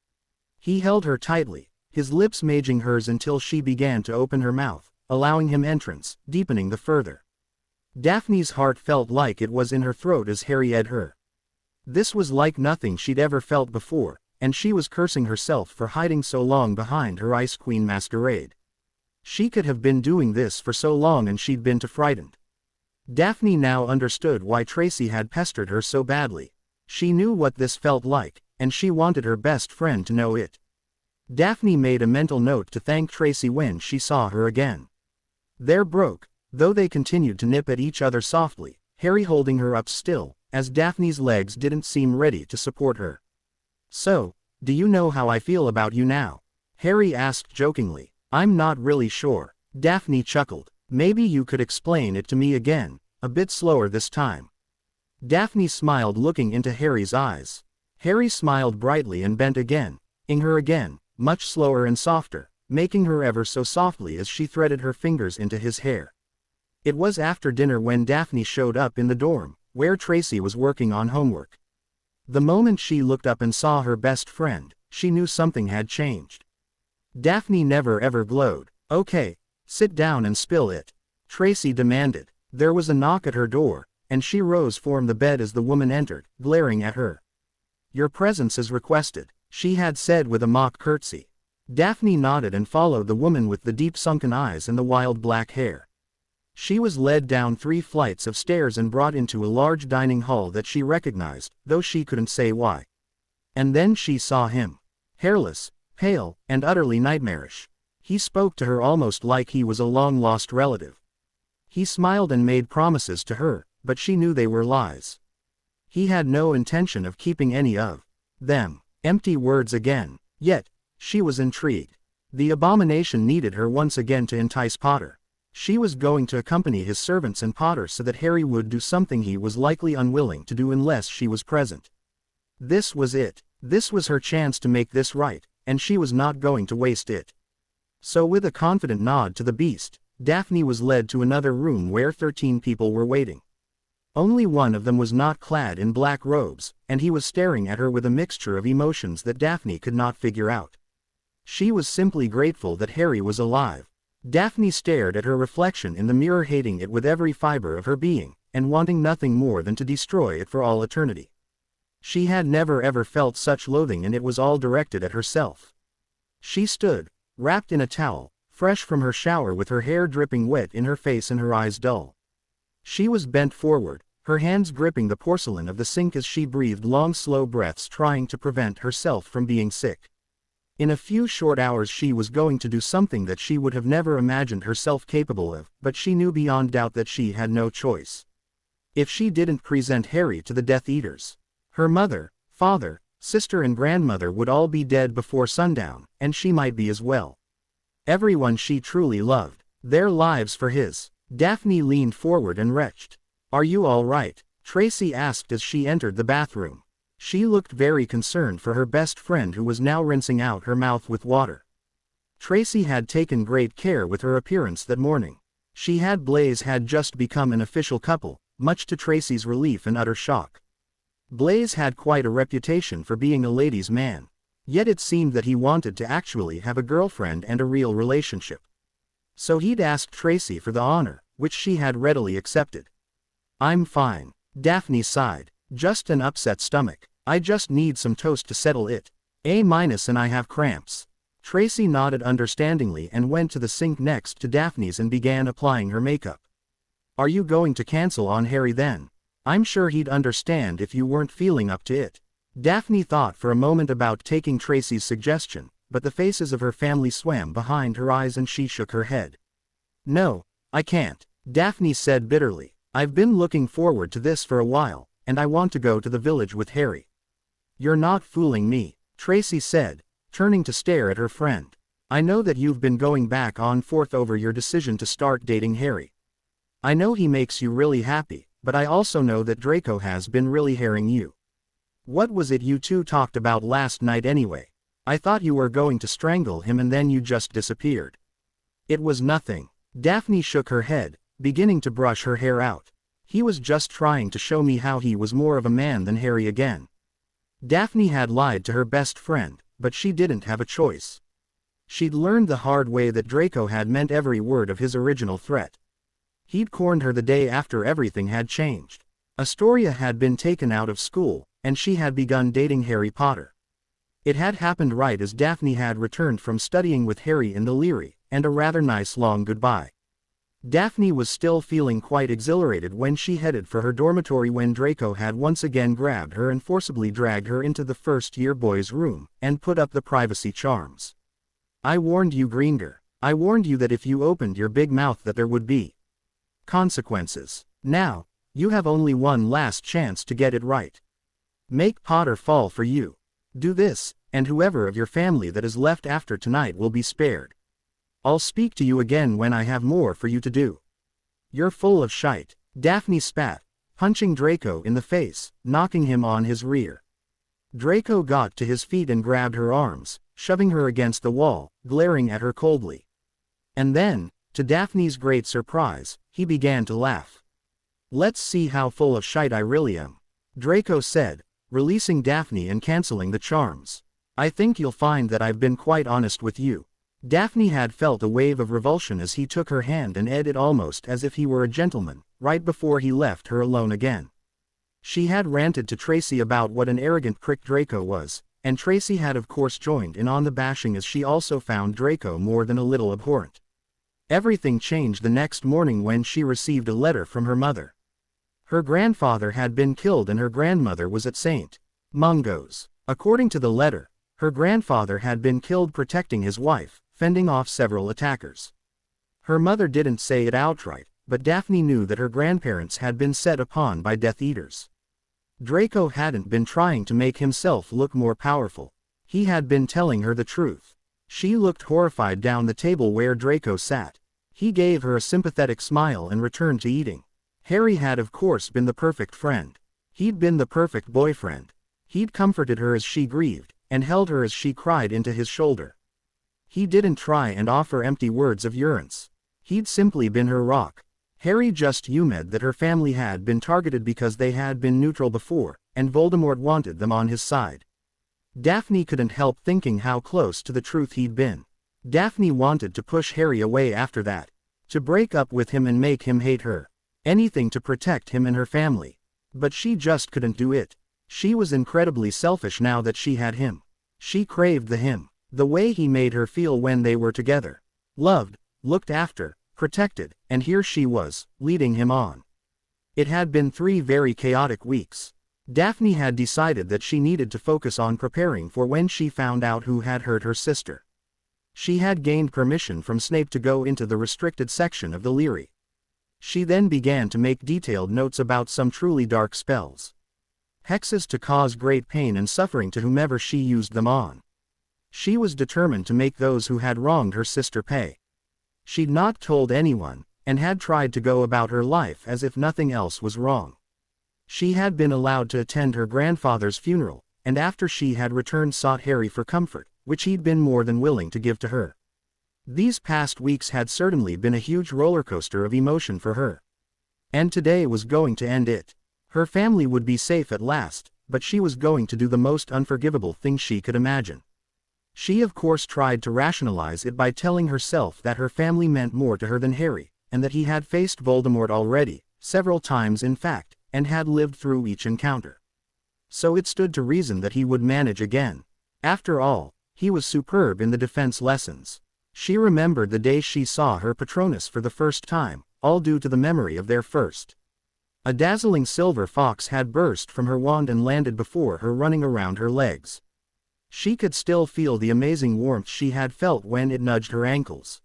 He held her tightly, his lips maging hers until she began to open her mouth, allowing him entrance, deepening the further. Daphne's heart felt like it was in her throat as Harry ed her. This was like nothing she'd ever felt before, and she was cursing herself for hiding so long behind her Ice Queen masquerade. She could have been doing this for so long and she'd been too frightened. Daphne now understood why Tracy had pestered her so badly. She knew what this felt like, and she wanted her best friend to know it. Daphne made a mental note to thank Tracy when she saw her again. They're broke, though they continued to nip at each other softly, Harry holding her up still, as Daphne's legs didn't seem ready to support her. So, do you know how I feel about you now? Harry asked jokingly. I'm not really sure. Daphne chuckled. Maybe you could explain it to me again, a bit slower this time. Daphne smiled, looking into Harry's eyes. Harry smiled brightly and bent again, ing her again, much slower and softer, making her ever so softly as she threaded her fingers into his hair. It was after dinner when Daphne showed up in the dorm, where Tracy was working on homework. The moment she looked up and saw her best friend, she knew something had changed. Daphne never ever glowed. Okay, sit down and spill it, Tracy demanded. There was a knock at her door, and she rose from the bed as the woman entered, glaring at her. Your presence is requested, she had said with a mock curtsy. Daphne nodded and followed the woman with the deep sunken eyes and the wild black hair. She was led down 3 flights of stairs and brought into a large dining hall that she recognized, though she couldn't say why. And then she saw him. Hairless, pale, and utterly nightmarish. He spoke to her almost like he was a long-lost relative. He smiled and made promises to her, but she knew they were lies. He had no intention of keeping any of them. Empty words again. Yet, she was intrigued. The abomination needed her once again to entice Potter. She was going to accompany his servants and Potter so that Harry would do something he was likely unwilling to do unless she was present. This was it. This was her chance to make this right, and she was not going to waste it. So with a confident nod to the beast, Daphne was led to another room where 13 people were waiting. Only one of them was not clad in black robes, and he was staring at her with a mixture of emotions that Daphne could not figure out. She was simply grateful that Harry was alive. Daphne stared at her reflection in the mirror, hating it with every fiber of her being, and wanting nothing more than to destroy it for all eternity. She had never ever felt such loathing, and it was all directed at herself. She stood, wrapped in a towel, fresh from her shower with her hair dripping wet in her face and her eyes dull. She was bent forward, her hands gripping the porcelain of the sink as she breathed long slow breaths, trying to prevent herself from being sick. In a few short hours she was going to do something that she would have never imagined herself capable of, but she knew beyond doubt that she had no choice. If she didn't present Harry to the Death Eaters, her mother, father, sister and grandmother would all be dead before sundown, and she might be as well. Everyone she truly loved, their lives for his. Daphne leaned forward and retched. Are you all right? Tracy asked as she entered the bathroom. She looked very concerned for her best friend, who was now rinsing out her mouth with water. Tracy had taken great care with her appearance that morning. She and Blaze had just become an official couple, much to Tracy's relief and utter shock. Blaze had quite a reputation for being a ladies' man. Yet it seemed that he wanted to actually have a girlfriend and a real relationship. So he'd asked Tracy for the honor, which she had readily accepted. I'm fine. Daphne sighed. Just an upset stomach. I just need some toast to settle it. And I have cramps. Tracy nodded understandingly and went to the sink next to Daphne's and began applying her makeup. Are you going to cancel on Harry then? I'm sure he'd understand if you weren't feeling up to it. Daphne thought for a moment about taking Tracy's suggestion, but the faces of her family swam behind her eyes and she shook her head. No, I can't, Daphne said bitterly. I've been looking forward to this for a while, and I want to go to the village with Harry. You're not fooling me, Tracy said, turning to stare at her friend. I know that you've been going back and forth over your decision to start dating Harry. I know he makes you really happy, but I also know that Draco has been really harrying you. What was it you two talked about last night anyway? I thought you were going to strangle him and then you just disappeared. It was nothing. Daphne shook her head, beginning to brush her hair out. He was just trying to show me how he was more of a man than Harry again. Daphne had lied to her best friend, but she didn't have a choice. She'd learned the hard way that Draco had meant every word of his original threat. He'd cornered her the day after everything had changed. Astoria had been taken out of school, and she had begun dating Harry Potter. It had happened right as Daphne had returned from studying with Harry in the Leary, and a rather nice long goodbye. Daphne was still feeling quite exhilarated when she headed for her dormitory when Draco had once again grabbed her and forcibly dragged her into the first-year boys' room, and put up the privacy charms. "I warned you, Greengrass. I warned you that if you opened your big mouth that there would be consequences. Now, you have only one last chance to get it right. Make Potter fall for you. Do this, and whoever of your family that is left after tonight will be spared. I'll speak to you again when I have more for you to do. You're full of shite." Daphne spat, punching Draco in the face, knocking him on his rear. Draco got to his feet and grabbed her arms, shoving her against the wall, glaring at her coldly. And then, to Daphne's great surprise, he began to laugh. "Let's see how full of shite I really am," Draco said, releasing Daphne and canceling the charms. "I think you'll find that I've been quite honest with you." Daphne had felt a wave of revulsion as he took her hand and edged it almost as if he were a gentleman, right before he left her alone again. She had ranted to Tracy about what an arrogant prick Draco was, and Tracy had of course joined in on the bashing as she also found Draco more than a little abhorrent. Everything changed the next morning when she received a letter from her mother. Her grandfather had been killed and her grandmother was at St. Mungo's. According to the letter, her grandfather had been killed protecting his wife, fending off several attackers. Her mother didn't say it outright, but Daphne knew that her grandparents had been set upon by Death Eaters. Draco hadn't been trying to make himself look more powerful. He had been telling her the truth. She looked horrified down the table where Draco sat. He gave her a sympathetic smile and returned to eating. Harry had of course been the perfect friend. He'd been the perfect boyfriend. He'd comforted her as she grieved, and held her as she cried into his shoulder. He didn't try and offer empty words of urence. He'd simply been her rock. Harry just hummed that her family had been targeted because they had been neutral before, and Voldemort wanted them on his side. Daphne couldn't help thinking how close to the truth he'd been. Daphne wanted to push Harry away after that. To break up with him and make him hate her. Anything to protect him and her family. But she just couldn't do it. She was incredibly selfish now that she had him. She craved him. The way he made her feel when they were together. Loved, looked after, protected, and here she was, leading him on. It had been 3 very chaotic weeks. Daphne had decided that she needed to focus on preparing for when she found out who had hurt her sister. She had gained permission from Snape to go into the restricted section of the Leary. She then began to make detailed notes about some truly dark spells. Hexes to cause great pain and suffering to whomever she used them on. She was determined to make those who had wronged her sister pay. She'd not told anyone, and had tried to go about her life as if nothing else was wrong. She had been allowed to attend her grandfather's funeral, and after she had returned sought Harry for comfort, which he'd been more than willing to give to her. These past weeks had certainly been a huge roller coaster of emotion for her. And today was going to end it. Her family would be safe at last, but she was going to do the most unforgivable thing she could imagine. She of course tried to rationalize it by telling herself that her family meant more to her than Harry, and that he had faced Voldemort already, several times in fact, and had lived through each encounter. So it stood to reason that he would manage again. After all, he was superb in the defense lessons. She remembered the day she saw her Patronus for the first time, all due to the memory of their first. A dazzling silver fox had burst from her wand and landed before her, running around her legs. She could still feel the amazing warmth she had felt when it nudged her ankles.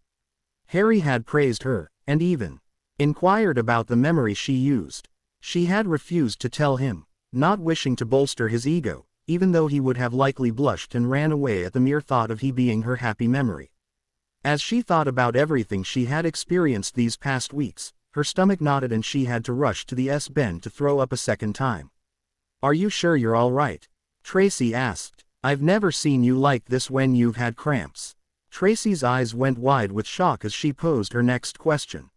Harry had praised her, and even inquired about the memory she used. She had refused to tell him, not wishing to bolster his ego, even though he would have likely blushed and ran away at the mere thought of he being her happy memory. As she thought about everything she had experienced these past weeks, her stomach knotted and she had to rush to the S-bin to throw up a second time. "Are you sure you're all right?" Tracy asked. "I've never seen you like this when you've had cramps." Tracy's eyes went wide with shock as she posed her next question.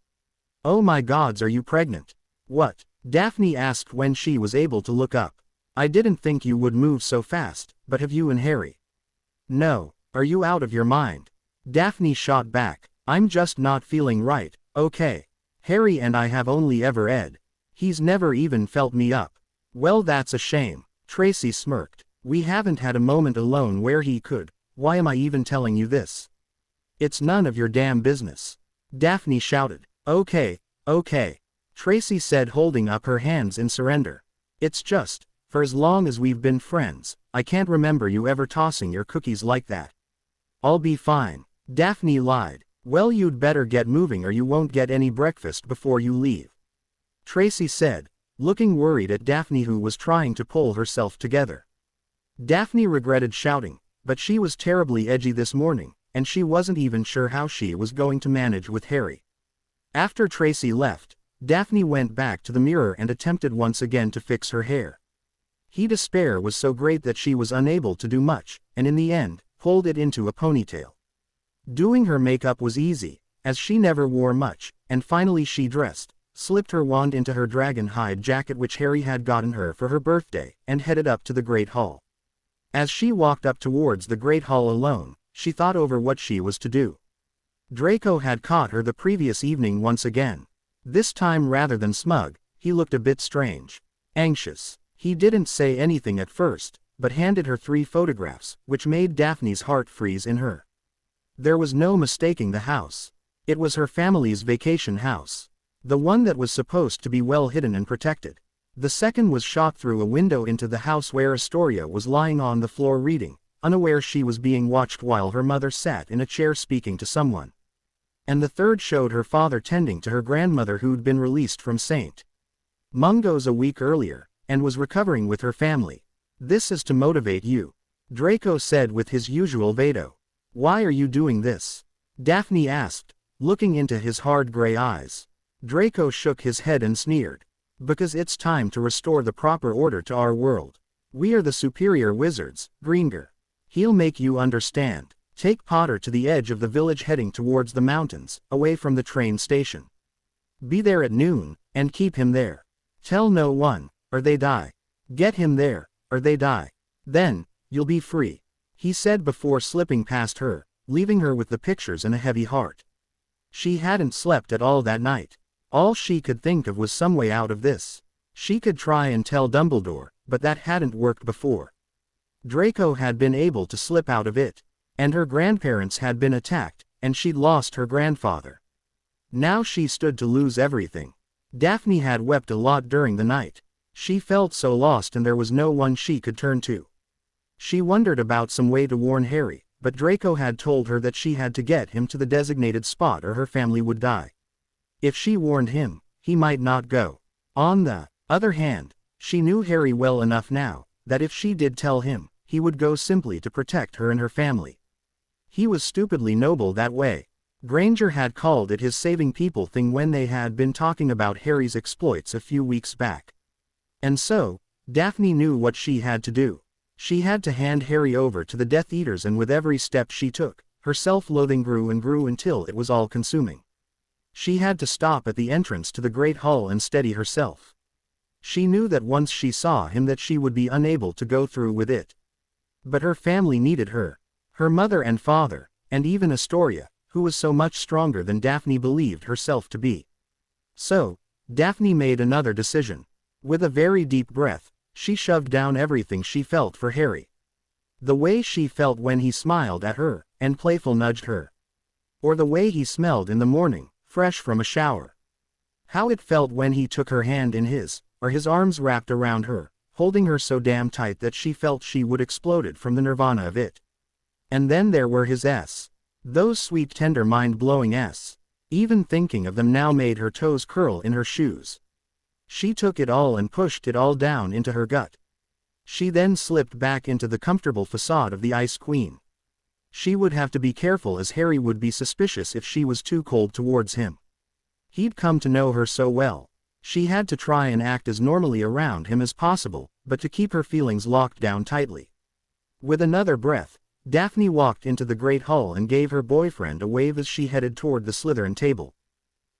"Oh my gods, are you pregnant?" "What?" Daphne asked when she was able to look up. "I didn't think you would move so fast, but have you and Harry?" "No, are you out of your mind?" Daphne shot back. "I'm just not feeling right, okay. Harry and I have only ever ed. He's never even felt me up." "Well, that's a shame. Tracy smirked. We haven't had a moment alone where he could. Why am I even telling you this? It's none of your damn business. Daphne shouted. Okay, okay. Tracy said, holding up her hands in surrender. It's just, for as long as we've been friends, I can't remember you ever tossing your cookies like that. I'll be fine. Daphne lied. Well, you'd better get moving or you won't get any breakfast before you leave. Tracy said, looking worried at Daphne, who was trying to pull herself together. Daphne regretted shouting, but she was terribly edgy this morning, and she wasn't even sure how she was going to manage with Harry. After Tracy left, Daphne went back to the mirror and attempted once again to fix her hair. Her despair was so great that she was unable to do much, and in the end, pulled it into a ponytail. Doing her makeup was easy, as she never wore much, and finally she dressed, slipped her wand into her dragon hide jacket which Harry had gotten her for her birthday, and headed up to the Great Hall. As she walked up towards the Great Hall alone, she thought over what she was to do. Draco had caught her the previous evening once again. This time, rather than smug, he looked a bit strange. Anxious. He didn't say anything at first, but handed her 3 photographs, which made Daphne's heart freeze in her. There was no mistaking the house. It was her family's vacation house. The one that was supposed to be well hidden and protected. The second was shot through a window into the house where Astoria was lying on the floor reading, unaware she was being watched while her mother sat in a chair speaking to someone. And the third showed her father tending to her grandmother who'd been released from St. Mungo's a week earlier, and was recovering with her family. This is to motivate you, Draco said with his usual veto. Why are you doing this? Daphne asked, looking into his hard gray eyes. Draco shook his head and sneered. Because it's time to restore the proper order to our world. We are the superior wizards, Greengar. He'll make you understand. Take Potter to the edge of the village heading towards the mountains, away from the train station. Be there at noon, and keep him there. Tell no one, or they die. Get him there, or they die. Then, you'll be free. He said before slipping past her, leaving her with the pictures and a heavy heart. She hadn't slept at all that night. All she could think of was some way out of this. She could try and tell Dumbledore, but that hadn't worked before. Draco had been able to slip out of it. And her grandparents had been attacked, and she'd lost her grandfather. Now she stood to lose everything. Daphne had wept a lot during the night. She felt so lost and there was no one she could turn to. She wondered about some way to warn Harry, but Draco had told her that she had to get him to the designated spot or her family would die. If she warned him, he might not go. On the other hand, she knew Harry well enough now, that if she did tell him, he would go simply to protect her and her family. He was stupidly noble that way. Granger had called it his saving people thing when they had been talking about Harry's exploits a few weeks back. And so, Daphne knew what she had to do. She had to hand Harry over to the Death Eaters, and with every step she took, her self-loathing grew and grew until it was all-consuming. She had to stop at the entrance to the Great Hall and steady herself. She knew that once she saw him that she would be unable to go through with it. But her family needed her. Her mother and father, and even Astoria, who was so much stronger than Daphne believed herself to be. So, Daphne made another decision. With a very deep breath, she shoved down everything she felt for Harry. The way she felt when he smiled at her, and playful nudged her. Or the way he smelled in the morning, fresh from a shower. How it felt when he took her hand in his, or his arms wrapped around her, holding her so damn tight that she felt she would exploded from the nirvana of it. And then there were his S. Those sweet tender mind-blowing S. Even thinking of them now made her toes curl in her shoes. She took it all and pushed it all down into her gut. She then slipped back into the comfortable facade of the Ice Queen. She would have to be careful as Harry would be suspicious if she was too cold towards him. He'd come to know her so well. She had to try and act as normally around him as possible, but to keep her feelings locked down tightly. With another breath, Daphne walked into the Great Hall and gave her boyfriend a wave as she headed toward the Slytherin table.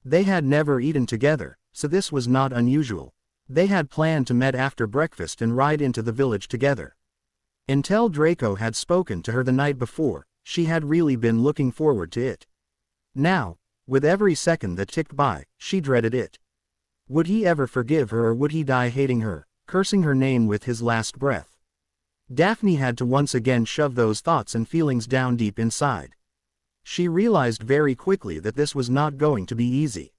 They had never eaten together, so this was not unusual. They had planned to meet after breakfast and ride into the village together. Until Draco had spoken to her the night before, she had really been looking forward to it. Now, with every second that ticked by, she dreaded it. Would he ever forgive her, or would he die hating her? cursing her name with his last breath. Daphne had to once again shove those thoughts and feelings down deep inside. She realized very quickly that this was not going to be easy.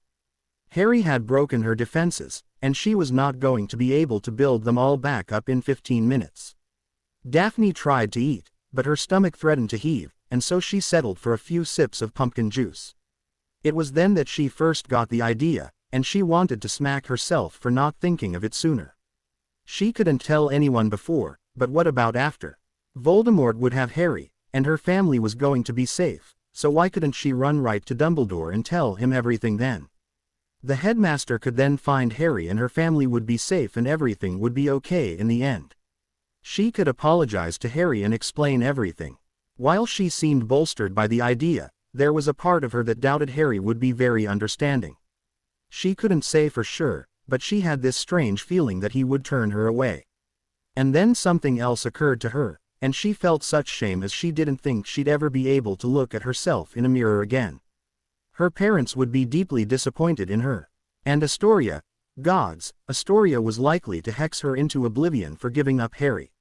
Harry had broken her defenses, and she was not going to be able to build them all back up in 15 minutes. Daphne tried to eat, but her stomach threatened to heave, and so she settled for a few sips of pumpkin juice. It was then that she first got the idea, and she wanted to smack herself for not thinking of it sooner. She couldn't tell anyone before, but what about after? Voldemort would have Harry, and her family was going to be safe, so why couldn't she run right to Dumbledore and tell him everything then? The headmaster could then find Harry and her family would be safe and everything would be okay in the end. She could apologize to Harry and explain everything. While she seemed bolstered by the idea, there was a part of her that doubted Harry would be very understanding. She couldn't say for sure, but she had this strange feeling that he would turn her away. And then something else occurred to her, and she felt such shame as she didn't think she'd ever be able to look at herself in a mirror again. Her parents would be deeply disappointed in her. And Astoria, gods, Astoria was likely to hex her into oblivion for giving up Harry.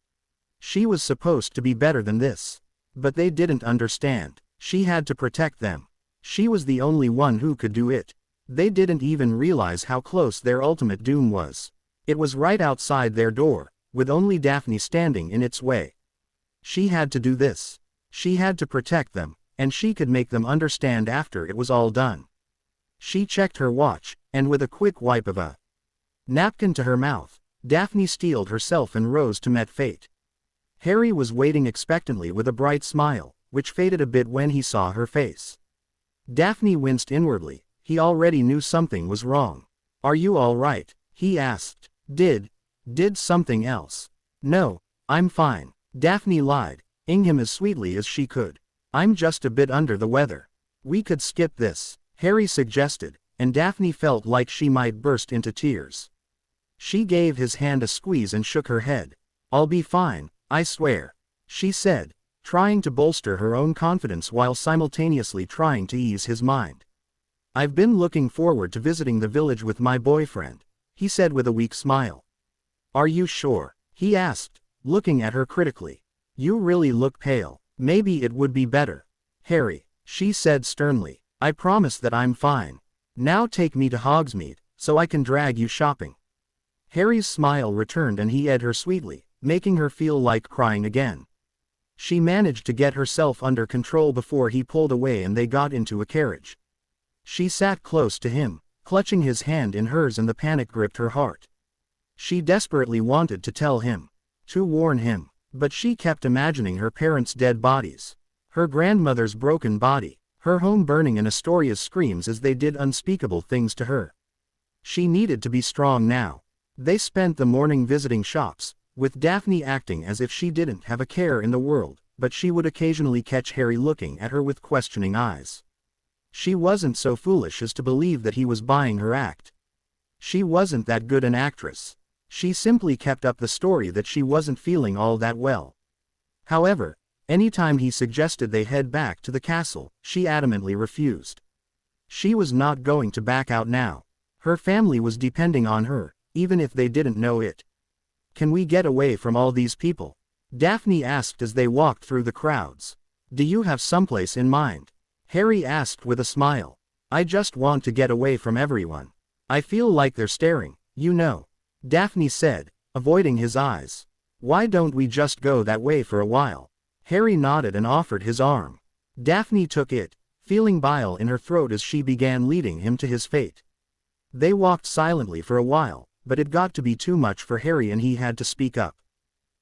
She was supposed to be better than this. But they didn't understand. She had to protect them. She was the only one who could do it. They didn't even realize how close their ultimate doom was. It was right outside their door, with only Daphne standing in its way. She had to do this. She had to protect them, and she could make them understand after it was all done. She checked her watch, and with a quick wipe of a napkin to her mouth, Daphne steeled herself and rose to meet fate. Harry was waiting expectantly with a bright smile, which faded a bit when he saw her face. Daphne winced inwardly. He already knew something was wrong. "Are you all right?" he asked. Did something else?" "No, I'm fine," Daphne lied, ing him as sweetly as she could. "I'm just a bit under the weather." "We could skip this," Harry suggested, and Daphne felt like she might burst into tears. She gave his hand a squeeze and shook her head. "I'll be fine, I swear," she said, trying to bolster her own confidence while simultaneously trying to ease his mind. "I've been looking forward to visiting the village with my boyfriend," he said with a weak smile. "Are you sure?" he asked, looking at her critically. "You really look pale. Maybe it would be better." "Harry," she said sternly, "I promise that I'm fine. Now take me to Hogsmeade, so I can drag you shopping." Harry's smile returned and he eyed her sweetly, making her feel like crying again. She managed to get herself under control before he pulled away and they got into a carriage. She sat close to him, clutching his hand in hers, and the panic gripped her heart. She desperately wanted to tell him, to warn him, but she kept imagining her parents' dead bodies, her grandmother's broken body, her home burning, and Astoria's screams as they did unspeakable things to her. She needed to be strong now. They spent the morning visiting shops, with Daphne acting as if she didn't have a care in the world, but she would occasionally catch Harry looking at her with questioning eyes. She wasn't so foolish as to believe that he was buying her act. She wasn't that good an actress. She simply kept up the story that she wasn't feeling all that well. However, anytime he suggested they head back to the castle, she adamantly refused. She was not going to back out now. Her family was depending on her, even if they didn't know it. "Can we get away from all these people?" Daphne asked as they walked through the crowds. "Do you have someplace in mind?" Harry asked with a smile. "I just want to get away from everyone. I feel like they're staring, you know," Daphne said, avoiding his eyes. "Why don't we just go that way for a while?" Harry nodded and offered his arm. Daphne took it, feeling bile in her throat as she began leading him to his fate. They walked silently for a while, but it got to be too much for Harry and he had to speak up.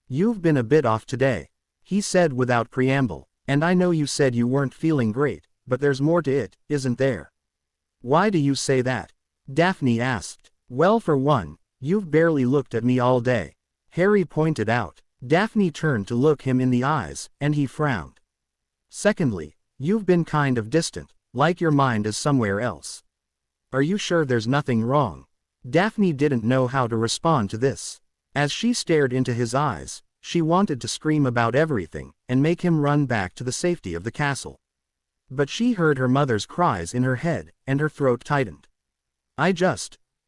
"You've been a bit off today," he said without preamble, "and I know you said you weren't feeling great, but there's more to it, isn't there?" "Why do you say that?" Daphne asked. "Well, for one, you've barely looked at me all day," Harry pointed out. Daphne turned to look him in the eyes, and he frowned. "Secondly, you've been kind of distant, like your mind is somewhere else." "Are you sure there's nothing wrong?" Daphne didn't know how to respond to this. As she stared into his eyes, she wanted to scream about everything, and make him run back to the safety of the castle. But she heard her mother's cries in her head, and her throat tightened.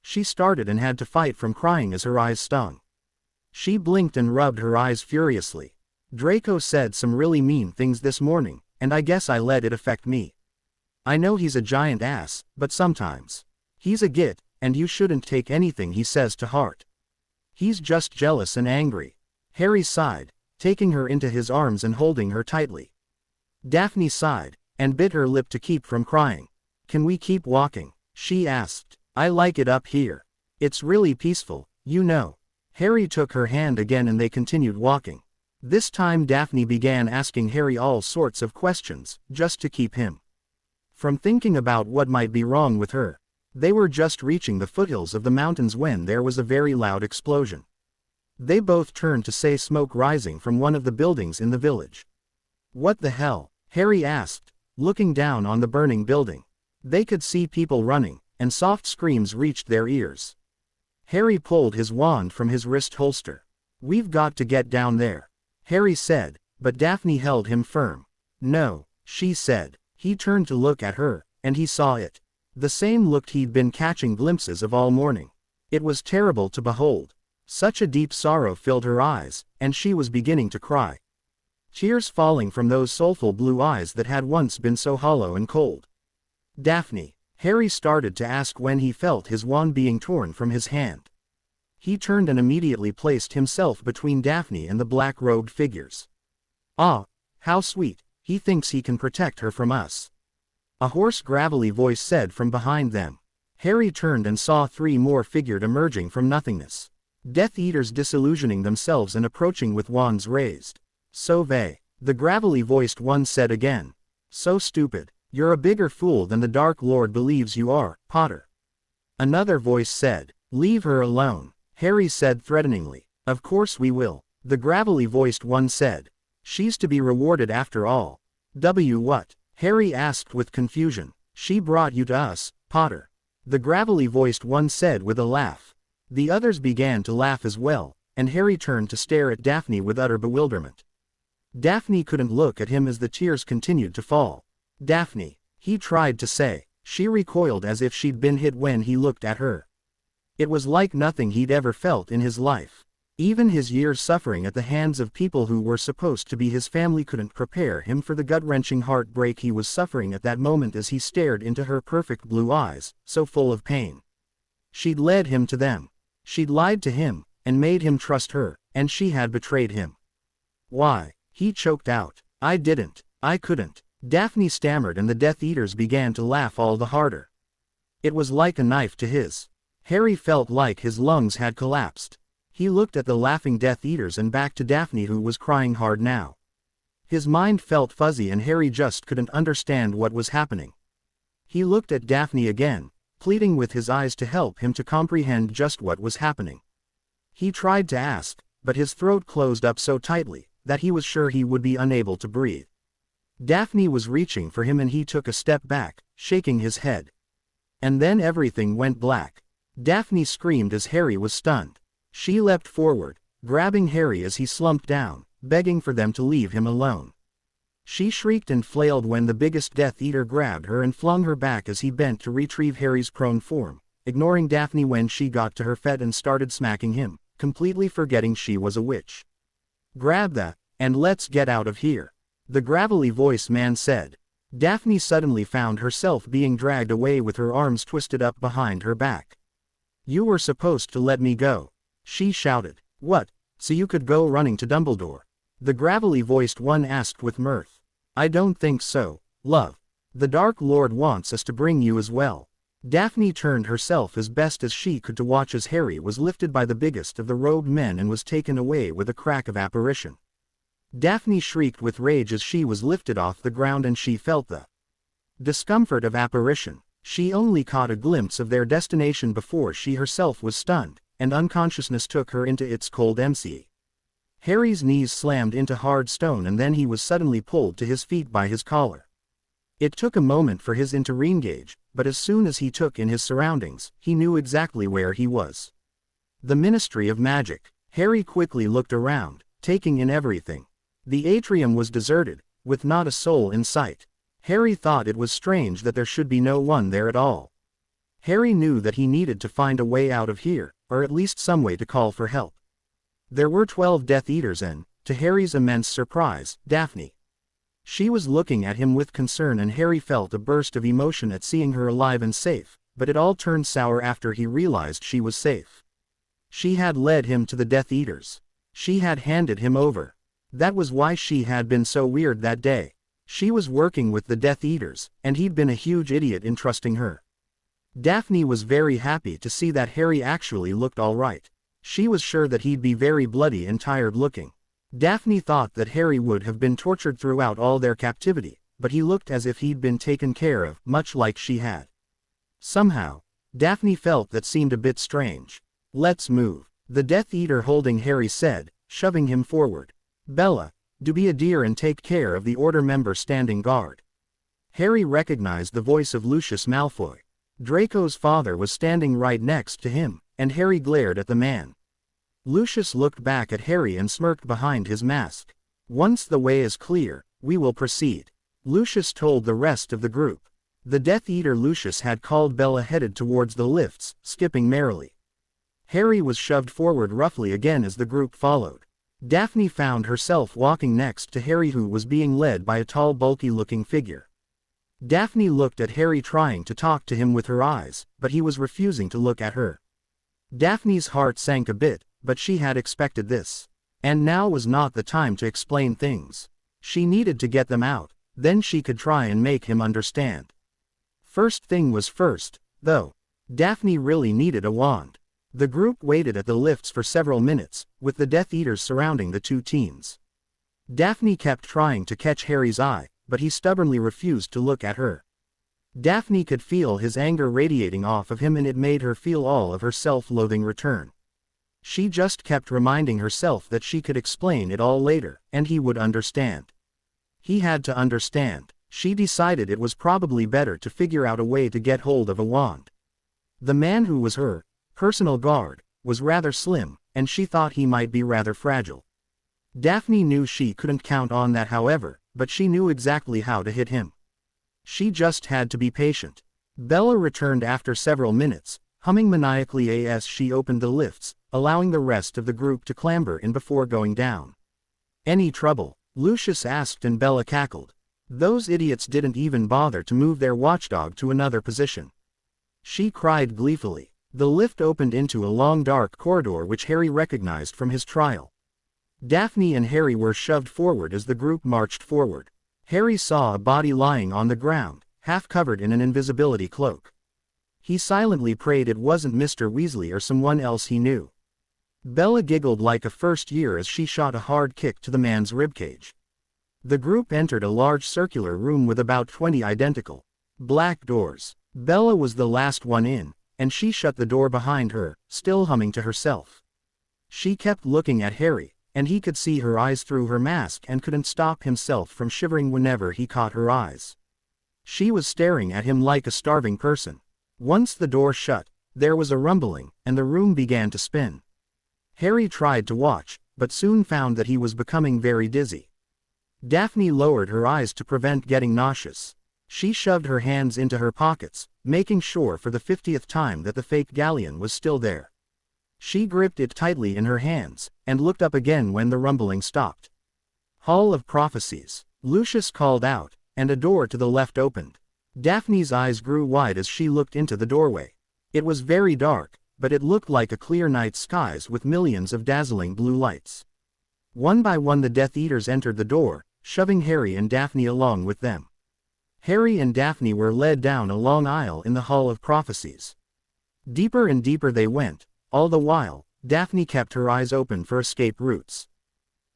She started and had to fight from crying as her eyes stung. She blinked and rubbed her eyes furiously. Draco said some really mean things this morning, and I guess I let it affect me. I know he's a giant ass, but sometimes. He's a git, and you shouldn't take anything he says to heart. He's just jealous and angry. Harry sighed, taking her into his arms and holding her tightly. Daphne sighed, and bit her lip to keep from crying. Can we keep walking? She asked. I like it up here. It's really peaceful, you know. Harry took her hand again and they continued walking. This time Daphne began asking Harry all sorts of questions, just to keep him from thinking about what might be wrong with her. They were just reaching the foothills of the mountains when there was a very loud explosion. They both turned to see smoke rising from one of the buildings in the village. What the hell? Harry asked, looking down on the burning building. They could see people running, and soft screams reached their ears. Harry pulled his wand from his wrist holster. We've got to get down there, Harry said, but Daphne held him firm. No, she said. He turned to look at her, and he saw it. The same look he'd been catching glimpses of all morning. It was terrible to behold. Such a deep sorrow filled her eyes, and she was beginning to cry. Tears falling from those soulful blue eyes that had once been so hollow and cold. Daphne, Harry started to ask when he felt his wand being torn from his hand. He turned and immediately placed himself between Daphne and the black-robed figures. Ah, how sweet, he thinks he can protect her from us. A hoarse gravelly voice said from behind them. Harry turned and saw 3 more figures emerging from nothingness. Death Eaters disillusioning themselves and approaching with wands raised. So the gravelly voiced one said again. So stupid, you're a bigger fool than the Dark Lord believes you are, Potter. Another voice said. Leave her alone, Harry said threateningly. Of course we will, the gravelly voiced one said. She's to be rewarded after all. What? Harry asked with confusion. She brought you to us, Potter. The gravelly voiced one said with a laugh. The others began to laugh as well, and Harry turned to stare at Daphne with utter bewilderment. Daphne couldn't look at him as the tears continued to fall. Daphne, he tried to say. She recoiled as if she'd been hit when he looked at her. It was like nothing he'd ever felt in his life. Even his years suffering at the hands of people who were supposed to be his family couldn't prepare him for the gut-wrenching heartbreak he was suffering at that moment as he stared into her perfect blue eyes, so full of pain. She'd led him to them. She'd lied to him, and made him trust her, and she had betrayed him. Why? He choked out. I didn't. I couldn't. Daphne stammered and the Death Eaters began to laugh all the harder. It was like a knife to his. Harry felt like his lungs had collapsed. He looked at the laughing Death Eaters and back to Daphne who was crying hard now. His mind felt fuzzy and Harry just couldn't understand what was happening. He looked at Daphne again, pleading with his eyes to help him to comprehend just what was happening. He tried to ask, but his throat closed up so tightly that he was sure he would be unable to breathe. Daphne was reaching for him and he took a step back, shaking his head. And then everything went black. Daphne screamed as Harry was stunned. She leapt forward, grabbing Harry as he slumped down, begging for them to leave him alone. She shrieked and flailed when the biggest Death Eater grabbed her and flung her back as he bent to retrieve Harry's prone form, ignoring Daphne when she got to her feet and started smacking him, completely forgetting she was a witch. Grab that, and let's get out of here, the gravelly voice man said. Daphne suddenly found herself being dragged away with her arms twisted up behind her back. You were supposed to let me go, she shouted. What, so you could go running to Dumbledore? The gravelly voiced one asked with mirth. I don't think so, love. The Dark Lord wants us to bring you as well. Daphne turned herself as best as she could to watch as Harry was lifted by the biggest of the robed men and was taken away with a crack of apparition. Daphne shrieked with rage as she was lifted off the ground and she felt the discomfort of apparition. She only caught a glimpse of their destination before she herself was stunned, and unconsciousness took her into its cold empty. Harry's knees slammed into hard stone and then he was suddenly pulled to his feet by his collar. It took a moment for his to re-engage, but as soon as he took in his surroundings, he knew exactly where he was. The Ministry of Magic. Harry quickly looked around, taking in everything. The atrium was deserted, with not a soul in sight. Harry thought it was strange that there should be no one there at all. Harry knew that he needed to find a way out of here, or at least some way to call for help. There were 12 Death Eaters and, to Harry's immense surprise, Daphne. She was looking at him with concern and Harry felt a burst of emotion at seeing her alive and safe, but it all turned sour after he realized she was safe. She had led him to the Death Eaters. She had handed him over. That was why she had been so weird that day. She was working with the Death Eaters, and he'd been a huge idiot in trusting her. Daphne was very happy to see that Harry actually looked all right. She was sure that he'd be very bloody and tired looking. Daphne thought that Harry would have been tortured throughout all their captivity, but he looked as if he'd been taken care of, much like she had. Somehow, Daphne felt that seemed a bit strange. "Let's move," the Death Eater holding Harry said, shoving him forward. "Bella, do be a dear and take care of the Order member standing guard." Harry recognized the voice of Lucius Malfoy. Draco's father was standing right next to him, and Harry glared at the man. Lucius looked back at Harry and smirked behind his mask. "Once the way is clear, we will proceed," Lucius told the rest of the group. The Death Eater Lucius had called Bella headed towards the lifts, skipping merrily. Harry was shoved forward roughly again as the group followed. Daphne found herself walking next to Harry, who was being led by a tall, bulky-looking figure. Daphne looked at Harry, trying to talk to him with her eyes, but he was refusing to look at her. Daphne's heart sank a bit, but she had expected this. And now was not the time to explain things. She needed to get them out, then she could try and make him understand. First thing was first, though. Daphne really needed a wand. The group waited at the lifts for several minutes, with the Death Eaters surrounding the two teens. Daphne kept trying to catch Harry's eye, but he stubbornly refused to look at her. Daphne could feel his anger radiating off of him, and it made her feel all of her self-loathing return. She just kept reminding herself that she could explain it all later, and he would understand. He had to understand. She decided it was probably better to figure out a way to get hold of a wand. The man who was her personal guard was rather slim, and she thought he might be rather fragile. Daphne knew she couldn't count on that, however, but she knew exactly how to hit him. She just had to be patient. Bella returned after several minutes, humming maniacally as she opened the lifts, allowing the rest of the group to clamber in before going down. "Any trouble?" Lucius asked, and Bella cackled. "Those idiots didn't even bother to move their watchdog to another position," she cried gleefully. The lift opened into a long dark corridor which Harry recognized from his trial. Daphne and Harry were shoved forward as the group marched forward. Harry saw a body lying on the ground, half covered in an invisibility cloak. He silently prayed it wasn't Mr. Weasley or someone else he knew. Bella giggled like a first year as she shot a hard kick to the man's ribcage. The group entered a large circular room with about 20 identical black doors. Bella was the last one in, and she shut the door behind her, still humming to herself. She kept looking at Harry, and he could see her eyes through her mask and couldn't stop himself from shivering whenever he caught her eyes. She was staring at him like a starving person. Once the door shut, there was a rumbling, and the room began to spin. Harry tried to watch, but soon found that he was becoming very dizzy. Daphne lowered her eyes to prevent getting nauseous. She shoved her hands into her pockets, making sure for the 50th time that the fake galleon was still there. She gripped it tightly in her hands, and looked up again when the rumbling stopped. "Hall of Prophecies," Lucius called out, and a door to the left opened. Daphne's eyes grew wide as she looked into the doorway. It was very dark, but it looked like a clear night skies with millions of dazzling blue lights. One by one the Death Eaters entered the door, shoving Harry and Daphne along with them. Harry and Daphne were led down a long aisle in the Hall of Prophecies. Deeper and deeper they went. All the while, Daphne kept her eyes open for escape routes.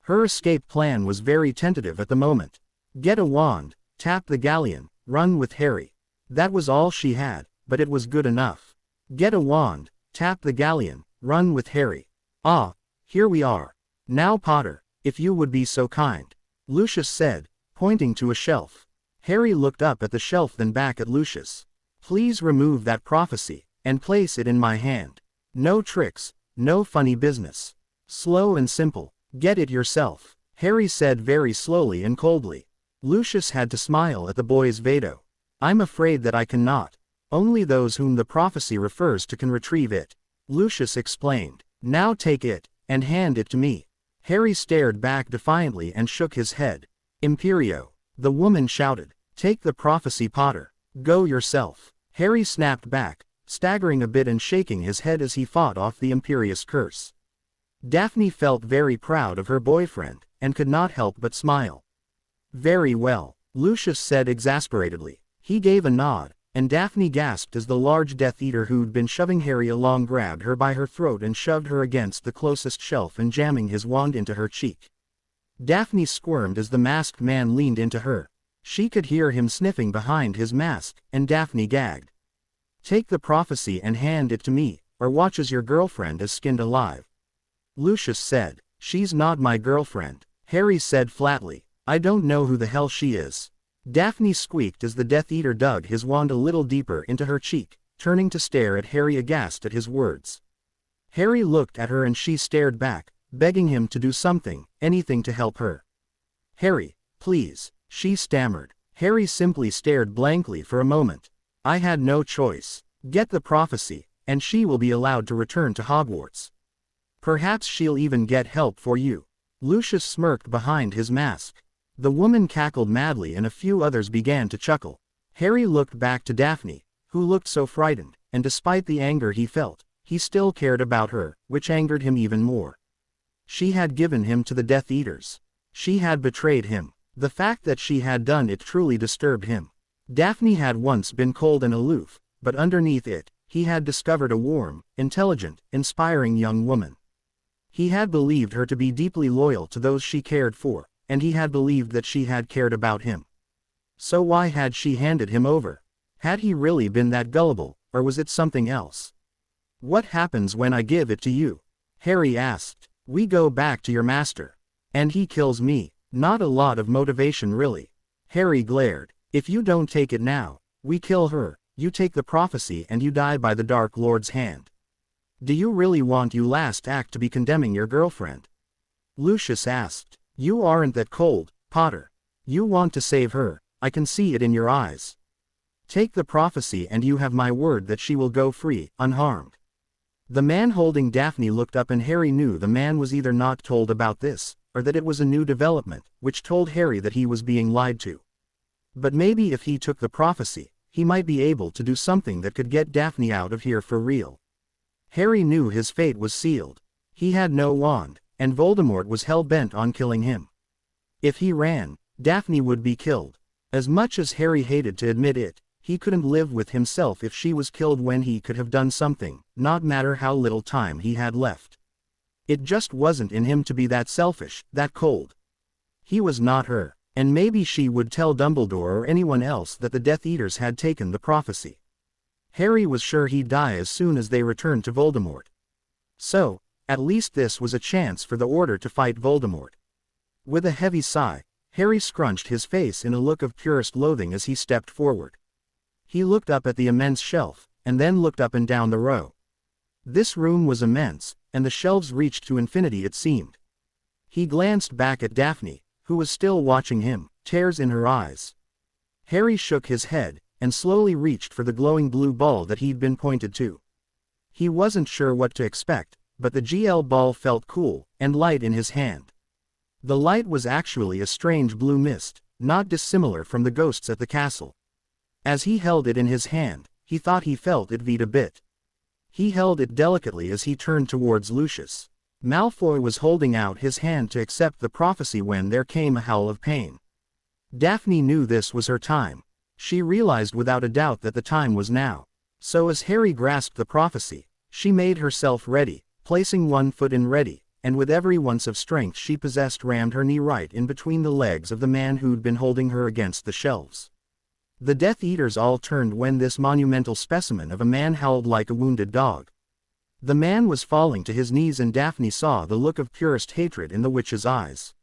Her escape plan was very tentative at the moment. Get a wand, tap the galleon, run with Harry. That was all she had, but it was good enough. Get a wand, tap the galleon, run with Harry. "Ah, here we are. Now Potter, if you would be so kind," Lucius said, pointing to a shelf. Harry looked up at the shelf, then back at Lucius. "Please remove that prophecy, and place it in my hand. No tricks, no funny business. Slow and simple. Get it yourself," Harry said very slowly and coldly. Lucius had to smile at the boy's veto. "I'm afraid that I cannot. Only those whom the prophecy refers to can retrieve it," Lucius explained. "Now take it, and hand it to me." Harry stared back defiantly and shook his head. "Imperio!" the woman shouted. "Take the prophecy, Potter. Go yourself." Harry snapped back, staggering a bit and shaking his head as he fought off the imperious curse. Daphne felt very proud of her boyfriend, and could not help but smile. "Very well," Lucius said exasperatedly. He gave a nod, and Daphne gasped as the large Death Eater who'd been shoving Harry along grabbed her by her throat and shoved her against the closest shelf and jamming his wand into her cheek. Daphne squirmed as the masked man leaned into her. She could hear him sniffing behind his mask, and Daphne gagged. "Take the prophecy and hand it to me, or watch as your girlfriend is skinned alive," Lucius said. "She's not my girlfriend," Harry said flatly. "I don't know who the hell she is." Daphne squeaked as the Death Eater dug his wand a little deeper into her cheek, turning to stare at Harry aghast at his words. Harry looked at her and she stared back, begging him to do something, anything to help her. "Harry, please," she stammered. Harry simply stared blankly for a moment. "I had no choice. Get the prophecy, and she will be allowed to return to Hogwarts. Perhaps she'll even get help for you." Lucius smirked behind his mask. The woman cackled madly and a few others began to chuckle. Harry looked back to Daphne, who looked so frightened, and despite the anger he felt, he still cared about her, which angered him even more. She had given him to the Death Eaters. She had betrayed him. The fact that she had done it truly disturbed him. Daphne had once been cold and aloof, but underneath it, he had discovered a warm, intelligent, inspiring young woman. He had believed her to be deeply loyal to those she cared for, and he had believed that she had cared about him. So why had she handed him over? Had he really been that gullible, or was it something else? "What happens when I give it to you?" Harry asked. "We go back to your master. And he kills me." Not a lot of motivation really. Harry glared. "If you don't take it now, we kill her, you take the prophecy and you die by the Dark Lord's hand. Do you really want your last act to be condemning your girlfriend?" Lucius asked. "You aren't that cold, Potter. You want to save her, I can see it in your eyes. Take the prophecy and you have my word that she will go free, unharmed." The man holding Daphne looked up and Harry knew the man was either not told about this, or that it was a new development, which told Harry that he was being lied to. But maybe if he took the prophecy, he might be able to do something that could get Daphne out of here for real. Harry knew his fate was sealed. He had no wand, and Voldemort was hell-bent on killing him. If he ran, Daphne would be killed. As much as Harry hated to admit it, he couldn't live with himself if she was killed when he could have done something, not matter how little time he had left. It just wasn't in him to be that selfish, that cold. He was not her, and maybe she would tell Dumbledore or anyone else that the Death Eaters had taken the prophecy. Harry was sure he'd die as soon as they returned to Voldemort. So, at least this was a chance for the Order to fight Voldemort. With a heavy sigh, Harry scrunched his face in a look of purest loathing as he stepped forward. He looked up at the immense shelf, and then looked up and down the row. This room was immense, and the shelves reached to infinity it seemed. He glanced back at Daphne, who was still watching him, tears in her eyes. Harry shook his head, and slowly reached for the glowing blue ball that he'd been pointed to. He wasn't sure what to expect, but the GL ball felt cool, and light in his hand. The light was actually a strange blue mist, not dissimilar from the ghosts at the castle. As he held it in his hand, he thought he felt it beat a bit. He held it delicately as he turned towards Lucius. Malfoy was holding out his hand to accept the prophecy when there came a howl of pain. Daphne knew this was her time. She realized without a doubt that the time was now. So as Harry grasped the prophecy, she made herself ready, placing one foot in ready, and with every ounce of strength she possessed rammed her knee right in between the legs of the man who'd been holding her against the shelves. The Death Eaters all turned when this monumental specimen of a man howled like a wounded dog. The man was falling to his knees and Daphne saw the look of purest hatred in the witch's eyes.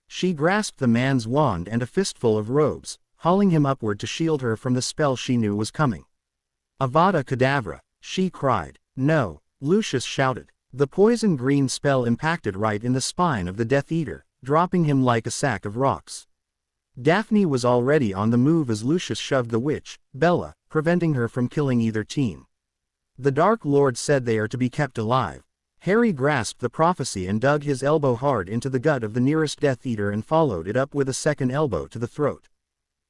She grasped the man's wand and a fistful of robes, hauling him upward to shield her from the spell she knew was coming. "Avada Kedavra," she cried. "No," Lucius shouted. The poison green spell impacted right in the spine of the Death Eater, dropping him like a sack of rocks. Daphne was already on the move as Lucius shoved the witch, Bella, preventing her from killing either team. "The Dark Lord said they are to be kept alive." Harry grasped the prophecy and dug his elbow hard into the gut of the nearest Death Eater and followed it up with a second elbow to the throat.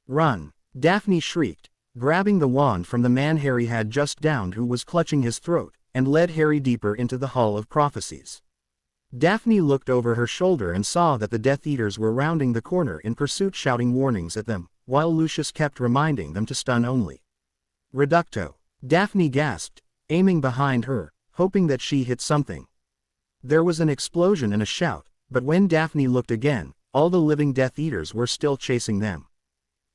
"Run!" Daphne shrieked, grabbing the wand from the man Harry had just downed who was clutching his throat, and led Harry deeper into the Hall of Prophecies. Daphne looked over her shoulder and saw that the Death Eaters were rounding the corner in pursuit, shouting warnings at them, while Lucius kept reminding them to stun only. "Reducto!" Daphne gasped, aiming behind her, hoping that she hit something. There was an explosion and a shout, but when Daphne looked again, all the living Death Eaters were still chasing them.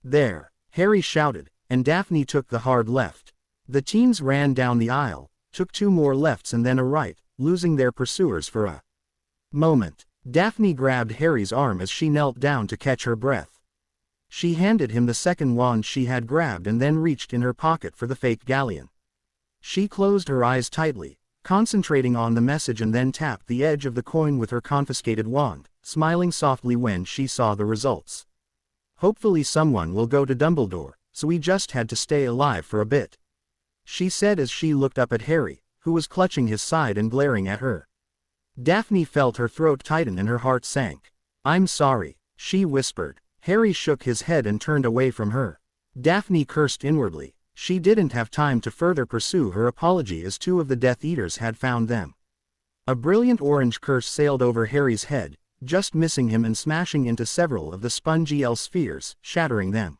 "There!" Harry shouted, and Daphne took the hard left. The teens ran down the aisle, took 2 more lefts and then a right, losing their pursuers for a moment. Daphne grabbed Harry's arm as she knelt down to catch her breath. She handed him the second wand she had grabbed and then reached in her pocket for the fake galleon. She closed her eyes tightly, concentrating on the message, and then tapped the edge of the coin with her confiscated wand, smiling softly when she saw the results. "Hopefully someone will go to Dumbledore, so we just had to stay alive for a bit," she said as she looked up at Harry, who was clutching his side and glaring at her. Daphne felt her throat tighten and her heart sank. "I'm sorry," she whispered. Harry shook his head and turned away from her. Daphne cursed inwardly. She didn't have time to further pursue her apology as 2 of the Death Eaters had found them. A brilliant orange curse sailed over Harry's head, just missing him and smashing into several of the spongy L spheres, shattering them.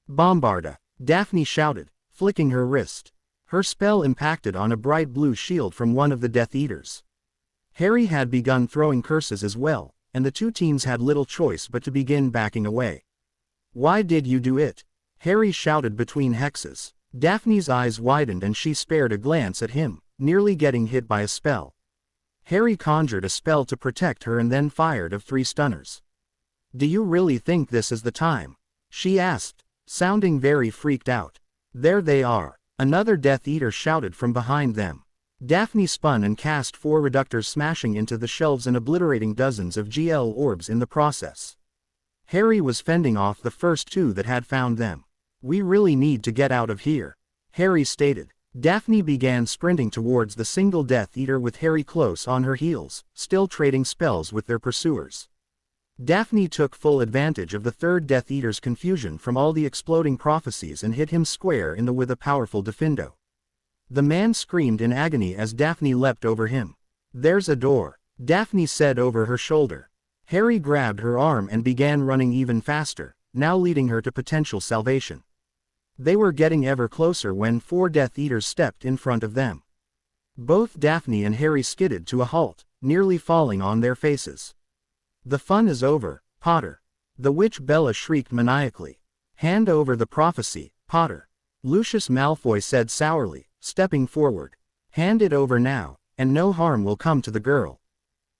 "Bombarda!" Daphne shouted, flicking her wrist. Her spell impacted on a bright blue shield from one of the Death Eaters. Harry had begun throwing curses as well, and the 2 teens had little choice but to begin backing away. "Why did you do it?" Harry shouted between hexes. Daphne's eyes widened and she spared a glance at him, nearly getting hit by a spell. Harry conjured a spell to protect her and then fired of 3 stunners. "Do you really think this is the time?" she asked, sounding very freaked out. "There they are!" Another Death Eater shouted from behind them. Daphne spun and cast 4 reductors, smashing into the shelves and obliterating dozens of GL orbs in the process. Harry was fending off the first 2 that had found them. "We really need to get out of here," Harry stated. Daphne began sprinting towards the single Death Eater with Harry close on her heels, still trading spells with their pursuers. Daphne took full advantage of the 3rd Death Eater's confusion from all the exploding prophecies and hit him square in the with a powerful Defindo. The man screamed in agony as Daphne leapt over him. "There's a door," Daphne said over her shoulder. Harry grabbed her arm and began running even faster, now leading her to potential salvation. They were getting ever closer when 4 Death Eaters stepped in front of them. Both Daphne and Harry skidded to a halt, nearly falling on their faces. "The fun is over, Potter," the witch Bella shrieked maniacally. "Hand over the prophecy, Potter," Lucius Malfoy said sourly, stepping forward. "Hand it over now, and no harm will come to the girl."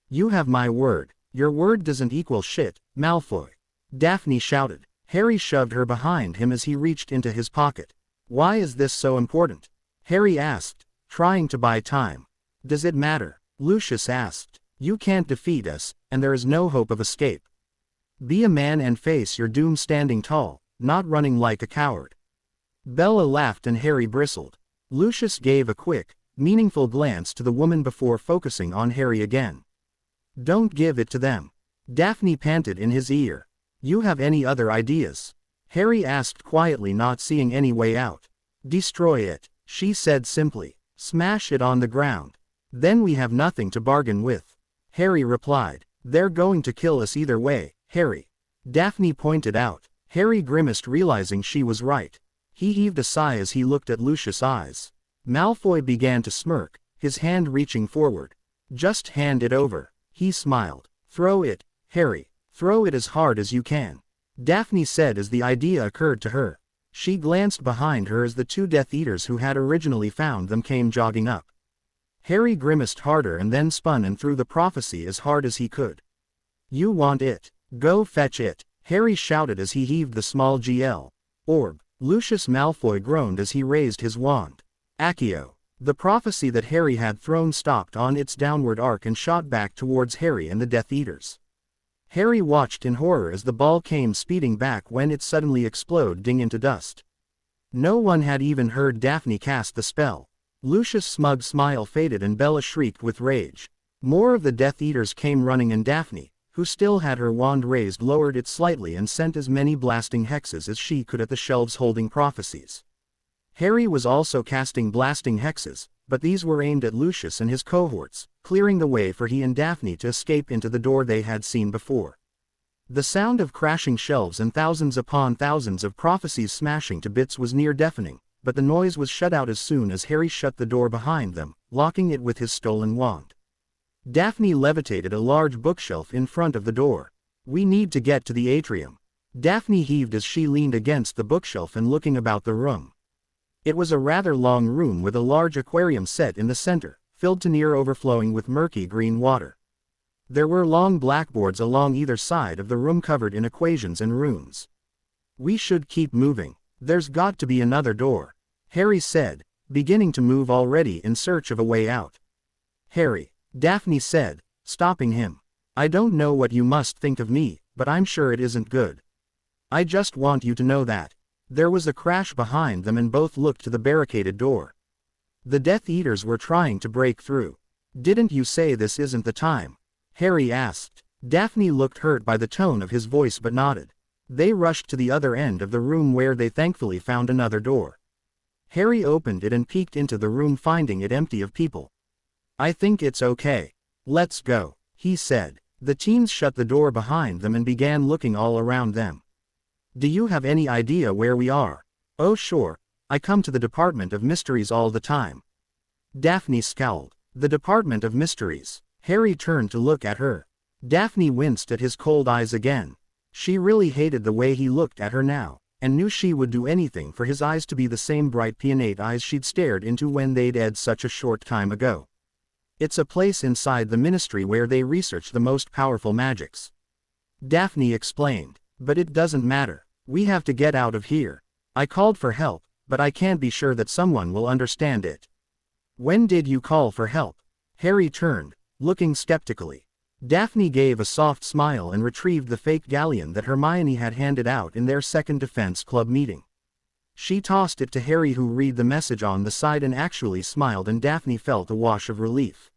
"You have my word." "Your word doesn't equal shit, Malfoy," Daphne shouted. Harry shoved her behind him as he reached into his pocket. "Why is this so important?" Harry asked, trying to buy time. "Does it matter?" Lucius asked. "You can't defeat us, and there is no hope of escape. Be a man and face your doom standing tall, not running like a coward." Bella laughed and Harry bristled. Lucius gave a quick, meaningful glance to the woman before focusing on Harry again. "Don't give it to them," Daphne panted in his ear. "You have any other ideas?" Harry asked quietly, not seeing any way out. "Destroy it," she said simply. "Smash it on the ground. Then we have nothing to bargain with," Harry replied. "They're going to kill us either way, Harry," Daphne pointed out. Harry grimaced, realizing she was right. He heaved a sigh as he looked at Lucius' eyes. Malfoy began to smirk, his hand reaching forward. "Just hand it over," he smiled. "Throw it, Harry. Throw it as hard as you can," Daphne said as the idea occurred to her. She glanced behind her as the 2 Death Eaters who had originally found them came jogging up. Harry grimaced harder and then spun and threw the prophecy as hard as he could. "You want it? Go fetch it," Harry shouted as he heaved the small GL orb. Lucius Malfoy groaned as he raised his wand. Accio. The prophecy that Harry had thrown stopped on its downward arc and shot back towards Harry and the Death Eaters. Harry watched in horror as the ball came speeding back when it suddenly exploded into dust. No one had even heard Daphne cast the spell. Lucius' smug smile faded and Bella shrieked with rage. More of the Death Eaters came running and Daphne, who still had her wand raised, lowered it slightly and sent as many blasting hexes as she could at the shelves holding prophecies. Harry was also casting blasting hexes, but these were aimed at Lucius and his cohorts, clearing the way for he and Daphne to escape into the door they had seen before. The sound of crashing shelves and thousands upon thousands of prophecies smashing to bits was near deafening, but the noise was shut out as soon as Harry shut the door behind them, locking it with his stolen wand. Daphne levitated a large bookshelf in front of the door. "We need to get to the atrium." Daphne heaved as she leaned against the bookshelf and looking about the room. It was a rather long room with a large aquarium set in the center, filled to near overflowing with murky green water. There were long blackboards along either side of the room covered in equations and runes. "We should keep moving. There's got to be another door," Harry said, beginning to move already in search of a way out. "Harry," Daphne said, stopping him. "I don't know what you must think of me, but I'm sure it isn't good. I just want you to know that." There was a crash behind them and both looked to the barricaded door. The Death Eaters were trying to break through. "Didn't you say this isn't the time?" Harry asked. Daphne looked hurt by the tone of his voice but nodded. They rushed to the other end of the room where they thankfully found another door. Harry opened it and peeked into the room, finding it empty of people. "I think it's okay. Let's go," he said. The teens shut the door behind them and began looking all around them. "Do you have any idea where we are?" "Oh sure, I come to the Department of Mysteries all the time." Daphne scowled. "The Department of Mysteries." Harry turned to look at her. Daphne winced at his cold eyes again. She really hated the way he looked at her now, and knew she would do anything for his eyes to be the same bright peonate eyes she'd stared into when they'd ed such a short time ago. "It's a place inside the ministry where they research the most powerful magics," Daphne explained. "But it doesn't matter. We have to get out of here. I called for help, but I can't be sure that someone will understand it." "When did you call for help?" Harry turned, looking skeptically. Daphne gave a soft smile and retrieved the fake galleon that Hermione had handed out in their second defense club meeting. She tossed it to Harry, who read the message on the side and actually smiled, and Daphne felt a wash of relief.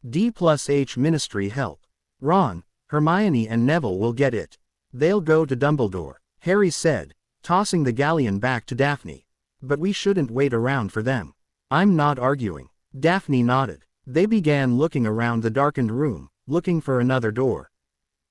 D+H Ministry help. Ron, Hermione and Neville will get it. They'll go to Dumbledore, Harry said, tossing the galleon back to Daphne. "But we shouldn't wait around for them." "I'm not arguing." Daphne nodded. They began looking around the darkened room, looking for another door.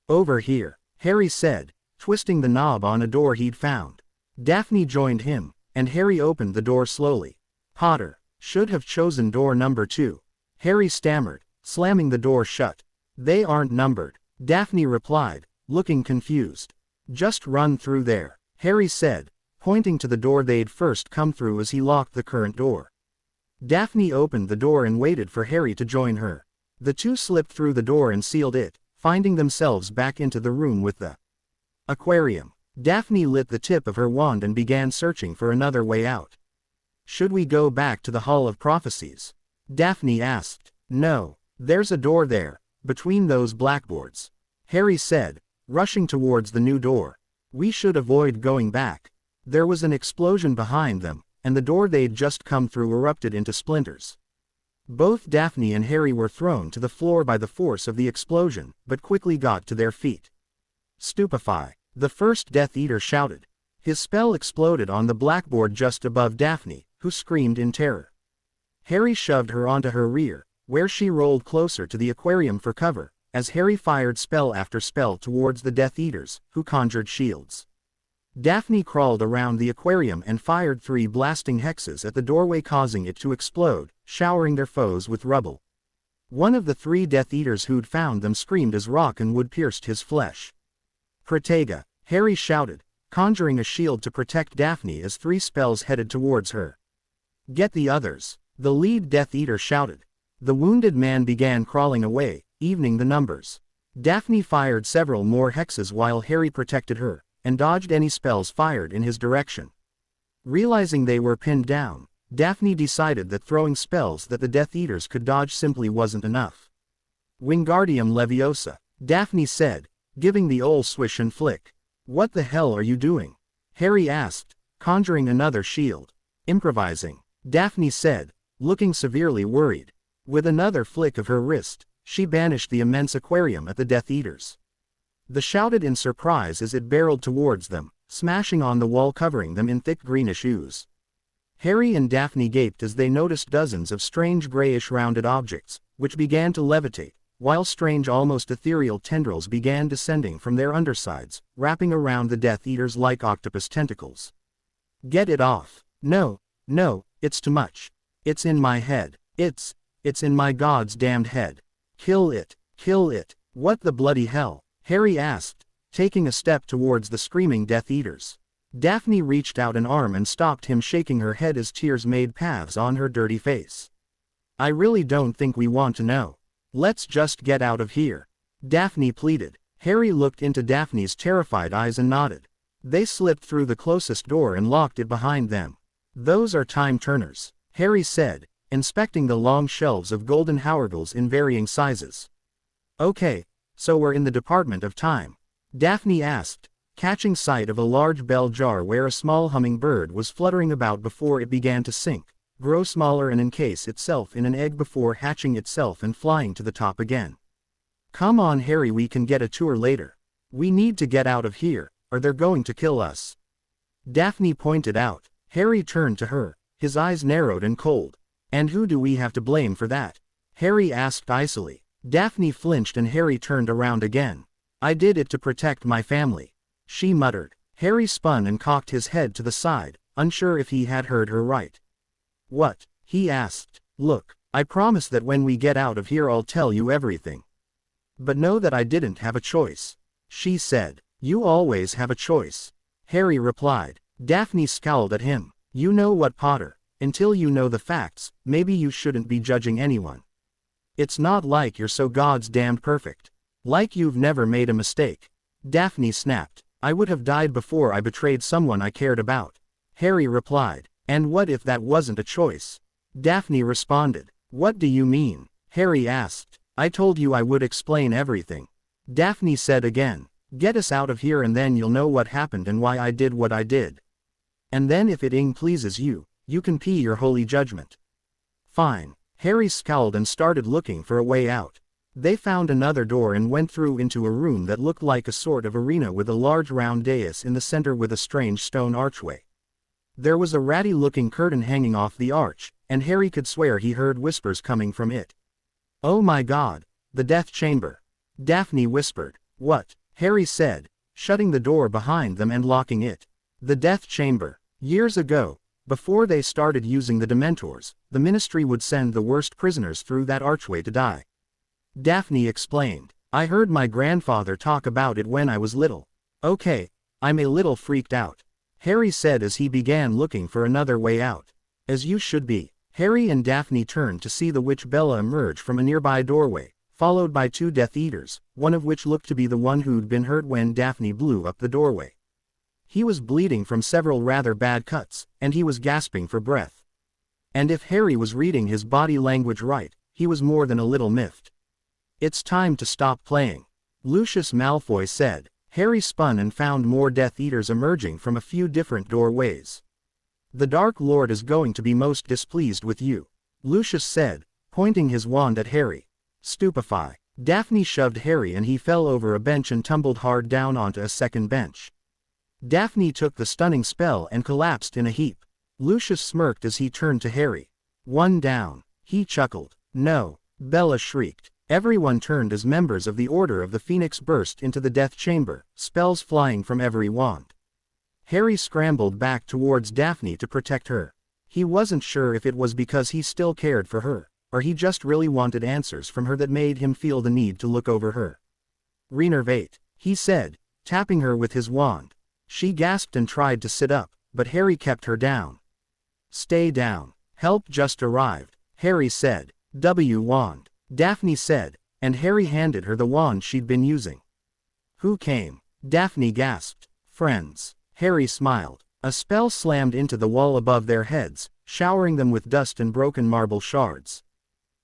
"Over here," Harry said, twisting the knob on a door he'd found. Daphne joined him, and Harry opened the door slowly. "Potter, should have chosen door number 2. Harry stammered, slamming the door shut. "They aren't numbered," Daphne replied, looking confused. "Just run through there," Harry said, pointing to the door they'd first come through as he locked the current door. Daphne opened the door and waited for Harry to join her. The two slipped through the door and sealed it, finding themselves back into the room with the aquarium. Daphne lit the tip of her wand and began searching for another way out. "Should we go back to the Hall of Prophecies?" Daphne asked. "No, there's a door there, between those blackboards," Harry said, rushing towards the new door. "We should avoid going back." There was an explosion behind them, and the door they'd just come through erupted into splinters. Both Daphne and Harry were thrown to the floor by the force of the explosion, but quickly got to their feet. "Stupefy," the first Death Eater shouted. His spell exploded on the blackboard just above Daphne, who screamed in terror. Harry shoved her onto her rear, where she rolled closer to the aquarium for cover, as Harry fired spell after spell towards the Death Eaters, who conjured shields. Daphne crawled around the aquarium and fired 3 blasting hexes at the doorway, causing it to explode, showering their foes with rubble. One of the 3 Death Eaters who'd found them screamed as rock and wood pierced his flesh. "Protega," Harry shouted, conjuring a shield to protect Daphne as 3 spells headed towards her. "Get the others," the lead Death Eater shouted. The wounded man began crawling away, evening the numbers. Daphne fired several more hexes while Harry protected her, and dodged any spells fired in his direction. Realizing they were pinned down, Daphne decided that throwing spells that the Death Eaters could dodge simply wasn't enough. "Wingardium Leviosa," Daphne said, giving the old swish and flick. "What the hell are you doing?" Harry asked, conjuring another shield. "Improvising," Daphne said, looking severely worried. With another flick of her wrist, she banished the immense aquarium at the Death Eaters. They shouted in surprise as it barreled towards them, smashing on the wall, covering them in thick greenish ooze. Harry and Daphne gaped as they noticed dozens of strange grayish rounded objects, which began to levitate, while strange almost ethereal tendrils began descending from their undersides, wrapping around the Death Eaters like octopus tentacles. "Get it off. No, no, it's too much. It's in my head. It's in my God's damned head. Kill it, kill it." "What the bloody hell?" Harry asked, taking a step towards the screaming Death Eaters. Daphne reached out an arm and stopped him, shaking her head as tears made paths on her dirty face. "I really don't think we want to know. Let's just get out of here," Daphne pleaded. Harry looked into Daphne's terrified eyes and nodded. They slipped through the closest door and locked it behind them. "Those are time turners," Harry said, inspecting the long shelves of golden hourglass in varying sizes. "Okay, so we're in the Department of Time?" Daphne asked, catching sight of a large bell jar where a small humming bird was fluttering about before it began to sink, grow smaller and encase itself in an egg before hatching itself and flying to the top again. "Come on Harry, we can get a tour later. We need to get out of here, or they're going to kill us," Daphne pointed out. Harry turned to her, his eyes narrowed and cold. "And who do we have to blame for that?" Harry asked icily. Daphne flinched and Harry turned around again. "I did it to protect my family," she muttered. Harry spun and cocked his head to the side, unsure if he had heard her right. "What?" he asked. "Look, I promise that when we get out of here I'll tell you everything. But know that I didn't have a choice," she said. "You always have a choice," Harry replied. Daphne scowled at him. "You know what, Potter? Until you know the facts, maybe you shouldn't be judging anyone. It's not like you're so God's damned perfect. Like you've never made a mistake." Daphne snapped. "I would have died before I betrayed someone I cared about," Harry replied. "And what if that wasn't a choice?" Daphne responded. "What do you mean?" Harry asked. "I told you I would explain everything," Daphne said again. "Get us out of here and then you'll know what happened and why I did what I did. And then if it pleases you, you can pee your holy judgment." "Fine." Harry scowled and started looking for a way out. They found another door and went through into a room that looked like a sort of arena with a large round dais in the center with a strange stone archway. There was a ratty-looking curtain hanging off the arch, and Harry could swear he heard whispers coming from it. "Oh my God, the death chamber," Daphne whispered. "What?" Harry said, shutting the door behind them and locking it. "The death chamber. Years ago, before they started using the Dementors, the Ministry would send the worst prisoners through that archway to die," Daphne explained. "I heard my grandfather talk about it when I was little." "Okay, I'm a little freaked out," Harry said as he began looking for another way out. "As you should be." Harry and Daphne turned to see the witch Bella emerge from a nearby doorway, followed by two Death Eaters, one of which looked to be the one who'd been hurt when Daphne blew up the doorway. He was bleeding from several rather bad cuts, and he was gasping for breath. And if Harry was reading his body language right, he was more than a little miffed. "It's time to stop playing," Lucius Malfoy said. Harry spun and found more Death Eaters emerging from a few different doorways. "The Dark Lord is going to be most displeased with you," Lucius said, pointing his wand at Harry. "Stupefy." Daphne shoved Harry and he fell over a bench and tumbled hard down onto a second bench. Daphne took the stunning spell and collapsed in a heap. Lucius smirked as he turned to Harry. "One down," he chuckled. "No," Bella shrieked. Everyone turned as members of the Order of the Phoenix burst into the death chamber, spells flying from every wand. Harry scrambled back towards Daphne to protect her. He wasn't sure if it was because he still cared for her, or he just really wanted answers from her that made him feel the need to look over her. "Renervate," he said, tapping her with his wand. She gasped and tried to sit up, but Harry kept her down. "Stay down. Help just arrived," Harry said. "Wand," Daphne said, and Harry handed her the wand she'd been using. "Who came?" Daphne gasped. "Friends," Harry smiled. A spell slammed into the wall above their heads, showering them with dust and broken marble shards.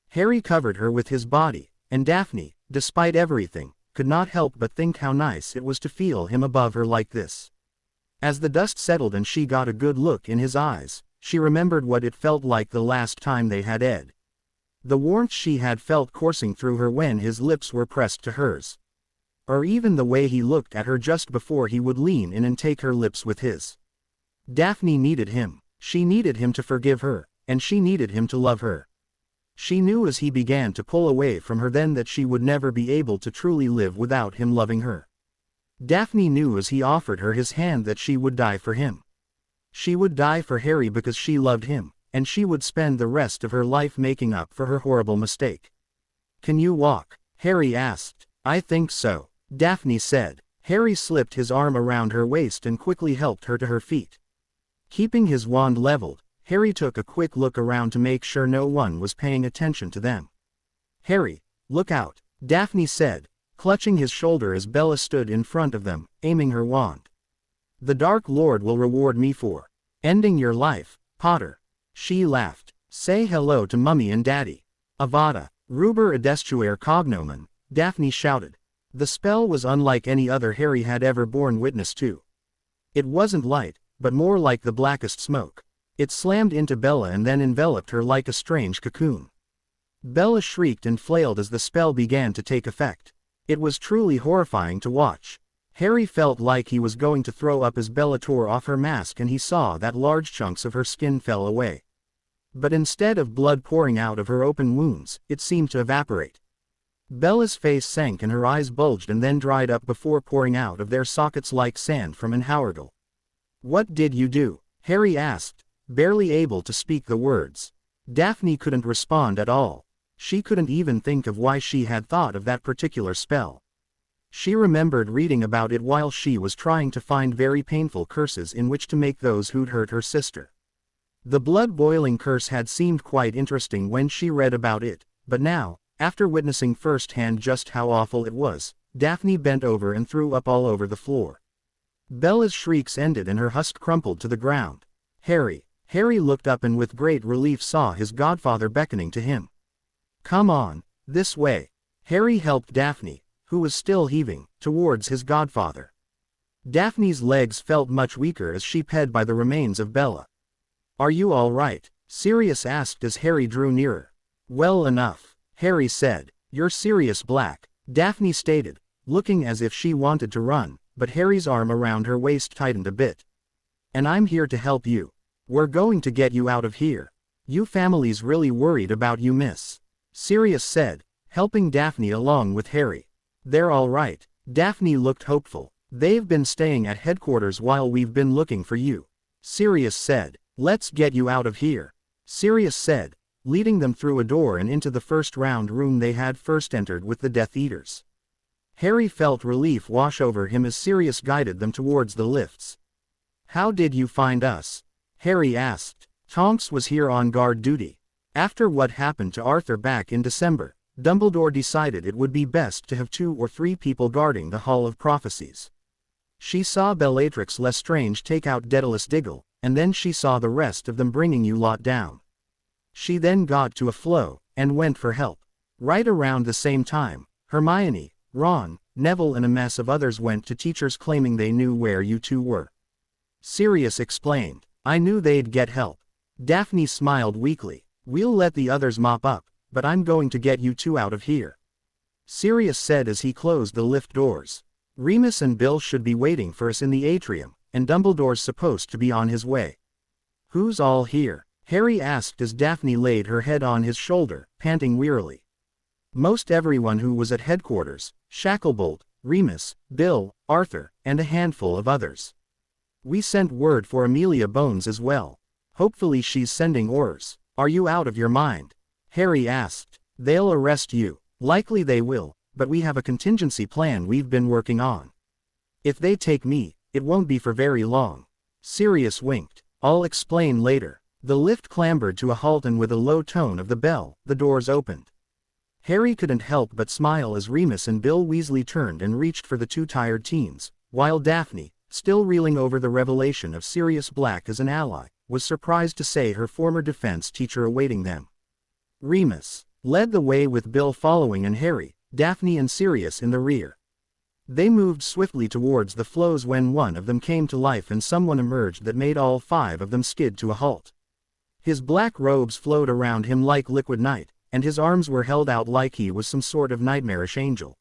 Harry covered her with his body, and Daphne, despite everything, could not help but think how nice it was to feel him above her like this. As the dust settled and she got a good look in his eyes, she remembered what it felt like the last time they had Ed. The warmth she had felt coursing through her when his lips were pressed to hers. Or even the way he looked at her just before he would lean in and take her lips with his. Daphne needed him. She needed him to forgive her, and she needed him to love her. She knew as he began to pull away from her then that she would never be able to truly live without him loving her. Daphne knew as he offered her his hand that she would die for him. She would die for Harry because she loved him, and she would spend the rest of her life making up for her horrible mistake. "Can you walk?" Harry asked. "I think so," Daphne said. Harry slipped his arm around her waist and quickly helped her to her feet. Keeping his wand leveled, Harry took a quick look around to make sure no one was paying attention to them. "Harry, look out," Daphne said, clutching his shoulder as Bella stood in front of them, aiming her wand. "The Dark Lord will reward me for ending your life, Potter." She laughed. "Say hello to Mummy and Daddy." "Avada, Ruber Adestuaire Cognomen," Daphne shouted. The spell was unlike any other Harry had ever borne witness to. It wasn't light, but more like the blackest smoke. It slammed into Bella and then enveloped her like a strange cocoon. Bella shrieked and flailed as the spell began to take effect. It was truly horrifying to watch. Harry felt like he was going to throw up as Bella tore off her mask and he saw that large chunks of her skin fell away. But instead of blood pouring out of her open wounds, it seemed to evaporate. Bella's face sank and her eyes bulged and then dried up before pouring out of their sockets like sand from an hourglass. "What did you do?" Harry asked, barely able to speak the words. Daphne couldn't respond at all. She couldn't even think of why she had thought of that particular spell. She remembered reading about it while she was trying to find very painful curses in which to make those who'd hurt her sister. The blood-boiling curse had seemed quite interesting when she read about it, but now, after witnessing firsthand just how awful it was, Daphne bent over and threw up all over the floor. Bella's shrieks ended and her husk crumpled to the ground. Harry looked up and with great relief saw his godfather beckoning to him. "Come on, this way." Harry helped Daphne, who was still heaving, towards his godfather. Daphne's legs felt much weaker as she ped by the remains of Bella. "Are you all right?" Sirius asked as Harry drew nearer. "Well enough," Harry said. "You're Sirius Black," Daphne stated, looking as if she wanted to run, but Harry's arm around her waist tightened a bit. "And I'm here to help you. We're going to get you out of here. You family's really worried about you, miss," Sirius said, helping Daphne along with Harry. "They're all right." Daphne looked hopeful. "They've been staying at headquarters while we've been looking for you," Sirius said. "Let's get you out of here," Sirius said, leading them through a door and into the first round room they had first entered with the Death Eaters. Harry felt relief wash over him as Sirius guided them towards the lifts. "How did you find us?" Harry asked. "Tonks was here on guard duty. After what happened to Arthur back in December, Dumbledore decided it would be best to have 2 or 3 people guarding the Hall of Prophecies. She saw Bellatrix Lestrange take out Daedalus Diggle, and then she saw the rest of them bringing you lot down. She then got to a flow, and went for help. Right around the same time, Hermione, Ron, Neville and a mess of others went to teachers claiming they knew where you 2 were," Sirius explained. "I knew they'd get help." Daphne smiled weakly. "We'll let the others mop up, but I'm going to get you 2 out of here," Sirius said as he closed the lift doors. "Remus and Bill should be waiting for us in the atrium, and Dumbledore's supposed to be on his way." "Who's all here?" Harry asked as Daphne laid her head on his shoulder, panting wearily. "Most everyone who was at headquarters, Shacklebolt, Remus, Bill, Arthur, and a handful of others. We sent word for Amelia Bones as well. Hopefully she's sending orders." "Are you out of your mind?" Harry asked. "They'll arrest you." "Likely they will, but we have a contingency plan we've been working on. If they take me, it won't be for very long." Sirius winked. "I'll explain later." The lift clambered to a halt and with a low tone of the bell, the doors opened. Harry couldn't help but smile as Remus and Bill Weasley turned and reached for the 2 tired teens, while Daphne, still reeling over the revelation of Sirius Black as an ally, was surprised to say her former defense teacher awaiting them. Remus led the way with Bill following and Harry, Daphne and Sirius in the rear. They moved swiftly towards the flows when one of them came to life and someone emerged that made all 5 of them skid to a halt. His black robes flowed around him like liquid night, and his arms were held out like he was some sort of nightmarish angel.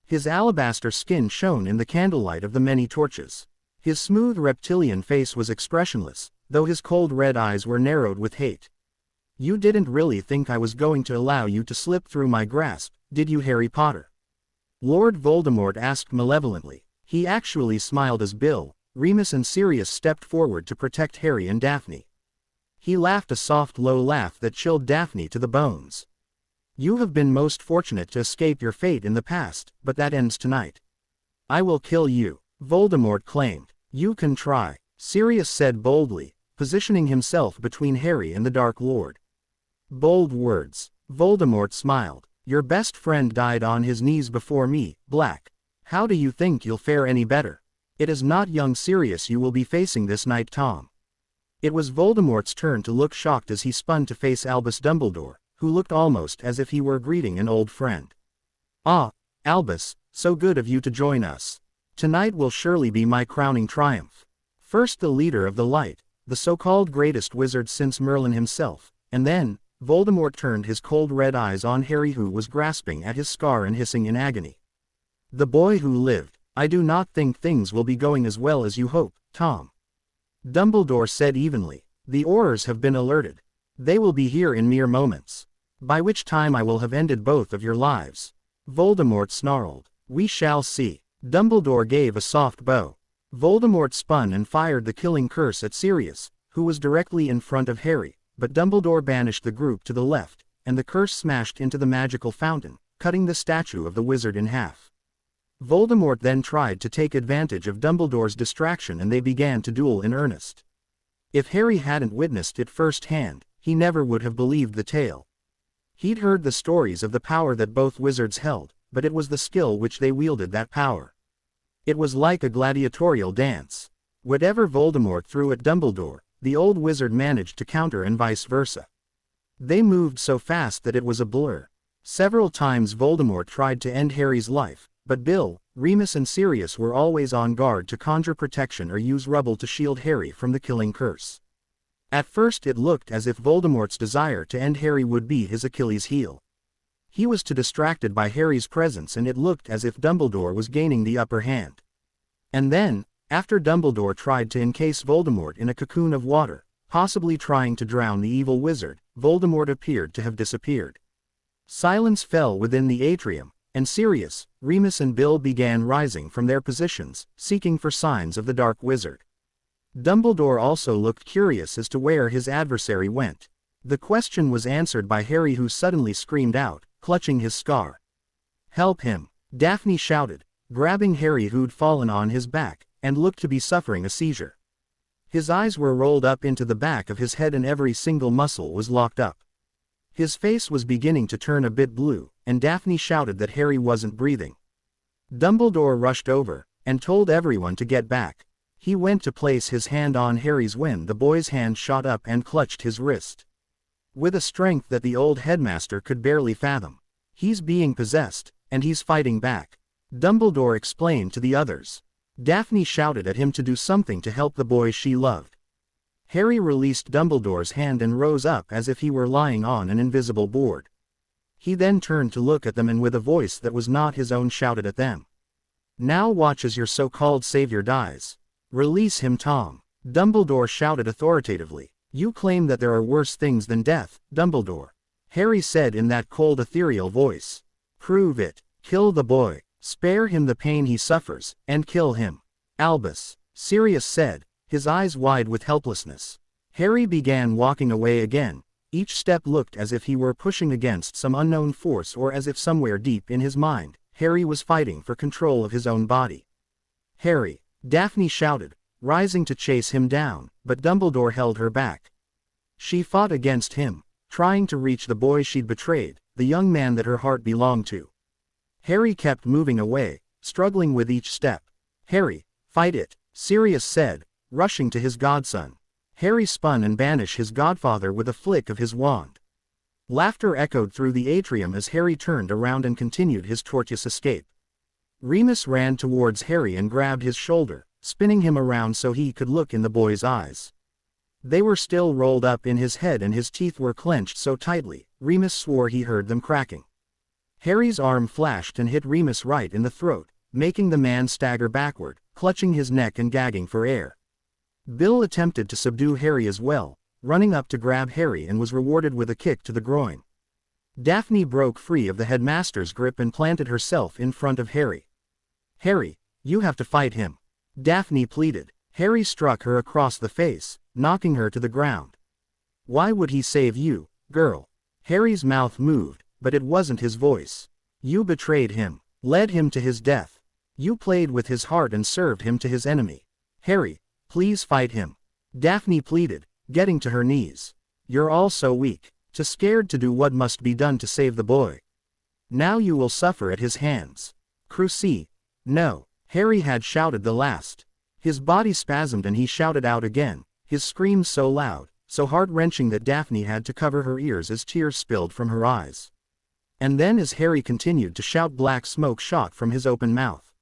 His alabaster skin shone in the candlelight of the many torches. His smooth reptilian face was expressionless, though his cold red eyes were narrowed with hate. "You didn't really think I was going to allow you to slip through my grasp, did you, Harry Potter?" Lord Voldemort asked malevolently. He actually smiled as Bill, Remus and Sirius stepped forward to protect Harry and Daphne. He laughed a soft low laugh that chilled Daphne to the bones. "You have been most fortunate to escape your fate in the past, but that ends tonight. I will kill you," Voldemort claimed. "You can try," Sirius said boldly, positioning himself between Harry and the Dark Lord. "Bold words," Voldemort smiled. "Your best friend died on his knees before me, Black. How do you think you'll fare any better? It is not young Sirius you will be facing this night, Tom." It was Voldemort's turn to look shocked as he spun to face Albus Dumbledore, who looked almost as if he were greeting an old friend. "Ah, Albus, so good of you to join us. Tonight will surely be my crowning triumph. First the leader of the light, the so-called greatest wizard since Merlin himself, and then," Voldemort turned his cold red eyes on Harry, who was grasping at his scar and hissing in agony. "The boy who lived. I do not think things will be going as well as you hope, Tom," Dumbledore said evenly. "The Aurors have been alerted. They will be here in mere moments. By which time I will have ended both of your lives." Voldemort snarled. "We shall see." Dumbledore gave a soft bow. Voldemort spun and fired the killing curse at Sirius, who was directly in front of Harry, but Dumbledore banished the group to the left, and the curse smashed into the magical fountain, cutting the statue of the wizard in half. Voldemort then tried to take advantage of Dumbledore's distraction and they began to duel in earnest. If Harry hadn't witnessed it firsthand, he never would have believed the tale. He'd heard the stories of the power that both wizards held, but it was the skill which they wielded that power. It was like a gladiatorial dance. Whatever Voldemort threw at Dumbledore, the old wizard managed to counter and vice versa. They moved so fast that it was a blur. Several times Voldemort tried to end Harry's life, but Bill, Remus and Sirius were always on guard to conjure protection or use rubble to shield Harry from the killing curse. At first it looked as if Voldemort's desire to end Harry would be his Achilles heel. He was too distracted by Harry's presence and it looked as if Dumbledore was gaining the upper hand. And then, after Dumbledore tried to encase Voldemort in a cocoon of water, possibly trying to drown the evil wizard, Voldemort appeared to have disappeared. Silence fell within the atrium, and Sirius, Remus and Bill began rising from their positions, seeking for signs of the Dark Wizard. Dumbledore also looked curious as to where his adversary went. The question was answered by Harry, who suddenly screamed out, clutching his scar. "Help him!" Daphne shouted, grabbing Harry, who'd fallen on his back, and looked to be suffering a seizure. His eyes were rolled up into the back of his head and every single muscle was locked up. His face was beginning to turn a bit blue, and Daphne shouted that Harry wasn't breathing. Dumbledore rushed over, and told everyone to get back. He went to place his hand on Harry's when the boy's hand shot up and clutched his wrist. With a strength that the old headmaster could barely fathom. "He's being possessed, and he's fighting back," Dumbledore explained to the others. Daphne shouted at him to do something to help the boy she loved. Harry released Dumbledore's hand and rose up as if he were lying on an invisible board. He then turned to look at them and with a voice that was not his own shouted at them. "Now watch as your so-called savior dies. Release him, Tom," Dumbledore shouted authoritatively. "You claim that there are worse things than death, Dumbledore," Harry said in that cold ethereal voice. "Prove it. Kill the boy. Spare him the pain he suffers, and kill him." "Albus," Sirius said, his eyes wide with helplessness. Harry began walking away again. Each step looked as if he were pushing against some unknown force, or as if somewhere deep in his mind, Harry was fighting for control of his own body. "Harry," Daphne shouted, rising to chase him down, but Dumbledore held her back. She fought against him, trying to reach the boy she'd betrayed, the young man that her heart belonged to. Harry kept moving away, struggling with each step. "Harry, fight it," Sirius said, rushing to his godson. Harry spun and banished his godfather with a flick of his wand. Laughter echoed through the atrium as Harry turned around and continued his tortuous escape. Remus ran towards Harry and grabbed his shoulder, spinning him around so he could look in the boy's eyes. They were still rolled up in his head and his teeth were clenched so tightly, Remus swore he heard them cracking. Harry's arm flashed and hit Remus right in the throat, making the man stagger backward, clutching his neck and gagging for air. Bill attempted to subdue Harry as well, running up to grab Harry and was rewarded with a kick to the groin. Daphne broke free of the headmaster's grip and planted herself in front of Harry. "Harry, you have to fight him," Daphne pleaded. Harry struck her across the face, knocking her to the ground. "Why would he save you, girl?" Harry's mouth moved, but it wasn't his voice. "You betrayed him, led him to his death. You played with his heart and served him to his enemy. Harry, please fight him," Daphne pleaded, getting to her knees. "You're all so weak, too scared to do what must be done to save the boy. Now you will suffer at his hands." "Cruci, no," Harry had shouted the last. His body spasmed and he shouted out again, his screams so loud, so heart-wrenching that Daphne had to cover her ears as tears spilled from her eyes. And then as Harry continued to shout, black smoke shot from his open mouth.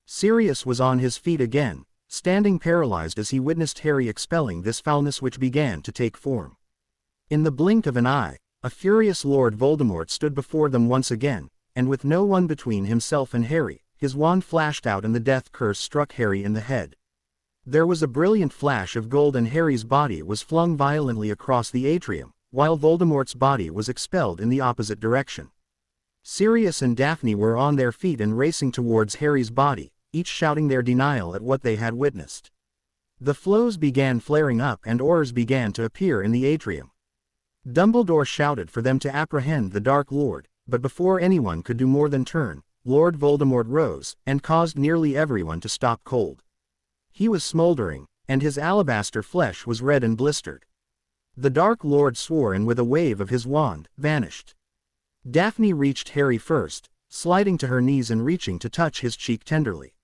Sirius was on his feet again, standing paralyzed as he witnessed Harry expelling this foulness which began to take form. In the blink of an eye, a furious Lord Voldemort stood before them once again, and with no one between himself and Harry, his wand flashed out and the death curse struck Harry in the head. There was a brilliant flash of gold and Harry's body was flung violently across the atrium, while Voldemort's body was expelled in the opposite direction. Sirius and Daphne were on their feet and racing towards Harry's body, each shouting their denial at what they had witnessed. The flows began flaring up and oars began to appear in the atrium. Dumbledore shouted for them to apprehend the Dark Lord, but before anyone could do more than turn, Lord Voldemort rose, and caused nearly everyone to stop cold. He was smoldering, and his alabaster flesh was red and blistered. The Dark Lord swore and with a wave of his wand, vanished. Daphne reached Harry first, sliding to her knees and reaching to touch his cheek tenderly.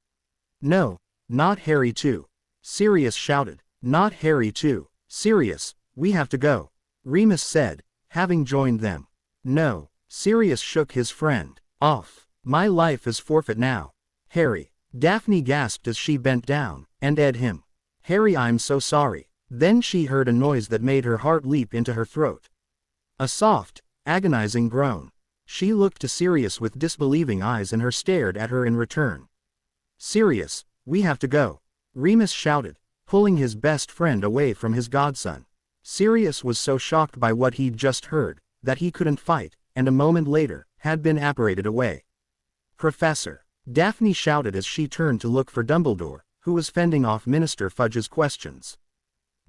"No, not Harry too," Sirius shouted. "Not Harry too, Sirius, we have to go," Remus said, having joined them. "No," Sirius shook his friend off. "My life is forfeit now. Harry," Daphne gasped as she bent down, and ed him. "Harry, I'm so sorry." Then she heard a noise that made her heart leap into her throat. A soft, agonizing groan. She looked to Sirius with disbelieving eyes and he stared at her in return. "Sirius, we have to go," Remus shouted, pulling his best friend away from his godson. Sirius was so shocked by what he'd just heard, that he couldn't fight, and a moment later, had been apparated away. "Professor," Daphne shouted as she turned to look for Dumbledore, who was fending off Minister Fudge's questions.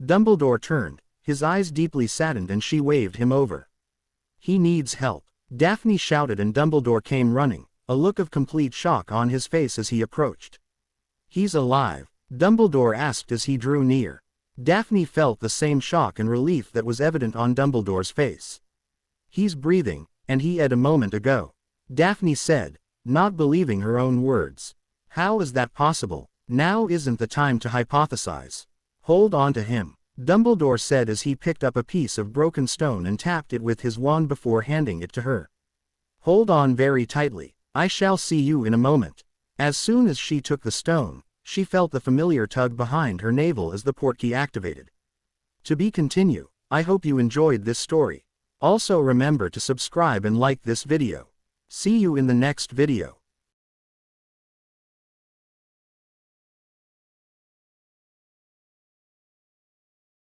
Dumbledore turned, his eyes deeply saddened, and she waved him over. "He needs help," Daphne shouted, and Dumbledore came running, a look of complete shock on his face as he approached. "He's alive?" Dumbledore asked as he drew near. Daphne felt the same shock and relief that was evident on Dumbledore's face. "He's breathing, and he ed a moment ago," Daphne said, not believing her own words. "How is that possible? Now isn't the time to hypothesize. Hold on to him," Dumbledore said as he picked up a piece of broken stone and tapped it with his wand before handing it to her. "Hold on very tightly, I shall see you in a moment." As soon as she took the stone, she felt the familiar tug behind her navel as the portkey activated. To be continued. I hope you enjoyed this story. Also remember to subscribe and like this video. See you in the next video.